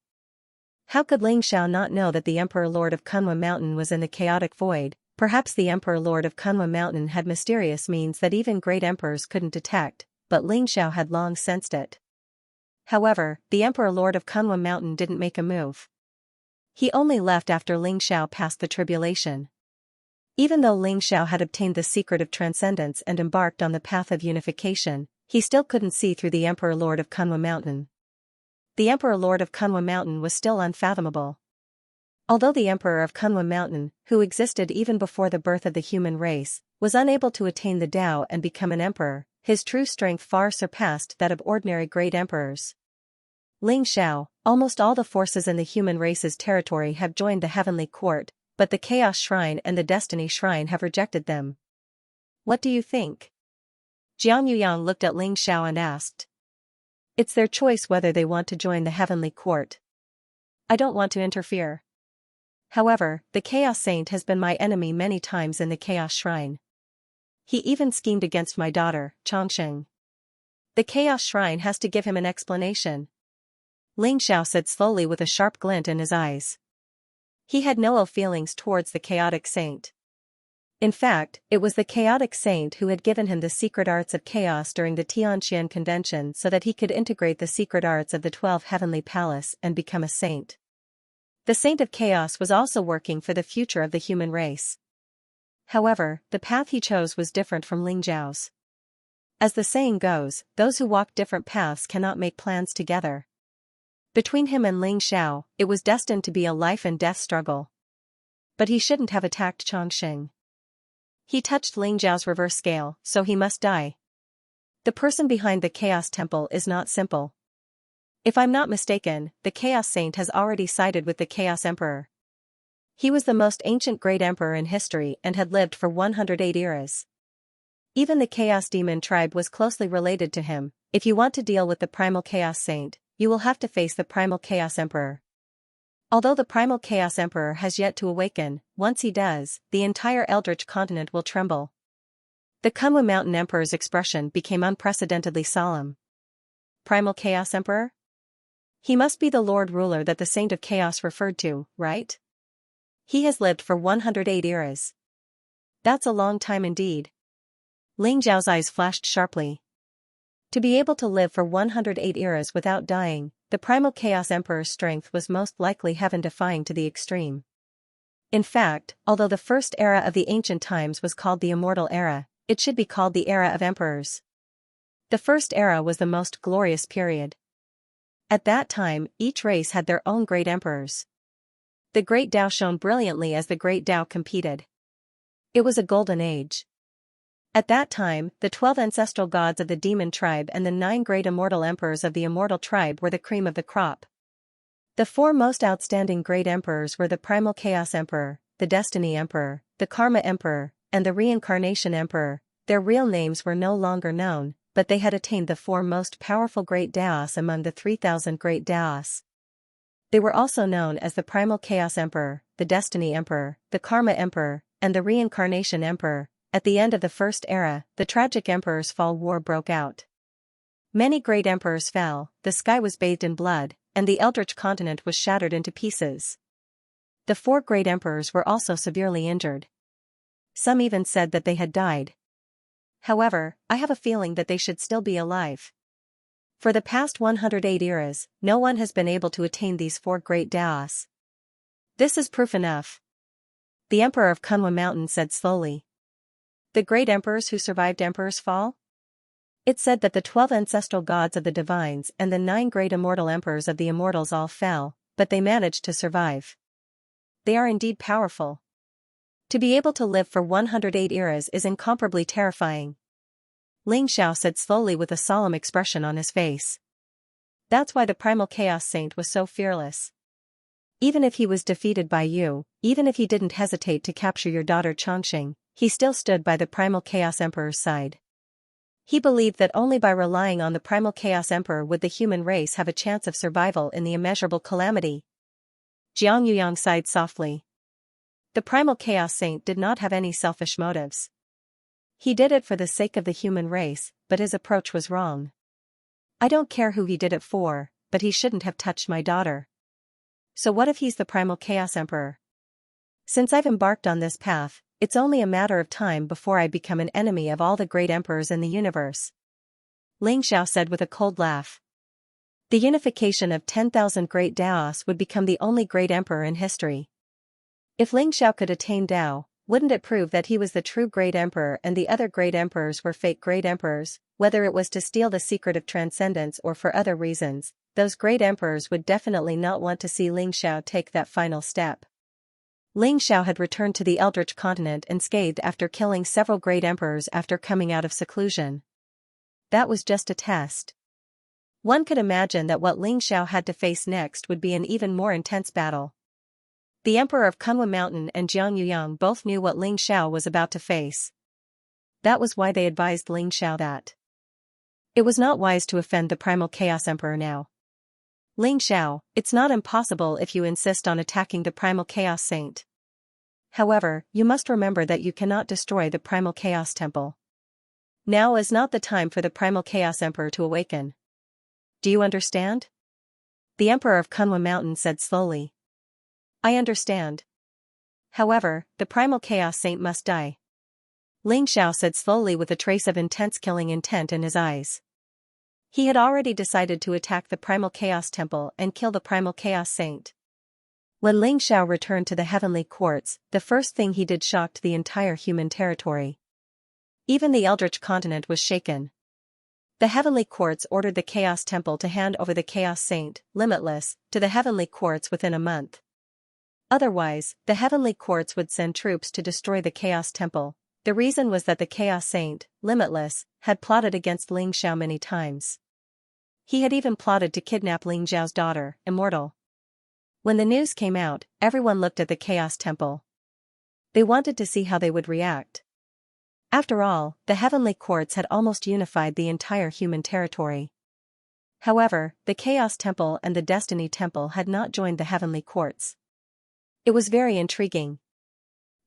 How could Ling Xiao not know that the Emperor Lord of Kunlun Mountain was in the chaotic void? Perhaps the Emperor Lord of Kunlun Mountain had mysterious means that even great emperors couldn't detect, but Ling Xiao had long sensed it. However, the Emperor Lord of Kunlun Mountain didn't make a move. He only left after Ling Xiao passed the tribulation. Even though Ling Xiao had obtained the secret of transcendence and embarked on the path of unification, he still couldn't see through the Emperor Lord of Kunlun Mountain. The Emperor Lord of Kunlun Mountain was still unfathomable. Although the Emperor of Kunlun Mountain, who existed even before the birth of the human race, was unable to attain the Tao and become an emperor, his true strength far surpassed that of ordinary great emperors. Ling Xiao, almost all the forces in the human race's territory have joined the Heavenly Court, but the Chaos Shrine and the Destiny Shrine have rejected them. What do you think? Xianxia looked at Ling Xiao and asked. It's their choice whether they want to join the Heavenly Court. I don't want to interfere. However, the Chaos Saint has been my enemy many times in the Chaos Shrine. He even schemed against my daughter, Changsheng. The Chaos Shrine has to give him an explanation. Ling Xiao said slowly with a sharp glint in his eyes. He had no ill feelings towards the Chaotic Saint. In fact, it was the Chaotic Saint who had given him the secret arts of chaos during the Tianqian Convention so that he could integrate the secret arts of the 12 Heavenly Palace and become a saint. The Saint of Chaos was also working for the future of the human race. However, the path he chose was different from Ling Zhao's. As the saying goes, those who walk different paths cannot make plans together. Between him and Ling Xiao, it was destined to be a life and death struggle. But he shouldn't have attacked Chongqing. He touched Ling Xiao's reverse scale, so he must die. The person behind the Chaos Temple is not simple. If I'm not mistaken, the Chaos Saint has already sided with the Chaos Emperor. He was the most ancient great emperor in history and had lived for 108 eras. Even the Chaos Demon tribe was closely related to him. If you want to deal with the Primal Chaos Saint, you will have to face the Primal Chaos Emperor. Although the Primal Chaos Emperor has yet to awaken, once he does, the entire Eldritch continent will tremble. The Kunlun Mountain Emperor's expression became unprecedentedly solemn. Primal Chaos Emperor? He must be the Lord Ruler that the Saint of Chaos referred to, right? He has lived for 108 eras. That's a long time indeed. Ling Zhao's eyes flashed sharply. To be able to live for 108 eras without dying, the Primal Chaos Emperor's strength was most likely heaven-defying to the extreme. In fact, although the first era of the ancient times was called the Immortal Era, it should be called the Era of Emperors. The first era was the most glorious period. At that time, each race had their own great emperors. The Great Tao shone brilliantly as the Great Tao competed. It was a golden age. At that time, the 12 ancestral gods of the demon tribe and the 9 great immortal emperors of the immortal tribe were the cream of the crop. The 4 most outstanding great emperors were the Primal Chaos Emperor, the Destiny Emperor, the Karma Emperor, and the Reincarnation Emperor. Their real names were no longer known, but they had attained the 4 most powerful great Daos among the 3,000 great Daos. They were also known as the Primal Chaos Emperor, the Destiny Emperor, the Karma Emperor, and the Reincarnation Emperor. At the end of the First Era, the tragic Emperor's Fall War broke out. Many great emperors fell, the sky was bathed in blood, and the Eldritch continent was shattered into pieces. The 4 great emperors were also severely injured. Some even said that they had died. However, I have a feeling that they should still be alive. For the past 108 eras, no one has been able to attain these 4 great Daos. This is proof enough. The Emperor of Kunlun Mountain said slowly. The great emperors who survived Emperor's Fall? It said that the 12 ancestral gods of the divines and the 9 great immortal emperors of the immortals all fell, but they managed to survive. They are indeed powerful. To be able to live for 108 eras is incomparably terrifying. Ling Xiao said slowly with a solemn expression on his face. That's why the Primal Chaos Saint was so fearless. Even if he was defeated by you, even if he didn't hesitate to capture your daughter Chongqing, he still stood by the Primal Chaos Emperor's side. He believed that only by relying on the Primal Chaos Emperor would the human race have a chance of survival in the immeasurable calamity. Jiang Yuyang sighed softly. The Primal Chaos Saint did not have any selfish motives. He did it for the sake of the human race, but his approach was wrong. I don't care who he did it for, but he shouldn't have touched my daughter. So what if he's the Primal Chaos Emperor? Since I've embarked on this path, it's only a matter of time before I become an enemy of all the great emperors in the universe. Ling Xiao said with a cold laugh. The unification of 10,000 great Daos would become the only great emperor in history. If Ling Xiao could attain Dao, wouldn't it prove that he was the true great emperor and the other great emperors were fake great emperors? Whether it was to steal the secret of transcendence or for other reasons, those great emperors would definitely not want to see Ling Xiao take that final step. Ling Xiao had returned to the Eldritch continent unscathed after killing several great emperors after coming out of seclusion. That was just a test. One could imagine that what Ling Xiao had to face next would be an even more intense battle. The Emperor of Kunlun Mountain and Jiang Yuyang both knew what Ling Xiao was about to face. That was why they advised Ling Xiao that it was not wise to offend the Primal Chaos Emperor now. Ling Xiao, it's not impossible if you insist on attacking the Primal Chaos Saint. However, you must remember that you cannot destroy the Primal Chaos Temple. Now is not the time for the Primal Chaos Emperor to awaken. Do you understand? The Emperor of Kunlun Mountain said slowly. I understand. However, the Primal Chaos Saint must die. Ling Xiao said slowly with a trace of intense killing intent in his eyes. He had already decided to attack the Primal Chaos Temple and kill the Primal Chaos Saint. When Ling Xiao returned to the heavenly courts, the first thing he did shocked the entire human territory. Even the Eldritch continent was shaken. The Heavenly Courts ordered the Chaos Temple to hand over the Chaos Saint, Limitless, to the Heavenly Courts within a month. Otherwise, the Heavenly Courts would send troops to destroy the Chaos Temple. The reason was that the Chaos Saint, Limitless, had plotted against Ling Xiao many times. He had even plotted to kidnap Ling Xiao's daughter, Immortal. When the news came out, everyone looked at the Chaos Temple. They wanted to see how they would react. After all, the Heavenly Courts had almost unified the entire human territory. However, the Chaos Temple and the Destiny Temple had not joined the Heavenly Courts. It was very intriguing.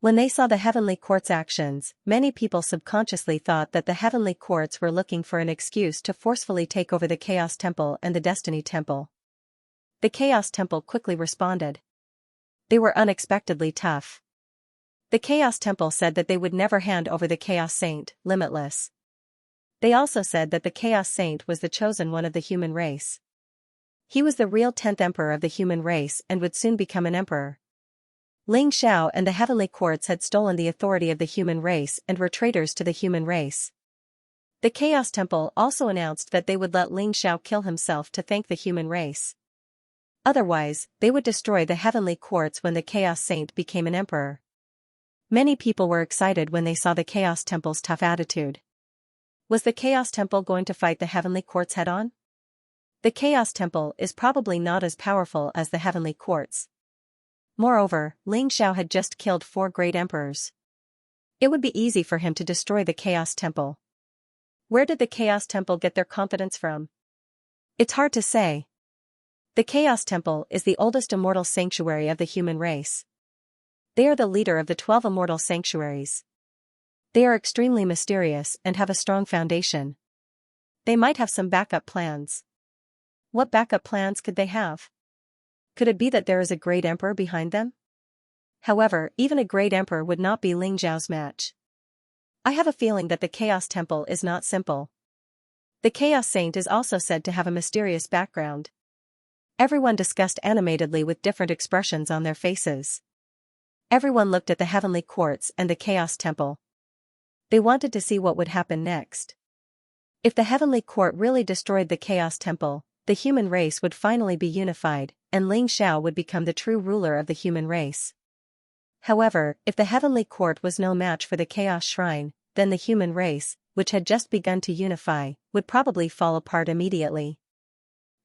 When they saw the Heavenly Courts' actions, many people subconsciously thought that the Heavenly Courts were looking for an excuse to forcefully take over the Chaos Temple and the Destiny Temple. The Chaos Temple quickly responded. They were unexpectedly tough. The Chaos Temple said that they would never hand over the Chaos Saint, Limitless. They also said that the Chaos Saint was the chosen one of the human race. He was the real 10th emperor of the human race and would soon become an emperor. Ling Xiao and the Heavenly Courts had stolen the authority of the human race and were traitors to the human race. The Chaos Temple also announced that they would let Ling Xiao kill himself to thank the human race. Otherwise, they would destroy the Heavenly Courts when the Chaos Saint became an emperor. Many people were excited when they saw the Chaos Temple's tough attitude. Was the Chaos Temple going to fight the Heavenly Courts head-on? The Chaos Temple is probably not as powerful as the Heavenly Courts. Moreover, Ling Xiao had just killed 4 great emperors. It would be easy for him to destroy the Chaos Temple. Where did the Chaos Temple get their confidence from? It's hard to say. The Chaos Temple is the oldest immortal sanctuary of the human race. They are the leader of the 12 immortal sanctuaries. They are extremely mysterious and have a strong foundation. They might have some backup plans. What backup plans could they have? Could it be that there is a great emperor behind them? However, even a great emperor would not be Ling Xiao's match. I have a feeling that the Chaos Temple is not simple. The Chaos Saint is also said to have a mysterious background. Everyone discussed animatedly with different expressions on their faces. Everyone looked at the Heavenly Courts and the Chaos Temple. They wanted to see what would happen next. If the Heavenly Court really destroyed the Chaos Temple, the human race would finally be unified, and Ling Xiao would become the true ruler of the human race. However, if the Heavenly Court was no match for the Chaos Shrine, then the human race, which had just begun to unify, would probably fall apart immediately.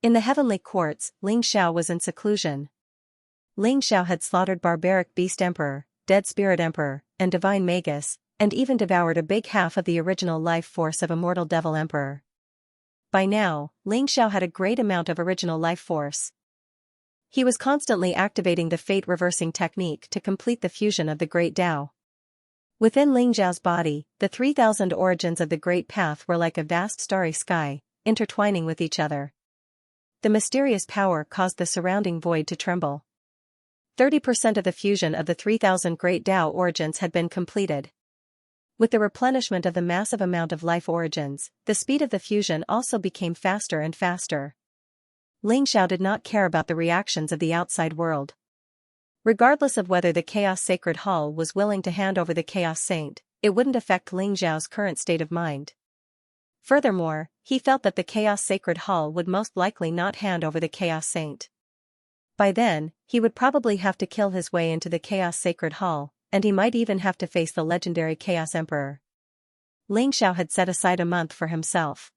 In the Heavenly Courts, Ling Xiao was in seclusion. Ling Xiao had slaughtered Barbaric Beast Emperor, Dead Spirit Emperor, and Divine Magus, and even devoured a big half of the original life force of Immortal Devil Emperor. By now, Ling Xiao had a great amount of original life force. He was constantly activating the fate-reversing technique to complete the fusion of the Great Tao. Within Ling Xiao's body, the 3,000 origins of the Great Path were like a vast starry sky, intertwining with each other. The mysterious power caused the surrounding void to tremble. 30% of the fusion of the 3,000 Great Tao origins had been completed. With the replenishment of the massive amount of life origins, the speed of the fusion also became faster and faster. Ling Xiao did not care about the reactions of the outside world. Regardless of whether the Chaos Sacred Hall was willing to hand over the Chaos Saint, it wouldn't affect Ling Xiao's current state of mind. Furthermore, he felt that the Chaos Sacred Hall would most likely not hand over the Chaos Saint. By then, he would probably have to kill his way into the Chaos Sacred Hall, and he might even have to face the legendary Chaos Emperor. Ling Xiao had set aside a month for himself.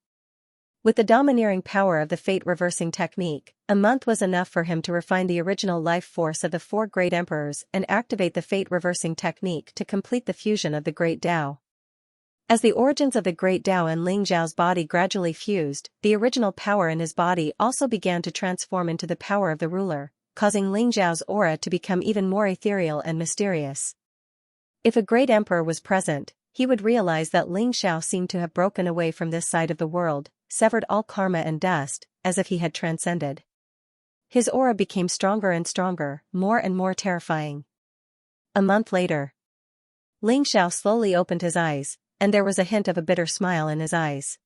With the domineering power of the fate-reversing technique, a month was enough for him to refine the original life force of the 4 great emperors and activate the fate-reversing technique to complete the fusion of the Great Tao. As the origins of the Great Tao in Ling Xiao's body gradually fused, the original power in his body also began to transform into the power of the ruler, causing Ling Xiao's aura to become even more ethereal and mysterious. If a great emperor was present, he would realize that Ling Xiao seemed to have broken away from this side of the world, severed all karma and dust, as if he had transcended. His aura became stronger and stronger, more and more terrifying. A month later, Ling Xiao slowly opened his eyes, and there was a hint of a bitter smile in his eyes.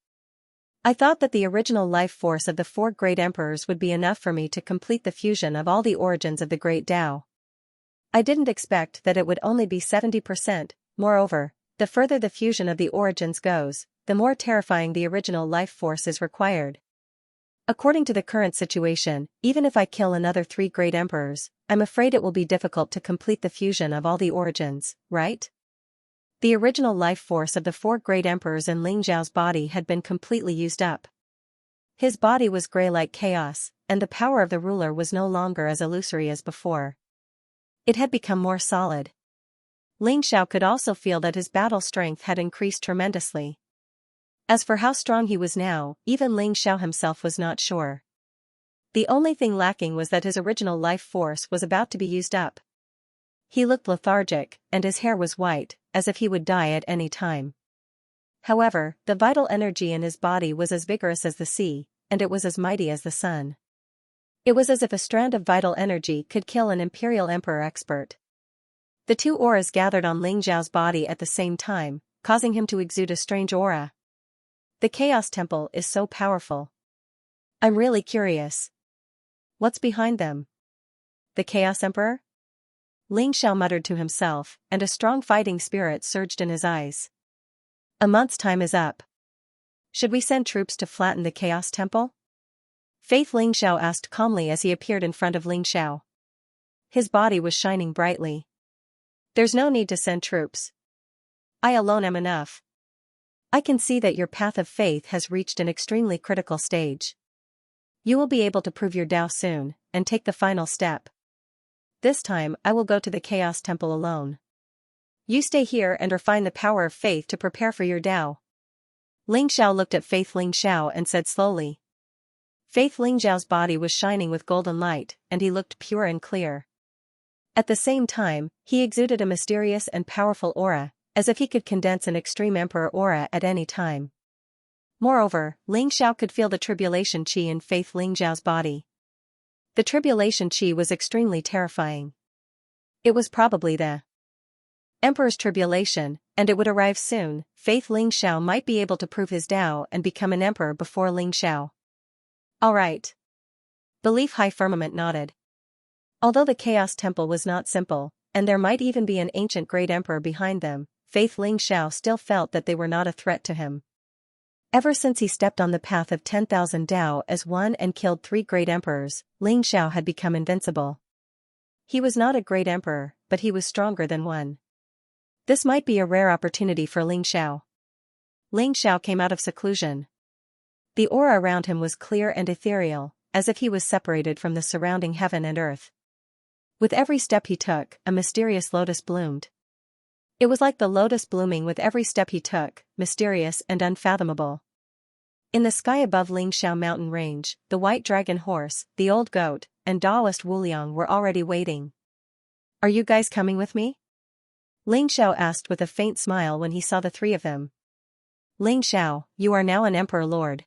I thought that the original life force of the 4 great emperors would be enough for me to complete the fusion of all the origins of the Great Tao. I didn't expect that it would only be 70%, moreover, the further the fusion of the origins goes, the more terrifying the original life force is required. According to the current situation, even if I kill another 3 great emperors, I'm afraid it will be difficult to complete the fusion of all the origins, right? The original life force of the 4 great emperors in Ling Xiao's body had been completely used up. His body was grey like chaos, and the power of the ruler was no longer as illusory as before. It had become more solid. Ling Xiao could also feel that his battle strength had increased tremendously. As for how strong he was now, even Ling Xiao himself was not sure. The only thing lacking was that his original life force was about to be used up. He looked lethargic, and his hair was white, as if he would die at any time. However, the vital energy in his body was as vigorous as the sea, and it was as mighty as the sun. It was as if a strand of vital energy could kill an imperial emperor expert. The 2 auras gathered on Ling Xiao's body at the same time, causing him to exude a strange aura. The Chaos Temple is so powerful. I'm really curious. What's behind them? The Chaos Emperor? Ling Xiao muttered to himself, and a strong fighting spirit surged in his eyes. A month's time is up. Should we send troops to flatten the Chaos Temple? Faith Ling Xiao asked calmly as he appeared in front of Ling Xiao. His body was shining brightly. There's no need to send troops. I alone am enough. I can see that your path of faith has reached an extremely critical stage. You will be able to prove your Tao soon, and take the final step. This time I will go to the Chaos Temple alone. You stay here and refine the power of faith to prepare for your Tao. Ling Xiao looked at Faith Ling Xiao and said slowly. Faith Ling Xiao's body was shining with golden light, and he looked pure and clear. At the same time, he exuded a mysterious and powerful aura, as if he could condense an extreme emperor aura at any time. Moreover, Ling Xiao could feel the tribulation qi in Faith Ling Xiao's body. The tribulation qi was extremely terrifying. It was probably the Emperor's tribulation, and it would arrive soon. Faith Ling Xiao might be able to prove his Tao and become an emperor before Ling Xiao. All right. Belief High Firmament nodded. Although the Chaos Temple was not simple, and there might even be an ancient great emperor behind them, Faith Ling Xiao still felt that they were not a threat to him. Ever since he stepped on the path of 10,000 Tao as one and killed 3 great emperors, Ling Xiao had become invincible. He was not a great emperor, but he was stronger than one. This might be a rare opportunity for Ling Xiao. Ling Xiao came out of seclusion. The aura around him was clear and ethereal, as if he was separated from the surrounding heaven and earth. With every step he took, a mysterious lotus bloomed. It was like the lotus blooming with every step he took, mysterious and unfathomable. In the sky above Ling Xiao mountain range, the white dragon horse, the old goat, and Taoist Wuliang were already waiting. Are you guys coming with me? Ling Xiao asked with a faint smile when he saw the 3 of them. Ling Xiao, you are now an emperor lord.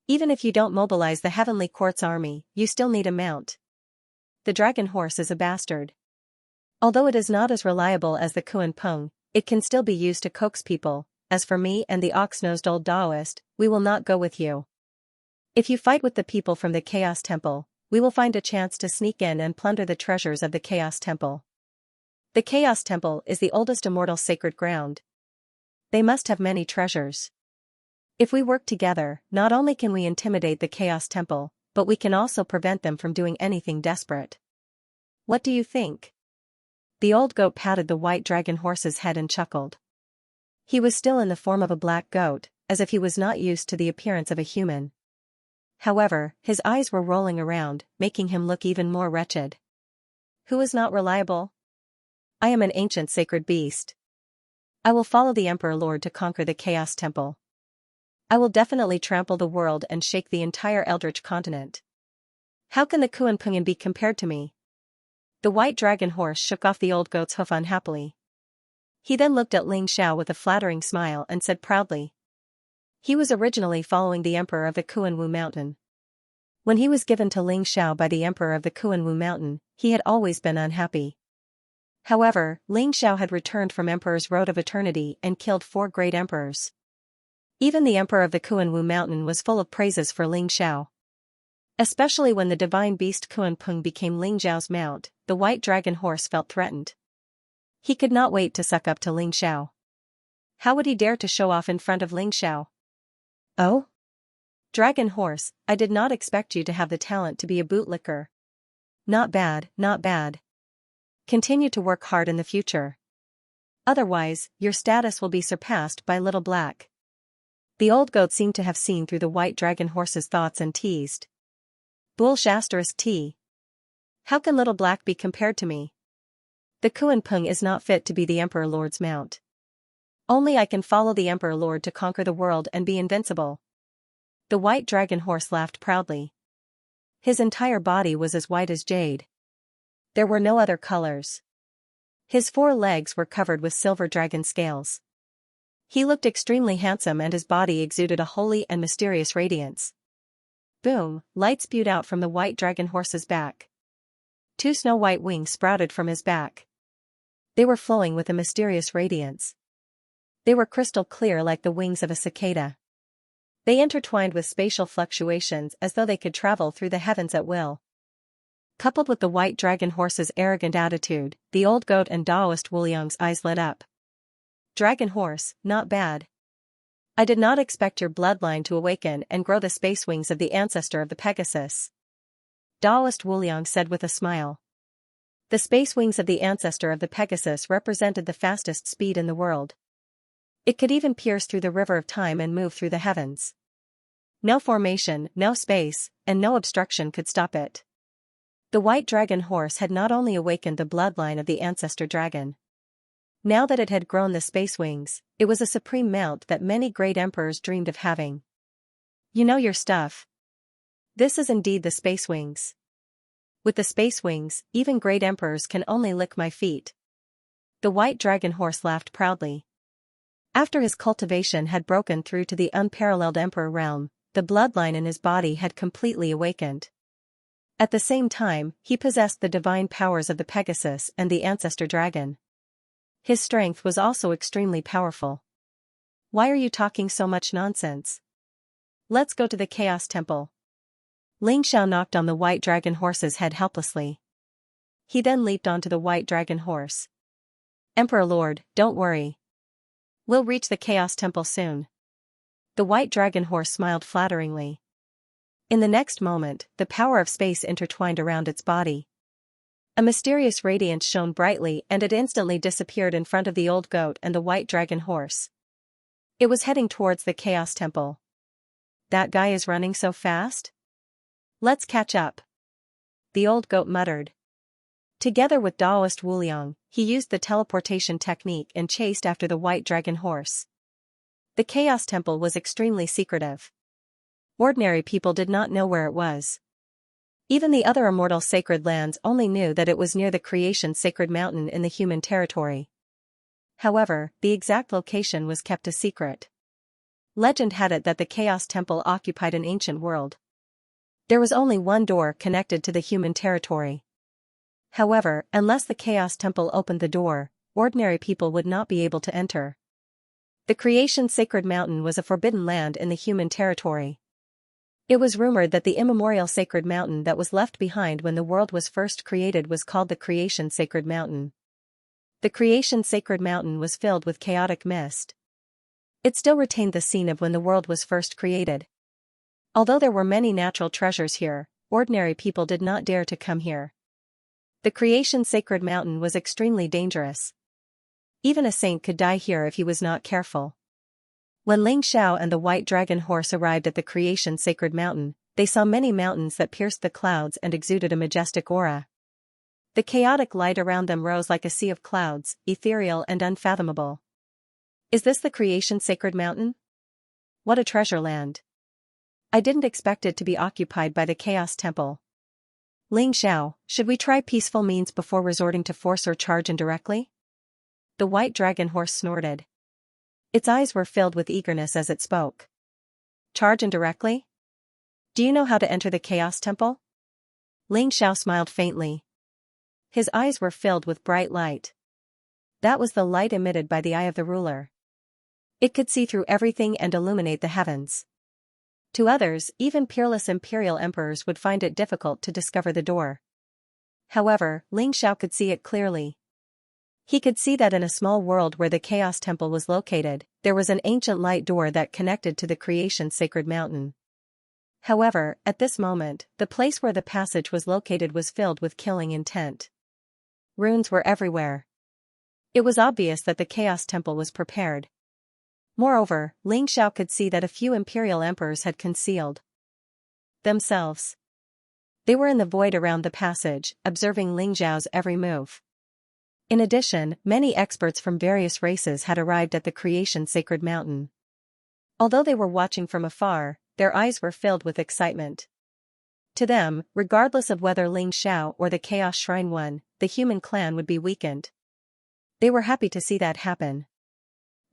Even if you don't mobilize the Heavenly Court's army, you still need a mount. The dragon horse is a bastard. Although it is not as reliable as the Kuan Peng, it can still be used to coax people. As for me and the ox-nosed old Taoist, we will not go with you. If you fight with the people from the Chaos Temple, we will find a chance to sneak in and plunder the treasures of the Chaos Temple. The Chaos Temple is the oldest immortal sacred ground. They must have many treasures. If we work together, not only can we intimidate the Chaos Temple, but we can also prevent them from doing anything desperate. What do you think? The old goat patted the white dragon horse's head and chuckled. He was still in the form of a black goat, as if he was not used to the appearance of a human. However, his eyes were rolling around, making him look even more wretched. Who is not reliable? I am an ancient sacred beast. I will follow the Emperor Lord to conquer the Chaos Temple. I will definitely trample the world and shake the entire Eldritch continent. How can the Kuan Pungen be compared to me? The white dragon horse shook off the old goat's hoof unhappily. He then looked at Ling Xiao with a flattering smile and said proudly. He was originally following the Emperor of the Kuan Wu Mountain. When he was given to Ling Xiao by the Emperor of the Kuan Wu Mountain, he had always been unhappy. However, Ling Xiao had returned from Emperor's Road of Eternity and killed 4 great emperors. Even the Emperor of the Kuan Wu Mountain was full of praises for Ling Xiao. Especially when the divine beast Kuan Peng became Ling Xiao's mount, the white dragon horse felt threatened. He could not wait to suck up to Ling Xiao. How would he dare to show off in front of Ling Xiao? Oh? Dragon horse, I did not expect you to have the talent to be a bootlicker. Not bad, not bad. Continue to work hard in the future. Otherwise, your status will be surpassed by Little Black. The old goat seemed to have seen through the white dragon horse's thoughts and teased. Bullsh*T. How can Little Black be compared to me? The Kuan Peng is not fit to be the Emperor Lord's mount. Only I can follow the Emperor Lord to conquer the world and be invincible. The white dragon horse laughed proudly. His entire body was as white as jade. There were no other colors. His 4 legs were covered with silver dragon scales. He looked extremely handsome and his body exuded a holy and mysterious radiance. Boom, light spewed out from the white dragon horse's back. 2 snow-white wings sprouted from his back. They were flowing with a mysterious radiance. They were crystal clear like the wings of a cicada. They intertwined with spatial fluctuations as though they could travel through the heavens at will. Coupled with the white dragon horse's arrogant attitude, the old goat and Taoist Wuliang's eyes lit up. Dragon horse, not bad. I did not expect your bloodline to awaken and grow the space wings of the ancestor of the Pegasus. Taoist Wuliang said with a smile. The space wings of the ancestor of the Pegasus represented the fastest speed in the world. It could even pierce through the river of time and move through the heavens. No formation, no space, and no obstruction could stop it. The white dragon horse had not only awakened the bloodline of the ancestor dragon. Now that it had grown the space wings, it was a supreme mount that many great emperors dreamed of having. You know your stuff. This is indeed the space wings. With the space wings, even great emperors can only lick my feet. The white dragon horse laughed proudly. After his cultivation had broken through to the unparalleled emperor realm, the bloodline in his body had completely awakened. At the same time, he possessed the divine powers of the Pegasus and the ancestor dragon. His strength was also extremely powerful. Why are you talking so much nonsense? Let's go to the Chaos Temple. Ling Xiao knocked on the white dragon horse's head helplessly. He then leaped onto the white dragon horse. Emperor Lord, don't worry. We'll reach the Chaos Temple soon. The white dragon horse smiled flatteringly. In the next moment, the power of space intertwined around its body. A mysterious radiance shone brightly and it instantly disappeared in front of the old goat and the white dragon horse. It was heading towards the Chaos Temple. That guy is running so fast? Let's catch up. The old goat muttered. Together with Taoist Wuliang, he used the teleportation technique and chased after the white dragon horse. The Chaos Temple was extremely secretive. Ordinary people did not know where it was. Even the other immortal sacred lands only knew that it was near the creation sacred mountain in the human territory. However, the exact location was kept a secret. Legend had it that the Chaos Temple occupied an ancient world. There was only one door connected to the human territory. However, unless the Chaos Temple opened the door, ordinary people would not be able to enter. The creation sacred mountain was a forbidden land in the human territory. It was rumored that the immemorial sacred mountain that was left behind when the world was first created was called the creation sacred mountain. The creation sacred mountain was filled with chaotic mist. It still retained the scene of when the world was first created. Although there were many natural treasures here, ordinary people did not dare to come here. The creation sacred mountain was extremely dangerous. Even a saint could die here if he was not careful. When Ling Xiao and the white dragon horse arrived at the creation sacred mountain, they saw many mountains that pierced the clouds and exuded a majestic aura. The chaotic light around them rose like a sea of clouds, ethereal and unfathomable. Is this the creation sacred mountain? What a treasure land. I didn't expect it to be occupied by the Chaos Temple. Ling Xiao, should we try peaceful means before resorting to force or charge indirectly? The white dragon horse snorted. Its eyes were filled with eagerness as it spoke. Charge indirectly? Do you know how to enter the Chaos Temple? Ling Xiao smiled faintly. His eyes were filled with bright light. That was the light emitted by the eye of the ruler. It could see through everything and illuminate the heavens. To others, even peerless imperial emperors would find it difficult to discover the door. However, Ling Xiao could see it clearly. He could see that in a small world where the Chaos Temple was located, there was an ancient light door that connected to the creation's sacred mountain. However, at this moment, the place where the passage was located was filled with killing intent. Runes were everywhere. It was obvious that the Chaos Temple was prepared. Moreover, Ling Xiao could see that a few imperial emperors had concealed themselves. They were in the void around the passage, observing Ling Xiao's every move. In addition, many experts from various races had arrived at the creation's sacred mountain. Although they were watching from afar, their eyes were filled with excitement. To them, regardless of whether Ling Xiao or the Chaos Shrine won, the human clan would be weakened. They were happy to see that happen.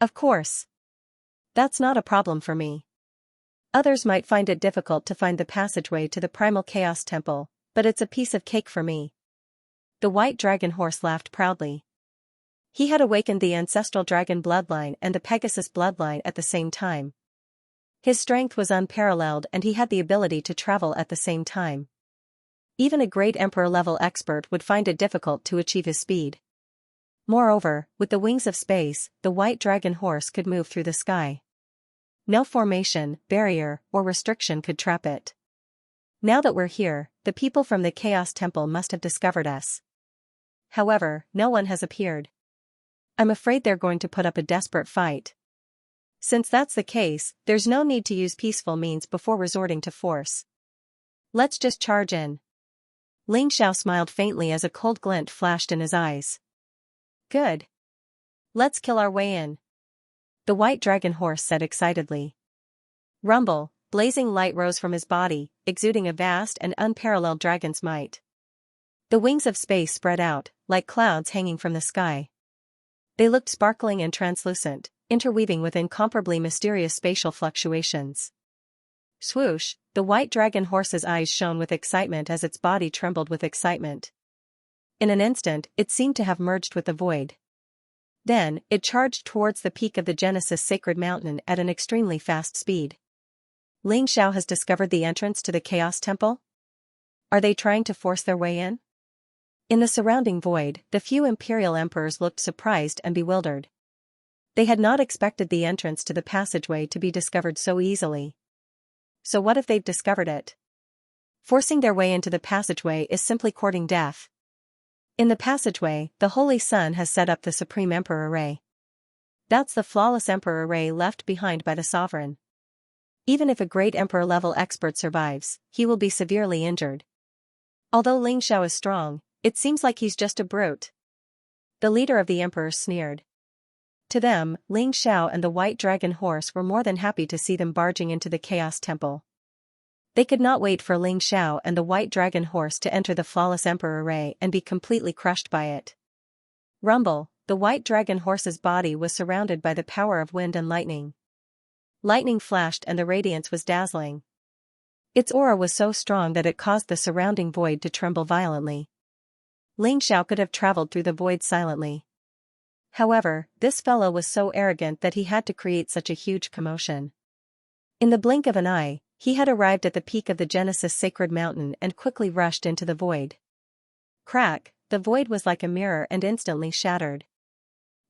Of course. That's not a problem for me. Others might find it difficult to find the passageway to the primal Chaos Temple, but it's a piece of cake for me. The white dragon horse laughed proudly. He had awakened the ancestral dragon bloodline and the Pegasus bloodline at the same time. His strength was unparalleled and he had the ability to travel at the same time. Even a great emperor-level expert would find it difficult to achieve his speed. Moreover, with the wings of space, the white dragon horse could move through the sky. No formation, barrier, or restriction could trap it. Now that we're here, the people from the Chaos Temple must have discovered us. However, no one has appeared. I'm afraid they're going to put up a desperate fight. Since that's the case, there's no need to use peaceful means before resorting to force. Let's just charge in. Ling Xiao smiled faintly as a cold glint flashed in his eyes. Good. Let's kill our way in. The white dragon horse said excitedly. Rumble, blazing light rose from his body, exuding a vast and unparalleled dragon's might. The wings of space spread out, like clouds hanging from the sky. They looked sparkling and translucent, interweaving with incomparably mysterious spatial fluctuations. Swoosh, the white dragon horse's eyes shone with excitement as its body trembled with excitement. In an instant, it seemed to have merged with the void. Then, it charged towards the peak of the Genesis sacred mountain at an extremely fast speed. Ling Xiao has discovered the entrance to the Chaos Temple? Are they trying to force their way in? In the surrounding void, the few imperial emperors looked surprised and bewildered. They had not expected the entrance to the passageway to be discovered so easily. So what if they've discovered it? Forcing their way into the passageway is simply courting death. In the passageway, the Holy Sun has set up the Supreme Emperor Array. That's the flawless Emperor Array left behind by the Sovereign. Even if a great Emperor-level expert survives, he will be severely injured. Although Ling Xiao is strong, it seems like he's just a brute. The leader of the emperors sneered. To them, Ling Xiao and the white dragon horse were more than happy to see them barging into the Chaos Temple. They could not wait for Ling Xiao and the white dragon horse to enter the flawless Emperor Array and be completely crushed by it. Rumble, the white dragon horse's body was surrounded by the power of wind and lightning. Lightning flashed and the radiance was dazzling. Its aura was so strong that it caused the surrounding void to tremble violently. Ling Xiao could have traveled through the void silently. However, this fellow was so arrogant that he had to create such a huge commotion. In the blink of an eye, he had arrived at the peak of the Genesis sacred mountain and quickly rushed into the void. Crack, the void was like a mirror and instantly shattered.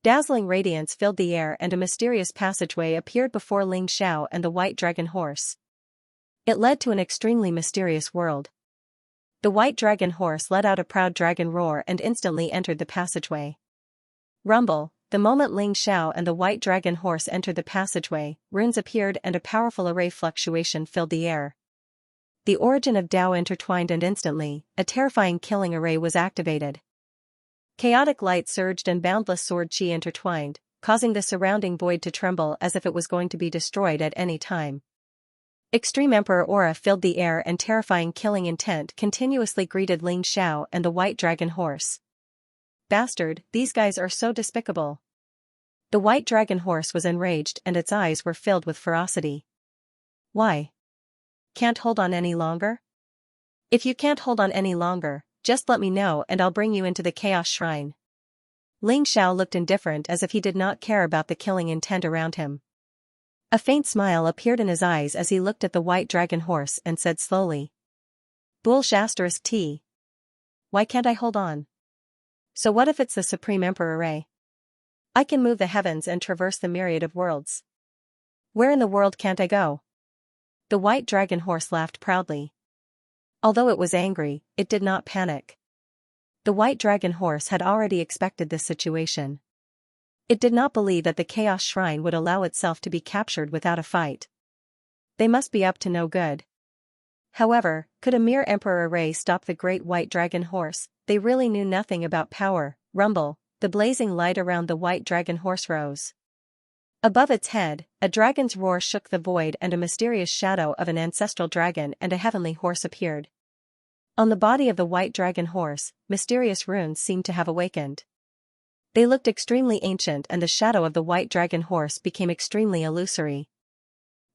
Dazzling radiance filled the air and a mysterious passageway appeared before Ling Xiao and the white dragon horse. It led to an extremely mysterious world. The white dragon horse let out a proud dragon roar and instantly entered the passageway. Rumble, the moment Ling Xiao and the white dragon horse entered the passageway, runes appeared and a powerful array fluctuation filled the air. The origin of Tao intertwined and instantly, a terrifying killing array was activated. Chaotic light surged and boundless sword chi intertwined, causing the surrounding void to tremble as if it was going to be destroyed at any time. Extreme Emperor aura filled the air and terrifying killing intent continuously greeted Ling Xiao and the white dragon horse. Bastard, these guys are so despicable. The white dragon horse was enraged and its eyes were filled with ferocity. Why? Can't hold on any longer? If you can't hold on any longer, just let me know and I'll bring you into the Chaos Shrine. Ling Xiao looked indifferent as if he did not care about the killing intent around him. A faint smile appeared in his eyes as he looked at the white dragon horse and said slowly. Bullsh *T. Why can't I hold on? So what if it's the Supreme Emperor Array? I can move the heavens and traverse the myriad of worlds. Where in the world can't I go? The white dragon horse laughed proudly. Although it was angry, it did not panic. The white dragon horse had already expected this situation. It did not believe that the Chaos Shrine would allow itself to be captured without a fight. They must be up to no good. However, could a mere Emperor array stop the great white dragon horse? They really knew nothing about power. Rumble, the blazing light around the white dragon horse rose. Above its head, a dragon's roar shook the void and a mysterious shadow of an ancestral dragon and a heavenly horse appeared. On the body of the white dragon horse, mysterious runes seemed to have awakened. They looked extremely ancient and the shadow of the white dragon horse became extremely illusory.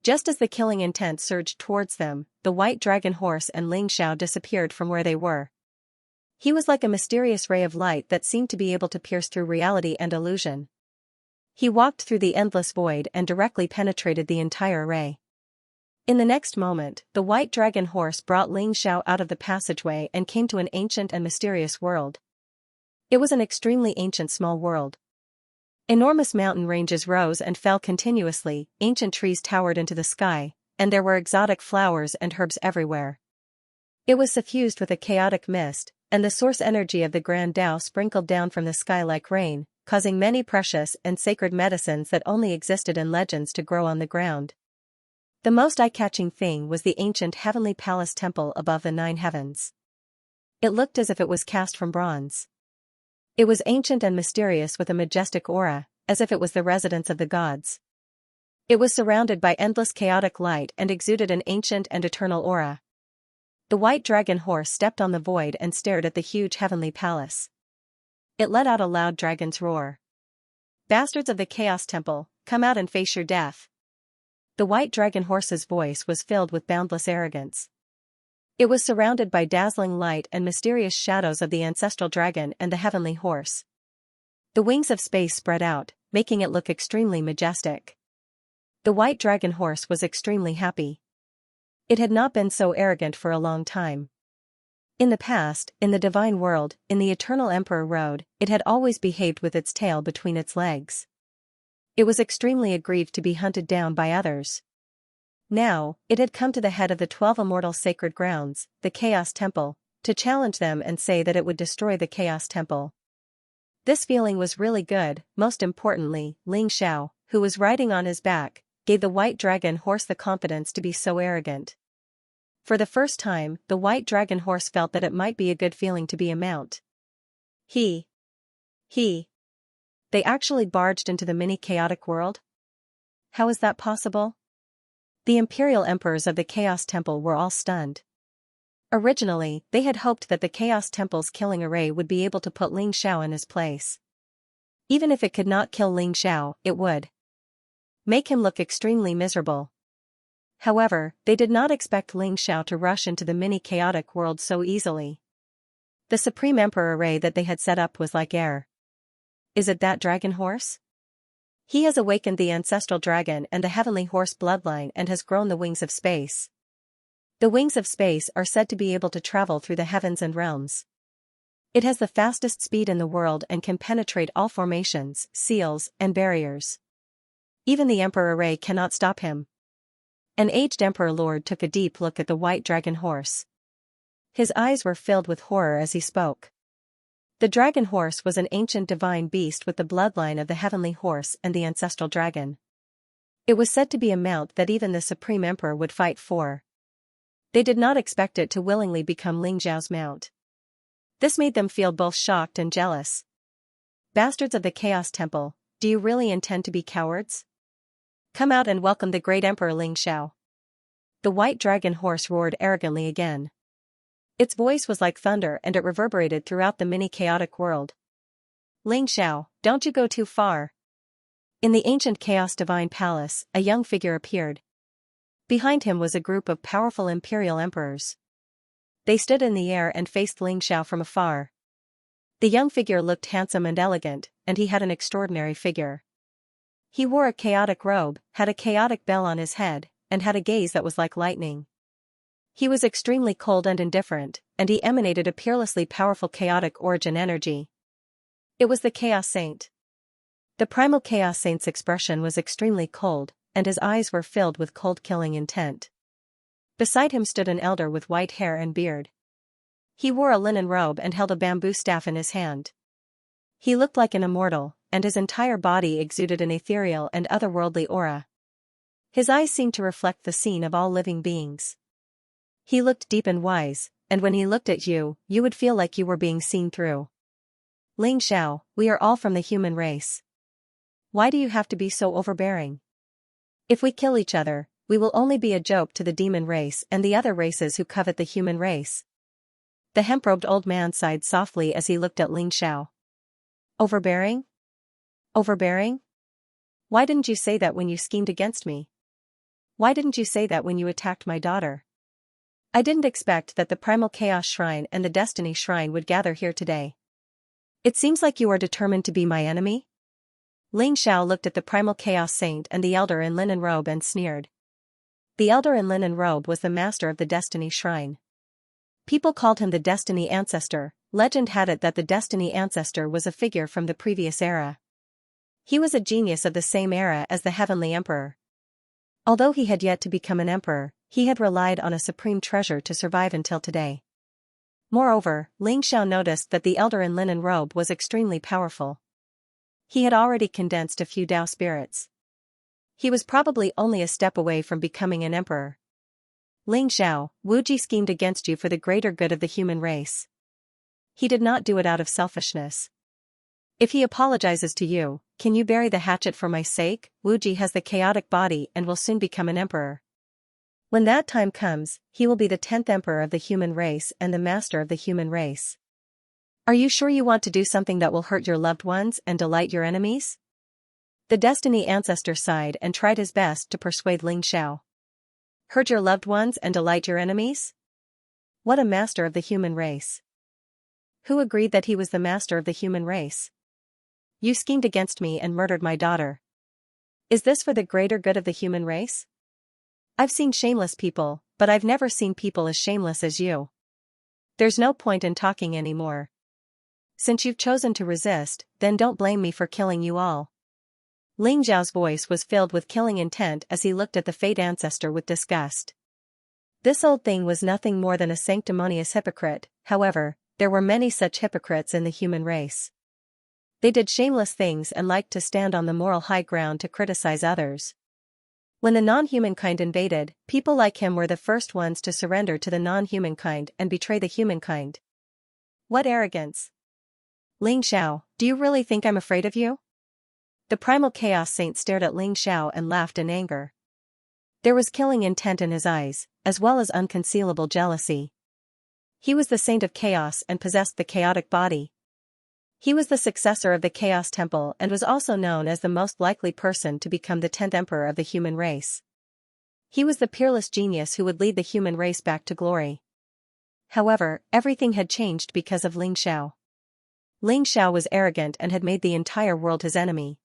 Just as the killing intent surged towards them, the white dragon horse and Ling Xiao disappeared from where they were. He was like a mysterious ray of light that seemed to be able to pierce through reality and illusion. He walked through the endless void and directly penetrated the entire array. In the next moment, the white dragon horse brought Ling Xiao out of the passageway and came to an ancient and mysterious world. It was an extremely ancient small world. Enormous mountain ranges rose and fell continuously, ancient trees towered into the sky, and there were exotic flowers and herbs everywhere. It was suffused with a chaotic mist, and the source energy of the Grand Tao sprinkled down from the sky like rain, causing many precious and sacred medicines that only existed in legends to grow on the ground. The most eye-catching thing was the ancient heavenly palace temple above the 9 heavens. It looked as if it was cast from bronze. It was ancient and mysterious with a majestic aura, as if it was the residence of the gods. It was surrounded by endless chaotic light and exuded an ancient and eternal aura. The white dragon horse stepped on the void and stared at the huge heavenly palace. It let out a loud dragon's roar. "Bastards of the Chaos Temple, come out and face your death." The white dragon horse's voice was filled with boundless arrogance. It was surrounded by dazzling light and mysterious shadows of the ancestral dragon and the heavenly horse. The wings of space spread out, making it look extremely majestic. The white dragon horse was extremely happy. It had not been so arrogant for a long time. In the past, in the divine world, in the eternal Emperor Road, it had always behaved with its tail between its legs. It was extremely aggrieved to be hunted down by others. Now, it had come to the head of the 12 immortal sacred grounds, the Chaos Temple, to challenge them and say that it would destroy the Chaos Temple. This feeling was really good. Most importantly, Ling Xiao, who was riding on his back, gave the white dragon horse the confidence to be so arrogant. For the first time, the white dragon horse felt that it might be a good feeling to be a mount. They actually barged into the mini-chaotic world? How is that possible? The imperial emperors of the Chaos Temple were all stunned. Originally, they had hoped that the Chaos Temple's killing array would be able to put Ling Xiao in his place. Even if it could not kill Ling Xiao, it would make him look extremely miserable. However, they did not expect Ling Xiao to rush into the mini-chaotic world so easily. The Supreme Emperor array that they had set up was like air. Is it that dragon horse? He has awakened the ancestral dragon and the heavenly horse bloodline and has grown the wings of space. The wings of space are said to be able to travel through the heavens and realms. It has the fastest speed in the world and can penetrate all formations, seals, and barriers. Even the Emperor array cannot stop him. An aged Emperor Lord took a deep look at the white dragon horse. His eyes were filled with horror as he spoke. The dragon horse was an ancient divine beast with the bloodline of the heavenly horse and the ancestral dragon. It was said to be a mount that even the Supreme Emperor would fight for. They did not expect it to willingly become Ling Xiao's mount. This made them feel both shocked and jealous. Bastards of the Chaos Temple, do you really intend to be cowards? Come out and welcome the great Emperor Ling Xiao. The white dragon horse roared arrogantly again. Its voice was like thunder and it reverberated throughout the mini-chaotic world. Ling Xiao, don't you go too far. In the ancient Chaos Divine Palace, a young figure appeared. Behind him was a group of powerful imperial emperors. They stood in the air and faced Ling Xiao from afar. The young figure looked handsome and elegant, and he had an extraordinary figure. He wore a chaotic robe, had a chaotic bell on his head, and had a gaze that was like lightning. He was extremely cold and indifferent, and he emanated a peerlessly powerful chaotic origin energy. It was the Chaos Saint. The primal Chaos Saint's expression was extremely cold, and his eyes were filled with cold killing intent. Beside him stood an elder with white hair and beard. He wore a linen robe and held a bamboo staff in his hand. He looked like an immortal, and his entire body exuded an ethereal and otherworldly aura. His eyes seemed to reflect the scene of all living beings. He looked deep and wise, and when he looked at you, you would feel like you were being seen through. Ling Xiao, we are all from the human race. Why do you have to be so overbearing? If we kill each other, we will only be a joke to the demon race and the other races who covet the human race. The hemp-robed old man sighed softly as he looked at Ling Xiao. Overbearing? Overbearing? Why didn't you say that when you schemed against me? Why didn't you say that when you attacked my daughter? I didn't expect that the Primal Chaos Shrine and the Destiny Shrine would gather here today. It seems like you are determined to be my enemy? Ling Xiao looked at the Primal Chaos Saint and the elder in linen robe and sneered. The elder in linen robe was the master of the Destiny Shrine. People called him the Destiny Ancestor. Legend had it that the Destiny Ancestor was a figure from the previous era. He was a genius of the same era as the Heavenly Emperor. Although he had yet to become an emperor, he had relied on a supreme treasure to survive until today. Moreover, Ling Xiao noticed that the elder in linen robe was extremely powerful. He had already condensed a few Dao spirits. He was probably only a step away from becoming an emperor. Ling Xiao, Wu Ji schemed against you for the greater good of the human race. He did not do it out of selfishness. If he apologizes to you, can you bury the hatchet for my sake? Wu Ji has the chaotic body and will soon become an emperor. When that time comes, he will be the 10th emperor of the human race and the master of the human race. Are you sure you want to do something that will hurt your loved ones and delight your enemies? The Destiny Ancestor sighed and tried his best to persuade Ling Xiao. Hurt your loved ones and delight your enemies? What a master of the human race. Who agreed that he was the master of the human race? You schemed against me and murdered my daughter. Is this for the greater good of the human race? I've seen shameless people, but I've never seen people as shameless as you. There's no point in talking anymore. Since you've chosen to resist, then don't blame me for killing you all. Ling Xiao's voice was filled with killing intent as he looked at the Fate Ancestor with disgust. This old thing was nothing more than a sanctimonious hypocrite. However, there were many such hypocrites in the human race. They did shameless things and liked to stand on the moral high ground to criticize others. When the non-human kind invaded, people like him were the first ones to surrender to the non-human kind and betray the humankind. What arrogance! Ling Xiao, do you really think I'm afraid of you? The Primal Chaos Saint stared at Ling Xiao and laughed in anger. There was killing intent in his eyes, as well as unconcealable jealousy. He was the Saint of Chaos and possessed the chaotic body. He was the successor of the Chaos Temple and was also known as the most likely person to become the 10th emperor of the human race. He was the peerless genius who would lead the human race back to glory. However, everything had changed because of Ling Xiao. Ling Xiao was arrogant and had made the entire world his enemy.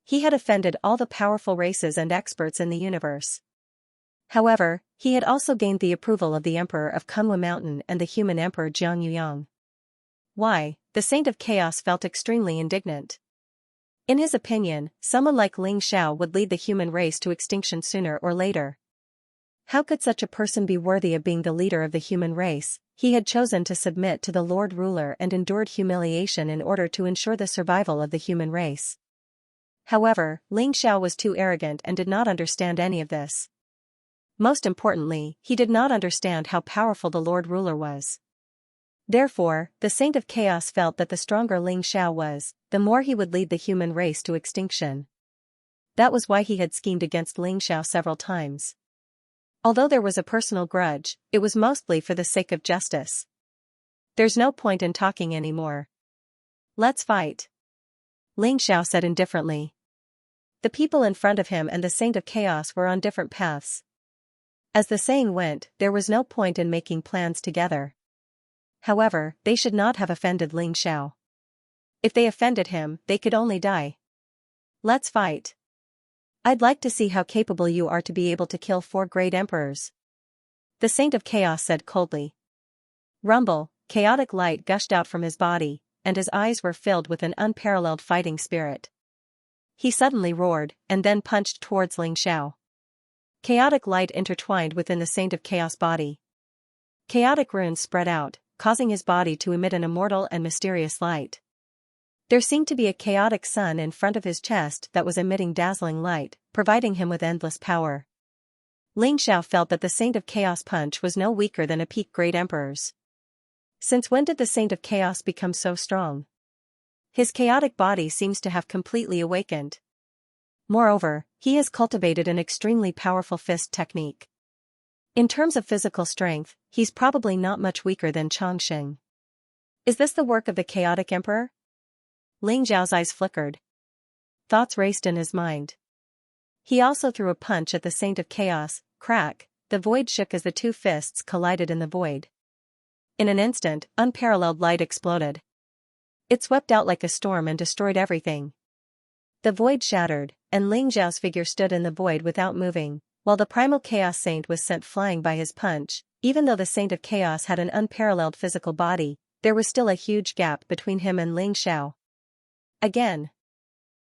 He had offended all the powerful races and experts in the universe. However, he had also gained the approval of the Emperor of Kunlun Mountain and the human Emperor Jiang Yuyang. Why? The Saint of Chaos felt extremely indignant. In his opinion, someone like Ling Xiao would lead the human race to extinction sooner or later. How could such a person be worthy of being the leader of the human race? He had chosen to submit to the Lord Ruler and endured humiliation in order to ensure the survival of the human race. However, Ling Xiao was too arrogant and did not understand any of this. Most importantly, he did not understand how powerful the Lord Ruler was. Therefore, the Saint of Chaos felt that the stronger Ling Xiao was, the more he would lead the human race to extinction. That was why he had schemed against Ling Xiao several times. Although there was a personal grudge, it was mostly for the sake of justice. There's no point in talking anymore. Let's fight. Ling Xiao said indifferently. The people in front of him and the Saint of Chaos were on different paths. As the saying went, there was no point in making plans together. However, they should not have offended Ling Xiao. If they offended him, they could only die. Let's fight. I'd like to see how capable you are to be able to kill 4 great emperors. The Saint of Chaos said coldly. Rumble, chaotic light gushed out from his body, and his eyes were filled with an unparalleled fighting spirit. He suddenly roared, and then punched towards Ling Xiao. Chaotic light intertwined within the Saint of Chaos body. Chaotic runes spread out, causing his body to emit an immortal and mysterious light. There seemed to be a chaotic sun in front of his chest that was emitting dazzling light, providing him with endless power. Ling Xiao felt that the Saint of Chaos punch was no weaker than a peak Great Emperor's. Since when did the Saint of Chaos become so strong? His chaotic body seems to have completely awakened. Moreover, he has cultivated an extremely powerful fist technique. In terms of physical strength, he's probably not much weaker than Xianxia. Is this the work of the chaotic emperor? Ling Xiao's eyes flickered. Thoughts raced in his mind. He also threw a punch at the Saint of Chaos. Crack, the void shook as the two fists collided in the void. In an instant, unparalleled light exploded. It swept out like a storm and destroyed everything. The void shattered, and Ling Xiao's figure stood in the void without moving, while the primal Chaos Saint was sent flying by his punch. Even though the Saint of Chaos had an unparalleled physical body, there was still a huge gap between him and Ling Xiao. Again.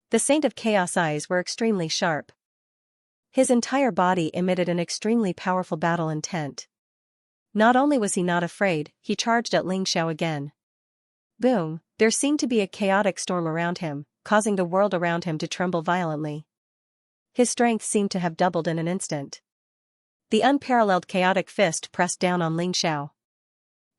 The Saint of Chaos' eyes were extremely sharp. His entire body emitted an extremely powerful battle intent. Not only was he not afraid, he charged at Ling Xiao again. Boom, there seemed to be a chaotic storm around him, causing the world around him to tremble violently. His strength seemed to have doubled in an instant. The unparalleled chaotic fist pressed down on Ling Xiao.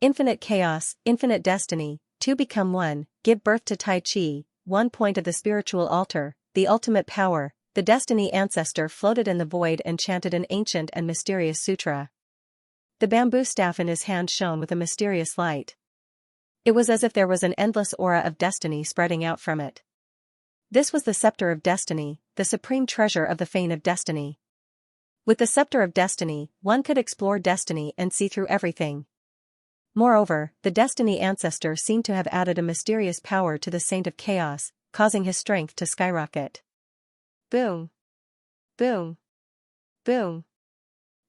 Infinite chaos, infinite destiny, two become one, give birth to Tai Chi, one point of the spiritual altar, the ultimate power. The destiny ancestor floated in the void and chanted an ancient and mysterious sutra. The bamboo staff in his hand shone with a mysterious light. It was as if there was an endless aura of destiny spreading out from it. This was the scepter of destiny, the supreme treasure of the fane of destiny. With the scepter of destiny, one could explore destiny and see through everything. Moreover, the destiny ancestor seemed to have added a mysterious power to the Saint of Chaos, causing his strength to skyrocket. Boom. Boom. Boom.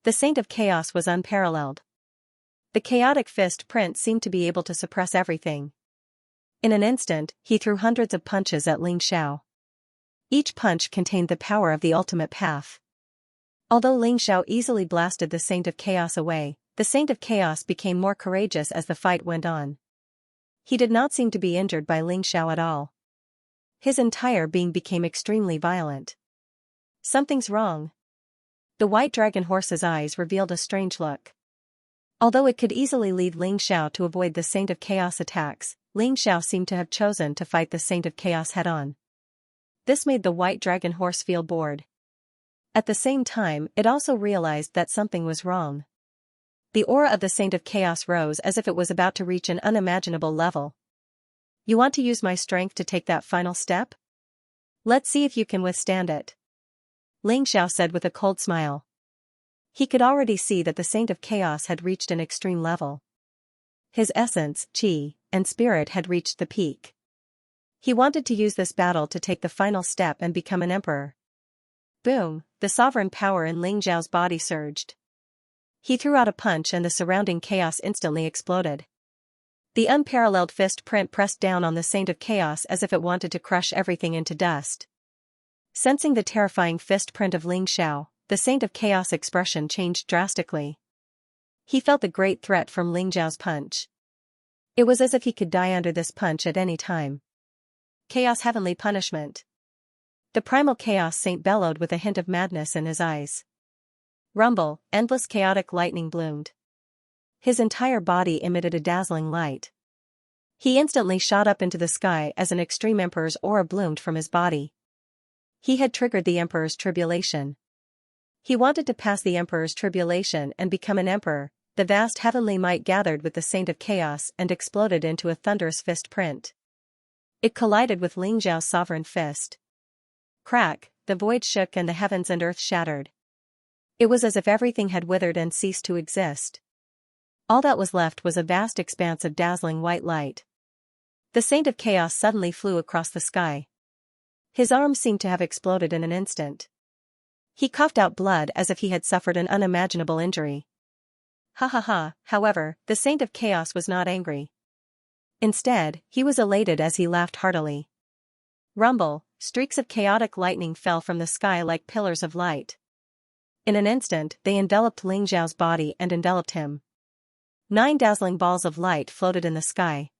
The Saint of Chaos was unparalleled. The chaotic fist print seemed to be able to suppress everything. In an instant, he threw hundreds of punches at Ling Xiao. Each punch contained the power of the ultimate path. Although Ling Xiao easily blasted the Saint of Chaos away, the Saint of Chaos became more courageous as the fight went on. He did not seem to be injured by Ling Xiao at all. His entire being became extremely violent. Something's wrong. The white dragon horse's eyes revealed a strange look. Although it could easily lead Ling Xiao to avoid the Saint of Chaos attacks, Ling Xiao seemed to have chosen to fight the Saint of Chaos head-on. This made the white dragon horse feel bored. At the same time, it also realized that something was wrong. The aura of the Saint of Chaos rose as if it was about to reach an unimaginable level. You want to use my strength to take that final step? Let's see if you can withstand it. Ling Xiao said with a cold smile. He could already see that the Saint of Chaos had reached an extreme level. His essence, qi, and spirit had reached the peak. He wanted to use this battle to take the final step and become an emperor. Boom, the sovereign power in Ling Xiao's body surged. He threw out a punch and the surrounding chaos instantly exploded. The unparalleled fist print pressed down on the Saint of Chaos as if it wanted to crush everything into dust. Sensing the terrifying fist print of Ling Xiao, the Saint of Chaos expression changed drastically. He felt the great threat from Ling Xiao's punch. It was as if he could die under this punch at any time. Chaos heavenly punishment. The primal Chaos Saint bellowed with a hint of madness in his eyes. Rumble, endless chaotic lightning bloomed. His entire body emitted a dazzling light. He instantly shot up into the sky as an extreme emperor's aura bloomed from his body. He had triggered the emperor's tribulation. He wanted to pass the emperor's tribulation and become an emperor. The vast heavenly might gathered with the Saint of Chaos and exploded into a thunderous fist print. It collided with Ling Xiao's sovereign fist. Crack, the void shook and the heavens and earth shattered. It was as if everything had withered and ceased to exist. All that was left was a vast expanse of dazzling white light. The Saint of Chaos suddenly flew across the sky. His arms seemed to have exploded in an instant. He coughed out blood as if he had suffered an unimaginable injury. Ha ha ha, however, the Saint of Chaos was not angry. Instead, he was elated as he laughed heartily. Rumble, streaks of chaotic lightning fell from the sky like pillars of light. In an instant, they enveloped Ling Xiao's body and enveloped him. 9 dazzling balls of light floated in the sky.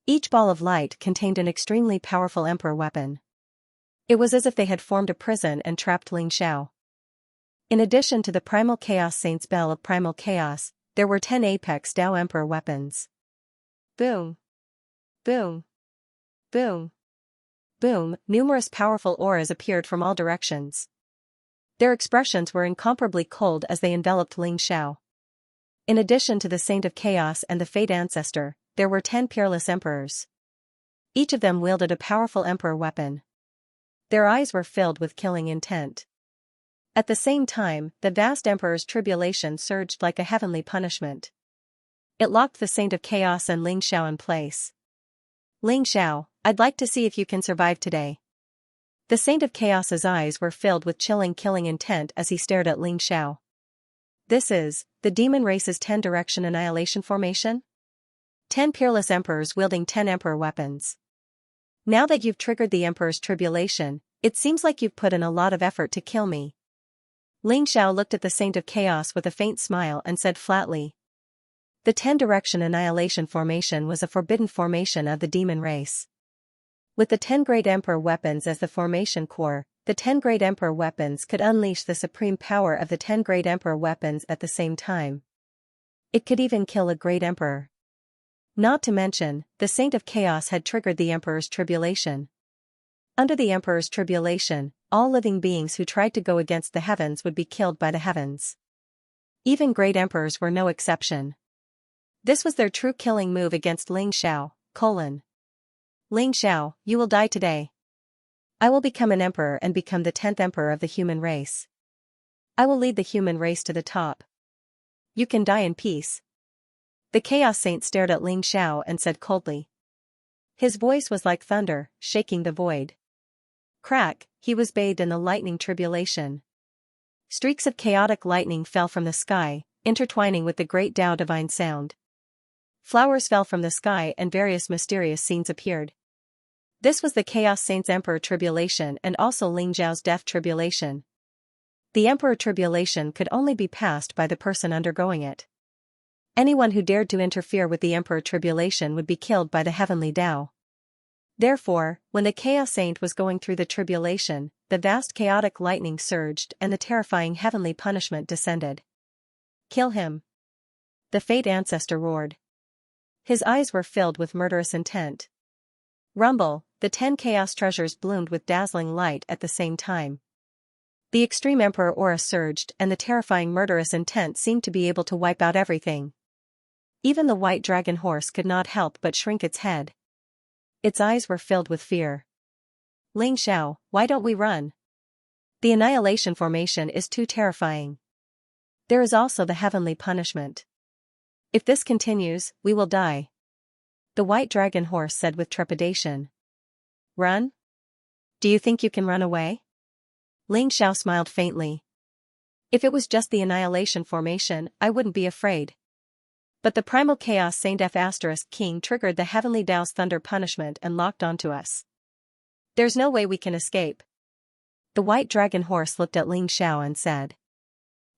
Each ball of light contained an extremely powerful emperor weapon. It was as if they had formed a prison and trapped Ling Xiao. In addition to the Primal Chaos Saint's Bell of Primal Chaos, there were 10 Apex Dao Emperor weapons. Boom! Boom! Boom! Boom! Numerous powerful auras appeared from all directions. Their expressions were incomparably cold as they enveloped Ling Xiao. In addition to the Saint of Chaos and the Fate Ancestor, there were 10 peerless emperors. Each of them wielded a powerful emperor weapon. Their eyes were filled with killing intent. At the same time, the vast emperor's tribulation surged like a heavenly punishment. It locked the Saint of Chaos and Ling Xiao in place. Ling Xiao, I'd like to see if you can survive today. The Saint of Chaos's eyes were filled with chilling killing intent as he stared at Ling Xiao. This is the demon race's 10-direction annihilation formation? 10 peerless emperors wielding 10 emperor weapons. Now that you've triggered the emperor's tribulation, it seems like you've put in a lot of effort to kill me. Ling Xiao looked at the Saint of Chaos with a faint smile and said flatly. The 10-direction annihilation formation was a forbidden formation of the demon race. With the 10 great emperor weapons as the formation core, the 10 great emperor weapons could unleash the supreme power of the 10 great emperor weapons at the same time. It could even kill a great emperor. Not to mention, the Saint of Chaos had triggered the emperor's tribulation. Under the emperor's tribulation, all living beings who tried to go against the heavens would be killed by the heavens. Even great emperors were no exception. This was their true killing move against Ling Xiao, Ling Xiao, you will die today. I will become an emperor and become the 10th emperor of the human race. I will lead the human race to the top. You can die in peace. The Chaos Saint stared at Ling Xiao and said coldly. His voice was like thunder, shaking the void. Crack, he was bathed in the lightning tribulation. Streaks of chaotic lightning fell from the sky, intertwining with the great Tao divine sound. Flowers fell from the sky and various mysterious scenes appeared. This was the Chaos Saint's Emperor Tribulation and also Ling Xiao's Death Tribulation. The Emperor Tribulation could only be passed by the person undergoing it. Anyone who dared to interfere with the Emperor Tribulation would be killed by the heavenly Tao. Therefore, when the Chaos Saint was going through the tribulation, the vast chaotic lightning surged and the terrifying heavenly punishment descended. Kill him! The Fate Ancestor roared. His eyes were filled with murderous intent. Rumble, the 10 chaos treasures bloomed with dazzling light at the same time. The extreme emperor aura surged and the terrifying murderous intent seemed to be able to wipe out everything. Even the white dragon horse could not help but shrink its head. Its eyes were filled with fear. Ling Xiao, why don't we run? The annihilation formation is too terrifying. There is also the heavenly punishment. If this continues, we will die. The white dragon horse said with trepidation. Run? Do you think you can run away? Ling Xiao smiled faintly. If it was just the annihilation formation, I wouldn't be afraid. But the Primal Chaos Saint F** King triggered the Heavenly Tao's thunder punishment and locked onto us. There's no way we can escape. The white dragon horse looked at Ling Xiao and said.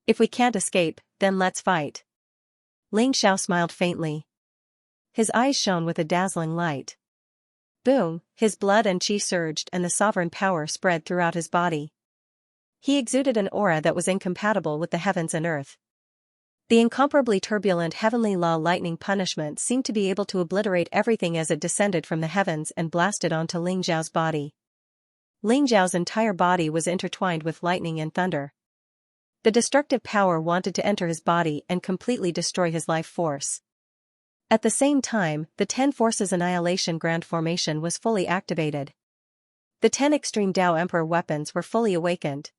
If we can't escape, then let's fight. Ling Xiao smiled faintly. His eyes shone with a dazzling light. Boom, his blood and qi surged and the sovereign power spread throughout his body. He exuded an aura that was incompatible with the heavens and earth. The incomparably turbulent heavenly law lightning punishment seemed to be able to obliterate everything as it descended from the heavens and blasted onto Ling Xiao's body. Ling Xiao's entire body was intertwined with lightning and thunder. The destructive power wanted to enter his body and completely destroy his life force. At the same time, the 10 Forces Annihilation Grand Formation was fully activated. The 10 Extreme Tao Emperor weapons were fully awakened.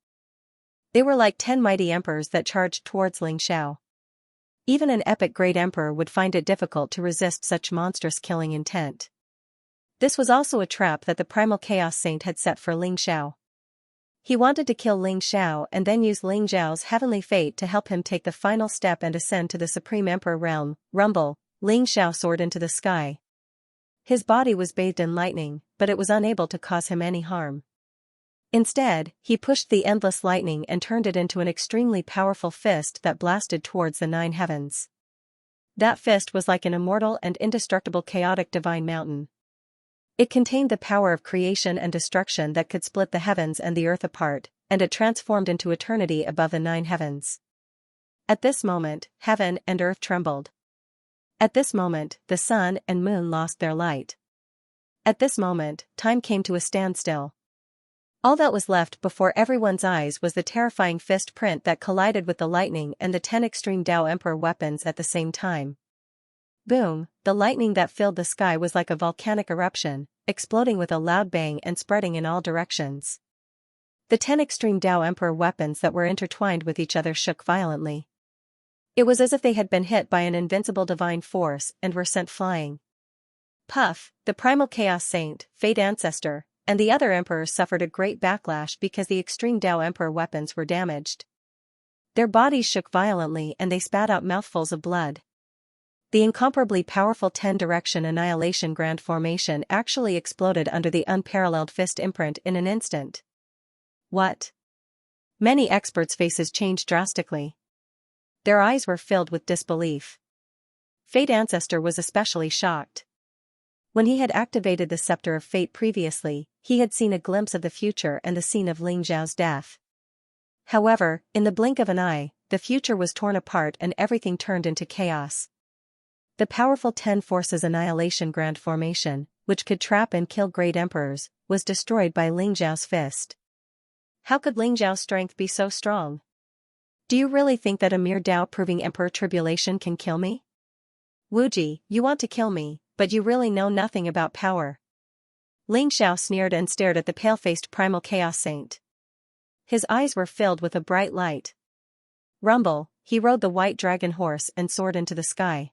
They were like 10 mighty emperors that charged towards Ling Xiao. Even an epic great emperor would find it difficult to resist such monstrous killing intent. This was also a trap that the Primal Chaos Saint had set for Ling Xiao. He wanted to kill Ling Xiao and then use Ling Xiao's heavenly fate to help him take the final step and ascend to the Supreme Emperor realm. Rumble, Ling Xiao soared into the sky. His body was bathed in lightning, but it was unable to cause him any harm. Instead, he pushed the endless lightning and turned it into an extremely powerful fist that blasted towards the 9 heavens. That fist was like an immortal and indestructible chaotic divine mountain. It contained the power of creation and destruction that could split the heavens and the earth apart, and it transformed into eternity above the 9 heavens. At this moment, heaven and earth trembled. At this moment, the sun and moon lost their light. At this moment, time came to a standstill. All that was left before everyone's eyes was the terrifying fist print that collided with the lightning and the 10 extreme Dao Emperor weapons at the same time. Boom, the lightning that filled the sky was like a volcanic eruption, exploding with a loud bang and spreading in all directions. The 10 extreme Dao Emperor weapons that were intertwined with each other shook violently. It was as if they had been hit by an invincible divine force and were sent flying. Puff, the primal chaos saint, Fate ancestor, and the other emperors suffered a great backlash because the extreme Dao Emperor weapons were damaged. Their bodies shook violently and they spat out mouthfuls of blood. The incomparably powerful 10-direction annihilation grand formation actually exploded under the unparalleled fist imprint in an instant. What? Many experts' faces changed drastically. Their eyes were filled with disbelief. Fate Ancestor was especially shocked. When he had activated the Scepter of Fate previously, he had seen a glimpse of the future and the scene of Ling Xiao's death. However, in the blink of an eye, the future was torn apart and everything turned into chaos. The powerful 10 Forces Annihilation Grand Formation, which could trap and kill great emperors, was destroyed by Ling Xiao's fist. How could Ling Xiao's strength be so strong? Do you really think that a mere Dao-proving Emperor Tribulation can kill me? Wuji, you want to kill me, but you really know nothing about power. Ling Xiao sneered and stared at the pale-faced primal chaos saint. His eyes were filled with a bright light. Rumble, he rode the white dragon horse and soared into the sky.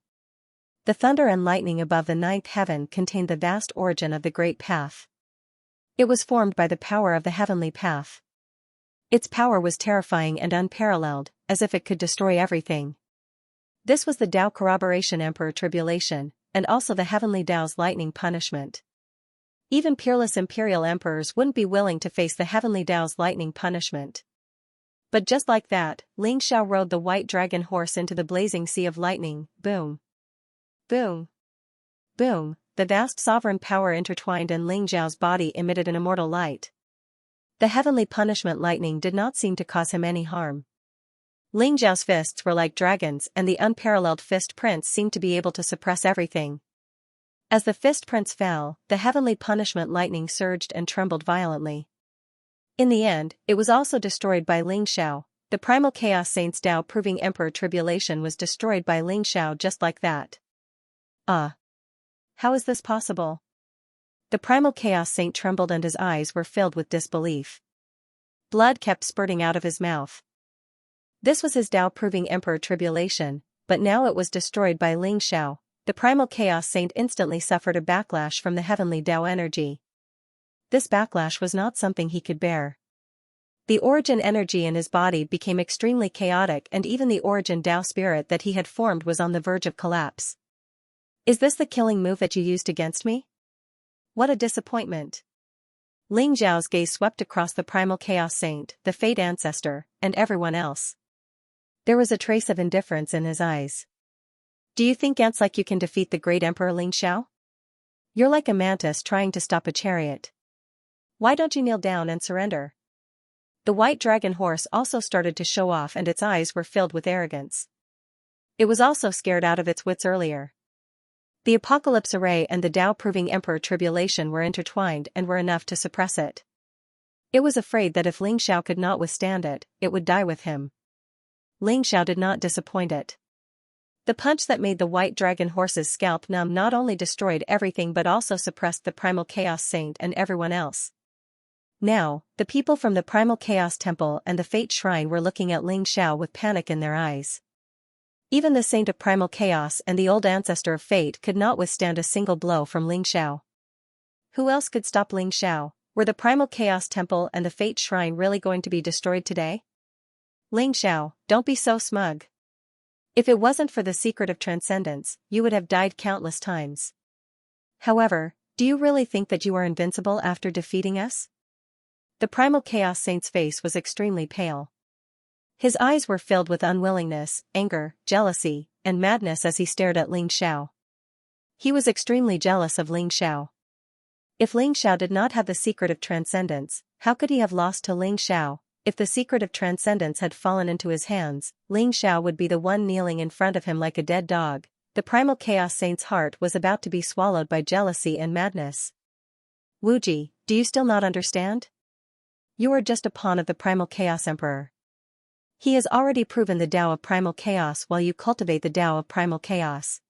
The thunder and lightning above the 9th heaven contained the vast origin of the Great Path. It was formed by the power of the heavenly path. Its power was terrifying and unparalleled, as if it could destroy everything. This was the Dao Corroboration Emperor Tribulation, and also the Heavenly Dao's lightning punishment. Even peerless imperial emperors wouldn't be willing to face the Heavenly Dao's lightning punishment. But just like that, Ling Xiao rode the white dragon horse into the blazing sea of lightning. Boom. Boom. Boom, the vast sovereign power intertwined and Ling Xiao's body emitted an immortal light. The heavenly punishment lightning did not seem to cause him any harm. Ling Xiao's fists were like dragons and the unparalleled fist prints seemed to be able to suppress everything. As the fist prints fell, the heavenly punishment lightning surged and trembled violently. In the end, it was also destroyed by Ling Xiao. The primal chaos saint's Dao proving Emperor Tribulation was destroyed by Ling Xiao just like that. How is this possible? The primal chaos saint trembled and his eyes were filled with disbelief. Blood kept spurting out of his mouth. This was his Dao proving Emperor Tribulation, but now it was destroyed by Ling Xiao. The primal chaos saint instantly suffered a backlash from the heavenly Dao energy. This backlash was not something he could bear. The origin energy in his body became extremely chaotic and even the origin Dao spirit that he had formed was on the verge of collapse. Is this the killing move that you used against me? What a disappointment. Ling Xiao's gaze swept across the primal chaos saint, the Fate ancestor, and everyone else. There was a trace of indifference in his eyes. Do you think ants like you can defeat the great Emperor Ling Xiao? You're like a mantis trying to stop a chariot. Why don't you kneel down and surrender? The white dragon horse also started to show off and its eyes were filled with arrogance. It was also scared out of its wits earlier. The Apocalypse Array and the Dao-proving Emperor Tribulation were intertwined and were enough to suppress it. It was afraid that if Ling Xiao could not withstand it, it would die with him. Ling Xiao did not disappoint it. The punch that made the white dragon horse's scalp numb not only destroyed everything but also suppressed the Primal Chaos Saint and everyone else. Now, the people from the Primal Chaos Temple and the Fate Shrine were looking at Ling Xiao with panic in their eyes. Even the Saint of Primal Chaos and the old ancestor of Fate could not withstand a single blow from Ling Xiao. Who else could stop Ling Xiao? Were the Primal Chaos Temple and the Fate Shrine really going to be destroyed today? Ling Xiao, don't be so smug. If it wasn't for the secret of transcendence, you would have died countless times. However, Do you really think that you are invincible after defeating us? The Primal Chaos Saint's face was extremely pale. His eyes were filled with unwillingness, anger, jealousy, and madness as he stared at Ling Xiao. He was extremely jealous of Ling Xiao. If Ling Xiao did not have the secret of transcendence, how could he have lost to Ling Xiao? If the secret of transcendence had fallen into his hands, Ling Xiao would be the one kneeling in front of him like a dead dog. The Primal Chaos Saint's heart was about to be swallowed by jealousy and madness. Wuji, do you still not understand? You are just a pawn of the Primal Chaos Emperor. He has already proven the Tao of Primal Chaos while you cultivate the Tao of Primal Chaos.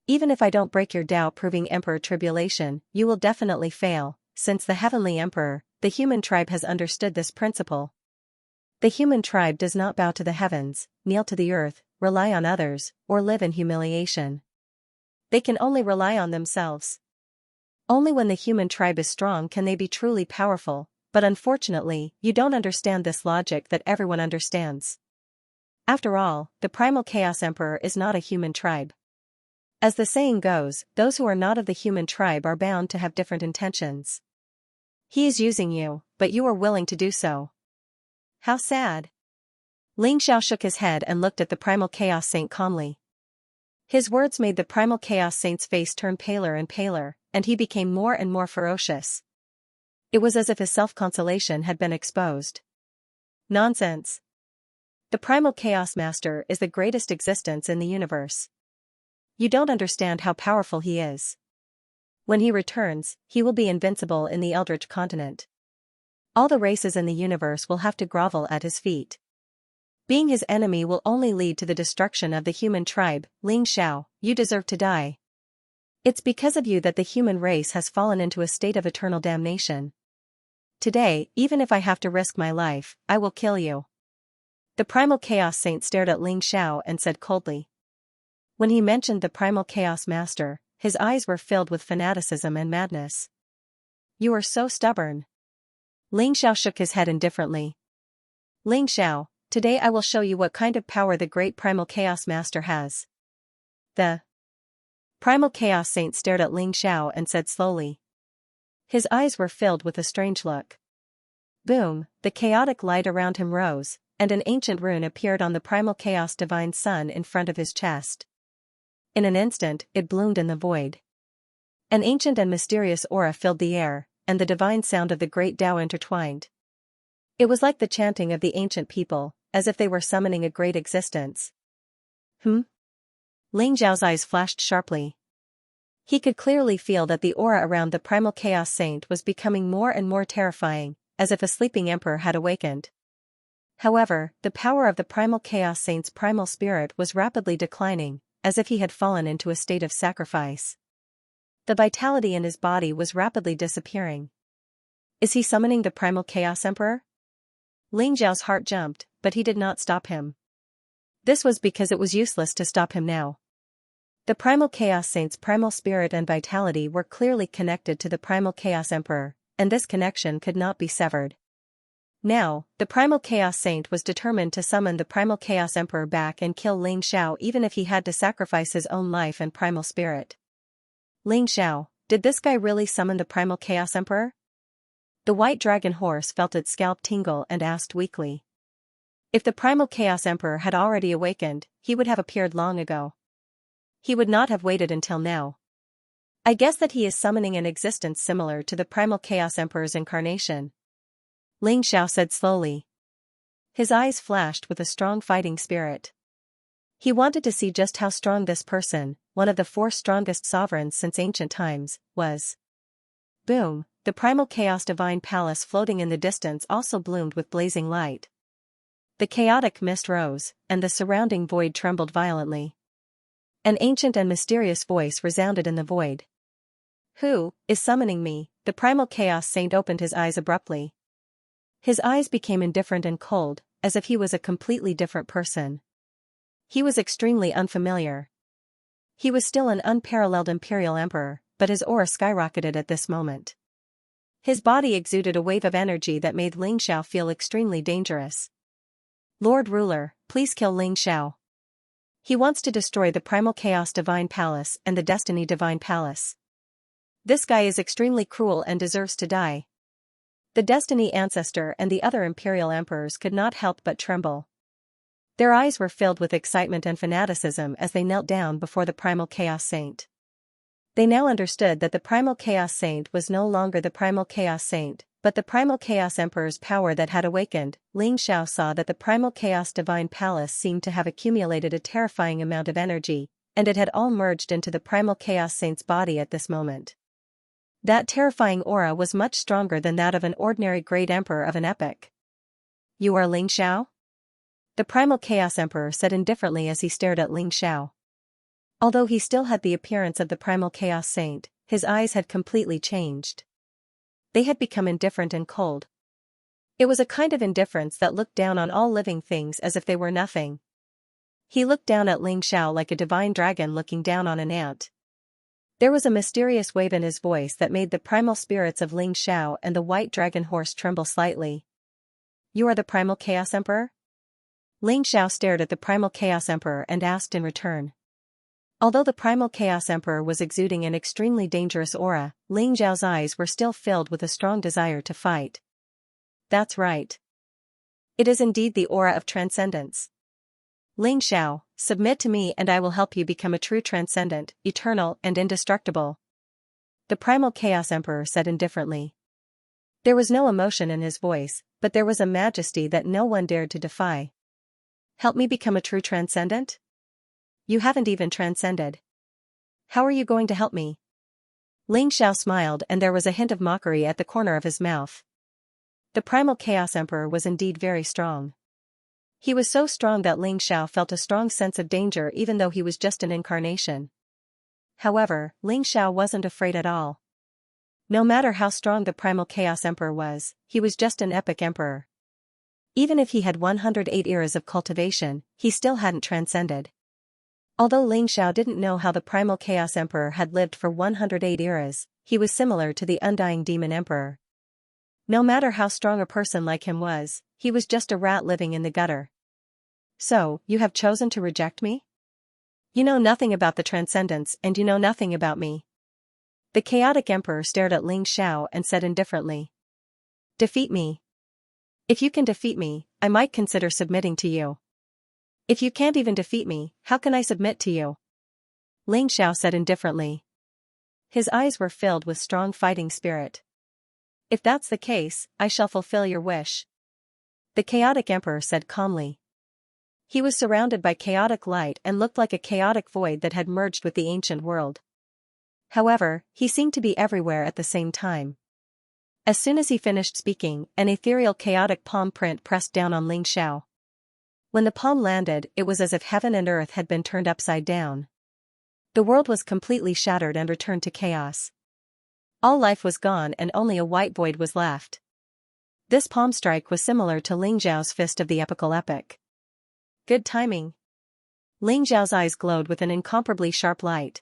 Even if I don't break your Tao proving Emperor Tribulation, you will definitely fail, since the Heavenly Emperor, the human tribe has understood this principle. The human tribe does not bow to the heavens, kneel to the earth, rely on others, or live in humiliation. They can only rely on themselves. Only when the human tribe is strong can they be truly powerful, but unfortunately, you don't understand this logic that everyone understands. After all, the Primal Chaos Emperor is not a human tribe. As the saying goes, those who are not of the human tribe are bound to have different intentions. He is using you, but you are willing to do so. How sad. Ling Xiao shook his head and looked at the Primal Chaos Saint calmly. His words made the Primal Chaos Saint's face turn paler and paler, and he became more and more ferocious. It was as if his self-consolation had been exposed. Nonsense. The Primal Chaos Master is the greatest existence in the universe. You don't understand how powerful he is. When he returns, he will be invincible in the Eldritch continent. All the races in the universe will have to grovel at his feet. Being his enemy will only lead to the destruction of the human tribe. Ling Xiao, you deserve to die. It's because of you that the human race has fallen into a state of eternal damnation. Today, even if I have to risk my life, I will kill you. The Primal Chaos Saint stared at Ling Xiao and said coldly. When he mentioned the Primal Chaos Master, his eyes were filled with fanaticism and madness. You are so stubborn. Ling Xiao shook his head indifferently. Ling Xiao, today I will show you what kind of power the great Primal Chaos Master has. The Primal Chaos Saint stared at Ling Xiao and said slowly. His eyes were filled with a strange look. Boom, the chaotic light around him rose, and an ancient rune appeared on the Primal Chaos Divine Sun in front of his chest. In an instant, it bloomed in the void. An ancient and mysterious aura filled the air, and the divine sound of the great Tao intertwined. It was like the chanting of the ancient people, as if they were summoning a great existence. Ling Zhao's eyes flashed sharply. He could clearly feel that the aura around the Primal Chaos Saint was becoming more and more terrifying, as if a sleeping emperor had awakened. However, the power of the Primal Chaos Saint's primal spirit was rapidly declining, as if he had fallen into a state of sacrifice. The vitality in his body was rapidly disappearing. Is he summoning the Primal Chaos Emperor? Ling Zhao's heart jumped, but he did not stop him. This was because it was useless to stop him now. The Primal Chaos Saint's primal spirit and vitality were clearly connected to the Primal Chaos Emperor, and this connection could not be severed. Now, the Primal Chaos Saint was determined to summon the Primal Chaos Emperor back and kill Ling Xiao even if he had to sacrifice his own life and primal spirit. Ling Xiao, did this guy really summon the Primal Chaos Emperor? The white dragon horse felt its scalp tingle and asked weakly. If the Primal Chaos Emperor had already awakened, he would have appeared long ago. He would not have waited until now. I guess that he is summoning an existence similar to the Primal Chaos Emperor's incarnation. Ling Xiao said slowly. His eyes flashed with a strong fighting spirit. He wanted to see just how strong this person, one of the 4 strongest sovereigns since ancient times, was. Boom, the Primal Chaos Divine Palace floating in the distance also bloomed with blazing light. The chaotic mist rose, and the surrounding void trembled violently. An ancient and mysterious voice resounded in the void. Who is summoning me? The Primal Chaos Saint opened his eyes abruptly. His eyes became indifferent and cold, as if he was a completely different person. He was extremely unfamiliar. He was still an unparalleled imperial emperor, but his aura skyrocketed at this moment. His body exuded a wave of energy that made Ling Xiao feel extremely dangerous. Lord Ruler, please kill Ling Xiao. He wants to destroy the Primal Chaos Divine Palace and the Destiny Divine Palace. This guy is extremely cruel and deserves to die. The Destiny Ancestor and the other Imperial Emperors could not help but tremble. Their eyes were filled with excitement and fanaticism as they knelt down before the Primal Chaos Saint. They now understood that the Primal Chaos Saint was no longer the Primal Chaos Saint, but the Primal Chaos Emperor's power that had awakened. Ling Xiao saw that the Primal Chaos Divine Palace seemed to have accumulated a terrifying amount of energy, and it had all merged into the Primal Chaos Saint's body at this moment. That terrifying aura was much stronger than that of an ordinary great emperor of an epoch. "You are Ling Xiao?" The Primal Chaos Emperor said indifferently as he stared at Ling Xiao. Although he still had the appearance of the Primal Chaos Saint, his eyes had completely changed. They had become indifferent and cold. It was a kind of indifference that looked down on all living things as if they were nothing. He looked down at Ling Xiao like a divine dragon looking down on an ant. There was a mysterious wave in his voice that made the primal spirits of Ling Xiao and the white dragon horse tremble slightly. "You are the Primal Chaos Emperor?" Ling Xiao stared at the Primal Chaos Emperor and asked in return. Although the Primal Chaos Emperor was exuding an extremely dangerous aura, Ling Xiao's eyes were still filled with a strong desire to fight. "That's right. It is indeed the aura of transcendence. Ling Xiao, submit to me and I will help you become a true transcendent, eternal and indestructible," the Primal Chaos Emperor said indifferently. There was no emotion in his voice, but there was a majesty that no one dared to defy. "Help me become a true transcendent? You haven't even transcended. How are you going to help me?" Ling Xiao smiled and there was a hint of mockery at the corner of his mouth. The Primal Chaos Emperor was indeed very strong. He was so strong that Ling Xiao felt a strong sense of danger even though he was just an incarnation. However, Ling Xiao wasn't afraid at all. No matter how strong the Primal Chaos Emperor was, he was just an epic emperor. Even if he had 108 eras of cultivation, he still hadn't transcended. Although Ling Xiao didn't know how the Primal Chaos Emperor had lived for 108 eras, he was similar to the Undying Demon Emperor. No matter how strong a person like him was, he was just a rat living in the gutter. "So, you have chosen to reject me? You know nothing about the transcendence and you know nothing about me." The Chaotic Emperor stared at Ling Xiao and said indifferently. "Defeat me. If you can defeat me, I might consider submitting to you. If you can't even defeat me, how can I submit to you?" Ling Xiao said indifferently. His eyes were filled with strong fighting spirit. "If that's the case, I shall fulfill your wish," the Chaotic Emperor said calmly. He was surrounded by chaotic light and looked like a chaotic void that had merged with the ancient world. However, he seemed to be everywhere at the same time. As soon as he finished speaking, an ethereal chaotic palm print pressed down on Ling Xiao. When the palm landed, it was as if heaven and earth had been turned upside down. The world was completely shattered and returned to chaos. All life was gone and only a white void was left. This palm strike was similar to Ling Xiao's fist of the epical epic. Good timing. Ling Xiao's eyes glowed with an incomparably sharp light.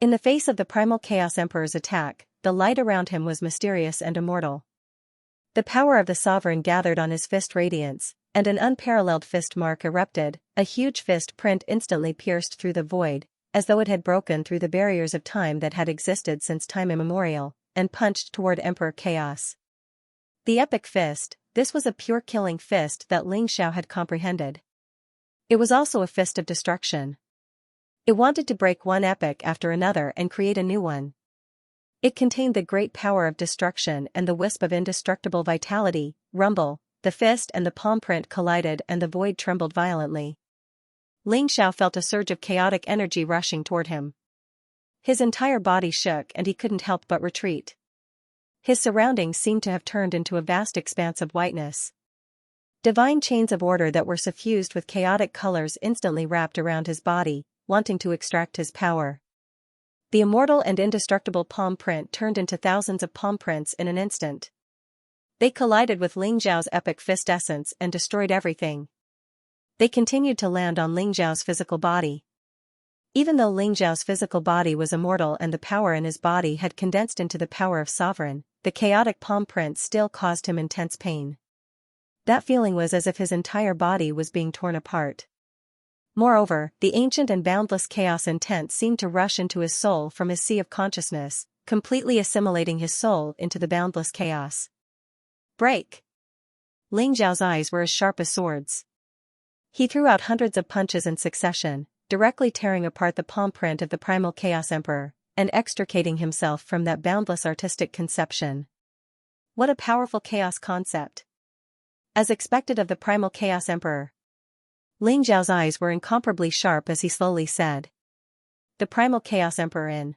In the face of the Primal Chaos Emperor's attack, the light around him was mysterious and immortal. The power of the sovereign gathered on his fist radiance, and an unparalleled fist mark erupted. A huge fist print instantly pierced through the void, as though it had broken through the barriers of time that had existed since time immemorial, and punched toward Emperor Chaos. The epic fist, this was a pure killing fist that Ling Xiao had comprehended. It was also a fist of destruction. It wanted to break one epic after another and create a new one. It contained the great power of destruction and the wisp of indestructible vitality. Rumble, the fist and the palm print collided and the void trembled violently. Ling Xiao felt a surge of chaotic energy rushing toward him. His entire body shook and he couldn't help but retreat. His surroundings seemed to have turned into a vast expanse of whiteness. Divine chains of order that were suffused with chaotic colors instantly wrapped around his body, wanting to extract his power. The immortal and indestructible palm print turned into thousands of palm prints in an instant. They collided with Ling Xiao's epic fist essence and destroyed everything. They continued to land on Ling Xiao's physical body. Even though Ling Xiao's physical body was immortal and the power in his body had condensed into the power of sovereign, the chaotic palm print still caused him intense pain. That feeling was as if his entire body was being torn apart. Moreover, the ancient and boundless chaos intent seemed to rush into his soul from his sea of consciousness, completely assimilating his soul into the boundless chaos. Break! Ling Xiao's eyes were as sharp as swords. He threw out hundreds of punches in succession, directly tearing apart the palm print of the primal Chaos Emperor, and extricating himself from that boundless artistic conception. What a powerful chaos concept! As expected of the primal Chaos Emperor, Ling Xiao's eyes were incomparably sharp as he slowly said. The primal Chaos Emperor in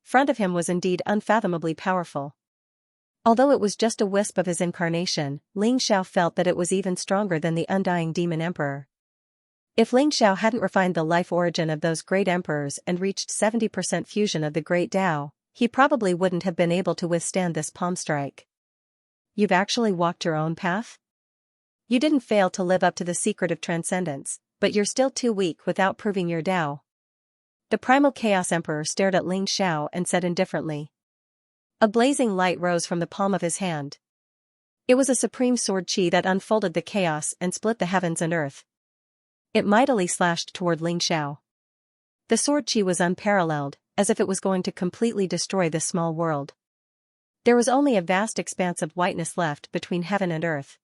front of him was indeed unfathomably powerful. Although it was just a wisp of his incarnation, Ling Xiao felt that it was even stronger than the undying Demon Emperor. If Ling Xiao hadn't refined the life origin of those great emperors and reached 70% fusion of the great Tao, he probably wouldn't have been able to withstand this palm strike. You've actually walked your own path? You didn't fail to live up to the secret of transcendence, but you're still too weak without proving your Tao. The primal Chaos Emperor stared at Ling Xiao and said indifferently. A blazing light rose from the palm of his hand. It was a supreme sword chi that unfolded the chaos and split the heavens and earth. It mightily slashed toward Ling Xiao. The sword chi was unparalleled, as if it was going to completely destroy this small world. There was only a vast expanse of whiteness left between heaven and earth.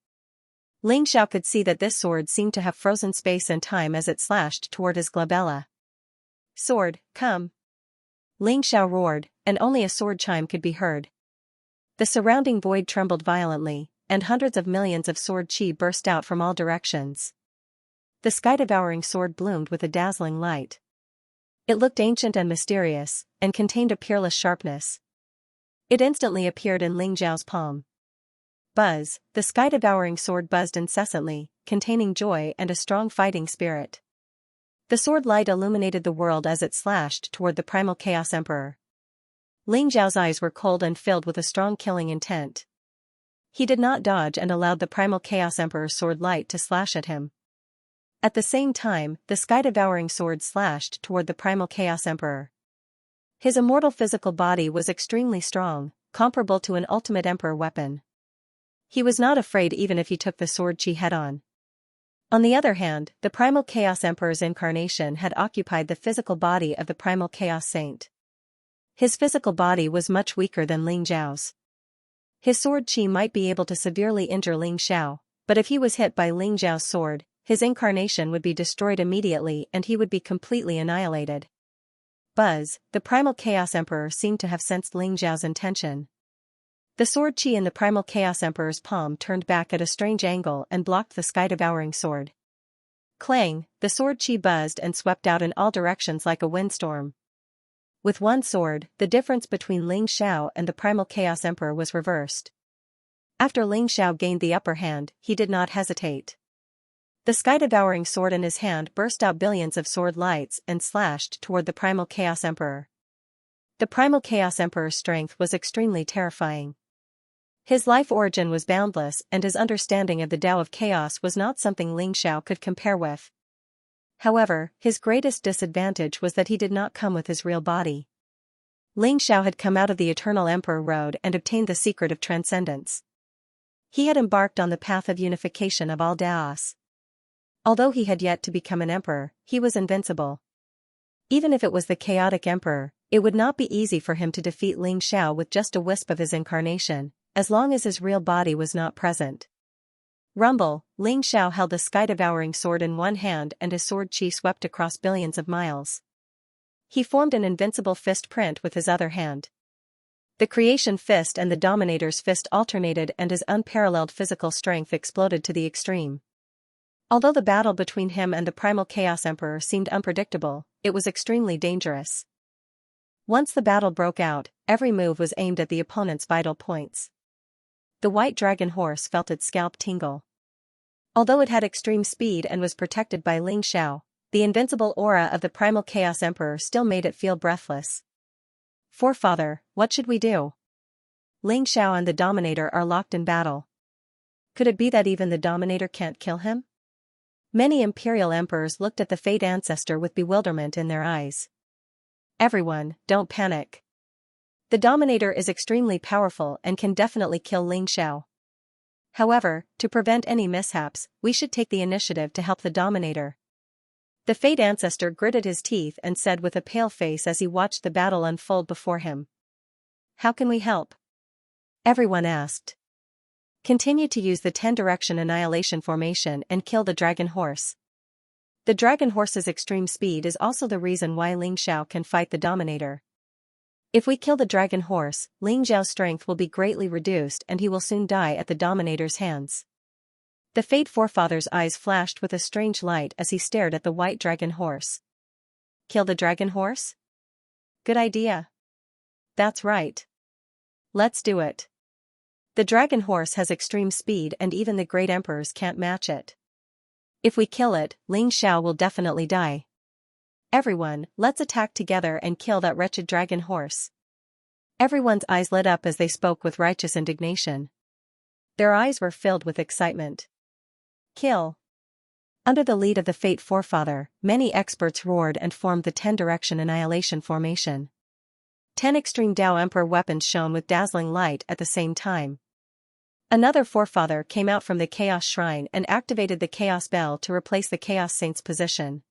Ling Xiao could see that this sword seemed to have frozen space and time as it slashed toward his glabella. Sword, come! Ling Xiao roared, and only a sword chime could be heard. The surrounding void trembled violently, and hundreds of millions of sword chi burst out from all directions. The sky-devouring sword bloomed with a dazzling light. It looked ancient and mysterious, and contained a peerless sharpness. It instantly appeared in Ling Xiao's palm. Buzz, the sky-devouring sword buzzed incessantly, containing joy and a strong fighting spirit. The sword light illuminated the world as it slashed toward the primal Chaos Emperor. Ling Xiao's eyes were cold and filled with a strong killing intent. He did not dodge and allowed the primal Chaos Emperor's sword light to slash at him. At the same time, the sky-devouring sword slashed toward the primal Chaos Emperor. His immortal physical body was extremely strong, comparable to an ultimate emperor weapon. He was not afraid even if he took the sword chi head-on. On the other hand, the primal Chaos Emperor's incarnation had occupied the physical body of the primal Chaos Saint. His physical body was much weaker than Ling Xiao's. His sword chi might be able to severely injure Ling Xiao, but if he was hit by Ling Xiao's sword, his incarnation would be destroyed immediately and he would be completely annihilated. Buzz, the primal Chaos Emperor seemed to have sensed Ling Xiao's intention. The sword chi in the primal Chaos Emperor's palm turned back at a strange angle and blocked the sky-devouring sword. Clang, the sword chi buzzed and swept out in all directions like a windstorm. With one sword, the difference between Ling Xiao and the primal Chaos Emperor was reversed. After Ling Xiao gained the upper hand, he did not hesitate. The sky-devouring sword in his hand burst out billions of sword lights and slashed toward the primal Chaos Emperor. The primal Chaos Emperor's strength was extremely terrifying. His life origin was boundless and his understanding of the Tao of Chaos was not something Ling Xiao could compare with. However, his greatest disadvantage was that he did not come with his real body. Ling Xiao had come out of the Eternal Emperor Road and obtained the secret of transcendence. He had embarked on the path of unification of all Daos. Although he had yet to become an emperor, he was invincible. Even if it was the chaotic emperor, it would not be easy for him to defeat Ling Xiao with just a wisp of his incarnation, as long as his real body was not present. Rumble, Ling Xiao held the sky-devouring sword in one hand and his sword chi swept across billions of miles. He formed an invincible fist print with his other hand. The creation fist and the dominator's fist alternated and his unparalleled physical strength exploded to the extreme. Although the battle between him and the primal Chaos Emperor seemed unpredictable, it was extremely dangerous. Once the battle broke out, every move was aimed at the opponent's vital points. The white dragon horse felt its scalp tingle. Although it had extreme speed and was protected by Ling Xiao, the invincible aura of the primal Chaos Emperor still made it feel breathless. Forefather, what should we do? Ling Xiao and the Dominator are locked in battle. Could it be that even the Dominator can't kill him? Many imperial emperors looked at the Fate Ancestor with bewilderment in their eyes. Everyone, don't panic. The Dominator is extremely powerful and can definitely kill Ling Xiao. However, to prevent any mishaps, we should take the initiative to help the Dominator. The Fate Ancestor gritted his teeth and said with a pale face as he watched the battle unfold before him. How can we help? Everyone asked. Continue to use the 10-direction annihilation formation and kill the dragon horse. The dragon horse's extreme speed is also the reason why Ling Xiao can fight the Dominator. If we kill the dragon horse, Ling Xiao's strength will be greatly reduced and he will soon die at the Dominator's hands. The Fate Forefather's eyes flashed with a strange light as he stared at the white dragon horse. Kill the dragon horse? Good idea. That's right. Let's do it. The dragon horse has extreme speed and even the great emperors can't match it. If we kill it, Ling Xiao will definitely die. Everyone, let's attack together and kill that wretched dragon horse. Everyone's eyes lit up as they spoke with righteous indignation. Their eyes were filled with excitement. Kill. Under the lead of the Fate Forefather, many experts roared and formed the 10-direction annihilation formation. 10 extreme Dao Emperor weapons shone with dazzling light at the same time. Another Forefather came out from the Chaos Shrine and activated the Chaos Bell to replace the Chaos Saint's position.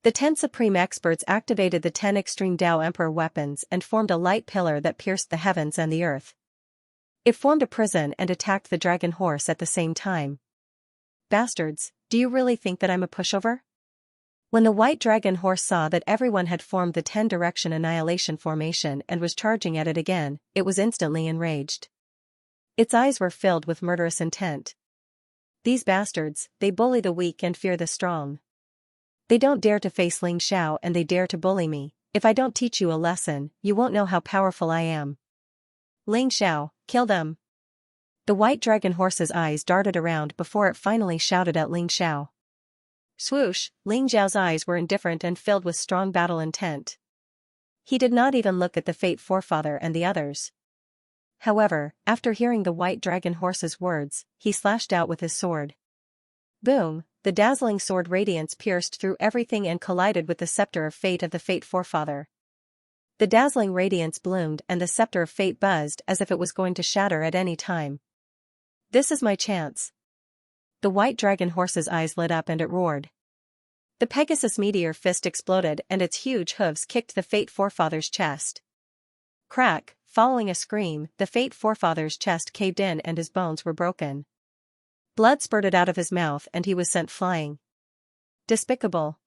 The 10 Supreme Experts activated the 10 extreme Dao Emperor weapons and formed a light pillar that pierced the heavens and the earth. It formed a prison and attacked the dragon horse at the same time. Bastards, do you really think that I'm a pushover? When the white dragon horse saw that everyone had formed the 10-direction annihilation formation and was charging at it again, it was instantly enraged. Its eyes were filled with murderous intent. These bastards, they bully the weak and fear the strong. They don't dare to face Ling Xiao and they dare to bully me. If I don't teach you a lesson, you won't know how powerful I am. Ling Xiao, kill them. The white dragon horse's eyes darted around before it finally shouted at Ling Xiao. Swoosh, Ling Xiao's eyes were indifferent and filled with strong battle intent. He did not even look at the Fate Forefather and the others. However, after hearing the white dragon horse's words, he slashed out with his sword. Boom, the dazzling sword radiance pierced through everything and collided with the scepter of fate of the Fate Forefather. The dazzling radiance bloomed and the scepter of fate buzzed as if it was going to shatter at any time. This is my chance. The white dragon horse's eyes lit up and it roared. The Pegasus meteor fist exploded and its huge hooves kicked the Fate Forefather's chest. Crack, following a scream, the Fate Forefather's chest caved in and his bones were broken. Blood spurted out of his mouth and he was sent flying. Despicable.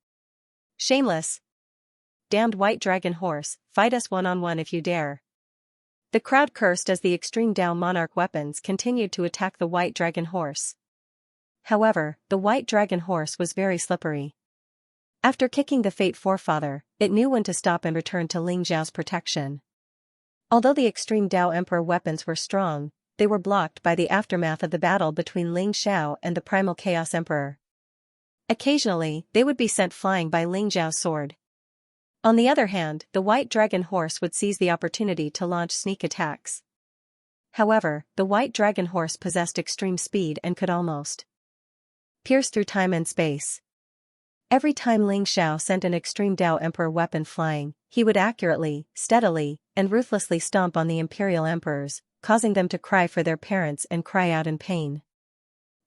Shameless. Damned white dragon horse, fight us one-on-one if you dare. The crowd cursed as the extreme Dao monarch weapons continued to attack the white dragon horse. However, the white dragon horse was very slippery. After kicking the Fate Forefather, it knew when to stop and return to Ling Xiao's protection. Although the extreme Dao Emperor weapons were strong, they were blocked by the aftermath of the battle between Ling Xiao and the Primal Chaos Emperor. Occasionally, they would be sent flying by Ling Xiao's sword. On the other hand, the white dragon horse would seize the opportunity to launch sneak attacks. However, the white dragon horse possessed extreme speed and could almost pierce through time and space. Every time Ling Xiao sent an extreme Dao Emperor weapon flying, he would accurately, steadily, and ruthlessly stomp on the Imperial Emperors, causing them to cry for their parents and cry out in pain.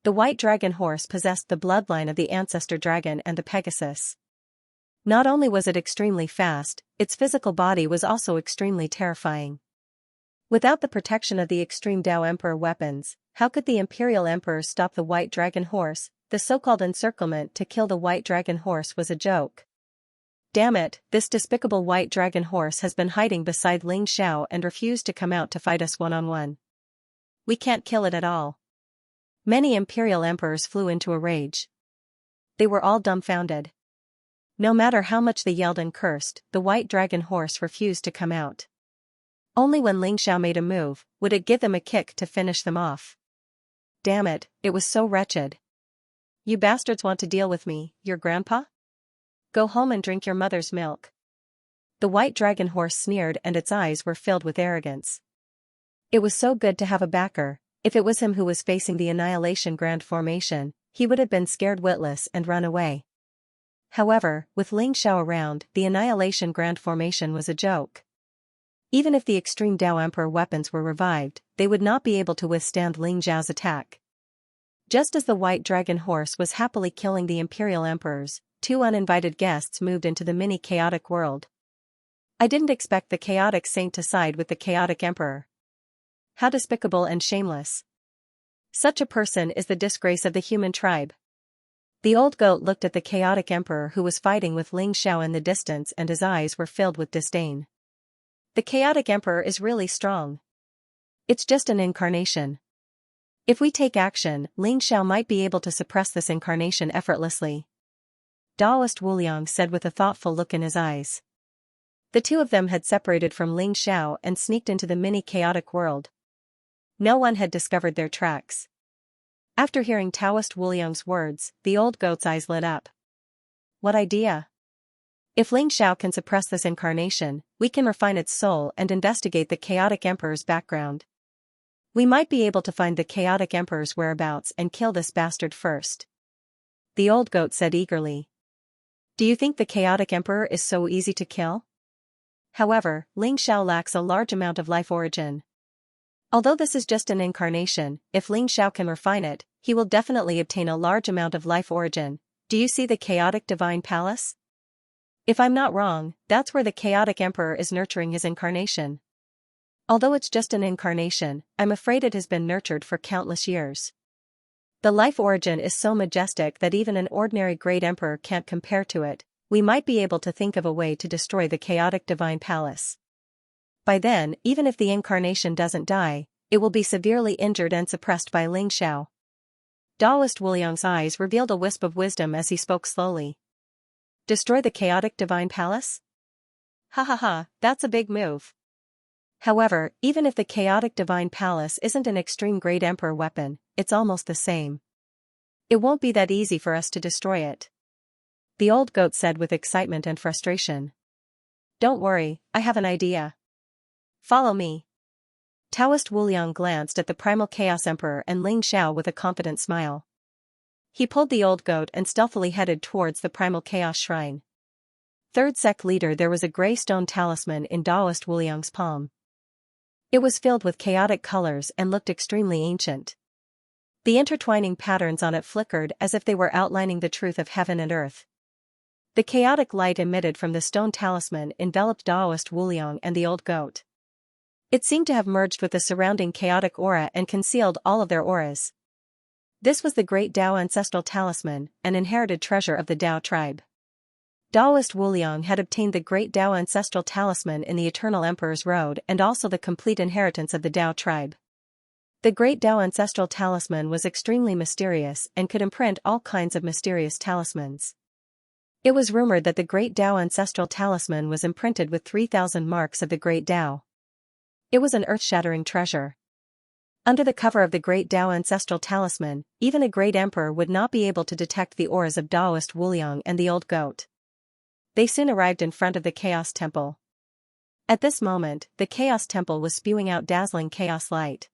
The white dragon horse possessed the bloodline of the ancestor dragon and the Pegasus. Not only was it extremely fast, its physical body was also extremely terrifying. Without the protection of the extreme Dao Emperor weapons, how could the Imperial Emperors stop the white dragon horse? The so-called encirclement to kill the white dragon horse was a joke. Damn it, this despicable white dragon horse has been hiding beside Ling Xiao and refused to come out to fight us one-on-one. We can't kill it at all. Many Imperial Emperors flew into a rage. They were all dumbfounded. No matter how much they yelled and cursed, the white dragon horse refused to come out. Only when Ling Xiao made a move, would it give them a kick to finish them off. Damn it, it was so wretched. You bastards want to deal with me, your grandpa? Go home and drink your mother's milk. The white dragon horse sneered and its eyes were filled with arrogance. It was so good to have a backer. If it was him who was facing the Annihilation Grand Formation, he would have been scared witless and run away. However, with Ling Xiao around, the Annihilation Grand Formation was a joke. Even if the extreme Dao Emperor weapons were revived, they would not be able to withstand Ling Xiao's attack. Just as the white dragon horse was happily killing the Imperial Emperors, two uninvited guests moved into the mini-chaotic world. I didn't expect the chaotic saint to side with the chaotic emperor. How despicable and shameless. Such a person is the disgrace of the human tribe. The old goat looked at the chaotic emperor who was fighting with Ling Xiao in the distance, and his eyes were filled with disdain. The chaotic emperor is really strong. It's just an incarnation. If we take action, Ling Xiao might be able to suppress this incarnation effortlessly. Taoist Wuliang said with a thoughtful look in his eyes. The two of them had separated from Ling Xiao and sneaked into the mini-chaotic world. No one had discovered their tracks. After hearing Taoist Wuliang's words, the old goat's eyes lit up. What idea? If Ling Xiao can suppress this incarnation, we can refine its soul and investigate the chaotic emperor's background. We might be able to find the chaotic emperor's whereabouts and kill this bastard first. The old goat said eagerly. Do you think the chaotic emperor is so easy to kill? However, Ling Xiao lacks a large amount of life origin. Although this is just an incarnation, if Ling Xiao can refine it, he will definitely obtain a large amount of life origin. Do you see the chaotic divine palace? If I'm not wrong, that's where the chaotic emperor is nurturing his incarnation. Although it's just an incarnation, I'm afraid it has been nurtured for countless years. The life origin is so majestic that even an ordinary great emperor can't compare to it. We might be able to think of a way to destroy the chaotic divine palace. By then, even if the incarnation doesn't die, it will be severely injured and suppressed by Ling Xiao. Taoist Wuliang's eyes revealed a wisp of wisdom as he spoke slowly. Destroy the chaotic divine palace? Ha ha ha, that's a big move. However, even if the chaotic divine palace isn't an extreme great emperor weapon, it's almost the same. It won't be that easy for us to destroy it. The old goat said with excitement and frustration. Don't worry, I have an idea. Follow me. Taoist Wuliang glanced at the primal chaos emperor and Ling Xiao with a confident smile. He pulled the old goat and stealthily headed towards the primal chaos shrine. Third sect leader, there was a gray stone talisman in Taoist Wuliang's palm. It was filled with chaotic colors and looked extremely ancient. The intertwining patterns on it flickered as if they were outlining the truth of heaven and earth. The chaotic light emitted from the stone talisman enveloped Taoist Wuliang and the old goat. It seemed to have merged with the surrounding chaotic aura and concealed all of their auras. This was the great Tao ancestral talisman, an inherited treasure of the Tao tribe. Taoist Wuliang had obtained the great Tao ancestral talisman in the Eternal Emperor's Road and also the complete inheritance of the Tao tribe. The great Tao ancestral talisman was extremely mysterious and could imprint all kinds of mysterious talismans. It was rumored that the great Tao ancestral talisman was imprinted with 3,000 marks of the great Tao. It was an earth-shattering treasure. Under the cover of the great Tao ancestral talisman, even a great emperor would not be able to detect the auras of Taoist Wuliang and the old goat. They soon arrived in front of the Chaos Temple. At this moment, the Chaos Temple was spewing out dazzling chaos light.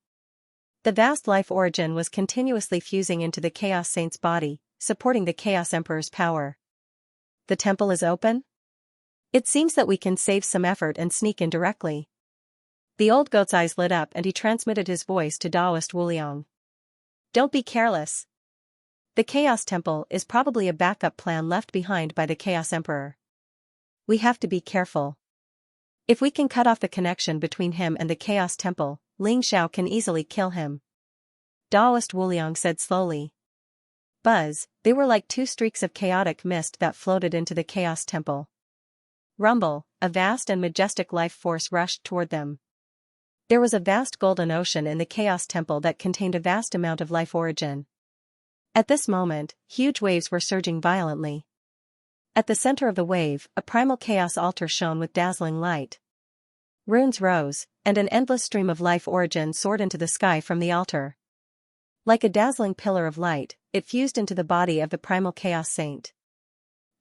The vast life origin was continuously fusing into the Chaos Saint's body, supporting the Chaos Emperor's power. The temple is open? It seems that we can save some effort and sneak in directly. The old goat's eyes lit up and he transmitted his voice to Taoist Wuliang. Don't be careless. The Chaos Temple is probably a backup plan left behind by the Chaos Emperor. We have to be careful. If we can cut off the connection between him and the Chaos Temple, Ling Xiao can easily kill him. Taoist Wuliang said slowly. Buzz, they were like two streaks of chaotic mist that floated into the Chaos Temple. Rumble, a vast and majestic life force rushed toward them. There was a vast golden ocean in the Chaos Temple that contained a vast amount of life origin. At this moment, huge waves were surging violently. At the center of the wave, a primal chaos altar shone with dazzling light. Runes rose, and an endless stream of life origin soared into the sky from the altar. Like a dazzling pillar of light, it fused into the body of the primal chaos saint.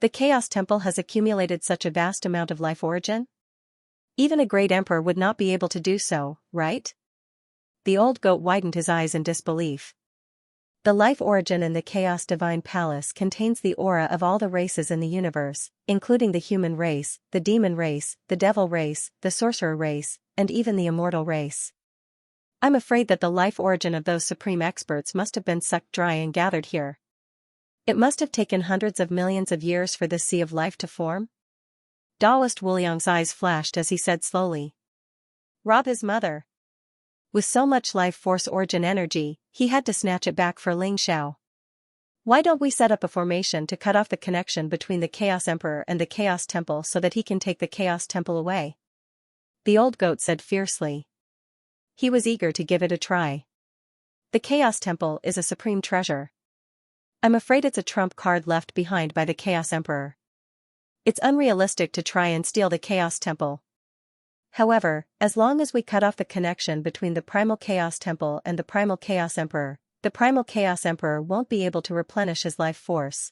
The Chaos Temple has accumulated such a vast amount of life origin? Even a great emperor would not be able to do so, right? The old goat widened his eyes in disbelief. The life origin in the Chaos Divine Palace contains the aura of all the races in the universe, including the human race, the demon race, the devil race, the sorcerer race, and even the immortal race. I'm afraid that the life origin of those supreme experts must have been sucked dry and gathered here. It must have taken hundreds of millions of years for this sea of life to form. Daoist Wuliang's eyes flashed as he said slowly. Rob his mother. With so much life force origin energy, he had to snatch it back for Ling Xiao. Why don't we set up a formation to cut off the connection between the Chaos Emperor and the Chaos Temple so that he can take the Chaos Temple away? The old goat said fiercely. He was eager to give it a try. The Chaos Temple is a supreme treasure. I'm afraid it's a trump card left behind by the Chaos Emperor. It's unrealistic to try and steal the Chaos Temple. However, as long as we cut off the connection between the Primal Chaos Temple and the Primal Chaos Emperor, the Primal Chaos Emperor won't be able to replenish his life force.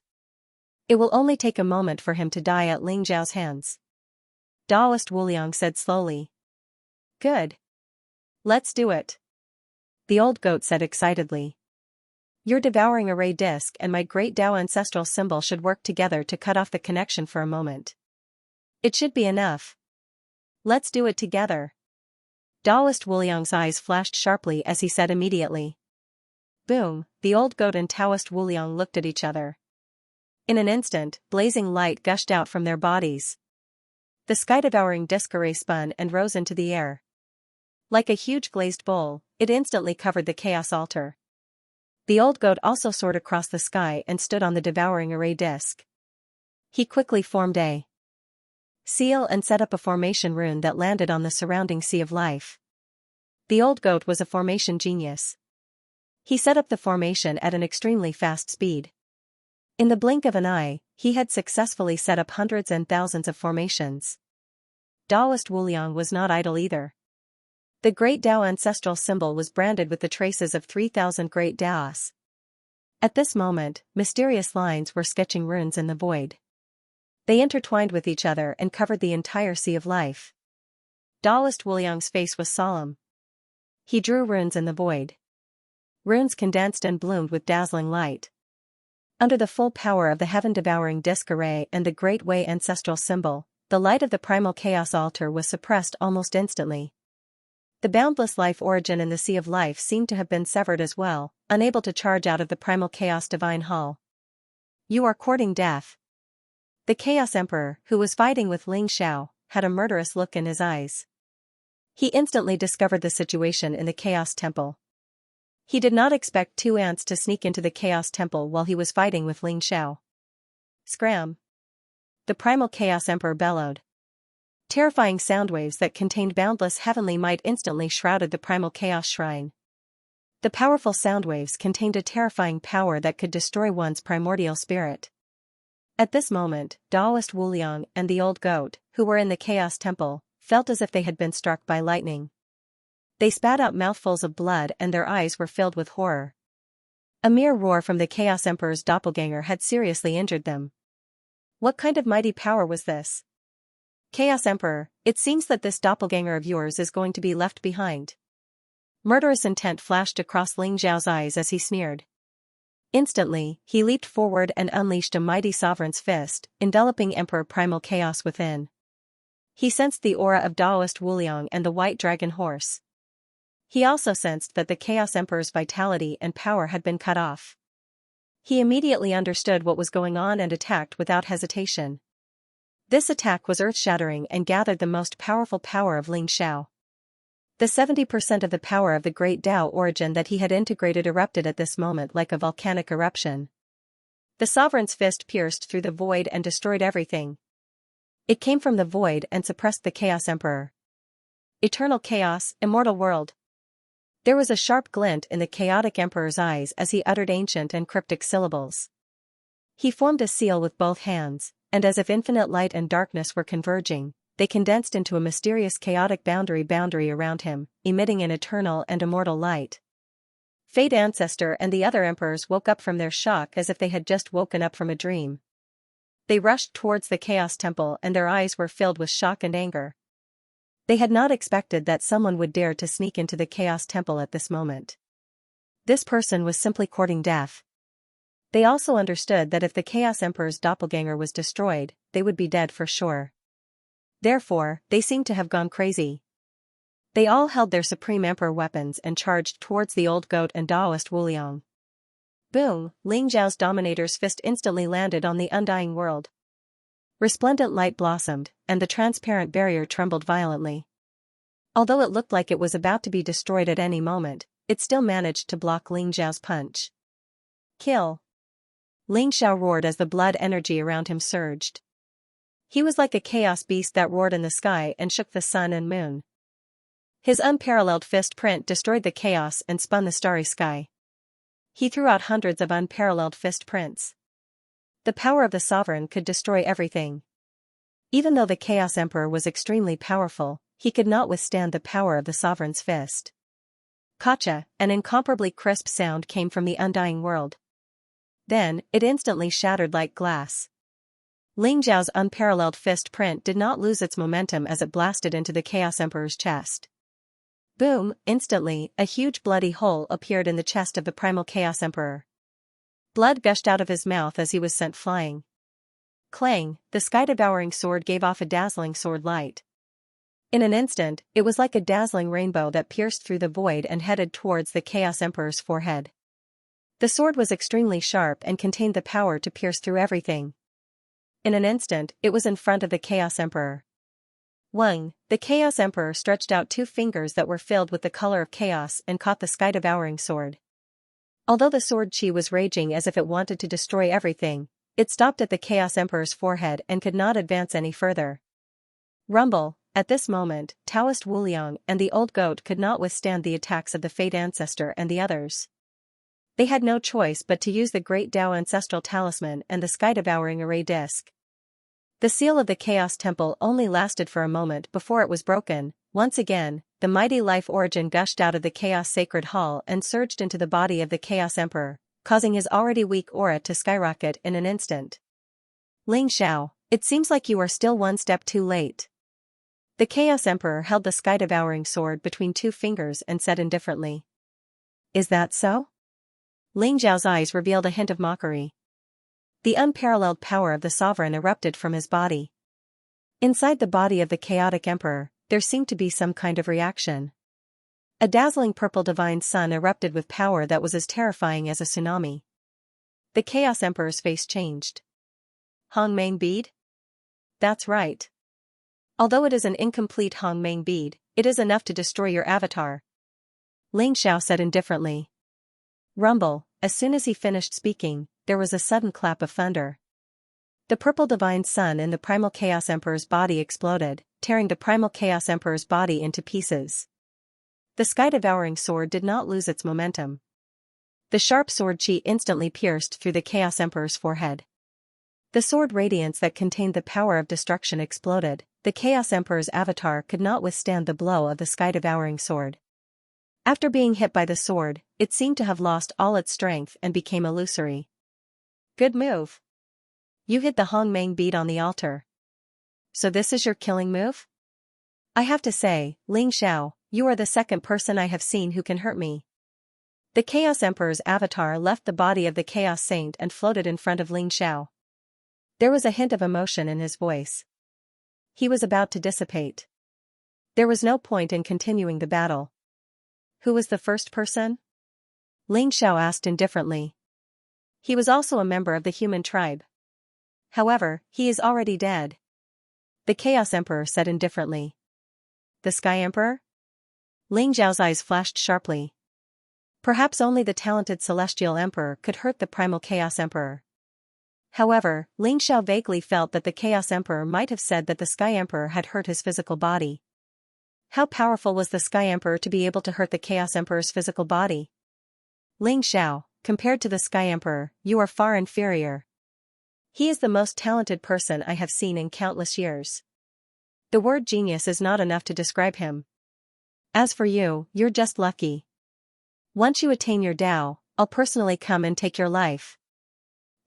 It will only take a moment for him to die at Ling Zhao's hands. Daoist Wuliang said slowly. Good. Let's do it. The old goat said excitedly. Your devouring array disc and my great Dao ancestral symbol should work together to cut off the connection for a moment. It should be enough. Let's do it together. Daoist Wuliang's eyes flashed sharply as he said immediately. Boom, the old goat and Taoist Wuliang looked at each other. In an instant, blazing light gushed out from their bodies. The sky-devouring disc array spun and rose into the air. Like a huge glazed bowl, it instantly covered the chaos altar. The old goat also soared across the sky and stood on the devouring array disc. He quickly formed a seal and set up a formation rune that landed on the surrounding sea of life. The old goat was a formation genius. He set up the formation at an extremely fast speed. In the blink of an eye, he had successfully set up hundreds and thousands of formations. Daoist Wuliang was not idle either. The Great Dao ancestral symbol was branded with the traces of 3,000 Great Daos. At this moment, mysterious lines were sketching runes in the void. They intertwined with each other and covered the entire sea of life. Daoist Wuliang's face was solemn. He drew runes in the void. Runes condensed and bloomed with dazzling light. Under the full power of the heaven-devouring disc array and the Great Way ancestral symbol, the light of the primal chaos altar was suppressed almost instantly. The boundless life origin in the sea of life seemed to have been severed as well, unable to charge out of the primal chaos divine hall. You are courting death. The Chaos Emperor, who was fighting with Ling Xiao, had a murderous look in his eyes. He instantly discovered the situation in the Chaos Temple. He did not expect two ants to sneak into the Chaos Temple while he was fighting with Ling Xiao. Scram! The primal Chaos Emperor bellowed. Terrifying sound waves that contained boundless heavenly might instantly shrouded the primal chaos shrine. The powerful sound waves contained a terrifying power that could destroy one's primordial spirit. At this moment, Daoist Wuliang and the old goat, who were in the Chaos Temple, felt as if they had been struck by lightning. They spat out mouthfuls of blood and their eyes were filled with horror. A mere roar from the Chaos Emperor's doppelganger had seriously injured them. What kind of mighty power was this? Chaos Emperor, it seems that this doppelganger of yours is going to be left behind. Murderous intent flashed across Ling Zhao's eyes as he sneered. Instantly, he leaped forward and unleashed a mighty sovereign's fist, enveloping Emperor Primal Chaos within. He sensed the aura of Daoist Wuliang and the white dragon horse. He also sensed that the Chaos Emperor's vitality and power had been cut off. He immediately understood what was going on and attacked without hesitation. This attack was earth-shattering and gathered the most powerful power of Ling Xiao. The 70% of the power of the Great Dao origin that he had integrated erupted at this moment like a volcanic eruption. The sovereign's fist pierced through the void and destroyed everything. It came from the void and suppressed the Chaos Emperor. Eternal chaos, immortal world. There was a sharp glint in the chaotic emperor's eyes as he uttered ancient and cryptic syllables. He formed a seal with both hands, and as if infinite light and darkness were converging, they condensed into a mysterious chaotic boundary around him, emitting an eternal and immortal light. Fate Ancestor and the other emperors woke up from their shock as if they had just woken up from a dream. They rushed towards the Chaos Temple and their eyes were filled with shock and anger. They had not expected that someone would dare to sneak into the Chaos Temple at this moment. This person was simply courting death. They also understood that if the Chaos Emperor's doppelganger was destroyed, they would be dead for sure. Therefore, they seemed to have gone crazy. They all held their Supreme Emperor weapons and charged towards the old goat and Daoist Wuliang. Boom! Ling Zhao's Dominator's fist instantly landed on the undying world. Resplendent light blossomed, and the transparent barrier trembled violently. Although it looked like it was about to be destroyed at any moment, it still managed to block Ling Xiao's punch. Kill! Ling Xiao roared as the blood energy around him surged. He was like a chaos beast that roared in the sky and shook the sun and moon. His unparalleled fist print destroyed the chaos and spun the starry sky. He threw out hundreds of unparalleled fist prints. The power of the sovereign could destroy everything. Even though the Chaos Emperor was extremely powerful, he could not withstand the power of the sovereign's fist. Kacha, an incomparably crisp sound came from the undying world. Then, it instantly shattered like glass. Ling Xiao's unparalleled fist print did not lose its momentum as it blasted into the Chaos Emperor's chest. Boom! Instantly, a huge bloody hole appeared in the chest of the primal Chaos Emperor. Blood gushed out of his mouth as he was sent flying. Clang! The sky-devouring sword gave off a dazzling sword light. In an instant, it was like a dazzling rainbow that pierced through the void and headed towards the Chaos Emperor's forehead. The sword was extremely sharp and contained the power to pierce through everything. In an instant, it was in front of the Chaos Emperor. Wang! The Chaos Emperor stretched out two fingers that were filled with the color of chaos and caught the sky-devouring sword. Although the sword chi was raging as if it wanted to destroy everything, it stopped at the Chaos Emperor's forehead and could not advance any further. Rumble! At this moment, Taoist Wuliang and the old goat could not withstand the attacks of the Fate Ancestor and the others. They had no choice but to use the Great Tao Ancestral Talisman and the Sky-Devouring Array Disc. The seal of the Chaos Temple only lasted for a moment before it was broken. Once again, the mighty life origin gushed out of the Chaos Sacred Hall and surged into the body of the Chaos Emperor, causing his already weak aura to skyrocket in an instant. Ling Xiao, it seems like you are still one step too late. The Chaos Emperor held the sky-devouring sword between two fingers and said indifferently. Is that so? Ling Xiao's eyes revealed a hint of mockery. The unparalleled power of the sovereign erupted from his body. Inside the body of the chaotic emperor, there seemed to be some kind of reaction. A dazzling purple divine sun erupted with power that was as terrifying as a tsunami. The Chaos Emperor's face changed. Hongmeng bead? That's right. Although it is an incomplete Hongmeng bead, it is enough to destroy your avatar. Ling Xiao said indifferently. Rumble! As soon as he finished speaking, there was a sudden clap of thunder. The purple divine sun in the primal Chaos Emperor's body exploded, tearing the primal Chaos Emperor's body into pieces. The sky-devouring sword did not lose its momentum. The sharp sword chi instantly pierced through the Chaos Emperor's forehead. The sword radiance that contained the power of destruction exploded. The Chaos Emperor's avatar could not withstand the blow of the sky-devouring sword. After being hit by the sword, it seemed to have lost all its strength and became illusory. Good move. You hit the Hongmeng bead on the altar. So this is your killing move? I have to say, Ling Xiao, you are the second person I have seen who can hurt me. The Chaos Emperor's avatar left the body of the Chaos Saint and floated in front of Ling Xiao. There was a hint of emotion in his voice. He was about to dissipate. There was no point in continuing the battle. Who was the first person? Ling Xiao asked indifferently. He was also a member of the human tribe. However, he is already dead. The Chaos Emperor said indifferently. The Sky Emperor? Ling Xiao's eyes flashed sharply. Perhaps only the talented Celestial Emperor could hurt the primal Chaos Emperor. However, Ling Xiao vaguely felt that the Chaos Emperor might have said that the Sky Emperor had hurt his physical body. How powerful was the Sky Emperor to be able to hurt the Chaos Emperor's physical body? Ling Xiao, compared to the Sky Emperor, you are far inferior. He is the most talented person I have seen in countless years. The word genius is not enough to describe him. As for you, you're just lucky. Once you attain your Tao, I'll personally come and take your life.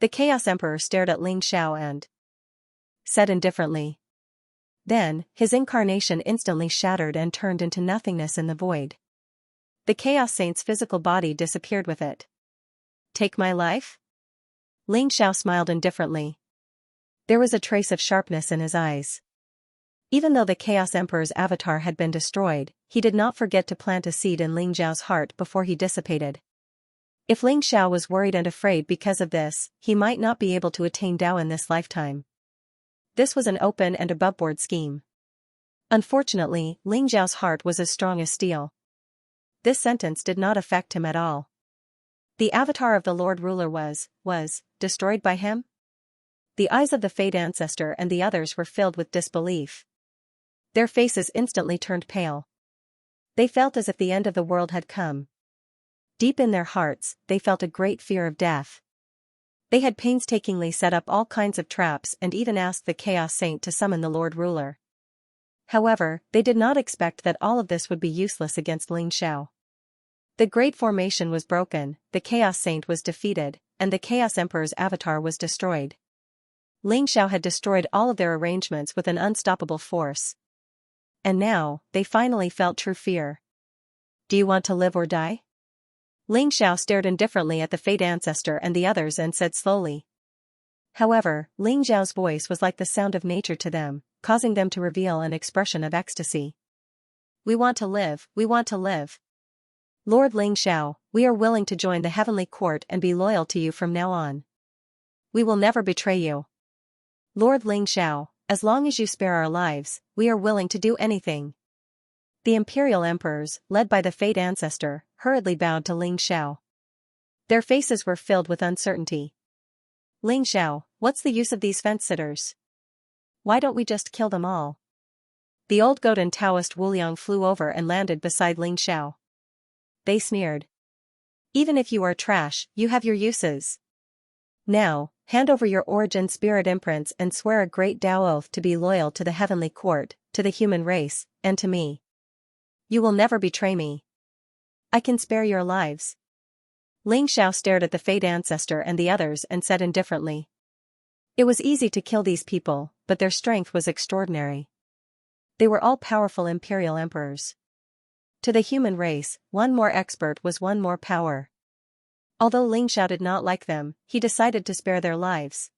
The Chaos Emperor stared at Ling Xiao and said indifferently. Then, his incarnation instantly shattered and turned into nothingness in the void. The Chaos Saint's physical body disappeared with it. Take my life? Ling Xiao smiled indifferently. There was a trace of sharpness in his eyes. Even though the Chaos Emperor's avatar had been destroyed, he did not forget to plant a seed in Ling Xiao's heart before he dissipated. If Ling Xiao was worried and afraid because of this, he might not be able to attain Tao in this lifetime. This was an open and aboveboard scheme. Unfortunately, Ling Xiao's heart was as strong as steel. This sentence did not affect him at all. The avatar of the Lord Ruler was destroyed by him? The eyes of the Fate Ancestor and the others were filled with disbelief. Their faces instantly turned pale. They felt as if the end of the world had come. Deep in their hearts, they felt a great fear of death. They had painstakingly set up all kinds of traps and even asked the Chaos Saint to summon the Lord Ruler. However, they did not expect that all of this would be useless against Ling Xiao. The Great Formation was broken, the Chaos Saint was defeated, and the Chaos Emperor's avatar was destroyed. Ling Xiao had destroyed all of their arrangements with an unstoppable force. And now, they finally felt true fear. Do you want to live or die? Ling Xiao stared indifferently at the Fate Ancestor and the others and said slowly. However, Ling Xiao's voice was like the sound of nature to them, causing them to reveal an expression of ecstasy. We want to live, we want to live. Lord Ling Xiao, we are willing to join the Heavenly Court and be loyal to you from now on. We will never betray you. Lord Ling Xiao, as long as you spare our lives, we are willing to do anything. The Imperial Emperors, led by the Fate Ancestor, hurriedly bowed to Ling Xiao. Their faces were filled with uncertainty. Ling Xiao, what's the use of these fence-sitters? Why don't we just kill them all? The old goat and Taoist Wuliang flew over and landed beside Ling Xiao. They sneered. Even if you are trash, you have your uses. Now, hand over your origin spirit imprints and swear a great Tao oath to be loyal to the Heavenly Court, to the human race, and to me. You will never betray me. I can spare your lives. Ling Xiao stared at the Fate Ancestor and the others and said indifferently. It was easy to kill these people, but their strength was extraordinary. They were all powerful Imperial Emperors. To the human race, one more expert was one more power. Although Ling Xiao did not like them, he decided to spare their lives.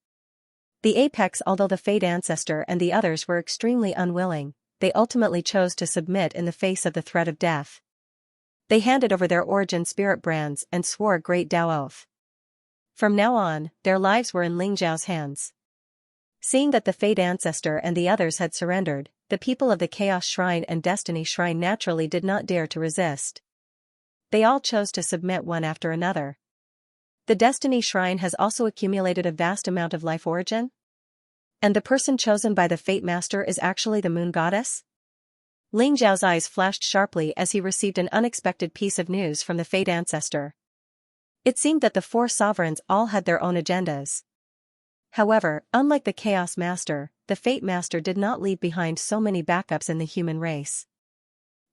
The apex, although the Fate Ancestor and the others were extremely unwilling, they ultimately chose to submit in the face of the threat of death. They handed over their origin spirit brands and swore a great Tao oath. From now on, their lives were in Ling Xiao's hands. Seeing that the Fate Ancestor and the others had surrendered, the people of the Chaos Shrine and Destiny Shrine naturally did not dare to resist. They all chose to submit one after another. The Destiny Shrine has also accumulated a vast amount of life origin? And the person chosen by the Fate Master is actually the Moon Goddess? Ling Xiao's eyes flashed sharply as he received an unexpected piece of news from the Fate Ancestor. It seemed that the four sovereigns all had their own agendas. However, unlike the Chaos Master, the Fate Master did not leave behind so many backups in the human race.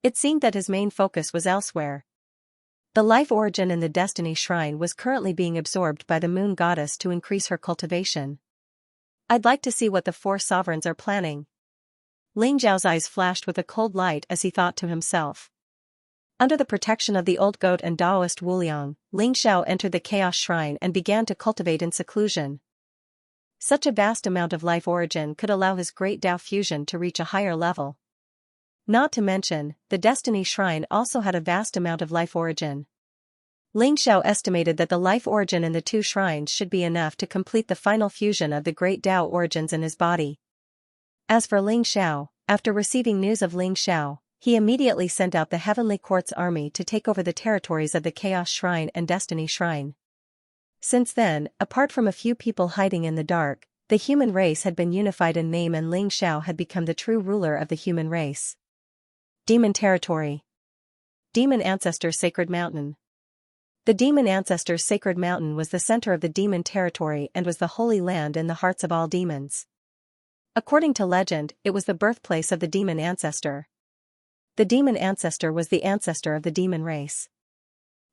It seemed that his main focus was elsewhere. The life origin in the Destiny Shrine was currently being absorbed by the Moon Goddess to increase her cultivation. I'd like to see what the four sovereigns are planning. Ling Xiao's eyes flashed with a cold light as he thought to himself. Under the protection of the old goat and Taoist Wuliang, Ling Xiao entered the Chaos Shrine and began to cultivate in seclusion. Such a vast amount of life origin could allow his great Tao fusion to reach a higher level. Not to mention, the Destiny Shrine also had a vast amount of life origin. Ling Xiao estimated that the life origin in the two shrines should be enough to complete the final fusion of the great Tao origins in his body. As for Ling Xiao, after receiving news of Ling Xiao, he immediately sent out the Heavenly Court's army to take over the territories of the Chaos Shrine and Destiny Shrine. Since then, apart from a few people hiding in the dark, the human race had been unified in name and Ling Xiao had become the true ruler of the human race. Demon Territory. Demon Ancestor Sacred Mountain. The Demon Ancestor's Sacred Mountain was the center of the demon territory and was the holy land in the hearts of all demons. According to legend, it was the birthplace of the Demon Ancestor. The Demon Ancestor was the ancestor of the demon race.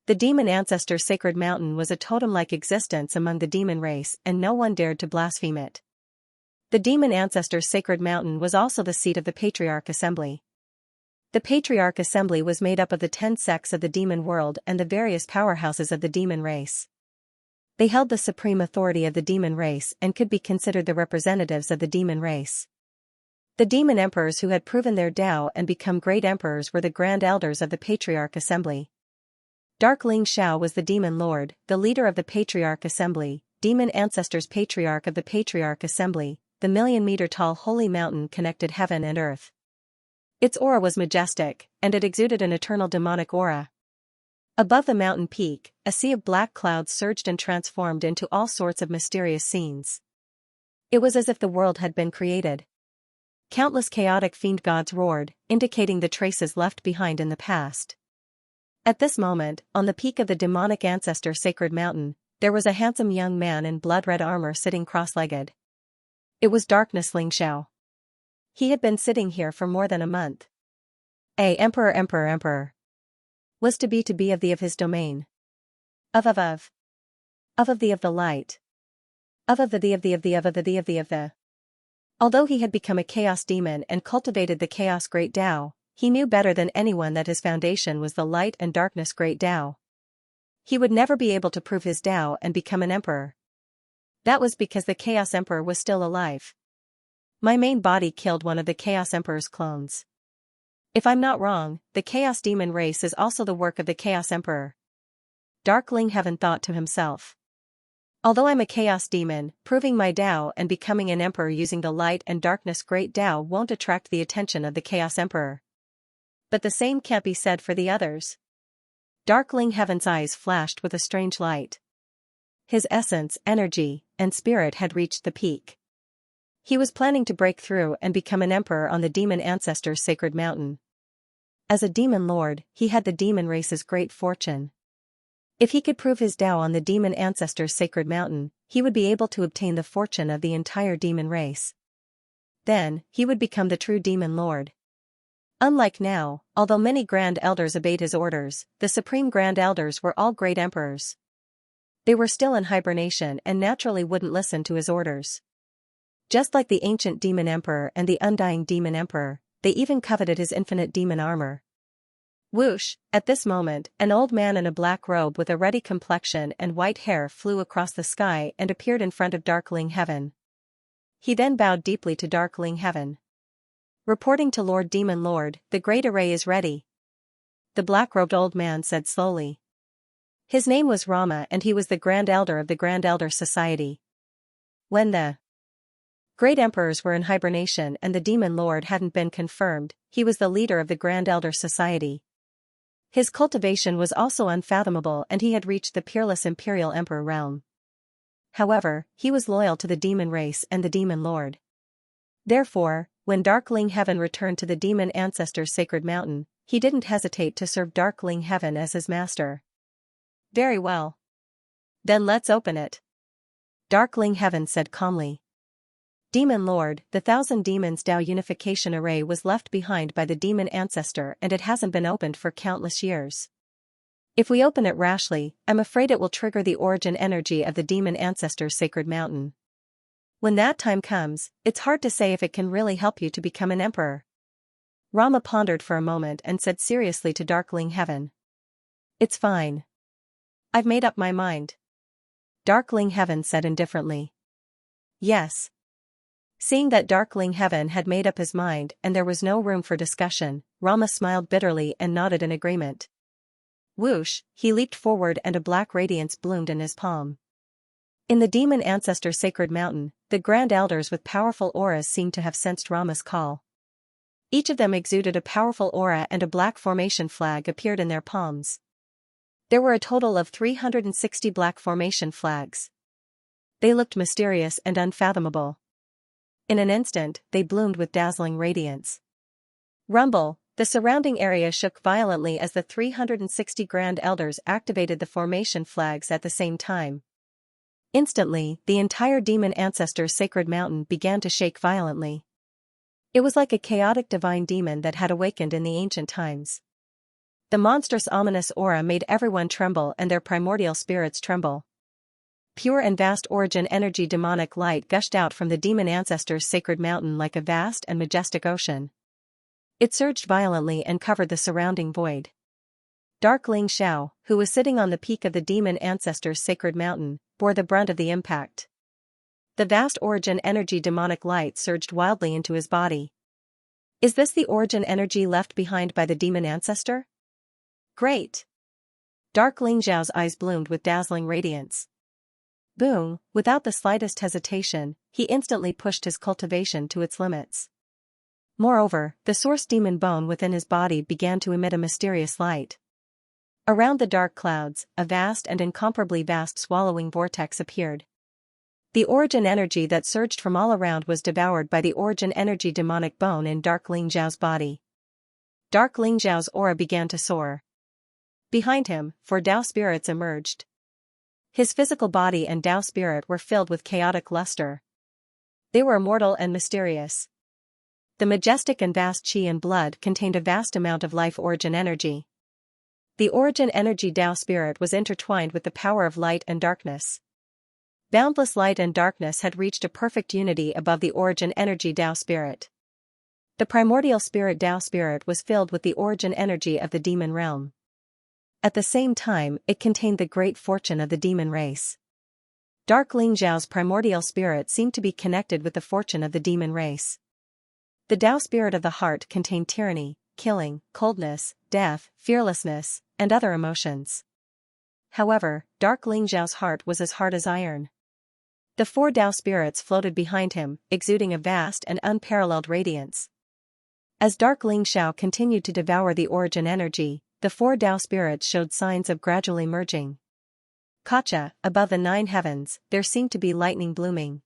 The Demon Ancestor's Sacred Mountain was a totem-like existence among the demon race and no one dared to blaspheme it. The Demon Ancestor's Sacred Mountain was also the seat of the Patriarch Assembly. The Patriarch Assembly was made up of the 10 sects of the demon world and the various powerhouses of the demon race. They held the supreme authority of the demon race and could be considered the representatives of the demon race. The demon emperors who had proven their Tao and become great emperors were the grand elders of the Patriarch Assembly. Dark Ling Xiao was the demon lord, the leader of the Patriarch Assembly, demon ancestors patriarch of the Patriarch Assembly, the million-meter-tall holy mountain connected heaven and earth. Its aura was majestic, and it exuded an eternal demonic aura. Above the mountain peak, a sea of black clouds surged and transformed into all sorts of mysterious scenes. It was as if the world had been created. Countless chaotic fiend gods roared, indicating the traces left behind in the past. At this moment, on the peak of the demonic ancestor sacred mountain, there was a handsome young man in blood-red armor sitting cross-legged. It was Darkness Xianxia. He had been sitting here for more than a month. Emperor. Was to be of his domain. Of the light. Of the. Although he had become a chaos demon and cultivated the chaos great Tao, he knew better than anyone that his foundation was the light and darkness great Tao. He would never be able to prove his Tao and become an emperor. That was because the Chaos Emperor was still alive. My main body killed one of the Chaos Emperor's clones. If I'm not wrong, the Chaos Demon race is also the work of the Chaos Emperor. Darkling Heaven thought to himself. Although I'm a Chaos Demon, proving my Tao and becoming an Emperor using the light and darkness great Tao won't attract the attention of the Chaos Emperor. But the same can't be said for the others. Darkling Heaven's eyes flashed with a strange light. His essence, energy, and spirit had reached the peak. He was planning to break through and become an emperor on the demon ancestor's sacred mountain. As a demon lord, he had the demon race's great fortune. If he could prove his Tao on the demon ancestor's sacred mountain, he would be able to obtain the fortune of the entire demon race. Then, he would become the true demon lord. Unlike now, although many grand elders obeyed his orders, the supreme grand elders were all great emperors. They were still in hibernation and naturally wouldn't listen to his orders. Just like the ancient demon emperor and the undying demon emperor, they even coveted his infinite demon armor. Whoosh! At this moment, an old man in a black robe with a ruddy complexion and white hair flew across the sky and appeared in front of Darkling Heaven. He then bowed deeply to Darkling Heaven. Reporting to Lord Demon Lord, the great array is ready. The black-robed old man said slowly. His name was Rama and he was the Grand Elder of the Grand Elder Society. When the great emperors were in hibernation and the Demon Lord hadn't been confirmed, he was the leader of the Grand Elder Society. His cultivation was also unfathomable and he had reached the peerless Imperial Emperor realm. However, he was loyal to the demon race and the Demon Lord. Therefore, when Darkling Heaven returned to the demon ancestor's sacred mountain, he didn't hesitate to serve Darkling Heaven as his master. Very well. Then let's open it. Darkling Heaven said calmly. Demon Lord, the 1,000 Demons Tao Unification Array was left behind by the demon ancestor and it hasn't been opened for countless years. If we open it rashly, I'm afraid it will trigger the origin energy of the demon ancestor's sacred mountain. When that time comes, it's hard to say if it can really help you to become an emperor. Rama pondered for a moment and said seriously to Darkling Heaven. It's fine. I've made up my mind. Darkling Heaven said indifferently. Yes. Seeing that Darkling Heaven had made up his mind and there was no room for discussion, Rama smiled bitterly and nodded in agreement. Whoosh, he leaped forward and a black radiance bloomed in his palm. In the demon ancestor sacred mountain, the grand elders with powerful auras seemed to have sensed Rama's call. Each of them exuded a powerful aura and a black formation flag appeared in their palms. There were a total of 360 black formation flags. They looked mysterious and unfathomable. In an instant, they bloomed with dazzling radiance. Rumble, the surrounding area shook violently as the 360 grand elders activated the formation flags at the same time. Instantly, the entire demon ancestor's sacred mountain began to shake violently. It was like a chaotic divine demon that had awakened in the ancient times. The monstrous ominous aura made everyone tremble and their primordial spirits tremble. Pure and vast origin energy demonic light gushed out from the demon ancestor's sacred mountain like a vast and majestic ocean. It surged violently and covered the surrounding void. Darkling Xiao, who was sitting on the peak of the demon ancestor's sacred mountain, bore the brunt of the impact. The vast origin energy demonic light surged wildly into his body. Is this the origin energy left behind by the demon ancestor? Great! Darkling Xiao's eyes bloomed with dazzling radiance. Boom, without the slightest hesitation, he instantly pushed his cultivation to its limits. Moreover, the source demon bone within his body began to emit a mysterious light. Around the dark clouds, a vast and incomparably vast swallowing vortex appeared. The origin energy that surged from all around was devoured by the origin energy demonic bone in Dark Ling Zhao's body. Dark Ling Zhao's aura began to soar. Behind him, 4 Dao spirits emerged. His physical body and Dao spirit were filled with chaotic luster. They were immortal and mysterious. The majestic and vast qi and blood contained a vast amount of life origin energy. The origin energy Dao spirit was intertwined with the power of light and darkness. Boundless light and darkness had reached a perfect unity above the origin energy Dao spirit. The primordial spirit Dao spirit was filled with the origin energy of the demon realm. At the same time, it contained the great fortune of the demon race. Dark Ling Zhao's primordial spirit seemed to be connected with the fortune of the demon race. The Dao spirit of the heart contained tyranny, killing, coldness, death, fearlessness, and other emotions. However, Dark Ling Zhao's heart was as hard as iron. The 4 Dao spirits floated behind him, exuding a vast and unparalleled radiance. As Dark Ling Zhao continued to devour the origin energy, the 4 Dao spirits showed signs of gradually merging. Kacha, above the 9 heavens, there seemed to be lightning blooming.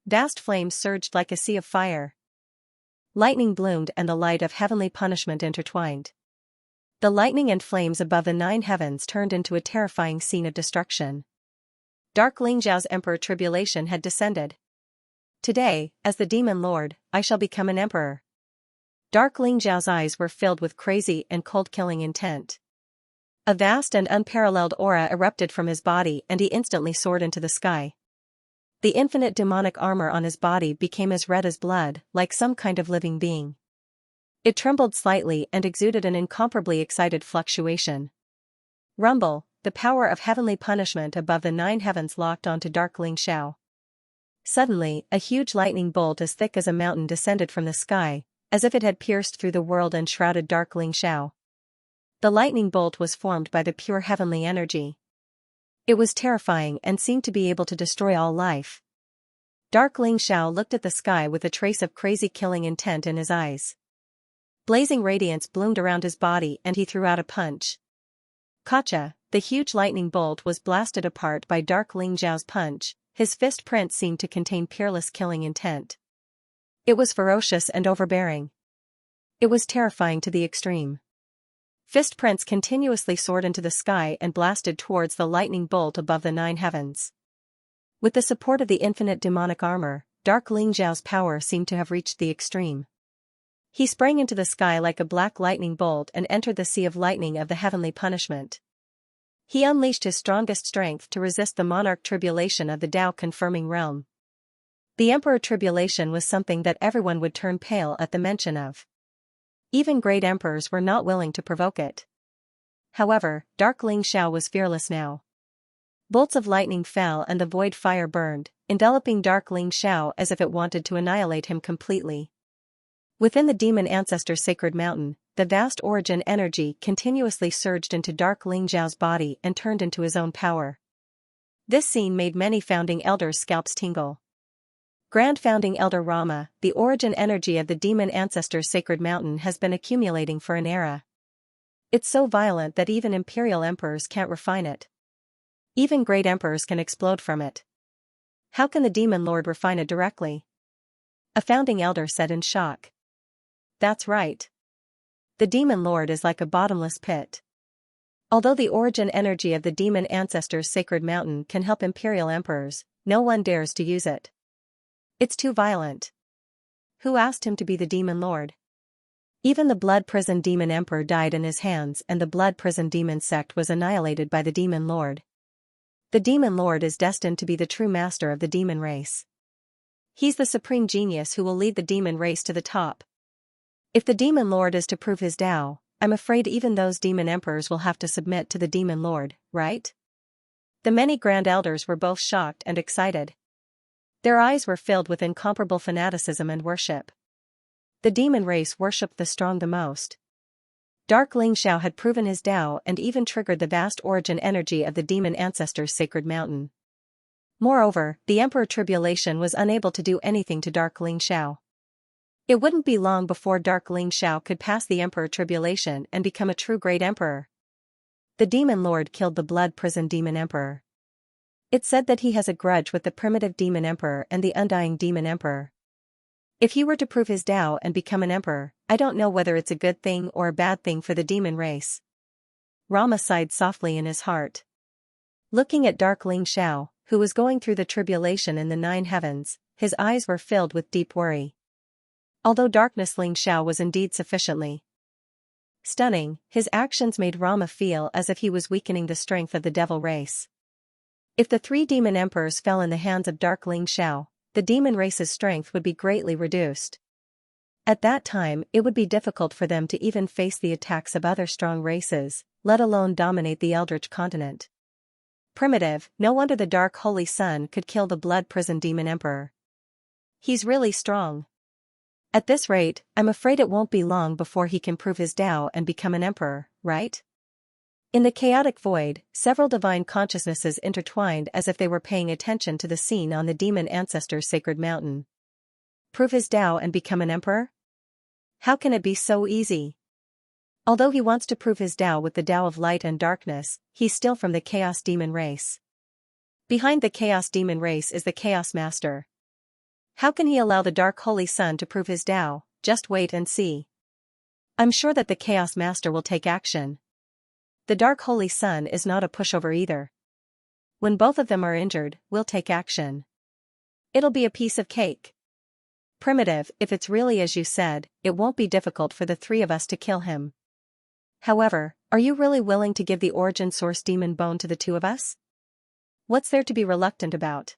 Vast flames surged like a sea of fire. Lightning bloomed and the light of heavenly punishment intertwined. The lightning and flames above the 9 heavens turned into a terrifying scene of destruction. Dark Ling Zhao's emperor tribulation had descended. Today, as the demon lord, I shall become an emperor. Dark Ling Zhao's eyes were filled with crazy and cold-killing intent. A vast and unparalleled aura erupted from his body and he instantly soared into the sky. The infinite demonic armor on his body became as red as blood, like some kind of living being. It trembled slightly and exuded an incomparably excited fluctuation. Rumble, the power of heavenly punishment above the 9 heavens locked onto Dark Ling Zhao. Suddenly, a huge lightning bolt as thick as a mountain descended from the sky, as if it had pierced through the world and shrouded Dark Ling Zhao. The lightning bolt was formed by the pure heavenly energy. It was terrifying and seemed to be able to destroy all life. Dark Ling Zhao looked at the sky with a trace of crazy killing intent in his eyes. Blazing radiance bloomed around his body and he threw out a punch. Kacha, the huge lightning bolt was blasted apart by Dark Ling Zhao's punch. His fist print seemed to contain peerless killing intent. It was ferocious and overbearing. It was terrifying to the extreme. Fist prints continuously soared into the sky and blasted towards the lightning bolt above the 9 heavens. With the support of the infinite demonic armor, Dark Ling Zhao's power seemed to have reached the extreme. He sprang into the sky like a black lightning bolt and entered the sea of lightning of the heavenly punishment. He unleashed his strongest strength to resist the monarch tribulation of the Dao confirming realm. The emperor tribulation was something that everyone would turn pale at the mention of. Even great emperors were not willing to provoke it. However, Dark Ling Zhao was fearless now. Bolts of lightning fell and the void fire burned, enveloping Dark Ling Zhao as if it wanted to annihilate him completely. Within the demon ancestor's sacred mountain, the vast origin energy continuously surged into Dark Ling Zhao's body and turned into his own power. This scene made many founding elders' scalps tingle. Grand Founding Elder Rama, the origin energy of the demon ancestor's sacred mountain has been accumulating for an era. It's so violent that even imperial emperors can't refine it. Even great emperors can explode from it. How can the demon lord refine it directly? A founding elder said in shock. That's right. The demon lord is like a bottomless pit. Although the origin energy of the demon ancestor's sacred mountain can help imperial emperors, no one dares to use it. It's too violent. Who asked him to be the demon lord? Even the blood prison demon emperor died in his hands and the blood prison demon sect was annihilated by the demon lord. The demon lord is destined to be the true master of the demon race. He's the supreme genius who will lead the demon race to the top. If the demon lord is to prove his Tao, I'm afraid even those demon emperors will have to submit to the demon lord, right? The many grand elders were both shocked and excited. Their eyes were filled with incomparable fanaticism and worship. The demon race worshipped the strong the most. Dark Ling Zhao had proven his Tao and even triggered the vast origin energy of the demon ancestor's sacred mountain. Moreover, the Emperor Tribulation was unable to do anything to Dark Xiao. It wouldn't be long before Dark Xiao could pass the Emperor Tribulation and become a true Great Emperor. The Demon Lord killed the Blood Prison Demon Emperor. It's said that he has a grudge with the primitive Demon Emperor and the Undying Demon Emperor. If he were to prove his Tao and become an emperor, I don't know whether it's a good thing or a bad thing for the demon race. Rama sighed softly in his heart. Looking at Dark Xiao, who was going through the tribulation in the 9 heavens, his eyes were filled with deep worry. Although Darkness Xiao was indeed sufficiently stunning, his actions made Rama feel as if he was weakening the strength of the devil race. If the 3 demon emperors fell in the hands of Dark Xiao, the demon race's strength would be greatly reduced. At that time, it would be difficult for them to even face the attacks of other strong races, let alone dominate the Eldritch continent. Primitive, no wonder the Dark Holy Sun could kill the Blood Prison Demon Emperor. He's really strong. At this rate, I'm afraid it won't be long before he can prove his Tao and become an emperor, right? In the chaotic void, several divine consciousnesses intertwined as if they were paying attention to the scene on the demon ancestor's sacred mountain. Prove his Tao and become an emperor? How can it be so easy? Although he wants to prove his Tao with the Tao of light and darkness, he's still from the Chaos Demon race. Behind the Chaos Demon race is the Chaos Master. How can he allow the Dark Holy Sun to prove his Tao? Just wait and see. I'm sure that the Chaos Master will take action. The Dark Holy Sun is not a pushover either. When both of them are injured, we'll take action. It'll be a piece of cake. Primitive, if it's really as you said, it won't be difficult for the 3 of us to kill him. However, are you really willing to give the Origin Source Demon Bone to the 2 of us? What's there to be reluctant about?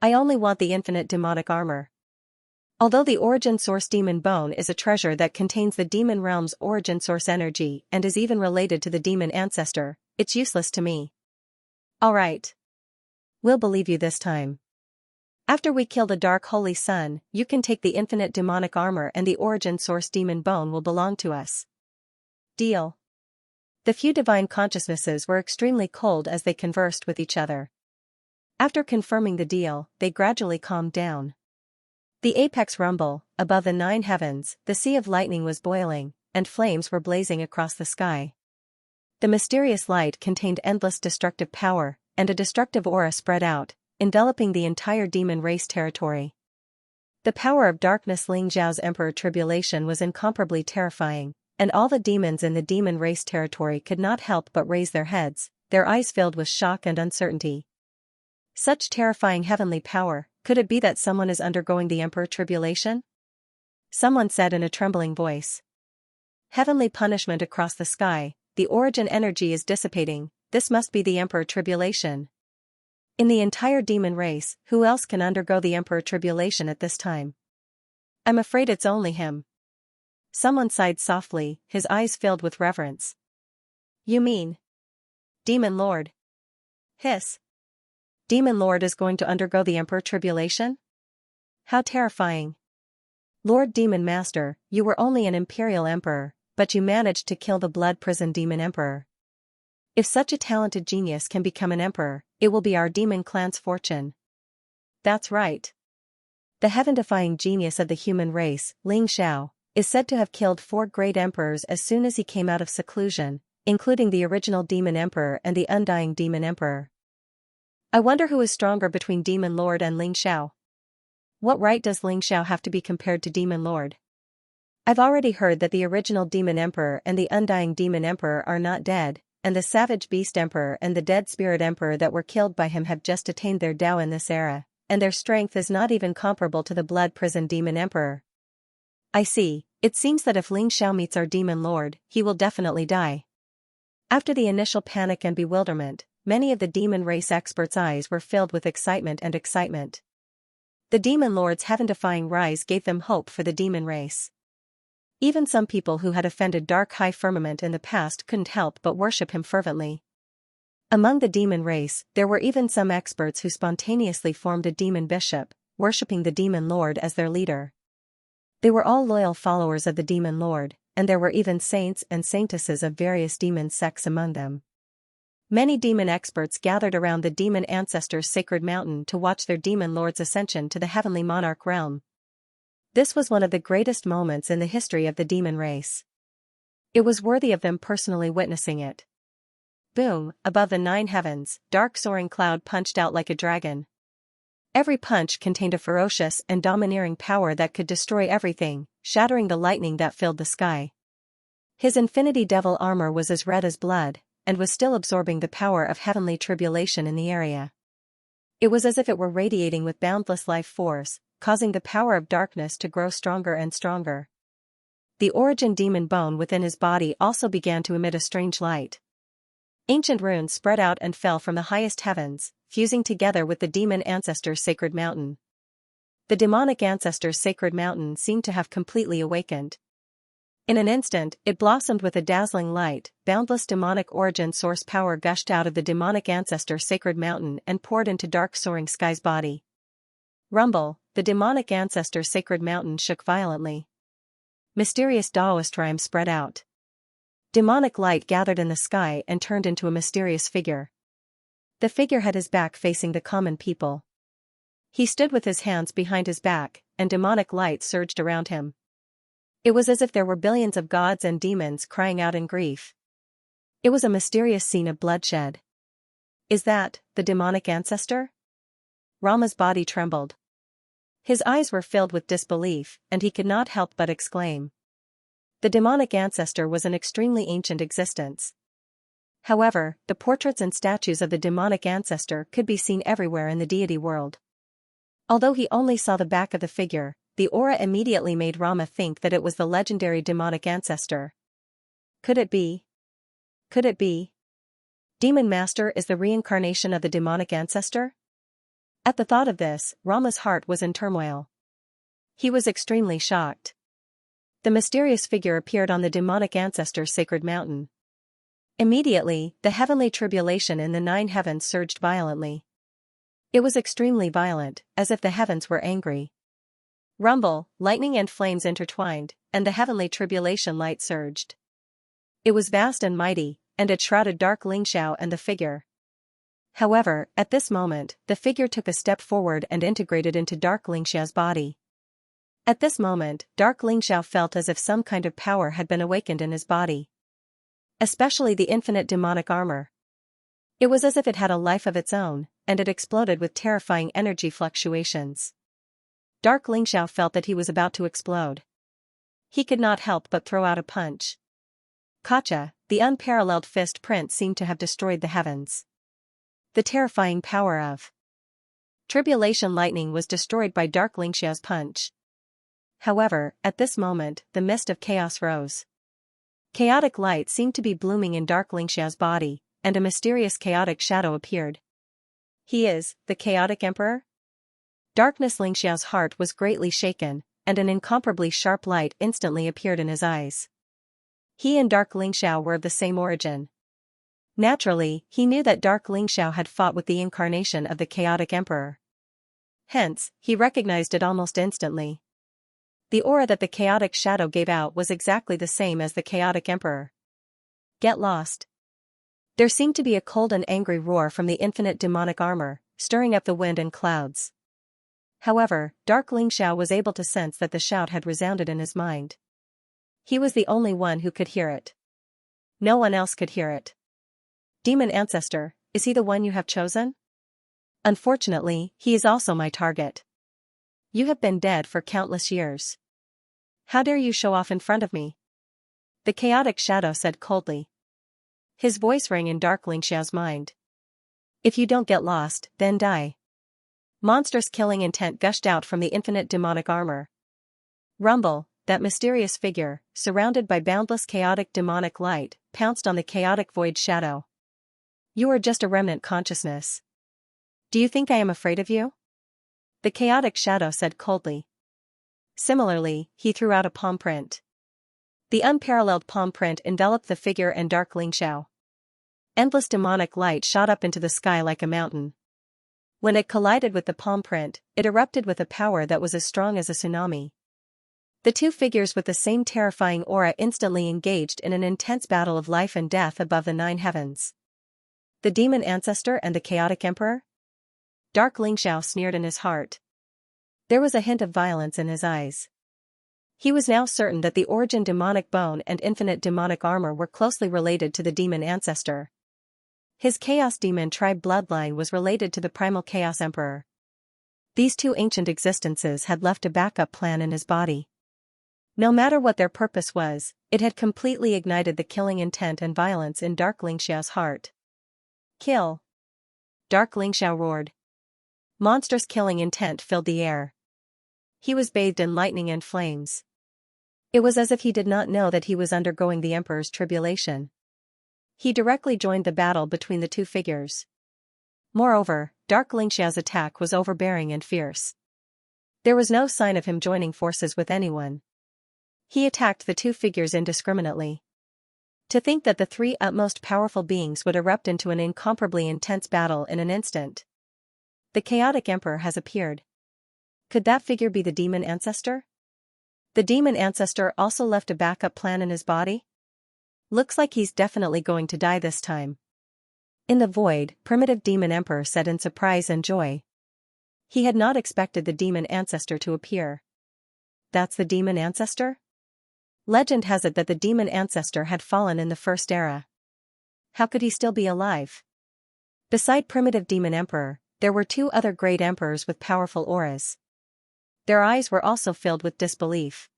I only want the infinite demonic armor. Although the Origin Source Demon Bone is a treasure that contains the demon realm's origin source energy and is even related to the demon ancestor, it's useless to me. Alright. We'll believe you this time. After we kill the Dark Holy Sun, you can take the infinite demonic armor and the Origin Source Demon Bone will belong to us. Deal. The few divine consciousnesses were extremely cold as they conversed with each other. After confirming the deal, they gradually calmed down. The apex rumble, above the 9 heavens, the sea of lightning was boiling, and flames were blazing across the sky. The mysterious light contained endless destructive power, and a destructive aura spread out, enveloping the entire demon race territory. The power of Darkness Xiao's Emperor Tribulation was incomparably terrifying, and all the demons in the demon race territory could not help but raise their heads, their eyes filled with shock and uncertainty. Such terrifying heavenly power, could it be that someone is undergoing the Emperor Tribulation? Someone said in a trembling voice. Heavenly punishment across the sky, the origin energy is dissipating, this must be the Emperor Tribulation. In the entire demon race, who else can undergo the Emperor Tribulation at this time? I'm afraid it's only him. Someone sighed softly, his eyes filled with reverence. You mean? Demon Lord. Hiss. Demon Lord is going to undergo the Emperor Tribulation? How terrifying. Lord Demon Master, you were only an Imperial Emperor, but you managed to kill the Blood Prison Demon Emperor. If such a talented genius can become an emperor, it will be our demon clan's fortune. That's right. The heaven-defying genius of the human race, Xiao, is said to have killed 4 great emperors as soon as he came out of seclusion, including the original Demon Emperor and the Undying Demon Emperor. I wonder who is stronger between Demon Lord and Xiao. What right does Xiao have to be compared to Demon Lord? I've already heard that the original Demon Emperor and the Undying Demon Emperor are not dead, and the Savage Beast Emperor and the Dead Spirit Emperor that were killed by him have just attained their Tao in this era, and their strength is not even comparable to the Blood Prison Demon Emperor. I see, it seems that if Xiao meets our Demon Lord, he will definitely die. After the initial panic and bewilderment, many of the demon race experts' eyes were filled with excitement. The Demon Lord's heaven-defying rise gave them hope for the demon race. Even some people who had offended Dark High Firmament in the past couldn't help but worship him fervently. Among the demon race, there were even some experts who spontaneously formed a demon bishop, worshipping the Demon Lord as their leader. They were all loyal followers of the Demon Lord, and there were even saints and saintesses of various demon sects among them. Many demon experts gathered around the demon ancestors' sacred mountain to watch their demon lord's ascension to the heavenly monarch realm. This was one of the greatest moments in the history of the demon race. It was worthy of them personally witnessing it. Boom, above the 9 heavens, dark soaring cloud punched out like a dragon. Every punch contained a ferocious and domineering power that could destroy everything, shattering the lightning that filled the sky. His infinity devil armor was as red as blood, and was still absorbing the power of heavenly tribulation in the area. It was as if it were radiating with boundless life force, causing the power of darkness to grow stronger and stronger. The origin demon bone within his body also began to emit a strange light. Ancient runes spread out and fell from the highest heavens, fusing together with the demon ancestors' sacred mountain. The demonic ancestors' sacred mountain seemed to have completely awakened. In an instant, it blossomed with a dazzling light. Boundless demonic origin source power gushed out of the demonic ancestor sacred mountain and poured into dark soaring sky's body. Rumble, the demonic ancestor sacred mountain shook violently. Mysterious Taoist rhyme spread out. Demonic light gathered in the sky and turned into a mysterious figure. The figure had his back facing the common people. He stood with his hands behind his back, and demonic light surged around him. It was as if there were billions of gods and demons crying out in grief. It was a mysterious scene of bloodshed. Is that the demonic ancestor? Rama's body trembled. His eyes were filled with disbelief, and he could not help but exclaim. The demonic ancestor was an extremely ancient existence. However, the portraits and statues of the demonic ancestor could be seen everywhere in the deity world. Although he only saw the back of the figure, the aura immediately made Rama think that it was the legendary demonic ancestor. Could it be? Could it be? Demon Master is the reincarnation of the demonic ancestor? At the thought of this, Rama's heart was in turmoil. He was extremely shocked. The mysterious figure appeared on the demonic ancestor's sacred mountain. Immediately, the heavenly tribulation in the 9 heavens surged violently. It was extremely violent, as if the heavens were angry. Rumble, lightning and flames intertwined, and the heavenly tribulation light surged. It was vast and mighty, and it shrouded dark Xianxia and the figure. However, at this moment, the figure took a step forward and integrated into dark Xianxia's body. At this moment, dark Xianxia felt as if some kind of power had been awakened in his body. Especially the infinite demonic armor. It was as if it had a life of its own, and it exploded with terrifying energy fluctuations. Dark Xianxia felt that he was about to explode. He could not help but throw out a punch. Kacha, the unparalleled fist print seemed to have destroyed the heavens. The terrifying power of tribulation lightning was destroyed by dark Xianxia's punch. However, at this moment, the mist of chaos rose. Chaotic light seemed to be blooming in dark Xianxia's body, and a mysterious chaotic shadow appeared. He is the chaotic emperor? Darkness Xianxia's heart was greatly shaken, and an incomparably sharp light instantly appeared in his eyes. He and dark Xianxia were of the same origin. Naturally, he knew that dark Xianxia had fought with the incarnation of the chaotic emperor. Hence, he recognized it almost instantly. The aura that the chaotic shadow gave out was exactly the same as the chaotic emperor. Get lost. There seemed to be a cold and angry roar from the infinite demonic armor, stirring up the wind and clouds. However, dark Xianxia was able to sense that the shout had resounded in his mind. He was the only one who could hear it. No one else could hear it. Demon Ancestor, is he the one you have chosen? Unfortunately, he is also my target. You have been dead for countless years. How dare you show off in front of me? The chaotic shadow said coldly. His voice rang in dark Xianxia's mind. If you don't get lost, then die. Monstrous killing intent gushed out from the infinite demonic armor. Rumble, that mysterious figure, surrounded by boundless chaotic demonic light, pounced on the chaotic void shadow. You are just a remnant consciousness. Do you think I am afraid of you? The chaotic shadow said coldly. Similarly, he threw out a palm print. The unparalleled palm print enveloped the figure and dark Xianxia. Endless demonic light shot up into the sky like a mountain. When it collided with the palm print, it erupted with a power that was as strong as a tsunami. The two figures with the same terrifying aura instantly engaged in an intense battle of life and death above the 9 heavens. The demon ancestor and the chaotic emperor? Dark Lingxiao sneered in his heart. There was a hint of violence in his eyes. He was now certain that the origin demonic bone and infinite demonic armor were closely related to the demon ancestor. His chaos demon tribe bloodline was related to the primal chaos emperor. These two ancient existences had left a backup plan in his body. No matter what their purpose was, it had completely ignited the killing intent and violence in Dark Lingxiao's heart. Kill! Dark Lingxiao roared. Monstrous killing intent filled the air. He was bathed in lightning and flames. It was as if he did not know that he was undergoing the Emperor's tribulation. He directly joined the battle between the two figures. Moreover, Dark Lingxiao's attack was overbearing and fierce. There was no sign of him joining forces with anyone. He attacked the two figures indiscriminately. To think that the three utmost powerful beings would erupt into an incomparably intense battle in an instant. The chaotic emperor has appeared. Could that figure be the demon ancestor? The demon ancestor also left a backup plan in his body? Looks like he's definitely going to die this time. In the void, primitive demon emperor said in surprise and joy. He had not expected the demon ancestor to appear. That's the demon ancestor? Legend has it that the demon ancestor had fallen in the first era. How could he still be alive? Beside primitive demon emperor, there were two other great emperors with powerful auras. Their eyes were also filled with disbelief.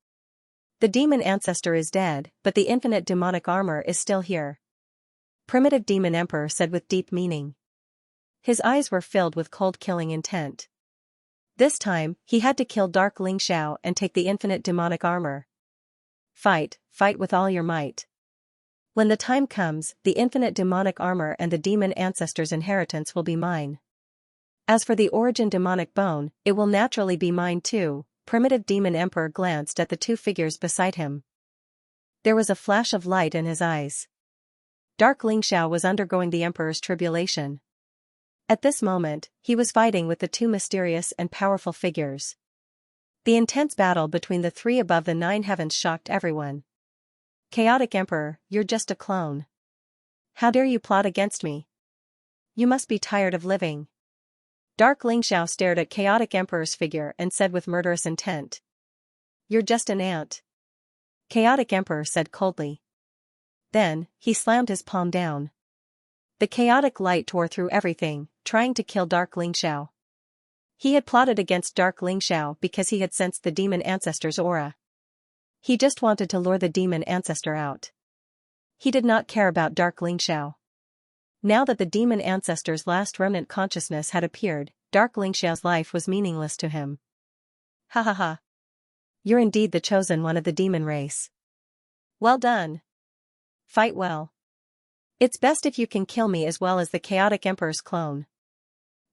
The demon ancestor is dead, but the infinite demonic armor is still here. Primitive demon emperor said with deep meaning. His eyes were filled with cold killing intent. This time, he had to kill Dark Lingxiao and take the infinite demonic armor. Fight, fight with all your might. When the time comes, the infinite demonic armor and the demon ancestor's inheritance will be mine. As for the origin demonic bone, it will naturally be mine too. Primitive demon emperor glanced at the two figures beside him. There was a flash of light in his eyes. Dark Lingxiao was undergoing the emperor's tribulation. At this moment, he was fighting with the two mysterious and powerful figures. The intense battle between the three above the 9 heavens shocked everyone. Chaotic Emperor, you're just a clone. How dare you plot against me? You must be tired of living. Dark Lingxiao stared at Chaotic Emperor's figure and said with murderous intent. You're just an ant. Chaotic Emperor said coldly. Then, he slammed his palm down. The chaotic light tore through everything, trying to kill Dark Lingxiao. He had plotted against Dark Lingxiao because he had sensed the demon ancestor's aura. He just wanted to lure the demon ancestor out. He did not care about Dark Lingxiao. Now that the demon ancestor's last remnant consciousness had appeared, Dark Lingxiao's life was meaningless to him. Ha ha ha. You're indeed the chosen one of the demon race. Well done. Fight well. It's best if you can kill me as well as the chaotic emperor's clone.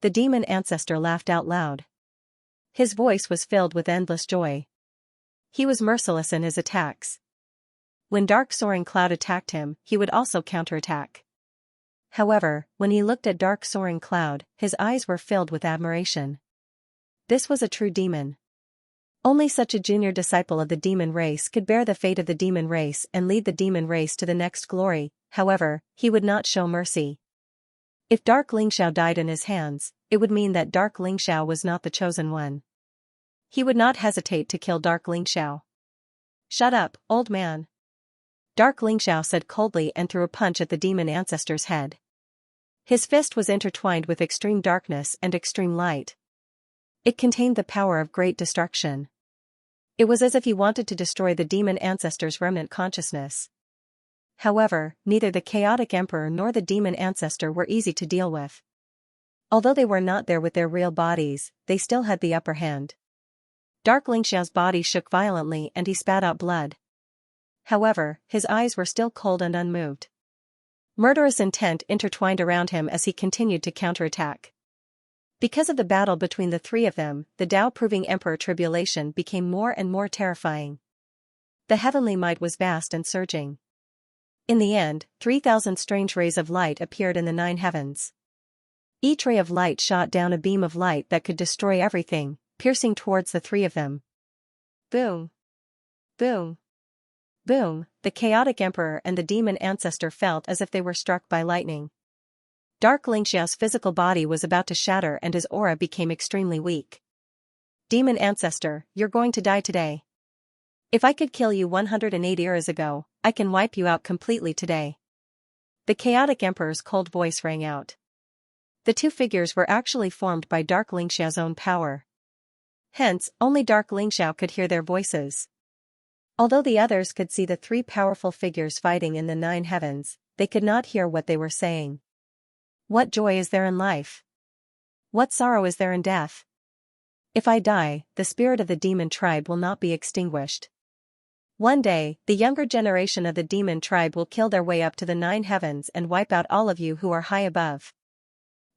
The demon ancestor laughed out loud. His voice was filled with endless joy. He was merciless in his attacks. When Dark Soaring Cloud attacked him, he would also counterattack. However, when he looked at Dark Soaring Cloud, his eyes were filled with admiration. This was a true demon. Only such a junior disciple of the demon race could bear the fate of the demon race and lead the demon race to the next glory. However, he would not show mercy. If Dark Lingxiao died in his hands, it would mean that Dark Lingxiao was not the chosen one. He would not hesitate to kill Dark Lingxiao. Shut up, old man. Dark Lingxiao said coldly and threw a punch at the demon ancestor's head. His fist was intertwined with extreme darkness and extreme light. It contained the power of great destruction. It was as if he wanted to destroy the demon ancestor's remnant consciousness. However, neither the chaotic emperor nor the demon ancestor were easy to deal with. Although they were not there with their real bodies, they still had the upper hand. Dark Lingxiao's body shook violently and he spat out blood. However, his eyes were still cold and unmoved. Murderous intent intertwined around him as he continued to counterattack. Because of the battle between the three of them, the Tao-proving Emperor tribulation became more and more terrifying. The heavenly might was vast and surging. In the end, 3,000 strange rays of light appeared in the 9 heavens. Each ray of light shot down a beam of light that could destroy everything, piercing towards the three of them. Boom! Boom! Boom! The chaotic emperor and the demon ancestor felt as if they were struck by lightning. Dark Xianxia's physical body was about to shatter and his aura became extremely weak. Demon Ancestor, you're going to die today. If I could kill you 108 years ago, I can wipe you out completely today. The Chaotic Emperor's cold voice rang out. The two figures were actually formed by Dark Xiao's own power. Hence, only Dark Xiao could hear their voices. Although the others could see the three powerful figures fighting in the 9 heavens, they could not hear what they were saying. What joy is there in life? What sorrow is there in death? If I die, the spirit of the demon tribe will not be extinguished. One day, the younger generation of the demon tribe will kill their way up to the 9 heavens and wipe out all of you who are high above.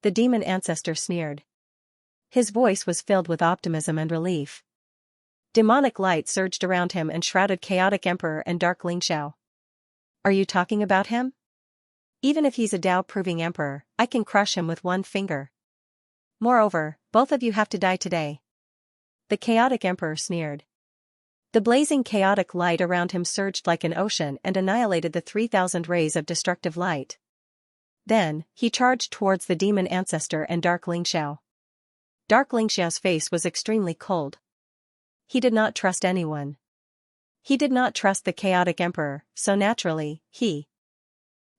The demon ancestor sneered. His voice was filled with optimism and relief. Demonic light surged around him and shrouded Chaotic Emperor and Dark Xiao. Are you talking about him? Even if he's a Tao-proving emperor, I can crush him with one finger. Moreover, both of you have to die today. The Chaotic Emperor sneered. The blazing chaotic light around him surged like an ocean and annihilated the 3,000 rays of destructive light. Then, he charged towards the demon ancestor and Dark Xiao. Dark Xiao's face was extremely cold. He did not trust anyone. He did not trust the Chaotic Emperor, so naturally, he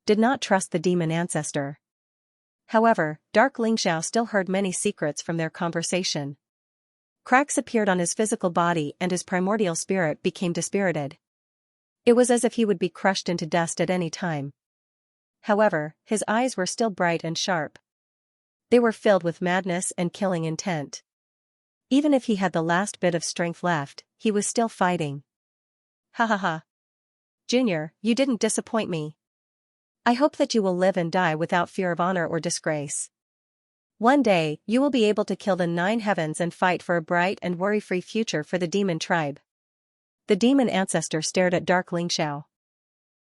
did not trust the demon ancestor. However, Dark Xiao still heard many secrets from their conversation. Cracks appeared on his physical body and his primordial spirit became dispirited. It was as if he would be crushed into dust at any time. However, his eyes were still bright and sharp. They were filled with madness and killing intent. Even if he had the last bit of strength left, he was still fighting. Ha ha ha. Junior, you didn't disappoint me. I hope that you will live and die without fear of honor or disgrace. One day, you will be able to kill the 9 heavens and fight for a bright and worry-free future for the demon tribe. The demon ancestor stared at Dark Xiao.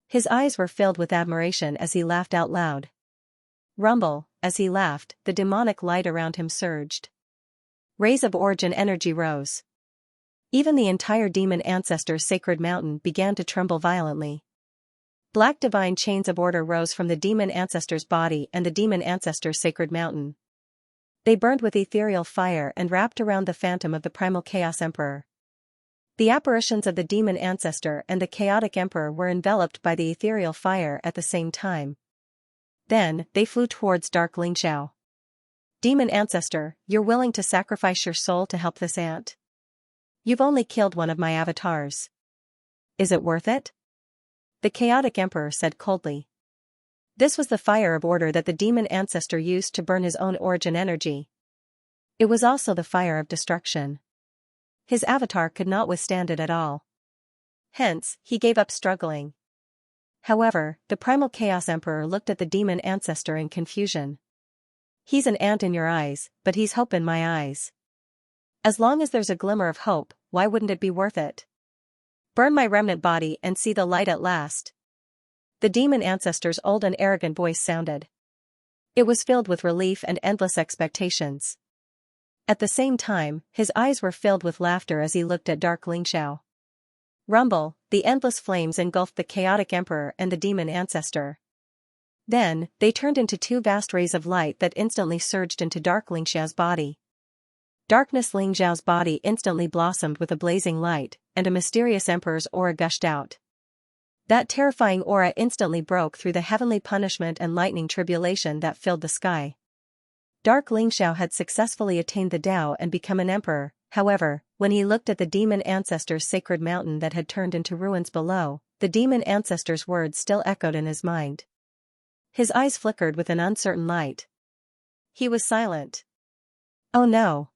His eyes were filled with admiration as he laughed out loud. Rumble, as he laughed, the demonic light around him surged. Rays of origin energy rose. Even the entire demon ancestor's sacred mountain began to tremble violently. Black divine chains of order rose from the demon ancestor's body and the demon ancestor's sacred mountain. They burned with ethereal fire and wrapped around the phantom of the primal chaos emperor. The apparitions of the demon ancestor and the chaotic emperor were enveloped by the ethereal fire at the same time. Then, they flew towards Dark Xiao. Demon ancestor, you're willing to sacrifice your soul to help this ant? You've only killed one of my avatars. Is it worth it? The chaotic emperor said coldly. This was the fire of order that the demon ancestor used to burn his own origin energy. It was also the fire of destruction. His avatar could not withstand it at all. Hence, he gave up struggling. However, the primal chaos emperor looked at the demon ancestor in confusion. He's an ant in your eyes, but he's hope in my eyes. As long as there's a glimmer of hope, why wouldn't it be worth it? Burn my remnant body and see the light at last. The demon ancestor's old and arrogant voice sounded. It was filled with relief and endless expectations. At the same time, his eyes were filled with laughter as he looked at Dark Xiao. Rumble, the endless flames engulfed the chaotic emperor and the demon ancestor. Then, they turned into 2 vast rays of light that instantly surged into Dark Xiao's body. Darkness Xiao's body instantly blossomed with a blazing light, and a mysterious emperor's aura gushed out. That terrifying aura instantly broke through the heavenly punishment and lightning tribulation that filled the sky. Dark Xiao had successfully attained the Tao and become an emperor. However, when he looked at the demon ancestor's sacred mountain that had turned into ruins below, the demon ancestor's words still echoed in his mind. His eyes flickered with an uncertain light. He was silent. Oh no!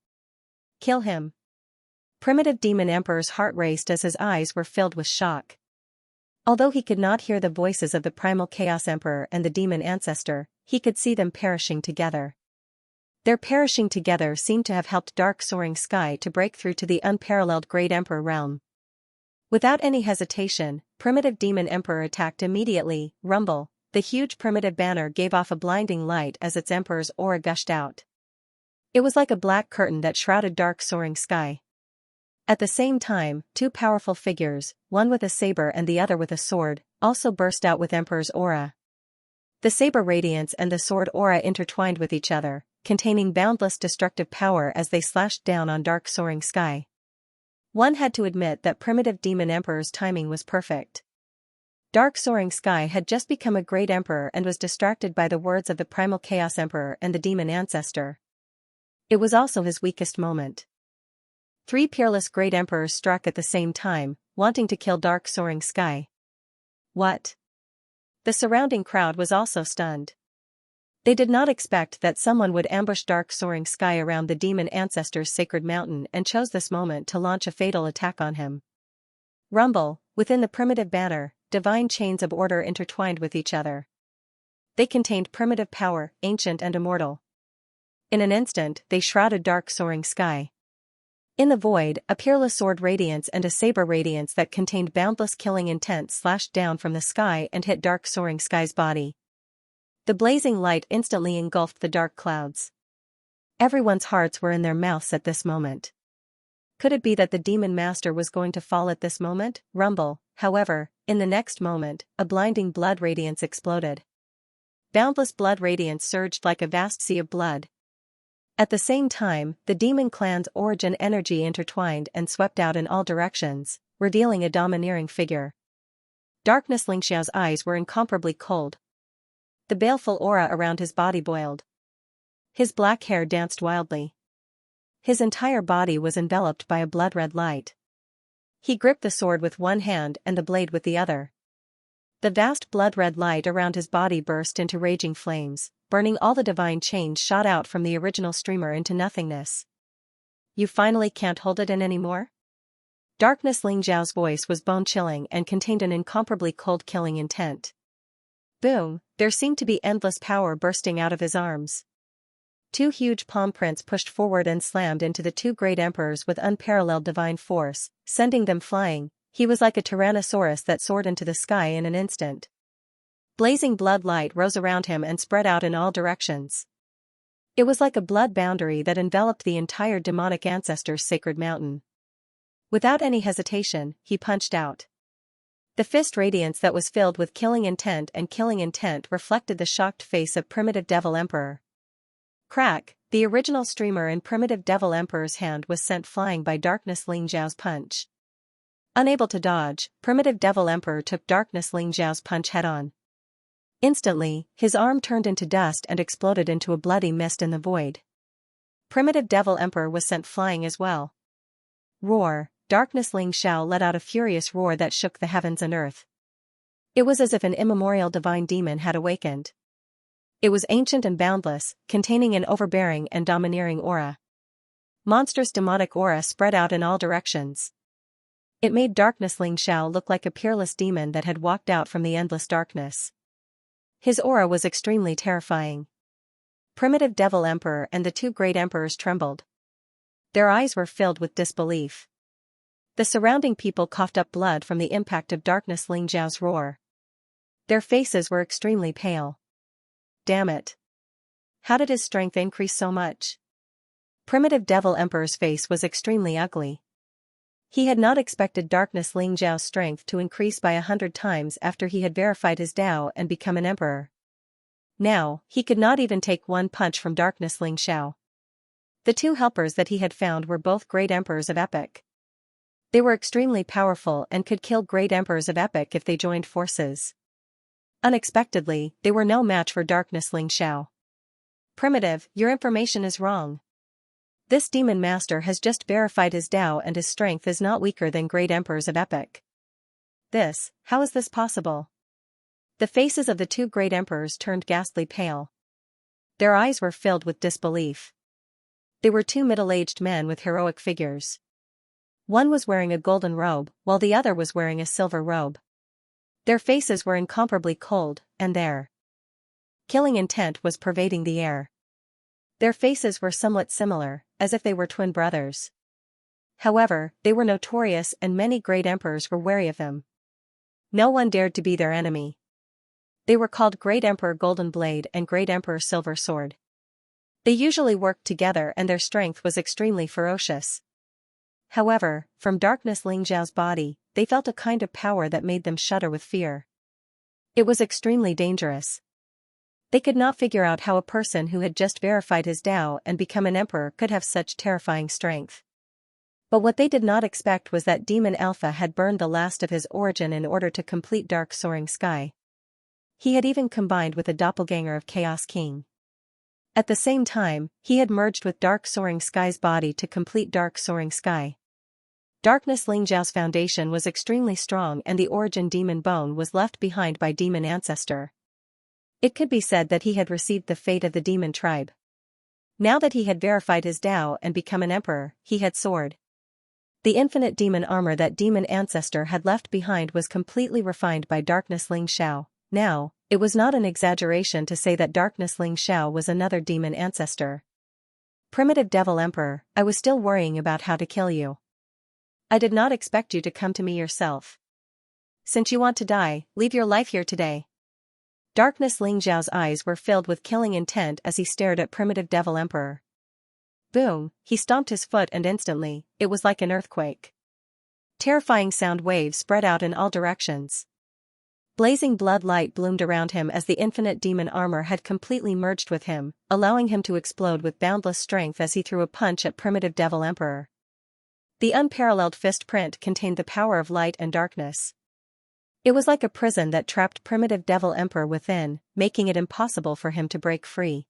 Kill him! Primitive demon emperor's heart raced as his eyes were filled with shock. Although he could not hear the voices of the primal chaos emperor and the demon ancestor, he could see them perishing together. Their perishing together seemed to have helped Dark Soaring Sky to break through to the unparalleled Great Emperor realm. Without any hesitation, Primitive Demon Emperor attacked immediately. Rumble, the huge primitive banner gave off a blinding light as its emperor's aura gushed out. It was like a black curtain that shrouded Dark Soaring Sky. At the same time, 2 powerful figures, one with a saber and the other with a sword, also burst out with Emperor's aura. The saber radiance and the sword aura intertwined with each other, containing boundless destructive power as they slashed down on dark soaring sky. One had to admit that primitive demon emperor's timing was perfect. Dark soaring sky had just become a great emperor and was distracted by the words of the primal chaos emperor and the demon ancestor. It was also his weakest moment. 3 peerless great emperors struck at the same time, wanting to kill dark soaring sky. What? The surrounding crowd was also stunned. They did not expect that someone would ambush dark soaring sky around the demon ancestor's sacred mountain and chose this moment to launch a fatal attack on him. Rumble, within the primitive banner, divine chains of order intertwined with each other. They contained primitive power, ancient and immortal. In an instant, they shrouded dark soaring sky. In the void, a peerless sword radiance and a saber radiance that contained boundless killing intent slashed down from the sky and hit dark soaring sky's body. The blazing light instantly engulfed the dark clouds. Everyone's hearts were in their mouths at this moment. Could it be that the demon master was going to fall at this moment? Rumble, however, in the next moment, a blinding blood radiance exploded. Boundless blood radiance surged like a vast sea of blood. At the same time, the demon clan's origin energy intertwined and swept out in all directions, revealing a domineering figure. Darkness Xianxia's eyes were incomparably cold. The baleful aura around his body boiled. His black hair danced wildly. His entire body was enveloped by a blood-red light. He gripped the sword with one hand and the blade with the other. The vast blood-red light around his body burst into raging flames, burning all the divine chains shot out from the original streamer into nothingness. You finally can't hold it in anymore? Darkness Xiao's voice was bone-chilling and contained an incomparably cold killing intent. Boom, there seemed to be endless power bursting out of his arms. 2 huge palm prints pushed forward and slammed into the 2 great emperors with unparalleled divine force, sending them flying. He was like a tyrannosaurus that soared into the sky in an instant. Blazing blood light rose around him and spread out in all directions. It was like a blood boundary that enveloped the entire demonic ancestor's sacred mountain. Without any hesitation, he punched out. The fist radiance that was filled with killing intent reflected the shocked face of primitive devil emperor. Crack, the original streamer in primitive devil emperor's hand was sent flying by Darkness Xiao's punch. Unable to dodge, primitive devil emperor took Darkness Xiao's punch head-on. Instantly, his arm turned into dust and exploded into a bloody mist in the void. Primitive devil emperor was sent flying as well. Roar, Darkness Xiao let out a furious roar that shook the heavens and earth. It was as if an immemorial divine demon had awakened. It was ancient and boundless, containing an overbearing and domineering aura. Monstrous demonic aura spread out in all directions. It made Darkness Xiao look like a peerless demon that had walked out from the endless darkness. His aura was extremely terrifying. Primitive devil emperor and the 2 great emperors trembled. Their eyes were filled with disbelief. The surrounding people coughed up blood from the impact of Darkness Xiao's roar. Their faces were extremely pale. Damn it. How did his strength increase so much? Primitive devil emperor's face was extremely ugly. He had not expected Darkness Xiao's strength to increase by 100 times after he had verified his Dao and become an emperor. Now, he could not even take one punch from Darkness Xiao. The 2 helpers that he had found were both great emperors of Epic. They were extremely powerful and could kill great emperors of Epic if they joined forces. Unexpectedly, they were no match for Darkness Xiao. Primitive, your information is wrong. This demon master has just verified his Dao and his strength is not weaker than great emperors of Epic. How is this possible? The faces of the 2 great emperors turned ghastly pale. Their eyes were filled with disbelief. They were 2 middle-aged men with heroic figures. One was wearing a golden robe, while the other was wearing a silver robe. Their faces were incomparably cold, and their killing intent was pervading the air. Their faces were somewhat similar, as if they were twin brothers. However, they were notorious and many great emperors were wary of them. No one dared to be their enemy. They were called Great Emperor Golden Blade and Great Emperor Silver Sword. They usually worked together and their strength was extremely ferocious. However, from Darkness Xiao's body, they felt a kind of power that made them shudder with fear. It was extremely dangerous. They could not figure out how a person who had just verified his Tao and become an emperor could have such terrifying strength. But what they did not expect was that Demon Alpha had burned the last of his origin in order to complete Dark Soaring Sky. He had even combined with a doppelganger of Chaos King. At the same time, he had merged with Dark Soaring Sky's body to complete Dark Soaring Sky. Darkness Lingjiao's foundation was extremely strong and the origin demon bone was left behind by Demon Ancestor. It could be said that he had received the fate of the demon tribe. Now that he had verified his Tao and become an emperor, he had soared. The infinite demon armor that Demon Ancestor had left behind was completely refined by Darkness Ling Xiao. Now, it was not an exaggeration to say that Darkness Ling Xiao was another demon ancestor. Primitive Devil Emperor, I was still worrying about how to kill you. I did not expect you to come to me yourself. Since you want to die, leave your life here today. Darkness Ling Xiao's eyes were filled with killing intent as he stared at Primitive Devil Emperor. Boom, he stomped his foot and instantly, it was like an earthquake. Terrifying sound waves spread out in all directions. Blazing blood light bloomed around him as the infinite demon armor had completely merged with him, allowing him to explode with boundless strength as he threw a punch at Primitive Devil Emperor. The unparalleled fist print contained the power of light and darkness. It was like a prison that trapped Primitive Devil Emperor within, making it impossible for him to break free.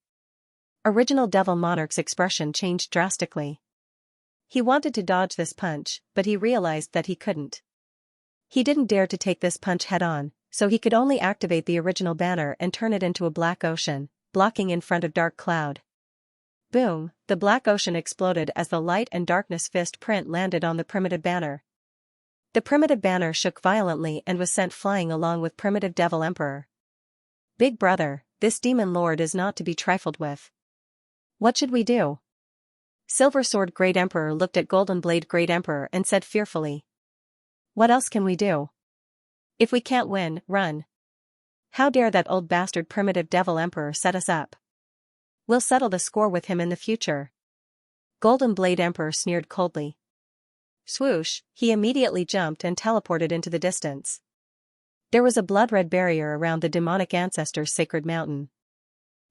Original Devil Monarch's expression changed drastically. He wanted to dodge this punch, but he realized that he couldn't. He didn't dare to take this punch head-on, so he could only activate the original banner and turn it into a black ocean, blocking in front of Dark Cloud. Boom, the black ocean exploded as the light and darkness fist print landed on the primitive banner. The primitive banner shook violently and was sent flying along with Primitive Devil Emperor. Big brother, this demon lord is not to be trifled with. What should we do? Silver Sword Great Emperor looked at Golden Blade Great Emperor and said fearfully. What else can we do? If we can't win, run. How dare that old bastard Primitive Devil Emperor set us up? We'll settle the score with him in the future. Golden Blade Emperor sneered coldly. Swoosh, he immediately jumped and teleported into the distance. There was a blood-red barrier around the demonic ancestor's sacred mountain.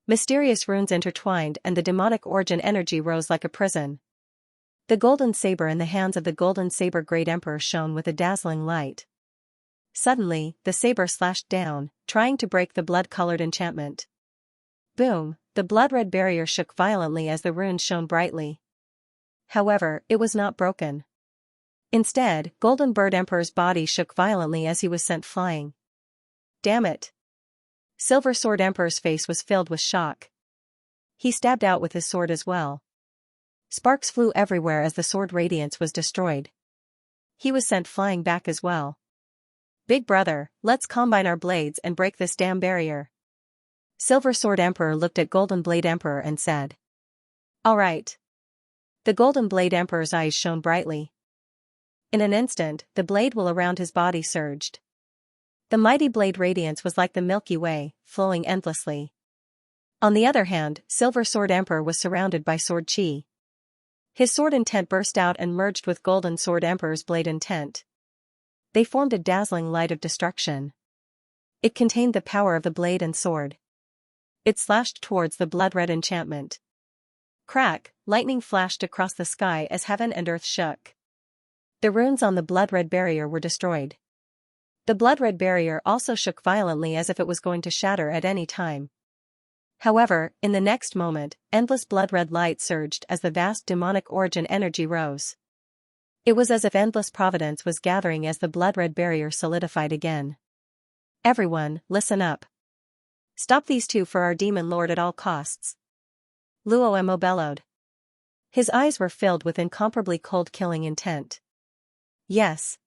Mysterious runes intertwined and the demonic origin energy rose like a prison. The golden saber in the hands of the Golden Saber Great Emperor shone with a dazzling light. Suddenly, the saber slashed down, trying to break the blood-colored enchantment. Boom, the blood-red barrier shook violently as the runes shone brightly. However, it was not broken. Instead, Golden Bird Emperor's body shook violently as he was sent flying. Damn it! Silver Sword Emperor's face was filled with shock. He stabbed out with his sword as well. Sparks flew everywhere as the sword radiance was destroyed. He was sent flying back as well. Big brother, let's combine our blades and break this damn barrier. Silver Sword Emperor looked at Golden Blade Emperor and said. All right. The Golden Blade Emperor's eyes shone brightly. In an instant, the blade will around his body surged. The mighty blade radiance was like the Milky Way, flowing endlessly. On the other hand, Silver Sword Emperor was surrounded by sword chi. His sword intent burst out and merged with Golden Sword Emperor's blade intent. They formed a dazzling light of destruction. It contained the power of the blade and sword. It slashed towards the blood-red enchantment. Crack, lightning flashed across the sky as heaven and earth shook. The runes on the blood-red barrier were destroyed. The blood-red barrier also shook violently as if it was going to shatter at any time. However, in the next moment, endless blood-red light surged as the vast demonic origin energy rose. It was as if endless providence was gathering as the blood-red barrier solidified again. Everyone, listen up. Stop these two for our demon lord at all costs. Luo Emo bellowed. His eyes were filled with incomparably cold killing intent. Yes.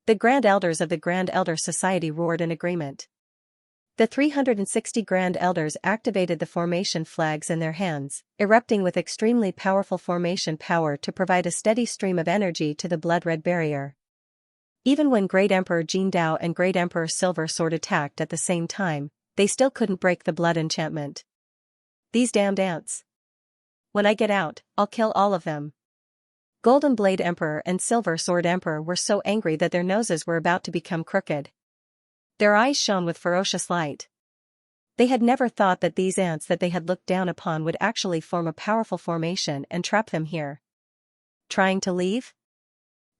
The Grand Elders of the Grand Elder Society roared in agreement. The 360 Grand Elders activated the formation flags in their hands, erupting with extremely powerful formation power to provide a steady stream of energy to the blood-red barrier. Even when Great Emperor Jin Dao and Great Emperor Silver Sword attacked at the same time, they still couldn't break the blood enchantment. These damned ants. When I get out, I'll kill all of them. Golden Blade Emperor and Silver Sword Emperor were so angry that their noses were about to become crooked. Their eyes shone with ferocious light. They had never thought that these ants that they had looked down upon would actually form a powerful formation and trap them here. Trying to leave?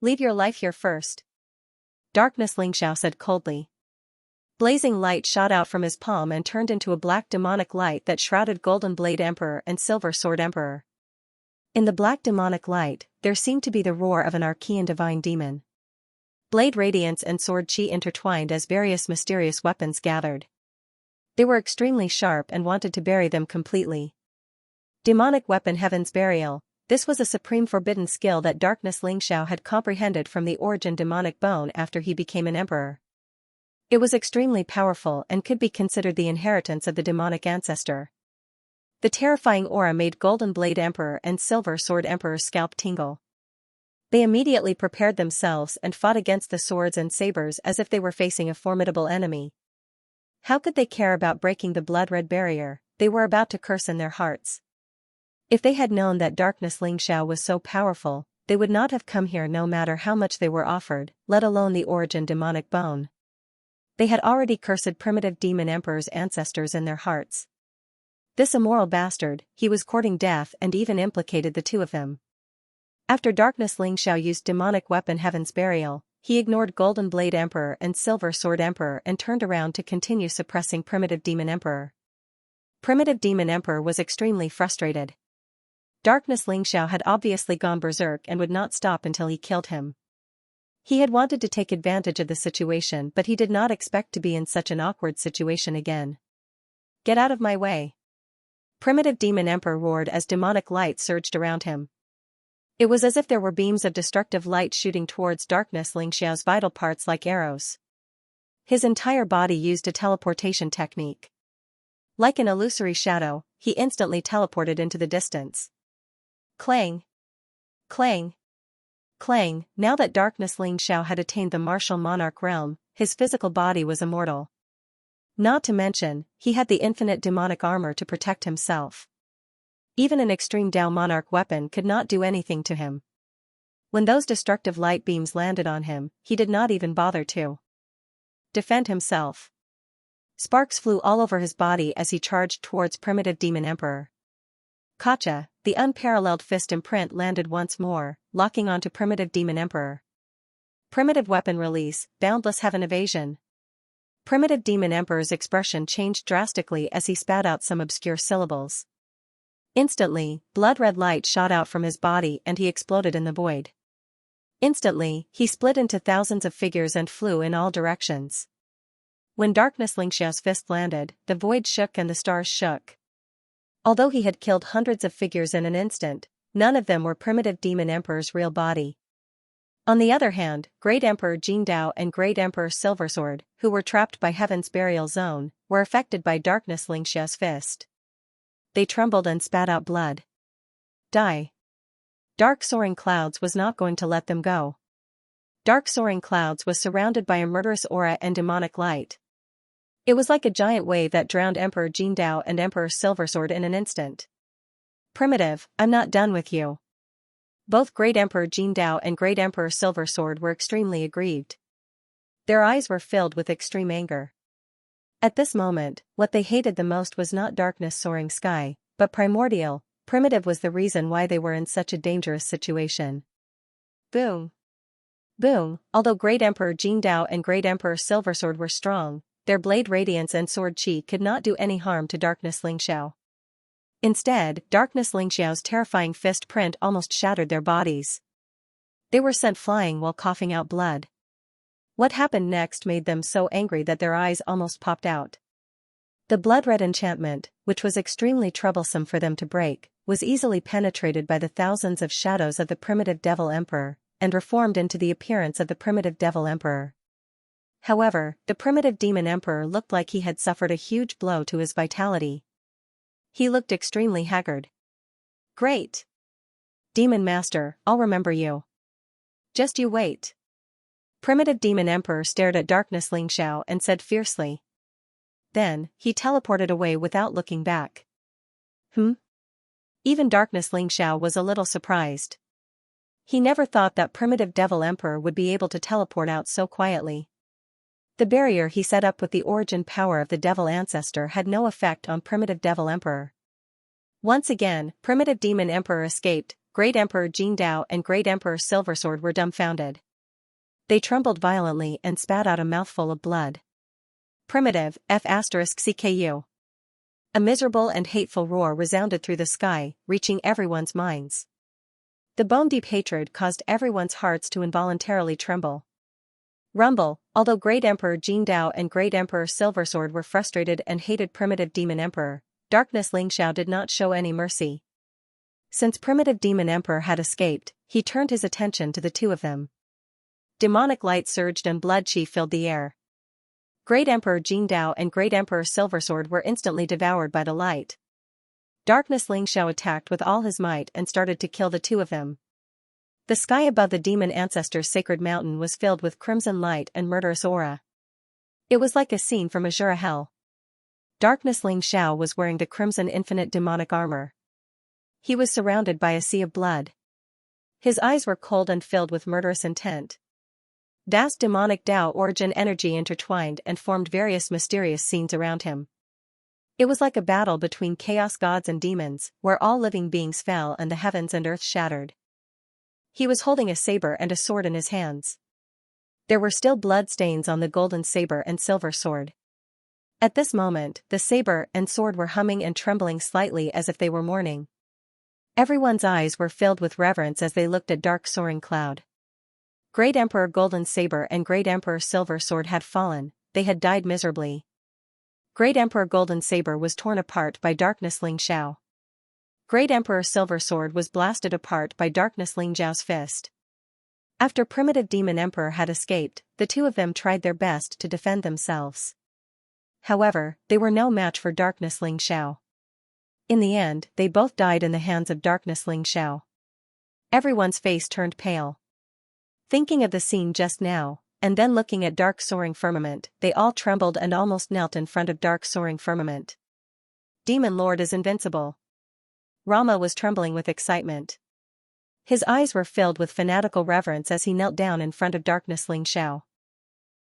Leave your life here first. Darkness, Xianxia said coldly. Blazing light shot out from his palm and turned into a black demonic light that shrouded Golden Blade Emperor and Silver Sword Emperor. In the black demonic light, there seemed to be the roar of an Archean divine demon. Blade radiance and sword chi intertwined as various mysterious weapons gathered. They were extremely sharp and wanted to bury them completely. Demonic weapon Heaven's Burial. This was a supreme forbidden skill that Darkness Xianxia had comprehended from the origin demonic bone after he became an emperor. It was extremely powerful and could be considered the inheritance of the demonic ancestor. The terrifying aura made Golden Blade Emperor and Silver Sword Emperor's scalp tingle. They immediately prepared themselves and fought against the swords and sabers as if they were facing a formidable enemy. How could they care about breaking the blood-red barrier? They were about to curse in their hearts. If they had known that Darkness Xianxia was so powerful, they would not have come here no matter how much they were offered, let alone the origin demonic bone. They had already cursed primitive demon emperor's ancestors in their hearts. This immoral bastard, he was courting death and even implicated the two of them. After Darkness Xianxia used demonic weapon Heaven's Burial, he ignored Golden Blade Emperor and Silver Sword Emperor and turned around to continue suppressing primitive demon emperor. Primitive demon emperor was extremely frustrated. Darkness Xianxia had obviously gone berserk and would not stop until he killed him. He had wanted to take advantage of the situation, but he did not expect to be in such an awkward situation again. Get out of my way. Primitive demon emperor roared as demonic light surged around him. It was as if there were beams of destructive light shooting towards Darkness Xianxia's vital parts like arrows. His entire body used a teleportation technique. Like an illusory shadow, he instantly teleported into the distance. Clang! Clang! Clang! Now that Darkness Xianxia had attained the martial monarch realm, his physical body was immortal. Not to mention, he had the infinite demonic armor to protect himself. Even an extreme Dao monarch weapon could not do anything to him. When those destructive light beams landed on him, he did not even bother to defend himself. Sparks flew all over his body as he charged towards primitive demon emperor. Kacha, the unparalleled fist imprint landed once more, locking onto primitive demon emperor. Primitive weapon release, boundless heaven evasion. Primitive demon emperor's expression changed drastically as he spat out some obscure syllables. Instantly, blood-red light shot out from his body and he exploded in the void. Instantly, he split into thousands of figures and flew in all directions. When Darkness Xianxia's fist landed, the void shook and the stars shook. Although he had killed hundreds of figures in an instant, none of them were primitive demon emperor's real body. On the other hand, Great Emperor Jing Dao and Great Emperor Silversword, who were trapped by Heaven's Burial Zone, were affected by Darkness Xianxia's fist. They trembled and spat out blood. Die. Dark Soaring Clouds was not going to let them go. Dark Soaring Clouds was surrounded by a murderous aura and demonic light. It was like a giant wave that drowned Emperor Jing Dao and Emperor Silversword in an instant. Primitive, I'm not done with you. Both Great Emperor Jing Dao and Great Emperor Silversword were extremely aggrieved. Their eyes were filled with extreme anger. At this moment, what they hated the most was not Darkness Soaring Sky, but Primordial. Primitive was the reason why they were in such a dangerous situation. Boom! Boom! Although Great Emperor Jing Dao and Great Emperor Silversword were strong, their blade radiance and sword chi could not do any harm to Darkness Xianxia. Instead, Darkness Xianxia's terrifying fist print almost shattered their bodies. They were sent flying while coughing out blood. What happened next made them so angry that their eyes almost popped out. The blood-red enchantment, which was extremely troublesome for them to break, was easily penetrated by the thousands of shadows of the primitive Devil Emperor, and reformed into the appearance of the primitive Devil Emperor. However, the primitive Demon Emperor looked like he had suffered a huge blow to his vitality. He looked extremely haggard. Great! Demon Master, I'll remember you. Just you wait. Primitive Demon Emperor stared at Darkness Xianxia and said fiercely. Then, he teleported away without looking back. Even Darkness Xianxia was a little surprised. He never thought that primitive Devil Emperor would be able to teleport out so quietly. The barrier he set up with the origin power of the devil ancestor had no effect on primitive devil emperor. Once again, primitive demon emperor escaped. Great Emperor Jing Dao and Great Emperor Silversword were dumbfounded. They trembled violently and spat out a mouthful of blood. Primitive, F***CKU. A miserable and hateful roar resounded through the sky, reaching everyone's minds. The bone-deep hatred caused everyone's hearts to involuntarily tremble. Rumble, although Great Emperor Jing Dao and Great Emperor Silversword were frustrated and hated primitive demon emperor, Darkness Xianxia did not show any mercy. Since primitive demon emperor had escaped, he turned his attention to the two of them. Demonic light surged and blood chi filled the air. Great Emperor Jing Dao and Great Emperor Silversword were instantly devoured by the light. Darkness Xianxia attacked with all his might and started to kill the two of them. The sky above the demon ancestor's sacred mountain was filled with crimson light and murderous aura. It was like a scene from Azura Hell. Darkness Xianxia was wearing the crimson infinite demonic armor. He was surrounded by a sea of blood. His eyes were cold and filled with murderous intent. Das demonic Dao origin energy intertwined and formed various mysterious scenes around him. It was like a battle between chaos gods and demons, where all living beings fell and the heavens and earth shattered. He was holding a saber and a sword in his hands. There were still blood stains on the golden saber and silver sword. At this moment, the saber and sword were humming and trembling slightly as if they were mourning. Everyone's eyes were filled with reverence as they looked at dark soaring cloud. Great Emperor Golden Saber and Great Emperor Silver Sword had fallen, they had died miserably. Great Emperor Golden Saber was torn apart by Darkness Xianxia. Great Emperor Silver Sword was blasted apart by Darkness Xiao's fist. After primitive demon emperor had escaped, the two of them tried their best to defend themselves. However, they were no match for Darkness Xianxia. In the end, they both died in the hands of Darkness Xianxia. Everyone's face turned pale. Thinking of the scene just now, and then looking at dark soaring firmament, they all trembled and almost knelt in front of dark soaring firmament. Demon Lord is invincible. Rama was trembling with excitement. His eyes were filled with fanatical reverence as he knelt down in front of Darkness Xianxia.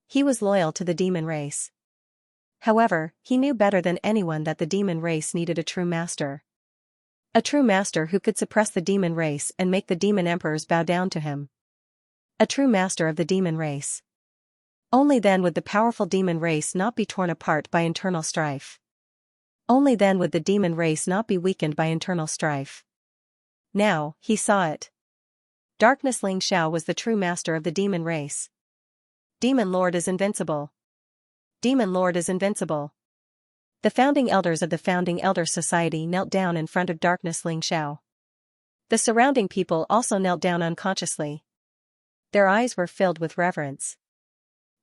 He was loyal to the demon race. However, he knew better than anyone that the demon race needed a true master. A true master who could suppress the demon race and make the demon emperors bow down to him. A true master of the demon race. Only then would the powerful demon race not be torn apart by internal strife. Only then would the demon race not be weakened by internal strife. Now, he saw it. Darkness Xianxia was the true master of the demon race. Demon Lord is invincible. Demon Lord is invincible. The founding elders of the Founding Elder Society knelt down in front of Darkness Xianxia. The surrounding people also knelt down unconsciously. Their eyes were filled with reverence.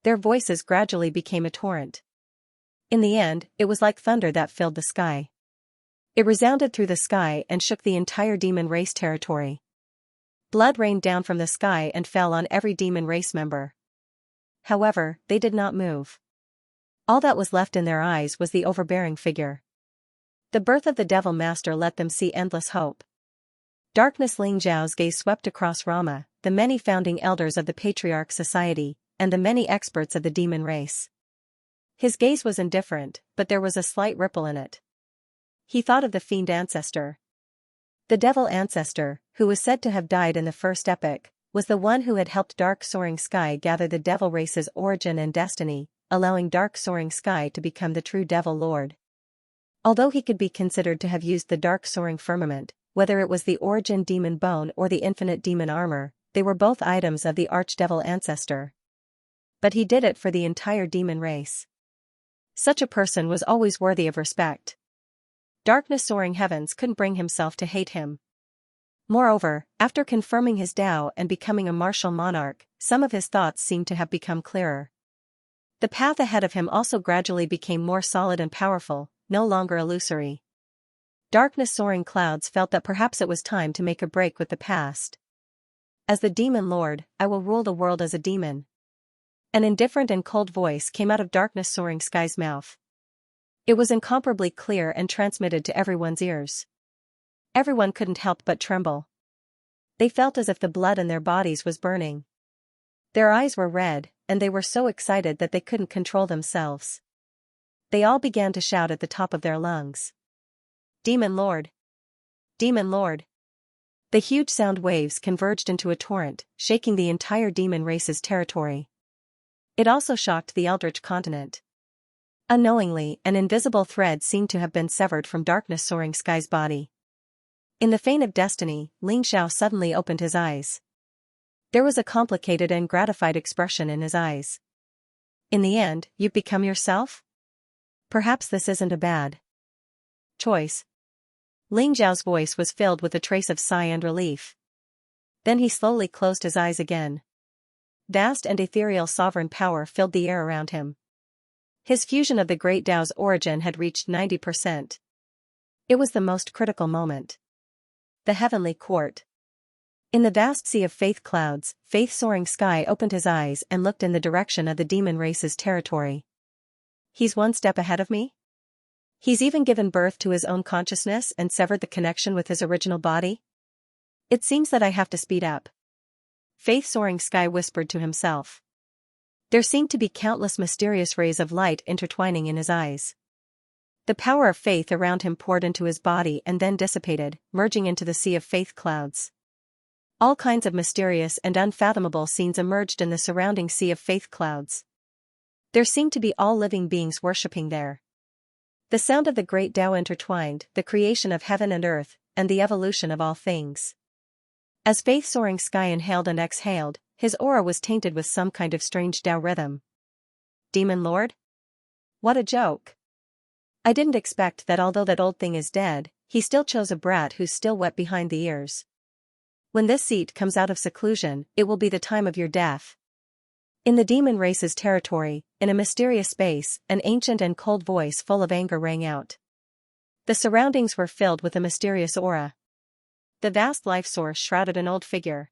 Their voices gradually became a torrent. In the end, it was like thunder that filled the sky. It resounded through the sky and shook the entire demon race territory. Blood rained down from the sky and fell on every demon race member. However, they did not move. All that was left in their eyes was the overbearing figure. The birth of the Devil Master let them see endless hope. Darkness Xianxia's gaze swept across Rama, the many founding elders of the Patriarch Society, and the many experts of the demon race. His gaze was indifferent, but there was a slight ripple in it. He thought of the fiend ancestor. The devil ancestor, who was said to have died in the first epoch, was the one who had helped Dark Soaring Sky gather the devil race's origin and destiny, allowing Dark Soaring Sky to become the true Devil Lord. Although he could be considered to have used the Dark Soaring Firmament, whether it was the origin demon bone or the infinite demon armor, they were both items of the Archdevil ancestor. But he did it for the entire demon race. Such a person was always worthy of respect. Darkness Soaring Heavens couldn't bring himself to hate him. Moreover, after confirming his Tao and becoming a martial monarch, some of his thoughts seemed to have become clearer. The path ahead of him also gradually became more solid and powerful, no longer illusory. Darkness Soaring Clouds felt that perhaps it was time to make a break with the past. As the Demon Lord, I will rule the world as a demon. An indifferent and cold voice came out of Darkness Soaring Sky's mouth. It was incomparably clear and transmitted to everyone's ears. Everyone couldn't help but tremble. They felt as if the blood in their bodies was burning. Their eyes were red, and they were so excited that they couldn't control themselves. They all began to shout at the top of their lungs. Demon Lord! Demon Lord! The huge sound waves converged into a torrent, shaking the entire demon race's territory. It also shocked the Eldritch continent. Unknowingly, an invisible thread seemed to have been severed from Darkness Soaring Sky's body. In the feign of destiny, Xianxia suddenly opened his eyes. There was a complicated and gratified expression in his eyes. In the end, you've become yourself? Perhaps this isn't a bad choice. Xiao's voice was filled with a trace of sigh and relief. Then he slowly closed his eyes again. Vast and ethereal sovereign power filled the air around him. His fusion of the Great Tao's origin had reached 90%. It was the most critical moment. The Heavenly Court. In the vast sea of faith clouds, Faith Soaring Sky opened his eyes and looked in the direction of the demon race's territory. He's one step ahead of me? He's even given birth to his own consciousness and severed the connection with his original body? It seems that I have to speed up. Faith Soaring Sky whispered to himself. There seemed to be countless mysterious rays of light intertwining in his eyes. The power of faith around him poured into his body and then dissipated, merging into the sea of faith clouds. All kinds of mysterious and unfathomable scenes emerged in the surrounding sea of faith clouds. There seemed to be all living beings worshipping there. The sound of the great Tao intertwined, the creation of heaven and earth, and the evolution of all things. As Faith Soaring Sky inhaled and exhaled, his aura was tainted with some kind of strange Tao rhythm. Demon Lord? What a joke. I didn't expect that although that old thing is dead, he still chose a brat who's still wet behind the ears. When this seat comes out of seclusion, it will be the time of your death. In the demon race's territory, in a mysterious space, an ancient and cold voice full of anger rang out. The surroundings were filled with a mysterious aura. The vast life source shrouded an old figure.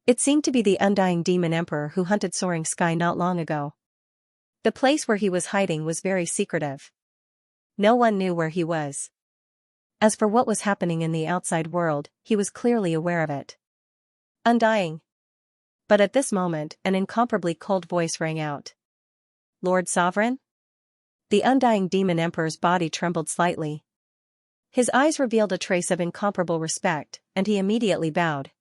It seemed to be the undying demon emperor who hunted Soaring Sky not long ago. The place where he was hiding was very secretive. No one knew where he was. As for what was happening in the outside world, he was clearly aware of it. Undying. But at this moment, an incomparably cold voice rang out. Lord Sovereign? The undying demon emperor's body trembled slightly. His eyes revealed a trace of incomparable respect, and he immediately bowed.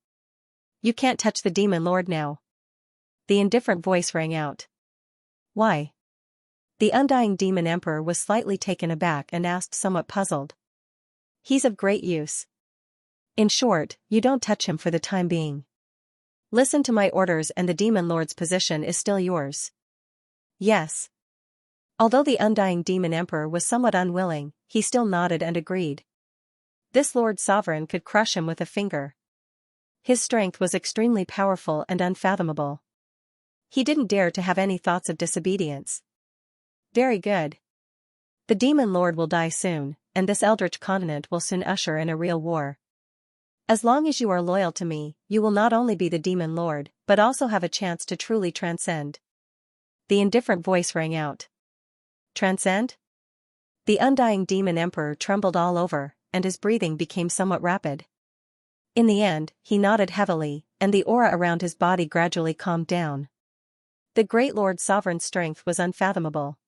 You can't touch the demon lord now. The indifferent voice rang out. Why? The undying demon emperor was slightly taken aback and asked, somewhat puzzled. He's of great use. In short, you don't touch him for the time being. Listen to my orders and the demon lord's position is still yours. Yes. Although the undying demon emperor was somewhat unwilling, he still nodded and agreed. This Lord Sovereign could crush him with a finger. His strength was extremely powerful and unfathomable. He didn't dare to have any thoughts of disobedience. Very good. The demon lord will die soon, and this eldritch continent will soon usher in a real war. As long as you are loyal to me, you will not only be the demon lord, but also have a chance to truly transcend. The indifferent voice rang out. Transcend? The undying demon emperor trembled all over, and his breathing became somewhat rapid. In the end, he nodded heavily, and the aura around his body gradually calmed down. The great Lord Sovereign's strength was unfathomable.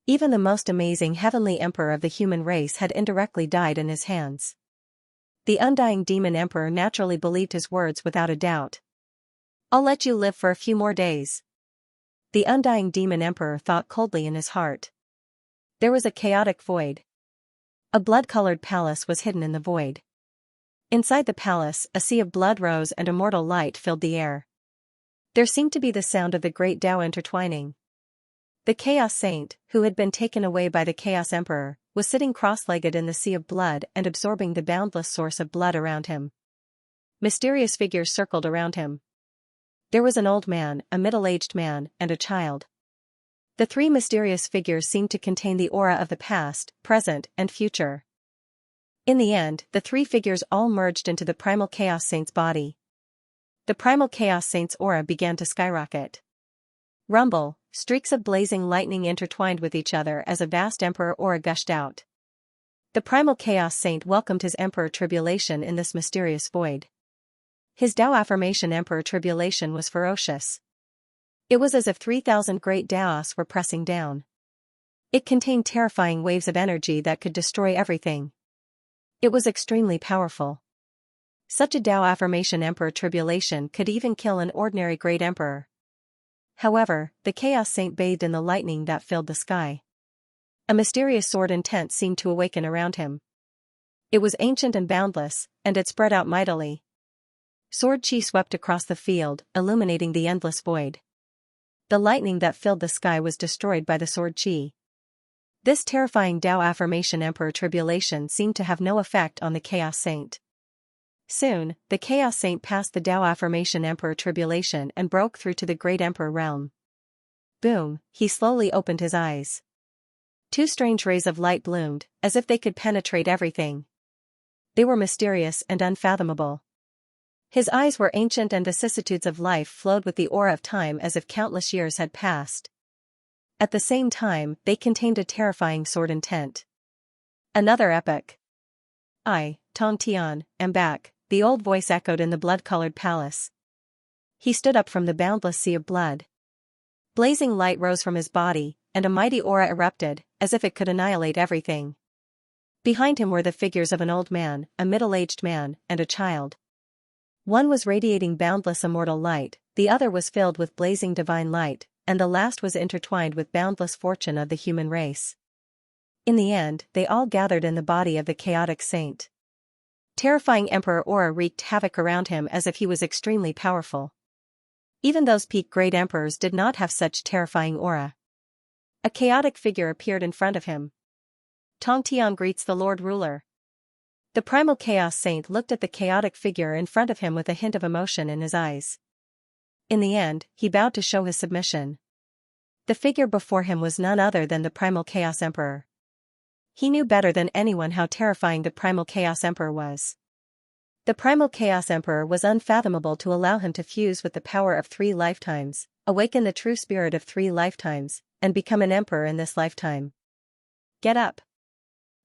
Even the most amazing heavenly emperor of the human race had indirectly died in his hands. The undying demon emperor naturally believed his words without a doubt. I'll let you live for a few more days. The undying demon emperor thought coldly in his heart. There was a chaotic void. A blood-colored palace was hidden in the void. Inside the palace, a sea of blood rose and immortal light filled the air. There seemed to be the sound of the great Tao intertwining. The Chaos Saint, who had been taken away by the Chaos Emperor, was sitting cross-legged in the sea of blood and absorbing the boundless source of blood around him. Mysterious figures circled around him. There was an old man, a middle-aged man, and a child. The three mysterious figures seemed to contain the aura of the past, present, and future. In the end, the three figures all merged into the Primal Chaos Saint's body. The Primal Chaos Saint's aura began to skyrocket. Rumble, streaks of blazing lightning intertwined with each other as a vast Emperor aura gushed out. The Primal Chaos Saint welcomed his Emperor Tribulation in this mysterious void. His Tao affirmation Emperor Tribulation was ferocious. It was as if 3,000 great Daos were pressing down. It contained terrifying waves of energy that could destroy everything. It was extremely powerful. Such a Dao affirmation Emperor Tribulation could even kill an ordinary great emperor. However, the Chaos Saint bathed in the lightning that filled the sky. A mysterious sword intent seemed to awaken around him. It was ancient and boundless, and it spread out mightily. Sword chi swept across the field, illuminating the endless void. The lightning that filled the sky was destroyed by the sword chi. This terrifying Dao affirmation Emperor Tribulation seemed to have no effect on the Chaos Saint. Soon, the Chaos Saint passed the Dao affirmation Emperor Tribulation and broke through to the Great Emperor realm. Boom, he slowly opened his eyes. Two strange rays of light bloomed, as if they could penetrate everything. They were mysterious and unfathomable. His eyes were ancient and vicissitudes of life flowed with the aura of time as if countless years had passed. At the same time, they contained a terrifying sword intent. Another epoch. I, Tong Tian, am back, the old voice echoed in the blood-colored palace. He stood up from the boundless sea of blood. Blazing light rose from his body, and a mighty aura erupted, as if it could annihilate everything. Behind him were the figures of an old man, a middle-aged man, and a child. One was radiating boundless immortal light, the other was filled with blazing divine light, and the last was intertwined with boundless fortune of the human race. In the end, they all gathered in the body of the chaotic saint. Terrifying Emperor aura wreaked havoc around him as if he was extremely powerful. Even those peak great emperors did not have such terrifying aura. A chaotic figure appeared in front of him. Tong Tian greets the Lord Ruler. The primal chaos saint looked at the chaotic figure in front of him with a hint of emotion in his eyes. In the end, he bowed to show his submission. The figure before him was none other than the primal chaos emperor. He knew better than anyone how terrifying the primal chaos emperor was. The primal chaos emperor was unfathomable to allow him to fuse with the power of 3 lifetimes, awaken the true spirit of 3 lifetimes, and become an emperor in this lifetime. Get up.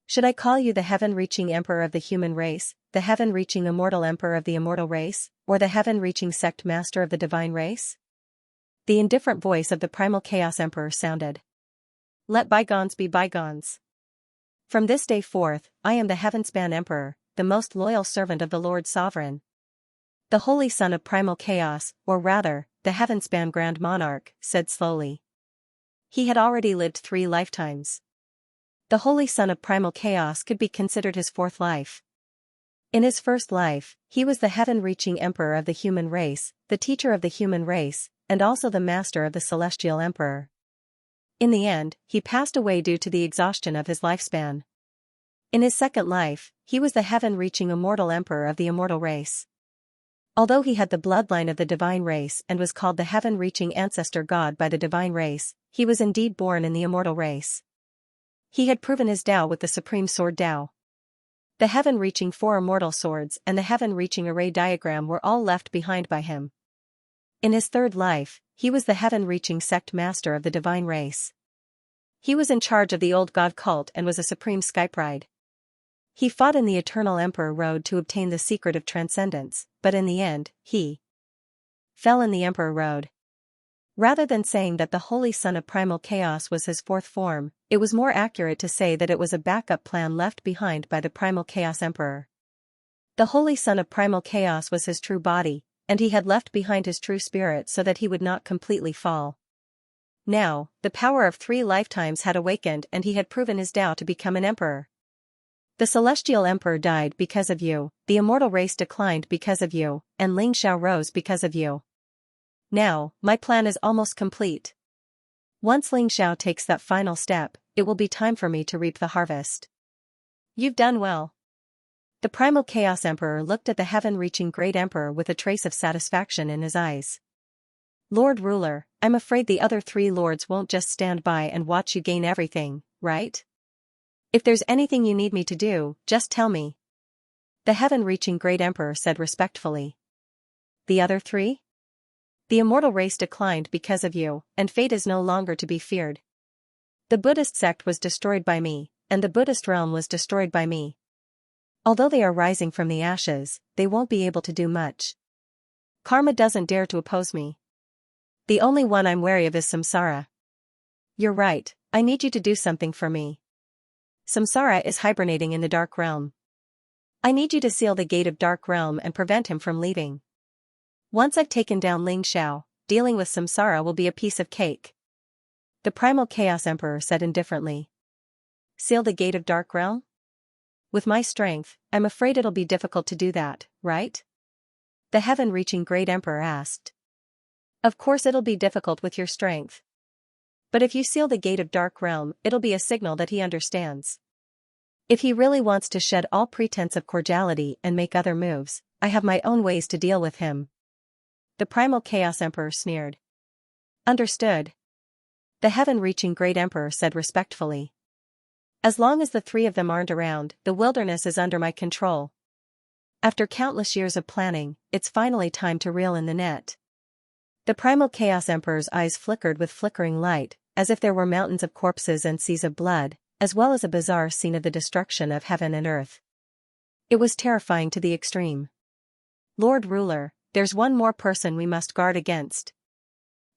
Should I call you the heaven-reaching emperor of the human race, the heaven-reaching immortal emperor of the immortal race, or the heaven-reaching sect master of the divine race? The indifferent voice of the primal chaos emperor sounded. Let bygones be bygones. From this day forth, I am the Heavenspan Emperor, the most loyal servant of the Lord Sovereign. The Holy Son of Primal Chaos, or rather, the Heavenspan Grand Monarch, said slowly. He had already lived 3 lifetimes. The Holy Son of Primal Chaos could be considered his 4th life. In his first life, he was the heaven-reaching Emperor of the human race, the teacher of the human race, and also the master of the Celestial Emperor. In the end, he passed away due to the exhaustion of his lifespan. In his second life, he was the heaven-reaching immortal emperor of the immortal race. Although he had the bloodline of the divine race and was called the heaven-reaching ancestor god by the divine race, he was indeed born in the immortal race. He had proven his Tao with the supreme sword Tao. The heaven-reaching 4 immortal swords and the heaven-reaching array diagram were all left behind by him. In his third life, he was the heaven-reaching sect master of the divine race. He was in charge of the old god cult and was a supreme skypride. He fought in the eternal emperor road to obtain the secret of transcendence, but in the end, he fell in the emperor road. Rather than saying that the Holy Son of Primal Chaos was his 4th form, it was more accurate to say that it was a backup plan left behind by the Primal Chaos Emperor. The Holy Son of Primal Chaos was his true body, and he had left behind his true spirit so that he would not completely fall. Now, the power of 3 lifetimes had awakened and he had proven his Tao to become an emperor. The Celestial Emperor died because of you, the immortal race declined because of you, and Ling Xiao rose because of you. Now, my plan is almost complete. Once Ling Xiao takes that final step, it will be time for me to reap the harvest. You've done well. The Primal Chaos Emperor looked at the heaven-reaching Great Emperor with a trace of satisfaction in his eyes. Lord Ruler, I'm afraid the other 3 lords won't just stand by and watch you gain everything, right? If there's anything you need me to do, just tell me. The heaven-reaching Great Emperor said respectfully. The other 3? The immortal race declined because of you, and fate is no longer to be feared. The Buddhist sect was destroyed by me, and the Buddhist realm was destroyed by me. Although they are rising from the ashes, they won't be able to do much. Karma doesn't dare to oppose me. The only one I'm wary of is samsara. You're right, I need you to do something for me. Samsara is hibernating in the dark realm. I need you to seal the gate of dark realm and prevent him from leaving. Once I've taken down Ling Xiao, dealing with samsara will be a piece of cake. The primal chaos emperor said indifferently. Seal the gate of dark realm? With my strength, I'm afraid it'll be difficult to do that, right? The heaven-reaching great emperor asked. Of course it'll be difficult with your strength. But if you seal the gate of dark realm, it'll be a signal that he understands. If he really wants to shed all pretense of cordiality and make other moves, I have my own ways to deal with him. The primal chaos emperor sneered. Understood. The heaven-reaching great emperor said respectfully. As long as the three of them aren't around, the wilderness is under my control. After countless years of planning, it's finally time to reel in the net. The primal chaos emperor's eyes flickered with flickering light, as if there were mountains of corpses and seas of blood, as well as a bizarre scene of the destruction of heaven and earth. It was terrifying to the extreme. Lord Ruler, there's one more person we must guard against.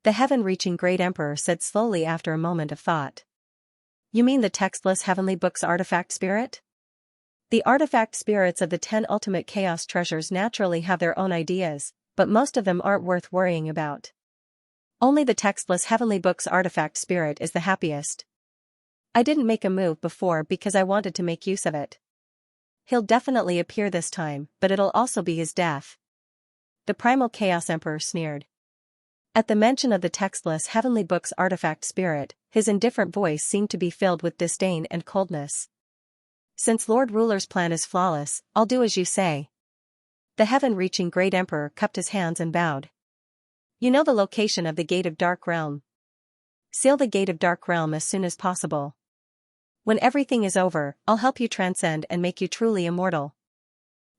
The heaven-reaching great emperor said slowly after a moment of thought. You mean the textless heavenly book's artifact spirit? The artifact spirits of the 10 ultimate chaos treasures naturally have their own ideas, but most of them aren't worth worrying about. Only the textless heavenly book's artifact spirit is the happiest. I didn't make a move before because I wanted to make use of it. He'll definitely appear this time, but it'll also be his death. The primal chaos emperor sneered. At the mention of the textless heavenly book's artifact spirit, his indifferent voice seemed to be filled with disdain and coldness. Since Lord Ruler's plan is flawless, I'll do as you say. The heaven-reaching great emperor cupped his hands and bowed. You know the location of the gate of dark realm. Seal the gate of dark realm as soon as possible. When everything is over, I'll help you transcend and make you truly immortal.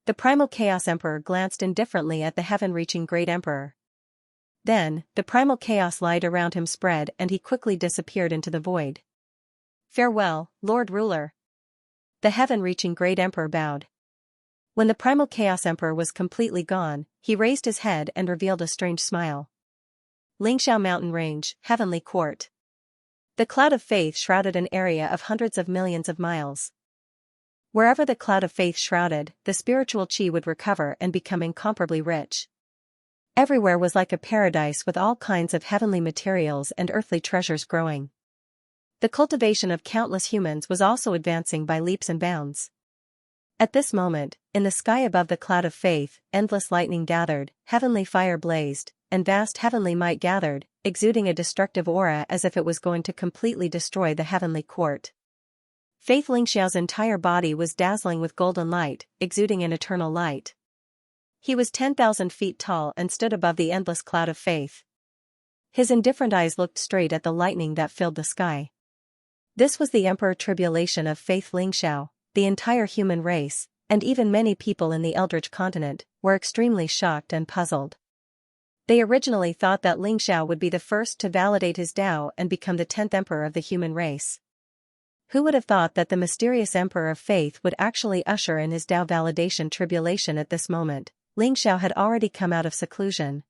The primal chaos emperor glanced indifferently at the heaven-reaching great emperor. Then, the primal chaos light around him spread and he quickly disappeared into the void. Farewell, Lord Ruler. The heaven-reaching great emperor bowed. When the primal chaos emperor was completely gone, he raised his head and revealed a strange smile. Lingxiao Mountain Range, Heavenly Court. The cloud of faith shrouded an area of hundreds of millions of miles. Wherever the cloud of faith shrouded, the spiritual chi would recover and become incomparably rich. Everywhere was like a paradise with all kinds of heavenly materials and earthly treasures growing. The cultivation of countless humans was also advancing by leaps and bounds. At this moment, in the sky above the cloud of faith, endless lightning gathered, heavenly fire blazed, and vast heavenly might gathered, exuding a destructive aura as if it was going to completely destroy the heavenly court. Faith Lingxiao's entire body was dazzling with golden light, exuding an eternal light. He was 10,000 feet tall and stood above the endless cloud of faith. His indifferent eyes looked straight at the lightning that filled the sky. This was the Emperor Tribulation of Faith Lingxiao. The entire human race, and even many people in the Eldritch continent, were extremely shocked and puzzled. They originally thought that Lingxiao would be the first to validate his Tao and become the 10th emperor of the human race. Who would have thought that the mysterious Emperor of Faith would actually usher in his Tao validation tribulation at this moment? Lingxiao had already come out of seclusion.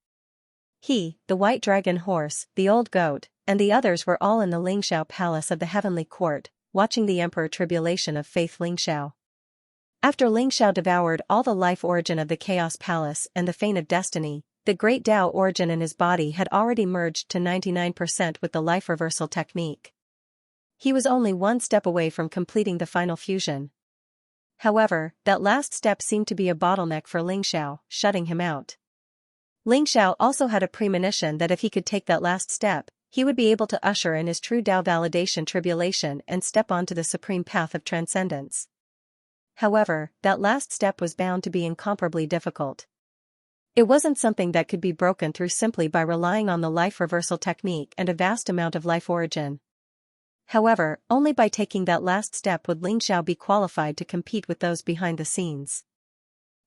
He, the white dragon horse, the old goat, and the others were all in the Lingxiao palace of the heavenly court, watching the Emperor Tribulation of Faith Lingxiao. After Lingxiao devoured all the life origin of the Chaos Palace and the Fane of Destiny, the great Tao origin in his body had already merged to 99% with the life reversal technique. He was only one step away from completing the final fusion. However, that last step seemed to be a bottleneck for Lingxiao, shutting him out. Lingxiao also had a premonition that if he could take that last step, he would be able to usher in his true Tao validation tribulation and step onto the supreme path of transcendence. However, that last step was bound to be incomparably difficult. It wasn't something that could be broken through simply by relying on the life reversal technique and a vast amount of life origin. However, only by taking that last step would Lingxiao be qualified to compete with those behind the scenes.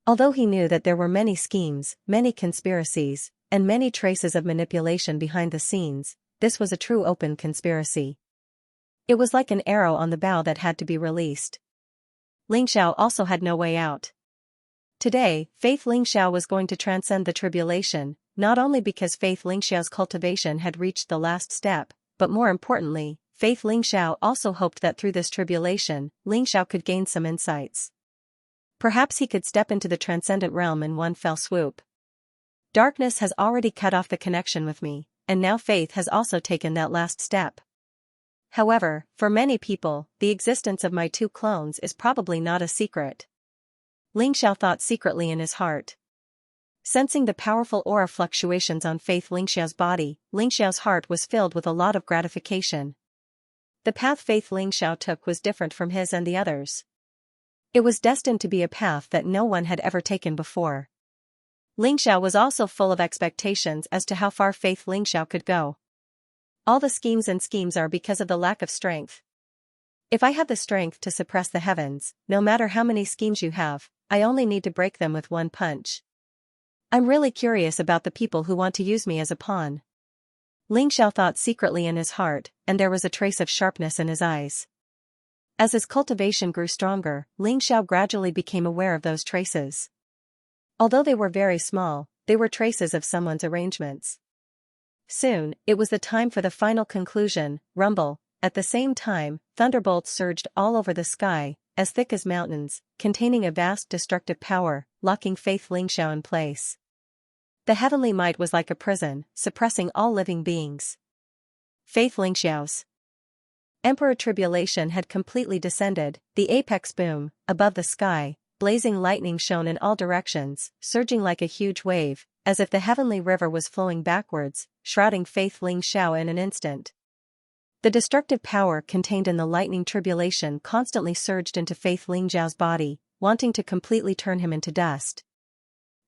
Although he knew that there were many schemes, many conspiracies, and many traces of manipulation behind the scenes, this was a true open conspiracy. It was like an arrow on the bow that had to be released. Lingxiao also had no way out. Today, Faith Lingxiao was going to transcend the tribulation, not only because Faith Lingxiao's cultivation had reached the last step, but more importantly, Faith Lingxiao also hoped that through this tribulation, Lingxiao could gain some insights. Perhaps he could step into the transcendent realm in one fell swoop. Darkness has already cut off the connection with me, and now Faith has also taken that last step. However, for many people, the existence of my two clones is probably not a secret. Lingxiao thought secretly in his heart. Sensing the powerful aura fluctuations on Faith Lingxiao's body, Lingxiao's heart was filled with a lot of gratification. The path Faith Lingxiao took was different from his and the others. It was destined to be a path that no one had ever taken before. Lingxiao was also full of expectations as to how far Faith Lingxiao could go. All the schemes are because of the lack of strength. If I have the strength to suppress the heavens, no matter how many schemes you have, I only need to break them with one punch. I'm really curious about the people who want to use me as a pawn. Lingxiao thought secretly in his heart, and there was a trace of sharpness in his eyes. As his cultivation grew stronger, Lingxiao gradually became aware of those traces. Although they were very small, they were traces of someone's arrangements. Soon, it was the time for the final conclusion, rumble. At the same time, thunderbolts surged all over the sky, as thick as mountains, containing a vast destructive power, locking Faith Lingxiao in place. The heavenly might was like a prison, suppressing all living beings. Faith Lingxiao's Emperor Tribulation had completely descended, the apex boom, above the sky, blazing lightning shone in all directions, surging like a huge wave, as if the heavenly river was flowing backwards, shrouding Faith Lingxiao in an instant. The destructive power contained in the lightning tribulation constantly surged into Faith Lingxiao's body, wanting to completely turn him into dust.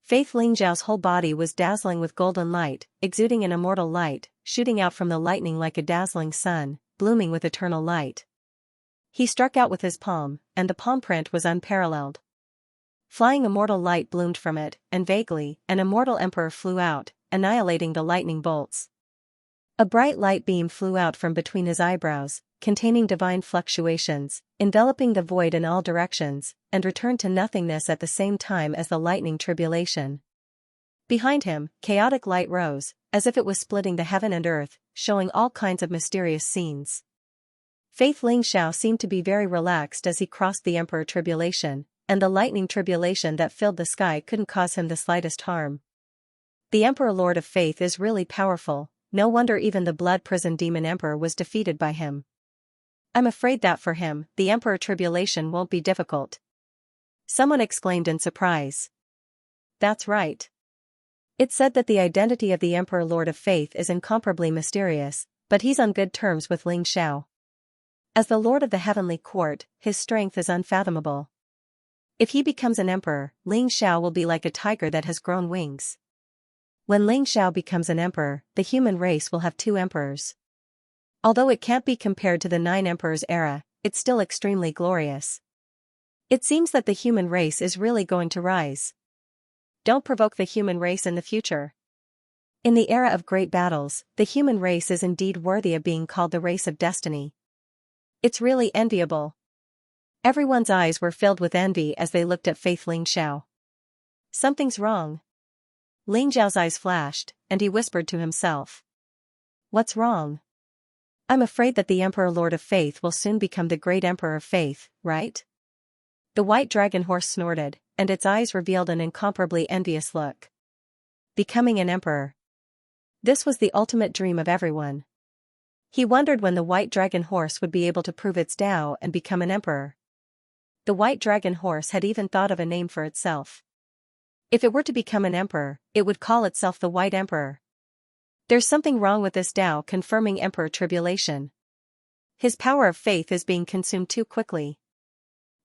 Faith Lingxiao's whole body was dazzling with golden light, exuding an immortal light, shooting out from the lightning like a dazzling sun, blooming with eternal light. He struck out with his palm, and the palm print was unparalleled. Flying immortal light bloomed from it, and vaguely, an immortal emperor flew out, annihilating the lightning bolts. A bright light beam flew out from between his eyebrows, containing divine fluctuations, enveloping the void in all directions, and returned to nothingness at the same time as the lightning tribulation. Behind him, chaotic light rose, as if it was splitting the heaven and earth, showing all kinds of mysterious scenes. Faith Lingxiao seemed to be very relaxed as he crossed the Emperor Tribulation, and the lightning tribulation that filled the sky couldn't cause him the slightest harm. The Emperor Lord of Faith is really powerful. No wonder even the blood prison demon emperor was defeated by him. I'm afraid that for him, the Emperor Tribulation won't be difficult. Someone exclaimed in surprise. That's right. It's said that the identity of the Emperor Lord of Faith is incomparably mysterious, but he's on good terms with Lingxiao. As the Lord of the Heavenly Court, his strength is unfathomable. If he becomes an emperor, Lingxiao will be like a tiger that has grown wings. When Lingxiao becomes an emperor, the human race will have 2 emperors. Although it can't be compared to the 9 emperors era, it's still extremely glorious. It seems that the human race is really going to rise. Don't provoke the human race in the future. In the era of great battles, the human race is indeed worthy of being called the race of destiny. It's really enviable. Everyone's eyes were filled with envy as they looked at Faith Lingxiao. Something's wrong. Lingxiao's eyes flashed, and he whispered to himself. What's wrong? I'm afraid that the Emperor Lord of Faith will soon become the great Emperor of Faith, right? The white dragon horse snorted, and its eyes revealed an incomparably envious look. Becoming an emperor. This was the ultimate dream of everyone. He wondered when the white dragon horse would be able to prove its Tao and become an emperor. The white dragon horse had even thought of a name for itself. If it were to become an emperor, it would call itself the White Emperor. There's something wrong with this Tao confirming Emperor Tribulation. His power of faith is being consumed too quickly.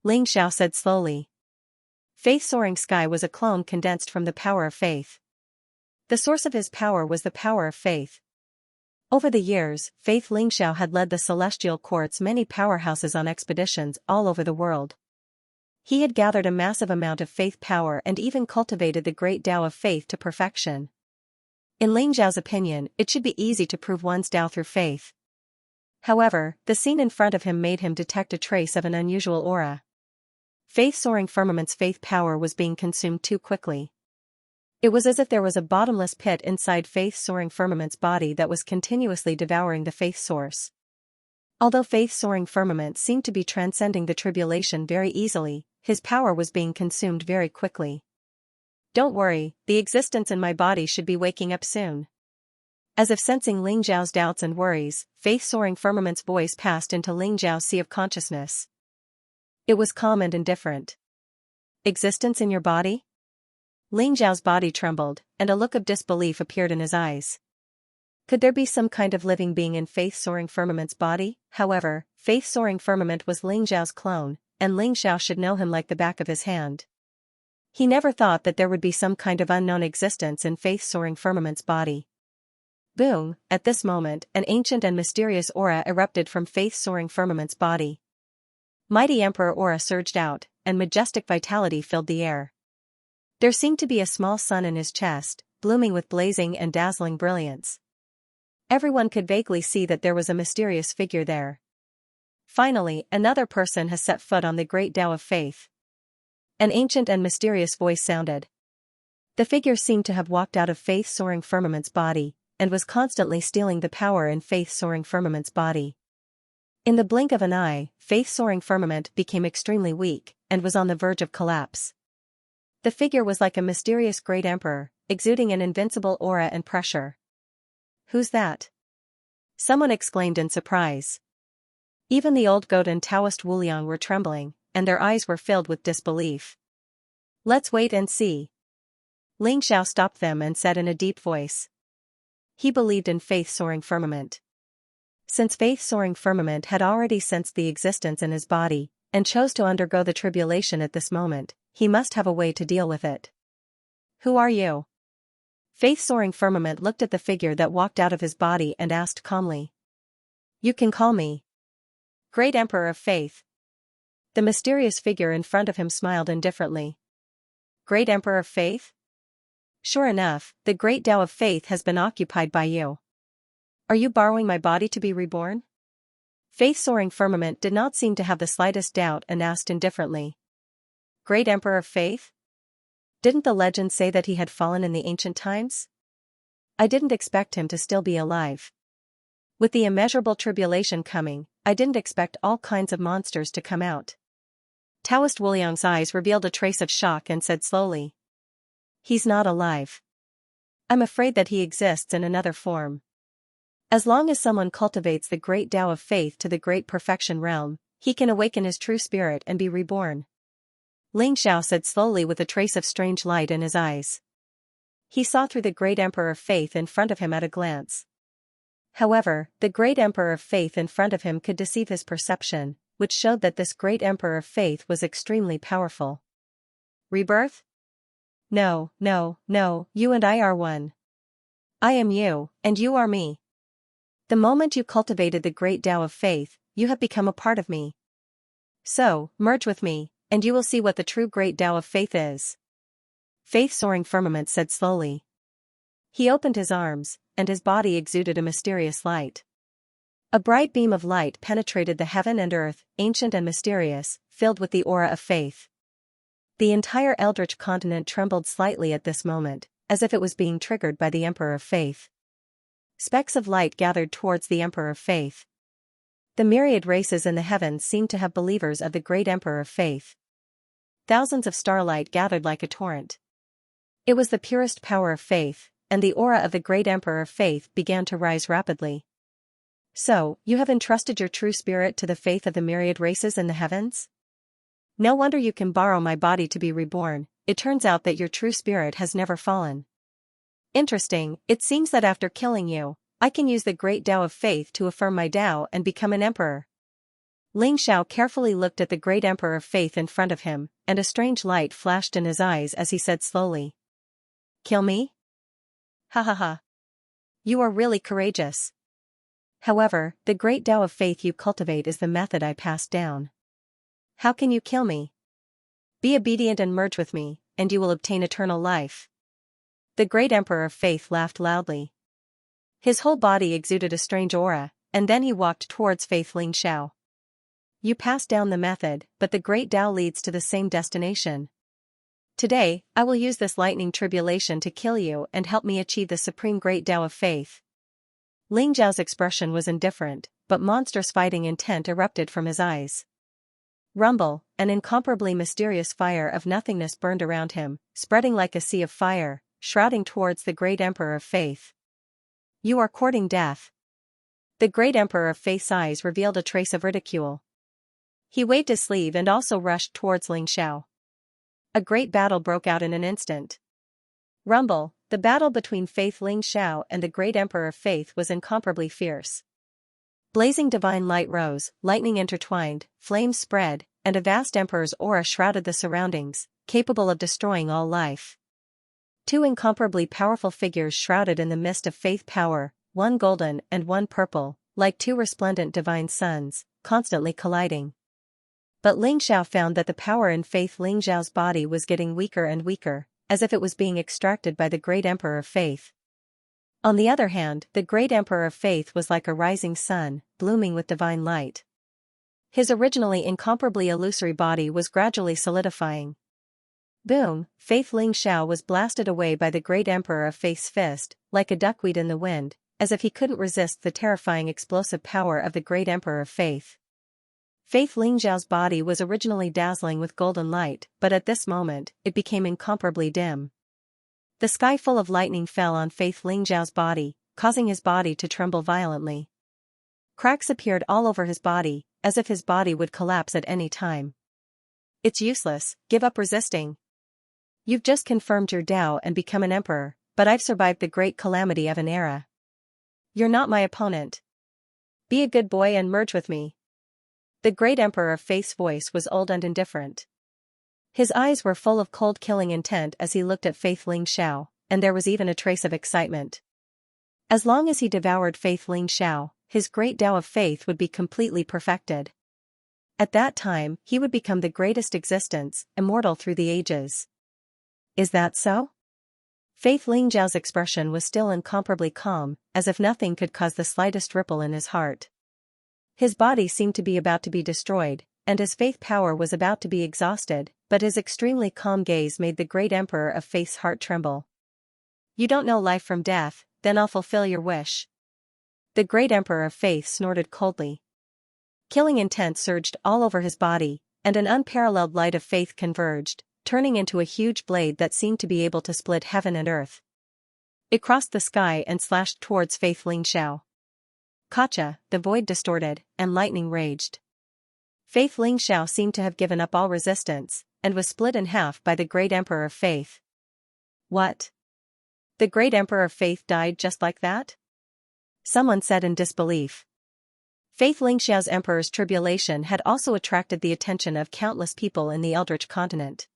Lingxiao said slowly. Faith Soaring Sky was a clone condensed from the power of faith. The source of his power was the power of faith. Over the years, Faith Lingxiao had led the Celestial Court's many powerhouses on expeditions all over the world. He had gathered a massive amount of faith power and even cultivated the great Tao of faith to perfection. In Lingxiao's opinion, it should be easy to prove one's Tao through faith. However, the scene in front of him made him detect a trace of an unusual aura. Faith Soaring Firmament's faith power was being consumed too quickly. It was as if there was a bottomless pit inside Faith Soaring Firmament's body that was continuously devouring the faith source. Although Faith Soaring Firmament seemed to be transcending the tribulation very easily, his power was being consumed very quickly. Don't worry, the existence in my body should be waking up soon. As if sensing Ling Zhao's doubts and worries, Faith Soaring Firmament's voice passed into Ling Zhao's sea of consciousness. It was calm and indifferent. Existence in your body? Ling Zhao's body trembled, and a look of disbelief appeared in his eyes. Could there be some kind of living being in Faith Soaring Firmament's body? However, Faith Soaring Firmament was Ling Zhao's clone, and Ling Zhao should know him like the back of his hand. He never thought that there would be some kind of unknown existence in Faith Soaring Firmament's body. Boom! At this moment, an ancient and mysterious aura erupted from Faith Soaring Firmament's body. Mighty Emperor aura surged out, and majestic vitality filled the air. There seemed to be a small sun in his chest, blooming with blazing and dazzling brilliance. Everyone could vaguely see that there was a mysterious figure there. Finally, another person has set foot on the great Tao of faith. An ancient and mysterious voice sounded. The figure seemed to have walked out of Faith Soaring Firmament's body, and was constantly stealing the power in Faith Soaring Firmament's body. In the blink of an eye, Faith Soaring Firmament became extremely weak, and was on the verge of collapse. The figure was like a mysterious great emperor, exuding an invincible aura and pressure. Who's that? Someone exclaimed in surprise. Even the old goat and Taoist Wuliang were trembling, and their eyes were filled with disbelief. Let's wait and see. Ling Xiao stopped them and said in a deep voice. He believed in Faith Soaring Firmament. Since Faith Soaring Firmament had already sensed the existence in his body, and chose to undergo the tribulation at this moment, he must have a way to deal with it. Who are you? Faith Soaring Firmament looked at the figure that walked out of his body and asked calmly. You can call me Great Emperor of Faith. The mysterious figure in front of him smiled indifferently. Great Emperor of Faith? Sure enough, the great Tao of Faith has been occupied by you. Are you borrowing my body to be reborn? Faith Soaring Firmament did not seem to have the slightest doubt and asked indifferently. Great Emperor of Faith? Didn't the legend say that he had fallen in the ancient times? I didn't expect him to still be alive. With the immeasurable tribulation coming, I didn't expect all kinds of monsters to come out. Taoist Wuliang's eyes revealed a trace of shock and said slowly. He's not alive. I'm afraid that he exists in another form. As long as someone cultivates the great Tao of faith to the great perfection realm, he can awaken his true spirit and be reborn. Ling Xiao said slowly with a trace of strange light in his eyes. He saw through the great Emperor of Faith in front of him at a glance. However, the great Emperor of Faith in front of him could deceive his perception, which showed that this great Emperor of Faith was extremely powerful. Rebirth? No, you and I are one. I am you, and you are me. The moment you cultivated the great Tao of faith, you have become a part of me. So, merge with me, and you will see what the true great Tao of faith is. Faith Soaring Firmament said slowly. He opened his arms, and his body exuded a mysterious light. A bright beam of light penetrated the heaven and earth, ancient and mysterious, filled with the aura of faith. The entire Eldritch continent trembled slightly at this moment, as if it was being triggered by the Emperor of Faith. Specks of light gathered towards the Emperor of Faith. The myriad races in the heavens seemed to have believers of the great Emperor of Faith. Thousands of starlight gathered like a torrent. It was the purest power of faith, and the aura of the great Emperor of Faith began to rise rapidly. So, you have entrusted your true spirit to the faith of the myriad races in the heavens? No wonder you can borrow my body to be reborn. It turns out that your true spirit has never fallen. Interesting, it seems that after killing you, I can use the great Tao of faith to affirm my Tao and become an emperor. Ling Xiao carefully looked at the great Emperor of Faith in front of him, and a strange light flashed in his eyes as he said slowly. Kill me? Ha ha ha. You are really courageous. However, the great Tao of faith you cultivate is the method I passed down. How can you kill me? Be obedient and merge with me, and you will obtain eternal life. The great Emperor of Faith laughed loudly. His whole body exuded a strange aura, and then he walked towards Faith Ling Xiao. You pass down the method, but the great Tao leads to the same destination. Today, I will use this lightning tribulation to kill you and help me achieve the supreme great Tao of faith. Ling Zhao's expression was indifferent, but monstrous fighting intent erupted from his eyes. Rumble, an incomparably mysterious fire of nothingness burned around him, spreading like a sea of fire, shrouding towards the great Emperor of Faith. You are courting death. The great Emperor of Faith's eyes revealed a trace of ridicule. He waved his sleeve and also rushed towards Ling Xiao. A great battle broke out in an instant. Rumble, the battle between Faith Ling Xiao and the great Emperor of Faith was incomparably fierce. Blazing divine light rose, lightning intertwined, flames spread, and a vast emperor's aura shrouded the surroundings, capable of destroying all life. Two incomparably powerful figures shrouded in the mist of faith power, one golden and one purple, like two resplendent divine suns, constantly colliding. But Ling Xiao found that the power in Faith Ling Zhao's body was getting weaker and weaker, as if it was being extracted by the great Emperor of Faith. On the other hand, the great Emperor of Faith was like a rising sun, blooming with divine light. His originally incomparably illusory body was gradually solidifying. Boom! Faith Ling Xiao was blasted away by the great Emperor of Faith's fist, like a duckweed in the wind, as if he couldn't resist the terrifying explosive power of the great Emperor of Faith. Faith Ling Zhao's body was originally dazzling with golden light, but at this moment, it became incomparably dim. The sky full of lightning fell on Faith Ling Zhao's body, causing his body to tremble violently. Cracks appeared all over his body, as if his body would collapse at any time. It's useless, give up resisting. You've just confirmed your Tao and become an emperor, but I've survived the great calamity of an era. You're not my opponent. Be a good boy and merge with me. The great Emperor of Faith's voice was old and indifferent. His eyes were full of cold killing intent as he looked at Faith Ling Xiao, and there was even a trace of excitement. As long as he devoured Faith Ling Xiao, his great Tao of faith would be completely perfected. At that time, he would become the greatest existence, immortal through the ages. Is that so? Faith Ling Zhao's expression was still incomparably calm, as if nothing could cause the slightest ripple in his heart. His body seemed to be about to be destroyed, and his faith power was about to be exhausted, but his extremely calm gaze made the great Emperor of Faith's heart tremble. You don't know life from death, then I'll fulfill your wish. The great Emperor of Faith snorted coldly. Killing intent surged all over his body, and an unparalleled light of faith converged, turning into a huge blade that seemed to be able to split heaven and earth. It crossed the sky and slashed towards Faith Ling Xiao. Gotcha, the void distorted, and lightning raged. Faith Ling Xiao seemed to have given up all resistance, and was split in half by the great Emperor of Faith. What? The great Emperor of Faith died just like that? Someone said in disbelief. Faith Ling Xiao's Emperor's tribulation had also attracted the attention of countless people in the Eldritch continent.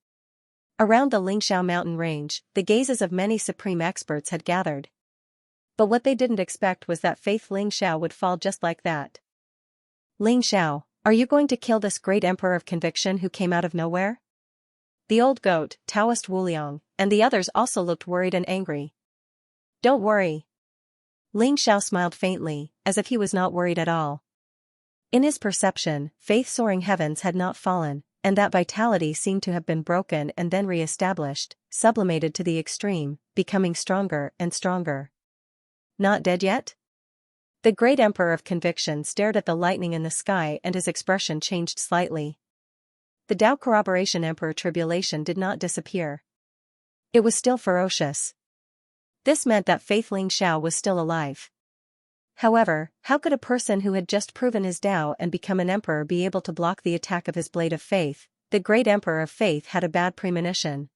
Around the Lingxiao mountain range, the gazes of many supreme experts had gathered. But what they didn't expect was that Faith Ling Xiao would fall just like that. Ling Xiao, are you going to kill this great Emperor of Conviction who came out of nowhere? The old goat, Taoist Wu Liang, and the others also looked worried and angry. Don't worry. Ling Xiao smiled faintly, as if he was not worried at all. In his perception, Faith's soaring heavens had not fallen, and that vitality seemed to have been broken and then re-established, sublimated to the extreme, becoming stronger and stronger. Not dead yet? The great Emperor of Conviction stared at the lightning in the sky and his expression changed slightly. The Tao Corroboration Emperor tribulation did not disappear. It was still ferocious. This meant that Faith Ling Xiao was still alive. However, how could a person who had just proven his Tao and become an emperor be able to block the attack of his blade of faith? The great Emperor of Faith had a bad premonition.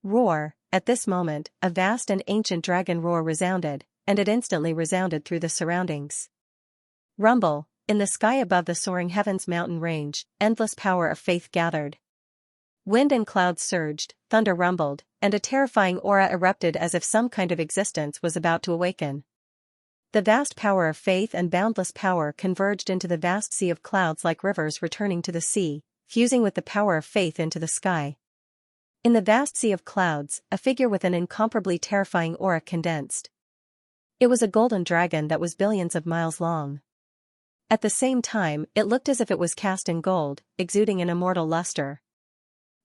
Roar! At this moment, a vast and ancient dragon roar resounded, and it instantly resounded through the surroundings. Rumble! In the sky above the soaring heavens mountain range, endless power of faith gathered. Wind and clouds surged, thunder rumbled, and a terrifying aura erupted as if some kind of existence was about to awaken. The vast power of faith and boundless power converged into the vast sea of clouds like rivers returning to the sea, fusing with the power of faith into the sky. In the vast sea of clouds, a figure with an incomparably terrifying aura condensed. It was a golden dragon that was billions of miles long. At the same time, it looked as if it was cast in gold, exuding an immortal luster.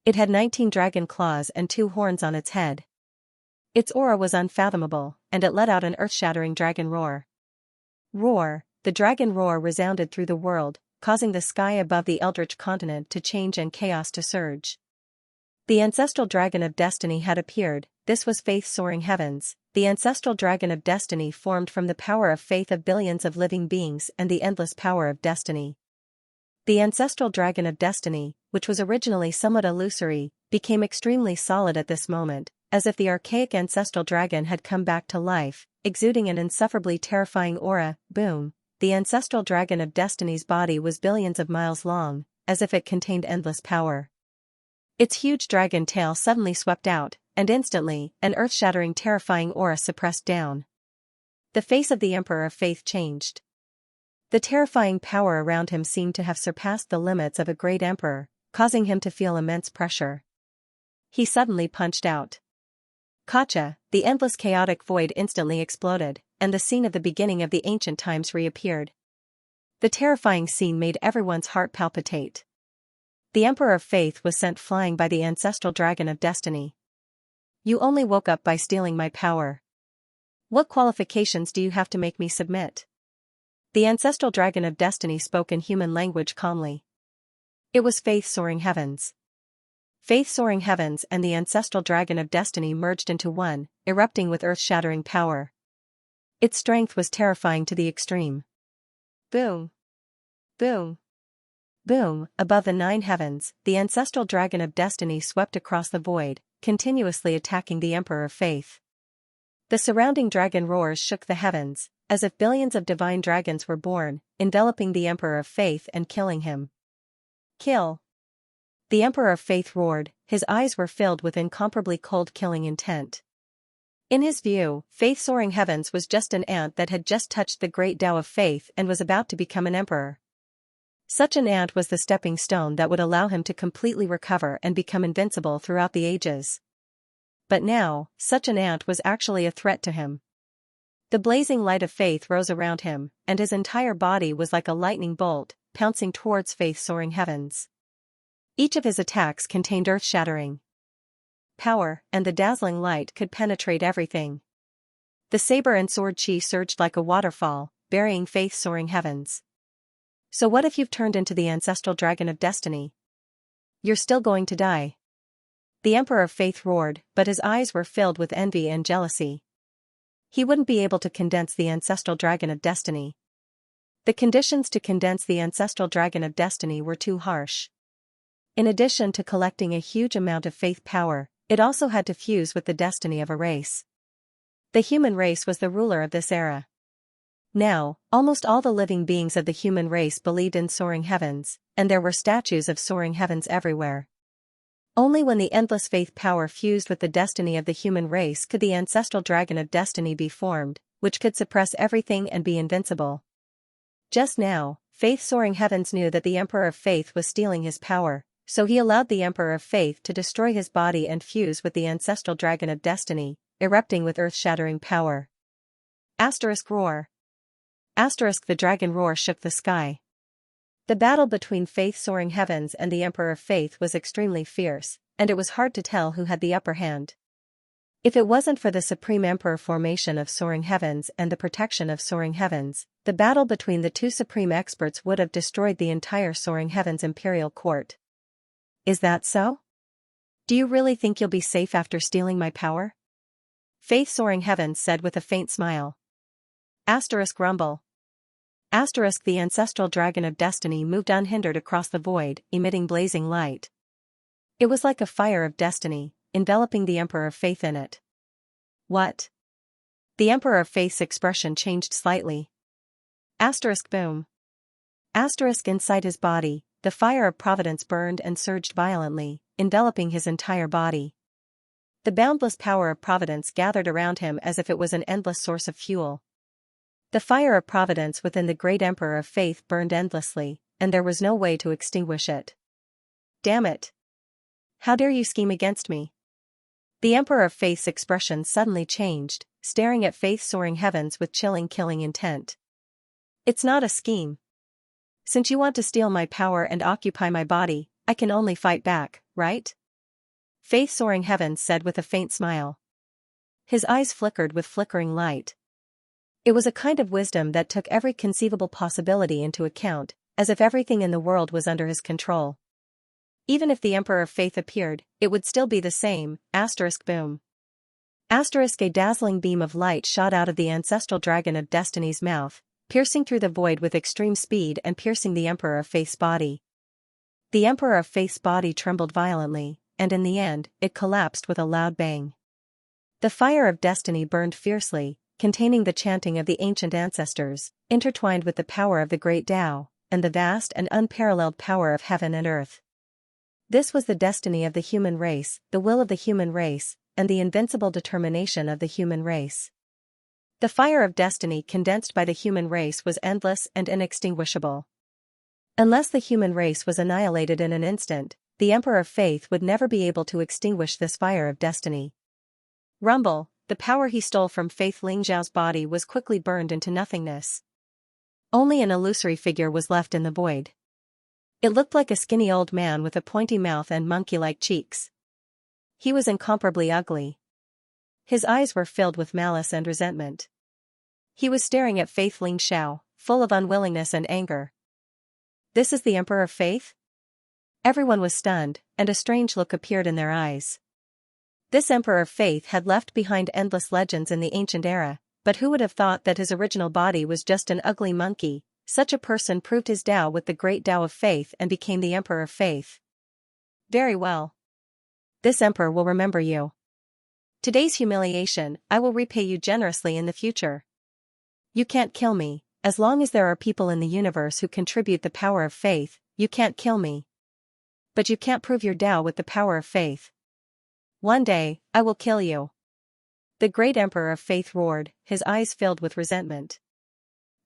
It had 19 dragon claws and 2 horns on its head. Its aura was unfathomable, and it let out an earth-shattering dragon roar. Roar, the dragon roar resounded through the world, causing the sky above the Eldritch continent to change and chaos to surge. The ancestral dragon of destiny had appeared. This was Faith's soaring heavens. The ancestral dragon of destiny formed from the power of faith of billions of living beings and the endless power of destiny. The ancestral dragon of destiny, which was originally somewhat illusory, became extremely solid at this moment, as if the archaic ancestral dragon had come back to life, exuding an insufferably terrifying aura. Boom! The ancestral dragon of destiny's body was billions of miles long, as if it contained endless power. Its huge dragon tail suddenly swept out, and instantly, an earth-shattering terrifying aura suppressed down. The face of the Emperor of Faith changed. The terrifying power around him seemed to have surpassed the limits of a great emperor, causing him to feel immense pressure. He suddenly punched out. Gotcha! The endless chaotic void instantly exploded, and the scene of the beginning of the ancient times reappeared. The terrifying scene made everyone's heart palpitate. The Emperor of Faith was sent flying by the ancestral dragon of destiny. You only woke up by stealing my power. What qualifications do you have to make me submit? The ancestral dragon of destiny spoke in human language calmly. It was Faith soaring heavens. Faith soaring heavens and the ancestral dragon of destiny merged into one, erupting with earth-shattering power. Its strength was terrifying to the extreme. Boom! Boom! Boom! Above the 9 heavens, the ancestral dragon of destiny swept across the void, continuously attacking the Emperor of Faith. The surrounding dragon roars shook the heavens, as if billions of divine dragons were born, enveloping the Emperor of Faith and killing him. Kill! The Emperor of Faith roared, his eyes were filled with incomparably cold killing intent. In his view, Faith soaring heavens was just an ant that had just touched the great Tao of Faith and was about to become an emperor. Such an ant was the stepping stone that would allow him to completely recover and become invincible throughout the ages. But now, such an ant was actually a threat to him. The blazing light of faith rose around him, and his entire body was like a lightning bolt, pouncing towards Faith soaring heavens. Each of his attacks contained earth-shattering power, and the dazzling light could penetrate everything. The saber and sword chi surged like a waterfall, burying Faith soaring heavens. So what if you've turned into the ancestral dragon of destiny? You're still going to die. The Emperor of Faith roared, but his eyes were filled with envy and jealousy. He wouldn't be able to condense the ancestral dragon of destiny. The conditions to condense the ancestral dragon of destiny were too harsh. In addition to collecting a huge amount of faith power, it also had to fuse with the destiny of a race. The human race was the ruler of this era. Now, almost all the living beings of the human race believed in soaring heavens, and there were statues of soaring heavens everywhere. Only when the endless faith power fused with the destiny of the human race could the ancestral dragon of destiny be formed, which could suppress everything and be invincible. Just now, Faith soaring heavens knew that the Emperor of Faith was stealing his power, so he allowed the Emperor of Faith to destroy his body and fuse with the ancestral dragon of destiny, erupting with earth-shattering power. Asterisk roar. Asterisk the dragon roar shook the sky. The battle between Faith soaring heavens and the Emperor of Faith was extremely fierce, and it was hard to tell who had the upper hand. If it wasn't for the Supreme Emperor formation of soaring heavens and the protection of soaring heavens, the battle between the two supreme experts would have destroyed the entire soaring heavens imperial court. Is that so? Do you really think you'll be safe after stealing my power? Faith soaring heavens said with a faint smile. Asterisk rumble. Asterisk the ancestral dragon of destiny moved unhindered across the void, emitting blazing light. It was like a fire of destiny, enveloping the Emperor of Faith in it. What? The Emperor of Faith's expression changed slightly. Asterisk boom. Asterisk inside his body, the fire of providence burned and surged violently, enveloping his entire body. The boundless power of providence gathered around him as if it was an endless source of fuel. The fire of providence within the great Emperor of Faith burned endlessly, and there was no way to extinguish it. Damn it! How dare you scheme against me? The Emperor of Faith's expression suddenly changed, staring at Faith soaring heavens with chilling killing intent. It's not a scheme. Since you want to steal my power and occupy my body, I can only fight back, right? Faith Soaring Heavens said with a faint smile. His eyes flickered with flickering light. It was a kind of wisdom that took every conceivable possibility into account, as if everything in the world was under his control. Even if the Emperor of Faith appeared, it would still be the same, boom. A dazzling beam of light shot out of the ancestral dragon of destiny's mouth, piercing through the void with extreme speed and piercing the Emperor of Faith's body. The Emperor of Faith's body trembled violently, and in the end, it collapsed with a loud bang. The fire of destiny burned fiercely, containing the chanting of the ancient ancestors, intertwined with the power of the great Tao, and the vast and unparalleled power of heaven and earth. This was the destiny of the human race, the will of the human race, and the invincible determination of the human race. The fire of destiny condensed by the human race was endless and inextinguishable. Unless the human race was annihilated in an instant, the Emperor of Faith would never be able to extinguish this fire of destiny. Rumble, the power he stole from Faith Lingzhao's body was quickly burned into nothingness. Only an illusory figure was left in the void. It looked like a skinny old man with a pointy mouth and monkey-like cheeks. He was incomparably ugly. His eyes were filled with malice and resentment. He was staring at Faith Lingzhao, full of unwillingness and anger. This is the Emperor of Faith? Everyone was stunned, and a strange look appeared in their eyes. This Emperor of Faith had left behind endless legends in the ancient era, but who would have thought that his original body was just an ugly monkey? Such a person proved his Tao with the great Tao of Faith and became the Emperor of Faith. Very well. This Emperor will remember you. Today's humiliation, I will repay you generously in the future. You can't kill me, as long as there are people in the universe who contribute the power of faith, you can't kill me. But you can't prove your Tao with the power of faith. One day, I will kill you. The great Emperor of Faith roared, his eyes filled with resentment.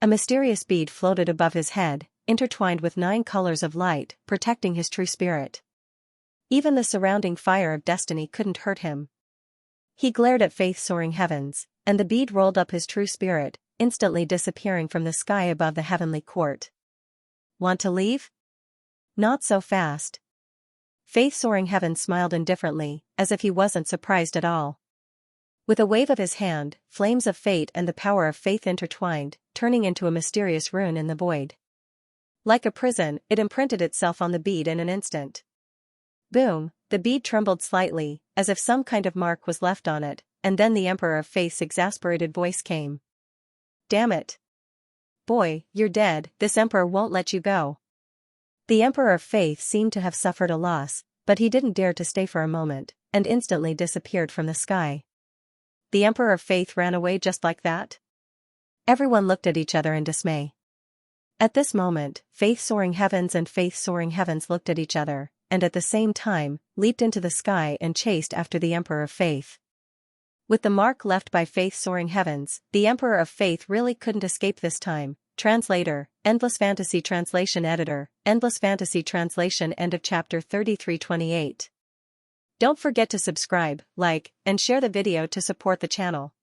A mysterious bead floated above his head, intertwined with 9 colors of light, protecting his true spirit. Even the surrounding fire of destiny couldn't hurt him. He glared at Faith Soaring Heavens, and the bead rolled up his true spirit, instantly disappearing from the sky above the heavenly court. Want to leave? Not so fast. Faith Soaring Heavens smiled indifferently, as if he wasn't surprised at all. With a wave of his hand, flames of fate and the power of faith intertwined, turning into a mysterious rune in the void. Like a prison, it imprinted itself on the bead in an instant. Boom, the bead trembled slightly, as if some kind of mark was left on it, and then the Emperor of Faith's exasperated voice came. Damn it. Boy, you're dead, this Emperor won't let you go. The Emperor of Faith seemed to have suffered a loss, but he didn't dare to stay for a moment, and instantly disappeared from the sky. The Emperor of Faith ran away just like that? Everyone looked at each other in dismay. At this moment, Faith Soaring Heavens and Faith Soaring Heavens looked at each other, and at the same time, leaped into the sky and chased after the Emperor of Faith. With the mark left by Faith Soaring Heavens, the Emperor of Faith really couldn't escape this time. Translator, Endless Fantasy Translation Editor, Endless Fantasy Translation. End of chapter 3328. Don't forget to subscribe, like, and share the video to support the channel.